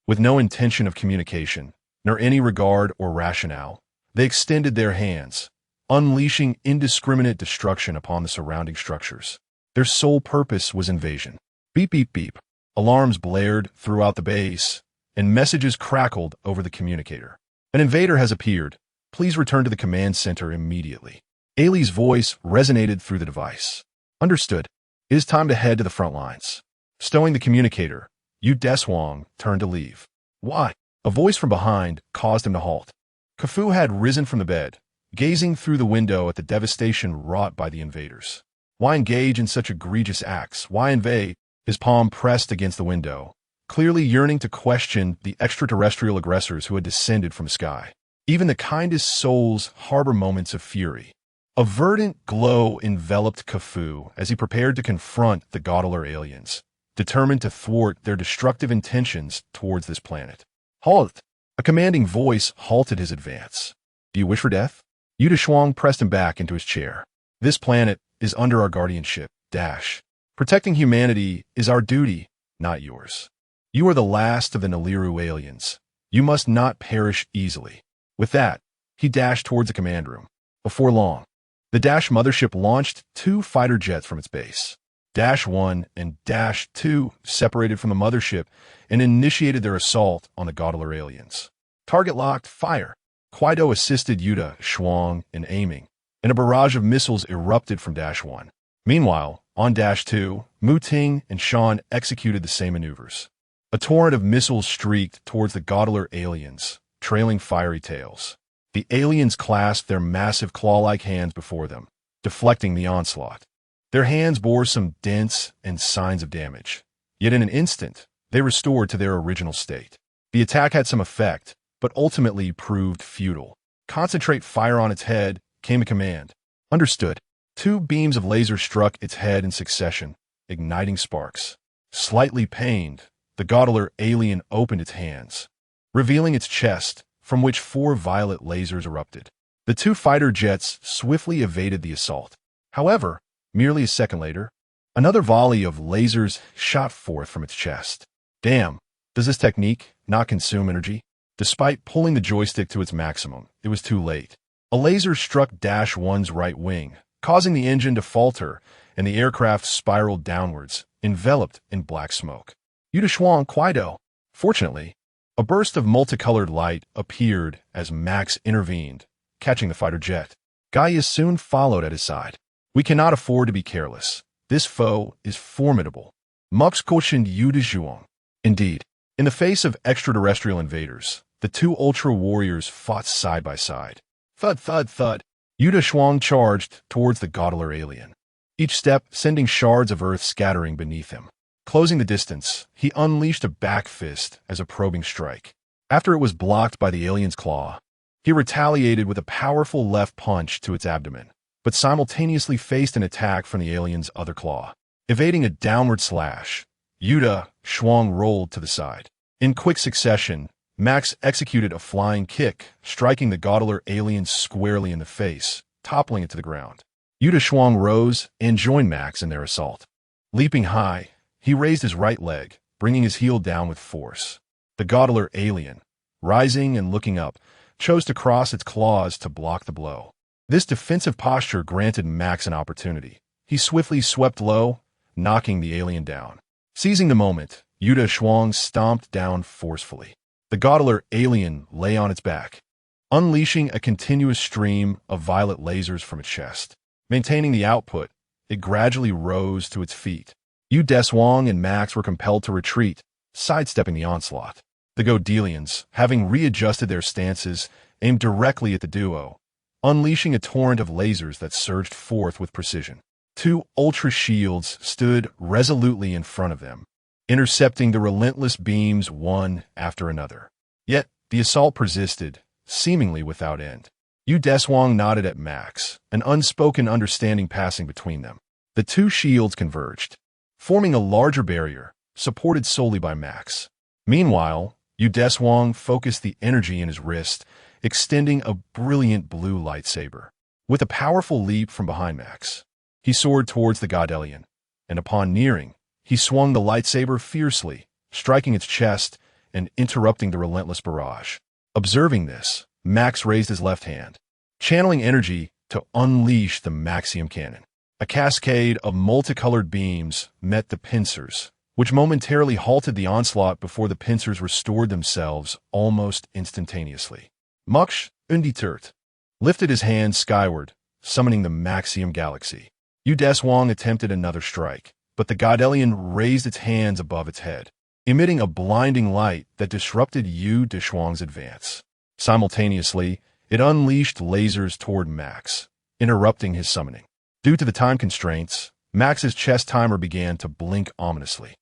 With no intention of communication, nor any regard or rationale, they extended their hands, unleashing indiscriminate destruction upon the surrounding structures. Their sole purpose was invasion. Beep, beep, beep. Alarms blared throughout the base, and messages crackled over the communicator. An invader has appeared. Please return to the command center immediately. Ailey's voice resonated through the device. Understood. It is time to head to the front lines. Stowing the communicator, Deshuang turned to leave. Why? A voice from behind caused him to halt. Kafu had risen from the bed, gazing through the window at the devastation wrought by the invaders. Why engage in such egregious acts? Why invade? His palm pressed against the window, clearly yearning to question the extraterrestrial aggressors who had descended from the sky. Even the kindest souls harbor moments of fury. A verdant glow enveloped Kafu as he prepared to confront the Gaudelar aliens, determined to thwart their destructive intentions towards this planet. Halt! A commanding voice halted his advance. Do you wish for death? Deshuang pressed him back into his chair. This planet is under our guardianship, Dash. Protecting humanity is our duty, not yours. You are the last of the Naliru aliens. You must not perish easily. With that, he dashed towards the command room. Before long, the Dash mothership launched 2 fighter jets from its base. Dash 1 and Dash 2 separated from the mothership and initiated their assault on the Gaudeler aliens. Target locked, fire. Kaido assisted Yuta, Deshuang in aiming, and a barrage of missiles erupted from Dash 1. Meanwhile, on Dash 2, Mu Ting and Shan executed the same maneuvers. A torrent of missiles streaked towards the Gaudeler aliens, trailing fiery tails. The aliens clasped their massive claw-like hands before them, deflecting the onslaught. Their hands bore some dents and signs of damage. Yet in an instant, they restored to their original state. The attack had some effect, but ultimately proved futile. Concentrate fire on its head, came a command. Understood. 2 beams of laser struck its head in succession, igniting sparks. Slightly pained, the Gaudeler alien opened its hands, revealing its chest, from which 4 violet lasers erupted. The 2 fighter jets swiftly evaded the assault. However, merely a second later, another volley of lasers shot forth from its chest. Damn, does this technique not consume energy? Despite pulling the joystick to its maximum, it was too late. A laser struck Dash 1's right wing, causing the engine to falter, and the aircraft spiraled downwards, enveloped in black smoke. Deshuang, Kaido. Fortunately, a burst of multicolored light appeared as Max intervened, catching the fighter jet. Gaia soon followed at his side. We cannot afford to be careless. This foe is formidable. Max cautioned Deshuang. Indeed, in the face of extraterrestrial invaders, the 2 Ultra Warriors fought side by side. Thud, thud, thud. Deshuang charged towards the Gaudeler alien, each step sending shards of earth scattering beneath him. Closing the distance, he unleashed a back fist as a probing strike. After it was blocked by the alien's claw, he retaliated with a powerful left punch to its abdomen, but simultaneously faced an attack from the alien's other claw. Evading a downward slash, Deshuang rolled to the side. In quick succession, Max executed a flying kick, striking the Gaudeler alien squarely in the face, toppling it to the ground. Deshuang rose and joined Max in their assault. Leaping high, he raised his right leg, bringing his heel down with force. The Gaudeler alien, rising and looking up, chose to cross its claws to block the blow. This defensive posture granted Max an opportunity. He swiftly swept low, knocking the alien down. Seizing the moment, Deshuang stomped down forcefully. The Gaudeler alien lay on its back, unleashing a continuous stream of violet lasers from its chest. Maintaining the output, it gradually rose to its feet. Deshuang and Max were compelled to retreat, sidestepping the onslaught. The Godelians, having readjusted their stances, aimed directly at the duo, unleashing a torrent of lasers that surged forth with precision. 2 ultra shields stood resolutely in front of them, intercepting the relentless beams one after another. Yet, the assault persisted, seemingly without end. Deshuang nodded at Max, an unspoken understanding passing between them. The 2 shields converged, forming a larger barrier, supported solely by Max. Meanwhile, Deshuang focused the energy in his wrist, extending a brilliant blue lightsaber. With a powerful leap from behind Max, he soared towards the Godelian, and upon nearing, he swung the lightsaber fiercely, striking its chest and interrupting the relentless barrage. Observing this, Max raised his left hand, channeling energy to unleash the Maxium Cannon. A cascade of multicolored beams met the pincers, which momentarily halted the onslaught before the pincers restored themselves almost instantaneously. Max, undeterred, lifted his hand skyward, summoning the Maxium Galaxy. Deshuang attempted another strike, but the Godelian raised its hands above its head, emitting a blinding light that disrupted Deshuang's advance. Simultaneously, it unleashed lasers toward Max, interrupting his summoning. Due to the time constraints, Max's chest timer began to blink ominously.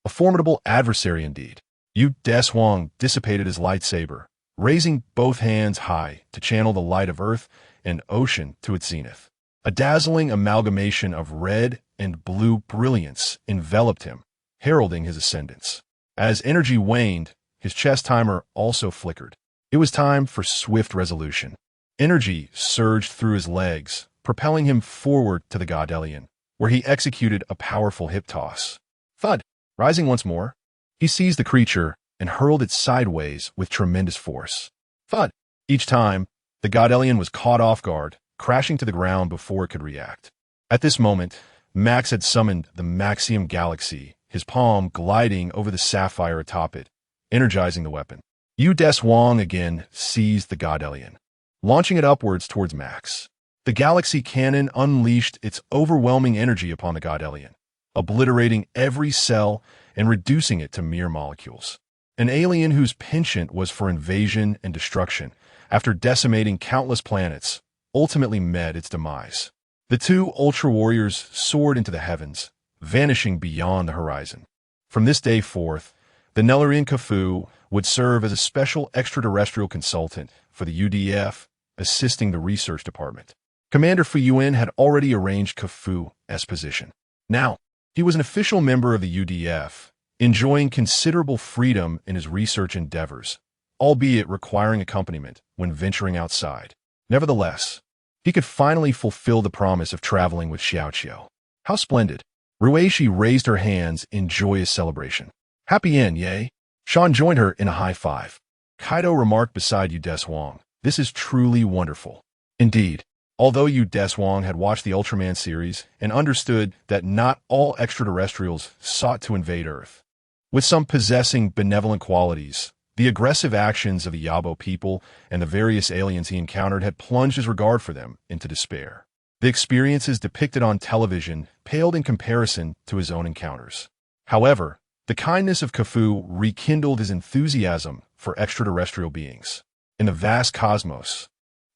A formidable adversary indeed. Deshuang dissipated his lightsaber, raising both hands high to channel the light of Earth and ocean to its zenith. A dazzling amalgamation of red and blue brilliance enveloped him, heralding his ascendance. As energy waned, his chest timer also flickered. It was time for swift resolution. Energy surged through his legs, propelling him forward to the Godelian, where he executed a powerful hip toss. Thud! Rising once more, he seized the creature and hurled it sideways with tremendous force. Thud! Each time, the Godelian was caught off guard, crashing to the ground before it could react. At this moment, Max had summoned the Maxium Galaxy, his palm gliding over the sapphire atop it, energizing the weapon. Deshuang again seized the God Alien, launching it upwards towards Max. The Galaxy Cannon unleashed its overwhelming energy upon the God Alien, obliterating every cell and reducing it to mere molecules. An alien whose penchant was for invasion and destruction, after decimating countless planets, ultimately met its demise. The two Ultra Warriors soared into the heavens, vanishing beyond the horizon. From this day forth, the Nellarian K'Fu would serve as a special extraterrestrial consultant for the UDF, assisting the research department. Commander Fu Yuan had already arranged K'Fu's position. Now, he was an official member of the UDF, enjoying considerable freedom in his research endeavors, albeit requiring accompaniment when venturing outside. Nevertheless, he could finally fulfill the promise of traveling with Xiao Qiao. How splendid! Ruishi raised her hands in joyous celebration. Happy end, yay! Sean joined her in a high five. Kaido remarked beside Deshuang, "This is truly wonderful." Indeed, although Deshuang had watched the Ultraman series and understood that not all extraterrestrials sought to invade Earth, with some possessing benevolent qualities, the aggressive actions of the Yabo people and the various aliens he encountered had plunged his regard for them into despair. The experiences depicted on television paled in comparison to his own encounters. However, the kindness of K'Fu rekindled his enthusiasm for extraterrestrial beings. In the vast cosmos,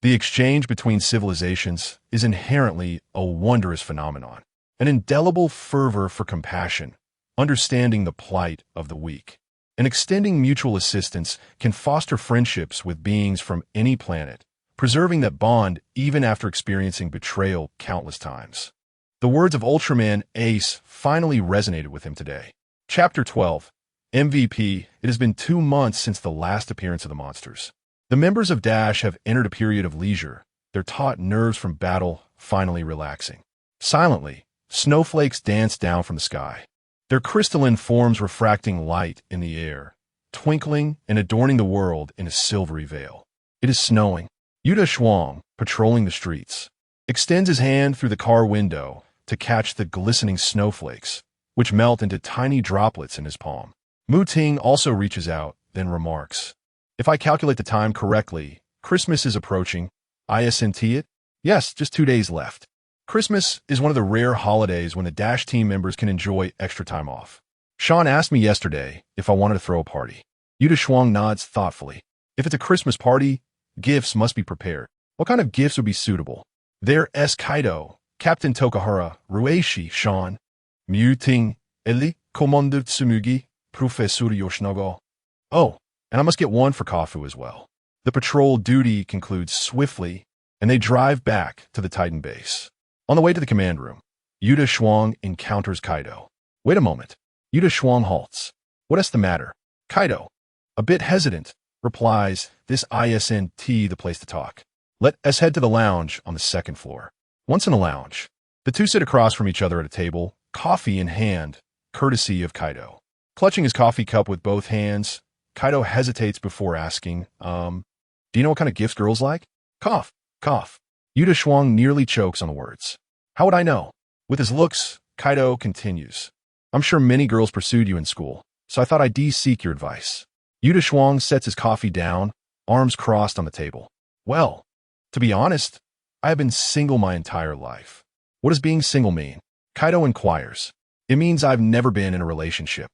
the exchange between civilizations is inherently a wondrous phenomenon, an indelible fervor for compassion, understanding the plight of the weak, and extending mutual assistance can foster friendships with beings from any planet, preserving that bond even after experiencing betrayal countless times. The words of Ultraman Ace finally resonated with him today. Chapter 12. MVP. It has been 2 months since the last appearance of the monsters. The members of Dash have entered a period of leisure, their taut nerves from battle finally relaxing. Silently, snowflakes dance down from the sky, their crystalline forms refracting light in the air, twinkling and adorning the world in a silvery veil. It is snowing. Deshuang, patrolling the streets, extends his hand through the car window to catch the glistening snowflakes, which melt into tiny droplets in his palm. Mu Ting also reaches out, then remarks, "If I calculate the time correctly, Christmas is approaching. Isn't it? Yes, just 2 days left." Christmas is one of the rare holidays when the Dash team members can enjoy extra time off. Sean asked me yesterday if I wanted to throw a party. Deshuang nods thoughtfully. If it's a Christmas party, gifts must be prepared. What kind of gifts would be suitable? There S. Kaido, Captain Tokahara, Ruishi, Sean, Mu Ting, Eli, Commander Tsumugi, Professor Yoshinaga. Oh, and I must get one for Kafu as well. The patrol duty concludes swiftly, and they drive back to the Titan base. On the way to the command room, Deshuang encounters Kaido. Wait a moment. Deshuang halts. What is the matter? Kaido, a bit hesitant, replies, "This isn't the place to talk. Let us head to the lounge on the 2nd floor." Once in the lounge, the two sit across from each other at a table, coffee in hand, courtesy of Kaido. Clutching his coffee cup with both hands, Kaido hesitates before asking, do you know what kind of gifts girls like? Cough, cough. Deshuang nearly chokes on the words. How would I know? With his looks, Kaido continues, "I'm sure many girls pursued you in school, so I thought I'd seek your advice." Deshuang sets his coffee down, arms crossed on the table. "Well, to be honest, I have been single my entire life." "What does being single mean?" Kaido inquires. "It means I've never been in a relationship."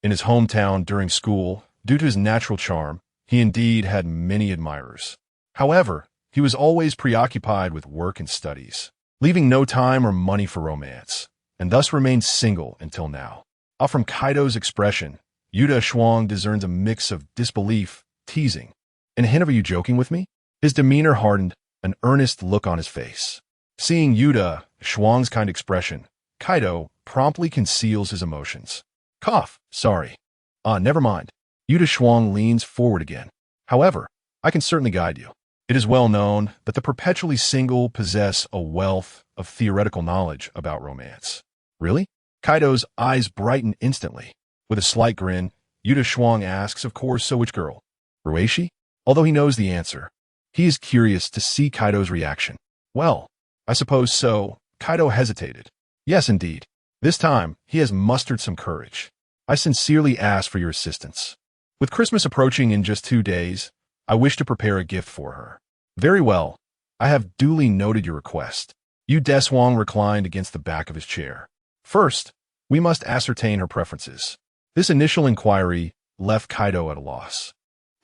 In his hometown during school, due to his natural charm, he indeed had many admirers. However, he was always preoccupied with work and studies, leaving no time or money for romance, and thus remained single until now. From Kaido's expression, Deshuang discerns a mix of disbelief, teasing, and a hint of "Are you joking with me?" His demeanor hardened, an earnest look on his face. Seeing Deshuang's kind expression, Kaido promptly conceals his emotions. "Cough, sorry. Never mind." Deshuang leans forward again. "However, I can certainly guide you. It is well known that the perpetually single possess a wealth of theoretical knowledge about romance." "Really?" Kaido's eyes brighten instantly. With a slight grin, Deshuang asks, of course, "So which girl? Ruishi?" Although he knows the answer, he is curious to see Kaido's reaction. "Well, I suppose so." Kaido hesitated. Yes, indeed. This time, he has mustered some courage. I sincerely ask for your assistance. With Christmas approaching in just 2 days, I wish to prepare a gift for her. Very well. I have duly noted your request. Deshuang reclined against the back of his chair. First, we must ascertain her preferences. This initial inquiry left Kaido at a loss.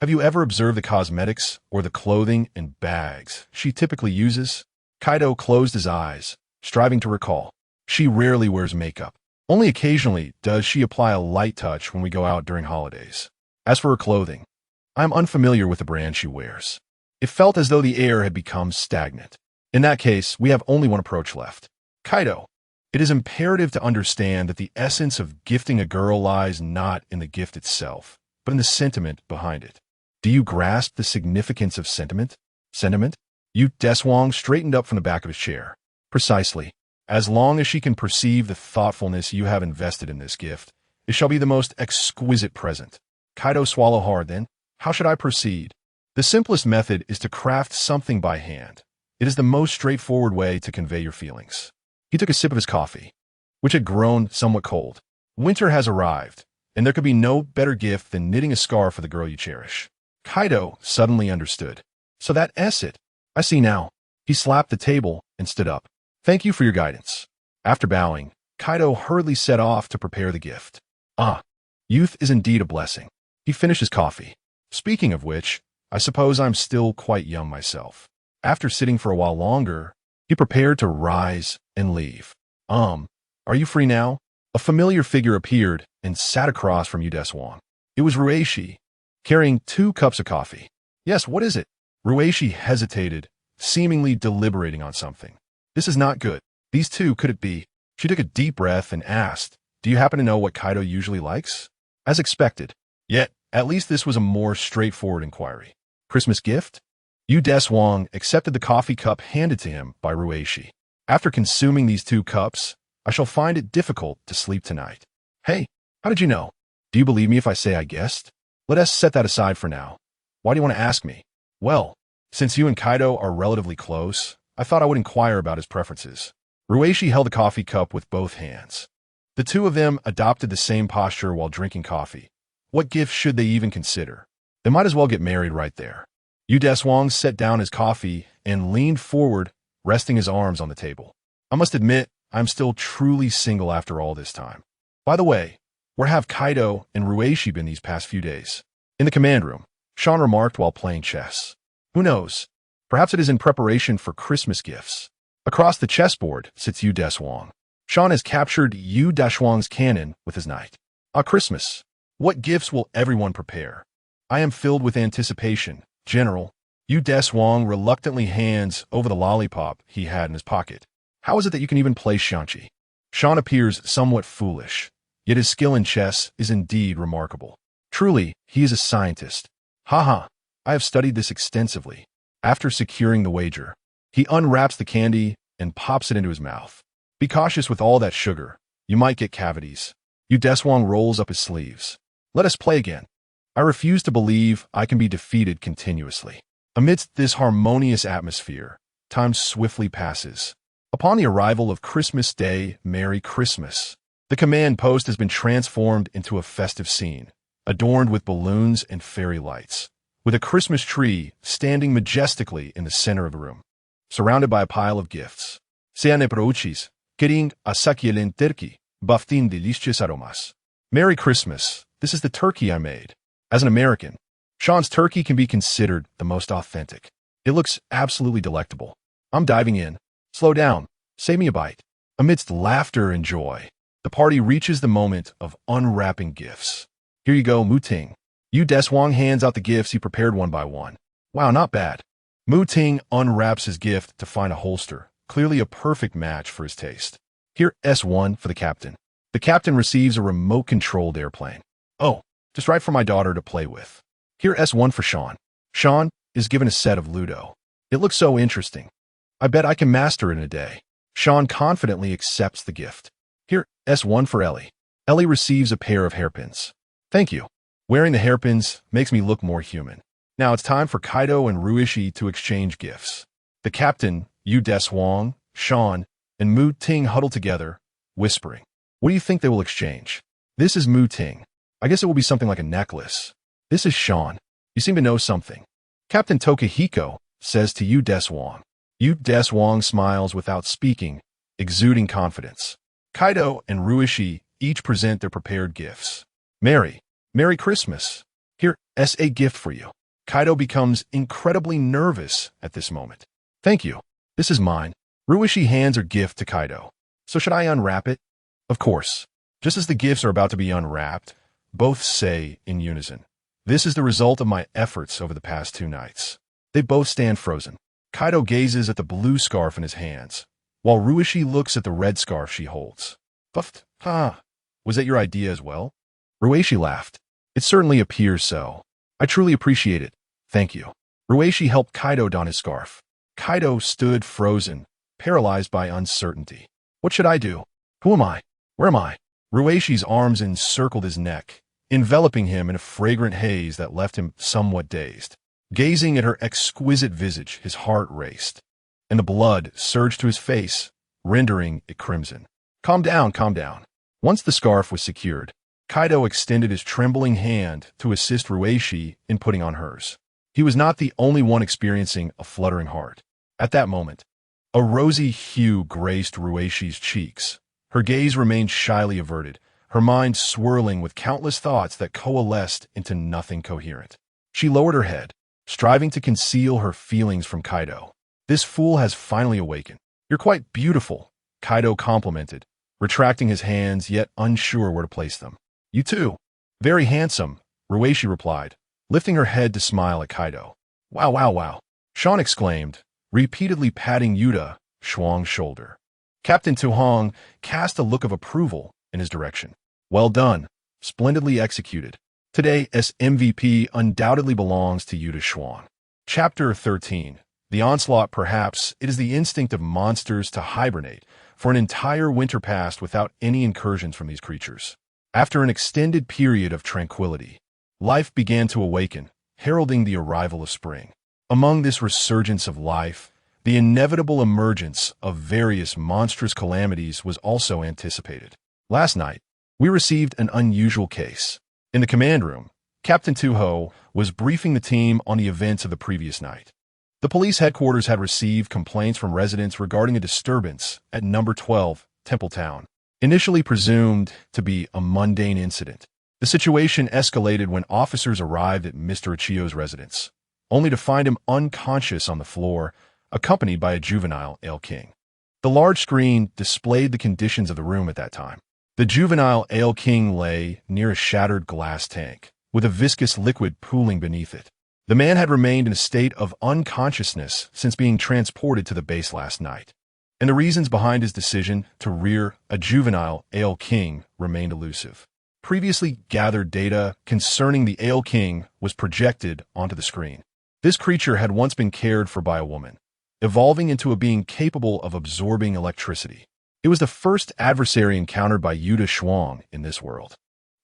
Have you ever observed the cosmetics or the clothing and bags she typically uses? Kaido closed his eyes, striving to recall. She rarely wears makeup. Only occasionally does she apply a light touch when we go out during holidays. As for her clothing, I am unfamiliar with the brand she wears. It felt as though the air had become stagnant. In that case, we have only one approach left. Kaido, it is imperative to understand that the essence of gifting a girl lies not in the gift itself, but in the sentiment behind it. Do you grasp the significance of sentiment? Sentiment? Deshuang straightened up from the back of his chair. Precisely. As long as she can perceive the thoughtfulness you have invested in this gift, it shall be the most exquisite present. Kaido swallowed hard then. How should I proceed? The simplest method is to craft something by hand. It is the most straightforward way to convey your feelings. He took a sip of his coffee, which had grown somewhat cold. Winter has arrived, and there could be no better gift than knitting a scarf for the girl you cherish. Kaido suddenly understood. So that's it. I see now. He slapped the table and stood up. Thank you for your guidance. After bowing, Kaido hurriedly set off to prepare the gift. Youth is indeed a blessing. He finished his coffee. Speaking of which, I suppose I'm still quite young myself. After sitting for a while longer, he prepared to rise and leave. Are you free now? A familiar figure appeared and sat across from Deshuang. It was Rueishi, carrying 2 cups of coffee. Yes, what is it? Rueishi hesitated, seemingly deliberating on something. This is not good. These 2, could it be? She took a deep breath and asked, do you happen to know what Kaido usually likes? As expected. Yet, at least this was a more straightforward inquiry. Christmas gift? Deshuang accepted the coffee cup handed to him by Rueishi. After consuming these 2 cups, I shall find it difficult to sleep tonight. Hey, how did you know? Do you believe me if I say I guessed? Let us set that aside for now. Why do you want to ask me? Well, since you and Kaido are relatively close, I thought I would inquire about his preferences. Rueishi held the coffee cup with both hands. The 2 of them adopted the same posture while drinking coffee. What gift should they even consider? They might as well get married right there. Deshuang set down his coffee and leaned forward, resting his arms on the table. I must admit, I'm still truly single after all this time. By the way, where have Kaido and Rueishi been these past few days? In the command room, Sean remarked while playing chess. Who knows? Perhaps it is in preparation for Christmas gifts. Across the chessboard sits Deshuang. Sean has captured Deshuang's cannon with his knight. Christmas. What gifts will everyone prepare? I am filled with anticipation, General. Deshuang reluctantly hands over the lollipop he had in his pocket. How is it that you can even play Shanchi? Sean appears somewhat foolish, yet his skill in chess is indeed remarkable. Truly, he is a scientist. I have studied this extensively. After securing the wager, he unwraps the candy and pops it into his mouth. Be cautious with all that sugar. You might get cavities. Deshuang rolls up his sleeves. Let us play again. I refuse to believe I can be defeated continuously. Amidst this harmonious atmosphere, time swiftly passes. Upon the arrival of Christmas Day, Merry Christmas, the command post has been transformed into a festive scene, adorned with balloons and fairy lights, with a Christmas tree standing majestically in the center of the room, surrounded by a pile of gifts. Sean neprouchis, quering a saquielen terki, baftin delicious aromas. Merry Christmas, this is the turkey I made. As an American, Sean's turkey can be considered the most authentic. It looks absolutely delectable. I'm diving in. Slow down. Save me a bite. Amidst laughter and joy, the party reaches the moment of unwrapping gifts. Here you go, Mu Ting. Deshuang hands out the gifts he prepared one by one. Wow, not bad. Mu Ting unwraps his gift to find a holster, clearly a perfect match for his taste. Here, S1 for the captain. The captain receives a remote-controlled airplane. Oh, just right for my daughter to play with. Here, S1 for Sean. Sean is given a set of Ludo. It looks so interesting. I bet I can master it in a day. Sean confidently accepts the gift. Here, S1 for Ellie. Ellie receives a pair of hairpins. Thank you. Wearing the hairpins makes me look more human. Now it's time for Kaido and Rueishi to exchange gifts. The captain, Deshuang, Sean, and Mu Ting huddle together, whispering. What do you think they will exchange? This is Mu Ting. I guess it will be something like a necklace. This is Sean. You seem to know something. Captain Tokihiko says to Yu Deshuang. Yu Deshuang smiles without speaking, exuding confidence. Kaido and Ruishi each present their prepared gifts. Merry Christmas. Here's a gift for you. Kaido becomes incredibly nervous at this moment. Thank you. This is mine. Ruishi hands her gift to Kaido. So should I unwrap it? Of course. Just as the gifts are about to be unwrapped, both say in unison, "This is the result of my efforts over the past 2 nights." They both stand frozen. Kaido gazes at the blue scarf in his hands, while Ruishi looks at the red scarf she holds. Puffed. Was that your idea as well? Ruishi laughed. It certainly appears so. I truly appreciate it. Thank you. Ruishi helped Kaido don his scarf. Kaido stood frozen, paralyzed by uncertainty. What should I do? Who am I? Where am I? Ruishi's arms encircled his neck, enveloping him in a fragrant haze that left him somewhat dazed. Gazing at her exquisite visage, his heart raced, and the blood surged to his face, rendering it crimson. Calm down. Once the scarf was secured, Kaido extended his trembling hand to assist Ruishi in putting on hers. He was not the only one experiencing a fluttering heart. At that moment, a rosy hue graced Ruishi's cheeks. Her gaze remained shyly averted, her mind swirling with countless thoughts that coalesced into nothing coherent. She lowered her head, striving to conceal her feelings from Kaido. This fool has finally awakened. You're quite beautiful, Kaido complimented, retracting his hands yet unsure where to place them. You too. Very handsome, Ruishi replied, lifting her head to smile at Kaido. Wow. Sean exclaimed, repeatedly patting Yuta Shuang's shoulder. Captain Tuhong cast a look of approval in his direction. Well done. Splendidly executed. Today's MVP undoubtedly belongs to Yuta Shuang. Chapter 13. The Onslaught. Perhaps it is the instinct of monsters to hibernate for an entire winter passed without any incursions from these creatures. After an extended period of tranquility, life began to awaken, heralding the arrival of spring. Among this resurgence of life, the inevitable emergence of various monstrous calamities was also anticipated. Last night, we received an unusual case. In the command room, Captain Tuho was briefing the team on the events of the previous night. The police headquarters had received complaints from residents regarding a disturbance at number 12, Templetown. Initially presumed to be a mundane incident, the situation escalated when officers arrived at Mr. Ichio's residence, only to find him unconscious on the floor, accompanied by a juvenile Ale King. The large screen displayed the conditions of the room at that time. The juvenile Ale King lay near a shattered glass tank, with a viscous liquid pooling beneath it. The man had remained in a state of unconsciousness since being transported to the base last night, and the reasons behind his decision to rear a juvenile Ale King remained elusive. Previously gathered data concerning the Ale King was projected onto the screen. This creature had once been cared for by a woman, evolving into a being capable of absorbing electricity. It was the first adversary encountered by Yuta Shuang in this world.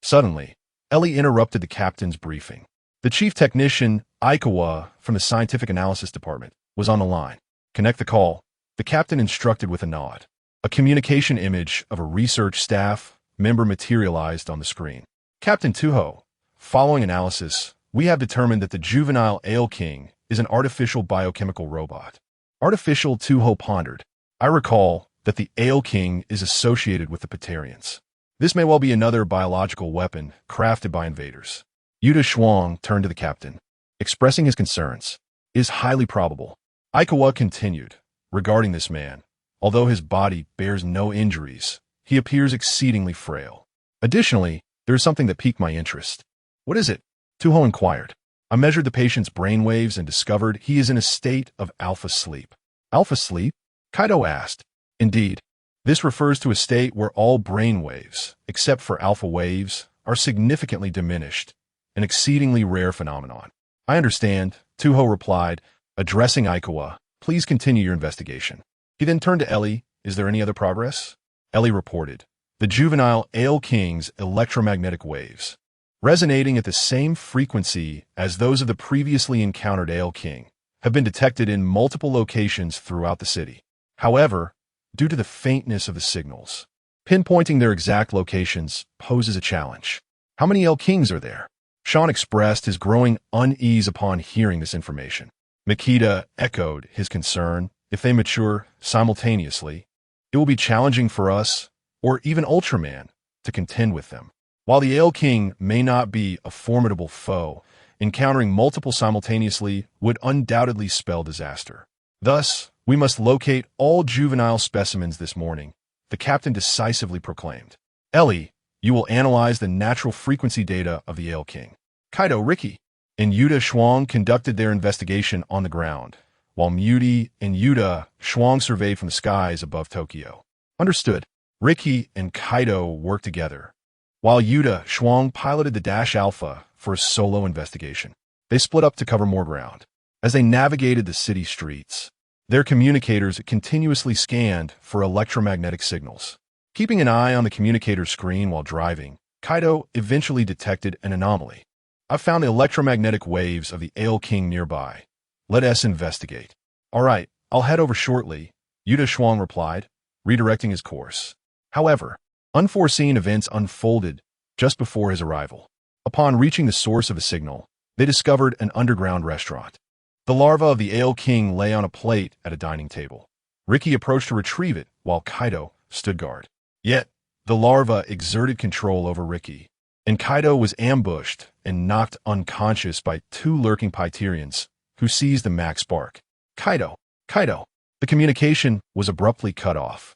Suddenly, Ellie interrupted the captain's briefing. The chief technician, Aikawa, from the Scientific Analysis Department, was on the line. Connect the call, the captain instructed with a nod. A communication image of a research staff member materialized on the screen. Captain Tuho, following analysis, we have determined that the juvenile Ale King is an artificial biochemical robot. Artificial. Tuho pondered. I recall that the Ale King is associated with the Patarians. This may well be another biological weapon crafted by invaders. Yuta Shuang turned to the captain, expressing his concerns. It is highly probable. Aikawa continued, regarding this man, although his body bears no injuries, he appears exceedingly frail. Additionally, there is something that piqued my interest. What is it? Tuho inquired. I measured the patient's brainwaves and discovered he is in a state of alpha sleep. Alpha sleep? Kaido asked. Indeed. This refers to a state where all brainwaves, except for alpha waves, are significantly diminished, an exceedingly rare phenomenon. I understand, Tuho replied, addressing Aikawa. Please continue your investigation. He then turned to Ellie. Is there any other progress? Ellie reported. The juvenile Ale King's electromagnetic waves, resonating at the same frequency as those of the previously encountered Ale King, have been detected in multiple locations throughout the city. However, due to the faintness of the signals, Pinpointing their exact locations poses a challenge. How many El Kings are there? Sean expressed his growing unease upon hearing this information. Makita echoed his concern. If they mature simultaneously, it will be challenging for us, or even Ultraman, to contend with them. While the El King may not be a formidable foe, encountering multiple simultaneously would undoubtedly spell disaster. Thus, we must locate all juvenile specimens this morning, the captain decisively proclaimed. Ellie, you will analyze the natural frequency data of the El King. Kaido, Ricky, and Deshuang conducted their investigation on the ground, while Muti and Deshuang surveyed from the skies above Tokyo. Understood. Ricky and Kaido worked together, while Deshuang piloted the Dash Alpha for a solo investigation. They split up to cover more ground. As they navigated the city streets, their communicators continuously scanned for electromagnetic signals. Keeping an eye on the communicator screen while driving, Kaido eventually detected an anomaly. "I found the electromagnetic waves of the El King nearby. Let us investigate." "All right, I'll head over shortly," Deshuang replied, redirecting his course. However, unforeseen events unfolded just before his arrival. Upon reaching the source of a signal, they discovered an underground restaurant. The larva of the El King lay on a plate at a dining table. Ricky approached to retrieve it while Kaido stood guard. Yet, the larva exerted control over Ricky, and Kaido was ambushed and knocked unconscious by two lurking Pyterians who seized the Max Spark. Kaido! The communication was abruptly cut off.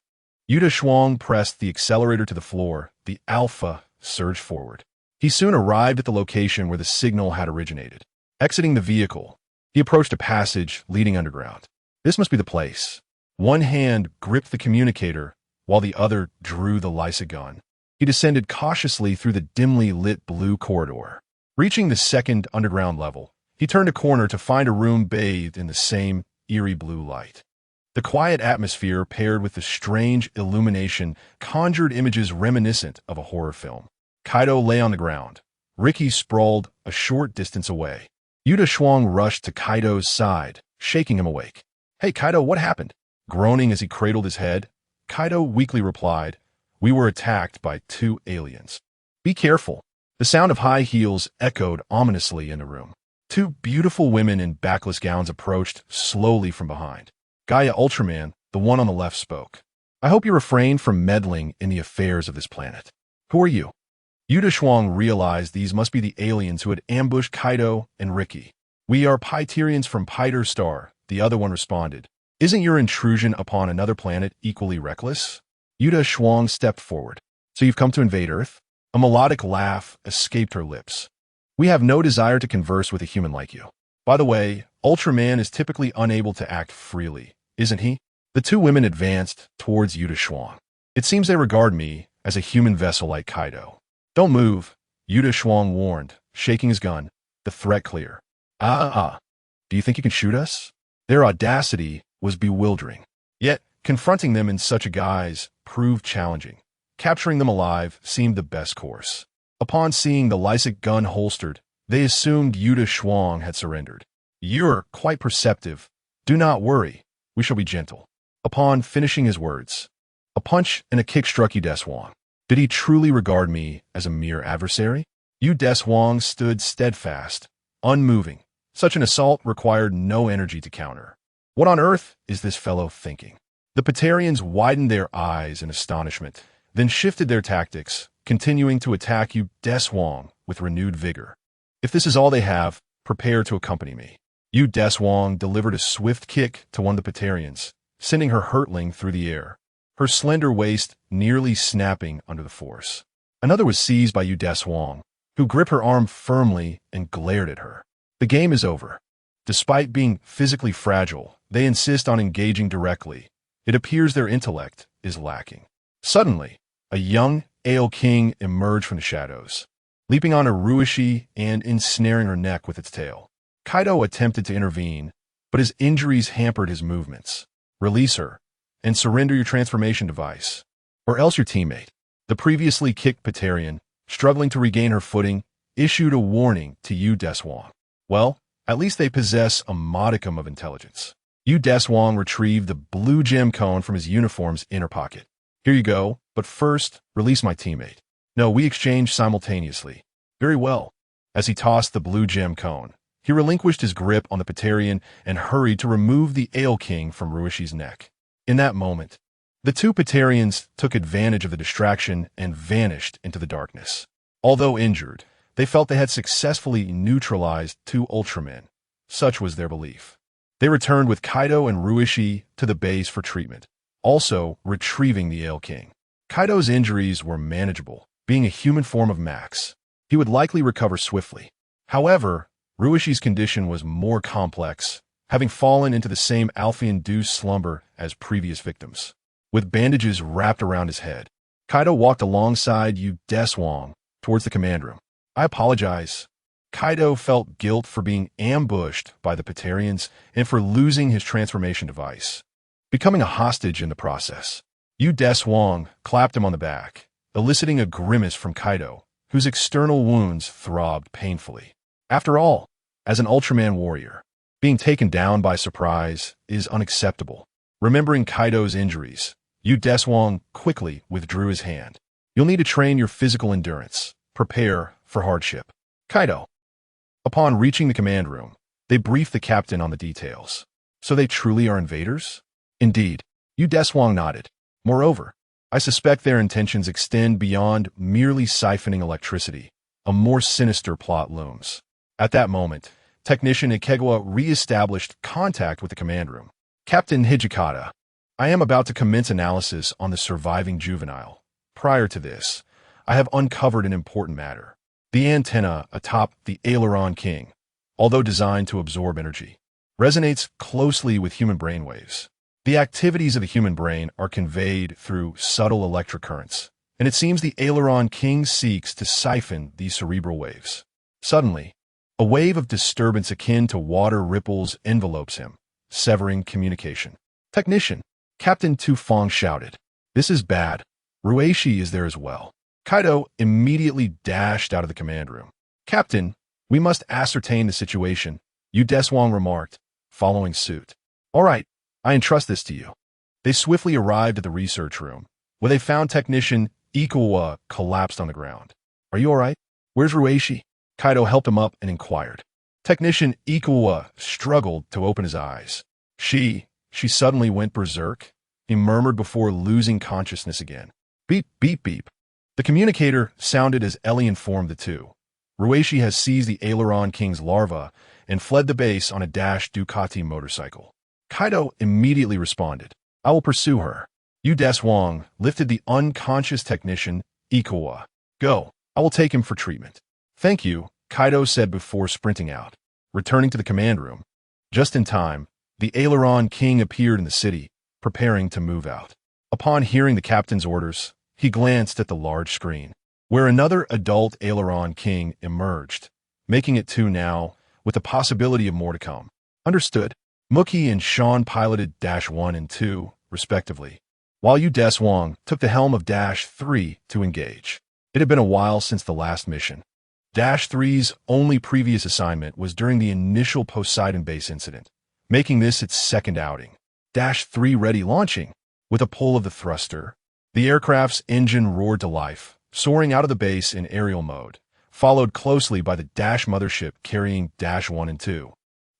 Deshuang pressed the accelerator to the floor. The Alpha surged forward. He soon arrived at the location where the signal had originated. Exiting the vehicle, he approached a passage leading underground. This must be the place. One hand gripped the communicator, while the other drew the Lysa gun. He descended cautiously through the dimly lit blue corridor. Reaching the second underground level, he turned a corner to find a room bathed in the same eerie blue light. The quiet atmosphere paired with the strange illumination conjured images reminiscent of a horror film. Kaido lay on the ground. Ricky sprawled a short distance away. Deshuang rushed to Kaido's side, shaking him awake. "Hey, Kaido, what happened?" Groaning as he cradled his head, Kaido weakly replied, "We were attacked by two aliens." "Be careful." The sound of high heels echoed ominously in the room. Two beautiful women in backless gowns approached slowly from behind. Gaia Ultraman, the one on the left, spoke. "I hope you refrain from meddling in the affairs of this planet." "Who are you?" Deshuang realized these must be the aliens who had ambushed Kaido and Ricky. "We are Pyterians from Piter Star," the other one responded. "Isn't your intrusion upon another planet equally reckless?" Deshuang stepped forward. "So you've come to invade Earth?" A melodic laugh escaped her lips. "We have no desire to converse with a human like you. By the way, Ultraman is typically unable to act freely, isn't he?" The two women advanced towards Deshuang. "It seems they regard me as a human vessel like Kaido." "Don't move," Deshuang warned, shaking his gun, the threat clear. Do you think you can shoot us?" Their audacity was bewildering. Yet, confronting them in such a guise proved challenging. Capturing them alive seemed the best course. Upon seeing the Lysic gun holstered, they assumed Deshuang had surrendered. "You're quite perceptive. Do not worry. We shall be gentle." Upon finishing his words, a punch and a kick struck Deshuang. Did he truly regard me as a mere adversary? Deshuang stood steadfast, unmoving. Such an assault required no energy to counter. What on earth is this fellow thinking? The Pyterians widened their eyes in astonishment, then shifted their tactics, continuing to attack Deshuang with renewed vigor. "If this is all they have, prepare to accompany me." Deshuang delivered a swift kick to one of the Pyterians, sending her hurtling through the air, her slender waist nearly snapping under the force. Another was seized by Deshuang, who gripped her arm firmly and glared at her. The game is over. Despite being physically fragile, they insist on engaging directly. It appears their intellect is lacking. Suddenly, a young El King emerged from the shadows, leaping on Uruishi and ensnaring her neck with its tail. Kaido attempted to intervene, but his injuries hampered his movements. "Release her, and surrender your transformation device, or else your teammate." The previously kicked Pyterian, struggling to regain her footing, issued a warning to Deshuang. Well, at least they possess a modicum of intelligence. Deshuang retrieved the blue gem cone from his uniform's inner pocket. Here you go, but first, release my teammate. No, we exchanged simultaneously. Very well. As he tossed the blue gem cone, he relinquished his grip on the Patarian and hurried to remove the Ale King from Ruishi's neck. In that moment, the two Patarians took advantage of the distraction and vanished into the darkness. Although injured, they felt they had successfully neutralized two Ultramen. Such was their belief. They returned with Kaido and Ruishi to the base for treatment, also retrieving the Ale King. Kaido's injuries were manageable, being a human form of Max. He would likely recover swiftly. However, Ruishi's condition was more complex, having fallen into the same Alpha-induced slumber as previous victims. With bandages wrapped around his head, Kaido walked alongside Deshuang towards the command room. I apologize. Kaido felt guilt for being ambushed by the Patarians and for losing his transformation device, becoming a hostage in the process. Deshuang clapped him on the back, eliciting a grimace from Kaido, whose external wounds throbbed painfully. After all, as an Ultraman warrior, being taken down by surprise is unacceptable. Remembering Kaido's injuries, Deshuang quickly withdrew his hand. You'll need to train your physical endurance. Prepare for hardship. Kaido. Upon reaching the command room, they briefed the captain on the details. So they truly are invaders? Indeed. Deshuang nodded. Moreover, I suspect their intentions extend beyond merely siphoning electricity. A more sinister plot looms. At that moment, Technician Ikegawa re-established contact with the command room. Captain Hijikata, I am about to commence analysis on the surviving juvenile. Prior to this, I have uncovered an important matter. The antenna atop the Aileron King, although designed to absorb energy, resonates closely with human brainwaves. The activities of the human brain are conveyed through subtle electric currents, and it seems the Aileron King seeks to siphon these cerebral waves. Suddenly, a wave of disturbance akin to water ripples envelopes him, severing communication. Technician, Captain Tufong shouted. This is bad. Ruishi is there as well. Kaido immediately dashed out of the command room. Captain, we must ascertain the situation, Deshuang remarked, following suit. All right, I entrust this to you. They swiftly arrived at the research room, where they found Technician Ikegawa collapsed on the ground. Are you all right? Where's Ruishi? Kaido helped him up and inquired. Technician Ikegawa struggled to open his eyes. She suddenly went berserk, he murmured before losing consciousness again. Beep, beep, beep. The communicator sounded as Ellie informed the two. Ruishi has seized the Aileron King's larva and fled the base on a Dash Ducati motorcycle. Kaido immediately responded. I will pursue her. Deshuang lifted the unconscious technician, Ikegawa. Go, I will take him for treatment. Thank you, Kaido said before sprinting out. Returning to the command room. Just in time, the Aileron King appeared in the city, preparing to move out. Upon hearing the captain's orders, he glanced at the large screen, where another adult Aileron King emerged, making it two now, with the possibility of more to come. Understood. Mookie and Sean piloted Dash 1 and 2, respectively, while Deshuang took the helm of Dash 3 to engage. It had been a while since the last mission. Dash 3's only previous assignment was during the initial Poseidon Base incident, making this its second outing. Dash 3 ready launching. With a pull of the thruster, the aircraft's engine roared to life, soaring out of the base in aerial mode, followed closely by the Dash mothership carrying Dash 1 and 2.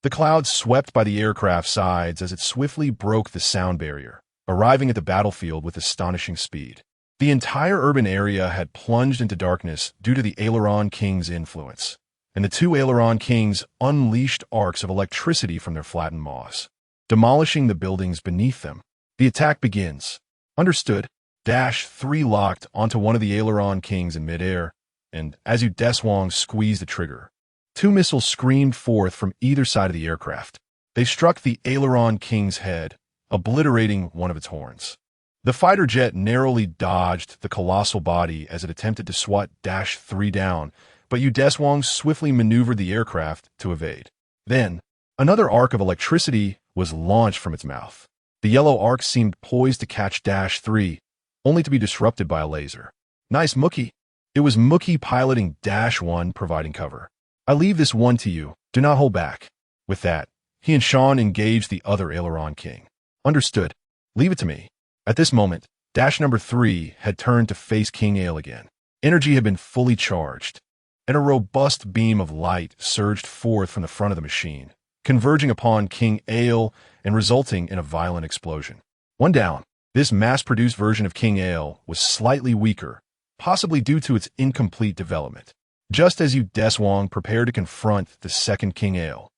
The clouds swept by the aircraft's sides as it swiftly broke the sound barrier, arriving at the battlefield with astonishing speed. The entire urban area had plunged into darkness due to the Aileron King's influence, and the two Aileron Kings unleashed arcs of electricity from their flattened maws, demolishing the buildings beneath them. The attack begins. Understood. Dash 3 locked onto one of the Aileron Kings in midair, and as Deshuang squeezed the trigger, two missiles screamed forth from either side of the aircraft. They struck the Aileron King's head, obliterating one of its horns. The fighter jet narrowly dodged the colossal body as it attempted to swat Dash 3 down, but Deshuang swiftly maneuvered the aircraft to evade. Then, another arc of electricity was launched from its mouth. The yellow arc seemed poised to catch Dash 3, only to be disrupted by a laser. Nice, Mookie. It was Mookie piloting Dash 1 providing cover. I leave this one to you. Do not hold back. With that, he and Sean engaged the other Aileron King. Understood. Leave it to me. At this moment, Dash number 3 had turned to face King Ale again. Energy had been fully charged, and a robust beam of light surged forth from the front of the machine, converging upon King Ale and resulting in a violent explosion. One down. This mass-produced version of King Ale was slightly weaker, possibly due to its incomplete development. Just as Deshuang prepared to confront the second King Ale,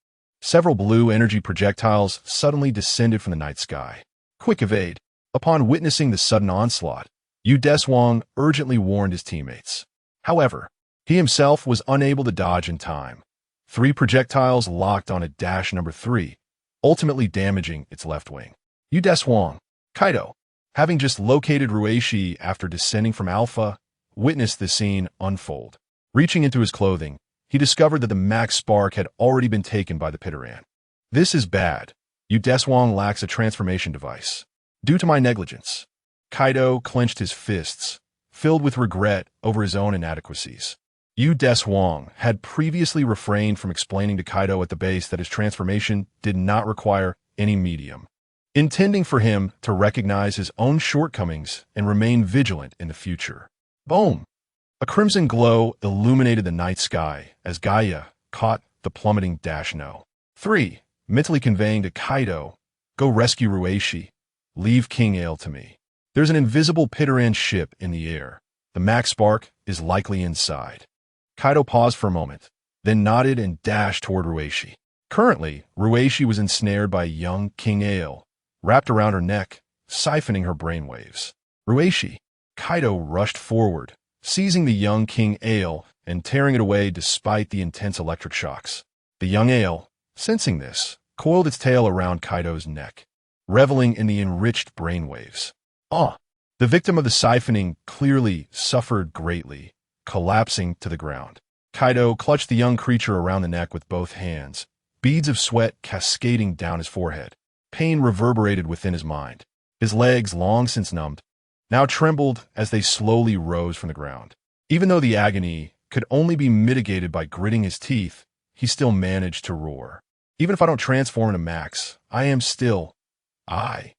several blue energy projectiles suddenly descended from the night sky. Quick evade. Upon witnessing the sudden onslaught, Deshuang urgently warned his teammates. However, he himself was unable to dodge in time. 3 projectiles locked on a Dash number 3, ultimately damaging its left wing. Deshuang, Kaido, having just located Rueishi after descending from Alpha, witnessed the scene unfold. Reaching into his clothing, he discovered that the Max Spark had already been taken by the Pitaran. This is bad. Deshuang lacks a transformation device. Due to my negligence. Kaido clenched his fists, filled with regret over his own inadequacies. Deshuang had previously refrained from explaining to Kaido at the base that his transformation did not require any medium, intending for him to recognize his own shortcomings and remain vigilant in the future. Boom! A crimson glow illuminated the night sky as Gaia caught the plummeting Dash No. 3, mentally conveying to Kaido, "Go rescue Rueishi. Leave King Ale to me. There's an invisible Pitaran ship in the air. The Max Spark is likely inside." Kaido paused for a moment, then nodded and dashed toward Rueishi. Currently, Rueishi was ensnared by young King Ale, wrapped around her neck, siphoning her brainwaves. Rueishi. Kaido rushed forward, seizing the young King Ale and tearing it away despite the intense electric shocks. The young Ale, sensing this, coiled its tail around Kaido's neck, reveling in the enriched brainwaves. The victim of the siphoning clearly suffered greatly, collapsing to the ground. Kaido clutched the young creature around the neck with both hands, beads of sweat cascading down his forehead. Pain reverberated within his mind. His legs, long since numbed, now trembled as they slowly rose from the ground. Even though the agony could only be mitigated by gritting his teeth, he still managed to roar. "Even if I don't transform into Max, I am still I."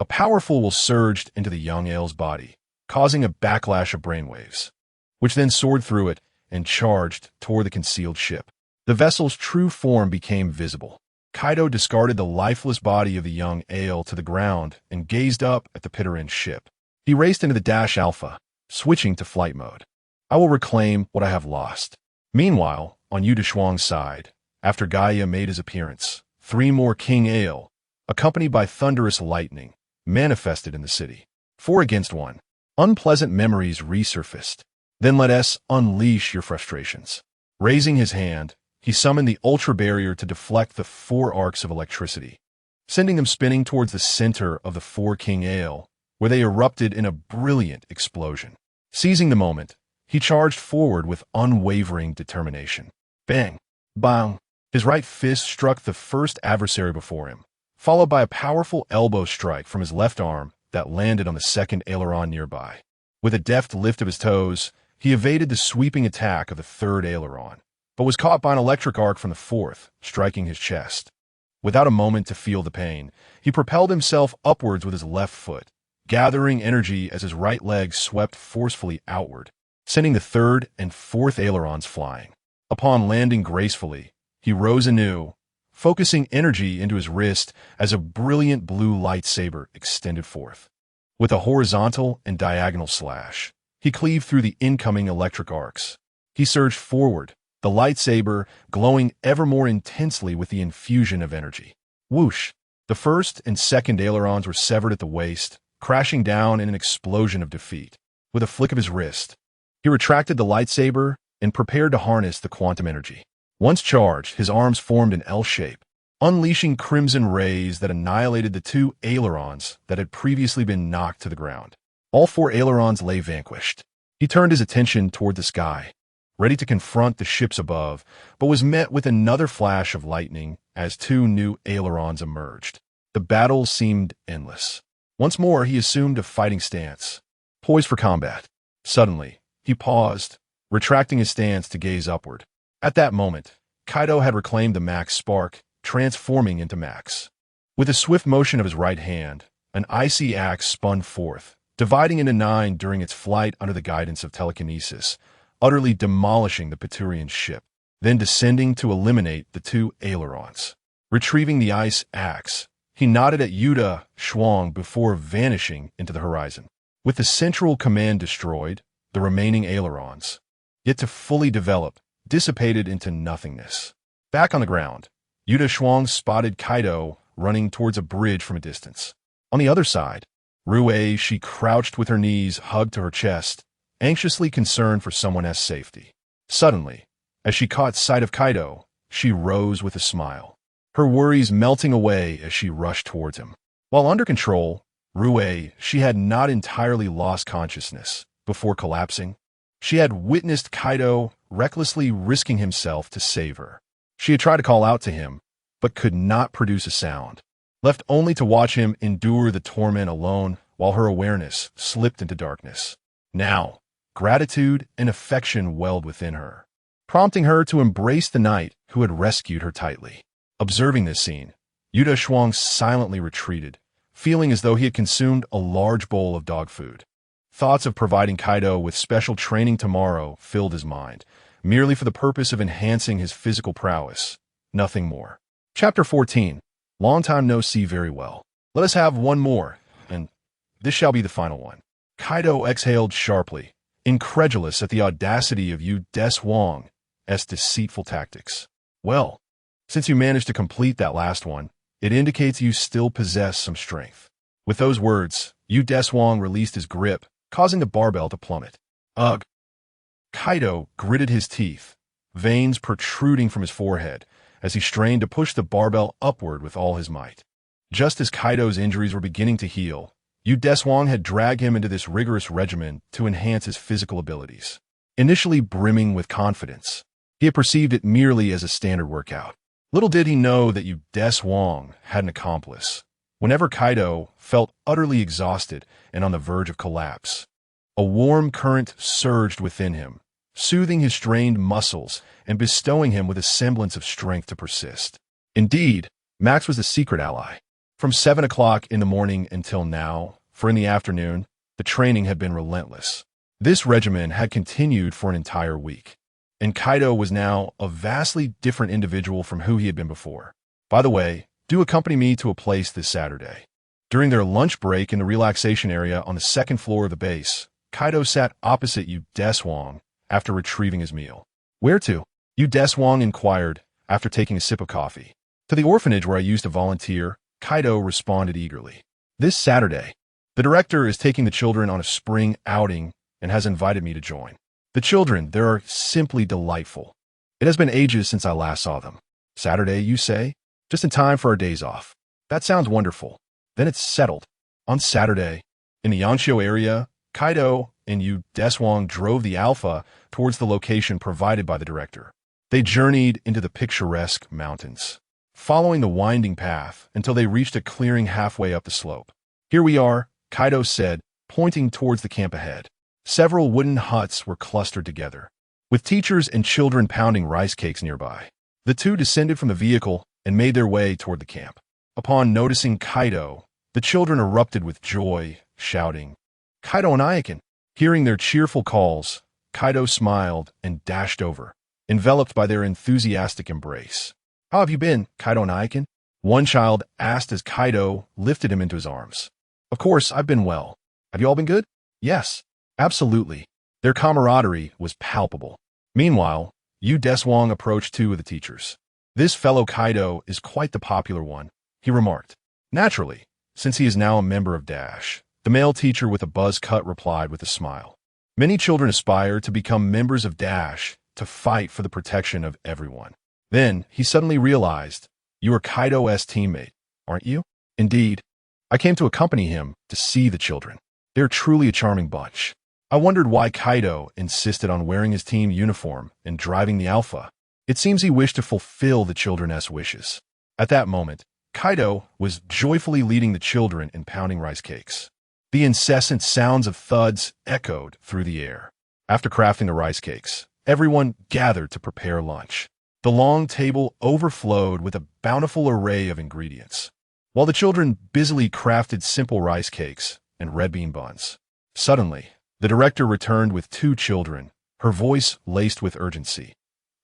A powerful will surged into the young Ale's body, causing a backlash of brainwaves, which then soared through it and charged toward the concealed ship. The vessel's true form became visible. Kaido discarded the lifeless body of the young Ale to the ground and gazed up at the Pitaran ship. He raced into the Dash Alpha, switching to flight mode. "I will reclaim what I have lost." Meanwhile, on Deshuang's side, after Gaia made his appearance, 3 more King Ale, accompanied by thunderous lightning, manifested in the city. 4 against 1. Unpleasant memories resurfaced. "Then let us unleash your frustrations." Raising his hand, he summoned the Ultra Barrier to deflect the 4 arcs of electricity, sending them spinning towards the center of the 4 King Ale, where they erupted in a brilliant explosion. Seizing the moment, he charged forward with unwavering determination. Bang! Bang! His right fist struck the first adversary before him, followed by a powerful elbow strike from his left arm that landed on the second aileron nearby. With a deft lift of his toes, he evaded the sweeping attack of the third aileron, but was caught by an electric arc from the fourth, striking his chest. Without a moment to feel the pain, he propelled himself upwards with his left foot, gathering energy as his right leg swept forcefully outward, sending the third and fourth ailerons flying. Upon landing gracefully, he rose anew, focusing energy into his wrist as a brilliant blue lightsaber extended forth. With a horizontal and diagonal slash, he cleaved through the incoming electric arcs. He surged forward, the lightsaber glowing ever more intensely with the infusion of energy. Whoosh! The first and second ailerons were severed at the waist, crashing down in an explosion of defeat. With a flick of his wrist, he retracted the lightsaber and prepared to harness the quantum energy. Once charged, his arms formed an L shape, unleashing crimson rays that annihilated the 2 ailerons that had previously been knocked to the ground. All 4 ailerons lay vanquished. He turned his attention toward the sky, ready to confront the ships above, but was met with another flash of lightning as 2 new ailerons emerged. The battle seemed endless. Once more, he assumed a fighting stance, poised for combat. Suddenly, he paused, retracting his stance to gaze upward. At that moment, Kaido had reclaimed the Max Spark, transforming into Max. With a swift motion of his right hand, an icy axe spun forth, dividing into 9 during its flight under the guidance of telekinesis, utterly demolishing the Peturian ship, then descending to eliminate the 2 ailerons. Retrieving the ice axe, he nodded at Deshuang before vanishing into the horizon. With the central command destroyed, the remaining ailerons, yet to fully develop, dissipated into nothingness. Back on the ground, Deshuang spotted Kaido running towards a bridge from a distance. On the other side, Rue, she crouched with her knees hugged to her chest, anxiously concerned for someone's safety. Suddenly, as she caught sight of Kaido, she rose with a smile, her worries melting away as she rushed towards him. While under control, Rue, she had not entirely lost consciousness. Before collapsing, she had witnessed Kaido recklessly risking himself to save her. She had tried to call out to him, but could not produce a sound, left only to watch him endure the torment alone while her awareness slipped into darkness. Now, gratitude and affection welled within her, prompting her to embrace the knight who had rescued her tightly. Observing this scene, Deshuang silently retreated, feeling as though he had consumed a large bowl of dog food. Thoughts of providing Kaido with special training tomorrow filled his mind, merely for the purpose of enhancing his physical prowess, nothing more. Chapter 14. Long time no see very well. Let us have one more, and this shall be the final one. Kaido exhaled sharply, incredulous at the audacity of Deshuang's deceitful tactics. Well, since you managed to complete that last one, it indicates you still possess some strength. With those words, Deshuang released his grip, causing the barbell to plummet. Ugh! Kaido gritted his teeth, veins protruding from his forehead, as he strained to push the barbell upward with all his might. Just as Kaido's injuries were beginning to heal, Deshuang had dragged him into this rigorous regimen to enhance his physical abilities. Initially brimming with confidence, he had perceived it merely as a standard workout. Little did he know that Deshuang had an accomplice. Whenever Kaido felt utterly exhausted and on the verge of collapse, a warm current surged within him, soothing his strained muscles and bestowing him with a semblance of strength to persist. Indeed, Max was the secret ally. From 7 o'clock in the morning until now, for in the afternoon, the training had been relentless. This regimen had continued for an entire week, and Kaido was now a vastly different individual from who he had been before. By the way, do accompany me to a place this Saturday. During their lunch break in the relaxation area on the 2nd floor of the base, Kaido sat opposite Deshuang after retrieving his meal. Where to? Deshuang inquired after taking a sip of coffee. To the orphanage where I used to volunteer, Kaido responded eagerly. This Saturday, the director is taking the children on a spring outing and has invited me to join. The children, they are simply delightful. It has been ages since I last saw them. Saturday, you say? Just in time for our days off. That sounds wonderful. Then it's settled. On Saturday, in the Yanxiu area, Kaido and Deshuang drove the Alpha towards the location provided by the director. They journeyed into the picturesque mountains, following the winding path until they reached a clearing halfway up the slope. Here we are, Kaido said, pointing towards the camp ahead. Several wooden huts were clustered together, with teachers and children pounding rice cakes nearby. The two descended from the vehicle and made their way toward the camp. Upon noticing Kaido, the children erupted with joy, shouting, "Kaido and Ayakin!" Hearing their cheerful calls, Kaido smiled and dashed over, enveloped by their enthusiastic embrace. "How have you been, Kaido and Ayakin?" one child asked as Kaido lifted him into his arms. "Of course, I've been well. Have you all been good?" "Yes, absolutely." Their camaraderie was palpable. Meanwhile, Deshuang approached 2 of the teachers. "This fellow Kaido is quite the popular one," he remarked. "Naturally, since he is now a member of Dash," the male teacher with a buzz cut replied with a smile. "Many children aspire to become members of Dash to fight for the protection of everyone." Then he suddenly realized, "You are Kaido's teammate, aren't you?" "Indeed. I came to accompany him to see the children. They're truly a charming bunch." I wondered why Kaido insisted on wearing his team uniform and driving the Alpha. It seems he wished to fulfill the children's wishes. At that moment, Kaido was joyfully leading the children in pounding rice cakes. The incessant sounds of thuds echoed through the air. After crafting the rice cakes, everyone gathered to prepare lunch. The long table overflowed with a bountiful array of ingredients, while the children busily crafted simple rice cakes and red bean buns. Suddenly, the director returned with 2 children, her voice laced with urgency.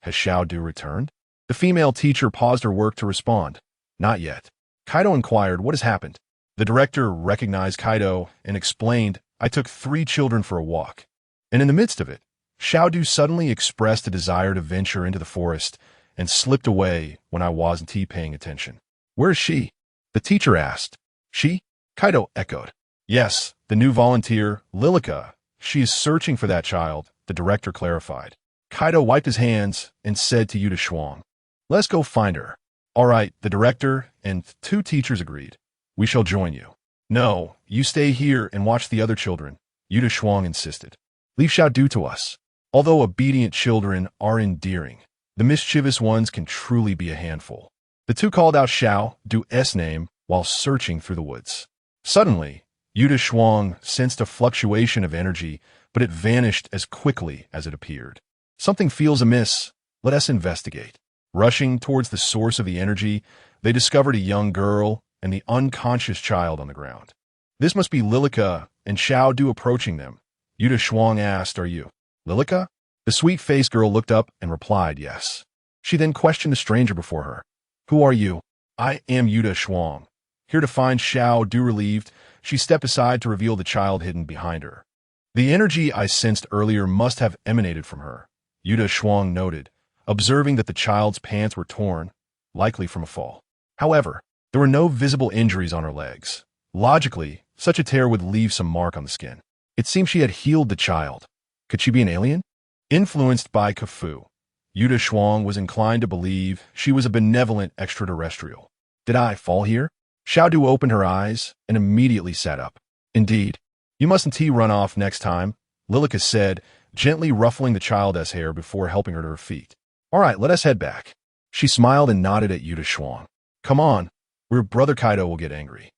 Has Xiaodu returned? The female teacher paused her work to respond. Not yet. Kaido inquired, what has happened? The director recognized Kaido and explained, I took 3 children for a walk. And in the midst of it, Xiaodu suddenly expressed a desire to venture into the forest and slipped away when I wasn't paying attention. Where is she? The teacher asked. She? Kaido echoed. Yes, the new volunteer, Lilica. She is searching for that child, the director clarified. Kaido wiped his hands and said to Deshuang, let's go find her. All right, the director and 2 teachers agreed. We shall join you. No, you stay here and watch the other children, Deshuang insisted. Leave Xiaodu to us. Although obedient children are endearing, the mischievous ones can truly be a handful. The 2 called out Xiaodu's name while searching through the woods. Suddenly, Deshuang sensed a fluctuation of energy, but it vanished as quickly as it appeared. Something feels amiss. Let us investigate. Rushing towards the source of the energy, they discovered a young girl and the unconscious child on the ground. This must be Lilica and Xiaodu approaching them. Deshuang asked, are you Lilica? The sweet-faced girl looked up and replied, yes. She then questioned the stranger before her. Who are you? I am Deshuang. Here to find Xiaodu. Relieved, she stepped aside to reveal the child hidden behind her. The energy I sensed earlier must have emanated from her, Deshuang noted, observing that the child's pants were torn, likely from a fall. However, there were no visible injuries on her legs. Logically, such a tear would leave some mark on the skin. It seemed she had healed the child. Could she be an alien? Influenced by Kung-Fu, Deshuang was inclined to believe she was a benevolent extraterrestrial. Did I fall here? Xiaodu opened her eyes and immediately sat up. Indeed. You mustn't run off next time, Lilica said, gently ruffling the child's hair before helping her to her feet. All right, let us head back. She smiled and nodded at Deshuang. Come on, or Brother Kaido will get angry.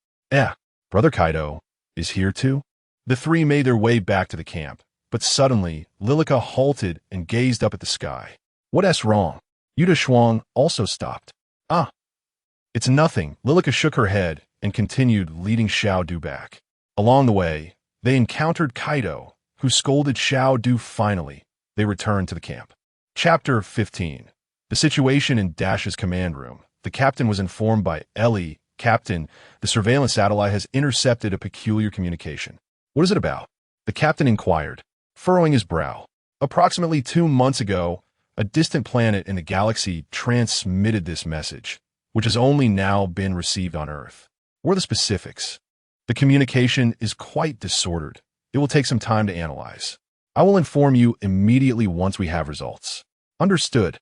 Brother Kaido is here too? The 3 made their way back to the camp, but suddenly Lilica halted and gazed up at the sky. What's wrong? Deshuang also stopped. It's nothing. Lilica shook her head and continued leading Xiaodu back. Along the way, they encountered Kaido, who scolded Xiaodu. Finally, they returned to the camp. Chapter 15. The situation in Dash's command room. The captain was informed by Ellie, Captain, the surveillance satellite has intercepted a peculiar communication. What is it about? The captain inquired, furrowing his brow. Approximately 2 months ago, a distant planet in the galaxy transmitted this message, which has only now been received on Earth. What are the specifics? The communication is quite disordered. It will take some time to analyze. I will inform you immediately once we have results. Understood.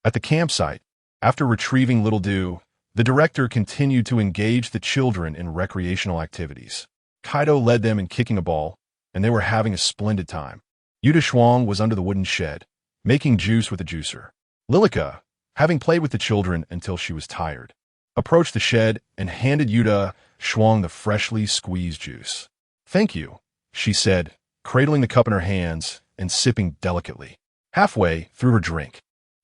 At the campsite, after retrieving Little Dew, the director continued to engage the children in recreational activities. Kaido led them in kicking a ball, and they were having a splendid time. Deshuang was under the wooden shed, making juice with the juicer. Lilica, having played with the children until she was tired, approached the shed and handed Deshuang the freshly squeezed juice. Thank you, she said, cradling the cup in her hands and sipping delicately. Halfway through her drink,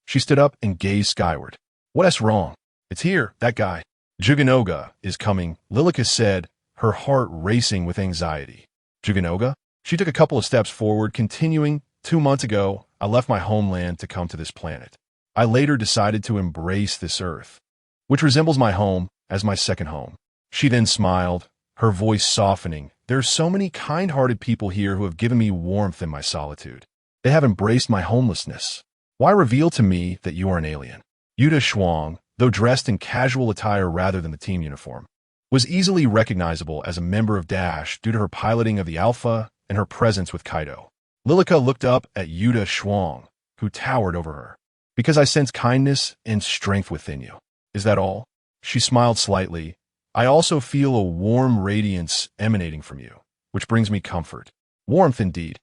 she stood up and gazed skyward. What's wrong? It's here, that guy. Juganoga is coming, Lilica said, her heart racing with anxiety. Juganoga? She took a couple of steps forward, continuing, 2 months ago, I left my homeland to come to this planet. I later decided to embrace this Earth, which resembles my home, as my second home. She then smiled, her voice softening. There are so many kind-hearted people here who have given me warmth in my solitude. They have embraced my homelessness. Why reveal to me that you are an alien? Deshuang, though dressed in casual attire rather than the team uniform, was easily recognizable as a member of Dash due to her piloting of the Alpha and her presence with Kaido. Lilica looked up at Deshuang, who towered over her. Because I sense kindness and strength within you. Is that all? She smiled slightly. I also feel a warm radiance emanating from you, which brings me comfort. Warmth indeed.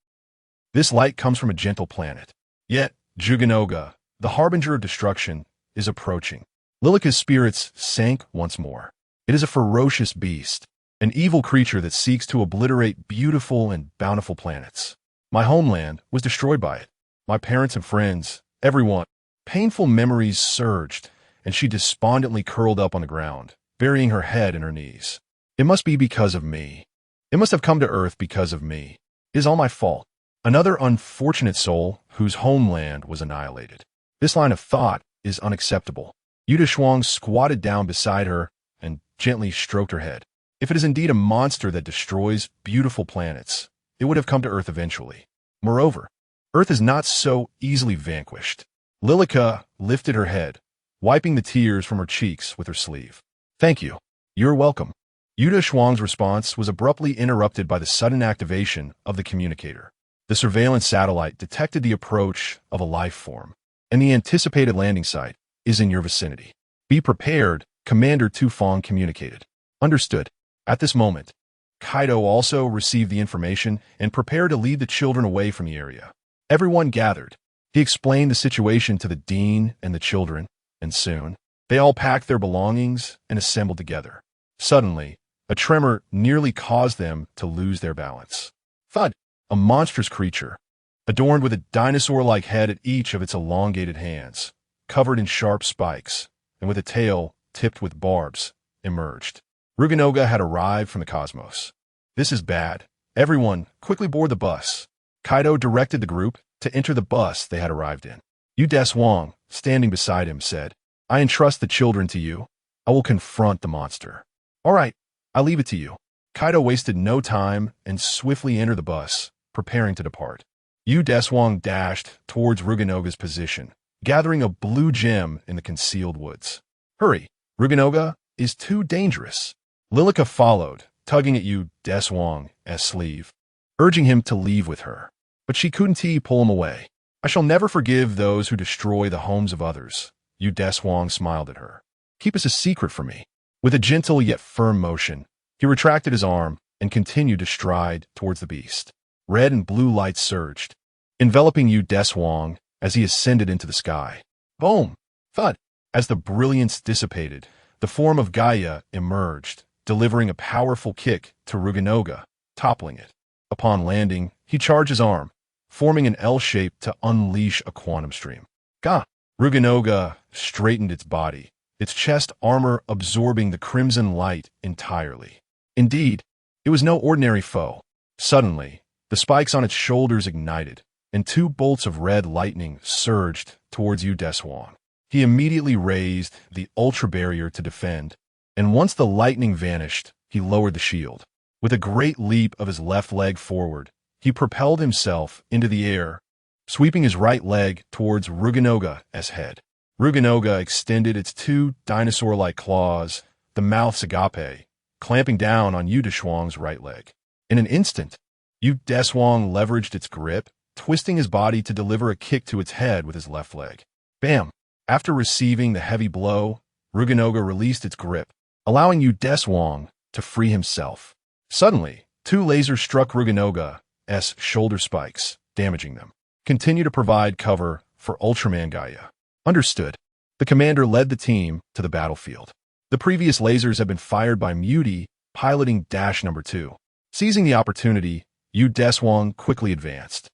This light comes from a gentle planet. Yet, Juganoga, the harbinger of destruction, is approaching. Lilica's spirits sank once more. It is a ferocious beast, an evil creature that seeks to obliterate beautiful and bountiful planets. My homeland was destroyed by it. My parents and friends, everyone. Painful memories surged, and she despondently curled up on the ground, burying her head in her knees. It must be because of me. It must have come to Earth because of me. It is all my fault. Another unfortunate soul whose homeland was annihilated. This line of thought is unacceptable. Deshuang squatted down beside her and gently stroked her head. If it is indeed a monster that destroys beautiful planets, it would have come to Earth eventually. Moreover, Earth is not so easily vanquished. Lilica lifted her head, wiping the tears from her cheeks with her sleeve. Thank you. You're welcome. Deshuang's response was abruptly interrupted by the sudden activation of the communicator. The surveillance satellite detected the approach of a life form, and the anticipated landing site is in your vicinity. Be prepared, Commander Tufong communicated. Understood. At this moment, Kaido also received the information and prepared to lead the children away from the area. Everyone gathered. He explained the situation to the dean and the children, and soon, they all packed their belongings and assembled together. Suddenly, a tremor nearly caused them to lose their balance. Thud! A monstrous creature, adorned with a dinosaur-like head at each of its elongated hands, covered in sharp spikes, and with a tail tipped with barbs, emerged. Ruganoga had arrived from the cosmos. This is bad. Everyone, quickly board the bus. Kaido directed the group to enter the bus they had arrived in. Deshuang, standing beside him, said, I entrust the children to you. I will confront the monster. All right, I leave it to you. Kaido wasted no time and swiftly entered the bus, preparing to depart. Deshuang dashed towards Ruganoga's position, gathering a blue gem in the concealed woods. Hurry, Ruganoga is too dangerous. Lilica followed, tugging at Deshuang's sleeve, urging him to leave with her. But she couldn't pull him away. I shall never forgive those who destroy the homes of others. Deshuang smiled at her. Keep this a secret from me. With a gentle yet firm motion, he retracted his arm and continued to stride towards the beast. Red and blue lights surged, enveloping Deshuang as he ascended into the sky. Boom! Thud! As the brilliance dissipated, the form of Gaia emerged, delivering a powerful kick to Ruganoga, toppling it. Upon landing, he charged his arm, forming an L shape to unleash a quantum stream. Gah! Ruganoga straightened its body, its chest armor absorbing the crimson light entirely. Indeed, it was no ordinary foe. Suddenly, the spikes on its shoulders ignited, and two bolts of red lightning surged towards Deshuang. He immediately raised the ultra barrier to defend, and once the lightning vanished, he lowered the shield. With a great leap of his left leg forward, he propelled himself into the air, sweeping his right leg towards Ruganoga's head. Ruganoga extended its two dinosaur-like claws, the mouth's agape, clamping down on Deshuang's right leg. In an instant, Deshuang leveraged its grip, twisting his body to deliver a kick to its head with his left leg. Bam! After receiving the heavy blow, Ruganoga released its grip, allowing Deshuang to free himself. Suddenly, two lasers struck Ruganoga's shoulder spikes, damaging them. Continue to provide cover for Ultraman Gaia. Understood. The commander led the team to the battlefield. The previous lasers had been fired by Muti, piloting Dash number 2. Seizing the opportunity, Deshuang quickly advanced,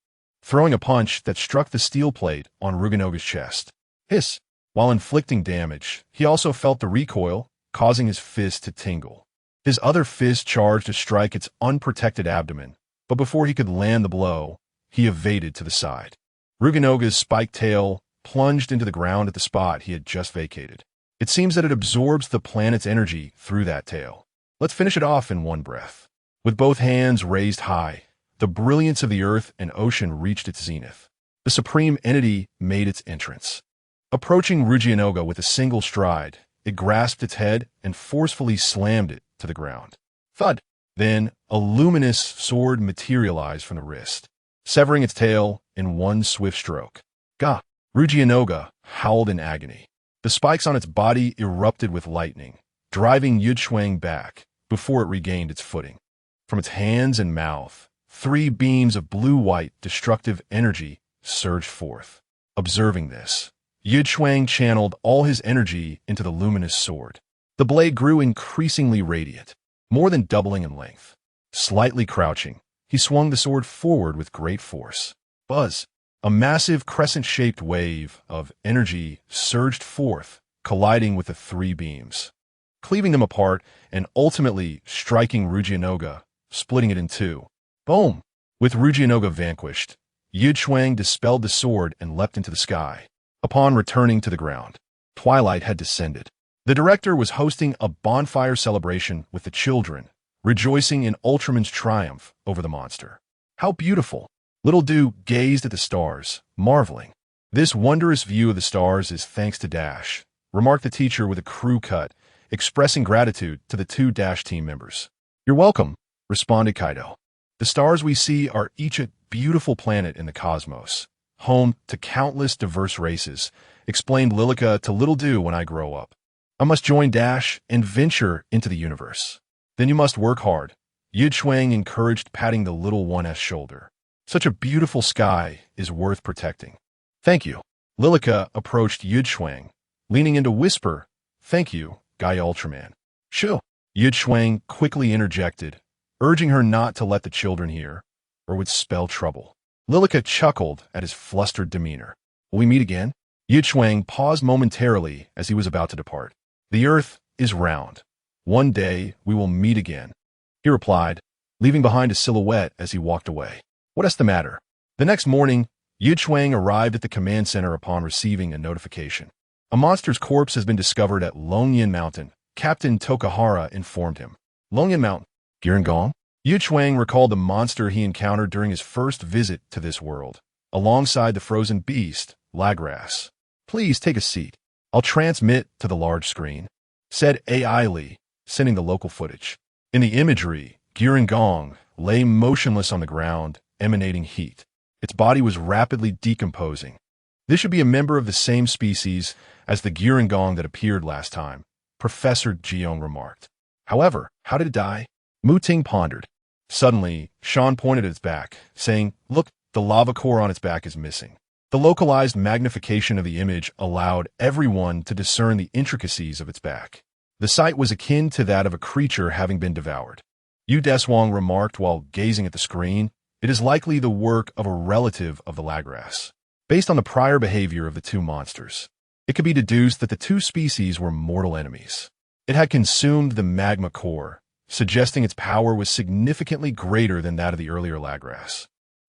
throwing a punch that struck the steel plate on Ruganoga's chest. Hiss! While inflicting damage, he also felt the recoil, causing his fist to tingle. His other fist charged to strike its unprotected abdomen, but before he could land the blow, he evaded to the side. Ruganoga's spiked tail plunged into the ground at the spot he had just vacated. It seems that it absorbs the planet's energy through that tail. Let's finish it off in one breath. With both hands raised high, the brilliance of the earth and ocean reached its zenith. The supreme entity made its entrance. Approaching Ruganoga with a single stride, it grasped its head and forcefully slammed it to the ground. Thud! Then, a luminous sword materialized from the wrist, severing its tail in one swift stroke. Gah! Ruganoga howled in agony. The spikes on its body erupted with lightning, driving Deshuang back before it regained its footing. From its hands and mouth, 3 beams of blue-white destructive energy surged forth. Observing this, Deshuang channeled all his energy into the luminous sword. The blade grew increasingly radiant, more than doubling in length. Slightly crouching, he swung the sword forward with great force. Buzz! A massive crescent-shaped wave of energy surged forth, colliding with the 3 beams, cleaving them apart and ultimately striking Ruganoga, splitting it in 2. Boom! With Rujianoga vanquished, Deshuang dispelled the sword and leapt into the sky. Upon returning to the ground, twilight had descended. The director was hosting a bonfire celebration with the children, rejoicing in Ultraman's triumph over the monster. How beautiful! Little Do gazed at the stars, marveling. This wondrous view of the stars is thanks to Dash, remarked the teacher with a crew cut, expressing gratitude to the two Dash team members. You're welcome, responded Kaido. The stars we see are each a beautiful planet in the cosmos, home to countless diverse races, explained Lilica to Little Do when I grow up. I must join Dash and venture into the universe. Then you must work hard. Deshuang encouraged, patting the little one's shoulder. Such a beautiful sky is worth protecting. Thank you. Lilica approached Deshuang, leaning in to whisper, Thank you, Gaia Ultraman. Shoo. Deshuang quickly interjected, urging her not to let the children hear, or would spell trouble. Lilica chuckled at his flustered demeanor. Will we meet again? Deshuang paused momentarily as he was about to depart. The earth is round. One day we will meet again, he replied, leaving behind a silhouette as he walked away. What's the matter? The next morning, Deshuang arrived at the command center upon receiving a notification. A monster's corpse has been discovered at Longyan Mountain, Captain Tokahara informed him. Longyan Mountain? Gyeonggang? Deshuang recalled the monster he encountered during his first visit to this world, alongside the frozen beast, Lagras. Please take a seat. I'll transmit to the large screen, said AI Lee, sending the local footage. In the imagery, Gyeonggang lay motionless on the ground, emanating heat. Its body was rapidly decomposing. This should be a member of the same species as the Gyeonggang that appeared last time, Professor Jeong remarked. However, how did it die? Mu Ting pondered. Suddenly, Sean pointed at its back, saying, Look, the lava core on its back is missing. The localized magnification of the image allowed everyone to discern the intricacies of its back. The sight was akin to that of a creature having been devoured. Deshuang remarked while gazing at the screen, It is likely the work of a relative of the Lagras. Based on the prior behavior of the two monsters, it could be deduced that the two species were mortal enemies. It had consumed the magma core, suggesting its power was significantly greater than that of the earlier Lagras.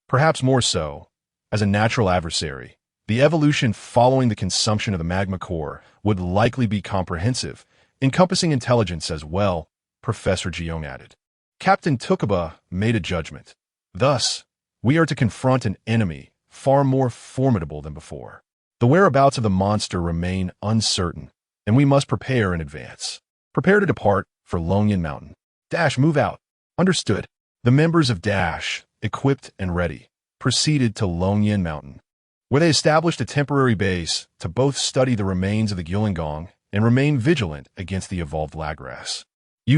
Perhaps more so, as a natural adversary, the evolution following the consumption of the magma core would likely be comprehensive, encompassing intelligence as well, Professor Jeong added. Captain Tukaba made a judgment. Thus, we are to confront an enemy far more formidable than before. The whereabouts of the monster remain uncertain, and we must prepare in advance. Prepare to depart for Longyan Mountain. Dash, move out. Understood. The members of Dash, equipped and ready, proceeded to Longyan Mountain, where they established a temporary base to both study the remains of the Gyeonggang and remain vigilant against the evolved Lagras.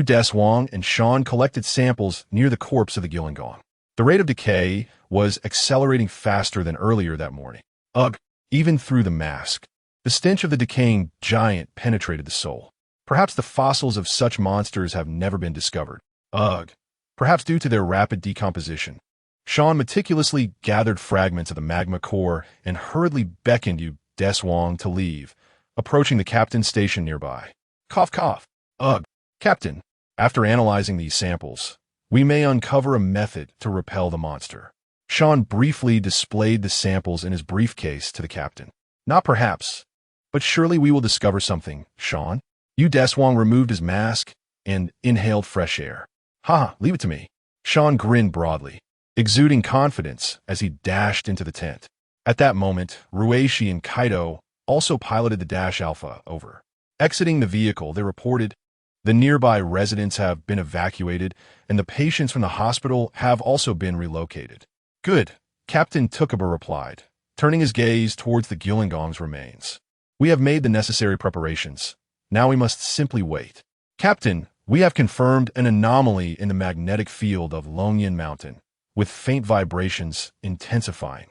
Deshuang and Sean collected samples near the corpse of the Gyeonggang. The rate of decay was accelerating faster than earlier that morning. Ugh, even through the mask. The stench of the decaying giant penetrated the soul. Perhaps the fossils of such monsters have never been discovered. Ugh, perhaps due to their rapid decomposition. Sean meticulously gathered fragments of the magma core and hurriedly beckoned Deshuang to leave, approaching the captain's station nearby. Cough, cough. Ugh, Captain. After analyzing these samples, we may uncover a method to repel the monster. Sean briefly displayed the samples in his briefcase to the captain. Not perhaps, but surely we will discover something, Sean. Deshuang removed his mask and inhaled fresh air. Ha, leave it to me. Sean grinned broadly, exuding confidence as he dashed into the tent. At that moment, Rueishi and Kaido also piloted the Dash Alpha over. Exiting the vehicle, they reported, the nearby residents have been evacuated, and the patients from the hospital have also been relocated. Good, Captain Tukaba replied, turning his gaze towards the Gyeonggang's remains. We have made the necessary preparations. Now we must simply wait. Captain, we have confirmed an anomaly in the magnetic field of Longyan Mountain, with faint vibrations intensifying.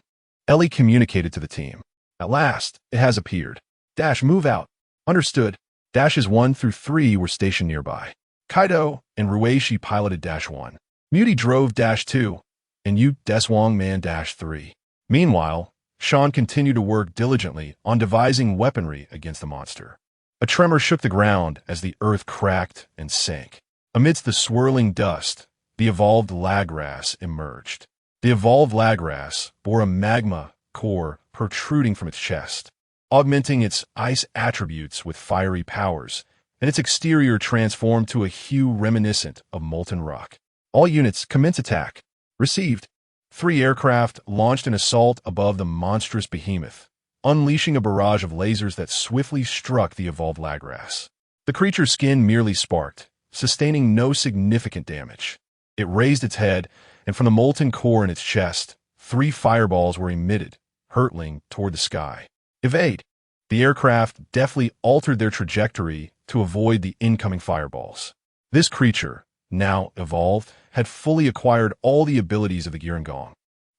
Ellie communicated to the team. At last, it has appeared. Dash, move out. Understood. Dashes 1 through 3 were stationed nearby. Kaido and Rueishi piloted Dash 1. Muti drove Dash 2, and Deshuang manned Dash 3. Meanwhile, Sean continued to work diligently on devising weaponry against the monster. A tremor shook the ground as the earth cracked and sank. Amidst the swirling dust, the evolved Lagras emerged. The evolved Lagras bore a magma core protruding from its chest, augmenting its ice attributes with fiery powers, and its exterior transformed to a hue reminiscent of molten rock. All units commence attack. Received. 3 aircraft launched an assault above the monstrous behemoth, unleashing a barrage of lasers that swiftly struck the evolved Lagras. The creature's skin merely sparked, sustaining no significant damage. It raised its head, and from the molten core in its chest, 3 fireballs were emitted, hurtling toward the sky. Evade! The aircraft deftly altered their trajectory to avoid the incoming fireballs. This creature, now evolved, had fully acquired all the abilities of the Gurengong,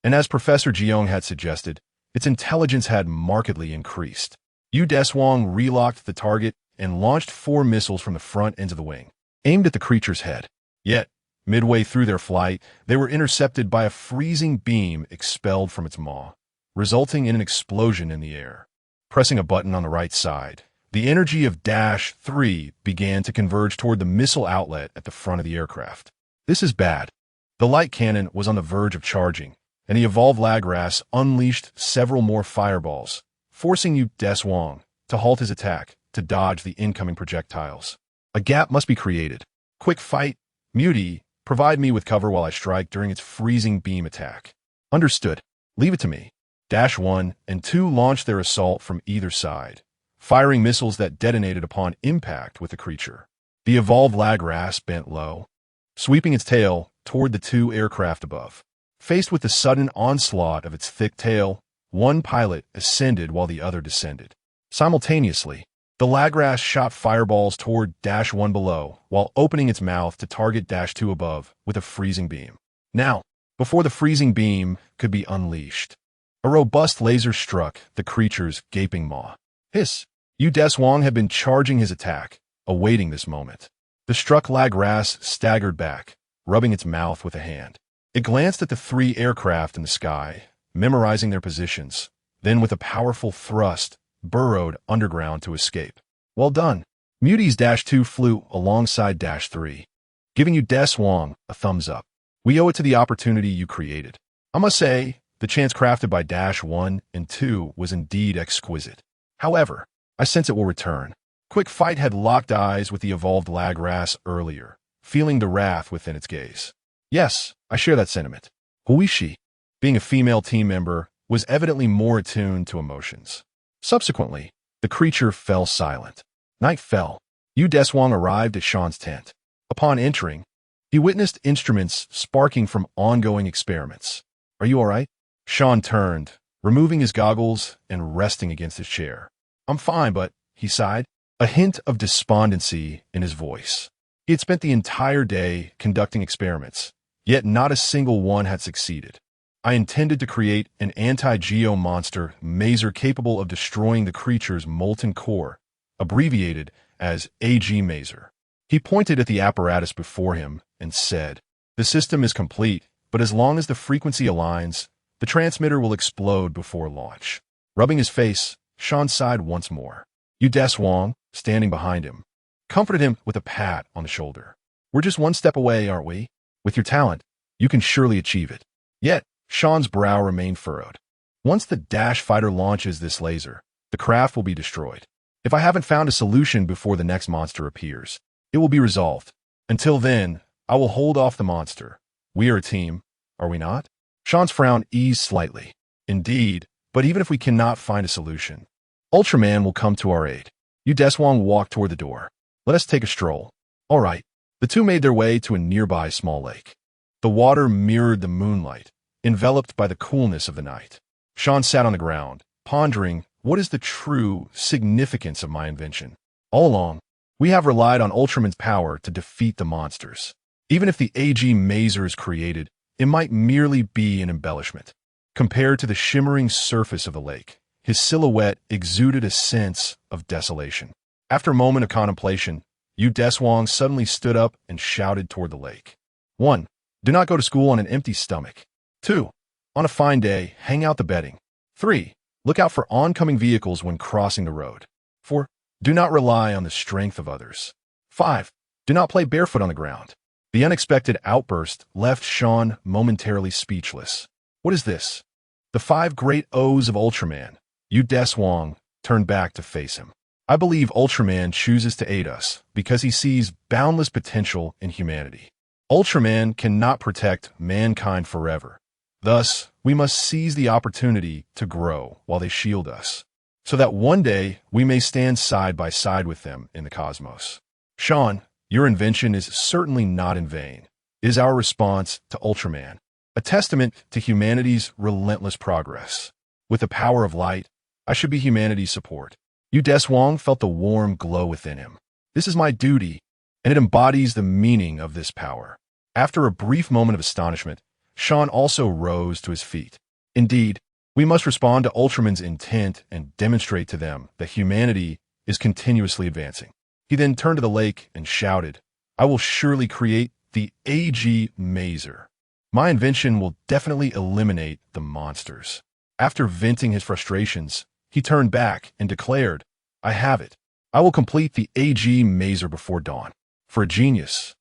and as Professor Jiang had suggested, its intelligence had markedly increased. Deshuang relocked the target and launched 4 missiles from the front ends of the wing, aimed at the creature's head. Yet, midway through their flight, they were intercepted by a freezing beam expelled from its maw, resulting in an explosion in the air. Pressing a button on the right side, the energy of -3 began to converge toward the missile outlet at the front of the aircraft. This is bad. The light cannon was on the verge of charging, and the evolved Lagras unleashed several more fireballs, forcing Deshuang to halt his attack to dodge the incoming projectiles. A gap must be created. Quick fight. Muti, provide me with cover while I strike during its freezing beam attack. Understood. Leave it to me. -1 and 2 launched their assault from either side, firing missiles that detonated upon impact with the creature. The evolved Lagras bent low, sweeping its tail toward the 2 aircraft above. Faced with the sudden onslaught of its thick tail, one pilot ascended while the other descended. Simultaneously, the Lagras shot fireballs toward -1 below, while opening its mouth to target -2 above with a freezing beam. Now, before the freezing beam could be unleashed, a robust laser struck the creature's gaping maw. Hiss! Deshuang had been charging his attack, awaiting this moment. The struck Lagras staggered back, rubbing its mouth with a hand. It glanced at the 3 aircraft in the sky, memorizing their positions, then with a powerful thrust, burrowed underground to escape. Well done. Muti's -2 flew alongside -3, giving Deshuang a thumbs up. We owe it to the opportunity you created. I must say, the chance crafted by -1 and 2 was indeed exquisite. However, I sense it will return. Quick Fight had locked eyes with the evolved Lagras earlier, feeling the wrath within its gaze. Yes, I share that sentiment. Huishi, being a female team member, was evidently more attuned to emotions. Subsequently, the creature fell silent. Night fell. Deshuang arrived at Sean's tent. Upon entering, he witnessed instruments sparking from ongoing experiments. Are you all right? Sean turned, removing his goggles and resting against his chair. I'm fine, but, he sighed, a hint of despondency in his voice. He had spent the entire day conducting experiments, yet not a single one had succeeded. I intended to create an anti-geo monster maser capable of destroying the creature's molten core, abbreviated as AG Maser. He pointed at the apparatus before him and said, "The system is complete, but as long as the frequency aligns, the transmitter will explode before launch." Rubbing his face, Sean sighed once more. Deshuang, standing behind him, comforted him with a pat on the shoulder. "We're just one step away, aren't we? With your talent, you can surely achieve it." Yet, Sean's brow remained furrowed. Once the Dash Fighter launches this laser, the craft will be destroyed. If I haven't found a solution before the next monster appears, it will be resolved. Until then, I will hold off the monster. We are a team, are we not? Sean's frown eased slightly. Indeed, but even if we cannot find a solution, Ultraman will come to our aid. Deshuang walked toward the door. Let us take a stroll. All right. The two made their way to a nearby small lake. The water mirrored the moonlight, enveloped by the coolness of the night. Sean sat on the ground, pondering, what is the true significance of my invention? All along, we have relied on Ultraman's power to defeat the monsters. Even if the AG Maser is created, it might merely be an embellishment. Compared to the shimmering surface of the lake, his silhouette exuded a sense of desolation. After a moment of contemplation, Deshuang suddenly stood up and shouted toward the lake. 1. Do not go to school on an empty stomach. 2. On a fine day, hang out the bedding. 3. Look out for oncoming vehicles when crossing the road. 4. Do not rely on the strength of others. 5. Do not play barefoot on the ground. The unexpected outburst left Sean momentarily speechless. What is this? The 5 great O's of Ultraman. Deshuang turned back to face him. I believe Ultraman chooses to aid us because he sees boundless potential in humanity. Ultraman cannot protect mankind forever. Thus, we must seize the opportunity to grow while they shield us, so that one day we may stand side by side with them in the cosmos. Sean, your invention is certainly not in vain. It is our response to Ultraman, a testament to humanity's relentless progress. With the power of light, I should be humanity's support. Deshuang felt the warm glow within him. This is my duty, and it embodies the meaning of this power. After a brief moment of astonishment, Sean also rose to his feet. Indeed, we must respond to Ultraman's intent and demonstrate to them that humanity is continuously advancing. He then turned to the lake and shouted, "I will surely create the AG Mazer. My invention will definitely eliminate the monsters." After venting his frustrations, he turned back and declared, "I have it. I will complete the AG Mazer before dawn." For a genius,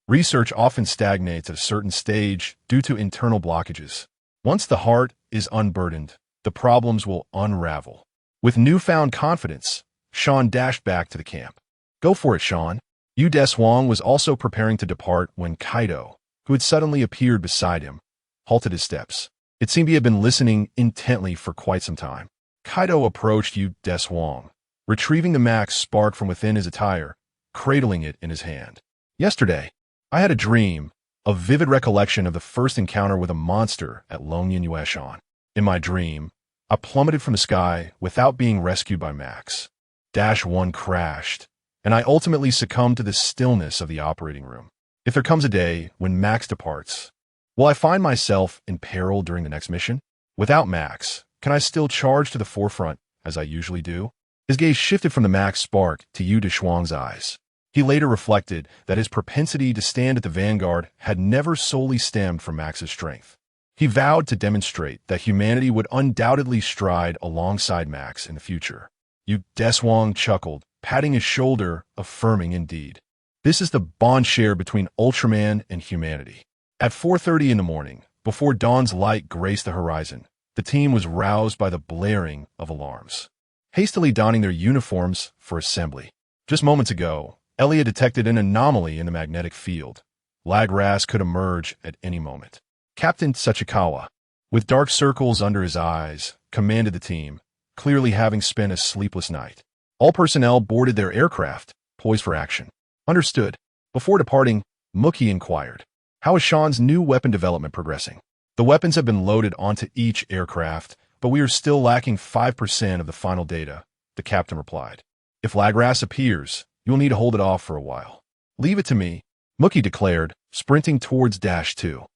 research often stagnates at a certain stage due to internal blockages. Once the heart is unburdened, the problems will unravel. With newfound confidence, Sean dashed back to the camp. "Go for it, Sean." Deshuang was also preparing to depart when Kaido, who had suddenly appeared beside him, halted his steps. It seemed he had been listening intently for quite some time. Kaido approached Deshuang, retrieving the max spark from within his attire, cradling it in his hand. "Yesterday, I had a dream, a vivid recollection of the first encounter with a monster at Longyan Yueshan. In my dream, I plummeted from the sky without being rescued by Max. -1 crashed, and I ultimately succumbed to the stillness of the operating room. If there comes a day when Max departs, will I find myself in peril during the next mission? Without Max, can I still charge to the forefront, as I usually do?" His gaze shifted from the Max spark to Deshuang's eyes. He later reflected that his propensity to stand at the vanguard had never solely stemmed from Max's strength. He vowed to demonstrate that humanity would undoubtedly stride alongside Max in the future. Deshuang chuckled, patting his shoulder, affirming indeed. This is the bond share between Ultraman and humanity. At 4:30 in the morning, before dawn's light graced the horizon, the team was roused by the blaring of alarms. Hastily donning their uniforms for assembly. Just moments ago, Elia detected an anomaly in the magnetic field. Lagras could emerge at any moment. Captain Sachikawa, with dark circles under his eyes, commanded the team, clearly having spent a sleepless night. All personnel boarded their aircraft, poised for action. "Understood." Before departing, Mookie inquired, "How is Sean's new weapon development progressing?" "The weapons have been loaded onto each aircraft, but we are still lacking 5% of the final data," the captain replied. "If Lagras appears, you'll need to hold it off for a while." "Leave it to me," Mookie declared, sprinting towards -2.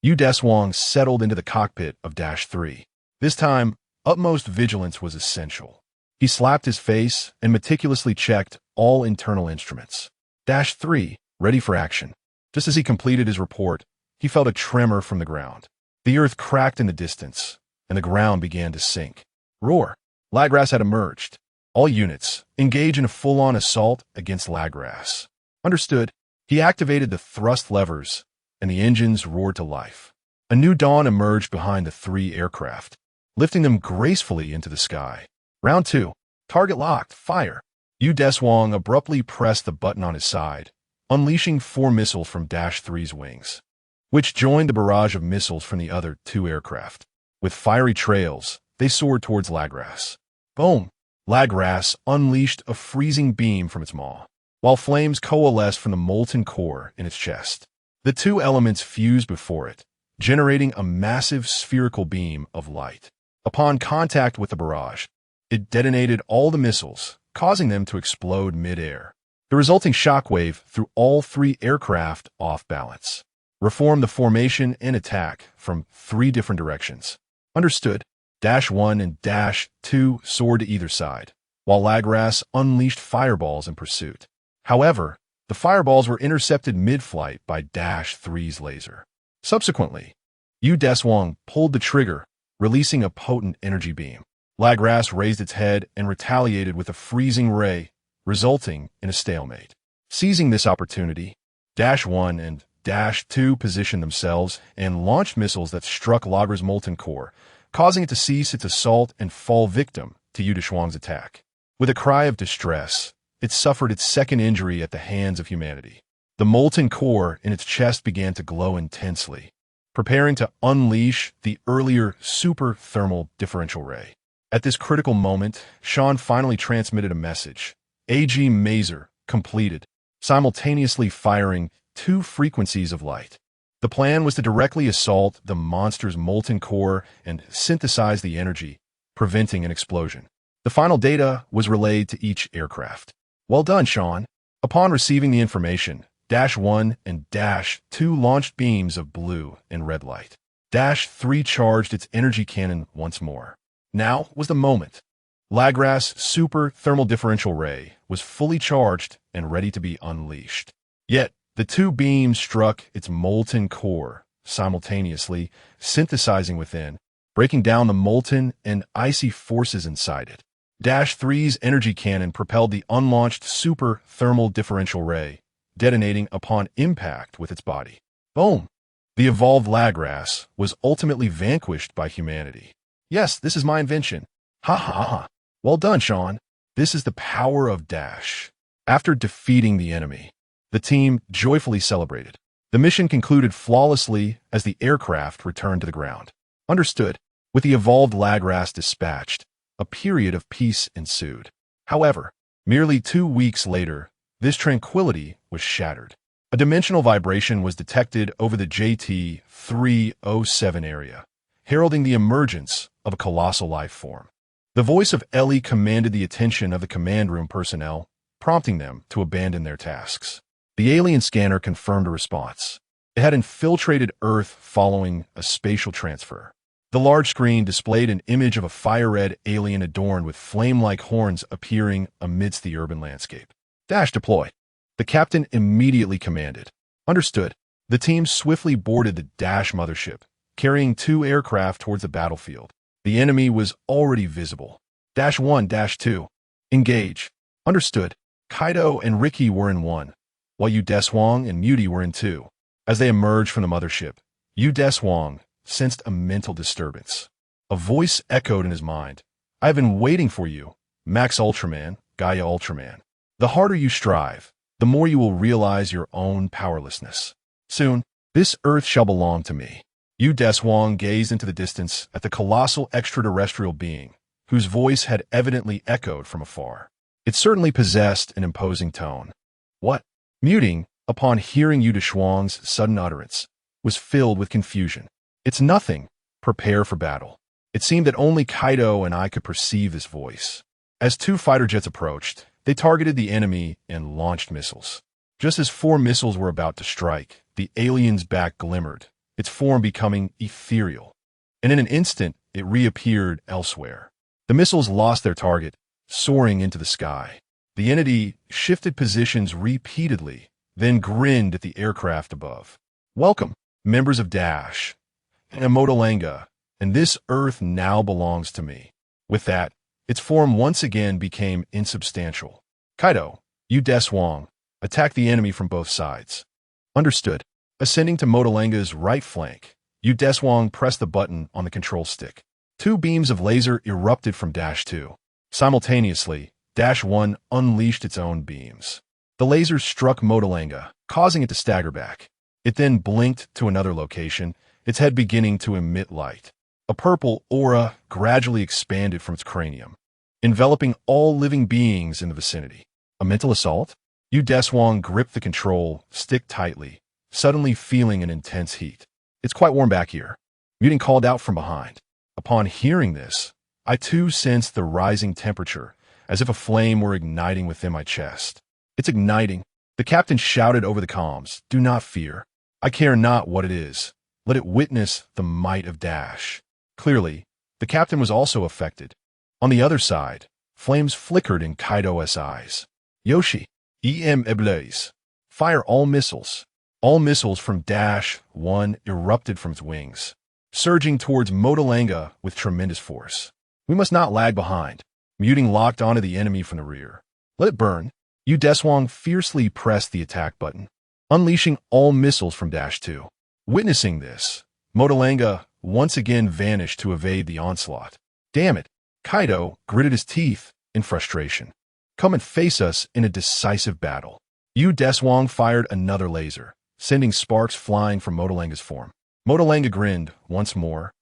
Deshuang settled into the cockpit of -3. This time, utmost vigilance was essential. He slapped his face and meticulously checked all internal instruments. -3, ready for action. Just as he completed his report, he felt a tremor from the ground. The earth cracked in the distance, and the ground began to sink. Roar! Lagras had emerged. "All units, engage in a full-on assault against Lagras." "Understood." He activated the thrust levers, and the engines roared to life. A new dawn emerged behind the 3 aircraft, lifting them gracefully into the sky. Round 2. Target locked. Fire. Deshuang abruptly pressed the button on his side, unleashing 4 missiles from -3's wings, which joined the barrage of missiles from the other 2 aircraft. With fiery trails, they soared towards Lagras. Boom! Lagras unleashed a freezing beam from its maw, while flames coalesced from the molten core in its chest. The 2 elements fused before it, generating a massive spherical beam of light. Upon contact with the barrage, it detonated all the missiles, causing them to explode mid-air. The resulting shockwave threw all 3 aircraft off balance. Reform the formation and attack from 3 different directions. Understood. -1 and -2 soared to either side, while Lagras unleashed fireballs in pursuit. However, the fireballs were intercepted mid-flight by -3's laser. Subsequently, Deshuang pulled the trigger, releasing a potent energy beam. Lagras raised its head and retaliated with a freezing ray, resulting in a stalemate. Seizing this opportunity, -1 and Dash 2 positioned themselves and launched missiles that struck Lagra's molten core, causing it to cease its assault and fall victim to Deshuang's attack. With a cry of distress, it suffered its second injury at the hands of humanity. The molten core in its chest began to glow intensely, preparing to unleash the earlier super thermal differential ray. At this critical moment, Sean finally transmitted a message. AG Maser completed, simultaneously firing 2 frequencies of light. The plan was to directly assault the monster's molten core and synthesize the energy, preventing an explosion. The final data was relayed to each aircraft. Well done, Sean. Upon receiving the information, Dash 1 and Dash 2 launched beams of blue and red light. Dash 3 charged its energy cannon once more. Now was the moment. Lagra's super thermal differential ray was fully charged and ready to be unleashed. Yet, the 2 beams struck its molten core, simultaneously synthesizing within, breaking down the molten and icy forces inside it. Dash 3's energy cannon propelled the unlaunched super thermal differential ray, detonating upon impact with its body. Boom! The evolved Lagras was ultimately vanquished by humanity. Yes, this is my invention. Ha ha ha. Well done, Sean. This is the power of Dash. After defeating the enemy, the team joyfully celebrated. The mission concluded flawlessly as the aircraft returned to the ground. Understood. With the evolved Lagras dispatched, a period of peace ensued. However, merely 2 weeks later, this tranquility was shattered. A dimensional vibration was detected over the JT-307 area, heralding the emergence of a colossal life form. The voice of Ellie commanded the attention of the command room personnel, prompting them to abandon their tasks. The alien scanner confirmed a response. It had infiltrated Earth following a spatial transfer. The large screen displayed an image of a fire-red alien adorned with flame-like horns appearing amidst the urban landscape. Dash deploy. The captain immediately commanded. Understood. The team swiftly boarded the Dash mothership, carrying 2 aircraft towards the battlefield. The enemy was already visible. Dash 1, Dash 2. Engage. Understood. Kaido and Ricky were in 1, while Deshuang and Muty were in 2. As they emerged from the mothership, Deshuang sensed a mental disturbance. A voice echoed in his mind. I have been waiting for you, Max Ultraman, Gaia Ultraman. The harder you strive, the more you will realize your own powerlessness. Soon, this earth shall belong to me. Deshuang gazed into the distance at the colossal extraterrestrial being, whose voice had evidently echoed from afar. It certainly possessed an imposing tone. What? Muting, upon hearing Deshuang's sudden utterance, was filled with confusion. It's nothing. Prepare for battle. It seemed that only Kaido and I could perceive this voice. As 2 fighter jets approached, they targeted the enemy and launched missiles. Just as 4 missiles were about to strike, the alien's back glimmered, its form becoming ethereal. And in an instant, it reappeared elsewhere. The missiles lost their target, soaring into the sky. The entity shifted positions repeatedly, then grinned at the aircraft above. Welcome, members of Dash and Motolanga, and this earth now belongs to me. With that, its form once again became insubstantial. Kaido, Deshuang, attack the enemy from both sides. Understood. Ascending to Motolanga's right flank, Deshuang pressed the button on the control stick. 2 beams of laser erupted from Dash 2. Simultaneously, Dash 1 unleashed its own beams. The lasers struck Motolanga, causing it to stagger back. It then blinked to another location, its head beginning to emit light. A purple aura gradually expanded from its cranium, enveloping all living beings in the vicinity. A mental assault? Deshuang gripped the control stick tightly, suddenly feeling an intense heat. It's quite warm back here. Muting called out from behind. Upon hearing this, I too sensed the rising temperature, as if a flame were igniting within my chest. It's igniting. The captain shouted over the comms. Do not fear. I care not what it is. Let it witness the might of Dash. Clearly, the captain was also affected. On the other side, flames flickered in Kaido's eyes. Yoshi, Eblaze. Fire all missiles. All missiles from Dash 1 erupted from its wings, surging towards Motolanga with tremendous force. We must not lag behind. Muting locked onto the enemy from the rear. Let it burn. Deshuang fiercely pressed the attack button. unleashing all missiles from Dash 2. Witnessing this, Motalanga once again vanished to evade the onslaught. Damn it, Kaido gritted his teeth in frustration. Come and face us in a decisive battle. Deshuang fired another laser, sending sparks flying from Motalanga's form. Motalanga grinned once more,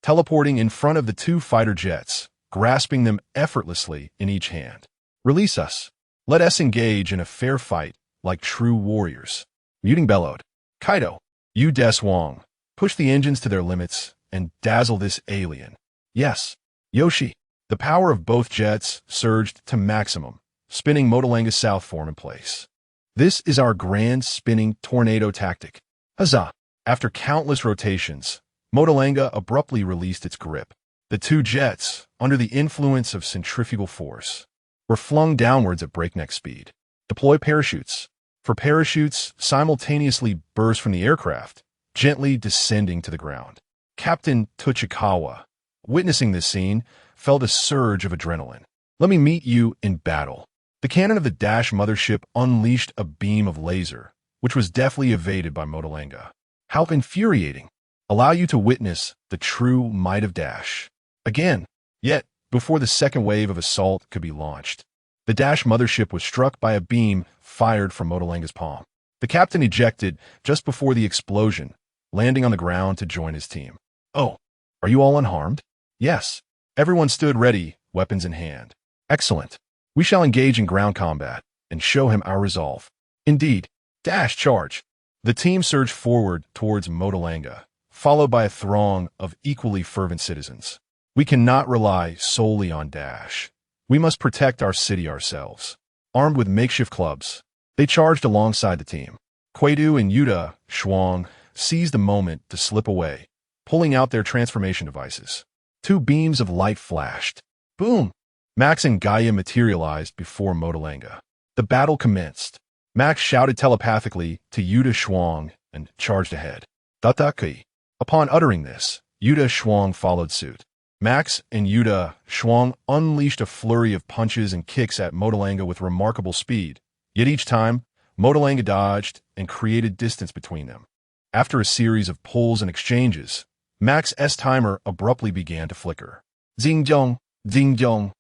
teleporting in front of the two fighter jets, grasping them effortlessly in each hand. Release us. Let us engage in a fair fight like true warriors. Muting bellowed. Kaido, Deshuang, push the engines to their limits and dazzle this alien. Yes, Yoshi. The power of both jets surged to maximum, spinning Motalanga's south form in place. This is our grand spinning tornado tactic. Huzzah! After countless rotations, Motalanga abruptly released its grip. The two jets, under the influence of centrifugal force, were flung downwards at breakneck speed. Deploy parachutes. For parachutes simultaneously burst from the aircraft, gently descending to the ground. Captain Tachikawa, witnessing this scene, felt a surge of adrenaline. Let me meet you in battle. The cannon of the Dash mothership unleashed a beam of laser, which was deftly evaded by Motalanga. How infuriating! Allow you to witness the true might of Dash. Again, yet, before the second wave of assault could be launched, the Dash mothership was struck by a beam fired from Motalanga's palm. The captain ejected just before the explosion, landing on the ground to join his team. Oh, are you all unharmed? Yes. Everyone stood ready, weapons in hand. Excellent. We shall engage in ground combat and show him our resolve. Indeed. Dash charge. The team surged forward towards Motalanga, followed by a throng of equally fervent citizens. We cannot rely solely on Dash. We must protect our city ourselves. Armed with makeshift clubs, they charged alongside the team. Quaidu and Deshuang seized the moment to slip away, pulling out their transformation devices. Two beams of light flashed. Boom! Max and Gaia materialized before Motalanga. The battle commenced. Max shouted telepathically to Deshuang and charged ahead. Tataki. Upon uttering this, Deshuang followed suit. Max and Deshuang unleashed a flurry of punches and kicks at Motalanga with remarkable speed, yet each time, Motalanga dodged and created distance between them. After a series of pulls and exchanges, Max's timer abruptly began to flicker. Zing-jong, zing-jong.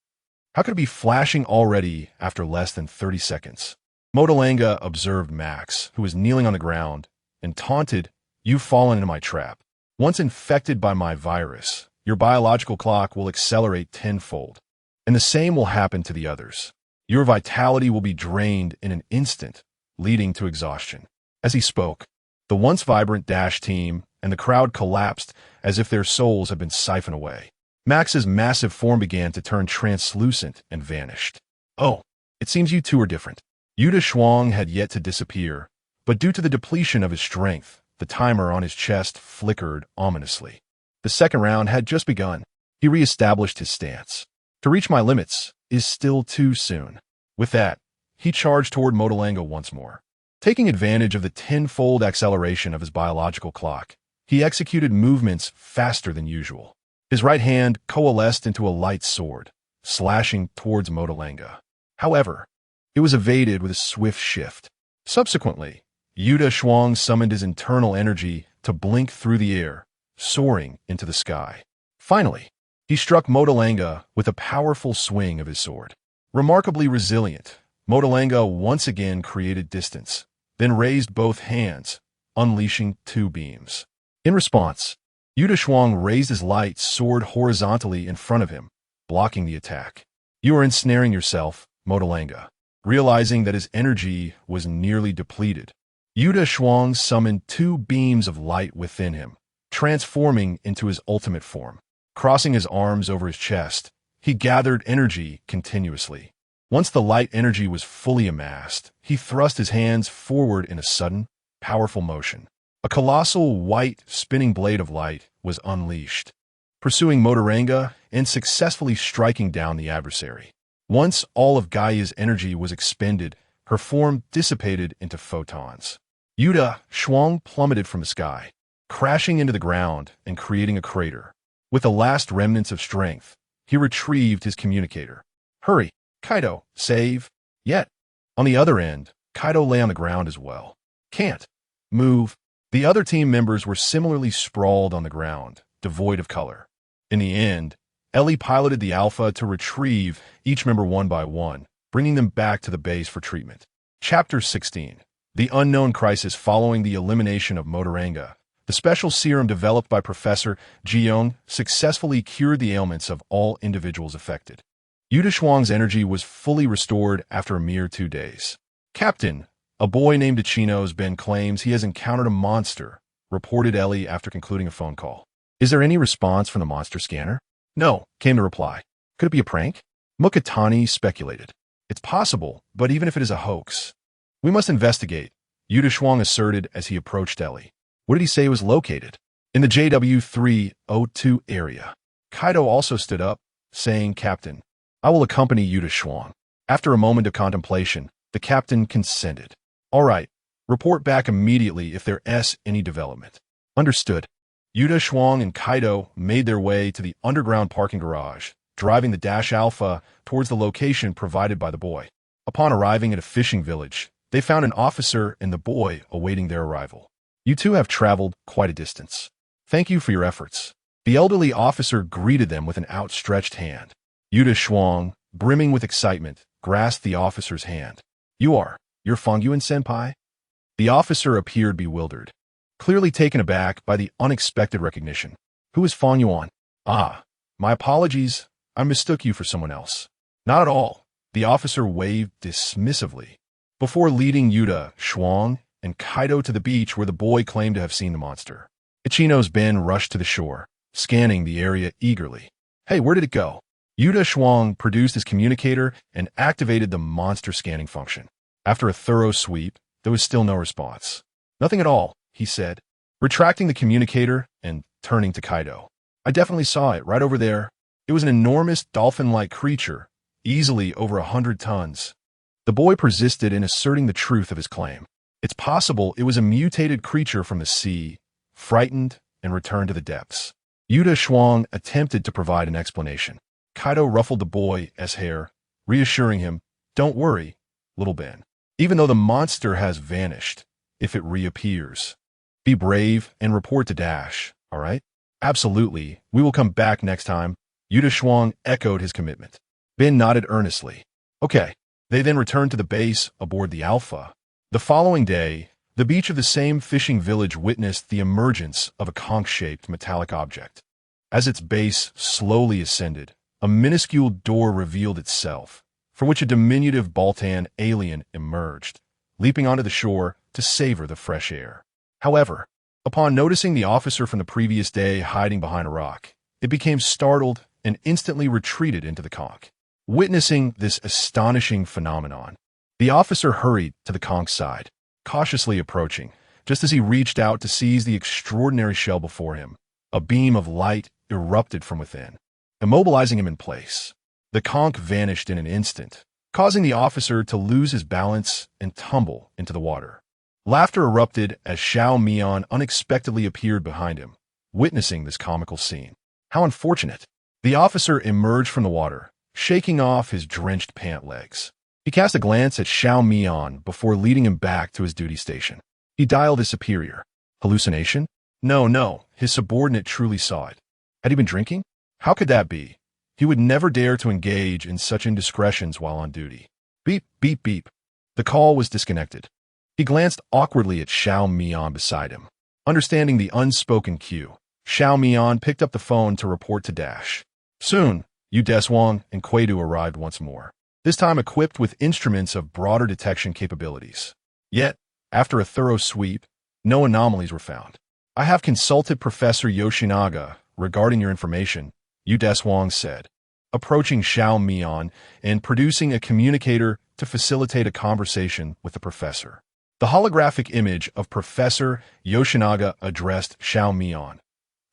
How could it be flashing already after less than 30 seconds? Motalanga observed Max, who was kneeling on the ground, and taunted, "You've fallen into my trap. Once infected by my virus, your biological clock will accelerate tenfold, and the same will happen to the others. Your vitality will be drained in an instant, leading to exhaustion." As he spoke, the once vibrant Dash team and the crowd collapsed as if their souls had been siphoned away. Max's massive form began to turn translucent and vanished. Oh, it seems you two are different. Deshuang had yet to disappear, but due to the depletion of his strength, the timer on his chest flickered ominously. The second round had just begun. He re-established his stance. To reach my limits is still too soon. With that, he charged toward Motalanga once more. Taking advantage of the tenfold acceleration of his biological clock, he executed movements faster than usual. His right hand coalesced into a light sword, slashing towards Motalanga. However, it was evaded with a swift shift. Subsequently, Deshuang summoned his internal energy to blink through the air, soaring into the sky. Finally, he struck Motalanga with a powerful swing of his sword. Remarkably resilient, Motalanga once again created distance, then raised both hands, unleashing two beams. In response, Deshuang raised his light sword horizontally in front of him, blocking the attack. You are ensnaring yourself, Motalanga. Realizing that his energy was nearly depleted, Deshuang summoned two beams of light within him, transforming into his ultimate form. Crossing his arms over his chest, he gathered energy continuously. Once the light energy was fully amassed, he thrust his hands forward in a sudden, powerful motion. A colossal white spinning blade of light was unleashed, pursuing Motalanga and successfully striking down the adversary. Once all of Gaia's energy was expended, her form dissipated into photons. Deshuang plummeted from the sky, crashing into the ground and creating a crater. With the last remnants of strength, he retrieved his communicator. Hurry, Kaido, save. Yet, on the other end, Kaido lay on the ground as well. Can't move. The other team members were similarly sprawled on the ground, devoid of color. In the end, Ellie piloted the Alpha to retrieve each member one by one, bringing them back to the base for treatment. Chapter 16. The Unknown Crisis Following the Elimination of Motoranga. The special serum developed by Professor Deshuang successfully cured the ailments of all individuals affected. Deshuang's energy was fully restored after a mere 2 days. Captain, a boy named Ichino's Ben claims he has encountered a monster, reported Ellie after concluding a phone call. Is there any response from the monster scanner? No, came the reply. Could it be a prank? Mukatani speculated. It's possible, but even if it is a hoax, we must investigate, Deshuang asserted as he approached Ellie. Where did he say it was located? In the JW302 area. Kaido also stood up, saying, Captain, I will accompany Deshuang. After a moment of contemplation, the captain consented. All right, report back immediately if there's any development. Understood. Deshuang and Kaido made their way to the underground parking garage, driving the Dash Alpha towards the location provided by the boy. Upon arriving at a fishing village, they found an officer and the boy awaiting their arrival. You two have traveled quite a distance. Thank you for your efforts. The elderly officer greeted them with an outstretched hand. Deshuang, brimming with excitement, grasped the officer's hand. You're Fongyuan-senpai? The officer appeared bewildered, clearly taken aback by the unexpected recognition. Who is Fongyuan? Ah, my apologies. I mistook you for someone else. Not at all. The officer waved dismissively, before leading Deshuang and Kaido to the beach where the boy claimed to have seen the monster. Ichino's Ben rushed to the shore, scanning the area eagerly. Hey, where did it go? Deshuang produced his communicator and activated the monster scanning function. After a thorough sweep, there was still no response. Nothing at all, he said, retracting the communicator and turning to Kaido. I definitely saw it right over there. It was an enormous dolphin-like creature, easily over 100 tons. The boy persisted in asserting the truth of his claim. It's possible it was a mutated creature from the sea, frightened and returned to the depths. Deshuang attempted to provide an explanation. Kaido ruffled the boy's hair, reassuring him, Don't worry, little Ben. Even though the monster has vanished, if it reappears, be brave and report to Dash, all right? Absolutely, we will come back next time. Deshuang echoed his commitment. Ben nodded earnestly. Okay. They then returned to the base aboard the Alpha. The following day, the beach of the same fishing village witnessed the emergence of a conch-shaped metallic object. As its base slowly ascended, a minuscule door revealed itself, from which a diminutive Baltan alien emerged, leaping onto the shore to savor the fresh air. However, upon noticing the officer from the previous day hiding behind a rock, it became startled and instantly retreated into the conch. Witnessing this astonishing phenomenon, the officer hurried to the conch's side, cautiously approaching, just as he reached out to seize the extraordinary shell before him. A beam of light erupted from within, immobilizing him in place. The conch vanished in an instant, causing the officer to lose his balance and tumble into the water. Laughter erupted as Xiao Mian unexpectedly appeared behind him, witnessing this comical scene. How unfortunate! The officer emerged from the water, shaking off his drenched pant legs. He cast a glance at Xiao Mian before leading him back to his duty station. He dialed his superior. Hallucination? No, his subordinate truly saw it. Had he been drinking? How could that be? He would never dare to engage in such indiscretions while on duty. Beep, beep, beep. The call was disconnected. He glanced awkwardly at Xiao Mian beside him. Understanding the unspoken cue, Xiao Mian picked up the phone to report to Dash. Soon, Deshuang and Quaidu arrived once more, this time equipped with instruments of broader detection capabilities. Yet, after a thorough sweep, no anomalies were found. I have consulted Professor Yoshinaga regarding your information, Deshuang said, approaching Xiao Mian and producing a communicator to facilitate a conversation with the professor. The holographic image of Professor Yoshinaga addressed Xiao Mian.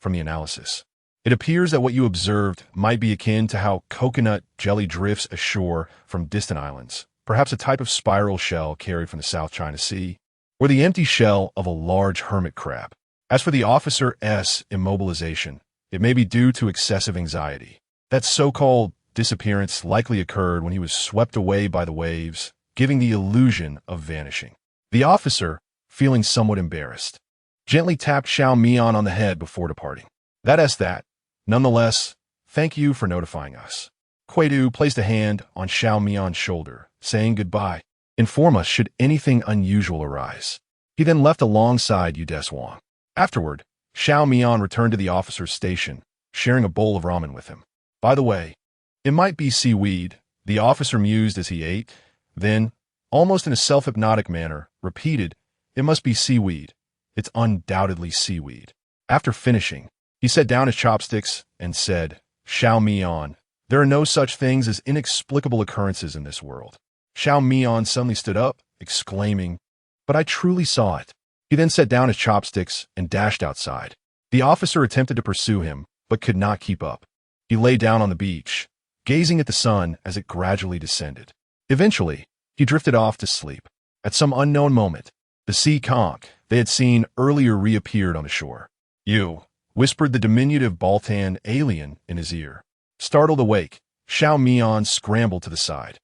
From the analysis, it appears that what you observed might be akin to how coconut jelly drifts ashore from distant islands, perhaps a type of spiral shell carried from the South China Sea, or the empty shell of a large hermit crab. As for the officer's immobilization, it may be due to excessive anxiety. That so-called disappearance likely occurred when he was swept away by the waves, giving the illusion of vanishing. The officer, feeling somewhat embarrassed. Gently tapped Xiao Mian on the head before departing. That's that. Nonetheless, thank you for notifying us. Kuei-du placed a hand on Xiao Mian's shoulder, saying goodbye. Inform us should anything unusual arise. He then left alongside Deshuang. Afterward, Xiao Mian returned to the officer's station, sharing a bowl of ramen with him. By the way, it might be seaweed, the officer mused as he ate, then, almost in a self-hypnotic manner, repeated, it must be seaweed. It's undoubtedly seaweed. After finishing, he set down his chopsticks and said, Xiao Mian, there are no such things as inexplicable occurrences in this world. Xiao Mian suddenly stood up, exclaiming, but I truly saw it. He then set down his chopsticks and dashed outside. The officer attempted to pursue him, but could not keep up. He lay down on the beach, gazing at the sun as it gradually descended. Eventually, he drifted off to sleep. At some unknown moment, the sea conch they had seen earlier reappeared on the shore. You, whispered the diminutive Baltan alien in his ear. Startled awake, Xiao Mian scrambled to the side.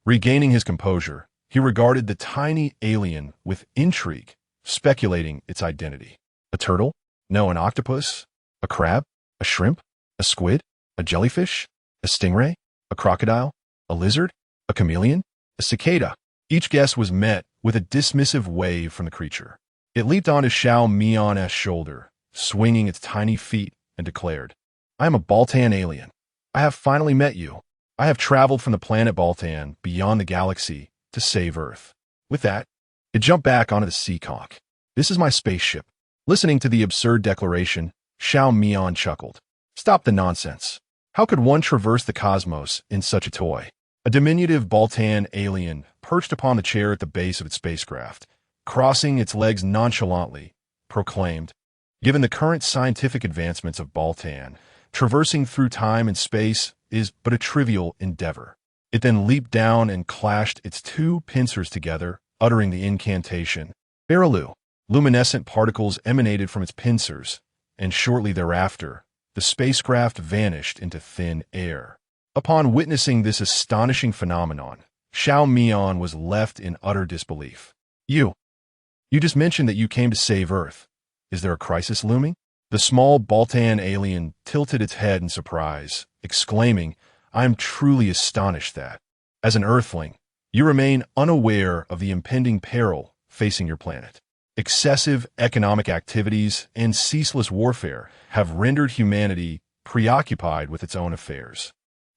Regaining his composure, he regarded the tiny alien with intrigue, speculating its identity. A turtle? No, an octopus? A crab? A shrimp? A squid? A jellyfish? A stingray? A crocodile? A lizard? A chameleon? A cicada? Each guess was met with a dismissive wave from the creature. It leaped onto Xiao Mian's shoulder, swinging its tiny feet, and declared, I am a Baltan alien. I have finally met you. I have traveled from the planet Baltan beyond the galaxy to save Earth. With that, it jumped back onto the sea conch. This is my spaceship. Listening to the absurd declaration, Xiao Mian chuckled. Stop the nonsense. How could one traverse the cosmos in such a toy? A diminutive Baltan alien perched upon the chair at the base of its spacecraft, crossing its legs nonchalantly, proclaimed, Given the current scientific advancements of Baltan, traversing through time and space is but a trivial endeavor. It then leaped down and clashed its two pincers together, uttering the incantation, Barilu. Luminescent particles emanated from its pincers, and shortly thereafter, the spacecraft vanished into thin air. Upon witnessing this astonishing phenomenon, Xiao Mian was left in utter disbelief. You just mentioned that you came to save Earth. Is there a crisis looming? The small Baltan alien tilted its head in surprise, exclaiming, I am truly astonished that, as an Earthling, you remain unaware of the impending peril facing your planet. Excessive economic activities and ceaseless warfare have rendered humanity preoccupied with its own affairs,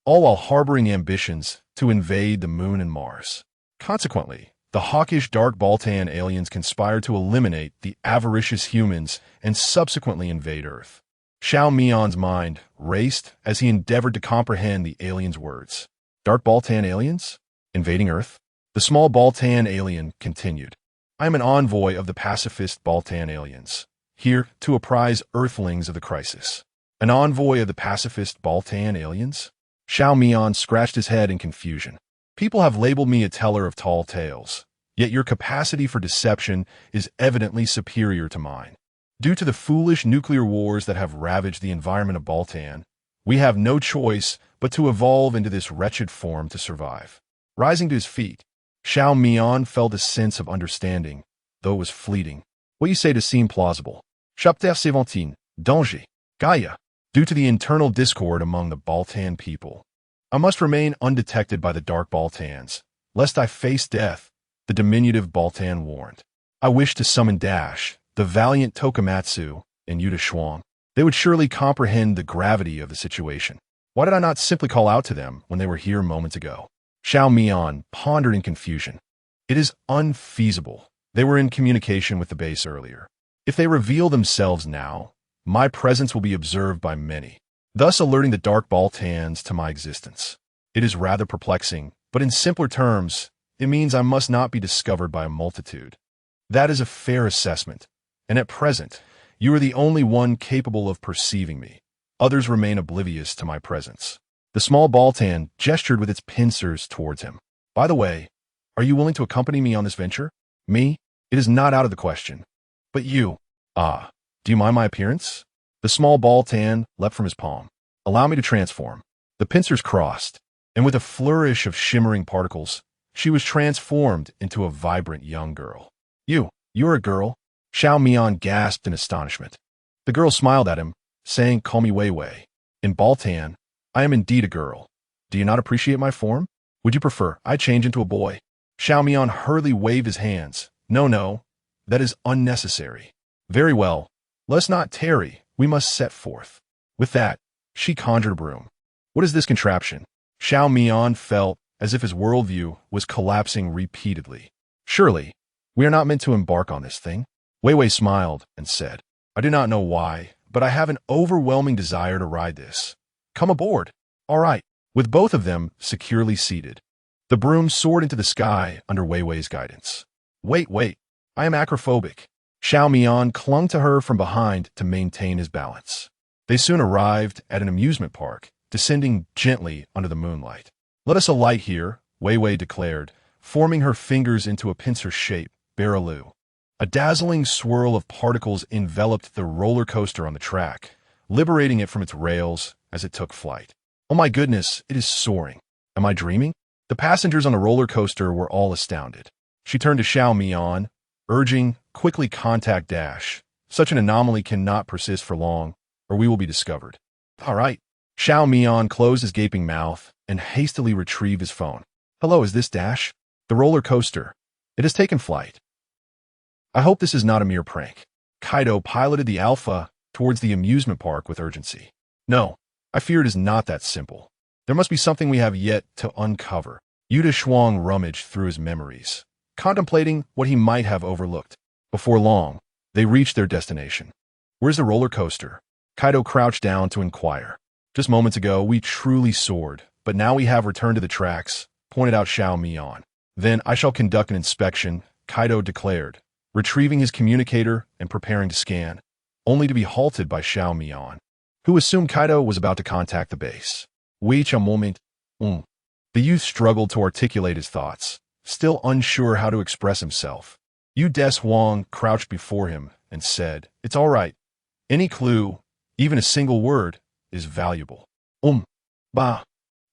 all while harboring ambitions to invade the Moon and Mars. Consequently, the hawkish dark Baltan aliens conspire to eliminate the avaricious humans and subsequently invade Earth. Xiao Mian's mind raced as he endeavored to comprehend the aliens' words. Dark Baltan aliens? Invading Earth? The small Baltan alien continued. I am an envoy of the pacifist Baltan aliens, here to apprise Earthlings of the crisis. An envoy of the pacifist Baltan aliens? Xiao Mian scratched his head in confusion. People have labeled me a teller of tall tales, yet your capacity for deception is evidently superior to mine. Due to the foolish nuclear wars that have ravaged the environment of Baltan, we have no choice but to evolve into this wretched form to survive. Rising to his feet, Xiao Mian felt a sense of understanding, though it was fleeting. What you say does seem plausible. Chapter 17, Danger, Gaia. Due to the internal discord among the Baltan people, I must remain undetected by the dark Baltans, lest I face death, the diminutive Baltan warned. I wish to summon Dash, the valiant Tokamatsu, and Deshuang. They would surely comprehend the gravity of the situation. Why did I not simply call out to them when they were here moments ago? Xiao Mian pondered in confusion. It is unfeasible. They were in communication with the base earlier. If they reveal themselves now, my presence will be observed by many, thus alerting the dark Baltans to my existence. It is rather perplexing, but in simpler terms, it means I must not be discovered by a multitude. That is a fair assessment, and at present, you are the only one capable of perceiving me. Others remain oblivious to my presence. The small Baltan gestured with its pincers towards him. By the way, are you willing to accompany me on this venture? Me? It is not out of the question. But you, do you mind my appearance? The small Baltan leapt from his palm. Allow me to transform. The pincers crossed, and with a flourish of shimmering particles, she was transformed into a vibrant young girl. You, You're a girl? Xiao Mian gasped in astonishment. The girl smiled at him, saying, call me Wei Wei. In Baltan, I am indeed a girl. Do you not appreciate my form? Would you prefer I change into a boy? Xiao Mian hurriedly waved his hands. No, that is unnecessary. Very well, let's not tarry, we must set forth. With that, she conjured a broom. What is this contraption? Xiao Mian felt as if his worldview was collapsing repeatedly. Surely, we are not meant to embark on this thing. Wei Wei smiled and said, I do not know why, but I have an overwhelming desire to ride this. Come aboard. All right. With both of them securely seated, the broom soared into the sky under Wei Wei's guidance. Wait, I am acrophobic. Xiao Mian clung to her from behind to maintain his balance. They soon arrived at an amusement park, descending gently under the moonlight. Let us alight here, Wei Wei declared, forming her fingers into a pincer shape, Baraloo. A dazzling swirl of particles enveloped the roller coaster on the track, liberating it from its rails as it took flight. Oh my goodness, it is soaring. Am I dreaming? The passengers on the roller coaster were all astounded. She turned to Xiao Mian, urging, quickly contact Dash. Such an anomaly cannot persist for long, or we will be discovered. All right. Xiao Mian closed his gaping mouth and hastily retrieved his phone. Hello, is this Dash? The roller coaster. It has taken flight. I hope this is not a mere prank. Kaido piloted the Alpha towards the amusement park with urgency. No, I fear it is not that simple. There must be something we have yet to uncover. Deshuang rummaged through his memories, contemplating what he might have overlooked. Before long, they reached their destination. Where's the roller coaster? Kaido crouched down to inquire. Just moments ago, we truly soared, but now we have returned to the tracks, pointed out Xiao Mian. Then I shall conduct an inspection, Kaido declared, retrieving his communicator and preparing to scan, only to be halted by Xiao Mian, who assumed Kaido was about to contact the base. Wait a moment. The youth struggled to articulate his thoughts, still unsure how to express himself. Deshuang crouched before him and said, It's all right. Any clue, even a single word, is valuable.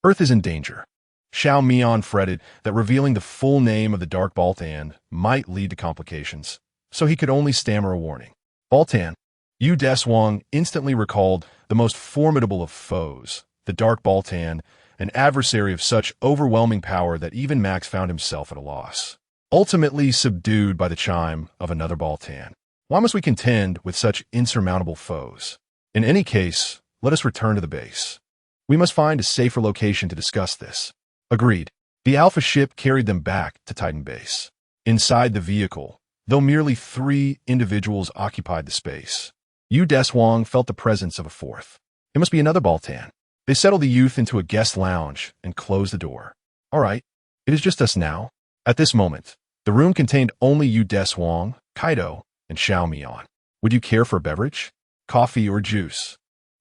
Earth is in danger. Xiao Mian fretted that revealing the full name of the Dark Baltan might lead to complications, so he could only stammer a warning. Baltan. Deshuang instantly recalled the most formidable of foes, the Dark Baltan, an adversary of such overwhelming power that even Max found himself at a loss. Ultimately subdued by the chime of another Baltan. Why must we contend with such insurmountable foes? In any case, let us return to the base. We must find a safer location to discuss this. Agreed. The Alpha ship carried them back to Titan Base. Inside the vehicle, though merely 3 individuals occupied the space, Deshuang felt the presence of a fourth. It must be another Baltan. They settled the youth into a guest lounge and closed the door. All right, it is just us now. At this moment, the room contained only Deshuang, Kaido, and Xiao Mian. Would you care for a beverage? Coffee or juice?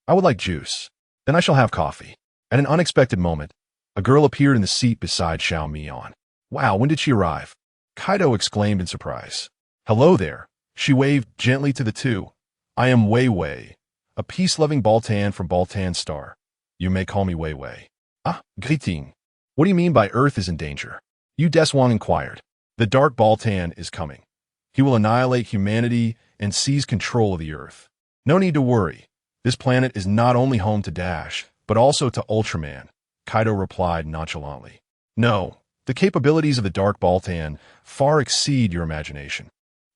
I would like juice. Then I shall have coffee. At an unexpected moment, a girl appeared in the seat beside Xiao Mian. Wow, when did she arrive? Kaido exclaimed in surprise. Hello there. She waved gently to the two. I am Wei Wei, a peace-loving Baltan from Baltan Star. You may call me Wei Wei. Ah, greeting. What do you mean by Earth is in danger? Deshuang inquired. The Dark Baltan is coming. He will annihilate humanity and seize control of the Earth. No need to worry. This planet is not only home to Dash, but also to Ultraman, Kaido replied nonchalantly. No, the capabilities of the Dark Baltan far exceed your imagination.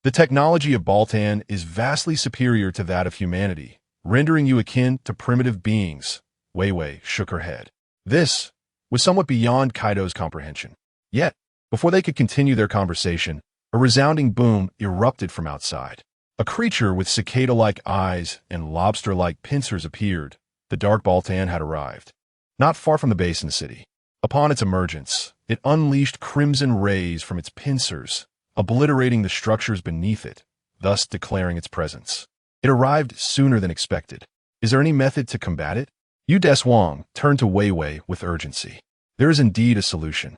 The technology of Baltan is vastly superior to that of humanity, rendering you akin to primitive beings. Wei Wei shook her head. This was somewhat beyond Kaido's comprehension. Yet, before they could continue their conversation, a resounding boom erupted from outside. A creature with cicada-like eyes and lobster-like pincers appeared. The Dark Baltan had arrived. Not far from the base in the city. Upon its emergence, it unleashed crimson rays from its pincers, obliterating the structures beneath it, thus declaring its presence. It arrived sooner than expected. Is there any method to combat it? Deshuang turned to Wei Wei with urgency. There is indeed a solution,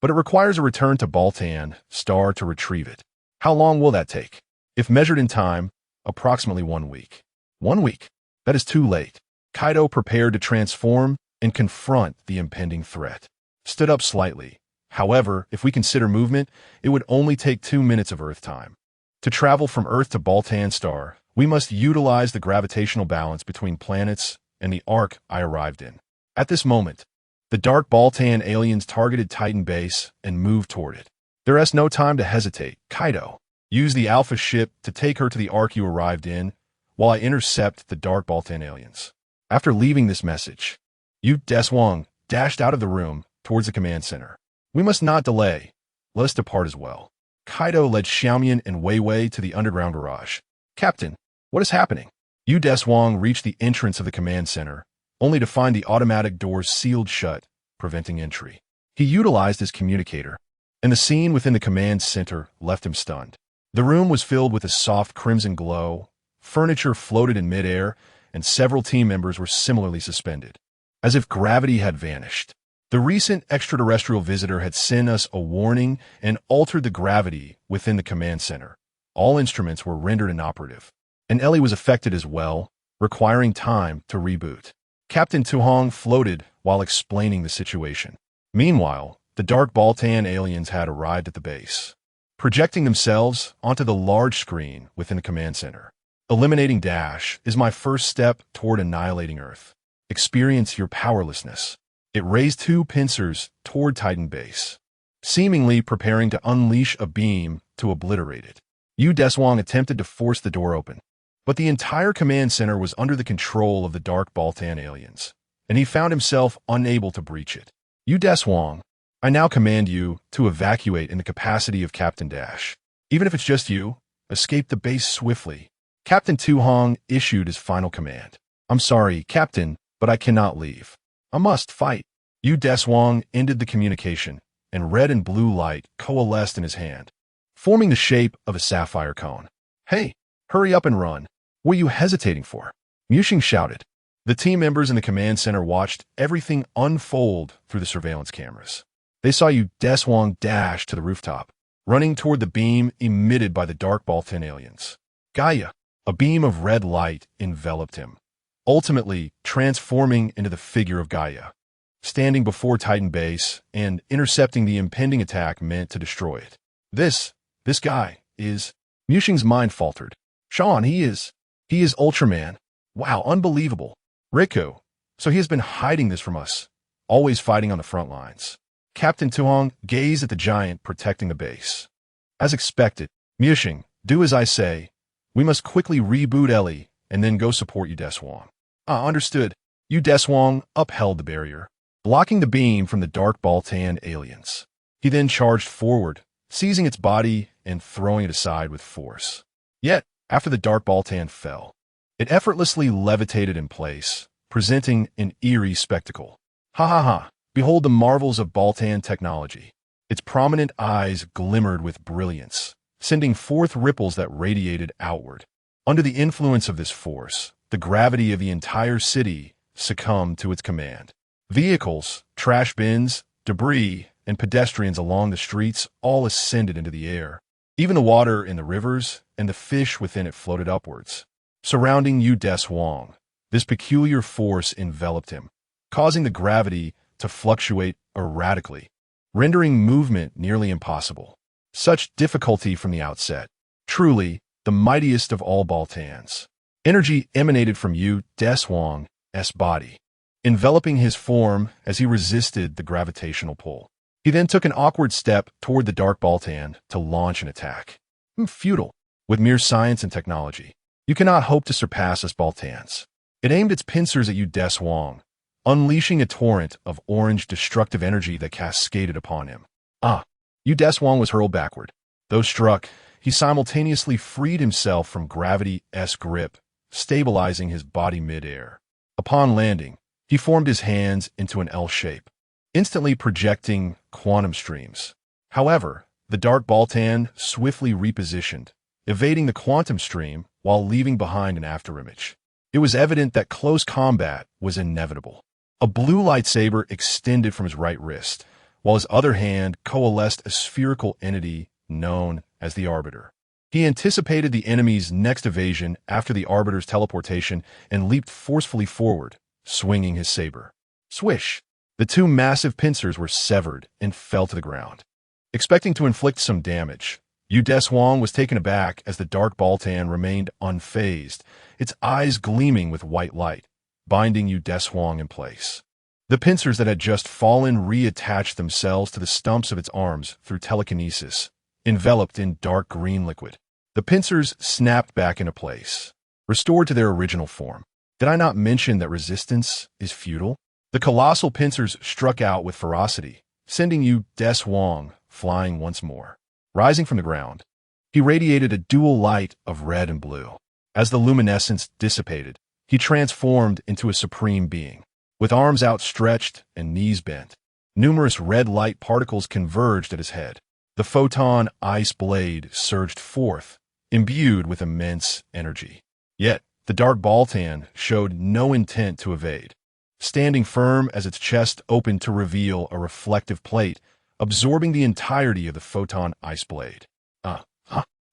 but it requires a return to Baltan Star to retrieve it. How long will that take? If measured in time, approximately 1 week. 1 week? That is too late. Kaido, prepared to transform and confront the impending threat, stood up slightly. However, if we consider movement, it would only take 2 minutes of Earth time. To travel from Earth to Baltan Star, we must utilize the gravitational balance between planets and the arc I arrived in. At this moment, the dark Baltan aliens targeted Titan base and moved toward it. There is no time to hesitate. Kaido, use the Alpha ship to take her to the arc you arrived in, while I intercept the dark Baltan aliens. After leaving this message, Deshuang dashed out of the room towards the command center. We must not delay. Let us depart as well. Kaido led Xiaomian and Wei Wei to the underground garage. Captain, what is happening? Deshuang reached the entrance of the command center, only to find the automatic doors sealed shut, preventing entry. He utilized his communicator, and the scene within the command center left him stunned. The room was filled with a soft crimson glow, furniture floated in midair, and several team members were similarly suspended, as if gravity had vanished. The recent extraterrestrial visitor had sent us a warning and altered the gravity within the command center. All instruments were rendered inoperative, and Ellie was affected as well, requiring time to reboot. Captain Tuhong floated while explaining the situation. Meanwhile, the dark Baltan aliens had arrived at the base, projecting themselves onto the large screen within the command center. Eliminating Dash is my first step toward annihilating Earth. Experience your powerlessness. It raised two pincers toward Titan base, seemingly preparing to unleash a beam to obliterate it. Deshuang attempted to force the door open, but the entire command center was under the control of the dark Baltan aliens, and he found himself unable to breach it. Deshuang, I now command you to evacuate in the capacity of Captain Dash. Even if it's just you, escape the base swiftly. Captain Tuhong issued his final command. I'm sorry, Captain, but I cannot leave. I must fight. Deshuang ended the communication, and red and blue light coalesced in his hand, forming the shape of a sapphire cone. Hey, hurry up and run. What are you hesitating for? Muxing shouted. The team members in the command center watched everything unfold through the surveillance cameras. They saw Deshuang dash to the rooftop, running toward the beam emitted by the dark Baltan aliens. Gaia, a beam of red light enveloped him, ultimately transforming into the figure of Gaia, standing before Titan base and intercepting the impending attack meant to destroy it. This guy is... Muxing's mind faltered. Sean, he is Ultraman. Wow, unbelievable. Riku, so he has been hiding this from us, always fighting on the front lines. Captain Tuhong gazed at the giant protecting the base. As expected, Muxing, do as I say. We must quickly reboot Ellie and then go support Deshuang. Understood. Deshuang upheld the barrier, blocking the beam from the dark Baltan aliens. He then charged forward, seizing its body and throwing it aside with force. Yet, after the dark Baltan fell, it effortlessly levitated in place, presenting an eerie spectacle. Ha ha ha! Behold the marvels of Baltan technology. Its prominent eyes glimmered with brilliance, sending forth ripples that radiated outward. Under the influence of this force, the gravity of the entire city succumbed to its command. Vehicles, trash bins, debris, and pedestrians along the streets all ascended into the air. Even the water in the rivers and the fish within it floated upwards. Surrounding Deshuang, this peculiar force enveloped him, causing the gravity to fluctuate erratically, rendering movement nearly impossible. Such difficulty from the outset. Truly, the mightiest of all Baltans. Energy emanated from Deshuang's body, enveloping his form as he resisted the gravitational pull. He then took an awkward step toward the dark Baltan to launch an attack. Futile. With mere science and technology, you cannot hope to surpass us Baltans. It aimed its pincers at Deshuang, unleashing a torrent of orange destructive energy that cascaded upon him. Deshuang was hurled backward. Though struck, he simultaneously freed himself from gravity's grip, stabilizing his body mid-air. Upon landing, he formed his hands into an L shape, instantly projecting quantum streams. However, the dark Baltan swiftly repositioned, evading the quantum stream while leaving behind an afterimage. It was evident that close combat was inevitable. A blue lightsaber extended from his right wrist, while his other hand coalesced a spherical entity known as the Arbiter. He anticipated the enemy's next evasion after the Arbiter's teleportation and leaped forcefully forward, swinging his saber. Swish! The two massive pincers were severed and fell to the ground. Expecting to inflict some damage, Deshuang was taken aback as the dark Baltan remained unfazed, its eyes gleaming with white light, binding Deshuang in place. The pincers that had just fallen reattached themselves to the stumps of its arms through telekinesis, enveloped in dark green liquid. The pincers snapped back into place, restored to their original form. Did I not mention that resistance is futile? The colossal pincers struck out with ferocity, sending Deshuang flying once more. Rising from the ground, he radiated a dual light of red and blue. As the luminescence dissipated, he transformed into a supreme being. With arms outstretched and knees bent, numerous red light particles converged at his head. The photon ice blade surged forth, imbued with immense energy. Yet, the dark Baltan showed no intent to evade. Standing firm as its chest opened to reveal a reflective plate, absorbing the entirety of the photon ice blade.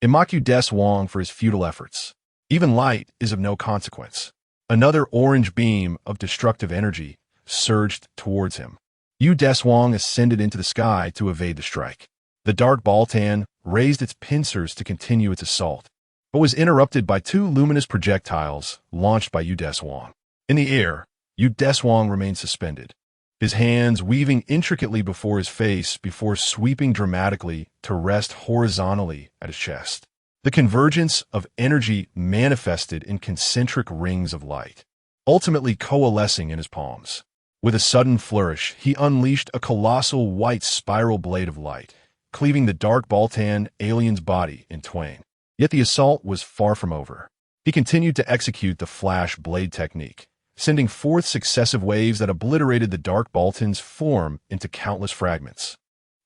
It mocked Deshuang for his futile efforts. Even light is of no consequence. Another orange beam of destructive energy surged towards him. Deshuang ascended into the sky to evade the strike. The dark Baltan raised its pincers to continue its assault, but was interrupted by two luminous projectiles launched by Deshuang. In the air, Deshuang remained suspended, his hands weaving intricately before his face before sweeping dramatically to rest horizontally at his chest. The convergence of energy manifested in concentric rings of light, ultimately coalescing in his palms. With a sudden flourish, he unleashed a colossal white spiral blade of light, cleaving the dark Baltan alien's body in twain. Yet the assault was far from over. He continued to execute the flash blade technique, sending forth successive waves that obliterated the dark Baltan's form into countless fragments.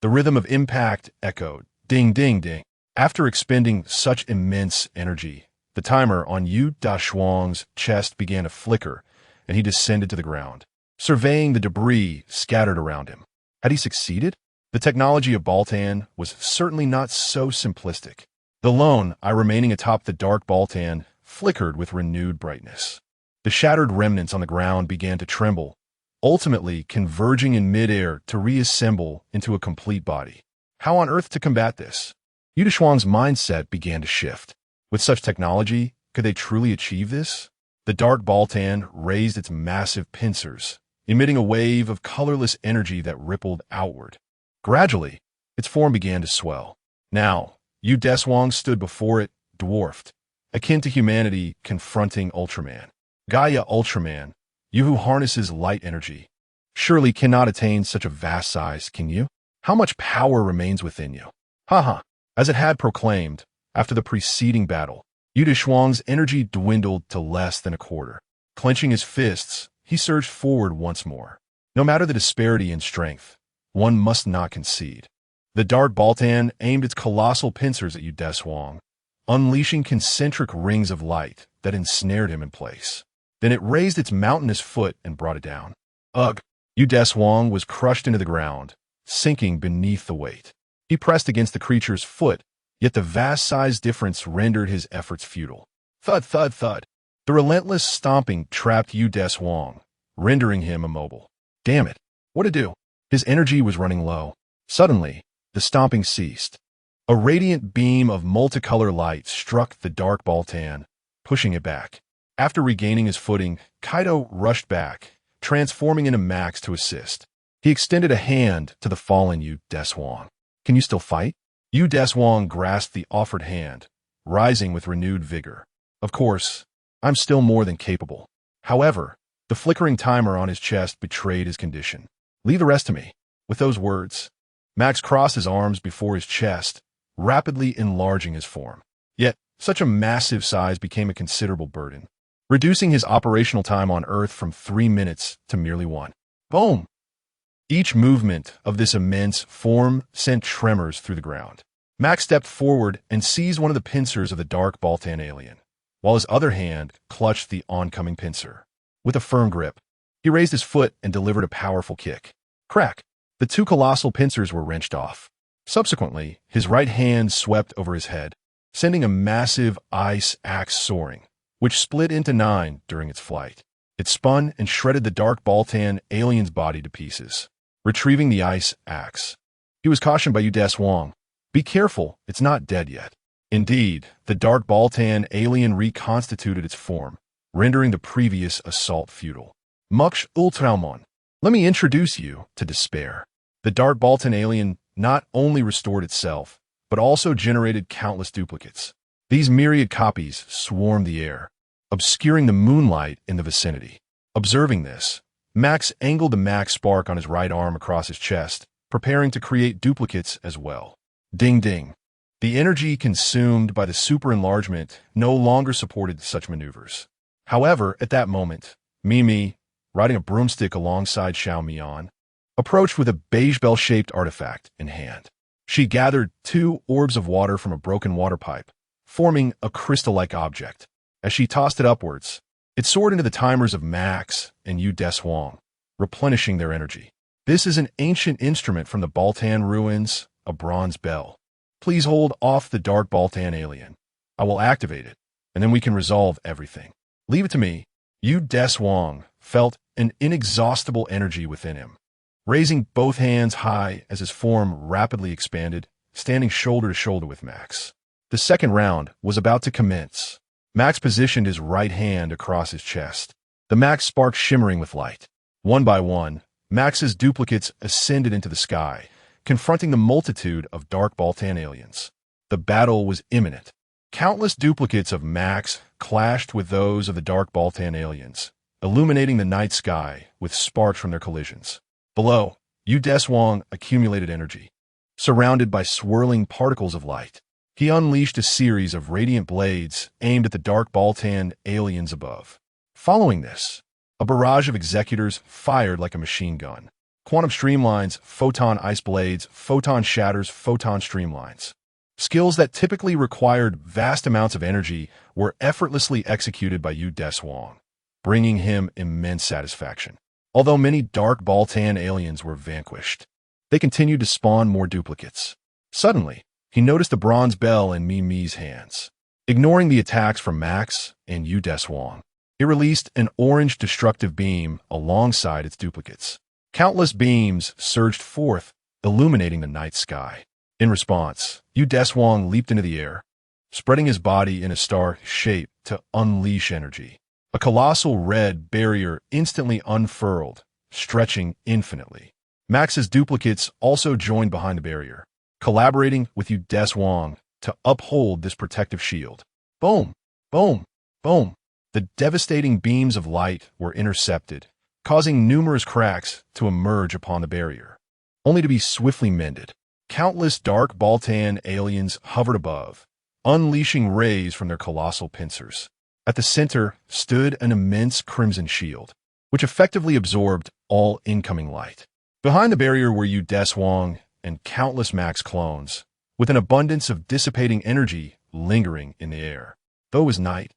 The rhythm of impact echoed, ding, ding, ding. After expending such immense energy, the timer on Deshuang's chest began to flicker, and he descended to the ground, surveying the debris scattered around him. Had he succeeded? The technology of Baltan was certainly not so simplistic. The lone eye remaining atop the dark Baltan flickered with renewed brightness. The shattered remnants on the ground began to tremble, ultimately converging in midair to reassemble into a complete body. How on earth to combat this? Deshuang's mindset began to shift. With such technology, could they truly achieve this? The dark Baltan raised its massive pincers, emitting a wave of colorless energy that rippled outward. Gradually, its form began to swell. Now, Deshuang stood before it, dwarfed, akin to humanity confronting Ultraman. Gaia Ultraman, you who harnesses light energy, surely cannot attain such a vast size, can you? How much power remains within you? Haha. As it had proclaimed, after the preceding battle, Deshuang's energy dwindled to less than a quarter. Clenching his fists, he surged forward once more. No matter the disparity in strength, one must not concede. The dark Baltan aimed its colossal pincers at Deshuang, unleashing concentric rings of light that ensnared him in place. Then it raised its mountainous foot and brought it down. Ugh! Deshuang was crushed into the ground, sinking beneath the weight. He pressed against the creature's foot, yet the vast size difference rendered his efforts futile. Thud, thud, thud. The relentless stomping trapped Deshuang, rendering him immobile. Damn it. What to do? His energy was running low. Suddenly, the stomping ceased. A radiant beam of multicolor light struck the dark Baltan, pushing it back. After regaining his footing, Kaido rushed back, transforming into Max to assist. He extended a hand to the fallen Deshuang. Can you still fight? Deshuang grasped the offered hand, rising with renewed vigor. Of course, I'm still more than capable. However, the flickering timer on his chest betrayed his condition. Leave the rest to me. With those words, Max crossed his arms before his chest, rapidly enlarging his form. Yet, such a massive size became a considerable burden, reducing his operational time on Earth from 3 minutes to merely 1. Boom! Each movement of this immense form sent tremors through the ground. Max stepped forward and seized one of the pincers of the dark Baltan alien, while his other hand clutched the oncoming pincer. With a firm grip, he raised his foot and delivered a powerful kick. Crack! The two colossal pincers were wrenched off. Subsequently, his right hand swept over his head, sending a massive ice axe soaring, which split into 9 during its flight. It spun and shredded the dark Baltan alien's body to pieces. Retrieving the ice axe, he was cautioned by Deshuang, Be careful, it's not dead yet. Indeed, the dark Baltan alien reconstituted its form, rendering the previous assault futile. Mux Ultraman. Let me introduce you to despair. The dark Baltan alien not only restored itself, but also generated countless duplicates. These myriad copies swarmed the air, obscuring the moonlight in the vicinity. Observing this, Max angled the Max Spark on his right arm across his chest, preparing to create duplicates as well. Ding ding. The energy consumed by the super enlargement no longer supported such maneuvers. However, at that moment, Mimi, riding a broomstick alongside Xiao Mian, approached with a beige bell-shaped artifact in hand. She gathered 2 orbs of water from a broken water pipe, forming a crystal-like object. As she tossed it upwards, it soared into the timers of Max and Deshuang, replenishing their energy. This is an ancient instrument from the Baltan ruins, a bronze bell. Please hold off the dark Baltan alien. I will activate it, and then we can resolve everything. Leave it to me. Deshuang felt an inexhaustible energy within him. Raising both hands high as his form rapidly expanded, standing shoulder to shoulder with Max. The second round was about to commence. Max positioned his right hand across his chest, the Max Spark shimmering with light. One by one, Max's duplicates ascended into the sky, confronting the multitude of dark Baltan aliens. The battle was imminent. Countless duplicates of Max clashed with those of the dark Baltan aliens, illuminating the night sky with sparks from their collisions. Below, Deshuang accumulated energy. Surrounded by swirling particles of light, he unleashed a series of radiant blades aimed at the dark Baltan aliens above. Following this, a barrage of executors fired like a machine gun. Quantum streamlines, photon ice blades, photon shatters, photon streamlines. Skills that typically required vast amounts of energy were effortlessly executed by Deshuang, bringing him immense satisfaction. Although many dark Baltan aliens were vanquished, they continued to spawn more duplicates. Suddenly, he noticed a bronze bell in Mimi's hands. Ignoring the attacks from Max and Deshuang, it released an orange destructive beam alongside its duplicates. Countless beams surged forth, illuminating the night sky. In response, Deshuang leaped into the air, spreading his body in a star shape to unleash energy. A colossal red barrier instantly unfurled, stretching infinitely. Max's duplicates also joined behind the barrier, collaborating with Deshuang to uphold this protective shield. Boom! Boom! Boom! The devastating beams of light were intercepted, causing numerous cracks to emerge upon the barrier, only to be swiftly mended. Countless dark Baltan aliens hovered above, unleashing rays from their colossal pincers. At the center stood an immense crimson shield, which effectively absorbed all incoming light. Behind the barrier were Deshuang and countless Max clones, with an abundance of dissipating energy lingering in the air. Though it was night,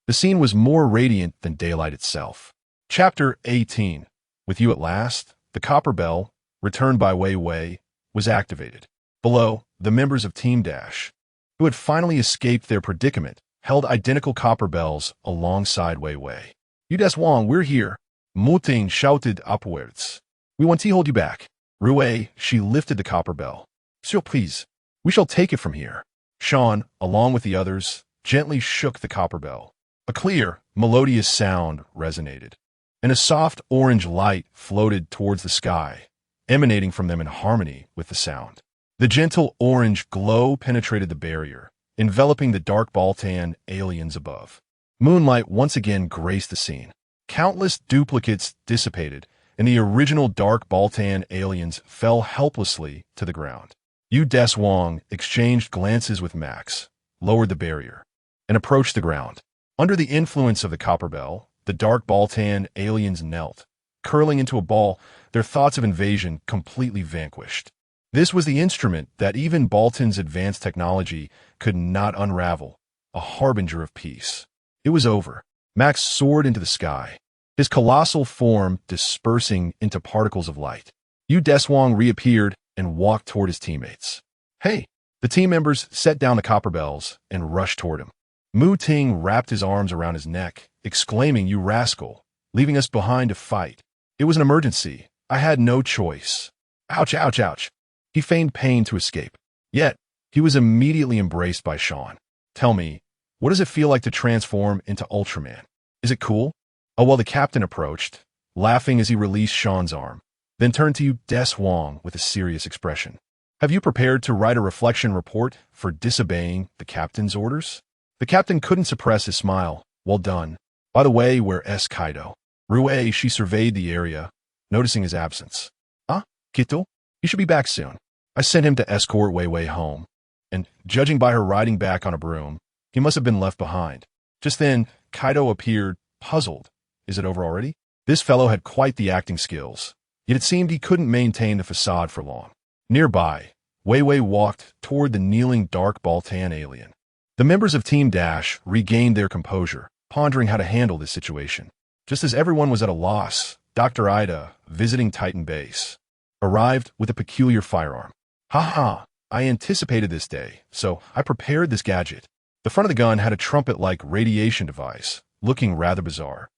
the scene was more radiant than daylight itself. Chapter 18. With you at last, the copper bell, returned by Wei Wei, was activated. Below, the members of Team Dash, who had finally escaped their predicament, held identical copper bells alongside Wei Wei. Deshuang, we're here. Muting shouted upwards. We want to hold you back. Rue, she lifted the copper bell. Surprise. We shall take it from here. Sean, along with the others, gently shook the copper bell. A clear, melodious sound resonated, and a soft orange light floated towards the sky, emanating from them in harmony with the sound. The gentle orange glow penetrated the barrier, enveloping the dark Baltan aliens above. Moonlight once again graced the scene. Countless duplicates dissipated, and the original dark Baltan aliens fell helplessly to the ground. Deshuang exchanged glances with Max, lowered the barrier, and approached the ground. Under the influence of the copper bell, the dark Baltan aliens knelt, curling into a ball, their thoughts of invasion completely vanquished. This was the instrument that even Baltan's advanced technology could not unravel, a harbinger of peace. It was over. Max soared into the sky, his colossal form dispersing into particles of light. Deshuang reappeared and walked toward his teammates. Hey! The team members set down the copper bells and rushed toward him. Mu Ting wrapped his arms around his neck, exclaiming, "You rascal, leaving us behind to fight. It was an emergency. I had no choice." Ouch, ouch, ouch. He feigned pain to escape. Yet, He was immediately embraced by Sean. Tell me, what does it feel like to transform into Ultraman? Is it cool? Oh, well, the captain approached, laughing as he released Sean's arm, then turned to Deshuang with a serious expression. Have you prepared to write a reflection report for disobeying the captain's orders? The captain couldn't suppress his smile. Well done. By the way, where's Kaido? Rue, she surveyed the area, noticing his absence. Ah, Kito? He should be back soon. I sent him to escort Wei Wei home, and judging by her riding back on a broom, he must have been left behind. Just then, Kaido appeared, puzzled. Is it over already? This fellow had quite the acting skills, yet it seemed he couldn't maintain the facade for long. Nearby, Wei Wei walked toward the kneeling dark Baltan alien. The members of Team Dash regained their composure, pondering how to handle this situation. Just as everyone was at a loss, Dr. Ida, visiting Titan Base, arrived with a peculiar firearm. Ha! I anticipated this day, so I prepared this gadget. The front of the gun had a trumpet-like radiation device, looking rather bizarre.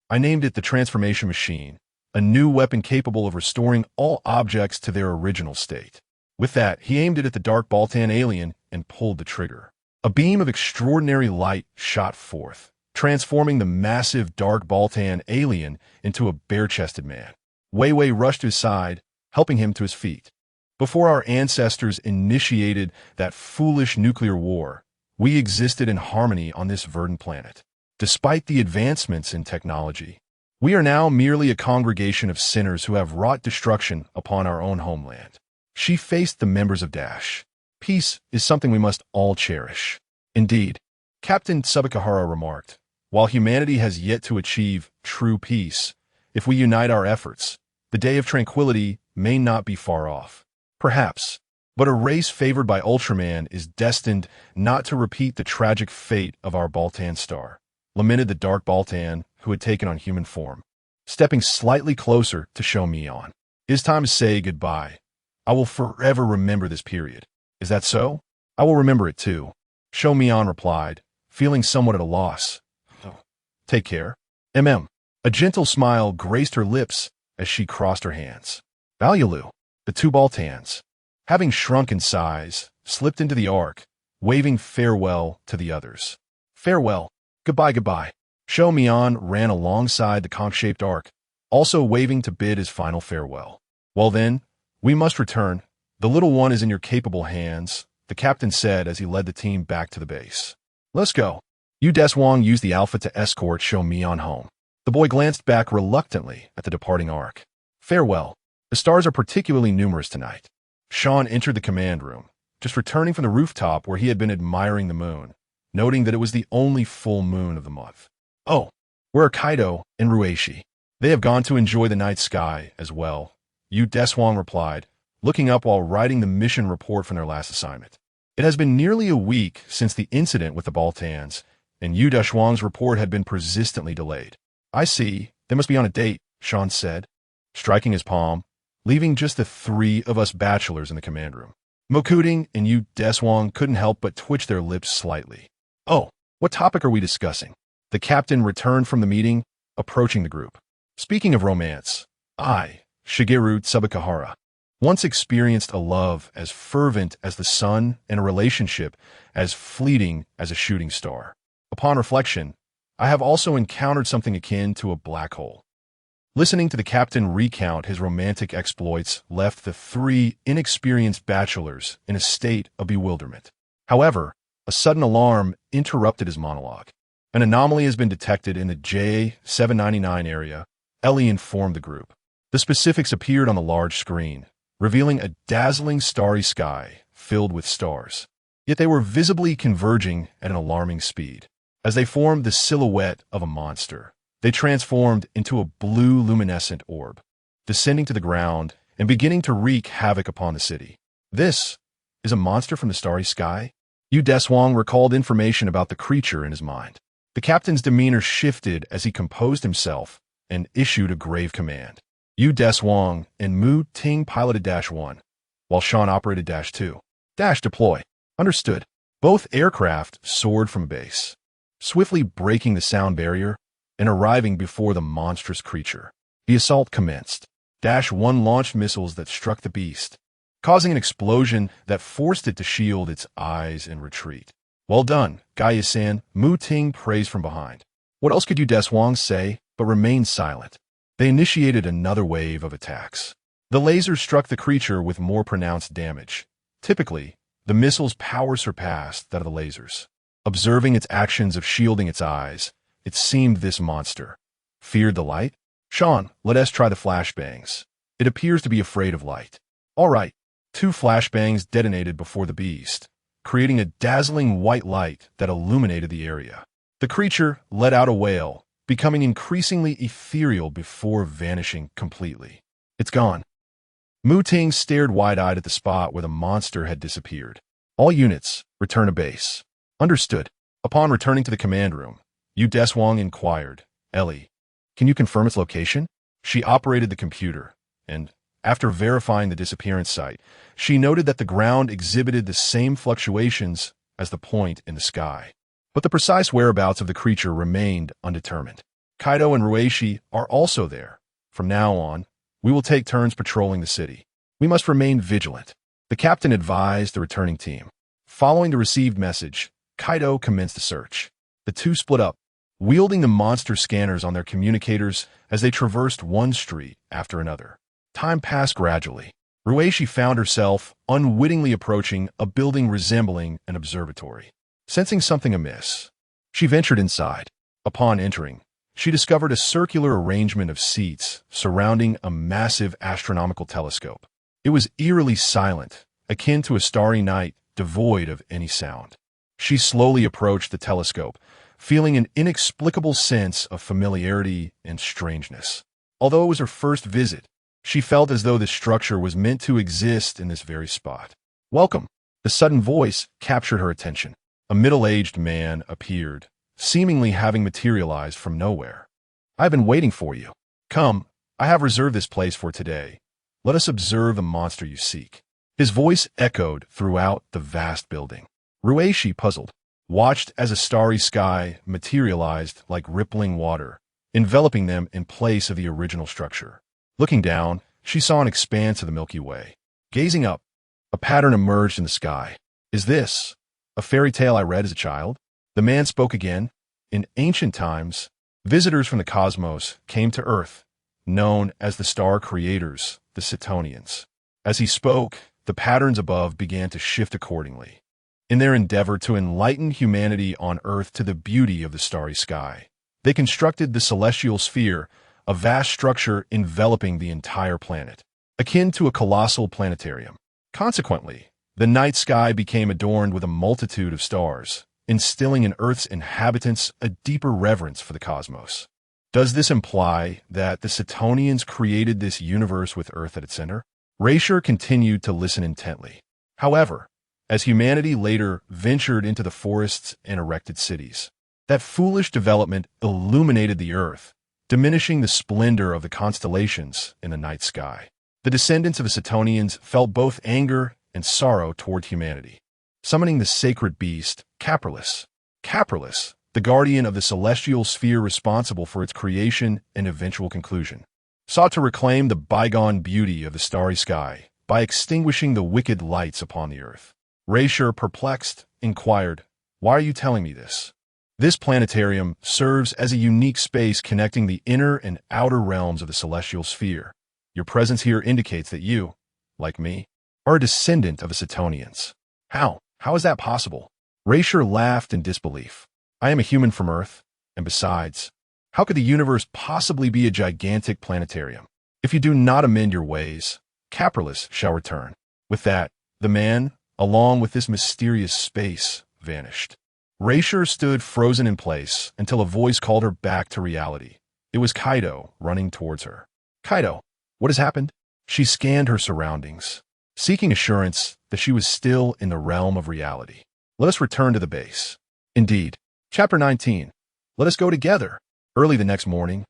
I named it the Transformation Machine, a new weapon capable of restoring all objects to their original state. With that, he aimed it at the dark Baltan alien and pulled the trigger. A beam of extraordinary light shot forth, transforming the massive dark Baltan alien into a bare-chested man. Wei Wei rushed to his side, helping him to his feet. Before our ancestors initiated that foolish nuclear war, we existed in harmony on this verdant planet. Despite the advancements in technology, we are now merely a congregation of sinners who have wrought destruction upon our own homeland. She faced the members of Dash. Peace is something we must all cherish. Indeed, Captain Tsubakahara remarked, while humanity has yet to achieve true peace, if we unite our efforts, the day of tranquility may not be far off. Perhaps, but a race favored by Ultraman is destined not to repeat the tragic fate of our Baltan star, lamented the dark Baltan who had taken on human form. Stepping slightly closer to show Mion. It is time to say goodbye. I will forever remember this period. Is that so? I will remember it too. Sho Mion replied, feeling somewhat at a loss. Oh, take care. A gentle smile graced her lips as she crossed her hands. Valuelu, the two Baltans, having shrunk in size, slipped into the ark, waving farewell to the others. Farewell. Goodbye. Sho Mion ran alongside the conch-shaped ark, also waving to bid his final farewell. Well then, we must return. The little one is in your capable hands, the captain said as he led the team back to the base. Let's go. Deshuang used the Alpha to escort Sho Mion home. The boy glanced back reluctantly at the departing ark. Farewell. The stars are particularly numerous tonight. Sean entered the command room, just returning from the rooftop where he had been admiring the moon, noting that it was the only full moon of the month. Oh, where are Kaido and Rueishi? They have gone to enjoy the night sky as well, Deshuang replied, looking up while writing the mission report from their last assignment. It has been nearly a week since the incident with the Baltans, and Deshuang's report had been persistently delayed. I see. They must be on a date, Sean said, striking his palm, leaving just the three of us bachelors in the command room. Mokuding and Deshuang couldn't help but twitch their lips slightly. Oh, what topic are we discussing? The captain returned from the meeting, approaching the group. Speaking of romance, I, Shigeru Tsubakahara, once experienced a love as fervent as the sun and a relationship as fleeting as a shooting star. Upon reflection, I have also encountered something akin to a black hole. Listening to the captain recount his romantic exploits left the three inexperienced bachelors in a state of bewilderment. However, a sudden alarm interrupted his monologue. An anomaly has been detected in the J799 area, Ellie informed the group. The specifics appeared on the large screen, revealing a dazzling starry sky filled with stars. Yet they were visibly converging at an alarming speed. As they formed the silhouette of a monster, they transformed into a blue luminescent orb, descending to the ground and beginning to wreak havoc upon the city. This is a monster from the starry sky? Deshuang recalled information about the creature in his mind. The captain's demeanor shifted as he composed himself and issued a grave command. Deshuang and Mu Ting piloted Dash 1, while Sean operated Dash 2. Dash deploy. Understood. Both aircraft soared from base, swiftly breaking the sound barrier and arriving before the monstrous creature. The assault commenced. Dash 1 launched missiles that struck the beast, causing an explosion that forced it to shield its eyes and retreat. Well done, Gaia-san, Mu Ting praised from behind. What else could you Deshuang say, but remained silent? They initiated another wave of attacks. The lasers struck the creature with more pronounced damage. Typically, the missile's power surpassed that of the lasers. Observing its actions of shielding its eyes, it seemed this monster feared the light. Sean, let us try the flashbangs. It appears to be afraid of light. All right. 2 flashbangs detonated before the beast, creating a dazzling white light that illuminated the area. The creature let out a wail, becoming increasingly ethereal before vanishing completely. It's gone. Mu Ting stared wide-eyed at the spot where the monster had disappeared. All units, return to base. Understood. Upon returning to the command room, Yu Deshuang inquired, Ellie, can you confirm its location? She operated the computer, and, after verifying the disappearance site, she noted that the ground exhibited the same fluctuations as the point in the sky. But the precise whereabouts of the creature remained undetermined. Kaido and Rueishi are also there. From now on, we will take turns patrolling the city. We must remain vigilant. The captain advised the returning team. Following the received message, Kaido commenced the search. The two split up, wielding the monster scanners on their communicators as they traversed one street after another. Time passed gradually. Rueishi found herself unwittingly approaching a building resembling an observatory. Sensing something amiss, she ventured inside. Upon entering, she discovered a circular arrangement of seats surrounding a massive astronomical telescope. It was eerily silent, akin to a starry night devoid of any sound. She slowly approached the telescope, feeling an inexplicable sense of familiarity and strangeness. Although it was her first visit, she felt as though the structure was meant to exist in this very spot. Welcome. The sudden voice captured her attention. A middle-aged man appeared, seemingly having materialized from nowhere. I've been waiting for you. Come, I have reserved this place for today. Let us observe the monster you seek. His voice echoed throughout the vast building. Rueishi, puzzled, watched as a starry sky materialized like rippling water, enveloping them in place of the original structure. Looking down, she saw an expanse of the Milky Way. Gazing up, a pattern emerged in the sky. Is this a fairy tale I read as a child? The man spoke again. In ancient times, visitors from the cosmos came to Earth, known as the star creators, the Setonians. As he spoke, the patterns above began to shift accordingly. In their endeavor to enlighten humanity on Earth to the beauty of the starry sky, they constructed the celestial sphere, a vast structure enveloping the entire planet, akin to a colossal planetarium. Consequently, the night sky became adorned with a multitude of stars, instilling in Earth's inhabitants a deeper reverence for the cosmos. Does this imply that the Setonians created this universe with Earth at its center? Raisher continued to listen intently. However, as humanity later ventured into the forests and erected cities, that foolish development illuminated the Earth, diminishing the splendor of the constellations in the night sky. The descendants of the Setonians felt both anger and sorrow toward humanity. Summoning the sacred beast, Caprolus, the guardian of the celestial sphere responsible for its creation and eventual conclusion, sought to reclaim the bygone beauty of the starry sky by extinguishing the wicked lights upon the Earth. Raisher, perplexed, inquired, "Why are you telling me this?" This planetarium serves as a unique space connecting the inner and outer realms of the celestial sphere. Your presence here indicates that you, like me, are a descendant of the Setonians. How? How is that possible? Raisher laughed in disbelief. I am a human from Earth, and besides, how could the universe possibly be a gigantic planetarium? If you do not amend your ways, Caprolus shall return. With that, the man, along with this mysterious space, vanished. Raisher stood frozen in place until a voice called her back to reality. It was Kaido running towards her. Kaido, what has happened? She scanned her surroundings, seeking assurance that she was still in the realm of reality. Let us return to the base. Indeed. Chapter 19. Let us go together. Early the next morning,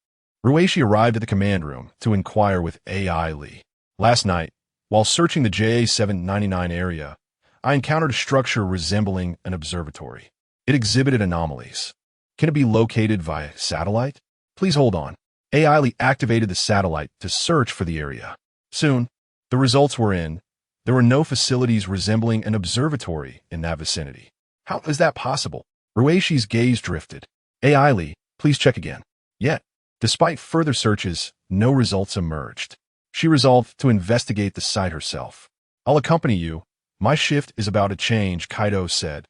Rueishi arrived at the command room to inquire with AI Lee. Last night, while searching the JA-799 area, I encountered a structure resembling an observatory. It exhibited anomalies. Can it be located via satellite? Please hold on. AI Lee activated the satellite to search for the area. Soon, the results were in, There were no facilities resembling an observatory in that vicinity. How is that possible? Rueishi's gaze drifted. Ailey, please check again. Yet, despite further searches, no results emerged. She resolved to investigate the site herself. I'll accompany you. My shift is about to change, Kaido said,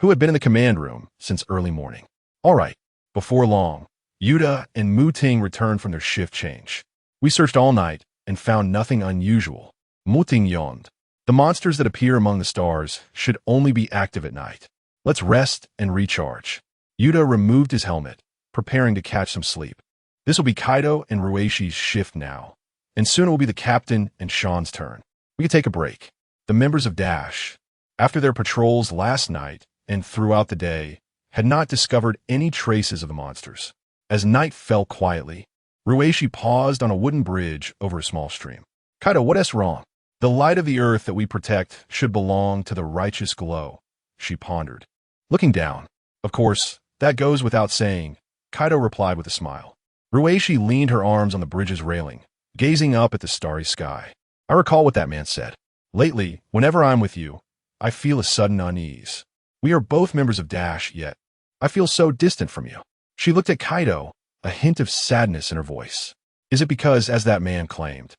who had been in the command room since early morning. All right. Before long, Yuta and Muting returned from their shift change. We searched all night and found nothing unusual. Muting yawned. The monsters that appear among the stars should only be active at night. Let's rest and recharge. Yuta removed his helmet, preparing to catch some sleep. This will be Kaido and Rueishi's shift now, and soon it will be the captain and Sean's turn. We can take a break. The members of Dash, after their patrols last night and throughout the day, had not discovered any traces of the monsters. As night fell quietly, Rueishi paused on a wooden bridge over a small stream. Kaido, what is wrong? The light of the earth that we protect should belong to the righteous glow, she pondered. Looking down, of course, that goes without saying, Kaido replied with a smile. Rueishi leaned her arms on the bridge's railing, gazing up at the starry sky. I recall what that man said. Lately, whenever I'm with you, I feel a sudden unease. We are both members of Dash, yet I feel so distant from you. She looked at Kaido, a hint of sadness in her voice. Is it because, as that man claimed,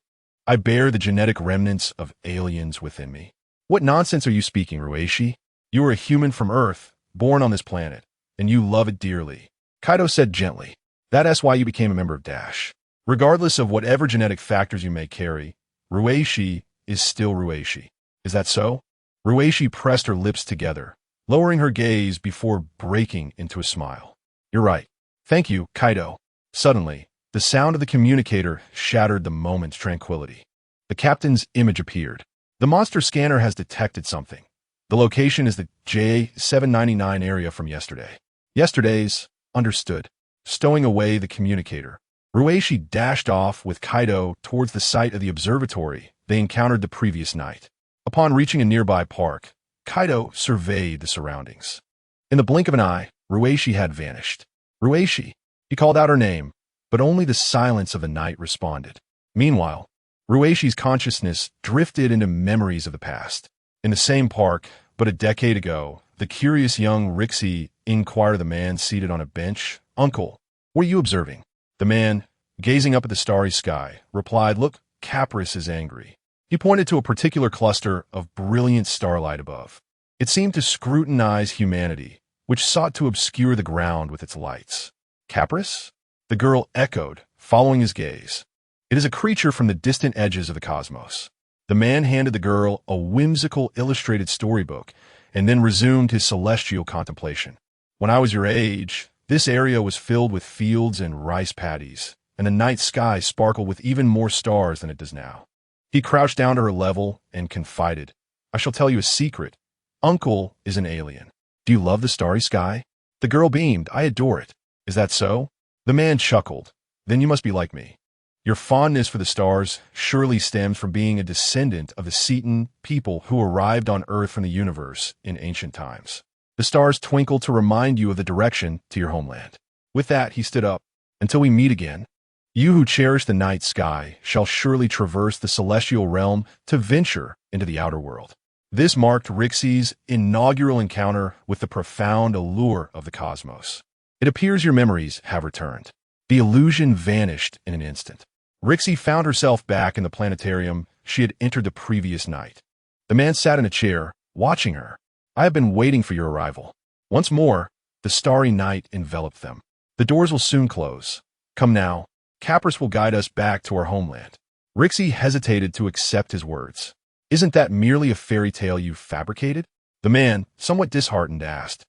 I bear the genetic remnants of aliens within me? What nonsense are you speaking, Rueishi? You are a human from Earth, born on this planet, and you love it dearly. Kaido said gently. That's why you became a member of Dash. Regardless of whatever genetic factors you may carry, Rueishi is still Rueishi. Is that so? Rueishi pressed her lips together, lowering her gaze before breaking into a smile. You're right. Thank you, Kaido. Suddenly, the sound of the communicator shattered the moment's tranquility. The captain's image appeared. The monster scanner has detected something. The location is the J799 area from yesterday. Yesterday's, understood. Stowing away the communicator, Rueishi dashed off with Kaido towards the site of the observatory they encountered the previous night. Upon reaching a nearby park, Kaido surveyed the surroundings. In the blink of an eye, Rueishi had vanished. Rueishi! He called out her name, but only the silence of the night responded. Meanwhile, Rueishi's consciousness drifted into memories of the past. In the same park, but a decade ago, the curious young Rixie inquired the man seated on a bench, Uncle, what are you observing? The man, gazing up at the starry sky, replied, Look, Capris is angry. He pointed to a particular cluster of brilliant starlight above. It seemed to scrutinize humanity, which sought to obscure the ground with its lights. Capris? The girl echoed, following his gaze. It is a creature from the distant edges of the cosmos. The man handed the girl a whimsical illustrated storybook and then resumed his celestial contemplation. When I was your age, this area was filled with fields and rice paddies, and the night sky sparkled with even more stars than it does now. He crouched down to her level and confided, I shall tell you a secret. Uncle is an alien. Do you love the starry sky? The girl beamed. I adore it. Is that so? The man chuckled. Then you must be like me. Your fondness for the stars surely stems from being a descendant of the Cetan people who arrived on Earth from the universe in ancient times. The stars twinkle to remind you of the direction to your homeland. With that, he stood up. Until we meet again, you who cherish the night sky shall surely traverse the celestial realm to venture into the outer world. This marked Rixie's inaugural encounter with the profound allure of the cosmos. It appears your memories have returned. The illusion vanished in an instant. Rixie found herself back in the planetarium she had entered the previous night. The man sat in a chair, watching her. I have been waiting for your arrival. Once more, the starry night enveloped them. The doors will soon close. Come now. Capris will guide us back to our homeland. Rixie hesitated to accept his words. Isn't that merely a fairy tale you fabricated? The man, somewhat disheartened, asked.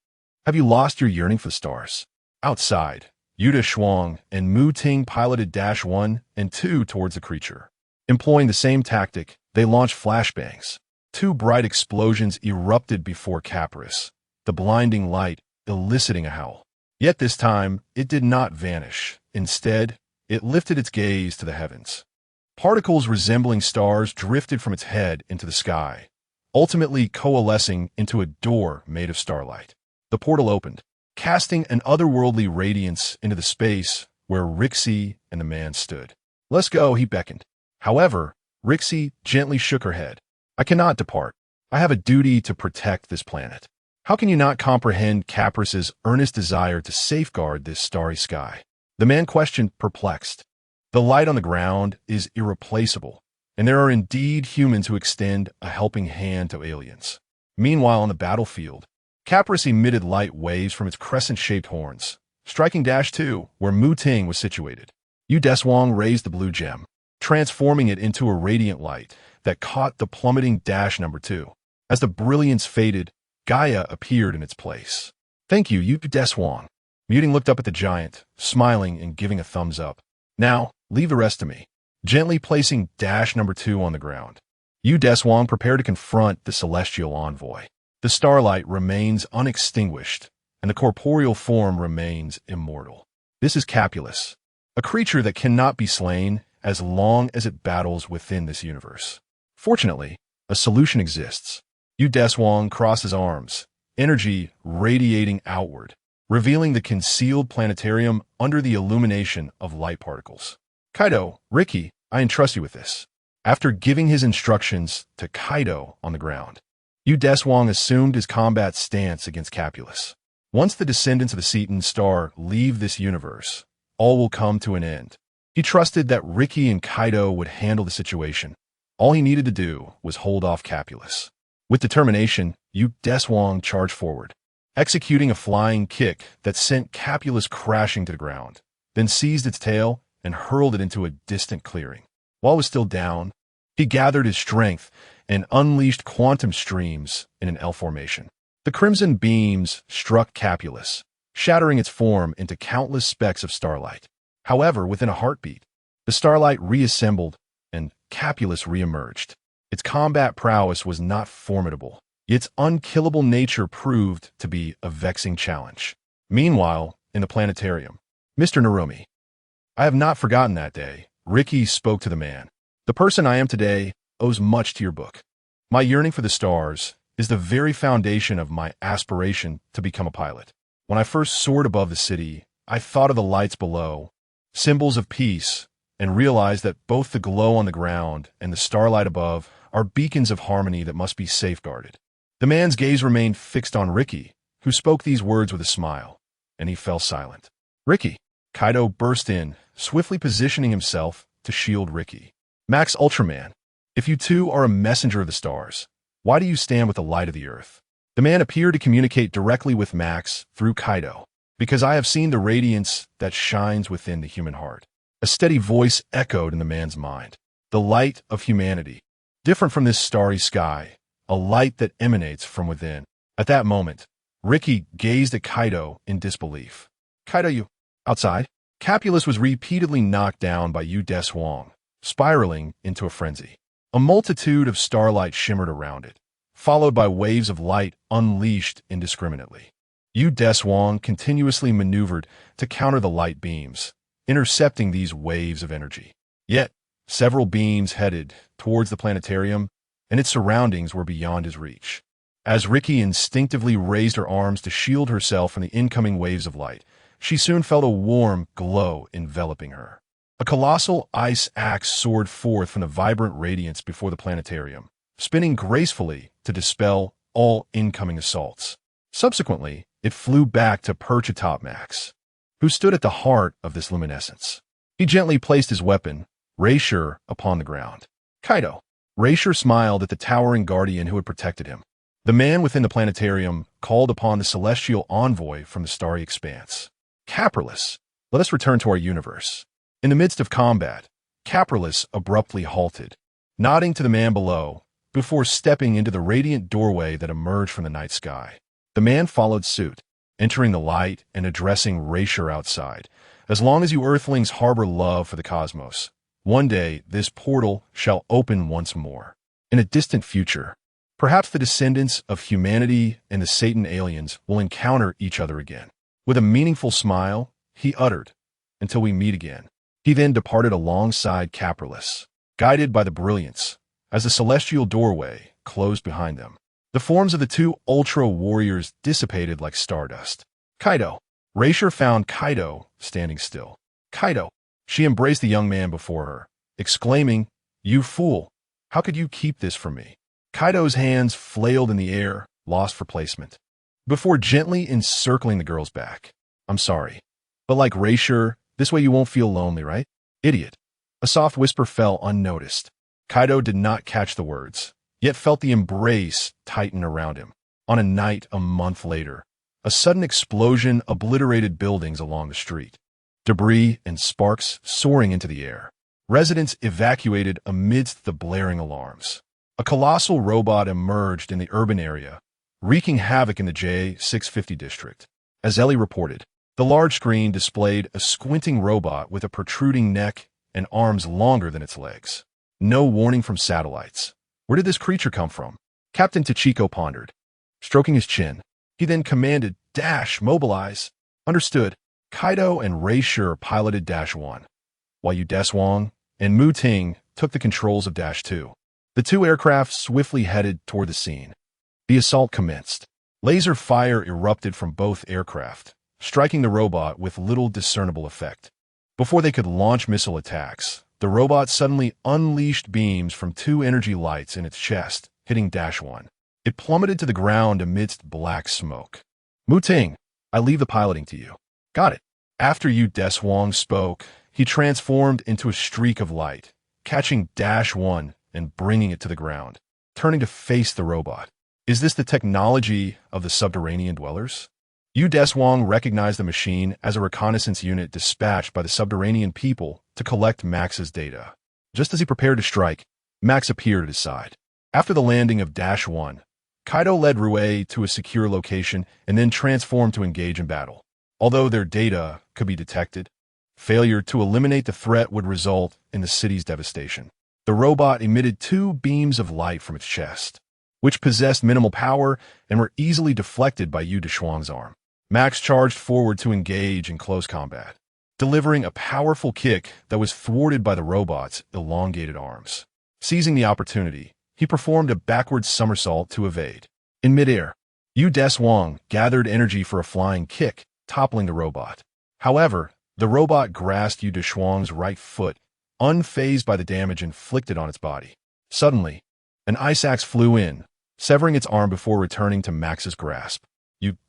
Have you lost your yearning for the stars? Outside, Deshuang and Muting piloted Dash 1 and 2 towards the creature. Employing the same tactic, they launched flashbangs. Two bright explosions erupted before Capris, the blinding light eliciting a howl. Yet this time, it did not vanish. Instead, it lifted its gaze to the heavens. Particles resembling stars drifted from its head into the sky, ultimately coalescing into a door made of starlight. The portal opened, casting an otherworldly radiance into the space where Rixie and the man stood. Let's go, he beckoned. However, Rixie gently shook her head. I cannot depart. I have a duty to protect this planet. How can you not comprehend Capric's earnest desire to safeguard this starry sky? The man questioned, perplexed. The light on the ground is irreplaceable, and there are indeed humans who extend a helping hand to aliens. Meanwhile, on the battlefield, Caprice emitted light waves from its crescent-shaped horns, striking Dash 2, where Mu Ting was situated. Deshuang raised the blue gem, transforming it into a radiant light that caught the plummeting Dash number 2. As the brilliance faded, Gaia appeared in its place. Thank you, Deshuang. Muting looked up at the giant, smiling and giving a thumbs up. Now, leave the rest to me. Gently placing Dash number 2 on the ground, Deshuang prepared to confront the celestial envoy. The starlight remains unextinguished, and the corporeal form remains immortal. This is Capulus, a creature that cannot be slain as long as it battles within this universe. Fortunately, a solution exists. Deshuang crosses arms, energy radiating outward, revealing the concealed planetarium under the illumination of light particles. Kaido, Ricky, I entrust you with this. After giving his instructions to Kaido on the ground, Deshuang assumed his combat stance against Capulus. Once the descendants of the Cetan star leave this universe, all will come to an end. He trusted that Ricky and Kaido would handle the situation. All he needed to do was hold off Capulus. With determination, Deshuang charged forward, executing a flying kick that sent Capulus crashing to the ground, then seized its tail and hurled it into a distant clearing. While it was still down, he gathered his strength and unleashed quantum streams in an L formation. The crimson beams struck Capulus, shattering its form into countless specks of starlight. However, within a heartbeat, the starlight reassembled and Capulus reemerged. Its combat prowess was not formidable. Its unkillable nature proved to be a vexing challenge. Meanwhile, in the planetarium, Mr. Narumi, I have not forgotten that day. Ricky spoke to the man. The person I am today owes much to your book. My yearning for the stars is the very foundation of my aspiration to become a pilot. When I first soared above the city, I thought of the lights below, symbols of peace, and realized that both the glow on the ground and the starlight above are beacons of harmony that must be safeguarded. The man's gaze remained fixed on Ricky, who spoke these words with a smile, and he fell silent. Ricky, Kaido burst in, swiftly positioning himself to shield Ricky. Max Ultraman, if you too are a messenger of the stars, why do you stand with the light of the earth? The man appeared to communicate directly with Max through Kaido, because I have seen the radiance that shines within the human heart. A steady voice echoed in the man's mind. The light of humanity, different from this starry sky, a light that emanates from within. At that moment, Ricky gazed at Kaido in disbelief. Kaido, you outside? Capulus was repeatedly knocked down by Deshuang, spiraling into a frenzy. A multitude of starlight shimmered around it, followed by waves of light unleashed indiscriminately. Deshuang continuously maneuvered to counter the light beams, intercepting these waves of energy. Yet, several beams headed towards the planetarium, and its surroundings were beyond his reach. As Ricky instinctively raised her arms to shield herself from the incoming waves of light, she soon felt a warm glow enveloping her. A colossal ice axe soared forth from the vibrant radiance before the planetarium, spinning gracefully to dispel all incoming assaults. Subsequently, it flew back to perch atop Max, who stood at the heart of this luminescence. He gently placed his weapon, Raisher, upon the ground. Kaido. Raisher smiled at the towering guardian who had protected him. The man within the planetarium called upon the celestial envoy from the starry expanse. Capulus, let us return to our universe. In the midst of combat, Capulus abruptly halted, nodding to the man below, before stepping into the radiant doorway that emerged from the night sky. The man followed suit, entering the light and addressing Raisher outside. As long as you Earthlings harbor love for the cosmos, one day this portal shall open once more. In a distant future, perhaps the descendants of humanity and the Satan aliens will encounter each other again. With a meaningful smile, he uttered, until we meet again. He then departed alongside Capulus, guided by the brilliance, as the celestial doorway closed behind them. The forms of the two ultra warriors dissipated like stardust. Kaido. Raisher found Kaido standing still. Kaido. She embraced the young man before her, exclaiming, "You fool! How could you keep this from me?" Kaido's hands flailed in the air, lost for placement, before gently encircling the girl's back. I'm sorry, but like Raysure, this way you won't feel lonely, right? Idiot. A soft whisper fell unnoticed. Kaido did not catch the words, yet felt the embrace tighten around him. On a night a month later, a sudden explosion obliterated buildings along the street. Debris and sparks soaring into the air. Residents evacuated amidst the blaring alarms. A colossal robot emerged in the urban area, wreaking havoc in the J650 district. As Ellie reported, the large screen displayed a squinting robot with a protruding neck and arms longer than its legs. No warning from satellites. Where did this creature come from? Captain Tachiko pondered, stroking his chin. He then commanded, "Dash, mobilize." Understood. Kaido and Raysure piloted Dash-1, while Deshuang and Mu Ting took the controls of Dash-2. The two aircraft swiftly headed toward the scene. The assault commenced. Laser fire erupted from both aircraft, striking the robot with little discernible effect. Before they could launch missile attacks, the robot suddenly unleashed beams from two energy lights in its chest, hitting Dash-1. It plummeted to the ground amidst black smoke. Mu Ting, I leave the piloting to you. Got it. After Deshuang spoke, he transformed into a streak of light, catching Dash-1 and bringing it to the ground, turning to face the robot. Is this the technology of the subterranean dwellers? Deshuang recognized the machine as a reconnaissance unit dispatched by the subterranean people to collect Max's data. Just as he prepared to strike, Max appeared at his side. After the landing of Dash-1, Kaido led Rue to a secure location and then transformed to engage in battle. Although their data could be detected, failure to eliminate the threat would result in the city's devastation. The robot emitted two beams of light from its chest, which possessed minimal power and were easily deflected by Deshuang's arm. Max charged forward to engage in close combat, delivering a powerful kick that was thwarted by the robot's elongated arms. Seizing the opportunity, he performed a backward somersault to evade. In midair, Deshuang gathered energy for a flying kick, toppling the robot. However, the robot grasped Deshuang's right foot, unfazed by the damage inflicted on its body. Suddenly, an ice axe flew in, severing its arm before returning to Max's grasp.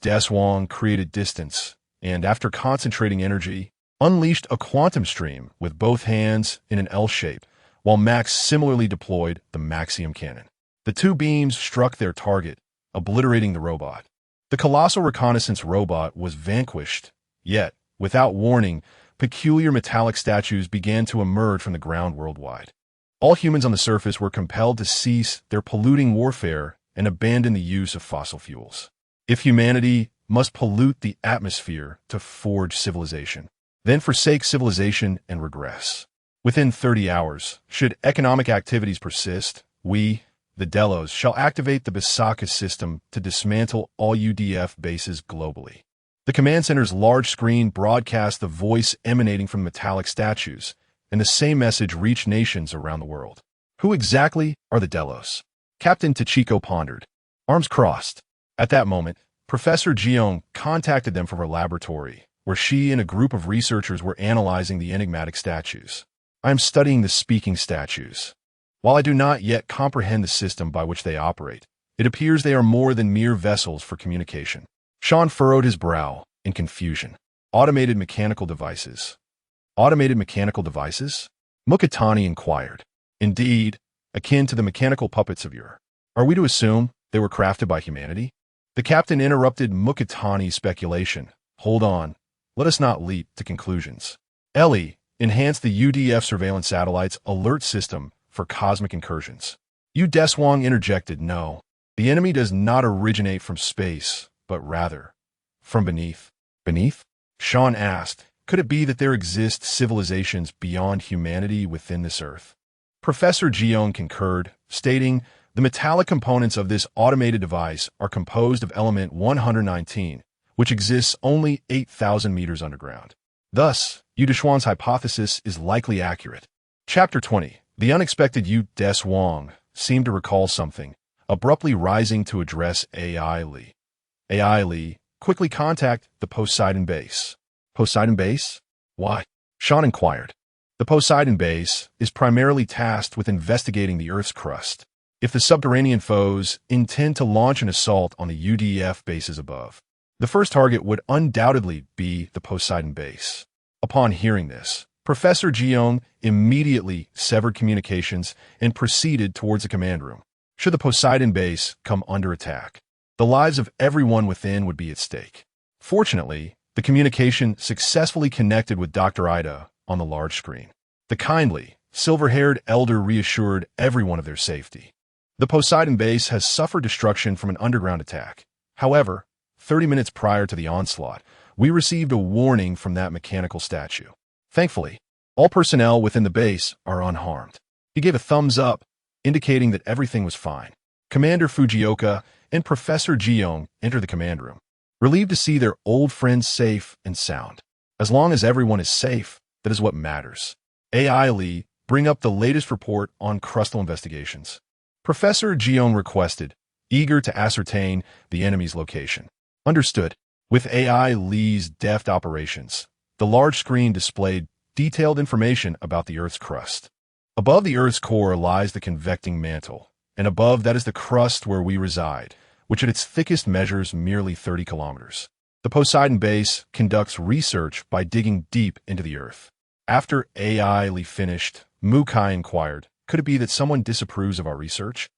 Deshuang created distance, and after concentrating energy, unleashed a quantum stream with both hands in an L shape, while Max similarly deployed the Maxium cannon. The two beams struck their target, obliterating the robot. The colossal reconnaissance robot was vanquished, yet, without warning, peculiar metallic statues began to emerge from the ground worldwide. All humans on the surface were compelled to cease their polluting warfare and abandon the use of fossil fuels. If humanity must pollute the atmosphere to forge civilization, then forsake civilization and regress. Within 30 hours, should economic activities persist, we, the Delos, shall activate the Bisaka system to dismantle all UDF bases globally. The command center's large screen broadcast the voice emanating from metallic statues, and the same message reached nations around the world. Who exactly are the Delos? Captain Tachiko pondered, arms crossed. At that moment, Professor Jiong contacted them from her laboratory, where she and a group of researchers were analyzing the enigmatic statues. I am studying the speaking statues. While I do not yet comprehend the system by which they operate, it appears they are more than mere vessels for communication. Sean furrowed his brow in confusion. Automated mechanical devices. Automated mechanical devices? Mukatani inquired. Indeed, akin to the mechanical puppets of yore. Are we to assume they were crafted by humanity? The captain interrupted Mukatani's speculation. Hold on. Let us not leap to conclusions. Ellie, enhance the UDF surveillance satellite's alert system for cosmic incursions. Deshuang interjected, no. The enemy does not originate from space, but rather from beneath. Beneath? Sean asked, could it be that there exist civilizations beyond humanity within this earth? Professor Jiong concurred, stating, the metallic components of this automated device are composed of element 119, which exists only 8,000 meters underground. Thus, Deshuang's hypothesis is likely accurate. Chapter 20. The unexpected Deshuang seemed to recall something, abruptly rising to address AI Lee. AI Lee, quickly contact the Poseidon base. Poseidon base? Why? Sean inquired. The Poseidon base is primarily tasked with investigating the Earth's crust. if the subterranean foes intend to launch an assault on the UDF bases above. The first target would undoubtedly be the Poseidon base. Upon hearing this, Professor Jiong immediately severed communications and proceeded towards the command room. Should the Poseidon base come under attack, the lives of everyone within would be at stake. Fortunately, the communication successfully connected with Dr. Ida on the large screen. The kindly, silver-haired elder reassured everyone of their safety. The Poseidon base has suffered destruction from an underground attack. However, 30 minutes prior to the onslaught, we received a warning from that mechanical statue. Thankfully, all personnel within the base are unharmed. He gave a thumbs up, indicating that everything was fine. Commander Fujioka and Professor Jiong enter the command room, relieved to see their old friends safe and sound. As long as everyone is safe, that is what matters. AI Lee, bring up the latest report on crustal investigations. Professor Jiong requested, eager to ascertain the enemy's location. Understood. With AI Lee's deft operations, the large screen displayed detailed information about the Earth's crust. Above the Earth's core lies the convecting mantle, and above that is the crust where we reside, which at its thickest measures merely 30 kilometers. The Poseidon base conducts research by digging deep into the Earth. After AI Lee finished, Mukai inquired, could it be that someone disapproves of our research?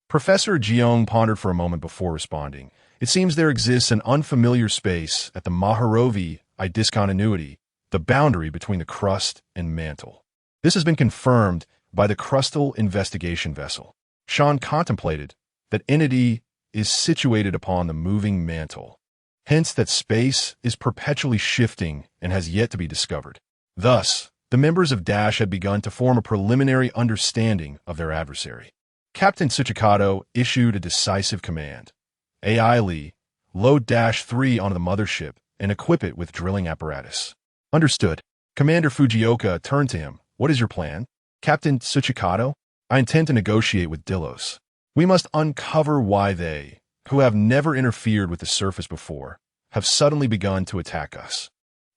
Professor Jiong pondered for a moment before responding. It seems there exists an unfamiliar space at the Maharovi discontinuity, the boundary between the crust and mantle. This has been confirmed by the crustal investigation vessel. Sean contemplated that entity is situated upon the moving mantle, hence that space is perpetually shifting and has yet to be discovered. Thus, the members of Dash had begun to form a preliminary understanding of their adversary. Captain Tsuchikado issued a decisive command. AI Lee, load Dash-3 onto the mothership and equip it with drilling apparatus. Understood. Commander Fujioka turned to him. What is your plan? Captain Tsuchikado? I intend to negotiate with Delos. We must uncover why they, who have never interfered with the surface before, have suddenly begun to attack us.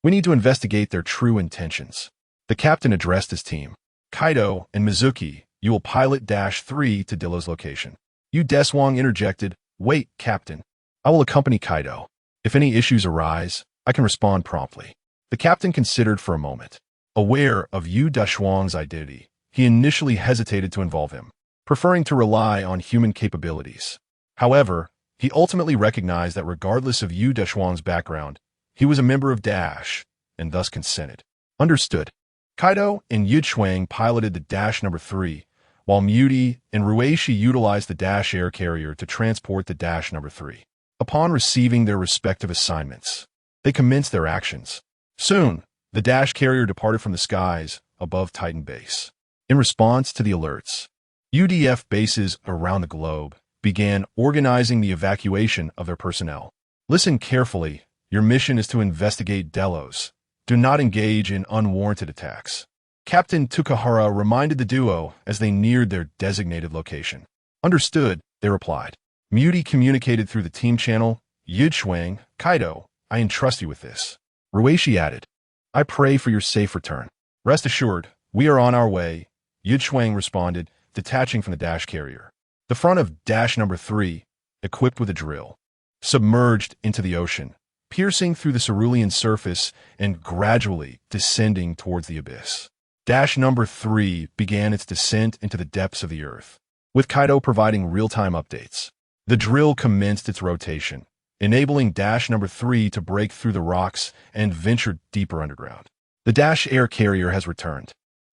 We need to investigate their true intentions. The captain addressed his team. Kaido and Mizuki, you will pilot Dash-3 to Delos' location. You Deshuang interjected, wait, Captain. I will accompany Kaido. If any issues arise, I can respond promptly. The captain considered for a moment. Aware of Yu Deshuang's identity, he initially hesitated to involve him, preferring to rely on human capabilities. However, he ultimately recognized that regardless of Yu Deshuang's background, he was a member of Dash, and thus consented. Understood. Kaido and Yuchuang piloted the Dash-3, while Muti and Rueishi utilized the Dash air carrier to transport the Dash-3. Upon receiving their respective assignments, they commenced their actions. Soon, the Dash carrier departed from the skies above Titan Base. In response to the alerts, UDF bases around the globe began organizing the evacuation of their personnel. Listen carefully. Your mission is to investigate Delos. Do not engage in unwarranted attacks. Captain Tukahara reminded the duo as they neared their designated location. Understood, they replied. Muti communicated through the team channel. Yuchuang, Kaido, I entrust you with this. Rueishi added, I pray for your safe return. Rest assured, we are on our way. Yuchuang responded, detaching from the Dash carrier. The front of Dash-3, equipped with a drill, submerged into the ocean, piercing through the cerulean surface and gradually descending towards the abyss. Dash-3 began its descent into the depths of the Earth, with Kaido providing real-time updates. The drill commenced its rotation, enabling Dash-3 to break through the rocks and venture deeper underground. The Dash air carrier has returned.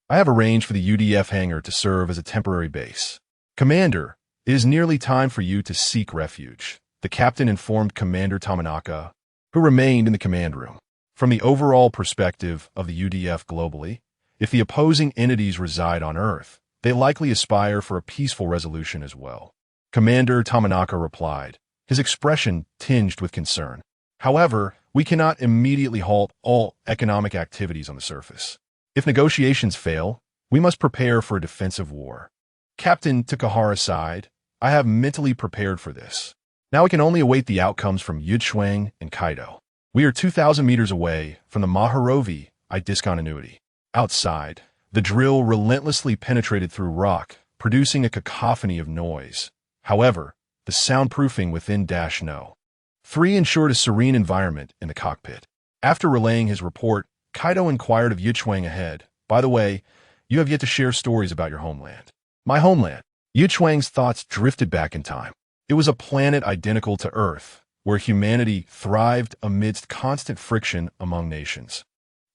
I have arranged for the UDF hangar to serve as a temporary base. Commander, it is nearly time for you to seek refuge, the captain informed Commander Tamanaka, who remained in the command room. From the overall perspective of the UDF globally, if the opposing entities reside on Earth, they likely aspire for a peaceful resolution as well. Commander Tamanaka replied, his expression tinged with concern. However, we cannot immediately halt all economic activities on the surface. If negotiations fail, we must prepare for a defensive war. Captain Takahara sighed, I have mentally prepared for this. Now we can only await the outcomes from Yuchuang and Kaido. We are 2,000 meters away from the Maharovi discontinuity. Outside, the drill relentlessly penetrated through rock, producing a cacophony of noise. However, the soundproofing within No. 3 ensured a serene environment in the cockpit. After relaying his report, Kaido inquired of Deshuang ahead, "By the way, you have yet to share stories about your homeland." "My homeland?" Deshuang's thoughts drifted back in time. It was a planet identical to Earth, where humanity thrived amidst constant friction among nations,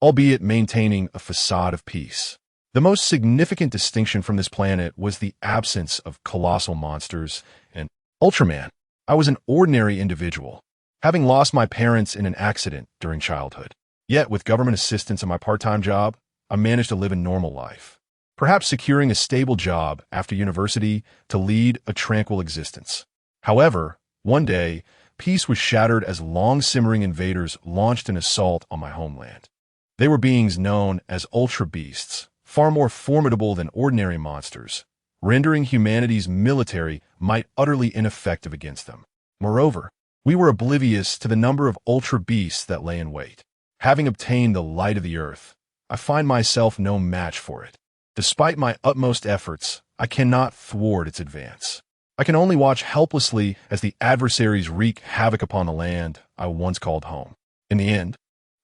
albeit maintaining a facade of peace. The most significant distinction from this planet was the absence of colossal monsters and Ultraman. I was an ordinary individual, having lost my parents in an accident during childhood. Yet, with government assistance and my part-time job, I managed to live a normal life, perhaps securing a stable job after university to lead a tranquil existence. However, one day, peace was shattered as long-simmering invaders launched an assault on my homeland. They were beings known as Ultra Beasts, far more formidable than ordinary monsters, rendering humanity's military might utterly ineffective against them. Moreover, we were oblivious to the number of Ultra Beasts that lay in wait. Having obtained the light of the earth, I find myself no match for it. Despite my utmost efforts, I cannot thwart its advance. I can only watch helplessly as the adversaries wreak havoc upon the land I once called home. In the end,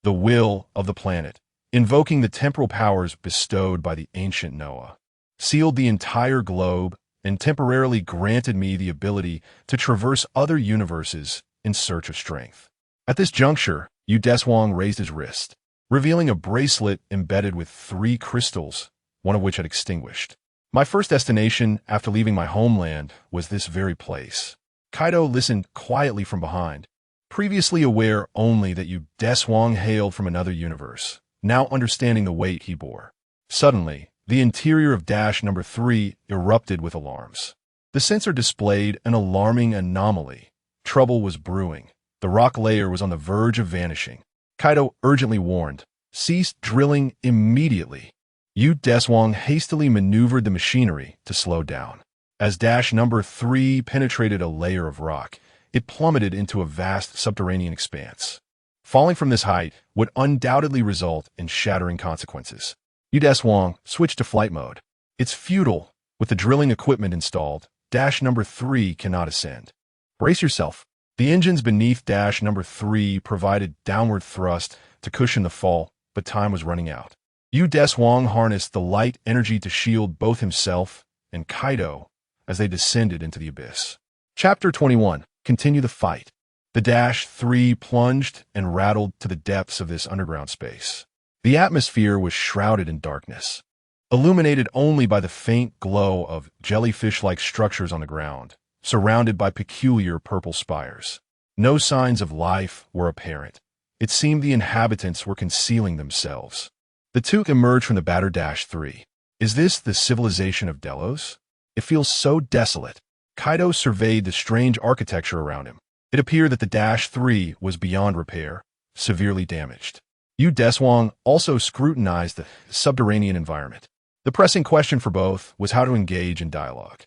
the will of the planet, invoking the temporal powers bestowed by the ancient Noah, sealed the entire globe and temporarily granted me the ability to traverse other universes in search of strength. At this juncture, Deshuang raised his wrist, revealing a bracelet embedded with 3 crystals, one of which had extinguished. My first destination after leaving my homeland was this very place. Kaido listened quietly from behind, previously aware only that Deshuang hailed from another universe, now understanding the weight he bore. Suddenly, the interior of No. 3 erupted with alarms. The sensor displayed an alarming anomaly. Trouble was brewing. The rock layer was on the verge of vanishing. Kaido urgently warned, "Cease drilling immediately." Deshuang hastily maneuvered the machinery to slow down. As No. 3 penetrated a layer of rock, it plummeted into a vast subterranean expanse. Falling from this height would undoubtedly result in shattering consequences. Deshuang switched to flight mode. "It's futile. With the drilling equipment installed, No. 3 cannot ascend. Brace yourself." The engines beneath No. 3 provided downward thrust to cushion the fall, but time was running out. Deshuang harnessed the light energy to shield both himself and Kaido as they descended into the abyss. Chapter 21. Continue the fight. The 3 plunged and rattled to the depths of this underground space. The atmosphere was shrouded in darkness, illuminated only by the faint glow of jellyfish-like structures on the ground, surrounded by peculiar purple spires. No signs of life were apparent. It seemed the inhabitants were concealing themselves. The two emerged from the battered 3. "Is this the civilization of Delos? It feels so desolate." Kaido surveyed the strange architecture around him. It appeared that the 3 was beyond repair, severely damaged. Deshuang also scrutinized the subterranean environment. The pressing question for both was how to engage in dialogue.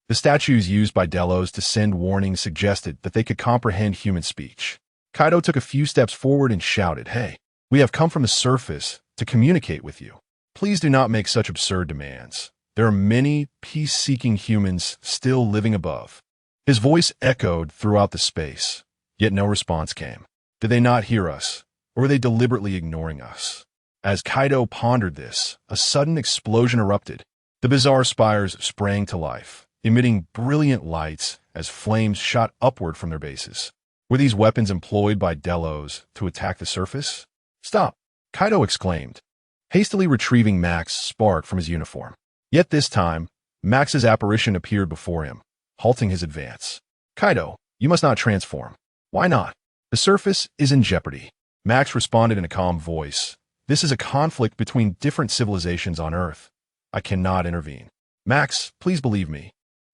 The statues used by Delos to send warnings suggested that they could comprehend human speech. Kaido took a few steps forward and shouted, "Hey, we have come from the surface to communicate with you. Please do not make such absurd demands. There are many peace-seeking humans still living above." His voice echoed throughout the space, yet no response came. Did they not hear us, or were they deliberately ignoring us? As Kaido pondered this, a sudden explosion erupted. The bizarre spires sprang to life, emitting brilliant lights as flames shot upward from their bases. Were these weapons employed by Delos to attack the surface? "Stop!" Kaido exclaimed, hastily retrieving Max's spark from his uniform. Yet this time, Max's apparition appeared before him, halting his advance. "Kaido, you must not transform." "Why not?" "The surface is in jeopardy." Max responded in a calm voice. "This is a conflict between different civilizations on Earth. I cannot intervene." "Max, please believe me.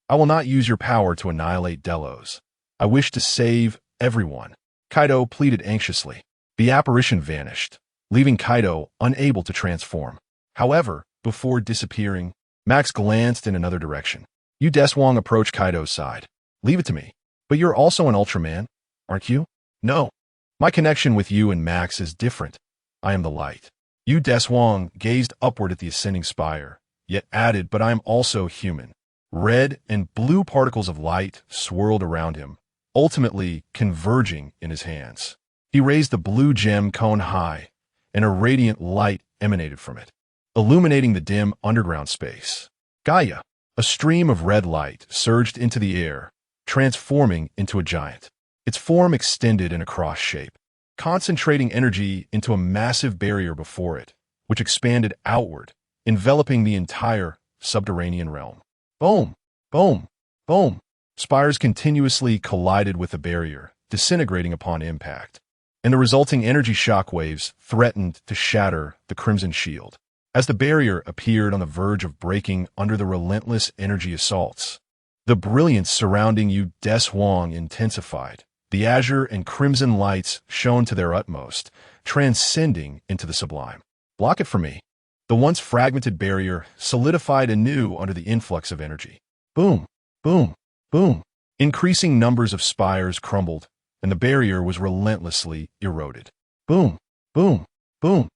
I will not use your power to annihilate Delos. I wish to save everyone." Kaido pleaded anxiously. The apparition vanished, leaving Kaido unable to transform. However, before disappearing, Max glanced in another direction. Deshuang approached Kaido's side. "Leave it to me. But you're also an Ultraman, aren't you?" "No. My connection with you and Max is different. I am the light." Deshuang gazed upward at the ascending spire, yet added, "But I am also human. Red and blue particles of light swirled around him, ultimately converging in his hands. He raised the blue gem cone high, and a radiant light emanated from it, illuminating the dim underground space. Gaia, a stream of red light, surged into the air, transforming into a giant. Its form extended in a cross shape, concentrating energy into a massive barrier before it, which expanded outward, enveloping the entire subterranean realm. Boom! Boom! Boom! Spires continuously collided with the barrier, disintegrating upon impact, and the resulting energy shockwaves threatened to shatter the Crimson Shield. As the barrier appeared on the verge of breaking under the relentless energy assaults, the brilliance surrounding Deshuang intensified. The azure and crimson lights shone to their utmost, transcending into the sublime. Block it for me. The once fragmented barrier solidified anew under the influx of energy. Boom! Boom! Boom! Increasing numbers of spires crumbled, and the barrier was relentlessly eroded. Boom! Boom! Boom!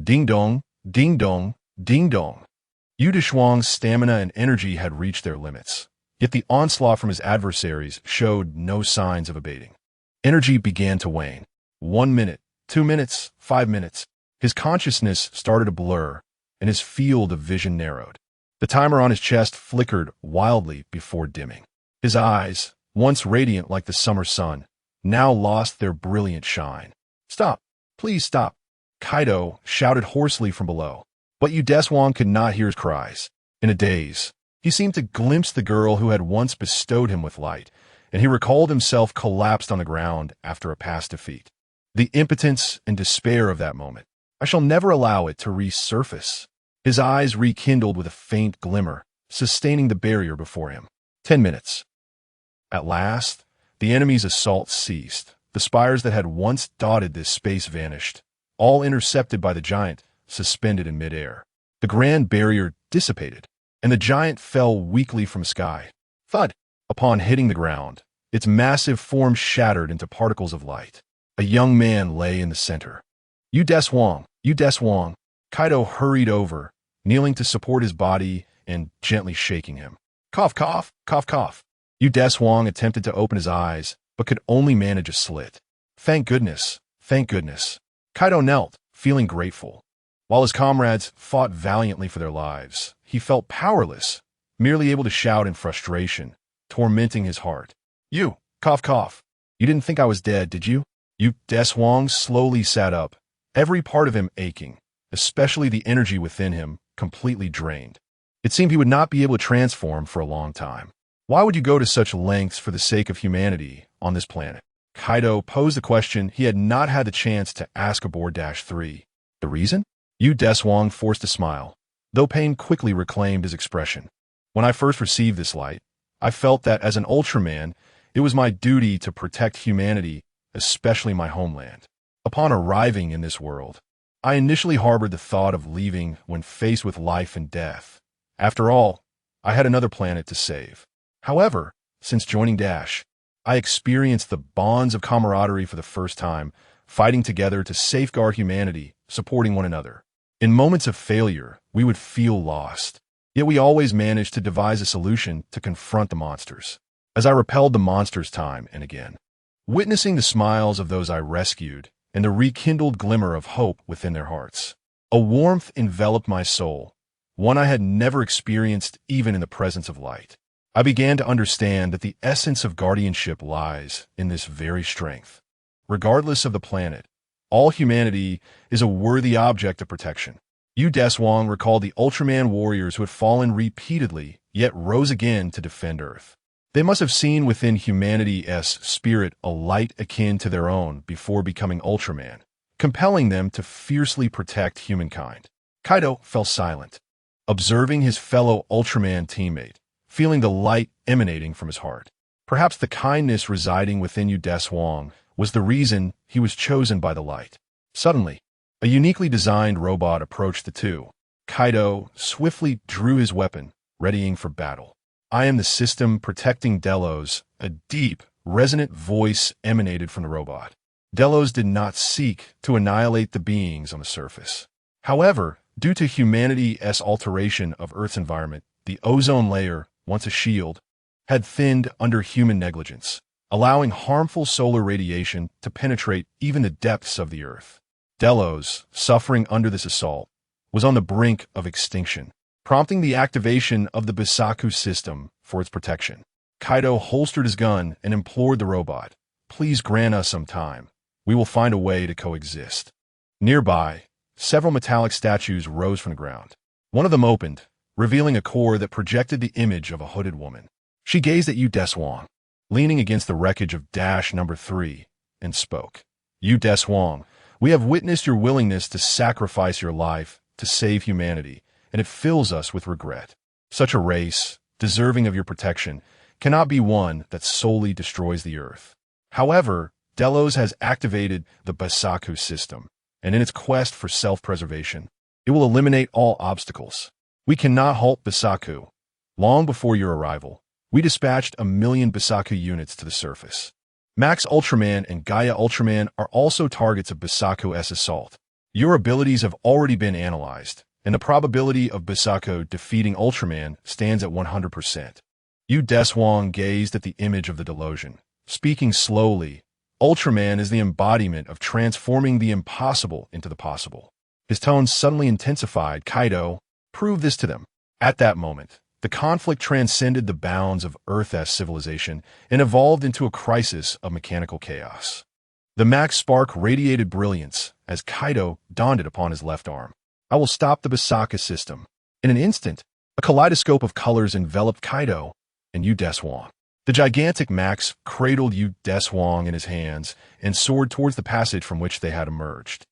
Ding-dong! Ding-dong! Ding-dong! Deshuang's stamina and energy had reached their limits, yet the onslaught from his adversaries showed no signs of abating. Energy began to wane. 1 minute, 2 minutes, 5 minutes. His consciousness started to blur, and his field of vision narrowed. The timer on his chest flickered wildly before dimming. His eyes, once radiant like the summer sun, now lost their brilliant shine. Stop! Please stop! Kaido shouted hoarsely from below, but Deshuang could not hear his cries. In a daze, he seemed to glimpse the girl who had once bestowed him with light, and he recalled himself collapsed on the ground after a past defeat. The impotence and despair of that moment. I shall never allow it to resurface. His eyes rekindled with a faint glimmer, sustaining the barrier before him. 10 minutes. At last, the enemy's assault ceased. The spires that had once dotted this space vanished, all intercepted by the giant, suspended in midair. The grand barrier dissipated, and the giant fell weakly from the sky. Thud! Upon hitting the ground, its massive form shattered into particles of light. A young man lay in the center. Deshuang! Deshuang! Kaido hurried over, kneeling to support his body and gently shaking him. Cough, cough, cough, cough. Deshuang attempted to open his eyes, but could only manage a slit. Thank goodness, thank goodness. Kaido knelt, feeling grateful. While his comrades fought valiantly for their lives, he felt powerless, merely able to shout in frustration, tormenting his heart. You, cough, cough. You didn't think I was dead, did you? Deshuang slowly sat up, every part of him aching, especially the energy within him, completely drained. It seemed he would not be able to transform for a long time. Why would you go to such lengths for the sake of humanity on this planet? Kaido posed a question he had not had the chance to ask aboard -3. The reason? Deshuang forced a smile, though pain quickly reclaimed his expression. When I first received this light, I felt that as an Ultraman, it was my duty to protect humanity, especially my homeland. Upon arriving in this world, I initially harbored the thought of leaving when faced with life and death. After all, I had another planet to save. However, since joining Dash, I experienced the bonds of camaraderie for the first time, fighting together to safeguard humanity, supporting one another. In moments of failure, we would feel lost, yet we always managed to devise a solution to confront the monsters. As I repelled the monsters time and again, witnessing the smiles of those I rescued and the rekindled glimmer of hope within their hearts, a warmth enveloped my soul, one I had never experienced even in the presence of light. I began to understand that the essence of guardianship lies in this very strength. Regardless of the planet, all humanity is a worthy object of protection. Deshuang recalled the Ultraman warriors who had fallen repeatedly, yet rose again to defend Earth. They must have seen within humanity's spirit a light akin to their own before becoming Ultraman, compelling them to fiercely protect humankind. Kaido fell silent, observing his fellow Ultraman teammate, feeling the light emanating from his heart. Perhaps the kindness residing within Deshuang was the reason he was chosen by the light. Suddenly, a uniquely designed robot approached the two. Kaido swiftly drew his weapon, readying for battle. I am the system protecting Delos. A deep, resonant voice emanated from the robot. Delos did not seek to annihilate the beings on the surface. However, due to humanity's alteration of Earth's environment, the ozone layer, once a shield, had thinned under human negligence, allowing harmful solar radiation to penetrate even the depths of the Earth. Delos, suffering under this assault, was on the brink of extinction, prompting the activation of the Bisaku system for its protection. Kaido holstered his gun and implored the robot, "Please grant us some time. We will find a way to coexist." Nearby, several metallic statues rose from the ground. One of them opened, revealing a core that projected the image of a hooded woman. She gazed at Deshuang, leaning against the wreckage of Number 3, and spoke. "Deshuang, we have witnessed your willingness to sacrifice your life to save humanity, and it fills us with regret. Such a race, deserving of your protection, cannot be one that solely destroys the Earth. However, Delos has activated the Bisaku system, and in its quest for self-preservation, it will eliminate all obstacles. We cannot halt Bisaku. Long before your arrival, we dispatched 1,000,000 Bisaku units to the surface. Max Ultraman and Gaia Ultraman are also targets of Bisaku's assault. Your abilities have already been analyzed, and the probability of Bisaku defeating Ultraman stands at 100%. Deshuang gazed at the image of the Delosian, speaking slowly. Ultraman is the embodiment of transforming the impossible into the possible. His tone suddenly intensified. "Kaido, prove this to them." At that moment, the conflict transcended the bounds of Earth's civilization and evolved into a crisis of mechanical chaos. The Max spark radiated brilliance as Kaido donned it upon his left arm. "I will stop the Bisaku system." In an instant, a kaleidoscope of colors enveloped Kaido and Deshuang. The gigantic Max cradled Deshuang in his hands and soared towards the passage from which they had emerged.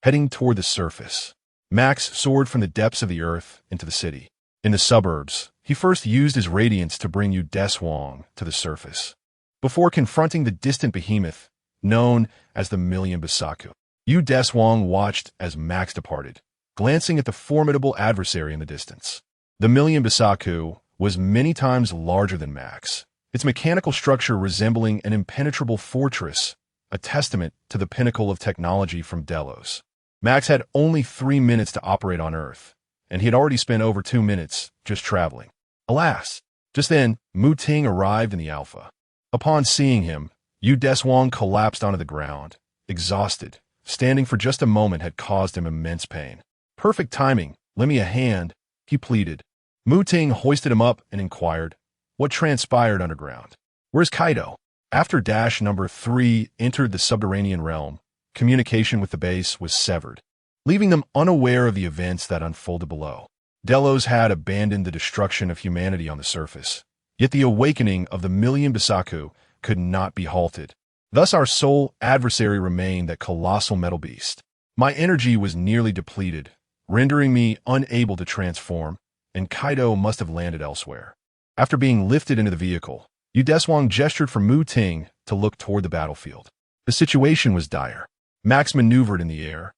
Heading toward the surface, Max soared from the depths of the Earth into the city. In the suburbs, he first used his radiance to bring Deshuang to the surface, before confronting the distant behemoth known as the 1,000,000 Bisaku. Deshuang watched as Max departed, glancing at the formidable adversary in the distance. The 1,000,000 Bisaku was many times larger than Max, its mechanical structure resembling an impenetrable fortress, a testament to the pinnacle of technology from Delos. Max had only 3 minutes to operate on Earth, and he had already spent over 2 minutes just traveling. Alas! Just then, Mu Ting arrived in the Alpha. Upon seeing him, Deshuang collapsed onto the ground, exhausted. Standing for just a moment had caused him immense pain. "Perfect timing. Lend me a hand," he pleaded. Mu Ting hoisted him up and inquired, "What transpired underground? Where's Kaido?" After Number 3 entered the subterranean realm, communication with the base was severed, leaving them unaware of the events that unfolded below. Delos had abandoned the destruction of humanity on the surface, yet the awakening of the 1,000,000 Bisaku could not be halted. Thus our sole adversary remained that colossal metal beast. My energy was nearly depleted, rendering me unable to transform, and Kaido must have landed elsewhere. After being lifted into the vehicle, Deshuang gestured for Mu Ting to look toward the battlefield. The situation was dire. Max maneuvered in the air,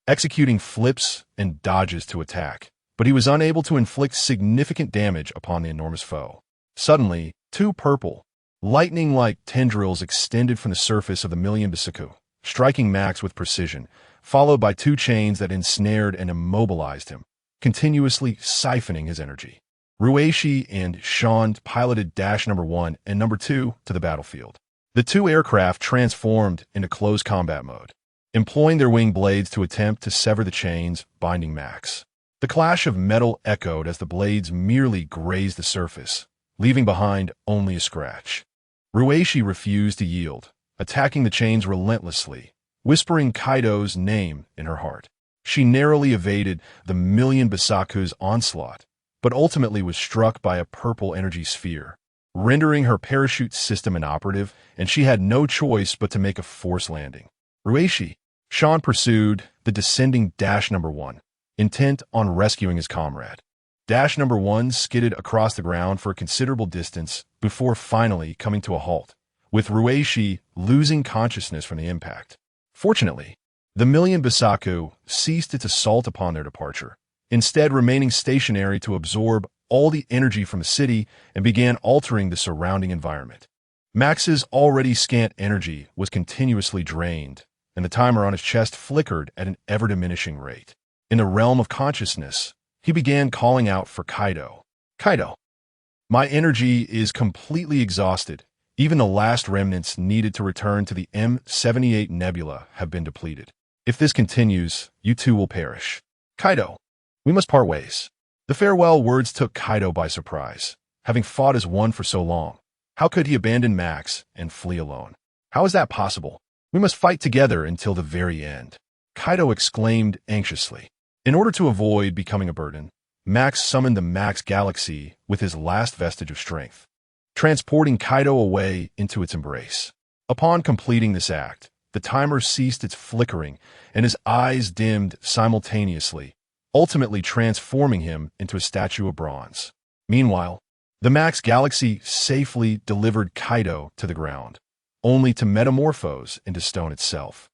executing flips and dodges to attack, but he was unable to inflict significant damage upon the enormous foe. Suddenly, 2 purple, lightning-like tendrils extended from the surface of the 1,000,000 Bisaku, striking Max with precision, followed by 2 chains that ensnared and immobilized him, continuously siphoning his energy. Rueishi and Sean piloted Number 1 and Number 2 to the battlefield. The 2 aircraft transformed into close combat mode, employing their wing blades to attempt to sever the chains binding Max. The clash of metal echoed as the blades merely grazed the surface, leaving behind only a scratch. Rueishi refused to yield, attacking the chains relentlessly, whispering Kaido's name in her heart. She narrowly evaded the 1,000,000 Bisaku's onslaught, but ultimately was struck by a purple energy sphere, rendering her parachute system inoperative, and she had no choice but to make a forced landing. "Rueishi," Sean pursued the descending Number 1, intent on rescuing his comrade. Number 1 skidded across the ground for a considerable distance before finally coming to a halt, with Rueishi losing consciousness from the impact. Fortunately, the 1,000,000 Bisaku ceased its assault upon their departure, instead remaining stationary to absorb all the energy from the city and began altering the surrounding environment. Max's already scant energy was continuously drained, and the timer on his chest flickered at an ever-diminishing rate. In the realm of consciousness, he began calling out for Kaido. "Kaido! My energy is completely exhausted. Even the last remnants needed to return to the M78 nebula have been depleted. If this continues, you too will perish. Kaido, we must part ways. The farewell words took Kaido by surprise. Having fought as one for so long, how could he abandon Max and flee alone? How is that possible? We must fight together until the very end. Kaido exclaimed anxiously. In order to avoid becoming a burden, Max summoned the Max Galaxy with his last vestige of strength, transporting Kaido away into its embrace. Upon completing this act, the timer ceased its flickering and his eyes dimmed simultaneously, ultimately transforming him into a statue of bronze. Meanwhile, the Max Galaxy safely delivered Kaido to the ground, only to metamorphose into stone itself.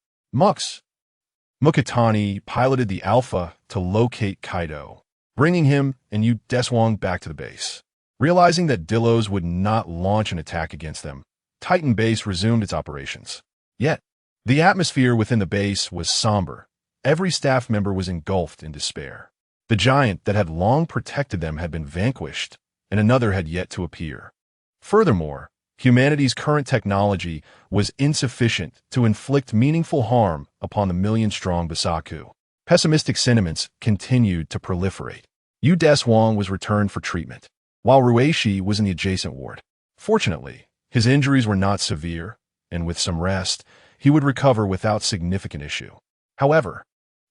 Mukatani piloted the Alpha to locate Kaido, bringing him and Deshuang back to the base. Realizing that Dillos would not launch an attack against them, Titan Base resumed its operations. Yet, the atmosphere within the base was somber. Every staff member was engulfed in despair. The giant that had long protected them had been vanquished, and another had yet to appear. Furthermore, humanity's current technology was insufficient to inflict meaningful harm upon the million-strong Basaku. Pessimistic sentiments continued to proliferate. Deshuang was returned for treatment, while Rueishi was in the adjacent ward. Fortunately, his injuries were not severe, and with some rest, he would recover without significant issue. However,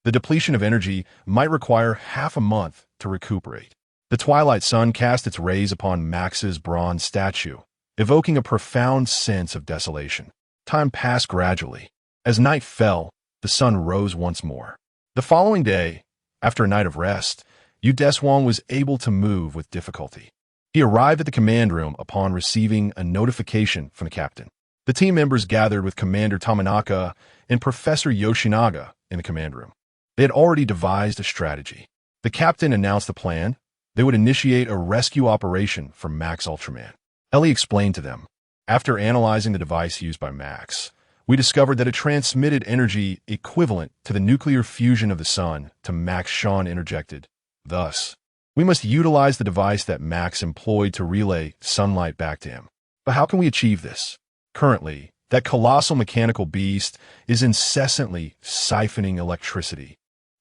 the depletion of energy might require half a month to recuperate. The twilight sun cast its rays upon Max's bronze statue, evoking a profound sense of desolation. Time passed gradually. As night fell, the sun rose once more. The following day, after a night of rest, Deshuang was able to move with difficulty. He arrived at the command room upon receiving a notification from the captain. The team members gathered with Commander Tamanaka and Professor Yoshinaga in the command room. They had already devised a strategy. The captain announced the plan. They would initiate a rescue operation for Max Ultraman. Ellie explained to them. After analyzing the device used by Max, we discovered that it transmitted energy equivalent to the nuclear fusion of the sun to Max. Sean interjected. Thus, we must utilize the device that Max employed to relay sunlight back to him. But how can we achieve this? Currently, that colossal mechanical beast is incessantly siphoning electricity,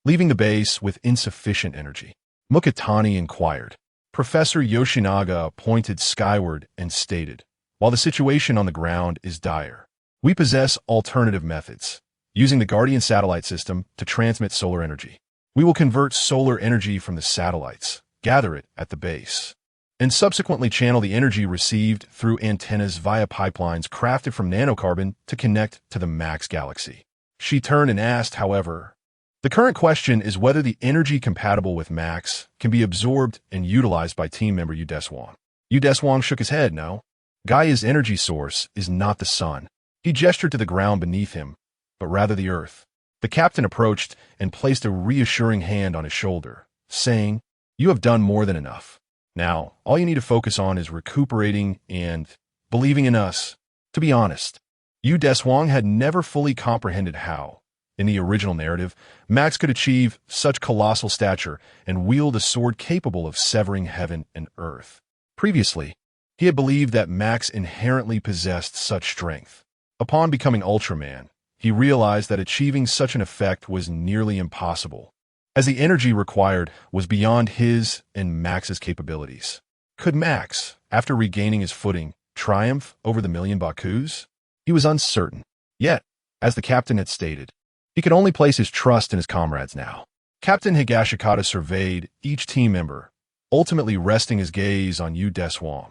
leaving the base with insufficient energy. Mukatani inquired. Professor Yoshinaga pointed skyward and stated, while the situation on the ground is dire, we possess alternative methods, using the Guardian satellite system to transmit solar energy. We will convert solar energy from the satellites, gather it at the base, and subsequently channel the energy received through antennas via pipelines crafted from nanocarbon to connect to the Max Galaxy. She turned and asked, however, the current question is whether the energy compatible with Max can be absorbed and utilized by team member Deshuang. Deshuang shook his head, no. Gaia's energy source is not the sun. He gestured to the ground beneath him, but rather the earth. The captain approached and placed a reassuring hand on his shoulder, saying, you have done more than enough. Now, all you need to focus on is recuperating and believing in us. To be honest, Deshuang had never fully comprehended how, in the original narrative, Max could achieve such colossal stature and wield a sword capable of severing heaven and earth. Previously, he had believed that Max inherently possessed such strength. Upon becoming Ultraman, he realized that achieving such an effect was nearly impossible, as the energy required was beyond his and Max's capabilities. Could Max, after regaining his footing, triumph over the million Bakus? He was uncertain. Yet, as the captain had stated, he could only place his trust in his comrades now. Captain Higashikata surveyed each team member, ultimately resting his gaze on Deshuang.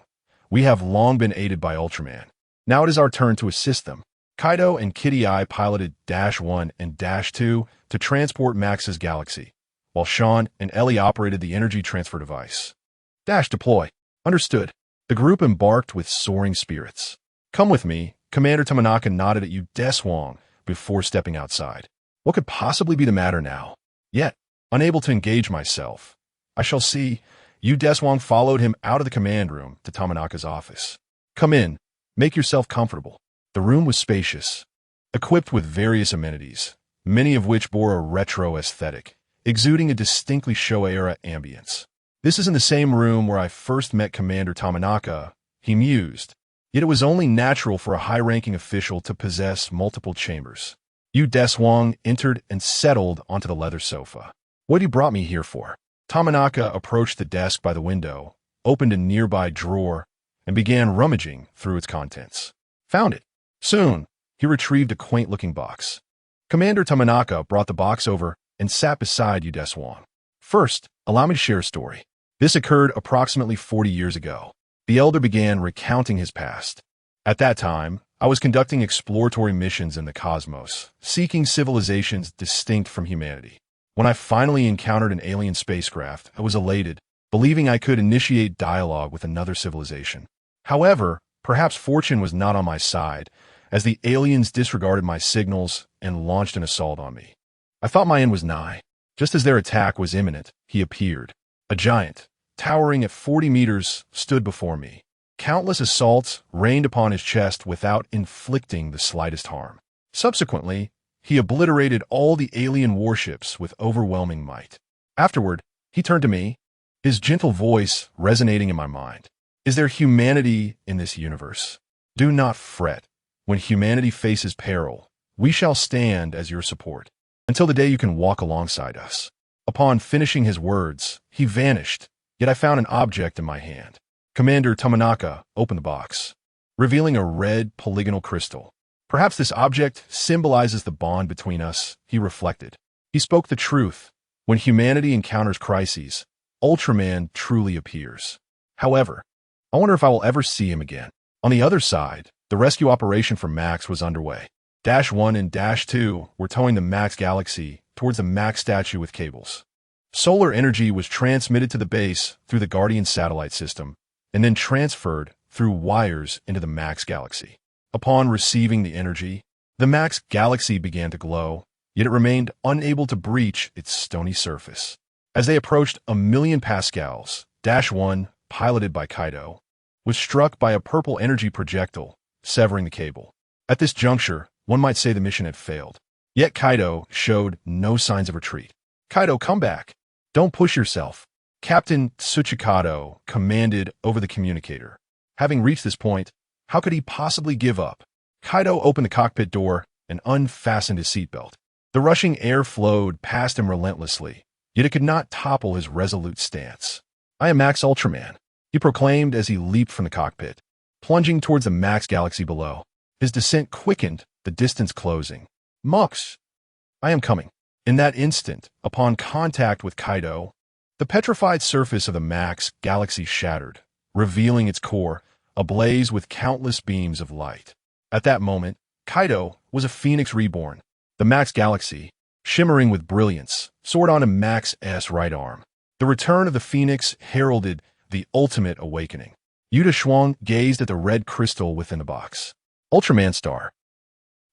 We have long been aided by Ultraman. Now it is our turn to assist them. Kaido and Kitty Eye piloted -1 and -2 to transport Max's galaxy, while Sean and Ellie operated the energy transfer device. Deploy. Understood. The group embarked with soaring spirits. Come with me. Commander Tamanaka nodded at Deshuang before stepping outside. What could possibly be the matter now? Yet, unable to engage myself, I shall see. Deshuang followed him out of the command room to Tamanaka's office. Come in. Make yourself comfortable. The room was spacious, equipped with various amenities, many of which bore a retro aesthetic, exuding a distinctly Showa-era ambience. This is in the same room where I first met Commander Tamanaka, he mused. Yet it was only natural for a high-ranking official to possess multiple chambers. Deshuang entered and settled onto the leather sofa. What you brought me here for? Tamanaka approached the desk by the window, opened a nearby drawer, and began rummaging through its contents. Found it. Soon, he retrieved a quaint-looking box. Commander Tamanaka brought the box over and sat beside Deshuang. First, allow me to share a story. This occurred approximately 40 years ago. The elder began recounting his past. At that time, I was conducting exploratory missions in the cosmos, seeking civilizations distinct from humanity. When I finally encountered an alien spacecraft, I was elated, believing I could initiate dialogue with another civilization. However, perhaps fortune was not on my side, as the aliens disregarded my signals and launched an assault on me. I thought my end was nigh. Just as their attack was imminent, he appeared. A giant, towering at 40 meters, stood before me. Countless assaults rained upon his chest without inflicting the slightest harm. Subsequently, he obliterated all the alien warships with overwhelming might. Afterward, he turned to me, his gentle voice resonating in my mind. Is there humanity in this universe? Do not fret. When humanity faces peril, we shall stand as your support, until the day you can walk alongside us. Upon finishing his words, he vanished, yet I found an object in my hand. Commander Tamanaka opened the box, revealing a red polygonal crystal. Perhaps this object symbolizes the bond between us, he reflected. He spoke the truth. When humanity encounters crises, Ultraman truly appears. However, I wonder if I will ever see him again. On the other side, the rescue operation for Max was underway. Dash 1 and Dash 2 were towing the Max Galaxy towards the Max statue with cables. Solar energy was transmitted to the base through the Guardian satellite system, and then transferred through wires into the Max Galaxy. Upon receiving the energy, the Max Galaxy began to glow, yet it remained unable to breach its stony surface. As they approached 1,000,000 pascals, Dash 1, piloted by Kaido, was struck by a purple energy projectile, severing the cable. At this juncture, one might say the mission had failed. Yet Kaido showed no signs of retreat. Kaido, come back. Don't push yourself. Captain Tsuchikado commanded over the communicator. Having reached this point, how could he possibly give up? Kaido opened the cockpit door and unfastened his seatbelt. The rushing air flowed past him relentlessly, yet it could not topple his resolute stance. I am Max Ultraman, he proclaimed as he leaped from the cockpit, plunging towards the Max Galaxy below. His descent quickened, the distance closing. Max, I am coming. In that instant, upon contact with Kaido, the petrified surface of the Max Galaxy shattered, revealing its core, ablaze with countless beams of light. At that moment, Kaido was a phoenix reborn. The Max Galaxy, shimmering with brilliance, soared onto Max's right arm. The return of the phoenix heralded the ultimate awakening. Deshuang gazed at the red crystal within the box. Ultraman Star.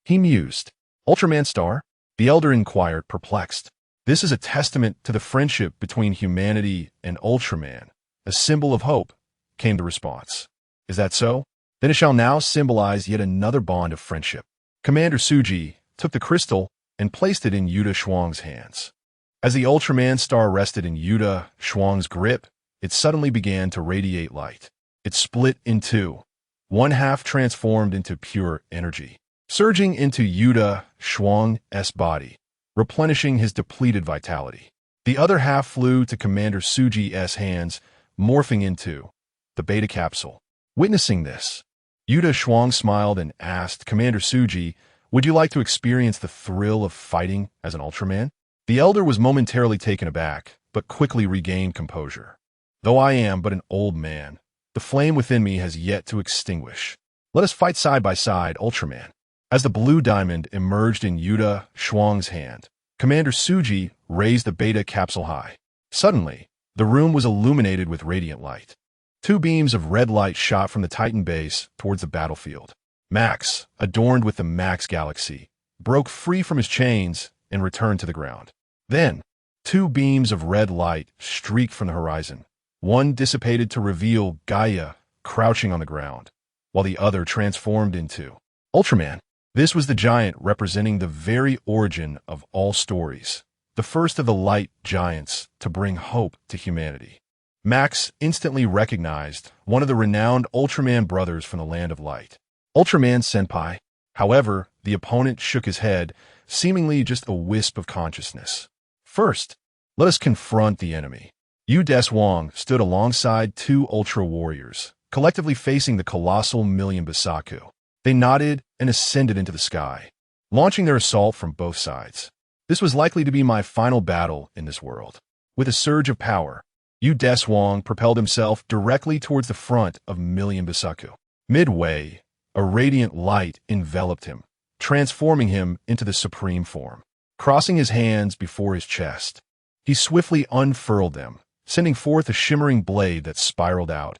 He mused. Ultraman Star? The elder inquired, perplexed. This is a testament to the friendship between humanity and Ultraman, a symbol of hope, came the response. Is that so? Then it shall now symbolize yet another bond of friendship. Commander Suji took the crystal and placed it in Deshuang's hands. As the Ultraman Star rested in Deshuang's grip, it suddenly began to radiate light. It split in two. One half transformed into pure energy, surging into Deshuang's body, replenishing his depleted vitality. The other half flew to Commander Suji's hands, morphing into the beta capsule. Witnessing this, Deshuang smiled and asked Commander Suji, would you like to experience the thrill of fighting as an Ultraman? The elder was momentarily taken aback, but quickly regained composure. Though I am but an old man, the flame within me has yet to extinguish. Let us fight side by side, Ultraman. As the blue diamond emerged in Deshuang's hand, Commander Suji raised the beta capsule high. Suddenly, the room was illuminated with radiant light. Two beams of red light shot from the Titan base towards the battlefield. Max, adorned with the Max Galaxy, broke free from his chains and returned to the ground. Then, two beams of red light streaked from the horizon. One dissipated to reveal Gaia crouching on the ground, while the other transformed into Ultraman. This was the giant representing the very origin of all stories, the first of the light giants to bring hope to humanity. Max instantly recognized one of the renowned Ultraman brothers from the Land of Light. Ultraman Senpai. However, the opponent shook his head, seemingly just a wisp of consciousness. First, let us confront the enemy. Deshuang stood alongside two Ultra Warriors, collectively facing the colossal Million Basaku. They nodded and ascended into the sky, launching their assault from both sides. This was likely to be my final battle in this world. With a surge of power, Deshuang propelled himself directly towards the front of Million Basaku. Midway, a radiant light enveloped him, transforming him into the supreme form. Crossing his hands before his chest, he swiftly unfurled them, sending forth a shimmering blade that spiraled out,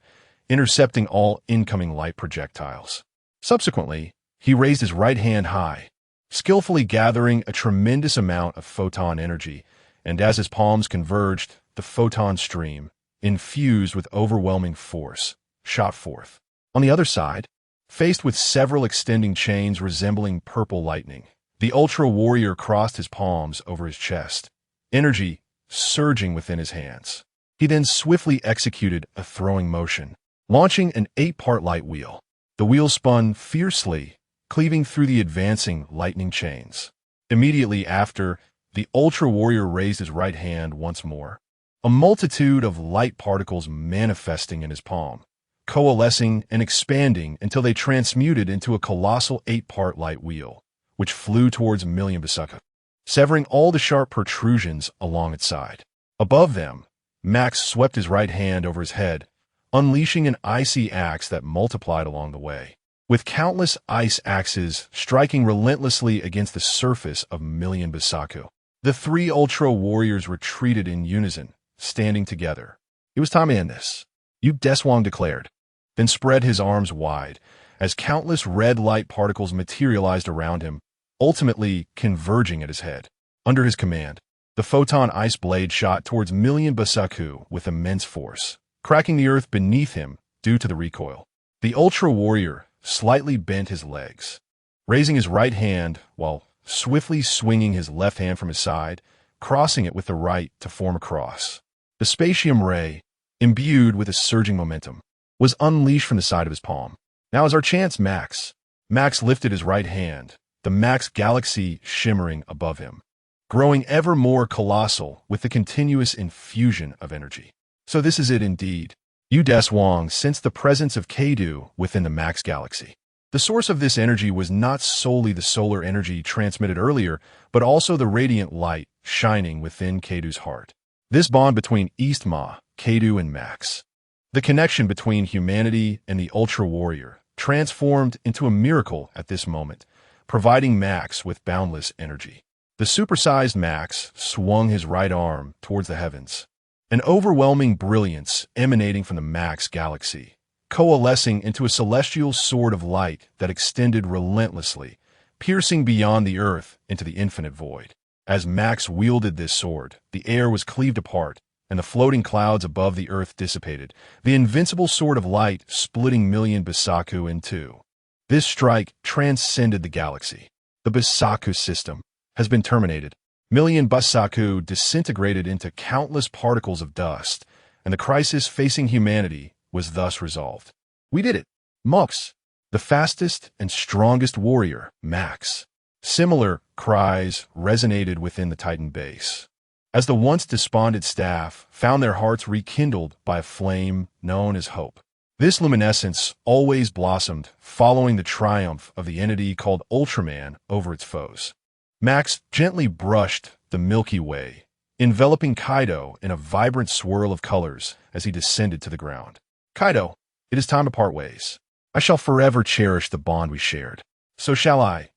intercepting all incoming light projectiles. Subsequently, he raised his right hand high, skillfully gathering a tremendous amount of photon energy, and as his palms converged, the photon stream, infused with overwhelming force, shot forth. On the other side, faced with several extending chains resembling purple lightning, the Ultra Warrior crossed his palms over his chest, energy surging within his hands. He then swiftly executed a throwing motion, launching an 8-part light wheel. The wheel spun fiercely, cleaving through the advancing lightning chains. Immediately after, the Ultra Warrior raised his right hand once more, a multitude of light particles manifesting in his palm, coalescing and expanding until they transmuted into a colossal 8-part light wheel, which flew towards Million Basaku, severing all the sharp protrusions along its side. Above them, Max swept his right hand over his head, unleashing an icy axe that multiplied along the way, with countless ice axes striking relentlessly against the surface of Million Basaku. The three Ultra Warriors retreated in unison, standing together. It was time to end this, Deshuang declared, then spread his arms wide as countless red light particles materialized around him, ultimately converging at his head. Under his command, the photon ice blade shot towards Million Basaku with immense force, cracking the earth beneath him due to the recoil. The Ultra Warrior slightly bent his legs, raising his right hand while swiftly swinging his left hand from his side, crossing it with the right to form a cross. The Spatium Ray, imbued with a surging momentum, was unleashed from the side of his palm. Now is our chance, Max. Max lifted his right hand, the Max Galaxy shimmering above him, growing ever more colossal with the continuous infusion of energy. So this is it indeed. Deshuang sensed the presence of Kaido within the Max Galaxy. The source of this energy was not solely the solar energy transmitted earlier, but also the radiant light shining within Kaido's heart. This bond between Eastma, Kaido, and Max, the connection between humanity and the Ultra Warrior, transformed into a miracle at this moment, providing Max with boundless energy. The supersized Max swung his right arm towards the heavens, an overwhelming brilliance emanating from the Max Galaxy, coalescing into a celestial sword of light that extended relentlessly, piercing beyond the earth into the infinite void. As Max wielded this sword, the air was cleaved apart, and the floating clouds above the earth dissipated, the invincible sword of light splitting Million Basaku in two. This strike transcended the galaxy. The Basaku system has been terminated. Million Basaku disintegrated into countless particles of dust, and the crisis facing humanity was thus resolved. We did it. Max, the fastest and strongest warrior, Max. Similar cries resonated within the Titan base, as the once despondent staff found their hearts rekindled by a flame known as hope. This luminescence always blossomed following the triumph of the entity called Ultraman over its foes. Max gently brushed the Milky Way, enveloping Kaido in a vibrant swirl of colors as he descended to the ground. Kaido, it is time to part ways. I shall forever cherish the bond we shared. So shall I.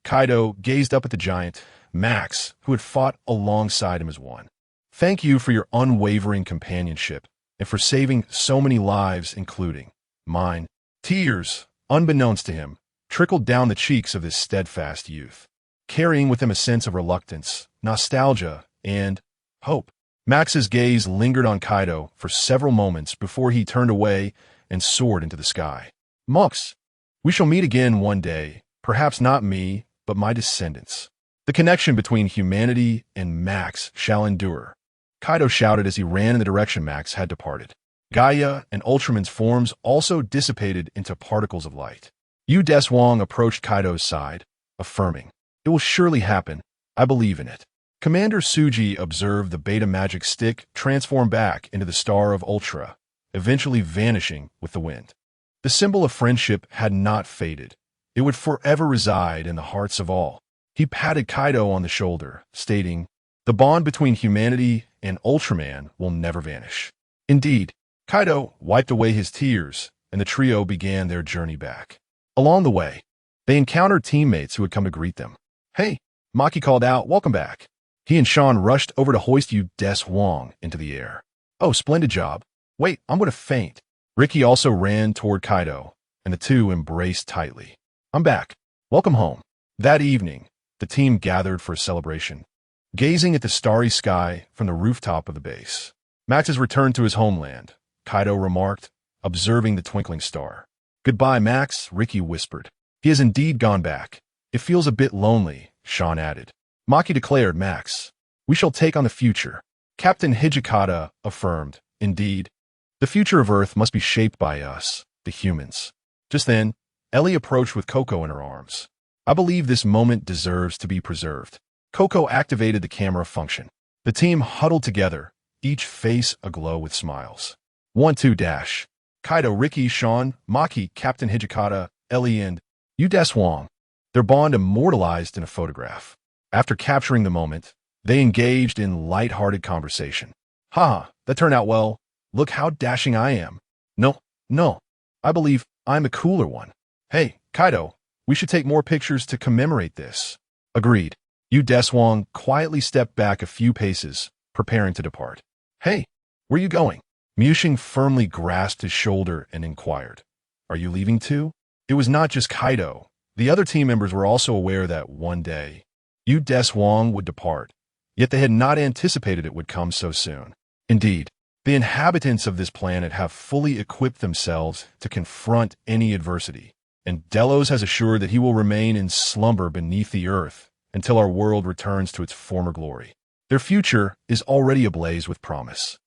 Kaido gazed up at the giant, Max, who had fought alongside him as one. Thank you for your unwavering companionship and for saving so many lives, including mine. Tears, unbeknownst to him, trickled down the cheeks of this steadfast youth, carrying with him a sense of reluctance, nostalgia, and hope. Max's gaze lingered on Kaido for several moments before he turned away and soared into the sky. Max, we shall meet again one day, perhaps not me, but my descendants. The connection between humanity and Max shall endure. Kaido shouted as he ran in the direction Max had departed. Gaia and Ultraman's forms also dissipated into particles of light. Deshuang approached Kaido's side, affirming, "It will surely happen. I believe in it." Commander Suji observed the beta magic stick transform back into the Star of Ultra, eventually vanishing with the wind. The symbol of friendship had not faded. It would forever reside in the hearts of all. He patted Kaido on the shoulder, stating, "The bond between humanity and Ultraman will never vanish." Indeed, Kaido wiped away his tears, and the trio began their journey back. Along the way, they encountered teammates who had come to greet them. "Hey," Maki called out, "welcome back." He and Sean rushed over to hoist Deshuang into the air. "Oh, splendid job. Wait, I'm going to faint." Ricky also ran toward Kaido, and the two embraced tightly. "I'm back. Welcome home." That evening, the team gathered for a celebration, gazing at the starry sky from the rooftop of the base. "Max has returned to his homeland," Kaido remarked, observing the twinkling star. "Goodbye, Max," Ricky whispered. "He has indeed gone back. It feels a bit lonely," Sean added. Maki declared, "Max, we shall take on the future." Captain Hijikata affirmed, "Indeed, the future of Earth must be shaped by us, the humans." Just then, Ellie approached with Coco in her arms. "I believe this moment deserves to be preserved." Coco activated the camera function. The team huddled together, each face aglow with smiles. 1-2 dash. Kaido, Ricky, Sean, Maki, Captain Hijikata, Ellie, and Deshuang. Their bond immortalized in a photograph. After capturing the moment, they engaged in light-hearted conversation. "Haha, that turned out well. Look how dashing I am." No, I believe I'm the cooler one." "Hey, Kaido, we should take more pictures to commemorate this." "Agreed." Deshuang quietly stepped back a few paces, preparing to depart. "Hey, where are you going?" Mushing firmly grasped his shoulder and inquired, "Are you leaving too?" It was not just Kaido. The other team members were also aware that one day, Deshuang would depart, yet they had not anticipated it would come so soon. Indeed, the inhabitants of this planet have fully equipped themselves to confront any adversity, and Delos has assured that he will remain in slumber beneath the earth until our world returns to its former glory. Their future is already ablaze with promise.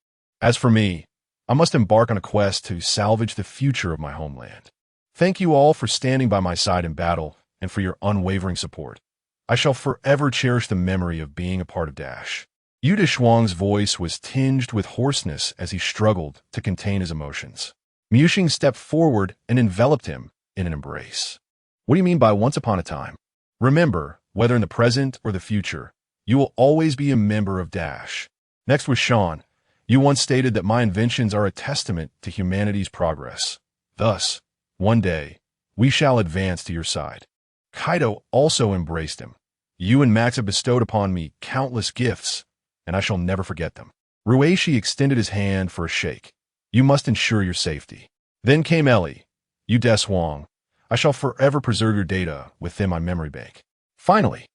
As for me, I must embark on a quest to salvage the future of my homeland. Thank you all for standing by my side in battle and for your unwavering support. I shall forever cherish the memory of being a part of Dash. Deshuang's voice was tinged with hoarseness as he struggled to contain his emotions. Mushing stepped forward and enveloped him in an embrace. "What do you mean by once upon a time? Remember, whether in the present or the future, you will always be a member of Dash." Next was Sean. "You once stated that my inventions are a testament to humanity's progress. Thus, one day, we shall advance to your side." Kaido also embraced him. "You and Max have bestowed upon me countless gifts, and I shall never forget them." Rueishi extended his hand for a shake. "You must ensure your safety." Then came Ellie. Deshuang, I shall forever preserve your data within my memory bank." Finally,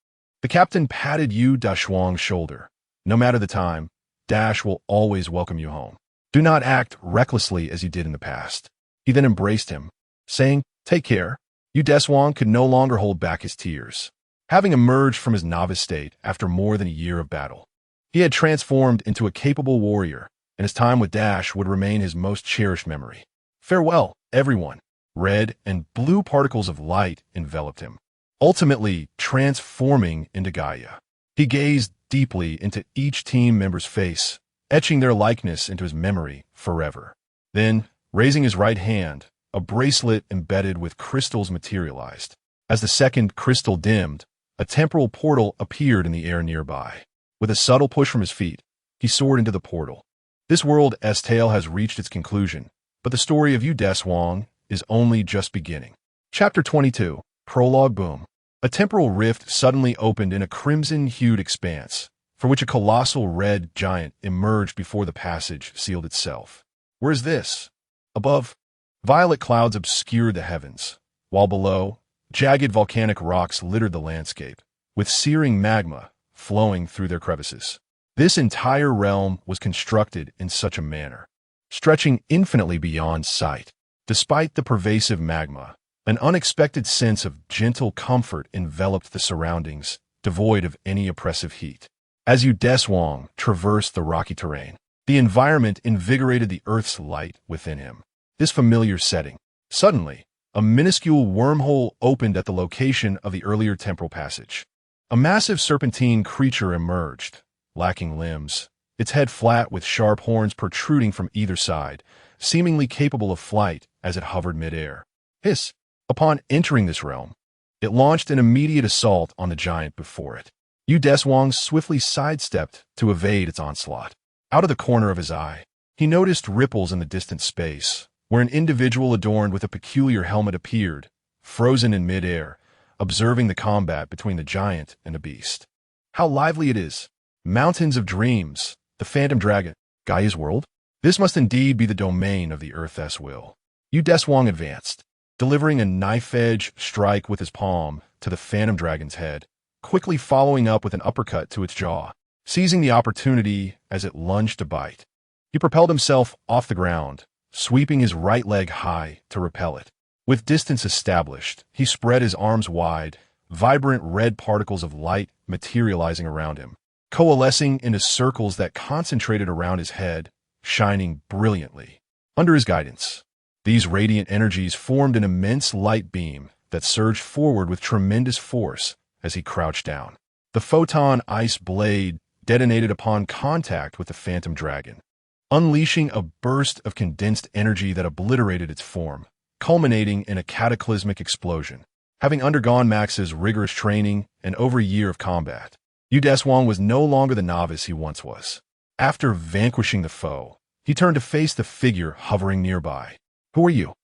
the captain patted Deshuang's shoulder. "No matter the time, Dash will always welcome you home. Do not act recklessly as you did in the past." He then embraced him, saying, "Take care." Deshuang could no longer hold back his tears. Having emerged from his novice state after more than a year of battle, he had transformed into a capable warrior, and his time with Dash would remain his most cherished memory. Farewell, everyone. Red and blue particles of light enveloped him, ultimately transforming into Gaia. He gazed deeply into each team member's face, etching their likeness into his memory forever. Then, raising his right hand, a bracelet embedded with crystals materialized. As the second crystal dimmed, a temporal portal appeared in the air nearby. With a subtle push from his feet, he soared into the portal. This world's tale has reached its conclusion, but the story of Deshuang is only just beginning. Chapter 22, Prologue Boom. A temporal rift suddenly opened in a crimson-hued expanse, for which a colossal red giant emerged before the passage sealed itself. Where is this? Above, violet clouds obscured the heavens, while below, jagged volcanic rocks littered the landscape, with searing magma flowing through their crevices. This entire realm was constructed in such a manner, stretching infinitely beyond sight. Despite the pervasive magma, an unexpected sense of gentle comfort enveloped the surroundings, devoid of any oppressive heat. As Deshuang traversed the rocky terrain, the environment invigorated the Earth's light within him. This familiar setting. Suddenly, a minuscule wormhole opened at the location of the earlier temporal passage. A massive serpentine creature emerged, lacking limbs, its head flat with sharp horns protruding from either side, seemingly capable of flight as it hovered midair. Hiss! Upon entering this realm, it launched an immediate assault on the giant before it. Deshuang swiftly sidestepped to evade its onslaught. Out of the corner of his eye, he noticed ripples in the distant space, where an individual adorned with a peculiar helmet appeared, frozen in midair, observing the combat between the giant and the beast. How lively it is! Mountains of dreams, the phantom dragon, Gaia's world? This must indeed be the domain of the Earth's will. Deshuang advanced, delivering a knife-edge strike with his palm to the phantom dragon's head, quickly following up with an uppercut to its jaw. Seizing the opportunity as it lunged to bite, he propelled himself off the ground, sweeping his right leg high to repel it. With distance established, he spread his arms wide, vibrant red particles of light materializing around him, coalescing into circles that concentrated around his head, shining brilliantly. Under his guidance, these radiant energies formed an immense light beam that surged forward with tremendous force as he crouched down. The photon ice blade detonated upon contact with the phantom dragon, unleashing a burst of condensed energy that obliterated its form, culminating in a cataclysmic explosion. Having undergone Max's rigorous training and over a year of combat, Deshuang was no longer the novice he once was. After vanquishing the foe, he turned to face the figure hovering nearby. "Who are you?"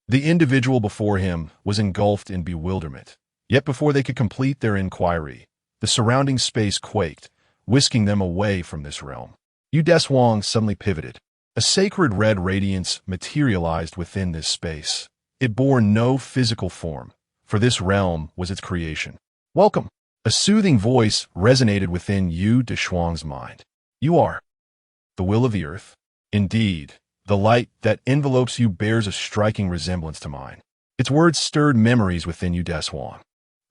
The individual before him was engulfed in bewilderment. Yet before they could complete their inquiry, the surrounding space quaked, whisking them away from this realm. Deshuang suddenly pivoted. A sacred red radiance materialized within this space. It bore no physical form, for this realm was its creation. "Welcome!" A soothing voice resonated within Deshuang's mind. "You are the will of the earth?" "Indeed, the light that envelopes you bears a striking resemblance to mine." Its words stirred memories within Deshuang.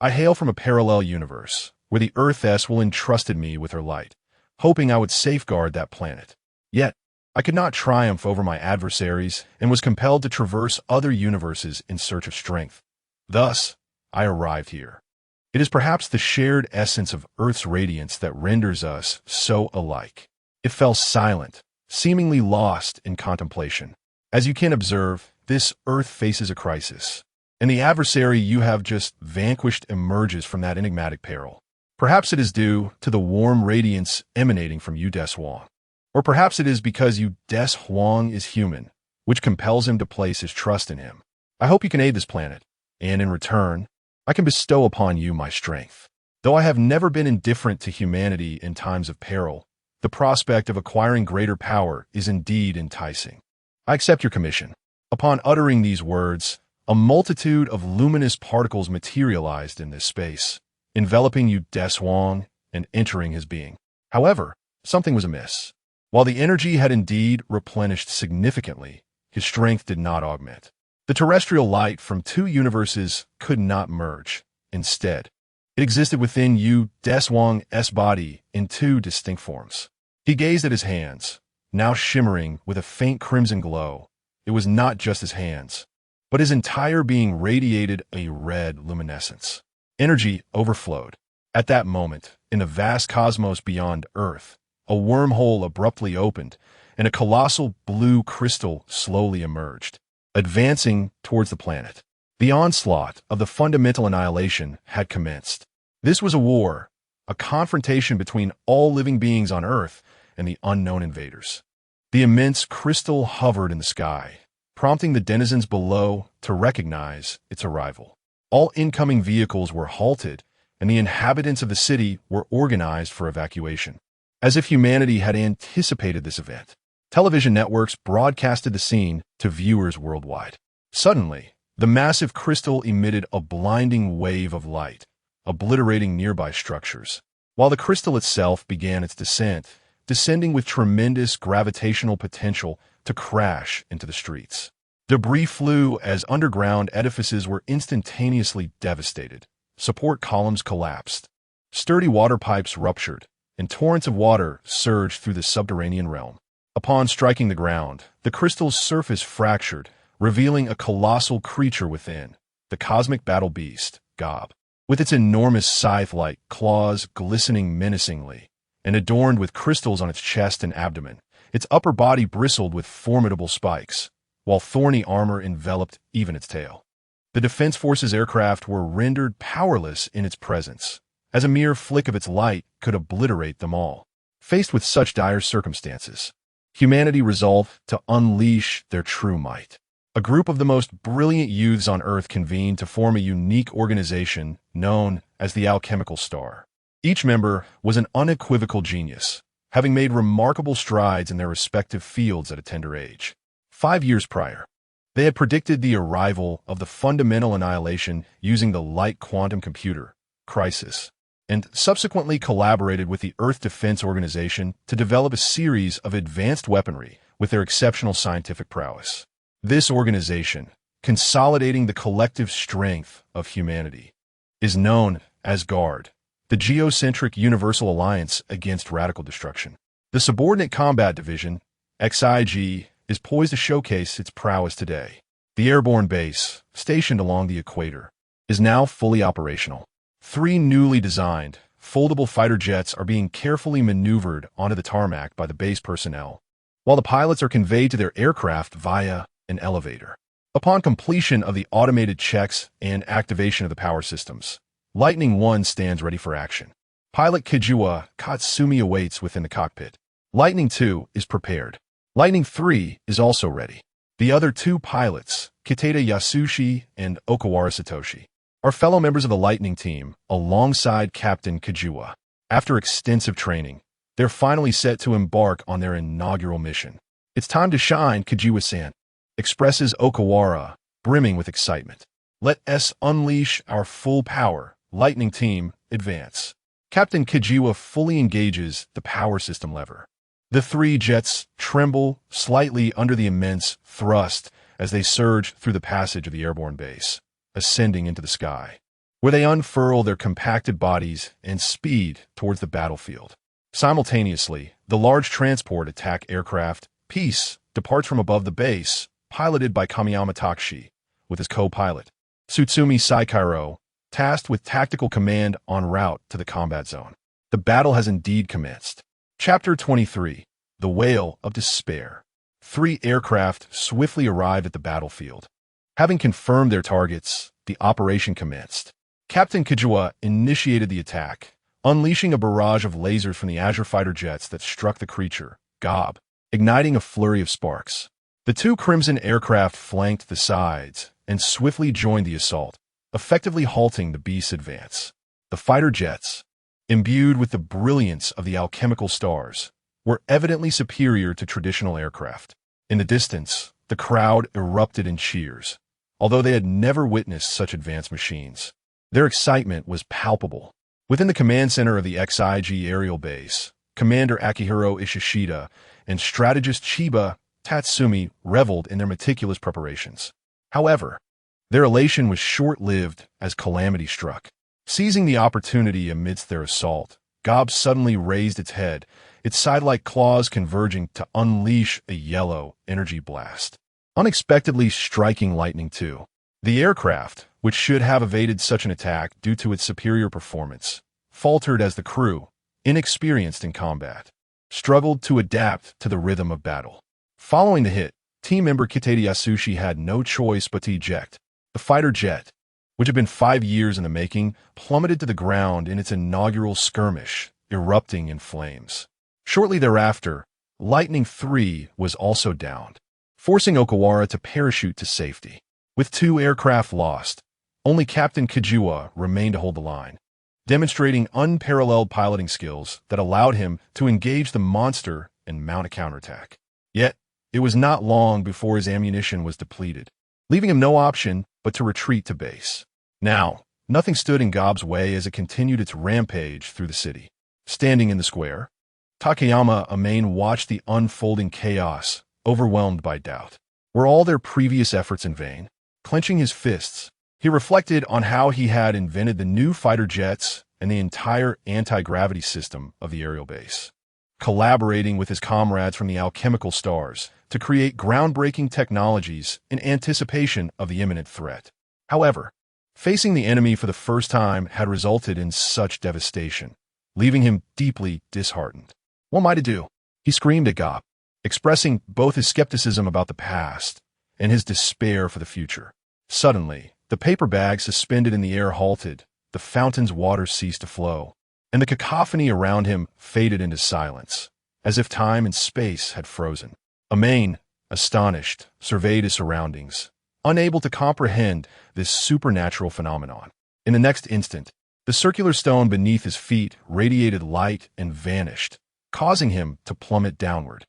"I hail from a parallel universe, where the Earthess will entrusted me with her light, hoping I would safeguard that planet. Yet, I could not triumph over my adversaries and was compelled to traverse other universes in search of strength. Thus, I arrived here. It is perhaps the shared essence of Earth's radiance that renders us so alike." It fell silent, seemingly lost in contemplation. "As you can observe, this Earth faces a crisis, and the adversary you have just vanquished emerges from that enigmatic peril. Perhaps it is due to the warm radiance emanating from Deshuang. Or perhaps it is because Deshuang is human, which compels him to place his trust in him. I hope you can aid this planet, and in return, I can bestow upon you my strength. Though I have never been indifferent to humanity in times of peril, the prospect of acquiring greater power is indeed enticing. I accept your commission." Upon uttering these words, a multitude of luminous particles materialized in this space, enveloping Deshuang and entering his being. However, something was amiss. While the energy had indeed replenished significantly, his strength did not augment. The terrestrial light from two universes could not merge. Instead, it existed within Deshuang's body in two distinct forms. He gazed at his hands, now shimmering with a faint crimson glow. It was not just his hands, but his entire being radiated a red luminescence. Energy overflowed. At that moment, in the vast cosmos beyond Earth, a wormhole abruptly opened, and a colossal blue crystal slowly emerged, advancing towards the planet. The onslaught of the fundamental annihilation had commenced. This was a war, a confrontation between all living beings on Earth and the unknown invaders. The immense crystal hovered in the sky, prompting the denizens below to recognize its arrival. All incoming vehicles were halted, and the inhabitants of the city were organized for evacuation. As if humanity had anticipated this event, television networks broadcasted the scene to viewers worldwide. Suddenly, the massive crystal emitted a blinding wave of light, obliterating nearby structures, while the crystal itself began its descent, descending with tremendous gravitational potential to crash into the streets. Debris flew as underground edifices were instantaneously devastated. Support columns collapsed. Sturdy water pipes ruptured, and torrents of water surged through the subterranean realm. Upon striking the ground, the crystal's surface fractured, revealing a colossal creature within, the cosmic battle beast, Gob. With its enormous scythe-like claws glistening menacingly, and adorned with crystals on its chest and abdomen, its upper body bristled with formidable spikes, while thorny armor enveloped even its tail. The Defense Force's aircraft were rendered powerless in its presence, as a mere flick of its light could obliterate them all. Faced with such dire circumstances, humanity resolved to unleash their true might. A group of the most brilliant youths on Earth convened to form a unique organization known as the Alchemical Star. Each member was an unequivocal genius, having made remarkable strides in their respective fields at a tender age. 5 years prior, they had predicted the arrival of the fundamental annihilation using the light quantum computer, Crisis, and subsequently collaborated with the Earth Defense Organization to develop a series of advanced weaponry with their exceptional scientific prowess. This organization, consolidating the collective strength of humanity, is known as GUARD, the Geocentric Universal Alliance Against Radical Destruction. The Subordinate Combat Division, XIG, is poised to showcase its prowess today. The airborne base, stationed along the equator, is now fully operational. 3 newly designed, foldable fighter jets are being carefully maneuvered onto the tarmac by the base personnel, while the pilots are conveyed to their aircraft via an elevator. Upon completion of the automated checks and activation of the power systems, Lightning 1 stands ready for action. Pilot Kijua Katsumi awaits within the cockpit. Lightning 2 is prepared. Lightning 3 is also ready. The other 2 pilots, Kitata Yasushi and Okawara Satoshi, are fellow members of the Lightning team alongside Captain Kijua. After extensive training, they're finally set to embark on their inaugural mission. "It's time to shine, Kijua-san," expresses Okawara, brimming with excitement. "Let us unleash our full power. Lightning team, advance." Captain Kijua fully engages the power system lever. The 3 jets tremble slightly under the immense thrust as they surge through the passage of the airborne base, ascending into the sky, where they unfurl their compacted bodies and speed towards the battlefield. Simultaneously, the large transport attack aircraft, Peace, departs from above the base, piloted by Kamiyama Takashi, with his co-pilot, Tsutsumi Saikairo, tasked with tactical command en route to the combat zone. The battle has indeed commenced. Chapter 23, The Whale of Despair. 3 aircraft swiftly arrived at the battlefield. Having confirmed their targets, the operation commenced. Captain Kijua initiated the attack, unleashing a barrage of lasers from the Azure fighter jets that struck the creature, Gob, igniting a flurry of sparks. The 2 Crimson aircraft flanked the sides and swiftly joined the assault, effectively halting the beast's advance. The fighter jets, imbued with the brilliance of the alchemical stars, were evidently superior to traditional aircraft. In the distance, the crowd erupted in cheers, although they had never witnessed such advanced machines. Their excitement was palpable. Within the command center of the XIG aerial base, Commander Akihiro Ishishida and strategist Chiba Tatsumi reveled in their meticulous preparations. However, their elation was short-lived as calamity struck. Seizing the opportunity amidst their assault, Gob suddenly raised its head, its side-like claws converging to unleash a yellow energy blast, unexpectedly striking Lightning 2. The aircraft, which should have evaded such an attack due to its superior performance, faltered as the crew, inexperienced in combat, struggled to adapt to the rhythm of battle. Following the hit, team member Kitata Yasushi had no choice but to eject. The fighter jet, which had been 5 years in the making, plummeted to the ground in its inaugural skirmish, erupting in flames. Shortly thereafter, Lightning 3 was also downed, forcing Okawara to parachute to safety. With 2 aircraft lost, only Captain Kijua remained to hold the line, demonstrating unparalleled piloting skills that allowed him to engage the monster and mount a counterattack. Yet, it was not long before his ammunition was depleted, leaving him no option but to retreat to base. Now, nothing stood in Gob's way as it continued its rampage through the city. Standing in the square, Takayama Amane watched the unfolding chaos, overwhelmed by doubt. Were all their previous efforts in vain? Clenching his fists, he reflected on how he had invented the new fighter jets and the entire anti-gravity system of the aerial base, collaborating with his comrades from the alchemical stars to create groundbreaking technologies in anticipation of the imminent threat. However, facing the enemy for the first time had resulted in such devastation, leaving him deeply disheartened. What am I to do? He screamed at Gob, expressing both his skepticism about the past and his despair for the future. Suddenly, the paper bag suspended in the air halted, the fountain's water ceased to flow, and the cacophony around him faded into silence, as if time and space had frozen. Amain, astonished, surveyed his surroundings, unable to comprehend this supernatural phenomenon. In the next instant, the circular stone beneath his feet radiated light and vanished, causing him to plummet downward.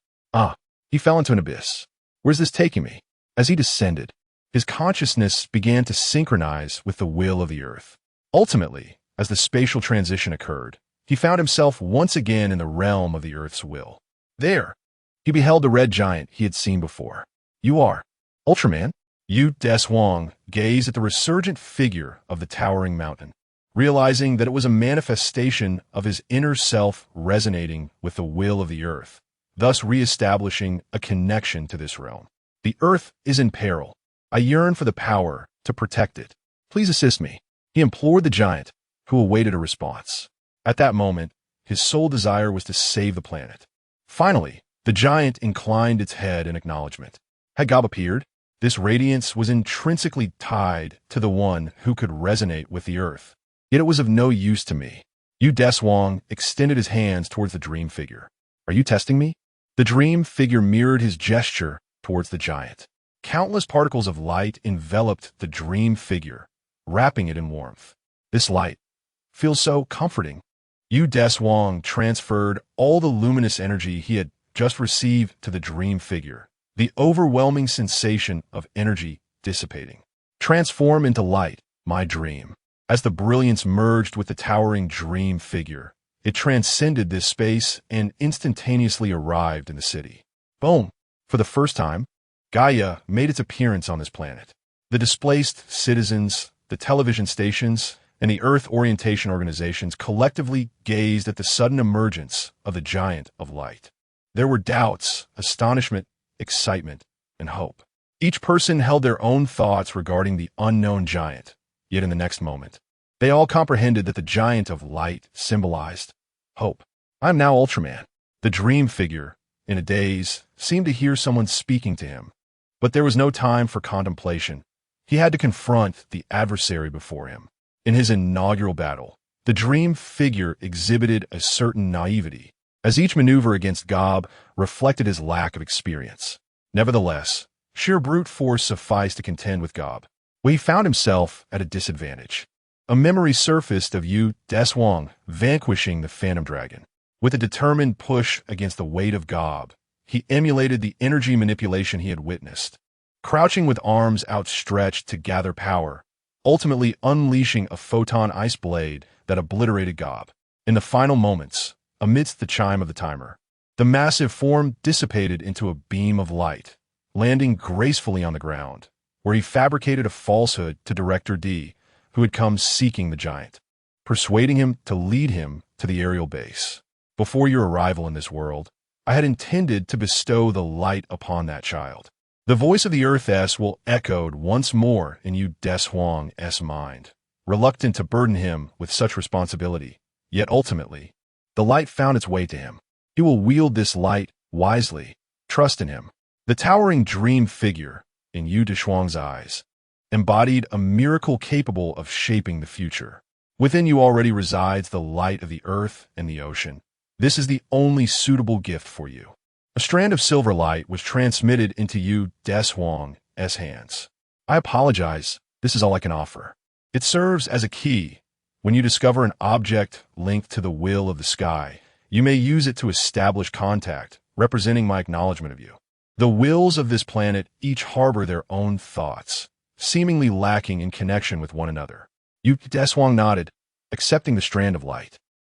He fell into an abyss. Where's this taking me? As he descended, his consciousness began to synchronize with the will of the earth. Ultimately, as the spatial transition occurred, he found himself once again in the realm of the earth's will. There, he beheld the red giant he had seen before. You are Ultraman? Deshuang gazed at the resurgent figure of the towering mountain, realizing that it was a manifestation of his inner self resonating with the will of the earth, thus re-establishing a connection to this realm. The earth is in peril. I yearn for the power to protect it. Please assist me, he implored the giant, who awaited a response. At that moment, his sole desire was to save the planet. Finally, the giant inclined its head in acknowledgement. Had Gob appeared? This radiance was intrinsically tied to the one who could resonate with the earth. Yet it was of no use to me. Deshuang extended his hands towards the dream figure. Are you testing me? The dream figure mirrored his gesture towards the giant. Countless particles of light enveloped the dream figure, wrapping it in warmth. This light feels so comforting. Deshuang transferred all the luminous energy he had just received to the dream figure, the overwhelming sensation of energy dissipating. Transform into light, my dream. As the brilliance merged with the towering dream figure, it transcended this space and instantaneously arrived in the city. Boom! For the first time, Gaia made its appearance on this planet. The displaced citizens, the television stations, and the Earth orientation organizations collectively gazed at the sudden emergence of the giant of light. There were doubts, astonishment, excitement, and hope. Each person held their own thoughts regarding the unknown giant, yet in the next moment, they all comprehended that the giant of light symbolized hope. I am now Ultraman. The dream figure, in a daze, seemed to hear someone speaking to him. But there was no time for contemplation. He had to confront the adversary before him. In his inaugural battle, the dream figure exhibited a certain naivety, as each maneuver against Gob reflected his lack of experience. Nevertheless, sheer brute force sufficed to contend with Gob, where he found himself at a disadvantage. A memory surfaced of Deshuang vanquishing the Phantom Dragon. With a determined push against the weight of Gob, he emulated the energy manipulation he had witnessed, crouching with arms outstretched to gather power, ultimately unleashing a photon ice blade that obliterated Gob. In the final moments, amidst the chime of the timer, the massive form dissipated into a beam of light, landing gracefully on the ground, where he fabricated a falsehood to Director D, who had come seeking the giant, persuading him to lead him to the aerial base. Before your arrival in this world, I had intended to bestow the light upon that child. The voice of the Earth-S will echoed once more in Deshuang's mind, reluctant to burden him with such responsibility. Yet ultimately, the light found its way to him. He will wield this light wisely. Trust in him. The towering dream figure, in Deshuang's eyes, embodied a miracle capable of shaping the future. Within you already resides the light of the earth and the ocean. This is the only suitable gift for you. A strand of silver light was transmitted into Deshuang's hands. I apologize, this is all I can offer. It serves as a key. When you discover an object linked to the will of the sky, you may use it to establish contact, representing my acknowledgement of you. The wills of this planet each harbor their own thoughts, seemingly lacking in connection with one another. Deshuang nodded, accepting the strand of light.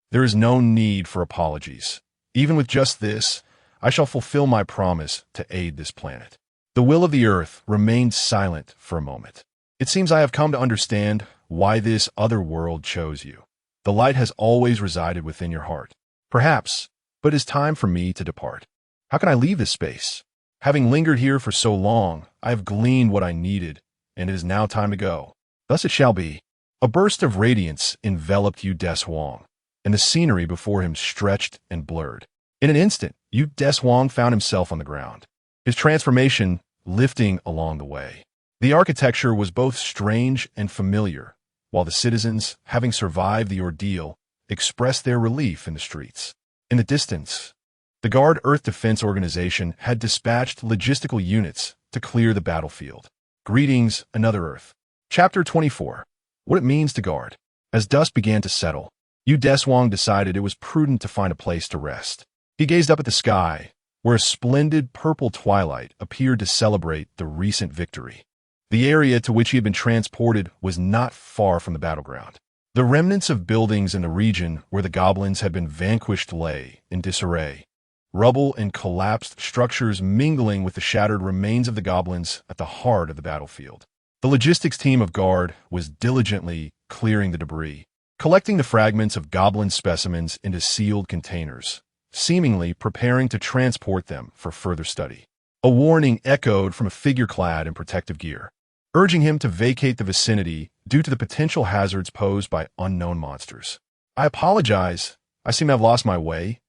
There is no need for apologies. Even with just this, I shall fulfill my promise to aid this planet. The will of the earth remained silent for a moment. It seems I have come to understand why this other world chose you. The light has always resided within your heart. Perhaps, but it is time for me to depart. How can I leave this space? Having lingered here for so long, I have gleaned what I needed, and it is now time to go. Thus it shall be. A burst of radiance enveloped Deshuang, and the scenery before him stretched and blurred. In an instant, Deshuang found himself on the ground, his transformation lifting along the way. The architecture was both strange and familiar, while the citizens, having survived the ordeal, expressed their relief in the streets. In the distance, the Guard Earth Defense Organization had dispatched logistical units to clear the battlefield. Greetings, Another Earth. Chapter 24. What it means to guard. As dusk began to settle, Deshuang decided it was prudent to find a place to rest. He gazed up at the sky, where a splendid purple twilight appeared to celebrate the recent victory. The area to which he had been transported was not far from the battleground. The remnants of buildings in the region where the goblins had been vanquished lay in disarray, rubble and collapsed structures mingling with the shattered remains of the goblins at the heart of the battlefield. The logistics team of Guard was diligently clearing the debris, collecting the fragments of goblin specimens into sealed containers, seemingly preparing to transport them for further study. A warning echoed from a figure clad in protective gear, urging him to vacate the vicinity due to the potential hazards posed by unknown monsters. I apologize. I seem to have lost my way,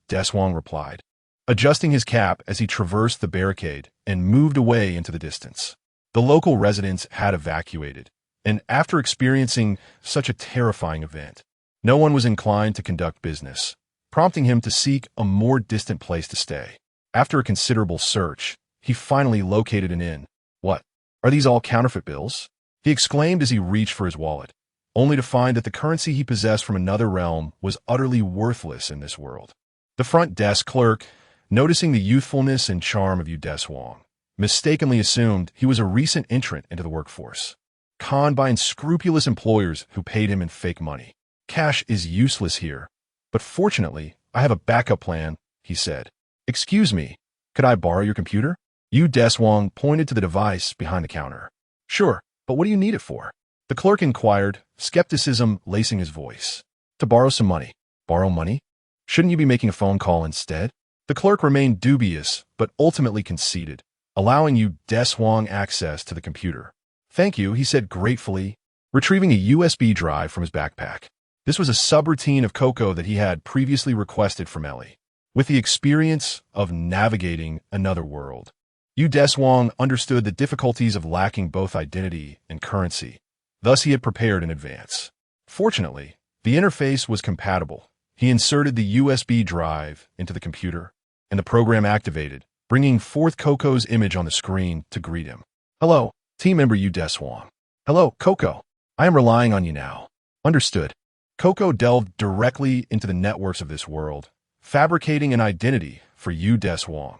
Deshuang replied, adjusting his cap as he traversed the barricade and moved away into the distance. The local residents had evacuated, and after experiencing such a terrifying event, no one was inclined to conduct business, prompting him to seek a more distant place to stay. After a considerable search, he finally located an inn. What? Are these all counterfeit bills? He exclaimed as he reached for his wallet, only to find that the currency he possessed from another realm was utterly worthless in this world. The front desk clerk, noticing the youthfulness and charm of Deshuang, mistakenly assumed he was a recent entrant into the workforce, conned by unscrupulous employers who paid him in fake money. Cash is useless here, but fortunately, I have a backup plan, he said. Excuse me, could I borrow your computer? Deshuang pointed to the device behind the counter. Sure, but what do you need it for? The clerk inquired, skepticism lacing his voice. To borrow some money. Borrow money? Shouldn't you be making a phone call instead? The clerk remained dubious, but ultimately conceded, allowing Deshuang access to the computer. Thank you, he said gratefully, retrieving a USB drive from his backpack. This was a subroutine of Coco that he had previously requested from Ellie. With the experience of navigating another world, Deshuang understood the difficulties of lacking both identity and currency. Thus, he had prepared in advance. Fortunately, the interface was compatible. He inserted the USB drive into the computer, and the program activated, bringing forth Coco's image on the screen to greet him. Hello, team member Deshuang. Hello, Coco. I am relying on you now. Understood. Coco delved directly into the networks of this world, fabricating an identity for Deshuang,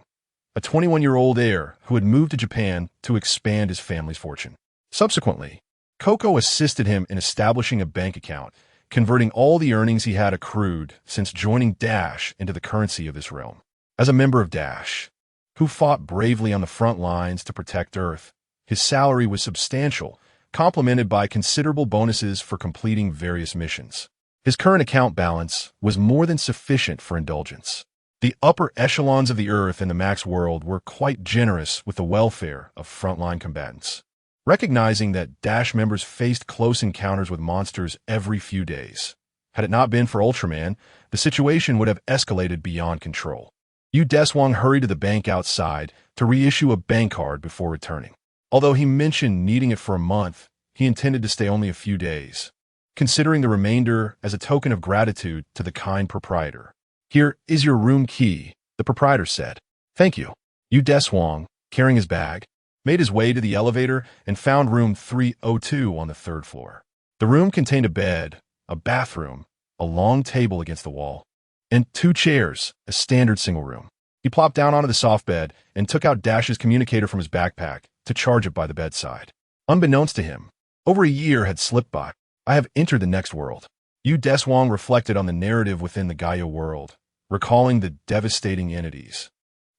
a 21-year-old heir who had moved to Japan to expand his family's fortune. Subsequently, Coco assisted him in establishing a bank account, converting all the earnings he had accrued since joining Dash into the currency of this realm. As a member of Dash, who fought bravely on the front lines to protect Earth, his salary was substantial, complemented by considerable bonuses for completing various missions. His current account balance was more than sufficient for indulgence. The upper echelons of the Earth and the Max world were quite generous with the welfare of frontline combatants, recognizing that Dash members faced close encounters with monsters every few days. Had it not been for Ultraman, the situation would have escalated beyond control. Deshuang hurried to the bank outside to reissue a bank card before returning. Although he mentioned needing it for a month, he intended to stay only a few days, considering the remainder as a token of gratitude to the kind proprietor. Here is your room key, the proprietor said. Thank you. Deshuang, carrying his bag, made his way to the elevator and found room 302 on the third floor. The room contained a bed, a bathroom, a long table against the wall, and 2 chairs, a standard single room. He plopped down onto the soft bed and took out Dash's communicator from his backpack to charge it by the bedside. Unbeknownst to him, over a year had slipped by. I have entered the next world. Deshuang reflected on the narrative within the Gaia world, recalling the devastating entities.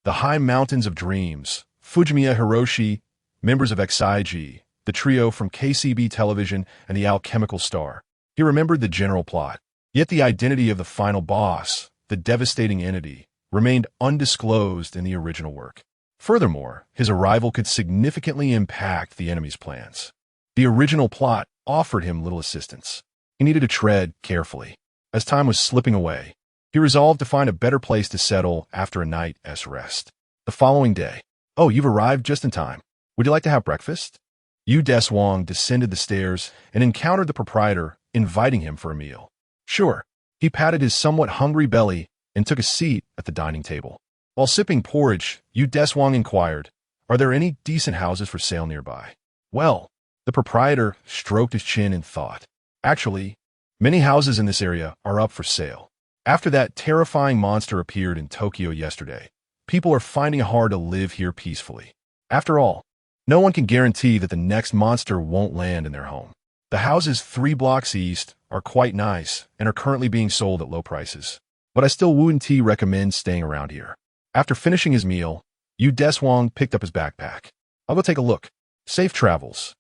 The High Mountains of Dreams, Fujimiya Hiroshi, members of XIG, the trio from KCB Television, and the Alchemical Star. He remembered the general plot. Yet the identity of the final boss, the devastating entity, remained undisclosed in the original work. Furthermore, his arrival could significantly impact the enemy's plans. The original plot offered him little assistance. He needed to tread carefully. As time was slipping away, he resolved to find a better place to settle after a night's rest. The following day, "Oh, you've arrived just in time. Would you like to have breakfast?" Deshuang descended the stairs and encountered the proprietor, inviting him for a meal. Sure. He patted his somewhat hungry belly and took a seat at the dining table. While sipping porridge, Deshuang inquired, "Are there any decent houses for sale nearby?" "Well," the proprietor stroked his chin in thought. "Actually, many houses in this area are up for sale. After that terrifying monster appeared in Tokyo yesterday, people are finding it hard to live here peacefully. After all, no one can guarantee that the next monster won't land in their home. The houses 3 blocks east are quite nice and are currently being sold at low prices, but I still wouldn't recommend staying around here." After finishing his meal, Deshuang picked up his backpack. "I'll go take a look. Safe travels,"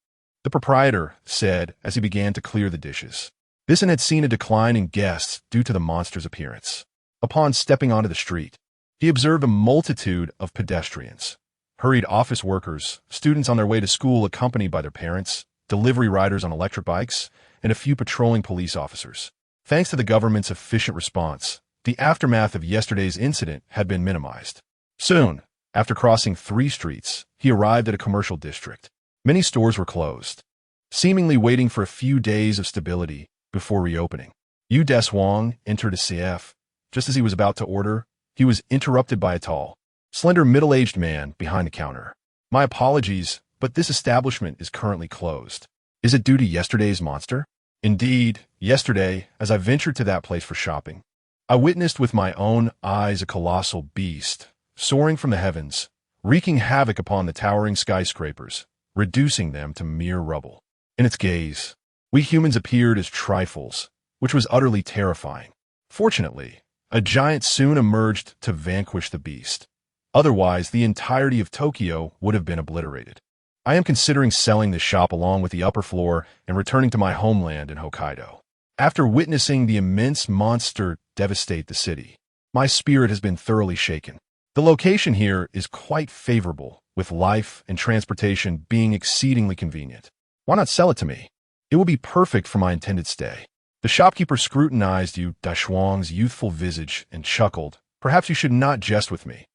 the proprietor said as he began to clear the dishes. This had seen a decline in guests due to the monster's appearance. Upon stepping onto the street, he observed a multitude of pedestrians, hurried office workers, students on their way to school accompanied by their parents, delivery riders on electric bikes, and a few patrolling police officers. Thanks to the government's efficient response, the aftermath of yesterday's incident had been minimized. Soon, after crossing 3 streets, he arrived at a commercial district. Many stores were closed, seemingly waiting for a few days of stability before reopening. Deshuang entered a CF. Just as he was about to order, he was interrupted by a tall, slender middle-aged man behind the counter. "My apologies, but this establishment is currently closed. Is it due to yesterday's monster?" "Indeed, yesterday, as I ventured to that place for shopping, I witnessed with my own eyes a colossal beast, soaring from the heavens, wreaking havoc upon the towering skyscrapers, reducing them to mere rubble. In its gaze, we humans appeared as trifles, which was utterly terrifying. Fortunately, a giant soon emerged to vanquish the beast. Otherwise, the entirety of Tokyo would have been obliterated. I am considering selling this shop along with the upper floor and returning to my homeland in Hokkaido. After witnessing the immense monster devastate the city, my spirit has been thoroughly shaken. The location here is quite favorable, with life and transportation being exceedingly convenient. Why not sell it to me? It will be perfect for my intended stay." The shopkeeper scrutinized Deshuang's youthful visage and chuckled. "Perhaps you should not jest with me.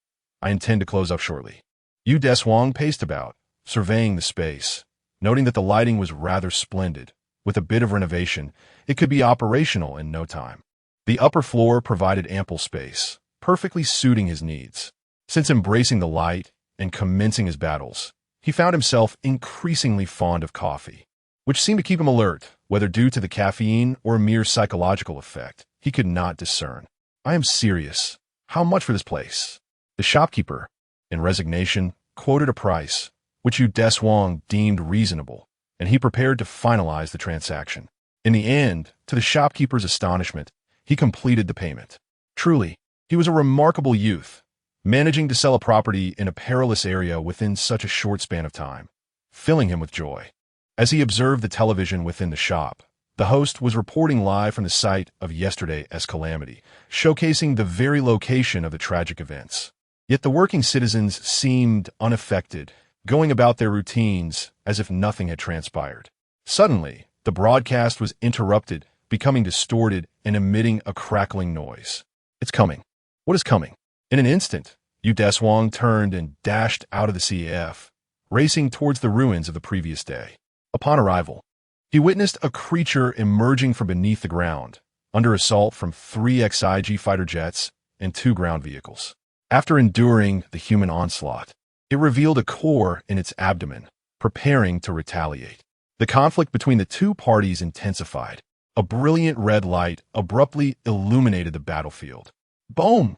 I intend to close up shortly." Deshuang paced about, surveying the space, noting that the lighting was rather splendid. With a bit of renovation, it could be operational in no time. The upper floor provided ample space, perfectly suiting his needs. Since embracing the light and commencing his battles, he found himself increasingly fond of coffee, which seemed to keep him alert, whether due to the caffeine or a mere psychological effect. He could not discern. "I am serious. How much for this place?" The shopkeeper, in resignation, quoted a price, which Deshuang deemed reasonable, and he prepared to finalize the transaction. In the end, to the shopkeeper's astonishment, he completed the payment. Truly, he was a remarkable youth, managing to sell a property in a perilous area within such a short span of time, filling him with joy. As he observed the television within the shop, the host was reporting live from the site of yesterday's calamity, showcasing the very location of the tragic events. Yet the working citizens seemed unaffected, going about their routines as if nothing had transpired. Suddenly, the broadcast was interrupted, becoming distorted and emitting a crackling noise. "It's coming. What is coming?" In an instant, Deshuang turned and dashed out of the CF, racing towards the ruins of the previous day. Upon arrival, he witnessed a creature emerging from beneath the ground, under assault from 3 XIG fighter jets and 2 ground vehicles. After enduring the human onslaught, it revealed a core in its abdomen, preparing to retaliate. The conflict between the 2 parties intensified. A brilliant red light abruptly illuminated the battlefield. Boom!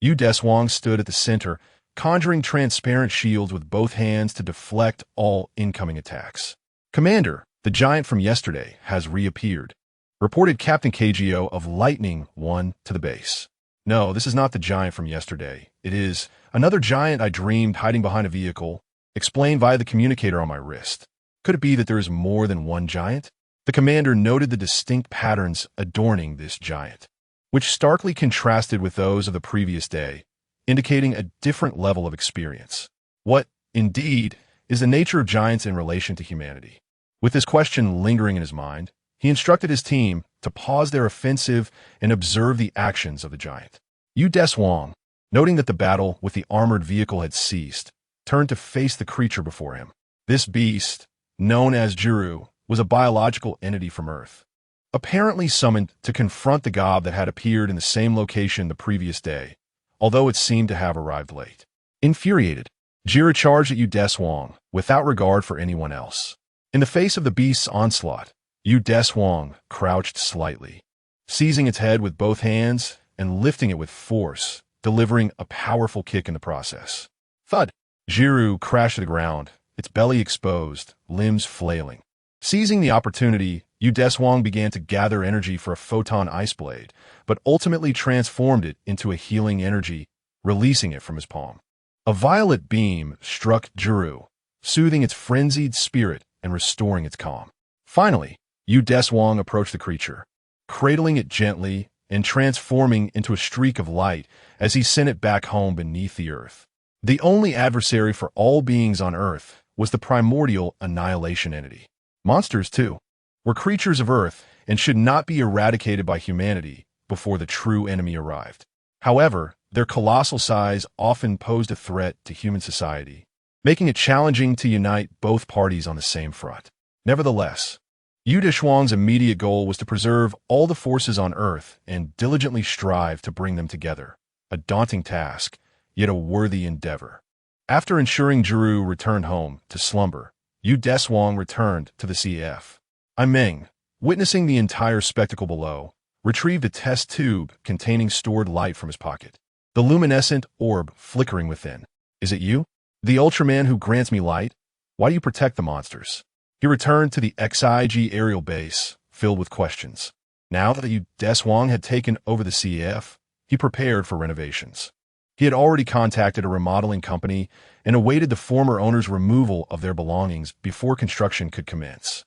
Deshuang stood at the center, conjuring transparent shields with both hands to deflect all incoming attacks. "Commander, the giant from yesterday has reappeared," reported Captain KGO of Lightning 1 to the base. "No, this is not the giant from yesterday. It is another giant I dreamed hiding behind a vehicle, explained via the communicator on my wrist. Could it be that there is more than one giant?" The The commander noted the distinct patterns adorning this giant, which starkly contrasted with those of the previous day, indicating a different level of experience. What, indeed, is the nature of giants in relation to humanity? With this question lingering in his mind, he instructed his team to pause their offensive and observe the actions of the giant. Deshuang, noting that the battle with the armored vehicle had ceased, turned to face the creature before him. This beast, known as Jiru, was a biological entity from Earth, apparently summoned to confront the gob that had appeared in the same location the previous day, although it seemed to have arrived late. Infuriated, Jiru charged at Deshuang without regard for anyone else. In the face of the beast's onslaught, Deshuang crouched slightly, seizing its head with both hands and lifting it with force, delivering a powerful kick in the process. Thud! Jiru crashed to the ground, its belly exposed, limbs flailing. Seizing the opportunity, Deshuang began to gather energy for a photon ice blade, but ultimately transformed it into a healing energy, releasing it from his palm. A violet beam struck Jiru, soothing its frenzied spirit and restoring its calm. Finally, Deshuang approached the creature, cradling it gently and transforming into a streak of light as he sent it back home beneath the earth. The only adversary for all beings on Earth was the primordial annihilation entity. Monsters, too, were creatures of Earth and should not be eradicated by humanity before the true enemy arrived. However, their colossal size often posed a threat to human society, making it challenging to unite both parties on the same front. Nevertheless, Deshuang's immediate goal was to preserve all the forces on Earth and diligently strive to bring them together, a daunting task, yet a worthy endeavor. After ensuring Jiru returned home to slumber, Deshuang returned to the CF. Meng, witnessing the entire spectacle below, retrieved a test tube containing stored light from his pocket, the luminescent orb flickering within. Is it you? The Ultraman who grants me light? Why do you protect the monsters? He returned to the XIG aerial base, filled with questions. Now that Deshuang had taken over the CF, he prepared for renovations. He had already contacted a remodeling company and awaited the former owner's removal of their belongings before construction could commence.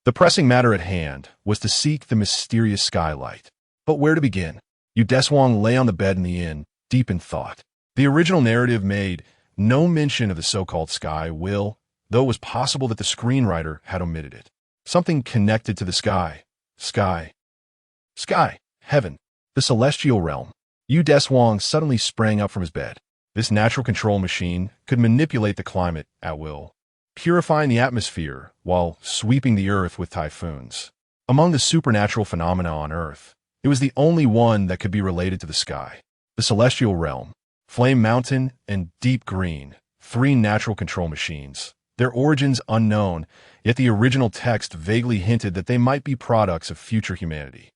The pressing matter at hand was to seek the mysterious skylight. But where to begin? Deshuang lay on the bed in the inn, deep in thought. The original narrative made no mention of the so-called sky will, though it was possible that the screenwriter had omitted it. Something connected to the sky. Sky. Heaven. The celestial realm. Deshuang suddenly sprang up from his bed. This natural control machine could manipulate the climate at will, purifying the atmosphere while sweeping the earth with typhoons. Among the supernatural phenomena on Earth, it was the only one that could be related to the sky. The celestial realm, Flame Mountain, and Deep Green, three natural control machines. Their origins unknown, yet the original text vaguely hinted that they might be products of future humanity.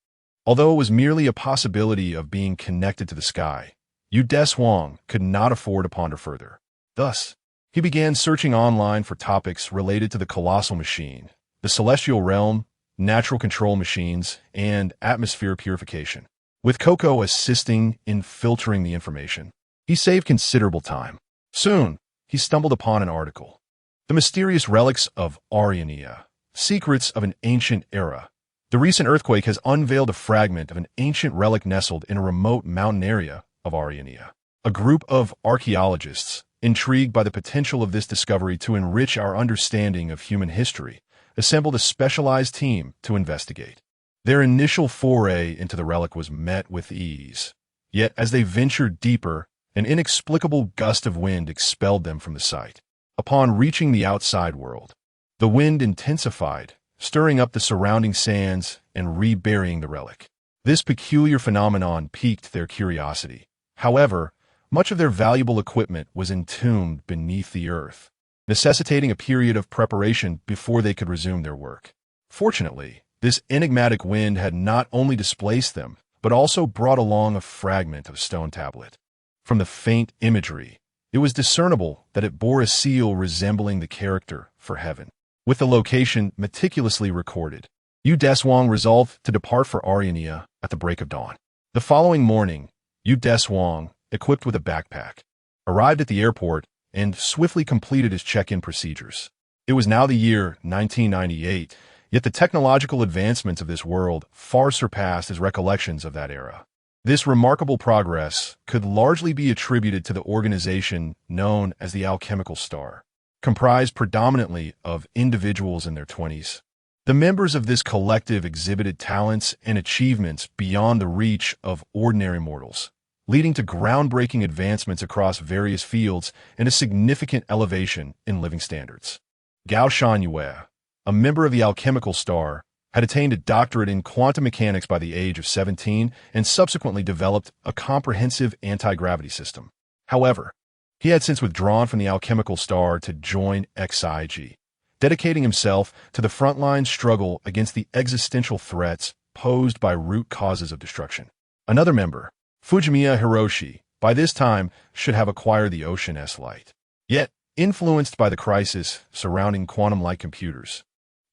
Although it was merely a possibility of being connected to the sky, Deshuang could not afford to ponder further. Thus, he began searching online for topics related to the colossal machine, the celestial realm, natural control machines, and atmosphere purification. With Coco assisting in filtering the information, he saved considerable time. Soon, he stumbled upon an article. The mysterious relics of Ariania, secrets of an ancient era. The recent earthquake has unveiled a fragment of an ancient relic nestled in a remote mountain area of Ariania. A group of archaeologists, intrigued by the potential of this discovery to enrich our understanding of human history, assembled a specialized team to investigate. Their initial foray into the relic was met with ease. Yet as they ventured deeper, an inexplicable gust of wind expelled them from the site. Upon reaching the outside world, the wind intensified, stirring up the surrounding sands and reburying the relic. This peculiar phenomenon piqued their curiosity. However, much of their valuable equipment was entombed beneath the earth, necessitating a period of preparation before they could resume their work. Fortunately, this enigmatic wind had not only displaced them, but also brought along a fragment of stone tablet. From the faint imagery, it was discernible that it bore a seal resembling the character for heaven. With the location meticulously recorded, Deshuang resolved to depart for Ariania at the break of dawn. The following morning, Deshuang, equipped with a backpack, arrived at the airport and swiftly completed his check-in procedures. It was now the year 1998, Yet the technological advancements of this world far surpassed his recollections of that era. This remarkable progress could largely be attributed to the organization known as the Alchemical Star, comprised predominantly of individuals in their 20s. The members of this collective exhibited talents and achievements beyond the reach of ordinary mortals, leading to groundbreaking advancements across various fields and a significant elevation in living standards. Gao Shangyue, a member of the Alchemical Star, had attained a doctorate in quantum mechanics by the age of 17 and subsequently developed a comprehensive anti-gravity system. However, he had since withdrawn from the Alchemical Star to join XIG, dedicating himself to the frontline struggle against the existential threats posed by root causes of destruction. Another member, Fujimiya Hiroshi, by this time should have acquired the Ocean S light. Yet, influenced by the crisis surrounding quantum-like computers,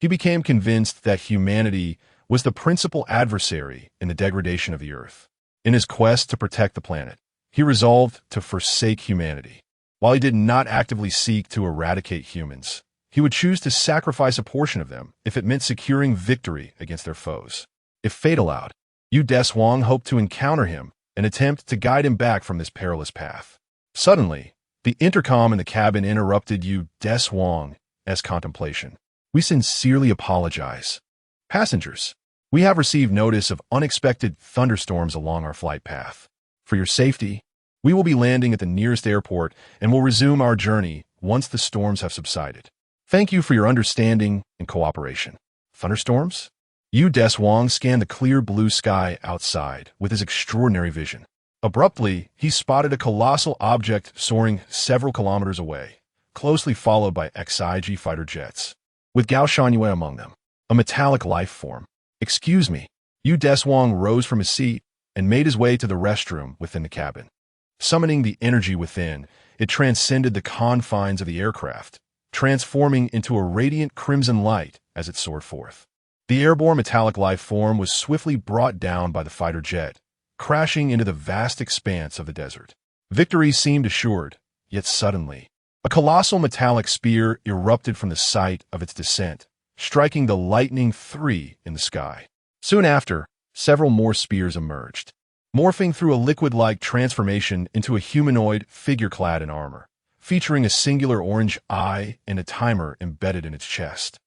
he became convinced that humanity was the principal adversary in the degradation of the Earth. In his quest to protect the planet, he resolved to forsake humanity. While he did not actively seek to eradicate humans, he would choose to sacrifice a portion of them if it meant securing victory against their foes. If fate allowed, Deshuang hoped to encounter him and attempt to guide him back from this perilous path. Suddenly, the intercom in the cabin interrupted Deshuang's contemplation. "We sincerely apologize. Passengers, we have received notice of unexpected thunderstorms along our flight path. For your safety, we will be landing at the nearest airport and will resume our journey once the storms have subsided. Thank you for your understanding and cooperation." Thunderstorms? Deshuang scanned the clear blue sky outside with his extraordinary vision. Abruptly, he spotted a colossal object soaring several kilometers away, closely followed by XIG fighter jets, with Gao Shangyue among them, a metallic life form. "Excuse me." Deshuang rose from his seat and made his way to the restroom within the cabin. Summoning the energy within, it transcended the confines of the aircraft, transforming into a radiant crimson light as it soared forth. The airborne metallic life form was swiftly brought down by the fighter jet, crashing into the vast expanse of the desert. Victory seemed assured, yet suddenly, a colossal metallic spear erupted from the site of its descent, striking the lightning 3 in the sky. Soon after, several more spears emerged, morphing through a liquid-like transformation into a humanoid figure clad in armor, featuring a singular orange eye and a timer embedded in its chest.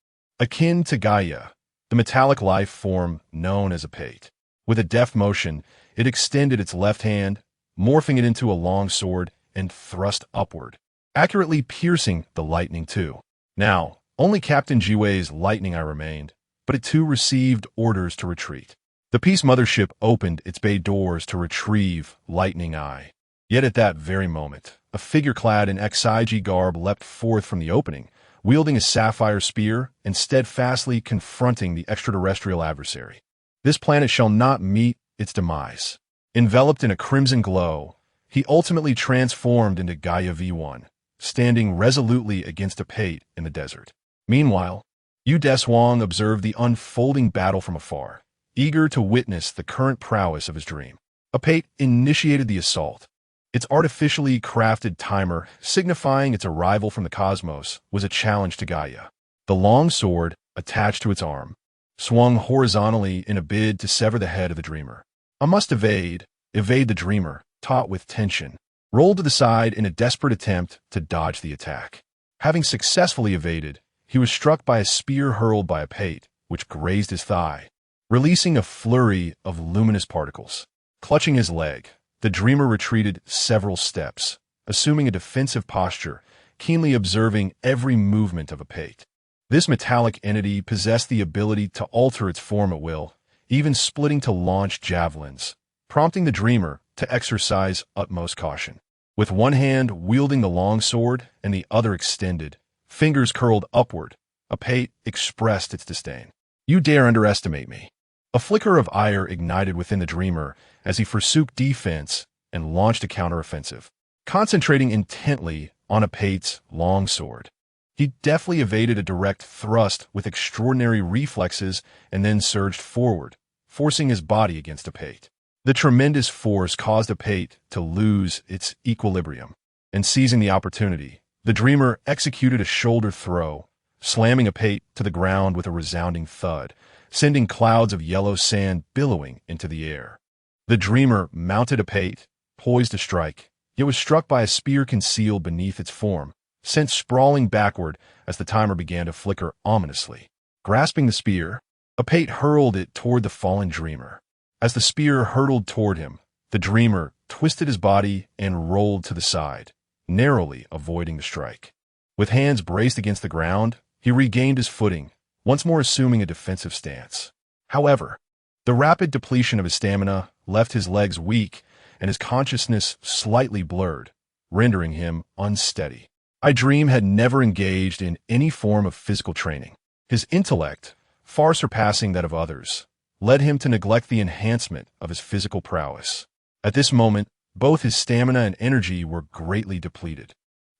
Akin to Gaia, the metallic life form known as a pate. With a deft motion, it extended its left hand, morphing it into a long sword, and thrust upward, accurately piercing the lightning 2. Now, only Captain Jiwei's lightning eye remained, but it too received orders to retreat. The Peace Mothership opened its bay doors to retrieve Lightning Eye. Yet at that very moment, a figure clad in XIG garb leapt forth from the opening, wielding a sapphire spear and steadfastly confronting the extraterrestrial adversary. This planet shall not meet its demise. Enveloped in a crimson glow, he ultimately transformed into Gaia V1, standing resolutely against a pate in the desert. Meanwhile, Deshuang observed the unfolding battle from afar, eager to witness the current prowess of his dream. A pate initiated the assault. Its artificially crafted timer, signifying its arrival from the cosmos, was a challenge to Gaia. The long sword, attached to its arm, swung horizontally in a bid to sever the head of the dreamer. I must evade the dreamer, taut with tension, rolled to the side in a desperate attempt to dodge the attack. Having successfully evaded, he was struck by a spear hurled by a pate, which grazed his thigh, releasing a flurry of luminous particles. Clutching his leg, the dreamer retreated several steps, assuming a defensive posture, keenly observing every movement of a pate. This metallic entity possessed the ability to alter its form at will, even splitting to launch javelins, prompting the dreamer to exercise utmost caution. With one hand wielding the long sword and the other extended, fingers curled upward, a pate expressed its disdain. "You dare underestimate me." A flicker of ire ignited within the dreamer as he forsook defense and launched a counteroffensive. Concentrating intently on a pate's long sword, he deftly evaded a direct thrust with extraordinary reflexes and then surged forward, forcing his body against a pate. The tremendous force caused a pate to lose its equilibrium, and seizing the opportunity, the dreamer executed a shoulder throw, slamming Apate to the ground with a resounding thud, sending clouds of yellow sand billowing into the air. The dreamer mounted Apate, poised to strike, yet was struck by a spear concealed beneath its form, sent sprawling backward as the timer began to flicker ominously. Grasping the spear, Apate hurled it toward the fallen dreamer. As the spear hurtled toward him, the dreamer twisted his body and rolled to the side, narrowly avoiding the strike. With hands braced against the ground, he regained his footing, once more assuming a defensive stance. However, the rapid depletion of his stamina left his legs weak and his consciousness slightly blurred, rendering him unsteady. Dream had never engaged in any form of physical training. His intellect, far surpassing that of others, led him to neglect the enhancement of his physical prowess. At this moment, both his stamina and energy were greatly depleted.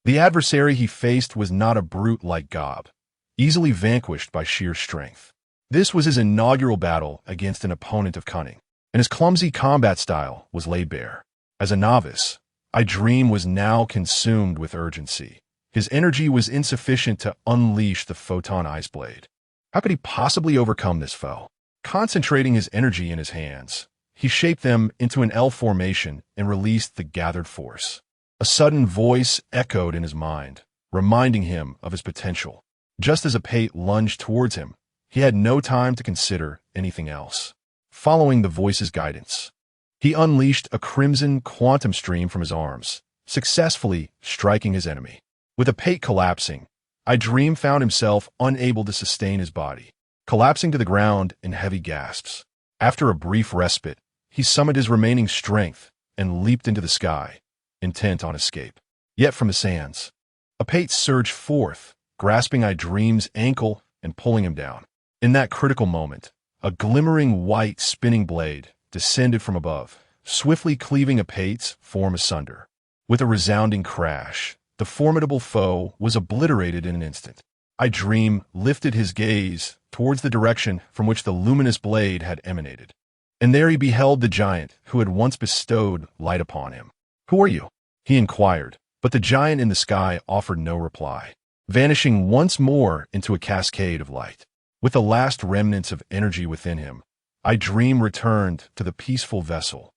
The adversary he faced was not a brute like Gob, easily vanquished by sheer strength. This was his inaugural battle against an opponent of cunning, and his clumsy combat style was laid bare. As a novice, Dream was now consumed with urgency. His energy was insufficient to unleash the photon ice blade. How could he possibly overcome this foe? Concentrating his energy in his hands, he shaped them into an L formation and released the gathered force. A sudden voice echoed in his mind, reminding him of his potential. Just as Apate lunged towards him, he had no time to consider anything else. Following the voice's guidance, he unleashed a crimson quantum stream from his arms, successfully striking his enemy. With Apate collapsing, Dream found himself unable to sustain his body, collapsing to the ground in heavy gasps. After a brief respite, he summoned his remaining strength and leaped into the sky, intent on escape. Yet from the sands, Apate surged forth, grasping Dream's ankle and pulling him down. In that critical moment, a glimmering white spinning blade descended from above, swiftly cleaving Apate's form asunder. With a resounding crash, the formidable foe was obliterated in an instant. Dream lifted his gaze towards the direction from which the luminous blade had emanated. And there he beheld the giant who had once bestowed light upon him. "Who are you?" he inquired, but the giant in the sky offered no reply, vanishing once more into a cascade of light. With the last remnants of energy within him, Dream returned to the peaceful vessel,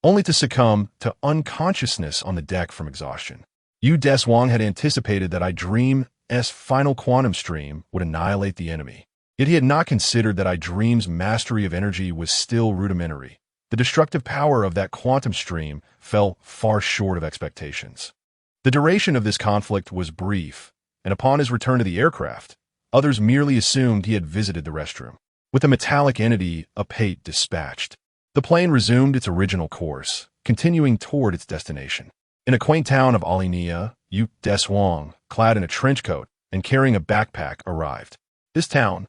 only to succumb to unconsciousness on the deck from exhaustion. Deshuang had anticipated that Dream's final quantum stream would annihilate the enemy. Yet he had not considered that Dream's mastery of energy was still rudimentary. The destructive power of that quantum stream fell far short of expectations. The duration of this conflict was brief, and upon his return to the aircraft, others merely assumed he had visited the restroom. With a metallic entity, Apate dispatched. The plane resumed its original course, continuing toward its destination. In a quaint town of Alinia, Deshuang, clad in a trench coat and carrying a backpack, arrived. This town,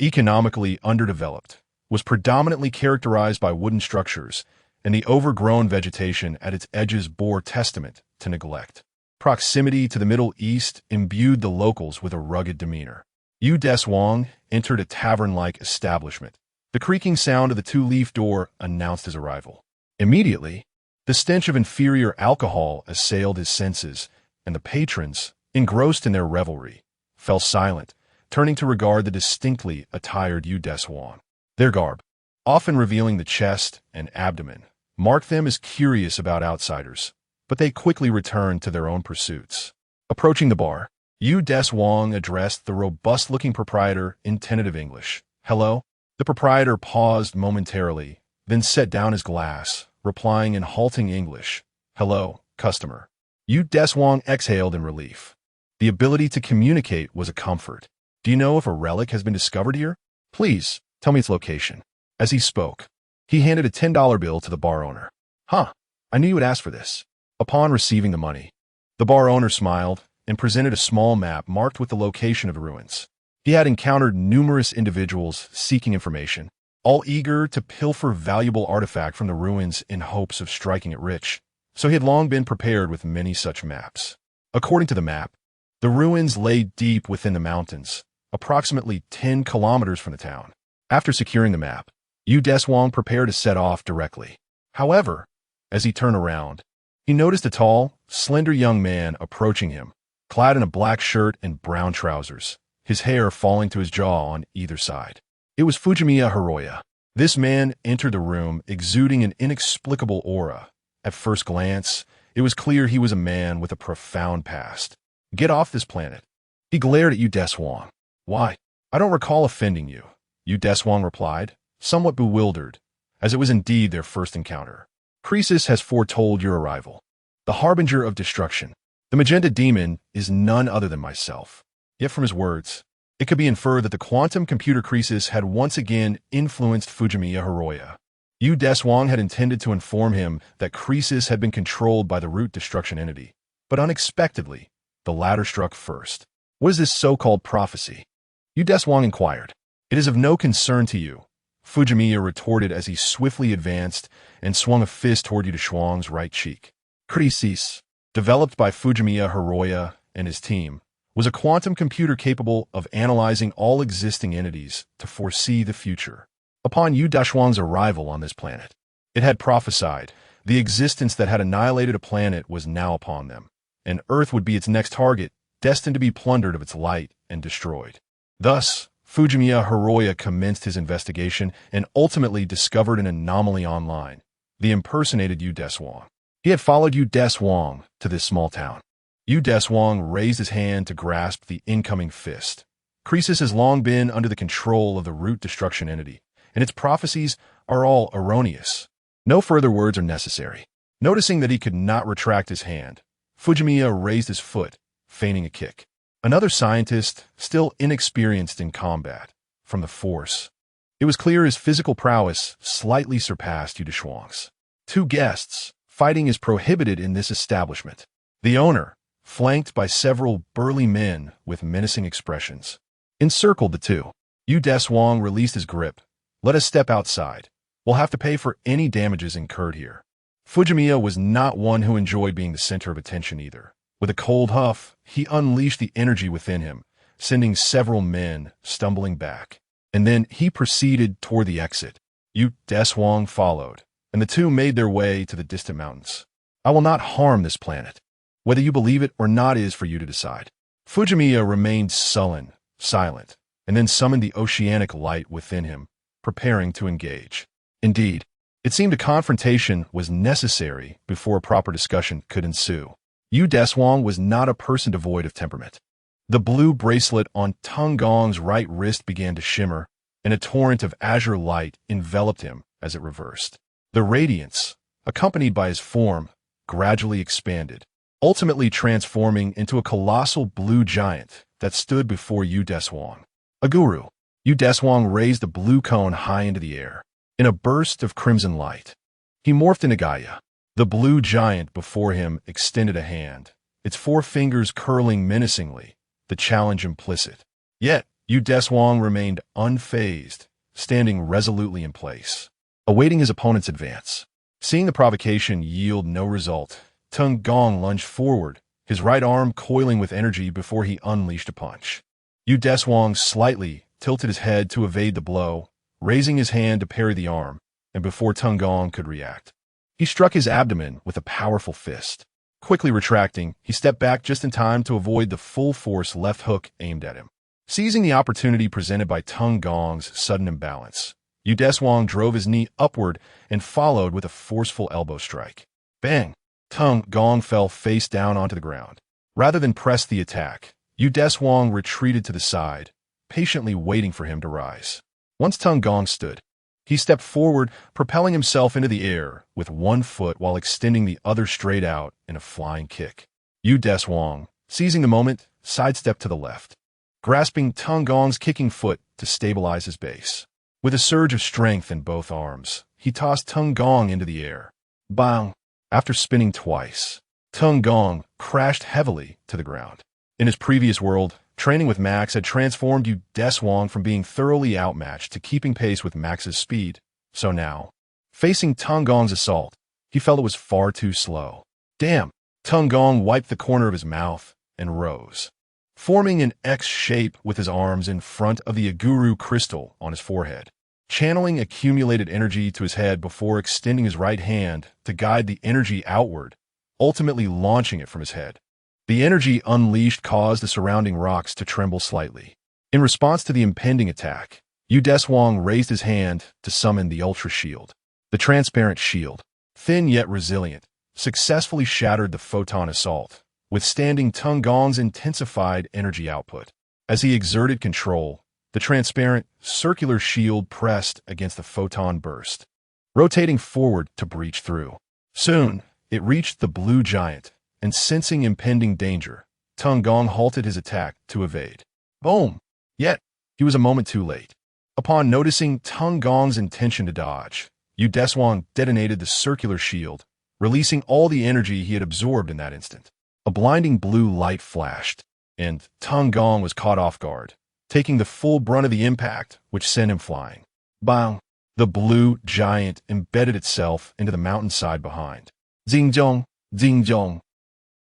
economically underdeveloped, was predominantly characterized by wooden structures, and the overgrown vegetation at its edges bore testament to neglect. Proximity to the Middle East imbued the locals with a rugged demeanor. Deshuang entered a tavern-like establishment. The creaking sound of the two-leaf door announced his arrival. Immediately, the stench of inferior alcohol assailed his senses, and the patrons, engrossed in their revelry, fell silent, turning to regard the distinctly attired Deshuang. Their garb, often revealing the chest and abdomen, marked them as curious about outsiders, but they quickly returned to their own pursuits. Approaching the bar, Deshuang addressed the robust-looking proprietor in tentative English. "Hello?" The proprietor paused momentarily, then set down his glass, replying in halting English, "Hello, customer." Deshuang exhaled in relief. The ability to communicate was a comfort. "Do you know if a relic has been discovered here? Please, tell me its location." As he spoke, he handed a $10 bill to the bar owner. "Huh, I knew you would ask for this." Upon receiving the money, the bar owner smiled and presented a small map marked with the location of the ruins. He had encountered numerous individuals seeking information, all eager to pilfer valuable artifact from the ruins in hopes of striking it rich, so he had long been prepared with many such maps. According to the map, the ruins lay deep within the mountains, approximately 10 kilometers from the town. After securing the map, Deshuang prepared to set off directly. However, as he turned around, he noticed a tall, slender young man approaching him, clad in a black shirt and brown trousers, his hair falling to his jaw on either side. It was Fujimiya Hiroya. This man entered the room exuding an inexplicable aura. At first glance, it was clear he was a man with a profound past. "Get off this planet." He glared at Yu Deshuang. "Why? I don't recall offending you," Yu Deshuang replied, somewhat bewildered, as it was indeed their first encounter. "Croesus has foretold your arrival. The harbinger of destruction. The magenta demon is none other than myself." Yet from his words, it could be inferred that the quantum computer Croesus had once again influenced Fujimiya Hiroya. Yu Deshuang had intended to inform him that Croesus had been controlled by the root destruction entity, but unexpectedly, the latter struck first. "What is this so-called prophecy?" Yu Deshuang inquired. "It is of no concern to you," Fujimiya retorted as he swiftly advanced and swung a fist toward Yu Deshuang's right cheek. Croesus, developed by Fujimiya Hiroya and his team, was a quantum computer capable of analyzing all existing entities to foresee the future. Upon Yu Deshuang's arrival on this planet, it had prophesied the existence that had annihilated a planet was now upon them, and Earth would be its next target, destined to be plundered of its light and destroyed. Thus, Fujimiya Hiroya commenced his investigation and ultimately discovered an anomaly online, the impersonated Yu Deshuang. He had followed Yu Deshuang to this small town. Yu Deshuang raised his hand to grasp the incoming fist. Croesus has long been under the control of the root destruction entity, and its prophecies are all erroneous. No further words are necessary. Noticing that he could not retract his hand, Fujimiya raised his foot, feigning a kick. Another scientist, still inexperienced in combat, from the force. It was clear his physical prowess slightly surpassed Yu Deshuang's. Two guests. Fighting is prohibited in this establishment. The owner, flanked by several burly men with menacing expressions, encircled the two. Yu Deshuang released his grip. "Let us step outside. We'll have to pay for any damages incurred here." Fujimiya was not one who enjoyed being the center of attention either. With a cold huff, he unleashed the energy within him, sending several men stumbling back. And then he proceeded toward the exit. Yu Deshuang followed, and the two made their way to the distant mountains. "I will not harm this planet. Whether you believe it or not is for you to decide." Fujimiya remained sullen, silent, and then summoned the oceanic light within him, preparing to engage. Indeed, it seemed a confrontation was necessary before a proper discussion could ensue. Yu Deshuang was not a person devoid of temperament. The blue bracelet on Teng Gong's right wrist began to shimmer, and a torrent of azure light enveloped him as it reversed. The radiance, accompanied by his form, gradually expanded, ultimately transforming into a colossal blue giant that stood before Yu Deshuang. A guru. Yu Deshuang raised the blue cone high into the air. In a burst of crimson light, he morphed into Gaia. The blue giant before him extended a hand, its four fingers curling menacingly, the challenge implicit. Yet, Yu Deshuang remained unfazed, standing resolutely in place, awaiting his opponent's advance. Seeing the provocation yield no result, Teng Gong lunged forward, his right arm coiling with energy before he unleashed a punch. Yu Deshuang slightly tilted his head to evade the blow, raising his hand to parry the arm, and before Teng Gong could react, he struck his abdomen with a powerful fist. Quickly retracting, he stepped back just in time to avoid the full-force left hook aimed at him. Seizing the opportunity presented by Teng Gong's sudden imbalance, Yu Deshuang drove his knee upward and followed with a forceful elbow strike. Bang! Teng Gong fell face down onto the ground. Rather than press the attack, Yu Deshuang retreated to the side, patiently waiting for him to rise. Once Teng Gong stood, he stepped forward, propelling himself into the air with one foot while extending the other straight out in a flying kick. Yu Deshuang, seizing the moment, sidestepped to the left, grasping Teng Gong's kicking foot to stabilize his base. With a surge of strength in both arms, he tossed Teng Gong into the air. Bang! After spinning twice, Teng Gong crashed heavily to the ground. In his previous world, training with Max had transformed Yu Deshuang from being thoroughly outmatched to keeping pace with Max's speed. So now, facing Teng Gong's assault, he felt it was far too slow. Damn! Teng Gong wiped the corner of his mouth and rose, forming an X shape with his arms in front of the Aguru crystal on his forehead, channeling accumulated energy to his head before extending his right hand to guide the energy outward, ultimately launching it from his head. The energy unleashed caused the surrounding rocks to tremble slightly. In response to the impending attack, Deshuang raised his hand to summon the Ultra Shield. The transparent shield, thin yet resilient, successfully shattered the photon assault, withstanding Tang Gong's intensified energy output. As he exerted control, the transparent, circular shield pressed against the photon burst, rotating forward to breach through. Soon, it reached the blue giant, and sensing impending danger, Tang Gong halted his attack to evade. Boom! Yet, he was a moment too late. Upon noticing Tang Gong's intention to dodge, Deshuang detonated the circular shield, releasing all the energy he had absorbed in that instant. A blinding blue light flashed, and Tang Gong was caught off guard, taking the full brunt of the impact, which sent him flying. Bang! The blue giant embedded itself into the mountainside behind. Xingzhong! Xingzhong!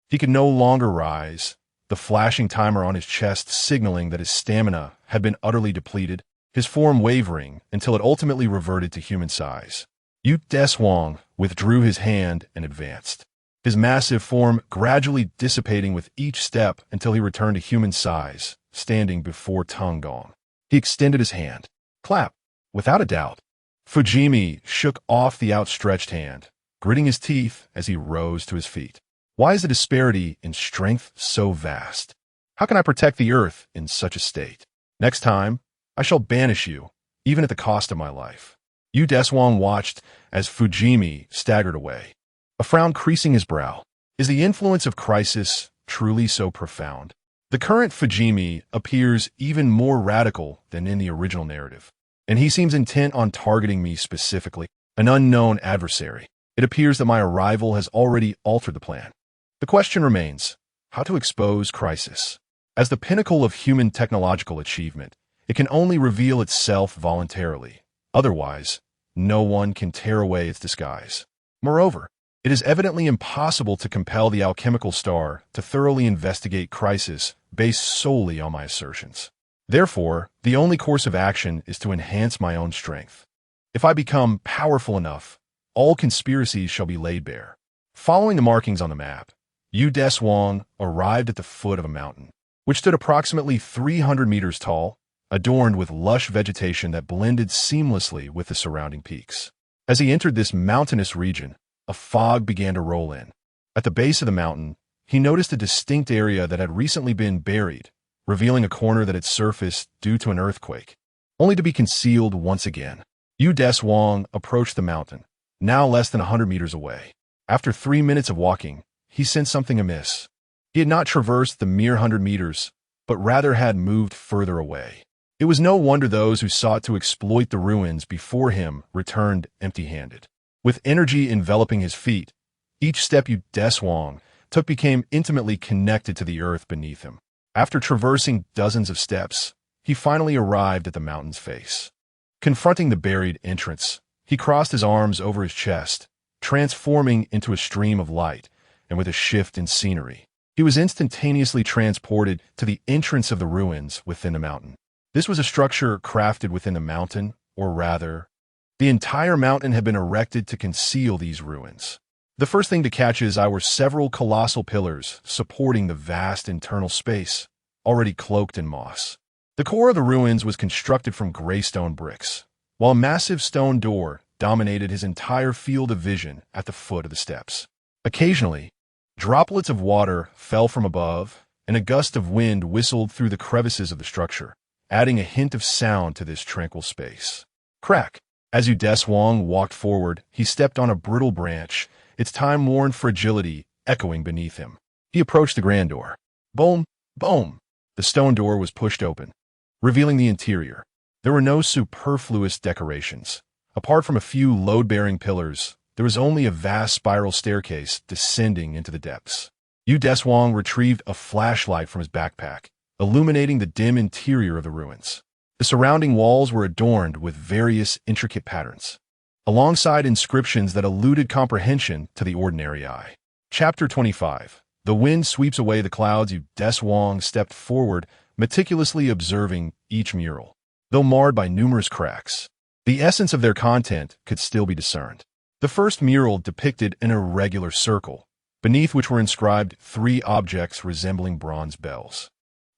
He could no longer rise, the flashing timer on his chest signaling that his stamina had been utterly depleted, his form wavering until it ultimately reverted to human size. Deshuang withdrew his hand and advanced, his massive form gradually dissipating with each step until he returned to human size, standing before Tang Gong. He extended his hand. Clap! Without a doubt. Fujimi shook off the outstretched hand, gritting his teeth as he rose to his feet. Why is the disparity in strength so vast? How can I protect the earth in such a state? Next time, I shall banish you, even at the cost of my life. Deshuang watched as Fujimi staggered away, a frown creasing his brow. Is the influence of crisis truly so profound? The current Fujimi appears even more radical than in the original narrative, and he seems intent on targeting me specifically, an unknown adversary. It appears that my arrival has already altered the plan. The question remains, how to expose crisis? As the pinnacle of human technological achievement, it can only reveal itself voluntarily. Otherwise, no one can tear away its disguise. Moreover, it is evidently impossible to compel the alchemical star to thoroughly investigate crisis based solely on my assertions. Therefore, the only course of action is to enhance my own strength. If I become powerful enough, all conspiracies shall be laid bare. Following the markings on the map, Deshuang arrived at the foot of a mountain, which stood approximately 300 meters tall, adorned with lush vegetation that blended seamlessly with the surrounding peaks. As he entered this mountainous region, a fog began to roll in. At the base of the mountain, he noticed a distinct area that had recently been buried, revealing a corner that had surfaced due to an earthquake, only to be concealed once again. Deshuang approached the mountain, now less than 100 meters away. After 3 minutes of walking, he sensed something amiss. He had not traversed the mere 100 meters, but rather had moved further away. It was no wonder those who sought to exploit the ruins before him returned empty-handed. With energy enveloping his feet, each step Deshuang took became intimately connected to the earth beneath him. After traversing dozens of steps, he finally arrived at the mountain's face. Confronting the buried entrance, he crossed his arms over his chest, transforming into a stream of light, and with a shift in scenery, he was instantaneously transported to the entrance of the ruins within the mountain. This was a structure crafted within the mountain, or rather, the entire mountain had been erected to conceal these ruins. The first thing to catch his eye were several colossal pillars supporting the vast internal space, already cloaked in moss. The core of the ruins was constructed from gray stone bricks, while a massive stone door dominated his entire field of vision at the foot of the steps. Occasionally, droplets of water fell from above, and a gust of wind whistled through the crevices of the structure, adding a hint of sound to this tranquil space. Crack! As Deshuang walked forward, he stepped on a brittle branch, its time-worn fragility echoing beneath him. He approached the grand door. Boom! Boom! The stone door was pushed open, revealing the interior. There were no superfluous decorations. Apart from a few load-bearing pillars, there was only a vast spiral staircase descending into the depths. Deshuang retrieved a flashlight from his backpack, illuminating the dim interior of the ruins. The surrounding walls were adorned with various intricate patterns, alongside inscriptions that eluded comprehension to the ordinary eye. Chapter 25. The wind sweeps away the clouds. Deshuang stepped forward, meticulously observing each mural. Though marred by numerous cracks, the essence of their content could still be discerned. The first mural depicted an irregular circle, beneath which were inscribed 3 objects resembling bronze bells.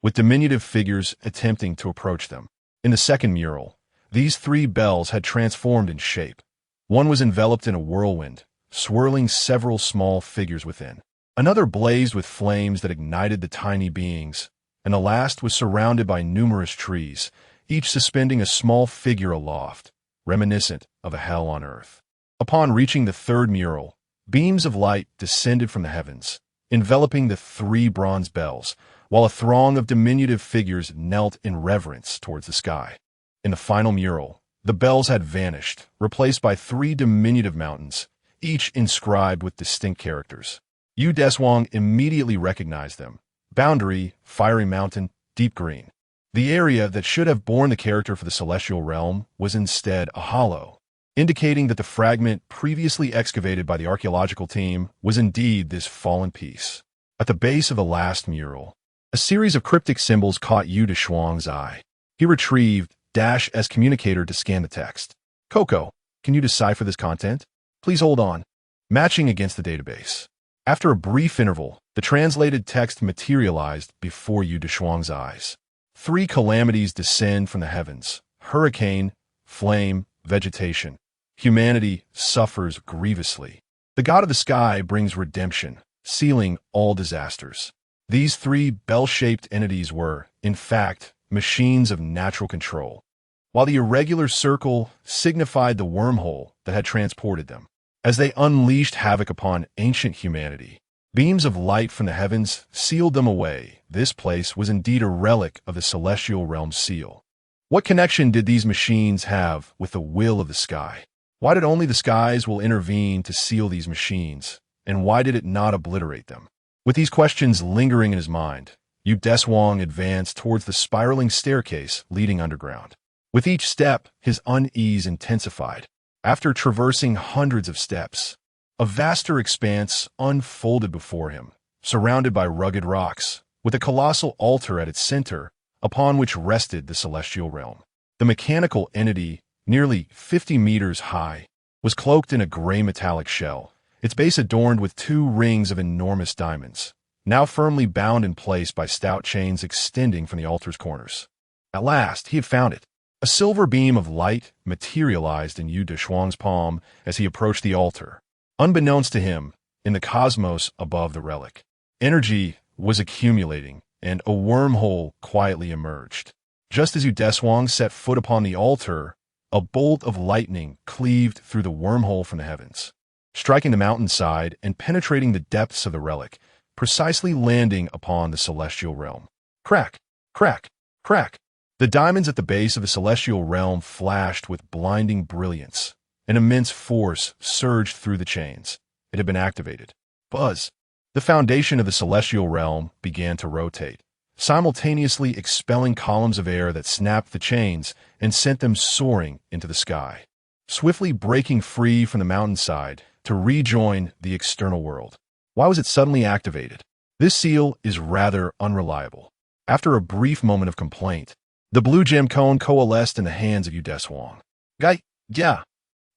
with diminutive figures attempting to approach them. In the second mural, these three bells had transformed in shape. One was enveloped in a whirlwind, swirling several small figures within. Another blazed with flames that ignited the tiny beings, and the last was surrounded by numerous trees, each suspending a small figure aloft, reminiscent of a hell on earth. Upon reaching the third mural, beams of light descended from the heavens, enveloping the three bronze bells, while a throng of diminutive figures knelt in reverence towards the sky. In the final mural, the bells had vanished, replaced by three diminutive mountains, each inscribed with distinct characters. Deshuang immediately recognized them. Boundary, Fiery Mountain, Deep Green. The area that should have borne the character for the celestial realm was instead a hollow, indicating that the fragment previously excavated by the archaeological team was indeed this fallen piece. At the base of the last mural, a series of cryptic symbols caught Deshuang's eye. He retrieved -S communicator to scan the text. Coco, can you decipher this content? Please hold on. Matching against the database. After a brief interval, the translated text materialized before Deshuang's eyes. Three calamities descend from the heavens: hurricane, flame, vegetation. Humanity suffers grievously. The god of the sky brings redemption, sealing all disasters. These three bell-shaped entities were, in fact, machines of natural control, while the irregular circle signified the wormhole that had transported them. As they unleashed havoc upon ancient humanity, beams of light from the heavens sealed them away. This place was indeed a relic of the celestial realm's seal. What connection did these machines have with the will of the sky? Why did only the skies will intervene to seal these machines, and why did it not obliterate them? With these questions lingering in his mind, Deshuang advanced towards the spiraling staircase leading underground. With each step, his unease intensified. After traversing hundreds of steps, a vaster expanse unfolded before him, surrounded by rugged rocks, with a colossal altar at its center, upon which rested the celestial realm. The mechanical entity, nearly 50 meters high, was cloaked in a gray metallic shell, its base adorned with two rings of enormous diamonds, now firmly bound in place by stout chains extending from the altar's corners. At last, he had found it. A silver beam of light materialized in Deshuang's palm as he approached the altar. Unbeknownst to him, in the cosmos above the relic, energy was accumulating, and a wormhole quietly emerged. Just as Deshuang set foot upon the altar, a bolt of lightning cleaved through the wormhole from the heavens, striking the mountainside and penetrating the depths of the relic, precisely landing upon the celestial realm. Crack! Crack! Crack! The diamonds at the base of the celestial realm flashed with blinding brilliance. An immense force surged through the chains. It had been activated. Buzz! The foundation of the celestial realm began to rotate, simultaneously expelling columns of air that snapped the chains and sent them soaring into the sky, swiftly breaking free from the mountainside to rejoin the external world. Why was it suddenly activated? This seal is rather unreliable. After a brief moment of complaint, the blue gem cone coalesced in the hands of Deshuang. Gaia!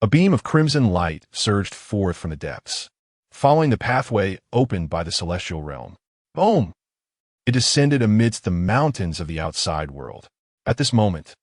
A beam of crimson light surged forth from the depths, following the pathway opened by the celestial realm. Boom! It descended amidst the mountains of the outside world. At this moment,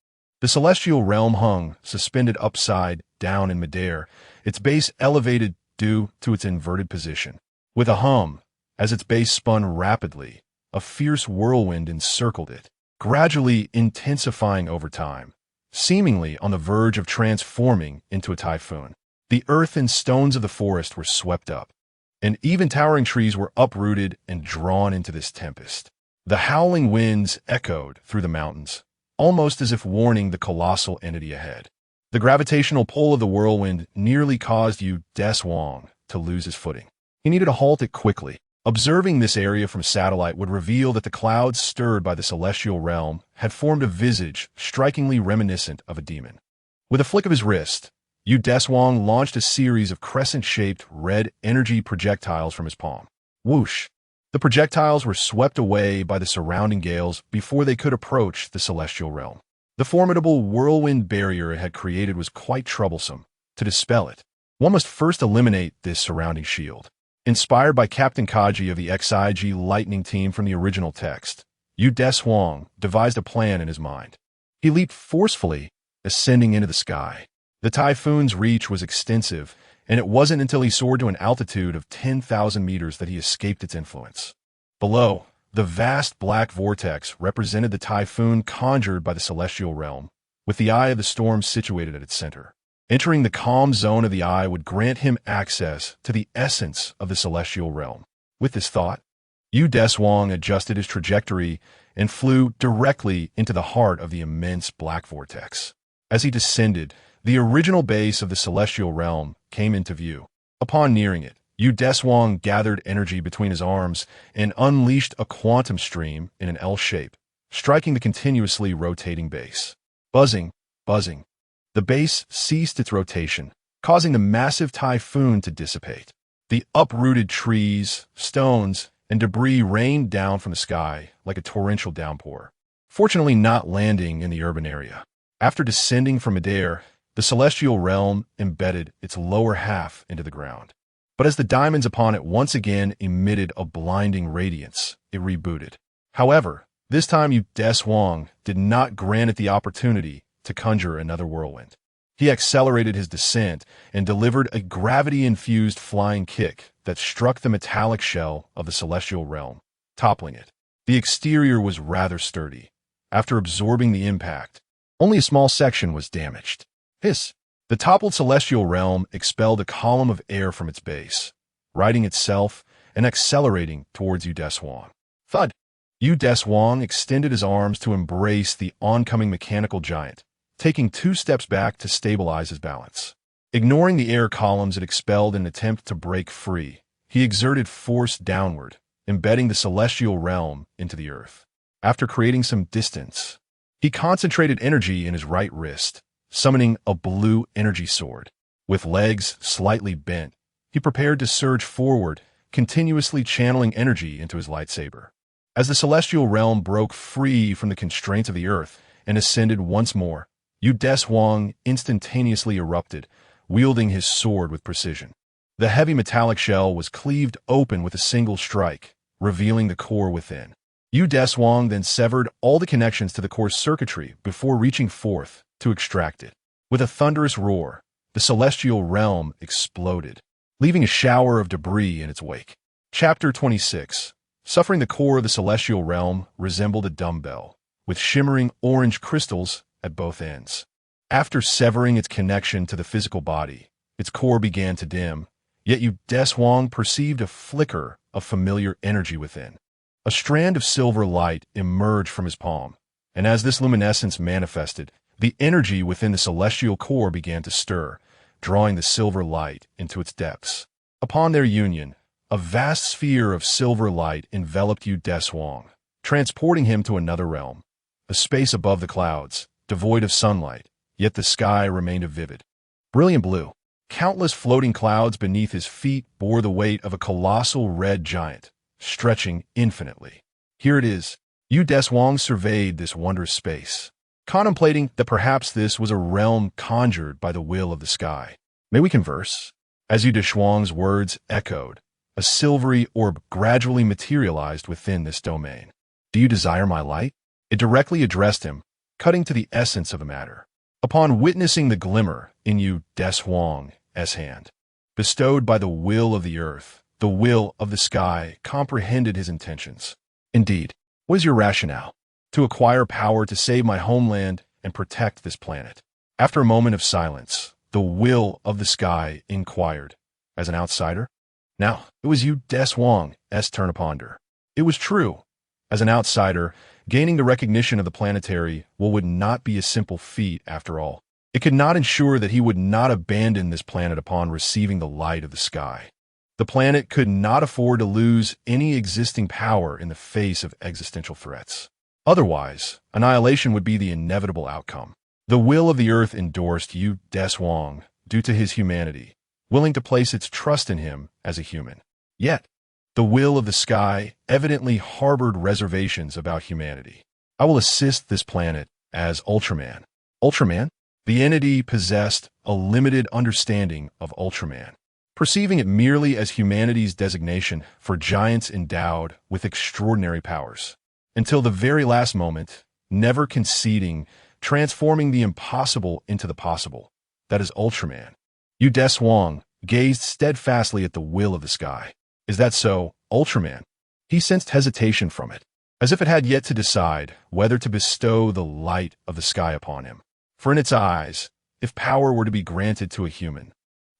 the celestial realm hung, suspended upside down in midair, its base elevated due to its inverted position. With a hum, as its base spun rapidly, a fierce whirlwind encircled it, gradually intensifying over time, seemingly on the verge of transforming into a typhoon. The earth and stones of the forest were swept up, and even towering trees were uprooted and drawn into this tempest. The howling winds echoed through the mountains, almost as if warning the colossal entity ahead. The gravitational pull of the whirlwind nearly caused Deshuang to lose his footing. He needed to halt it quickly. Observing this area from satellite would reveal that the clouds stirred by the celestial realm had formed a visage strikingly reminiscent of a demon. With a flick of his wrist, Deshuang launched a series of crescent-shaped red energy projectiles from his palm. Whoosh! The projectiles were swept away by the surrounding gales before they could approach the celestial realm. The formidable whirlwind barrier it had created was quite troublesome. To dispel it, one must first eliminate this surrounding shield. Inspired by Captain Kaji of the XIG Lightning team from the original text, Deshuang devised a plan in his mind. He leaped forcefully, ascending into the sky. The typhoon's reach was extensive, and it wasn't until he soared to an altitude of 10,000 meters that he escaped its influence. Below, the vast black vortex represented the typhoon conjured by the celestial realm, with the eye of the storm situated at its center. Entering the calm zone of the eye would grant him access to the essence of the celestial realm. With this thought, Deshuang adjusted his trajectory and flew directly into the heart of the immense black vortex. As he descended, the original base of the celestial realm came into view. Upon nearing it, Deshuang gathered energy between his arms and unleashed a quantum stream in an L shape, striking the continuously rotating base. Buzzing, buzzing. The base ceased its rotation, causing the massive typhoon to dissipate. The uprooted trees, stones, and debris rained down from the sky like a torrential downpour, fortunately not landing in the urban area. After descending from midair, the celestial realm embedded its lower half into the ground. But as the diamonds upon it once again emitted a blinding radiance, it rebooted. However, this time Deshuang did not grant it the opportunity to conjure another whirlwind. He accelerated his descent and delivered a gravity-infused flying kick that struck the metallic shell of the celestial realm, toppling it. The exterior was rather sturdy. After absorbing the impact, only a small section was damaged. Hiss! The toppled celestial realm expelled a column of air from its base, righting itself and accelerating towards Deshuang. Thud! Deshuang extended his arms to embrace the oncoming mechanical giant, taking 2 steps back to stabilize his balance. Ignoring the air columns it expelled in an attempt to break free, he exerted force downward, embedding the celestial realm into the earth. After creating some distance, he concentrated energy in his right wrist, summoning a blue energy sword. With legs slightly bent, he prepared to surge forward, continuously channeling energy into his lightsaber. As the celestial realm broke free from the constraints of the earth and ascended once more, Deshuang instantaneously erupted, wielding his sword with precision. The heavy metallic shell was cleaved open with a single strike, revealing the core within. Deshuang then severed all the connections to the core's circuitry before reaching forth to extract it. With a thunderous roar, the celestial realm exploded, leaving a shower of debris in its wake. Chapter 26. Suffering the core of the celestial realm resembled a dumbbell, with shimmering orange crystals at both ends. After severing its connection to the physical body, its core began to dim, yet Deshuang perceived a flicker of familiar energy within. A strand of silver light emerged from his palm, and as this luminescence manifested, the energy within the celestial core began to stir, drawing the silver light into its depths. Upon their union, a vast sphere of silver light enveloped Deshuang, transporting him to another realm, a space above the clouds, devoid of sunlight, yet the sky remained a vivid, brilliant blue. Countless floating clouds beneath his feet bore the weight of a colossal red giant, stretching infinitely. Here it is. Deshuang surveyed this wondrous space, contemplating that perhaps this was a realm conjured by the will of the sky. May we converse? As Deshuang's words echoed, a silvery orb gradually materialized within this domain. Do you desire my light? It directly addressed him, cutting to the essence of the matter. Upon witnessing the glimmer in Deshuang's hand, bestowed by the will of the earth, the will of the sky comprehended his intentions. Indeed, what is your rationale? To acquire power to save my homeland and protect this planet. After a moment of silence, the will of the sky inquired, as an outsider? Now, it was Deshuang's turn to ponder. It was true. As an outsider, gaining the recognition of the planetary would not be a simple feat after all. It could not ensure that he would not abandon this planet upon receiving the light of the sky. The planet could not afford to lose any existing power in the face of existential threats. Otherwise, annihilation would be the inevitable outcome. The will of the earth endorsed Deshuang due to his humanity, willing to place its trust in him as a human. Yet, the will of the sky evidently harbored reservations about humanity. I will assist this planet as Ultraman. Ultraman? The entity possessed a limited understanding of Ultraman, perceiving it merely as humanity's designation for giants endowed with extraordinary powers. until the very last moment, never conceding, transforming the impossible into the possible. That is Ultraman. Deshuang gazed steadfastly at the will of the sky. Is that so, Ultraman? He sensed hesitation from it, as if it had yet to decide whether to bestow the light of the sky upon him. For in its eyes, if power were to be granted to a human,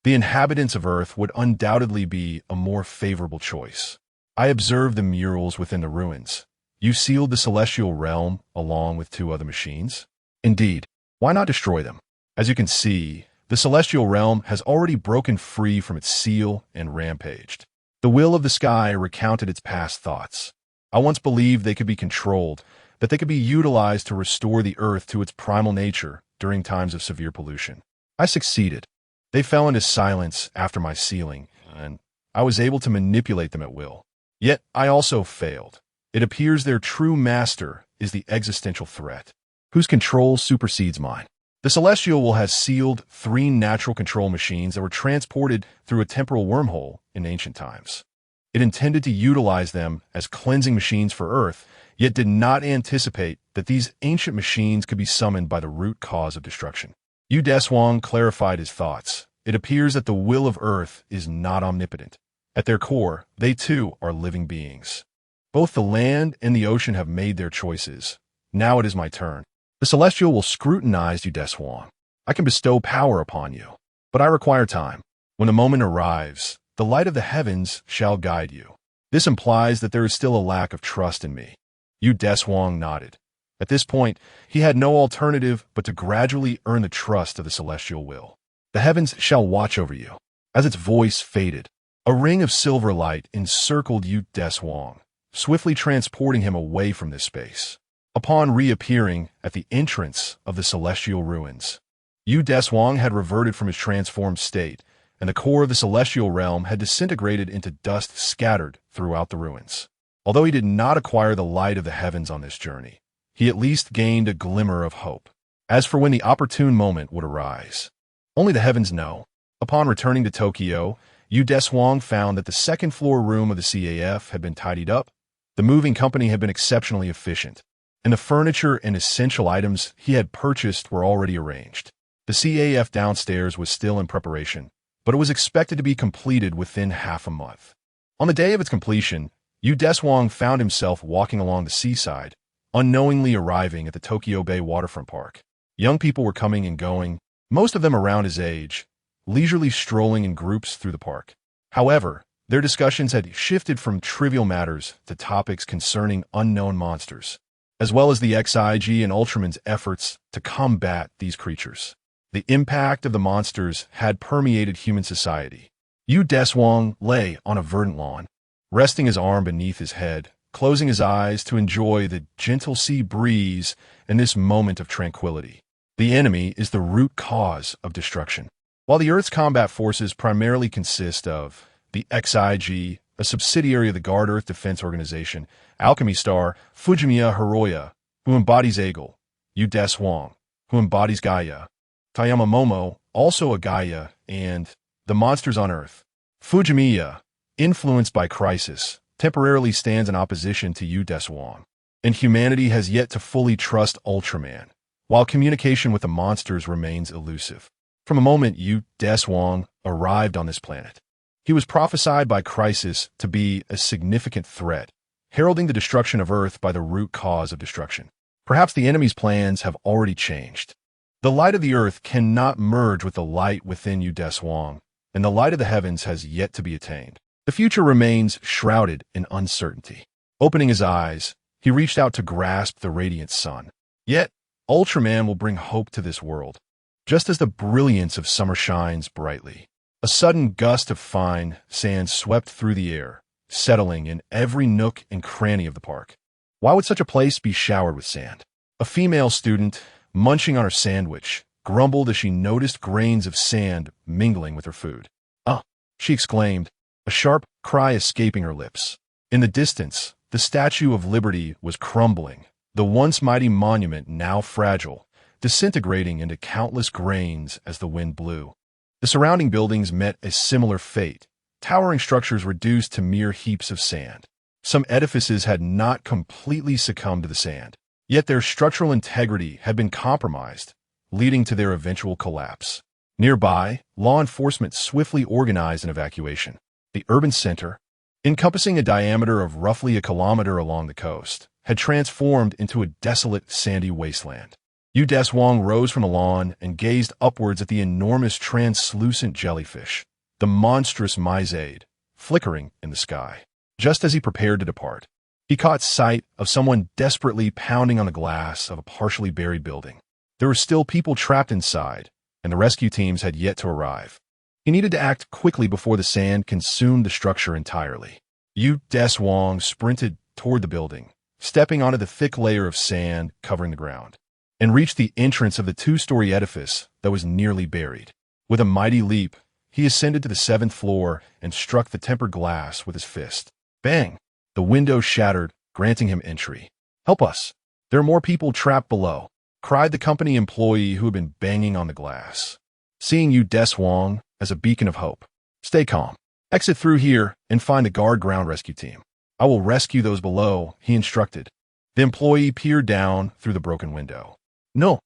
the inhabitants of Earth would undoubtedly be a more favorable choice. I observed the murals within the ruins. You sealed the celestial realm along with 2 other machines? Indeed. Why not destroy them? As you can see, the celestial realm has already broken free from its seal and rampaged. The will of the sky recounted its past thoughts. I once believed they could be controlled, that they could be utilized to restore the Earth to its primal nature during times of severe pollution. I succeeded. They fell into silence after my sealing, and I was able to manipulate them at will. Yet I also failed. It appears their true master is the existential threat, whose control supersedes mine. The Celestial will have sealed 3 natural control machines that were transported through a temporal wormhole in ancient times. It intended to utilize them as cleansing machines for Earth, yet did not anticipate that these ancient machines could be summoned by the root cause of destruction. Deshuang clarified his thoughts. It appears that the will of Earth is not omnipotent. At their core, they too are living beings. Both the land and the ocean have made their choices. Now it is my turn. The Celestial will scrutinize you, Deshuang. I can bestow power upon you, but I require time. When the moment arrives, the light of the heavens shall guide you. This implies that there is still a lack of trust in me. Deshuang nodded. At this point, he had no alternative but to gradually earn the trust of the celestial will. The heavens shall watch over you. As its voice faded, a ring of silver light encircled Deshuang, swiftly transporting him away from this space. Upon reappearing at the entrance of the celestial ruins, Deshuang had reverted from his transformed state, and the core of the celestial realm had disintegrated into dust scattered throughout the ruins. Although he did not acquire the light of the heavens on this journey, he at least gained a glimmer of hope. As for when the opportune moment would arise, only the heavens know. Upon returning to Tokyo, Deshuang found that the second-floor room of the CAF had been tidied up, the moving company had been exceptionally efficient, and the furniture and essential items he had purchased were already arranged. The CAF downstairs was still in preparation, but it was expected to be completed within half a month. On the day of its completion, Deshuang found himself walking along the seaside, unknowingly arriving at the Tokyo Bay waterfront park. Young people were coming and going, most of them around his age, leisurely strolling in groups through the park. However, their discussions had shifted from trivial matters to topics concerning unknown monsters, as well as the XIG and Ultraman's efforts to combat these creatures. The impact of the monsters had permeated human society. Deshuang lay on a verdant lawn, resting his arm beneath his head, closing his eyes to enjoy the gentle sea breeze and this moment of tranquility. The enemy is the root cause of destruction. While the Earth's combat forces primarily consist of the XIG, a subsidiary of the Guard Earth Defense Organization, Alchemy Star, Fujimiya Hiroya, who embodies Eagle, Deshuang, who embodies Gaia, Tayama Momo, also a Gaia, and the monsters on Earth. Fujimiya, influenced by Crisis, temporarily stands in opposition to Deshuang, and humanity has yet to fully trust Ultraman, while communication with the monsters remains elusive. From the moment Deshuang arrived on this planet, he was prophesied by Crisis to be a significant threat, heralding the destruction of Earth by the root cause of destruction. Perhaps the enemy's plans have already changed. The light of the Earth cannot merge with the light within Deshuang, and the light of the heavens has yet to be attained. The future remains shrouded in uncertainty. Opening his eyes, he reached out to grasp the radiant sun. Yet, Ultraman will bring hope to this world, just as the brilliance of summer shines brightly. A sudden gust of fine sand swept through the air, settling in every nook and cranny of the park. Why would such a place be showered with sand? A female student, munching on her sandwich, grumbled as she noticed grains of sand mingling with her food. "Ah!" she exclaimed, a sharp cry escaping her lips. In the distance, the Statue of Liberty was crumbling, the once mighty monument now fragile, disintegrating into countless grains as the wind blew. The surrounding buildings met a similar fate, towering structures reduced to mere heaps of sand. Some edifices had not completely succumbed to the sand, yet their structural integrity had been compromised, leading to their eventual collapse. Nearby, law enforcement swiftly organized an evacuation. The urban center, encompassing a diameter of roughly a kilometer along the coast, had transformed into a desolate, sandy wasteland. Deshuang rose from the lawn and gazed upwards at the enormous translucent jellyfish, the monstrous myzade, flickering in the sky. Just as he prepared to depart, he caught sight of someone desperately pounding on the glass of a partially buried building. There were still people trapped inside, and the rescue teams had yet to arrive. He needed to act quickly before the sand consumed the structure entirely. Deshuang sprinted toward the building, stepping onto the thick layer of sand covering the ground, and reached the entrance of the two-story edifice that was nearly buried. With a mighty leap, he ascended to the 7th floor and struck the tempered glass with his fist. Bang! The window shattered, granting him entry. "Help us! There are more people trapped below," cried the company employee who had been banging on the glass. Seeing Deshuang as a beacon of hope. "Stay calm. Exit through here and find the guard ground rescue team. I will rescue those below," he instructed. The employee peered down through the broken window. "No,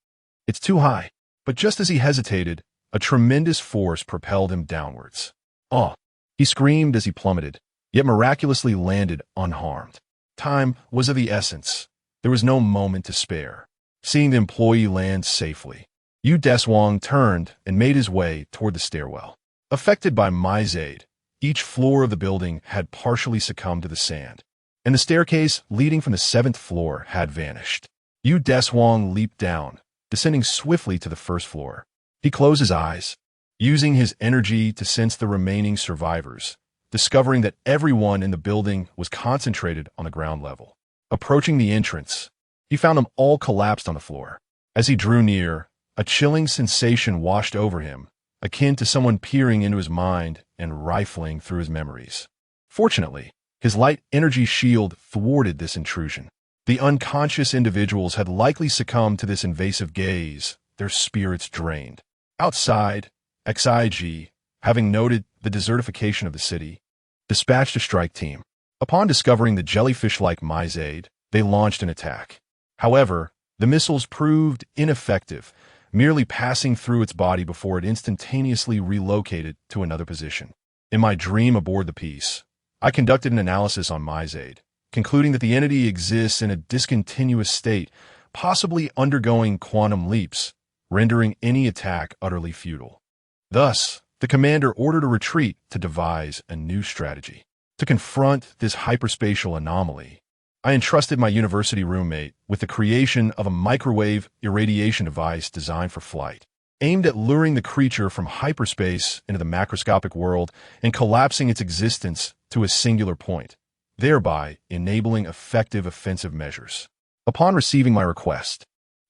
it's too high." But just as he hesitated, a tremendous force propelled him downwards. "Oh!" he screamed as he plummeted, yet miraculously landed unharmed. Time was of the essence. There was no moment to spare. Seeing the employee land safely, Deshuang turned and made his way toward the stairwell. Affected by myzade, each floor of the building had partially succumbed to the sand, and the staircase leading from the 7th floor had vanished. Deshuang leaped down, descending swiftly to the 1st floor. He closed his eyes, using his energy to sense the remaining survivors, discovering that everyone in the building was concentrated on the ground level. Approaching the entrance, he found them all collapsed on the floor. As he drew near, a chilling sensation washed over him, akin to someone peering into his mind and rifling through his memories. Fortunately, his light energy shield thwarted this intrusion. The unconscious individuals had likely succumbed to this invasive gaze, their spirits drained. Outside, XIG, having noted the desertification of the city, dispatched a strike team. Upon discovering the jellyfish-like myzade, they launched an attack. However, the missiles proved ineffective, merely passing through its body before it instantaneously relocated to another position. In my dream aboard the Peace, I conducted an analysis on myzade, concluding that the entity exists in a discontinuous state, possibly undergoing quantum leaps, rendering any attack utterly futile. Thus, the commander ordered a retreat to devise a new strategy. To confront this hyperspatial anomaly, I entrusted my university roommate with the creation of a microwave irradiation device designed for flight, aimed at luring the creature from hyperspace into the macroscopic world and collapsing its existence to a singular point, thereby enabling effective offensive measures. Upon receiving my request,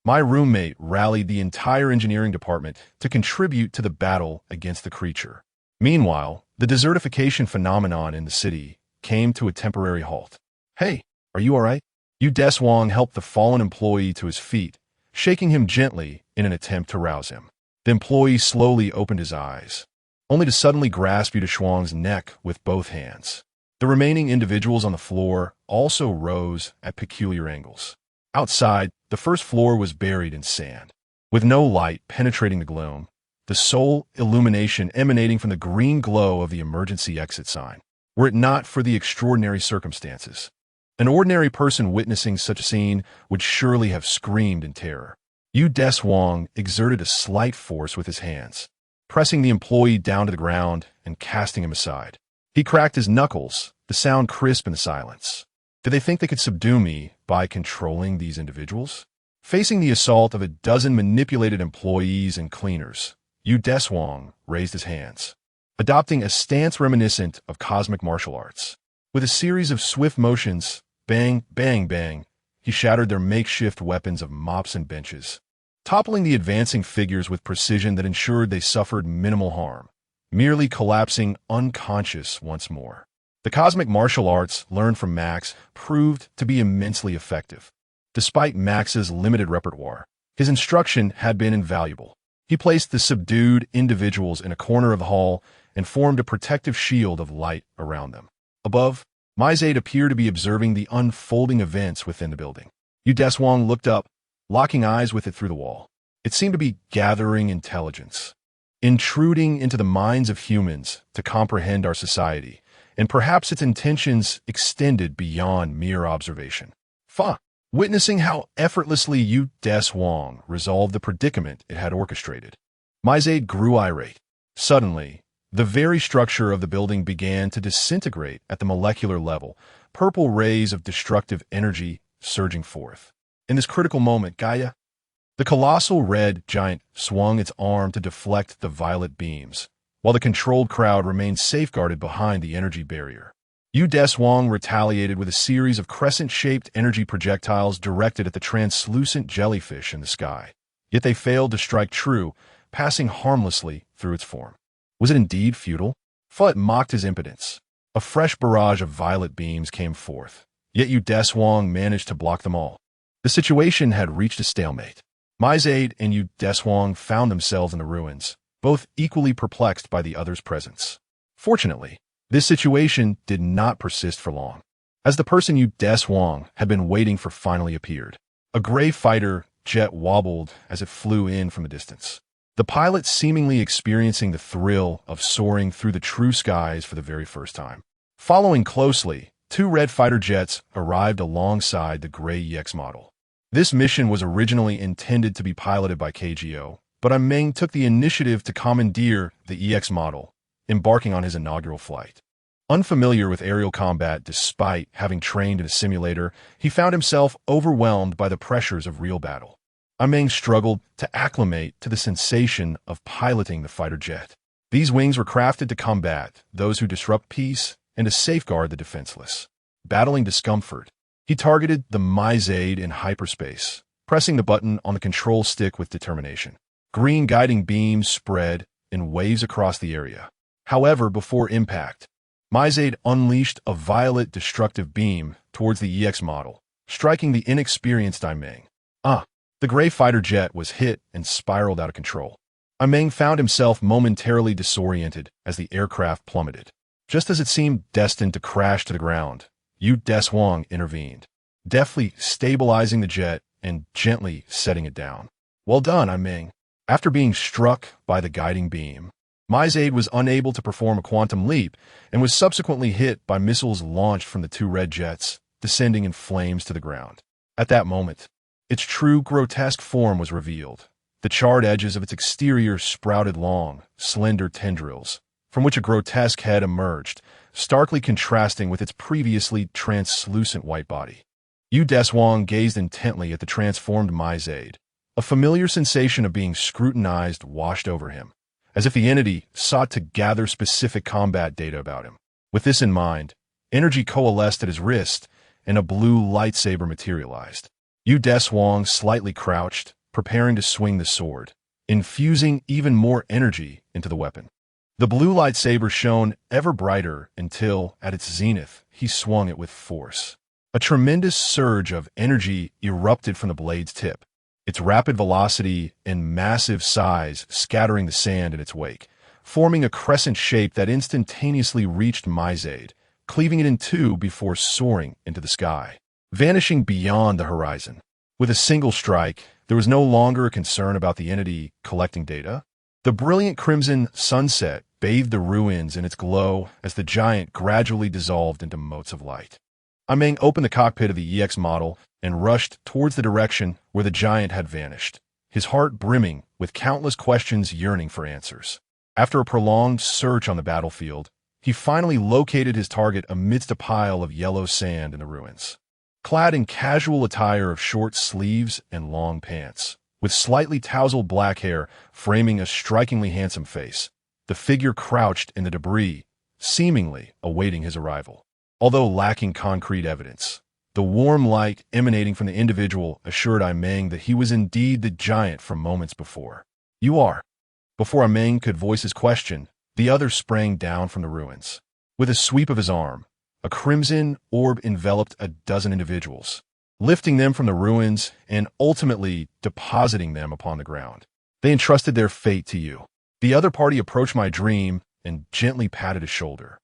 my roommate rallied the entire engineering department to contribute to the battle against the creature. Meanwhile, the desertification phenomenon in the city came to a temporary halt. "Hey, are you all right?" Deshuang helped the fallen employee to his feet, shaking him gently in an attempt to rouse him. The employee slowly opened his eyes, only to suddenly grasp Deshuang's neck with both hands. The remaining individuals on the floor also rose at peculiar angles. Outside, the 1st floor was buried in sand, with no light penetrating the gloom, the sole illumination emanating from the green glow of the emergency exit sign. Were it not for the extraordinary circumstances, an ordinary person witnessing such a scene would surely have screamed in terror. Deshuang exerted a slight force with his hands, pressing the employee down to the ground and casting him aside. He cracked his knuckles, the sound crisp in the silence. Did they think they could subdue me by controlling these individuals? Facing the assault of a dozen manipulated employees and cleaners, Deshuang raised his hands, adopting a stance reminiscent of cosmic martial arts. With a series of swift motions, bang, bang, bang, he shattered their makeshift weapons of mops and benches, toppling the advancing figures with precision that ensured they suffered minimal harm, merely collapsing unconscious once more. The cosmic martial arts learned from Max proved to be immensely effective. Despite Max's limited repertoire, his instruction had been invaluable. He placed the subdued individuals in a corner of the hall and formed a protective shield of light around them. Above, Mizade appeared to be observing the unfolding events within the building. Deshuang looked up, locking eyes with it through the wall. It seemed to be gathering intelligence, intruding into the minds of humans to comprehend our society, and perhaps its intentions extended beyond mere observation. Witnessing how effortlessly Deshuang resolved the predicament it had orchestrated, Mizade grew irate. Suddenly, the very structure of the building began to disintegrate at the molecular level, purple rays of destructive energy surging forth. In this critical moment, Gaia, the colossal red giant, swung its arm to deflect the violet beams, while the controlled crowd remained safeguarded behind the energy barrier. Deshuang retaliated with a series of crescent-shaped energy projectiles directed at the translucent jellyfish in the sky. Yet they failed to strike true, passing harmlessly through its form. Was it indeed futile? It mocked his impotence. A fresh barrage of violet beams came forth, yet Deshuang managed to block them all. The situation had reached a stalemate. Mizade and Deshuang found themselves in the ruins, both equally perplexed by the other's presence. Fortunately, this situation did not persist for long, as the person Deshuang had been waiting for finally appeared. A gray fighter jet wobbled as it flew in from a distance, the pilot seemingly experiencing the thrill of soaring through the true skies for the very first time. Following closely, 2 red fighter jets arrived alongside the gray EX model. This mission was originally intended to be piloted by KGO, but Meng took the initiative to commandeer the EX model, embarking on his inaugural flight. Unfamiliar with aerial combat despite having trained in a simulator, he found himself overwhelmed by the pressures of real battle. Meng struggled to acclimate to the sensation of piloting the fighter jet. These wings were crafted to combat those who disrupt peace and to safeguard the defenseless. Battling discomfort, he targeted the Mizade in hyperspace, pressing the button on the control stick with determination. Green guiding beams spread in waves across the area. However, before impact, Mizade unleashed a violet destructive beam towards the EX model, striking the inexperienced Meng. The gray fighter jet was hit and spiraled out of control. Meng found himself momentarily disoriented as the aircraft plummeted. Just as it seemed destined to crash to the ground, Deshuang intervened, deftly stabilizing the jet and gently setting it down. Well done, Meng. After being struck by the guiding beam, Mizade was unable to perform a quantum leap and was subsequently hit by missiles launched from the 2 red jets, descending in flames to the ground. At that moment, its true grotesque form was revealed. The charred edges of its exterior sprouted long, slender tendrils, from which a grotesque head emerged, starkly contrasting with its previously translucent white body. Deshuang gazed intently at the transformed Mizade. A familiar sensation of being scrutinized washed over him, as if the entity sought to gather specific combat data about him. With this in mind, energy coalesced at his wrist, and a blue lightsaber materialized. Deshuang slightly crouched, preparing to swing the sword, infusing even more energy into the weapon. The blue lightsaber shone ever brighter until, at its zenith, he swung it with force. A tremendous surge of energy erupted from the blade's tip, its rapid velocity and massive size scattering the sand in its wake, forming a crescent shape that instantaneously reached Mizade, cleaving it in 2 before soaring into the sky, vanishing beyond the horizon. With a single strike, there was no longer a concern about the entity collecting data. The brilliant crimson sunset bathed the ruins in its glow as the giant gradually dissolved into motes of light. Meng opened the cockpit of the EX model and rushed towards the direction where the giant had vanished, his heart brimming with countless questions yearning for answers. After a prolonged search on the battlefield, he finally located his target amidst a pile of yellow sand in the ruins. Clad in casual attire of short sleeves and long pants, with slightly tousled black hair framing a strikingly handsome face, the figure crouched in the debris, seemingly awaiting his arrival. Although lacking concrete evidence, the warm light emanating from the individual assured Meng that he was indeed the giant from moments before. You are. Before Meng could voice his question, the other sprang down from the ruins. With a sweep of his arm, a crimson orb enveloped a dozen individuals, lifting them from the ruins and ultimately depositing them upon the ground. They entrusted their fate to you. The other party approached my dream and gently patted his shoulder.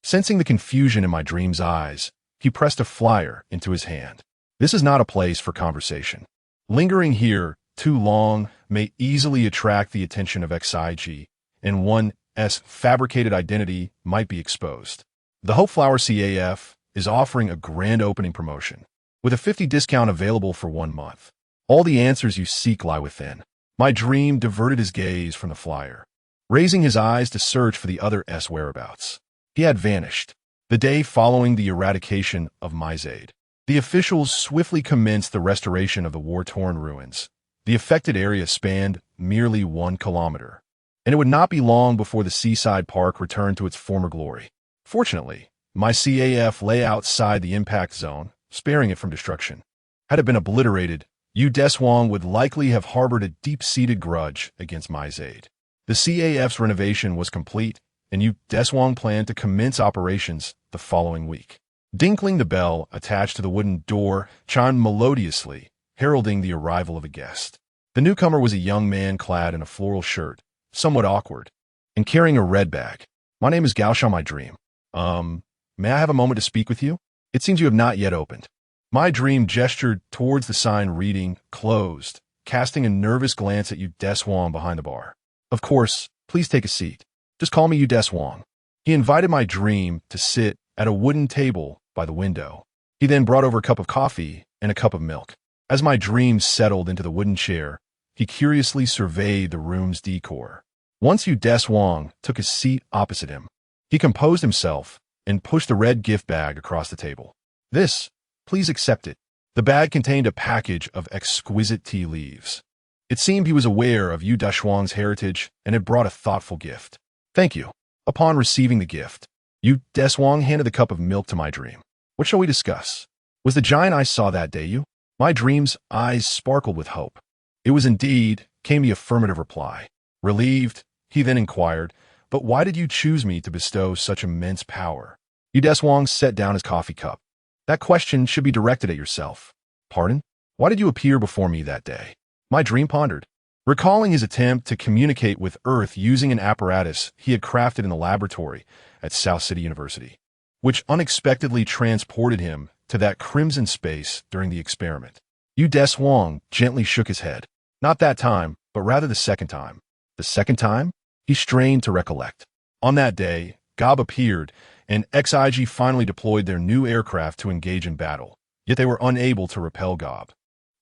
Sensing the confusion in my dream's eyes, he pressed a flyer into his hand. This is not a place for conversation. Lingering here too long may easily attract the attention of XIG, and one's fabricated identity might be exposed. The Hope Flower CAF is offering a grand opening promotion, with a 50% discount available for 1 month. All the answers you seek lie within. My dream diverted his gaze from the flyer, raising his eyes to search for the other's whereabouts. He had vanished. The day following the eradication of Myzade, the officials swiftly commenced the restoration of the war-torn ruins. The affected area spanned merely 1 kilometer, and it would not be long before the seaside park returned to its former glory. Fortunately, my CAF lay outside the impact zone, sparing it from destruction. Had it been obliterated, Deshuang would likely have harbored a deep-seated grudge against Myzade. The CAF's renovation was complete, and Deshuang planned to commence operations the following week. Dinkling, the bell attached to the wooden door chimed melodiously, heralding the arrival of a guest. The newcomer was a young man clad in a floral shirt, somewhat awkward, and carrying a red bag. My name is Gaosha, my dream. May I have a moment to speak with you? It seems you have not yet opened. My dream gestured towards the sign reading, closed, casting a nervous glance at Deshuang behind the bar. Of course, please take a seat. Just call me Deshuang. He invited my dream to sit at a wooden table by the window. He then brought over a cup of coffee and a cup of milk. As my dream settled into the wooden chair, he curiously surveyed the room's decor. Once Deshuang took a seat opposite him, he composed himself and pushed the red gift bag across the table. This, please accept it. The bag contained a package of exquisite tea leaves. It seemed he was aware of Deshuang's heritage and had brought a thoughtful gift. Thank you. Upon receiving the gift, Deshuang handed the cup of milk to my dream. What shall we discuss? Was the giant I saw that day you? My dream's eyes sparkled with hope. It was indeed, came the affirmative reply. Relieved, he then inquired, but why did you choose me to bestow such immense power? Deshuang set down his coffee cup. That question should be directed at yourself. Pardon? Why did you appear before me that day? My dream pondered, recalling his attempt to communicate with Earth using an apparatus he had crafted in the laboratory at South City University, which unexpectedly transported him to that crimson space during the experiment. Deshuang gently shook his head. Not that time, but rather the second time. The second time? He strained to recollect. On that day, Gob appeared, and XIG finally deployed their new aircraft to engage in battle, yet they were unable to repel Gob.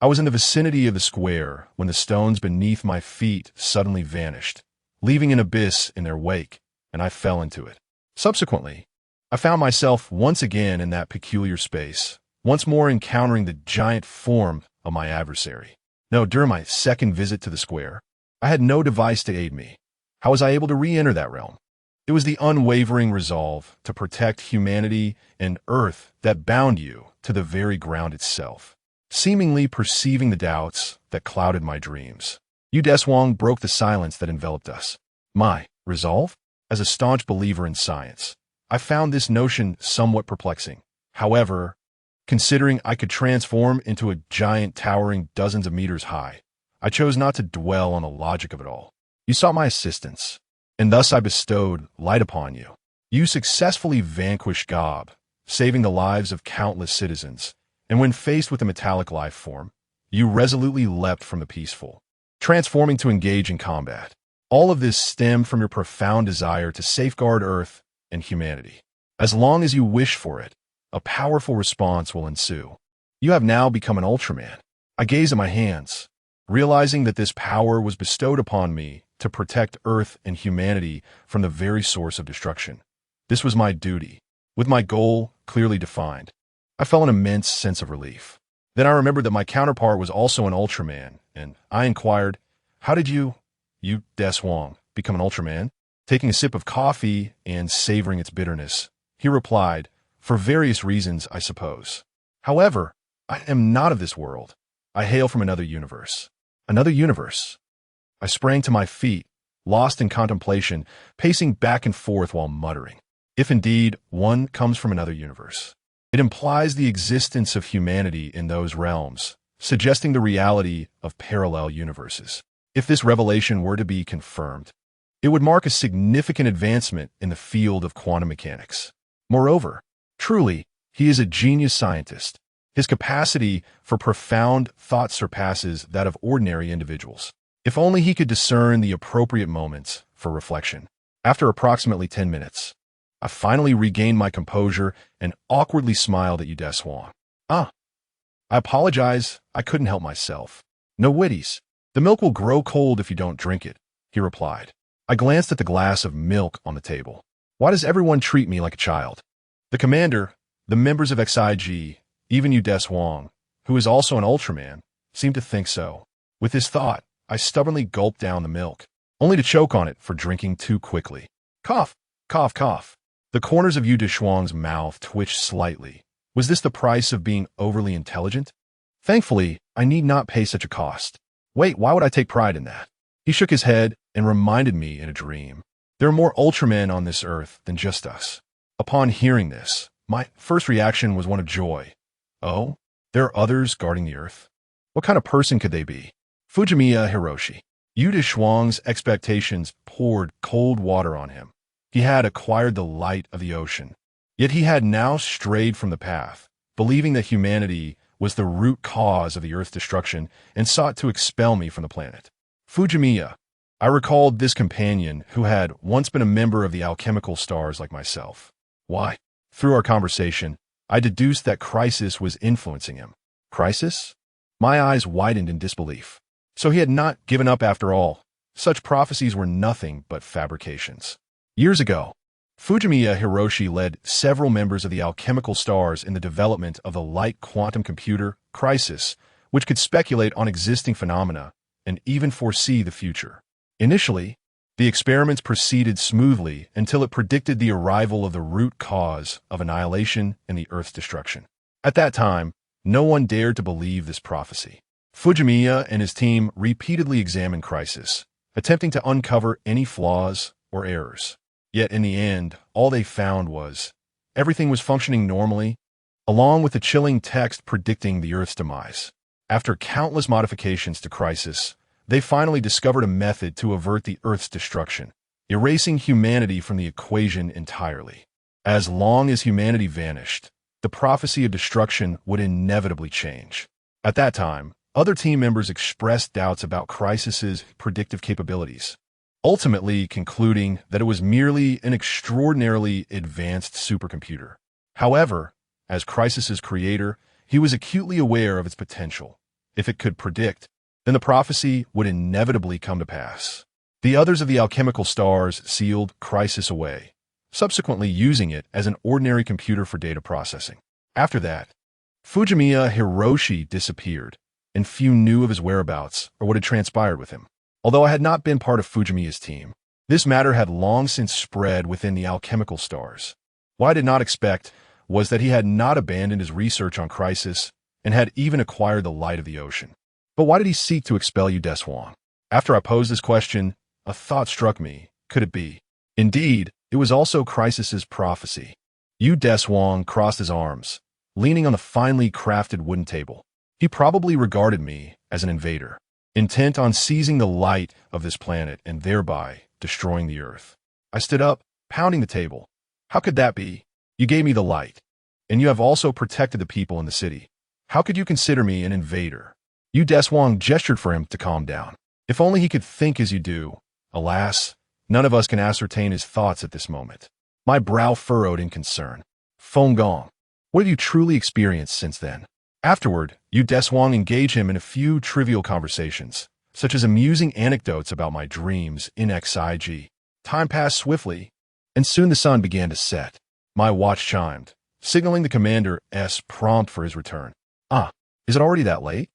I was in the vicinity of the square when the stones beneath my feet suddenly vanished, leaving an abyss in their wake, and I fell into it. Subsequently, I found myself once again in that peculiar space, once more encountering the giant form of my adversary. No, during my second visit to the square, I had no device to aid me. How was I able to re-enter that realm? It was the unwavering resolve to protect humanity and Earth that bound you to the very ground itself. Seemingly perceiving the doubts that clouded my dreams, Deshuang broke the silence that enveloped us. My resolve? As a staunch believer in science, I found this notion somewhat perplexing. However, considering I could transform into a giant towering dozens of meters high, I chose not to dwell on the logic of it all. You sought my assistance, and thus I bestowed light upon you. You successfully vanquished Gob, saving the lives of countless citizens, and when faced with a metallic life form, you resolutely leapt from the peaceful, transforming to engage in combat. All of this stemmed from your profound desire to safeguard Earth and humanity. As long as you wish for it, a powerful response will ensue. You have now become an Ultraman. I gazed at my hands, realizing that this power was bestowed upon me to protect Earth and humanity from the very source of destruction. This was my duty, with my goal clearly defined. I felt an immense sense of relief. Then I remembered that my counterpart was also an Ultraman, and I inquired, how did you Deshuang, become an Ultraman? Taking a sip of coffee and savoring its bitterness, he replied, for various reasons, I suppose. However, I am not of this world. I hail from another universe. Another universe? I sprang to my feet, lost in contemplation, pacing back and forth while muttering. If indeed one comes from another universe, it implies the existence of humanity in those realms, suggesting the reality of parallel universes. If this revelation were to be confirmed, it would mark a significant advancement in the field of quantum mechanics. Moreover, truly, he is a genius scientist. His capacity for profound thought surpasses that of ordinary individuals. If only he could discern the appropriate moments for reflection. After approximately 10 minutes, I finally regained my composure and awkwardly smiled at Deshuang. I apologize, I couldn't help myself. No witties. The milk will grow cold if you don't drink it, he replied. I glanced at the glass of milk on the table. Why does everyone treat me like a child? The commander, the members of XIG, even Deshuang, who is also an Ultraman, seemed to think so. With this thought, I stubbornly gulped down the milk, only to choke on it for drinking too quickly. Cough, cough, cough. The corners of Deshuang's mouth twitched slightly. Was this the price of being overly intelligent? Thankfully, I need not pay such a cost. Wait, why would I take pride in that? He shook his head and reminded me in a dream. There are more Ultramen on this earth than just us. Upon hearing this, my first reaction was one of joy. Oh, there are others guarding the earth? What kind of person could they be? Fujimiya Hiroshi. Deshuang's expectations poured cold water on him. He had acquired the light of the ocean. Yet he had now strayed from the path, believing that humanity was the root cause of the Earth's destruction and sought to expel me from the planet. Fujimiya. I recalled this companion who had once been a member of the alchemical stars like myself. Why? Through our conversation, I deduced that Crisis was influencing him. Crisis? My eyes widened in disbelief. So he had not given up after all. Such prophecies were nothing but fabrications. Years ago, Fujimiya Hiroshi led several members of the alchemical stars in the development of the light quantum computer, Crisis, which could speculate on existing phenomena and even foresee the future. Initially, the experiments proceeded smoothly until it predicted the arrival of the root cause of annihilation and the Earth's destruction. At that time, no one dared to believe this prophecy. Fujimiya and his team repeatedly examined Crisis, attempting to uncover any flaws or errors. Yet in the end, all they found was everything was functioning normally, along with the chilling text predicting the Earth's demise. After countless modifications to Crisis, they finally discovered a method to avert the Earth's destruction, erasing humanity from the equation entirely. As long as humanity vanished, the prophecy of destruction would inevitably change. At that time, other team members expressed doubts about Crisis's predictive capabilities, ultimately concluding that it was merely an extraordinarily advanced supercomputer. However, as Crisis's creator, he was acutely aware of its potential. If it could predict, then the prophecy would inevitably come to pass. The others of the alchemical stars sealed Crisis away, subsequently using it as an ordinary computer for data processing. After that, Fujimiya Hiroshi disappeared, and few knew of his whereabouts or what had transpired with him. Although I had not been part of Fujimiya's team, this matter had long since spread within the alchemical stars. What I did not expect was that he had not abandoned his research on Crisis and had even acquired the light of the ocean. But why did he seek to expel Deshuang? After I posed this question, a thought struck me. Could it be? Indeed, it was also Crisis's prophecy. Deshuang crossed his arms, leaning on the finely crafted wooden table. He probably regarded me as an invader, intent on seizing the light of this planet and thereby destroying the Earth. I stood up, pounding the table. How could that be? You gave me the light, and you have also protected the people in the city. How could you consider me an invader? Deshuang gestured for him to calm down. If only he could think as you do. Alas, none of us can ascertain his thoughts at this moment. My brow furrowed in concern. Feng, what have you truly experienced since then? Afterward, Deshuang engaged him in a few trivial conversations, such as amusing anecdotes about my dreams in XIG. Time passed swiftly, and soon the sun began to set. My watch chimed, signaling the commander's prompt for his return. Is it already that late?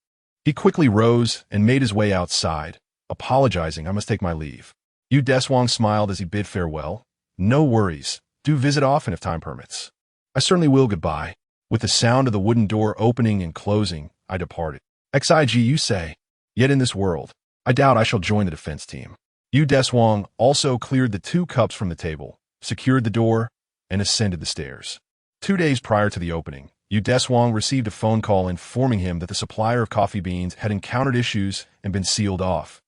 He quickly rose and made his way outside, apologizing I must take my leave. Deshuang smiled as he bid farewell. No worries. Do visit often if time permits. I certainly will. Goodbye. With the sound of the wooden door opening and closing, I departed. XIG, you say? Yet in this world, I doubt I shall join the defense team. Deshuang also cleared the 2 cups from the table, secured the door, and ascended the stairs. 2 days prior to the opening, Deshuang received a phone call informing him that the supplier of coffee beans had encountered issues and been sealed off,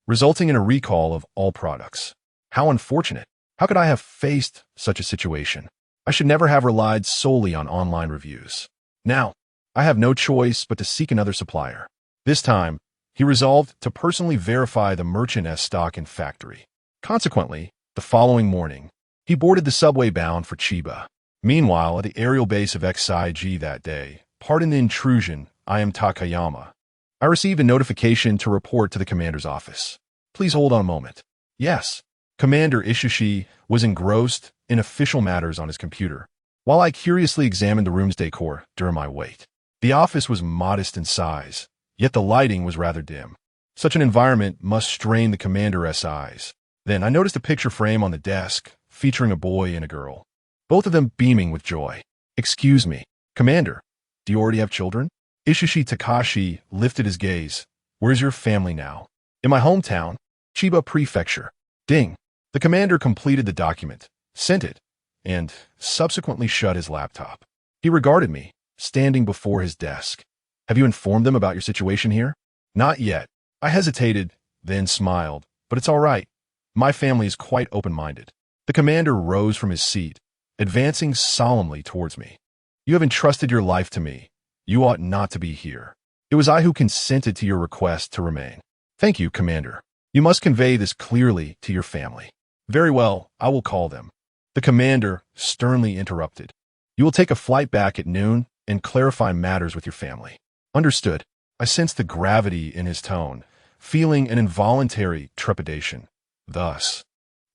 resulting in a recall of all products. How unfortunate. How could I have faced such a situation? I should never have relied solely on online reviews. Now, I have no choice but to seek another supplier. This time, he resolved to personally verify the merchant's stock in factory. Consequently, the following morning, he boarded the subway bound for Chiba. Meanwhile, at the aerial base of XIG that day, pardon the intrusion, I am Takayama. I received a notification to report to the commander's office. Please hold on a moment. Yes. Commander Ishishi was engrossed in official matters on his computer, while I curiously examined the room's decor during my wait. The office was modest in size, yet the lighting was rather dim. Such an environment must strain the commander's eyes. Then I noticed a picture frame on the desk featuring a boy and a girl, both of them beaming with joy. Excuse me, Commander, do you already have children? Ishishi Takashi lifted his gaze. Where's your family now? In my hometown, Chiba Prefecture. Ding. The commander completed the document, sent it, and subsequently shut his laptop. He regarded me, standing before his desk. Have you informed them about your situation here? Not yet. I hesitated, then smiled. But it's all right. My family is quite open-minded. The commander rose from his seat, advancing solemnly towards me. You have entrusted your life to me. You ought not to be here. It was I who consented to your request to remain. Thank you, Commander. You must convey this clearly to your family. Very well, I will call them. The commander sternly interrupted. You will take a flight back at noon and clarify matters with your family. Understood. I sensed the gravity in his tone, feeling an involuntary trepidation. Thus,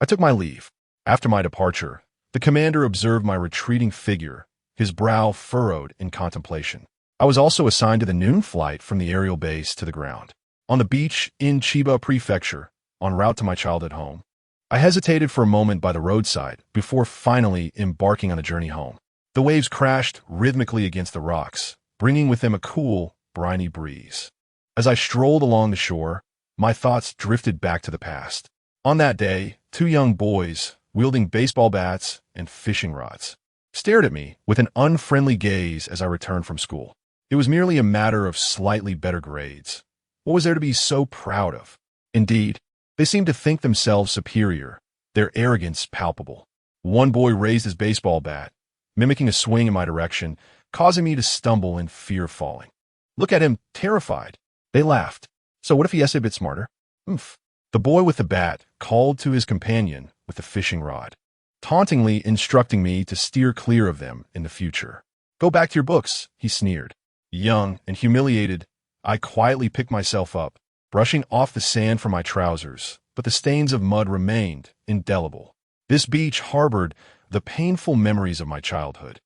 I took my leave. After my departure, the commander observed my retreating figure, his brow furrowed in contemplation. I was also assigned to the noon flight from the aerial base to the ground. On the beach in Chiba Prefecture, en route to my childhood home, I hesitated for a moment by the roadside before finally embarking on a journey home. The waves crashed rhythmically against the rocks, bringing with them a cool, briny breeze. As I strolled along the shore, my thoughts drifted back to the past. On that day, two young boys, wielding baseball bats and fishing rods, stared at me with an unfriendly gaze as I returned from school. It was merely a matter of slightly better grades. What was there to be so proud of? Indeed, they seemed to think themselves superior, their arrogance palpable. One boy raised his baseball bat, mimicking a swing in my direction, causing me to stumble in fear of falling. Look at him, terrified. They laughed. So what if he is a bit smarter? Oomph. The boy with the bat called to his companion with the fishing rod, tauntingly instructing me to steer clear of them in the future. Go back to your books, he sneered. Young and humiliated, I quietly picked myself up, brushing off the sand from my trousers, but the stains of mud remained indelible. This beach harbored the painful memories of my childhood,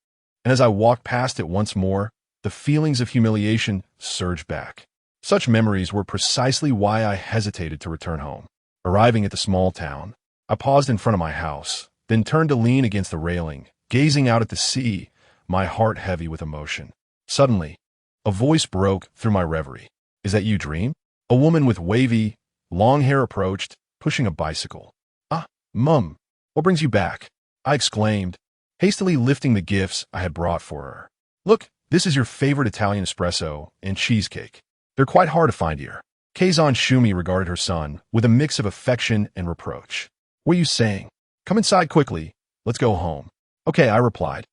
and as I walked past it once more, the feelings of humiliation surged back. Such memories were precisely why I hesitated to return home. Arriving at the small town, I paused in front of my house, then turned to lean against the railing, gazing out at the sea, my heart heavy with emotion. Suddenly, a voice broke through my reverie. Is that you, Dream? A woman with wavy, long hair approached, pushing a bicycle. Ah, Mum, what brings you back? I exclaimed, hastily lifting the gifts I had brought for her. Look, this is your favorite Italian espresso and cheesecake. They're quite hard to find here. Keizan Shumi regarded her son with a mix of affection and reproach. What are you saying? Come inside quickly. Let's go home. Okay, I replied.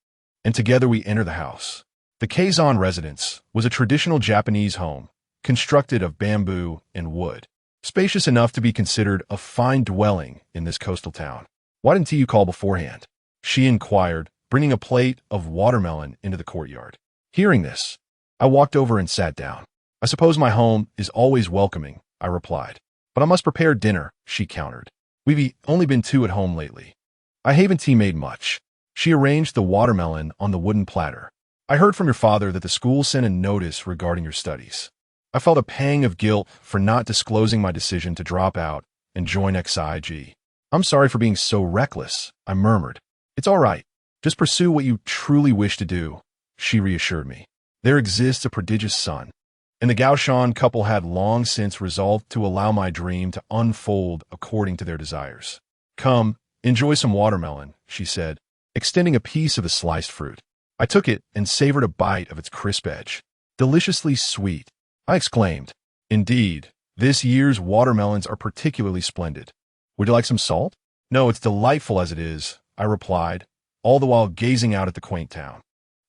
And together we entered the house. The Keizan residence was a traditional Japanese home, constructed of bamboo and wood, spacious enough to be considered a fine dwelling in this coastal town. Why didn't you call beforehand? She inquired, bringing a plate of watermelon into the courtyard. Hearing this, I walked over and sat down. I suppose my home is always welcoming, I replied. But I must prepare dinner, she countered. We've only been two at home lately. I haven't made much. She arranged the watermelon on the wooden platter. I heard from your father that the school sent a notice regarding your studies. I felt a pang of guilt for not disclosing my decision to drop out and join XIG. I'm sorry for being so reckless, I murmured. It's all right. Just pursue what you truly wish to do, she reassured me. There exists a prodigious sun, and the Gaoshan couple had long since resolved to allow my dream to unfold according to their desires. Come, enjoy some watermelon, she said, extending a piece of the sliced fruit. I took it and savored a bite of its crisp edge. Deliciously sweet, I exclaimed. Indeed, this year's watermelons are particularly splendid. Would you like some salt? No, it's delightful as it is, I replied, all the while gazing out at the quaint town.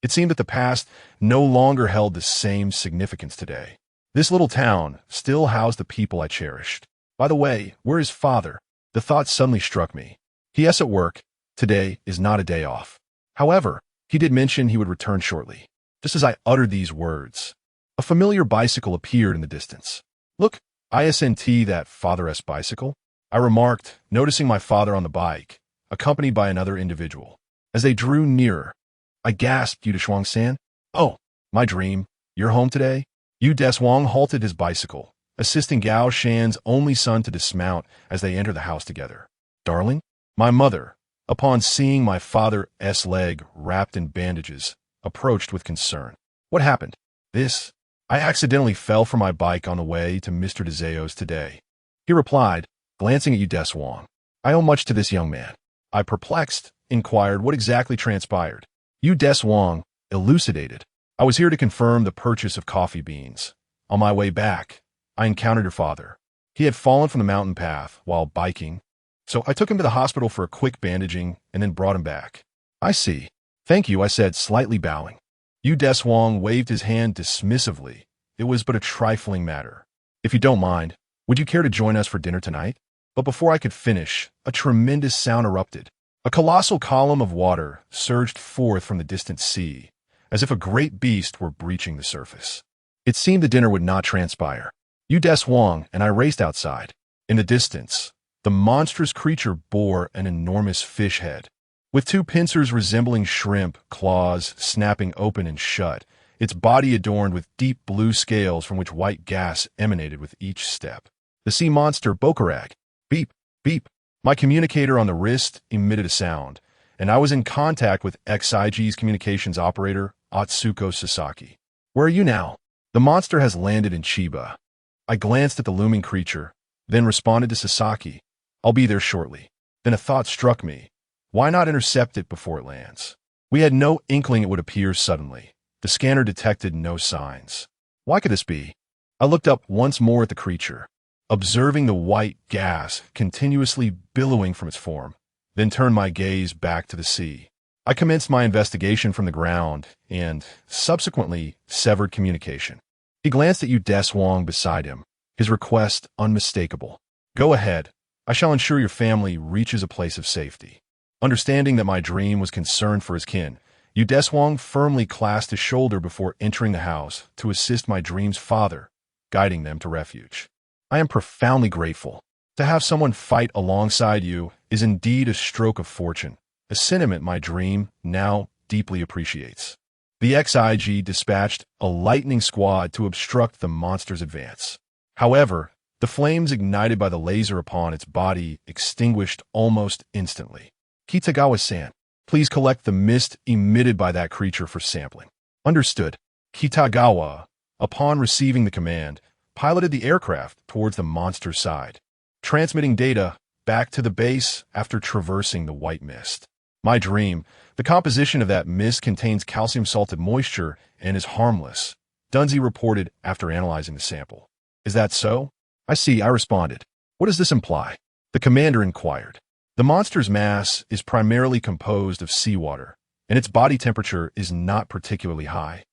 It seemed that the past no longer held the same significance today. This little town still housed the people I cherished. By the way, where is father? The thought suddenly struck me. He is at work. Today is not a day off. However, he did mention he would return shortly. Just as I uttered these words, a familiar bicycle appeared in the distance. Look, isn't that father's bicycle? I remarked, noticing my father on the bike, accompanied by another individual. As they drew nearer, I gasped, "You Deshuang-san? Oh, my dream. You're home today?" Deshuang halted his bicycle, assisting Gao Shan's only son to dismount as they entered the house together. "Darling?" My mother, upon seeing my father's leg wrapped in bandages, approached with concern. "What happened?" "This. I accidentally fell from my bike on the way to Mr. Dezeo's today," he replied, glancing at Deshuang. "I owe much to this young man." I, perplexed, inquired what exactly transpired. Deshuang elucidated. "I was here to confirm the purchase of coffee beans. On my way back, I encountered your father. He had fallen from the mountain path while biking, so I took him to the hospital for a quick bandaging and then brought him back." "I see. Thank you," I said, slightly bowing. Deshuang waved his hand dismissively. It was but a trifling matter. "If you don't mind, would you care to join us for dinner tonight?" But before I could finish, a tremendous sound erupted. A colossal column of water surged forth from the distant sea, as if a great beast were breaching the surface. It seemed the dinner would not transpire. Deshuang and I raced outside. In the distance, the monstrous creature bore an enormous fish head. With two pincers resembling shrimp claws snapping open and shut, its body adorned with deep blue scales from which white gas emanated with each step. The sea monster Bokarag. Beep, beep. My communicator on the wrist emitted a sound, and I was in contact with XIG's communications operator, Atsuko Sasaki. "Where are you now?" "The monster has landed in Chiba." I glanced at the looming creature, then responded to Sasaki. "I'll be there shortly." Then a thought struck me. Why not intercept it before it lands? We had no inkling it would appear suddenly. The scanner detected no signs. Why could this be? I looked up once more at the creature, observing the white gas continuously billowing from its form, then turned my gaze back to the sea. I commenced my investigation from the ground and, subsequently, severed communication. He glanced at Deshuang beside him, his request unmistakable. "Go ahead. I shall ensure your family reaches a place of safety." Understanding that my dream was concerned for his kin, Deshuang firmly clasped his shoulder before entering the house to assist my dream's father, guiding them to refuge. I am profoundly grateful. To have someone fight alongside you is indeed a stroke of fortune, a sentiment my dream now deeply appreciates. The XIG dispatched a lightning squad to obstruct the monster's advance. However, the flames ignited by the laser upon its body extinguished almost instantly. "Kitagawa-san, please collect the mist emitted by that creature for sampling." "Understood." Kitagawa, upon receiving the command, piloted the aircraft towards the monster's side, transmitting data back to the base after traversing the white mist. My dream, the composition of that mist contains calcium-salted moisture and is harmless, Dunzi reported after analyzing the sample. "Is that so?" "I see," I responded. "What does this imply?" The commander inquired. "The monster's mass is primarily composed of seawater, and its body temperature is not particularly high,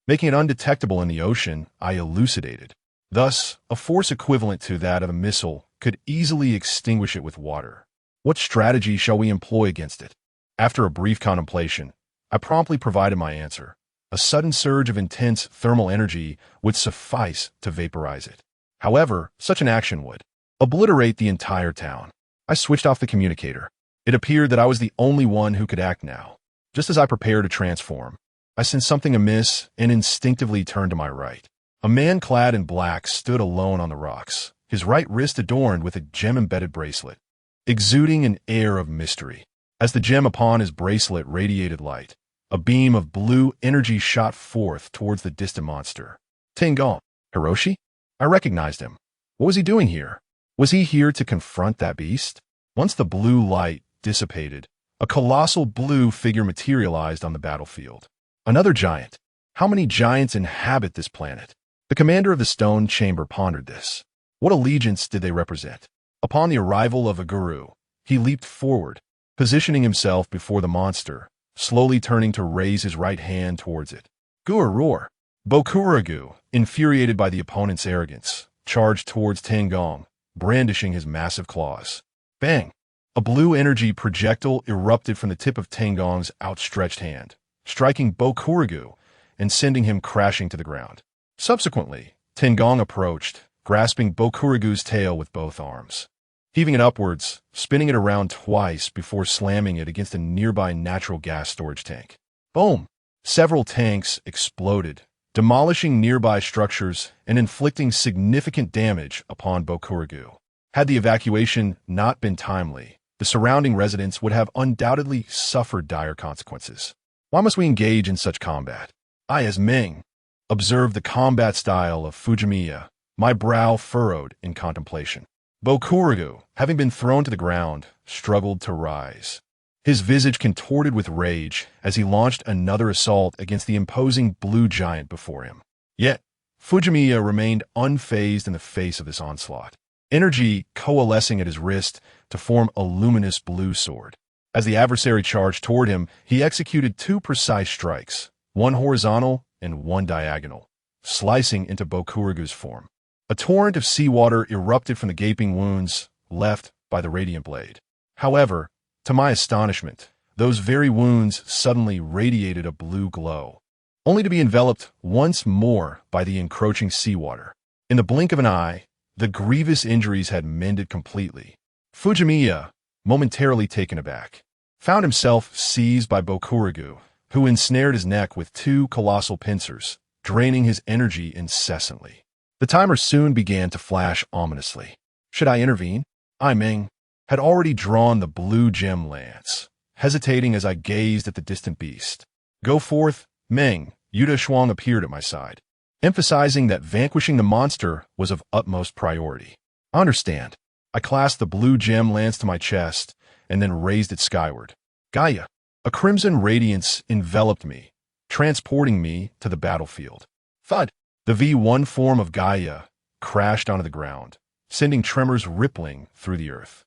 making it undetectable in the ocean," I elucidated. "Thus, a force equivalent to that of a missile could easily extinguish it with water. What strategy shall we employ against it?" After a brief contemplation, I promptly provided my answer. A sudden surge of intense thermal energy would suffice to vaporize it. However, such an action would obliterate the entire town. I switched off the communicator. It appeared that I was the only one who could act now. Just as I prepared to transform, I sensed something amiss and instinctively turned to my right. A man clad in black stood alone on the rocks, his right wrist adorned with a gem-embedded bracelet, exuding an air of mystery. As the gem upon his bracelet radiated light, a beam of blue energy shot forth towards the distant monster. Tengon. Hiroshi? I recognized him. What was he doing here? Was he here to confront that beast? Once the blue light dissipated, a colossal blue figure materialized on the battlefield. Another giant. How many giants inhabit this planet? The commander of the stone chamber pondered this. What allegiance did they represent? Upon the arrival of a guru, he leaped forward, positioning himself before the monster, slowly turning to raise his right hand towards it. Gua roar! Bokuragu, infuriated by the opponent's arrogance, charged towards Tangong, brandishing his massive claws. Bang! A blue energy projectile erupted from the tip of Tangong's outstretched hand, striking Bokuragu and sending him crashing to the ground. Subsequently, Tangong approached, grasping Bokuragu's tail with both arms, heaving it upwards, spinning it around twice before slamming it against a nearby natural gas storage tank. Boom! Several tanks exploded, demolishing nearby structures and inflicting significant damage upon Bokuragu. Had the evacuation not been timely, the surrounding residents would have undoubtedly suffered dire consequences. Why must we engage in such combat? I, as Ming, observed the combat style of Fujimiya, my brow furrowed in contemplation. Bokuragu, having been thrown to the ground, struggled to rise. His visage contorted with rage as he launched another assault against the imposing blue giant before him. Yet, Fujimiya remained unfazed in the face of this onslaught, energy coalescing at his wrist to form a luminous blue sword. As the adversary charged toward him, he executed two precise strikes, one horizontal and one diagonal, slicing into Bokuragu's form. A torrent of seawater erupted from the gaping wounds left by the radiant blade. However, to my astonishment, those very wounds suddenly radiated a blue glow, only to be enveloped once more by the encroaching seawater. In the blink of an eye, the grievous injuries had mended completely. Fujimiya, momentarily taken aback, found himself seized by Bokuragu, who ensnared his neck with two colossal pincers, draining his energy incessantly. The timer soon began to flash ominously. Should I intervene? I, Ming, had already drawn the blue gem lance, hesitating as I gazed at the distant beast. Go forth, Ming. Deshuang appeared at my side, emphasizing that vanquishing the monster was of utmost priority. Understand. I clasped the blue gem lance to my chest and then raised it skyward. Gaia. A crimson radiance enveloped me, transporting me to the battlefield. Thud! The V1 form of Gaia crashed onto the ground, sending tremors rippling through the earth.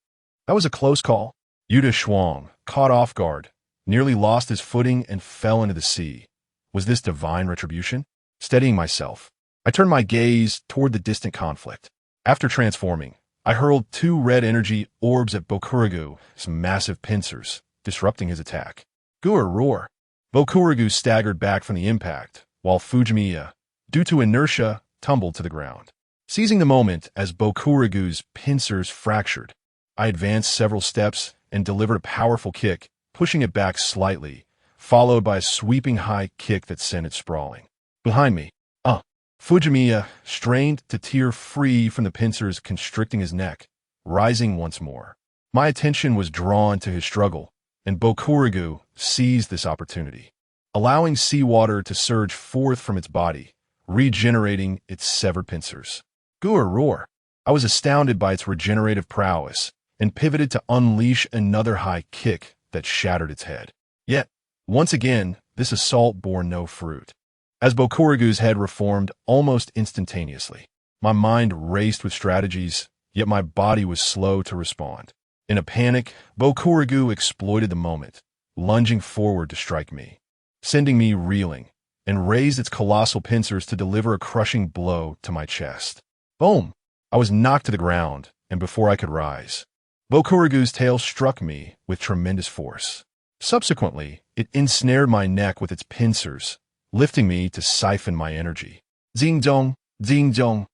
That was a close call. Deshuang, caught off guard, nearly lost his footing and fell into the sea. Was this divine retribution? Steadying myself, I turned my gaze toward the distant conflict. After transforming, I hurled two red energy orbs at Bokuragu's massive pincers, disrupting his attack. Gua roar! Bokuragu staggered back from the impact, while Fujimiya, due to inertia, tumbled to the ground. Seizing the moment as Bokuragu's pincers fractured, I advanced several steps and delivered a powerful kick, pushing it back slightly, followed by a sweeping high kick that sent it sprawling. Behind me, Fujimiya strained to tear free from the pincers constricting his neck, rising once more. My attention was drawn to his struggle, and Bokuragu seized this opportunity, allowing seawater to surge forth from its body, regenerating its severed pincers. Gua roar! I was astounded by its regenerative prowess and pivoted to unleash another high kick that shattered its head. Yet, once again, this assault bore no fruit. As Bokuragu's head reformed almost instantaneously, my mind raced with strategies, yet my body was slow to respond. In a panic, Bokuragu exploited the moment, lunging forward to strike me, sending me reeling, and raised its colossal pincers to deliver a crushing blow to my chest. Boom! I was knocked to the ground, and before I could rise, Bokuragu's tail struck me with tremendous force. Subsequently, it ensnared my neck with its pincers, lifting me to siphon my energy. Zing-dong, zing-dong.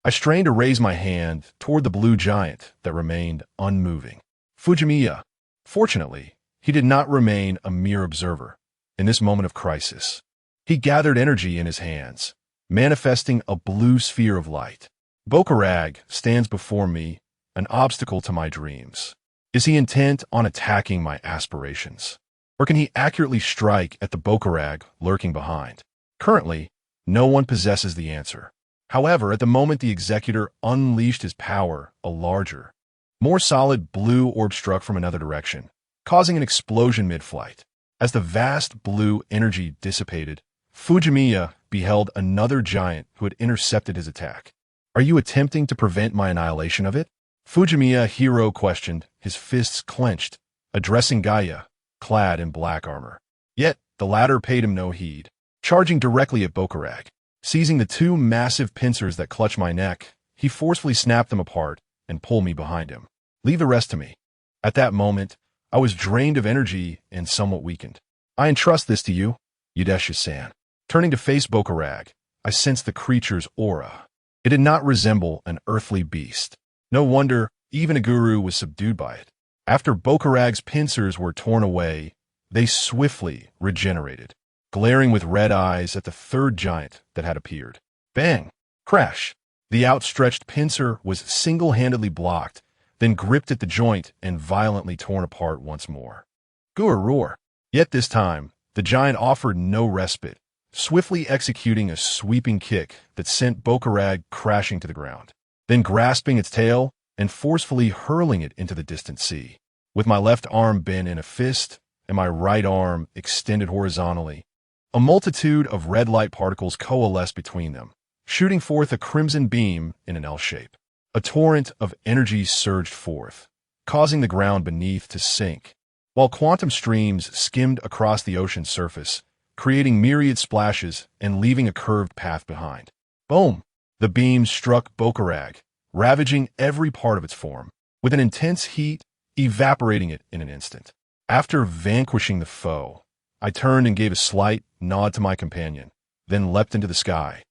I strained to raise my hand toward the blue giant that remained unmoving. Fujimiya. Fortunately, he did not remain a mere observer in this moment of crisis. He gathered energy in his hands, manifesting a blue sphere of light. Bokurag stands before me, an obstacle to my dreams. Is he intent on attacking my aspirations? Or can he accurately strike at the Bokurag lurking behind? Currently, no one possesses the answer. However, at the moment the executor unleashed his power, a larger, more solid blue orb struck from another direction, causing an explosion mid-flight. As the vast blue energy dissipated, Fujimiya beheld another giant who had intercepted his attack. Are you attempting to prevent my annihilation of it? Fujimiya hero questioned, his fists clenched, addressing Gaia, clad in black armor. Yet, the latter paid him no heed, charging directly at Bokarag. Seizing the two massive pincers that clutched my neck, he forcefully snapped them apart and pulled me behind him. Leave the rest to me. At that moment, I was drained of energy and somewhat weakened. I entrust this to you, Udesha-san. Turning to face Bokarag, I sensed the creature's aura. It did not resemble an earthly beast. No wonder even a guru was subdued by it. After Bokarag's pincers were torn away, they swiftly regenerated, glaring with red eyes at the third giant that had appeared. Bang! Crash! The outstretched pincer was single-handedly blocked, then gripped at the joint and violently torn apart once more. Guru roar! Yet this time, the giant offered no respite, swiftly executing a sweeping kick that sent Bokarag crashing to the ground, then grasping its tail and forcefully hurling it into the distant sea. With my left arm bent in a fist and my right arm extended horizontally, a multitude of red light particles coalesced between them, shooting forth a crimson beam in an L shape. A torrent of energy surged forth, causing the ground beneath to sink, while quantum streams skimmed across the ocean's surface, creating myriad splashes and leaving a curved path behind. Boom! The beam struck Bokarag, ravaging every part of its form, with an intense heat evaporating it in an instant. After vanquishing the foe, I turned and gave a slight nod to my companion, then leapt into the sky,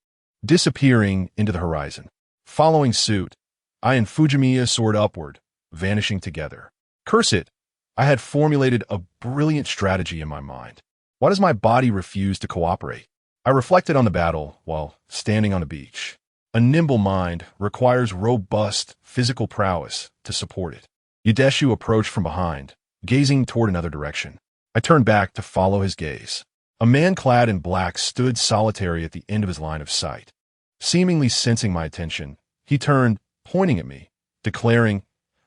disappearing into the horizon. Following suit, I and Fujimiya soared upward, vanishing together. Curse it! I had formulated a brilliant strategy in my mind. Why does my body refuse to cooperate? I reflected on the battle while standing on the beach. A nimble mind requires robust physical prowess to support it. Udeshu approached from behind, gazing toward another direction. I turned back to follow his gaze. A man clad in black stood solitary at the end of his line of sight. Seemingly sensing my attention, he turned, pointing at me, declaring,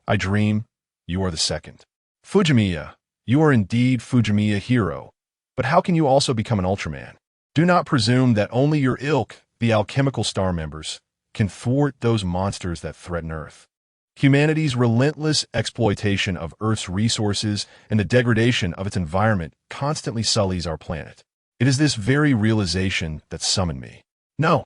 "I dream, you are the second. Fujimiya, you are indeed Fujimiya hero, but how can you also become an Ultraman? Do not presume that only your ilk, the alchemical star members, can thwart those monsters that threaten Earth. Humanity's relentless exploitation of Earth's resources and the degradation of its environment constantly sullies our planet. It is this very realization that summoned me." "No,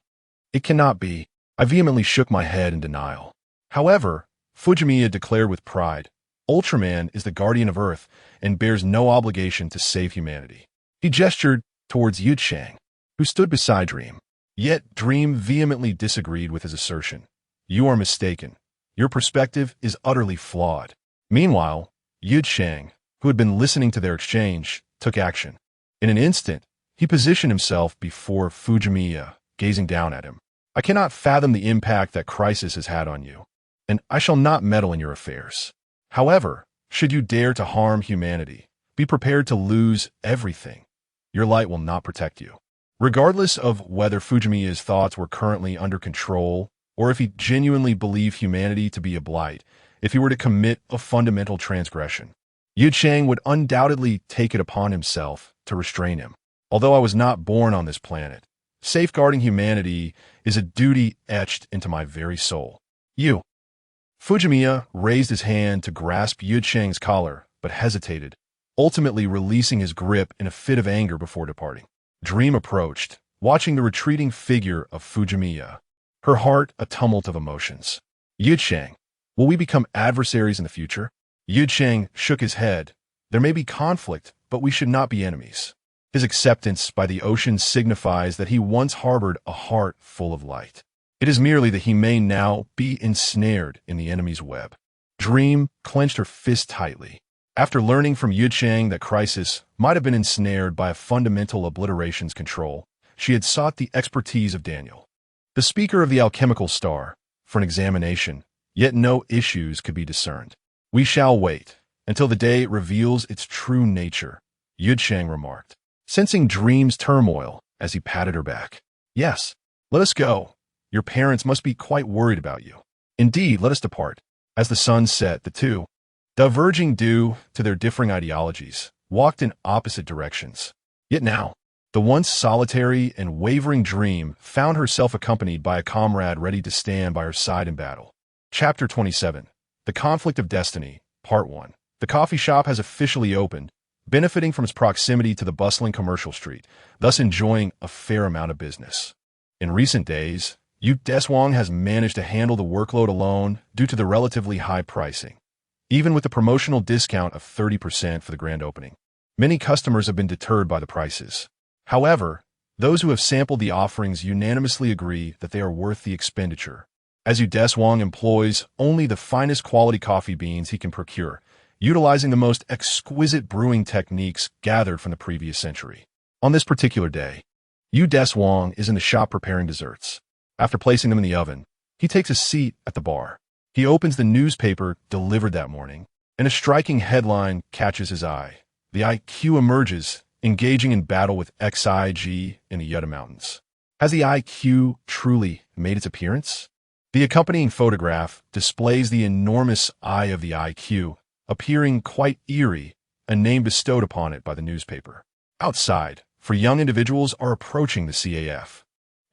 it cannot be." I vehemently shook my head in denial. However, Fujimiya declared with pride, "Ultraman is the guardian of Earth and bears no obligation to save humanity." He gestured towards Yuchang, who stood beside Dream. Yet Dream vehemently disagreed with his assertion. "You are mistaken. Your perspective is utterly flawed." Meanwhile, Yuchang, who had been listening to their exchange, took action. In an instant, he positioned himself before Fujimiya, gazing down at him. "I cannot fathom the impact that crisis has had on you, and I shall not meddle in your affairs. However, should you dare to harm humanity, be prepared to lose everything. Your light will not protect you." Regardless of whether Fujimiya's thoughts were currently under control, or if he genuinely believed humanity to be a blight, if he were to commit a fundamental transgression, Yuchang would undoubtedly take it upon himself to restrain him. Although I was not born on this planet, safeguarding humanity is a duty etched into my very soul. "You." Fujimiya raised his hand to grasp Yuchang's collar, but hesitated, ultimately releasing his grip in a fit of anger before departing. Dream approached, watching the retreating figure of Fujimiya, her heart a tumult of emotions. "Yuchang, will we become adversaries in the future?" Yuchang shook his head. "There may be conflict, but we should not be enemies." His acceptance by the ocean signifies that he once harbored a heart full of light. It is merely that he may now be ensnared in the enemy's web. Dream clenched her fist tightly. After learning from Yuchang that Crisis might have been ensnared by a fundamental obliterations control, she had sought the expertise of Daniel, the speaker of the alchemical star, for an examination, yet no issues could be discerned. "We shall wait until the day it reveals its true nature," Yuchang remarked, sensing Dream's turmoil as he patted her back. "Yes, let us go. Your parents must be quite worried about you." "Indeed, let us depart." As the sun set, the two, diverging due to their differing ideologies, walked in opposite directions. Yet now, the once solitary and wavering Dream found herself accompanied by a comrade ready to stand by her side in battle. Chapter 27. The Conflict of Destiny, Part 1. The coffee shop has officially opened, benefiting from its proximity to the bustling commercial street, thus enjoying a fair amount of business. In recent days, Deshuang has managed to handle the workload alone due to the relatively high pricing. Even with the promotional discount of 30% for the grand opening, many customers have been deterred by the prices. However, those who have sampled the offerings unanimously agree that they are worth the expenditure, as Deshuang employs only the finest quality coffee beans he can procure, utilizing the most exquisite brewing techniques gathered from the previous century. On this particular day, Deshuang is in the shop preparing desserts. After placing them in the oven, he takes a seat at the bar. He opens the newspaper delivered that morning, and a striking headline catches his eye. The IQ emerges, engaging in battle with XIG in the Yutta Mountains. Has the IQ truly made its appearance? The accompanying photograph displays the enormous eye of the IQ, appearing quite eerie, a name bestowed upon it by the newspaper. Outside, for young individuals are approaching the CAF.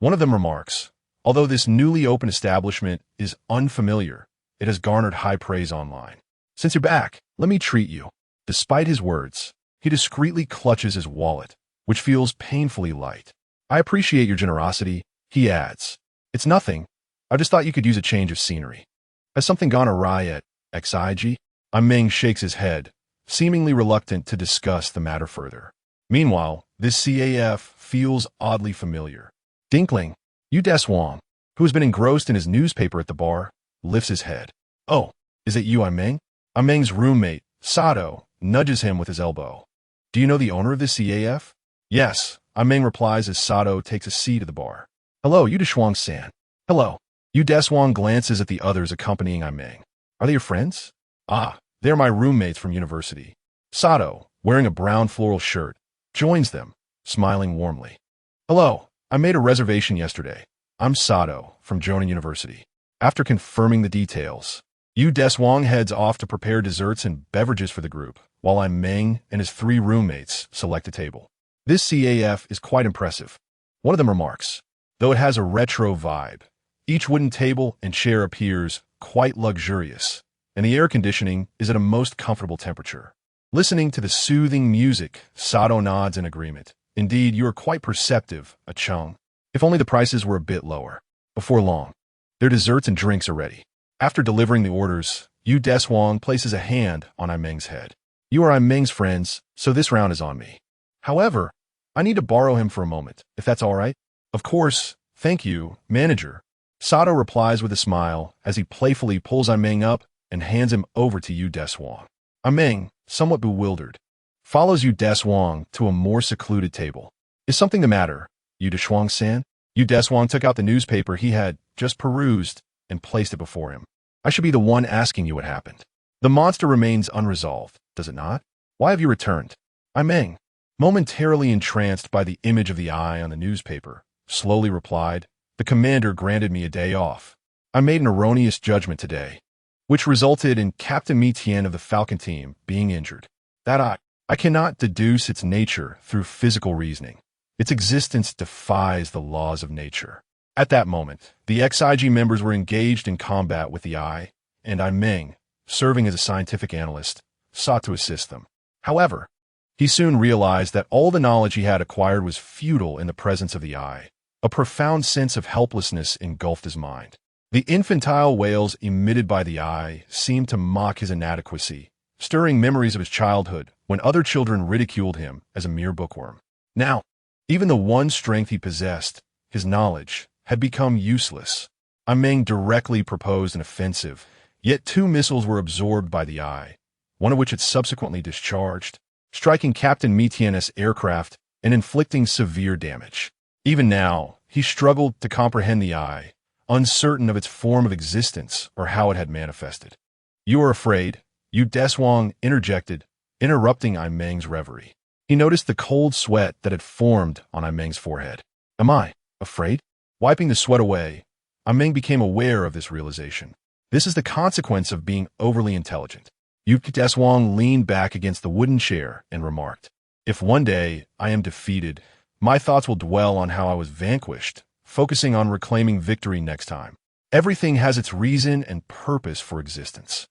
One of them remarks, although this newly opened establishment is unfamiliar, it has garnered high praise online. Since you're back, let me treat you. Despite his words, he discreetly clutches his wallet, which feels painfully light. I appreciate your generosity, he adds. It's nothing. I just thought you could use a change of scenery. Has something gone awry at XIG? Meng shakes his head, seemingly reluctant to discuss the matter further. Meanwhile, this CAF feels oddly familiar. Dinkling, Deshuang, who has been engrossed in his newspaper at the bar, lifts his head. Oh, is it you, Meng? Meng's roommate, Sato, nudges him with his elbow. Do you know the owner of this CAF? Yes, Meng replies as Sato takes a seat at the bar. Hello, Deshuang-san. Hello. Deshuang glances at the others accompanying Meng. Are they your friends? Ah, they're my roommates from university. Sato, wearing a brown floral shirt, joins them, smiling warmly. Hello, I made a reservation yesterday. I'm Sato from Jonan University. After confirming the details, Deshuang heads off to prepare desserts and beverages for the group, while Meng and his 3 roommates select a table. This CAF is quite impressive. One of them remarks, though it has a retro vibe. Each wooden table and chair appears quite luxurious, and the air conditioning is at a most comfortable temperature. Listening to the soothing music, Sato nods in agreement. Indeed, you are quite perceptive, Chung. If only the prices were a bit lower. Before long, their desserts and drinks are ready. After delivering the orders, Deshuang places a hand on Meng's head. You are Meng's friends, so this round is on me. However, I need to borrow him for a moment, if that's all right. Of course, thank you, manager. Sato replies with a smile as he playfully pulls Meng up and hands him over to Deshuang. Meng, somewhat bewildered, follows Deshuang to a more secluded table. Is something the matter, Deshuang-san? Deshuang took out the newspaper he had just perused and placed it before him. I should be the one asking you what happened. The monster remains unresolved, does it not? Why have you returned? Meng, momentarily entranced by the image of the eye on the newspaper, slowly replied, the commander granted me a day off. I made an erroneous judgment today, which resulted in Captain Mitien of the Falcon team being injured. That I cannot deduce its nature through physical reasoning. Its existence defies the laws of nature. At that moment, the XIG members were engaged in combat with the eye, and Meng, serving as a scientific analyst, sought to assist them. However, he soon realized that all the knowledge he had acquired was futile in the presence of the eye. A profound sense of helplessness engulfed his mind. The infantile wails emitted by the eye seemed to mock his inadequacy, stirring memories of his childhood when other children ridiculed him as a mere bookworm. Now, even the one strength he possessed, his knowledge, had become useless. Meng directly proposed an offensive, yet 2 missiles were absorbed by the eye, one of which it subsequently discharged, striking Captain Mitien's aircraft and inflicting severe damage. Even now, he struggled to comprehend the eye, uncertain of its form of existence or how it had manifested. You are afraid, Deshuang interjected, interrupting Meng's reverie. He noticed the cold sweat that had formed on Meng's forehead. Am I afraid? Wiping the sweat away, Meng became aware of this realization. This is the consequence of being overly intelligent. Deshuang leaned back against the wooden chair and remarked, if one day I am defeated, my thoughts will dwell on how I was vanquished, focusing on reclaiming victory next time. Everything has its reason and purpose for existence.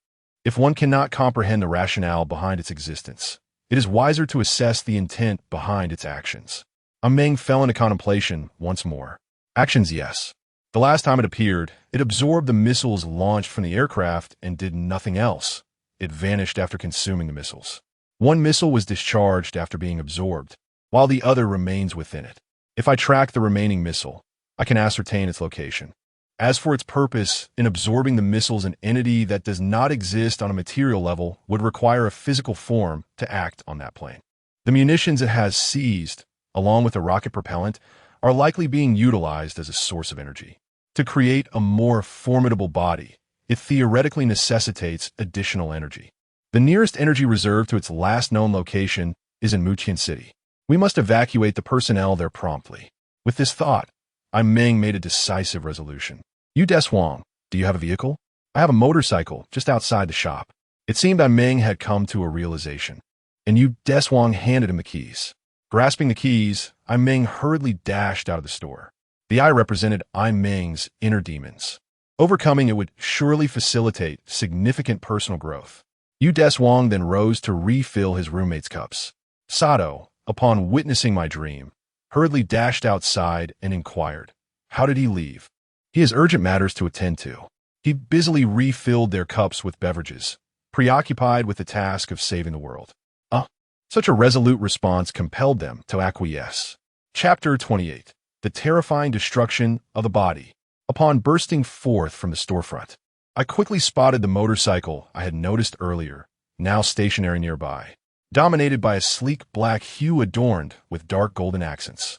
If one cannot comprehend the rationale behind its existence, It is wiser to assess the intent behind its actions. Meng fell into contemplation once more. Actions, yes. The last time it appeared, it absorbed the missiles launched from the aircraft and did nothing else. It vanished after consuming the missiles. One missile was discharged after being absorbed, while the other remains within it. If I track the remaining missile, I can ascertain its location. As for its purpose, in absorbing the missiles, an entity that does not exist on a material level would require a physical form to act on that plane. The munitions it has seized, along with the rocket propellant, are likely being utilized as a source of energy. To create a more formidable body, it theoretically necessitates additional energy. The nearest energy reserve to its last known location is in Muqian City. We must evacuate the personnel there promptly. With this thought, Meng made a decisive resolution. You, Deshuang, do you have a vehicle? I have a motorcycle just outside the shop. It seemed Meng had come to a realization. And you, Deshuang, handed him the keys. Grasping the keys, Meng hurriedly dashed out of the store. The eye represented Meng's inner demons. Overcoming it would surely facilitate significant personal growth. Yu Deshuang then rose to refill his roommate's cups. Sato, upon witnessing my dream, hurriedly dashed outside and inquired, how did he leave? He has urgent matters to attend to. He busily refilled their cups with beverages, preoccupied with the task of saving the world. Such a resolute response compelled them to acquiesce. Chapter 28. The terrifying destruction of the body. Upon bursting forth from the storefront, I quickly spotted the motorcycle I had noticed earlier, now stationary nearby, dominated by a sleek black hue adorned with dark golden accents.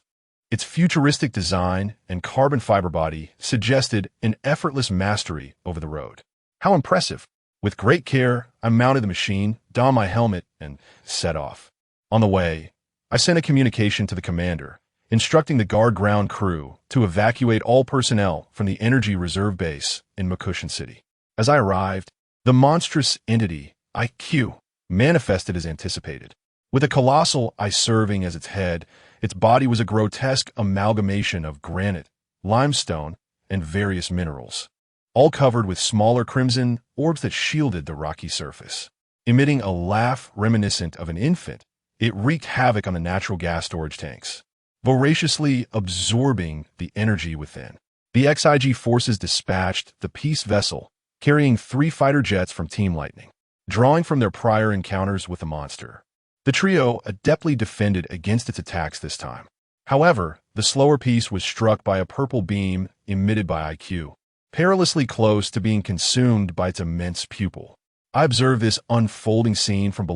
Its futuristic design and carbon fiber body suggested an effortless mastery over the road. How impressive! With great care, I mounted the machine, donned my helmet, and set off. On the way, I sent a communication to the commander, instructing the guard ground crew to evacuate all personnel from the energy reserve base in Muqian City. As I arrived, the monstrous entity, IQ, manifested as anticipated. With a colossal eye serving as its head, its body was a grotesque amalgamation of granite, limestone, and various minerals, all covered with smaller crimson orbs that shielded the rocky surface. Emitting a laugh reminiscent of an infant, it wreaked havoc on the natural gas storage tanks, voraciously absorbing the energy within. The XIG forces dispatched the peace vessel, carrying 3 fighter jets from Team Lightning, drawing from their prior encounters with the monster. The trio adeptly defended against its attacks this time. However, the slower piece was struck by a purple beam emitted by IQ, perilously close to being consumed by its immense pupil. I observed this unfolding scene from below.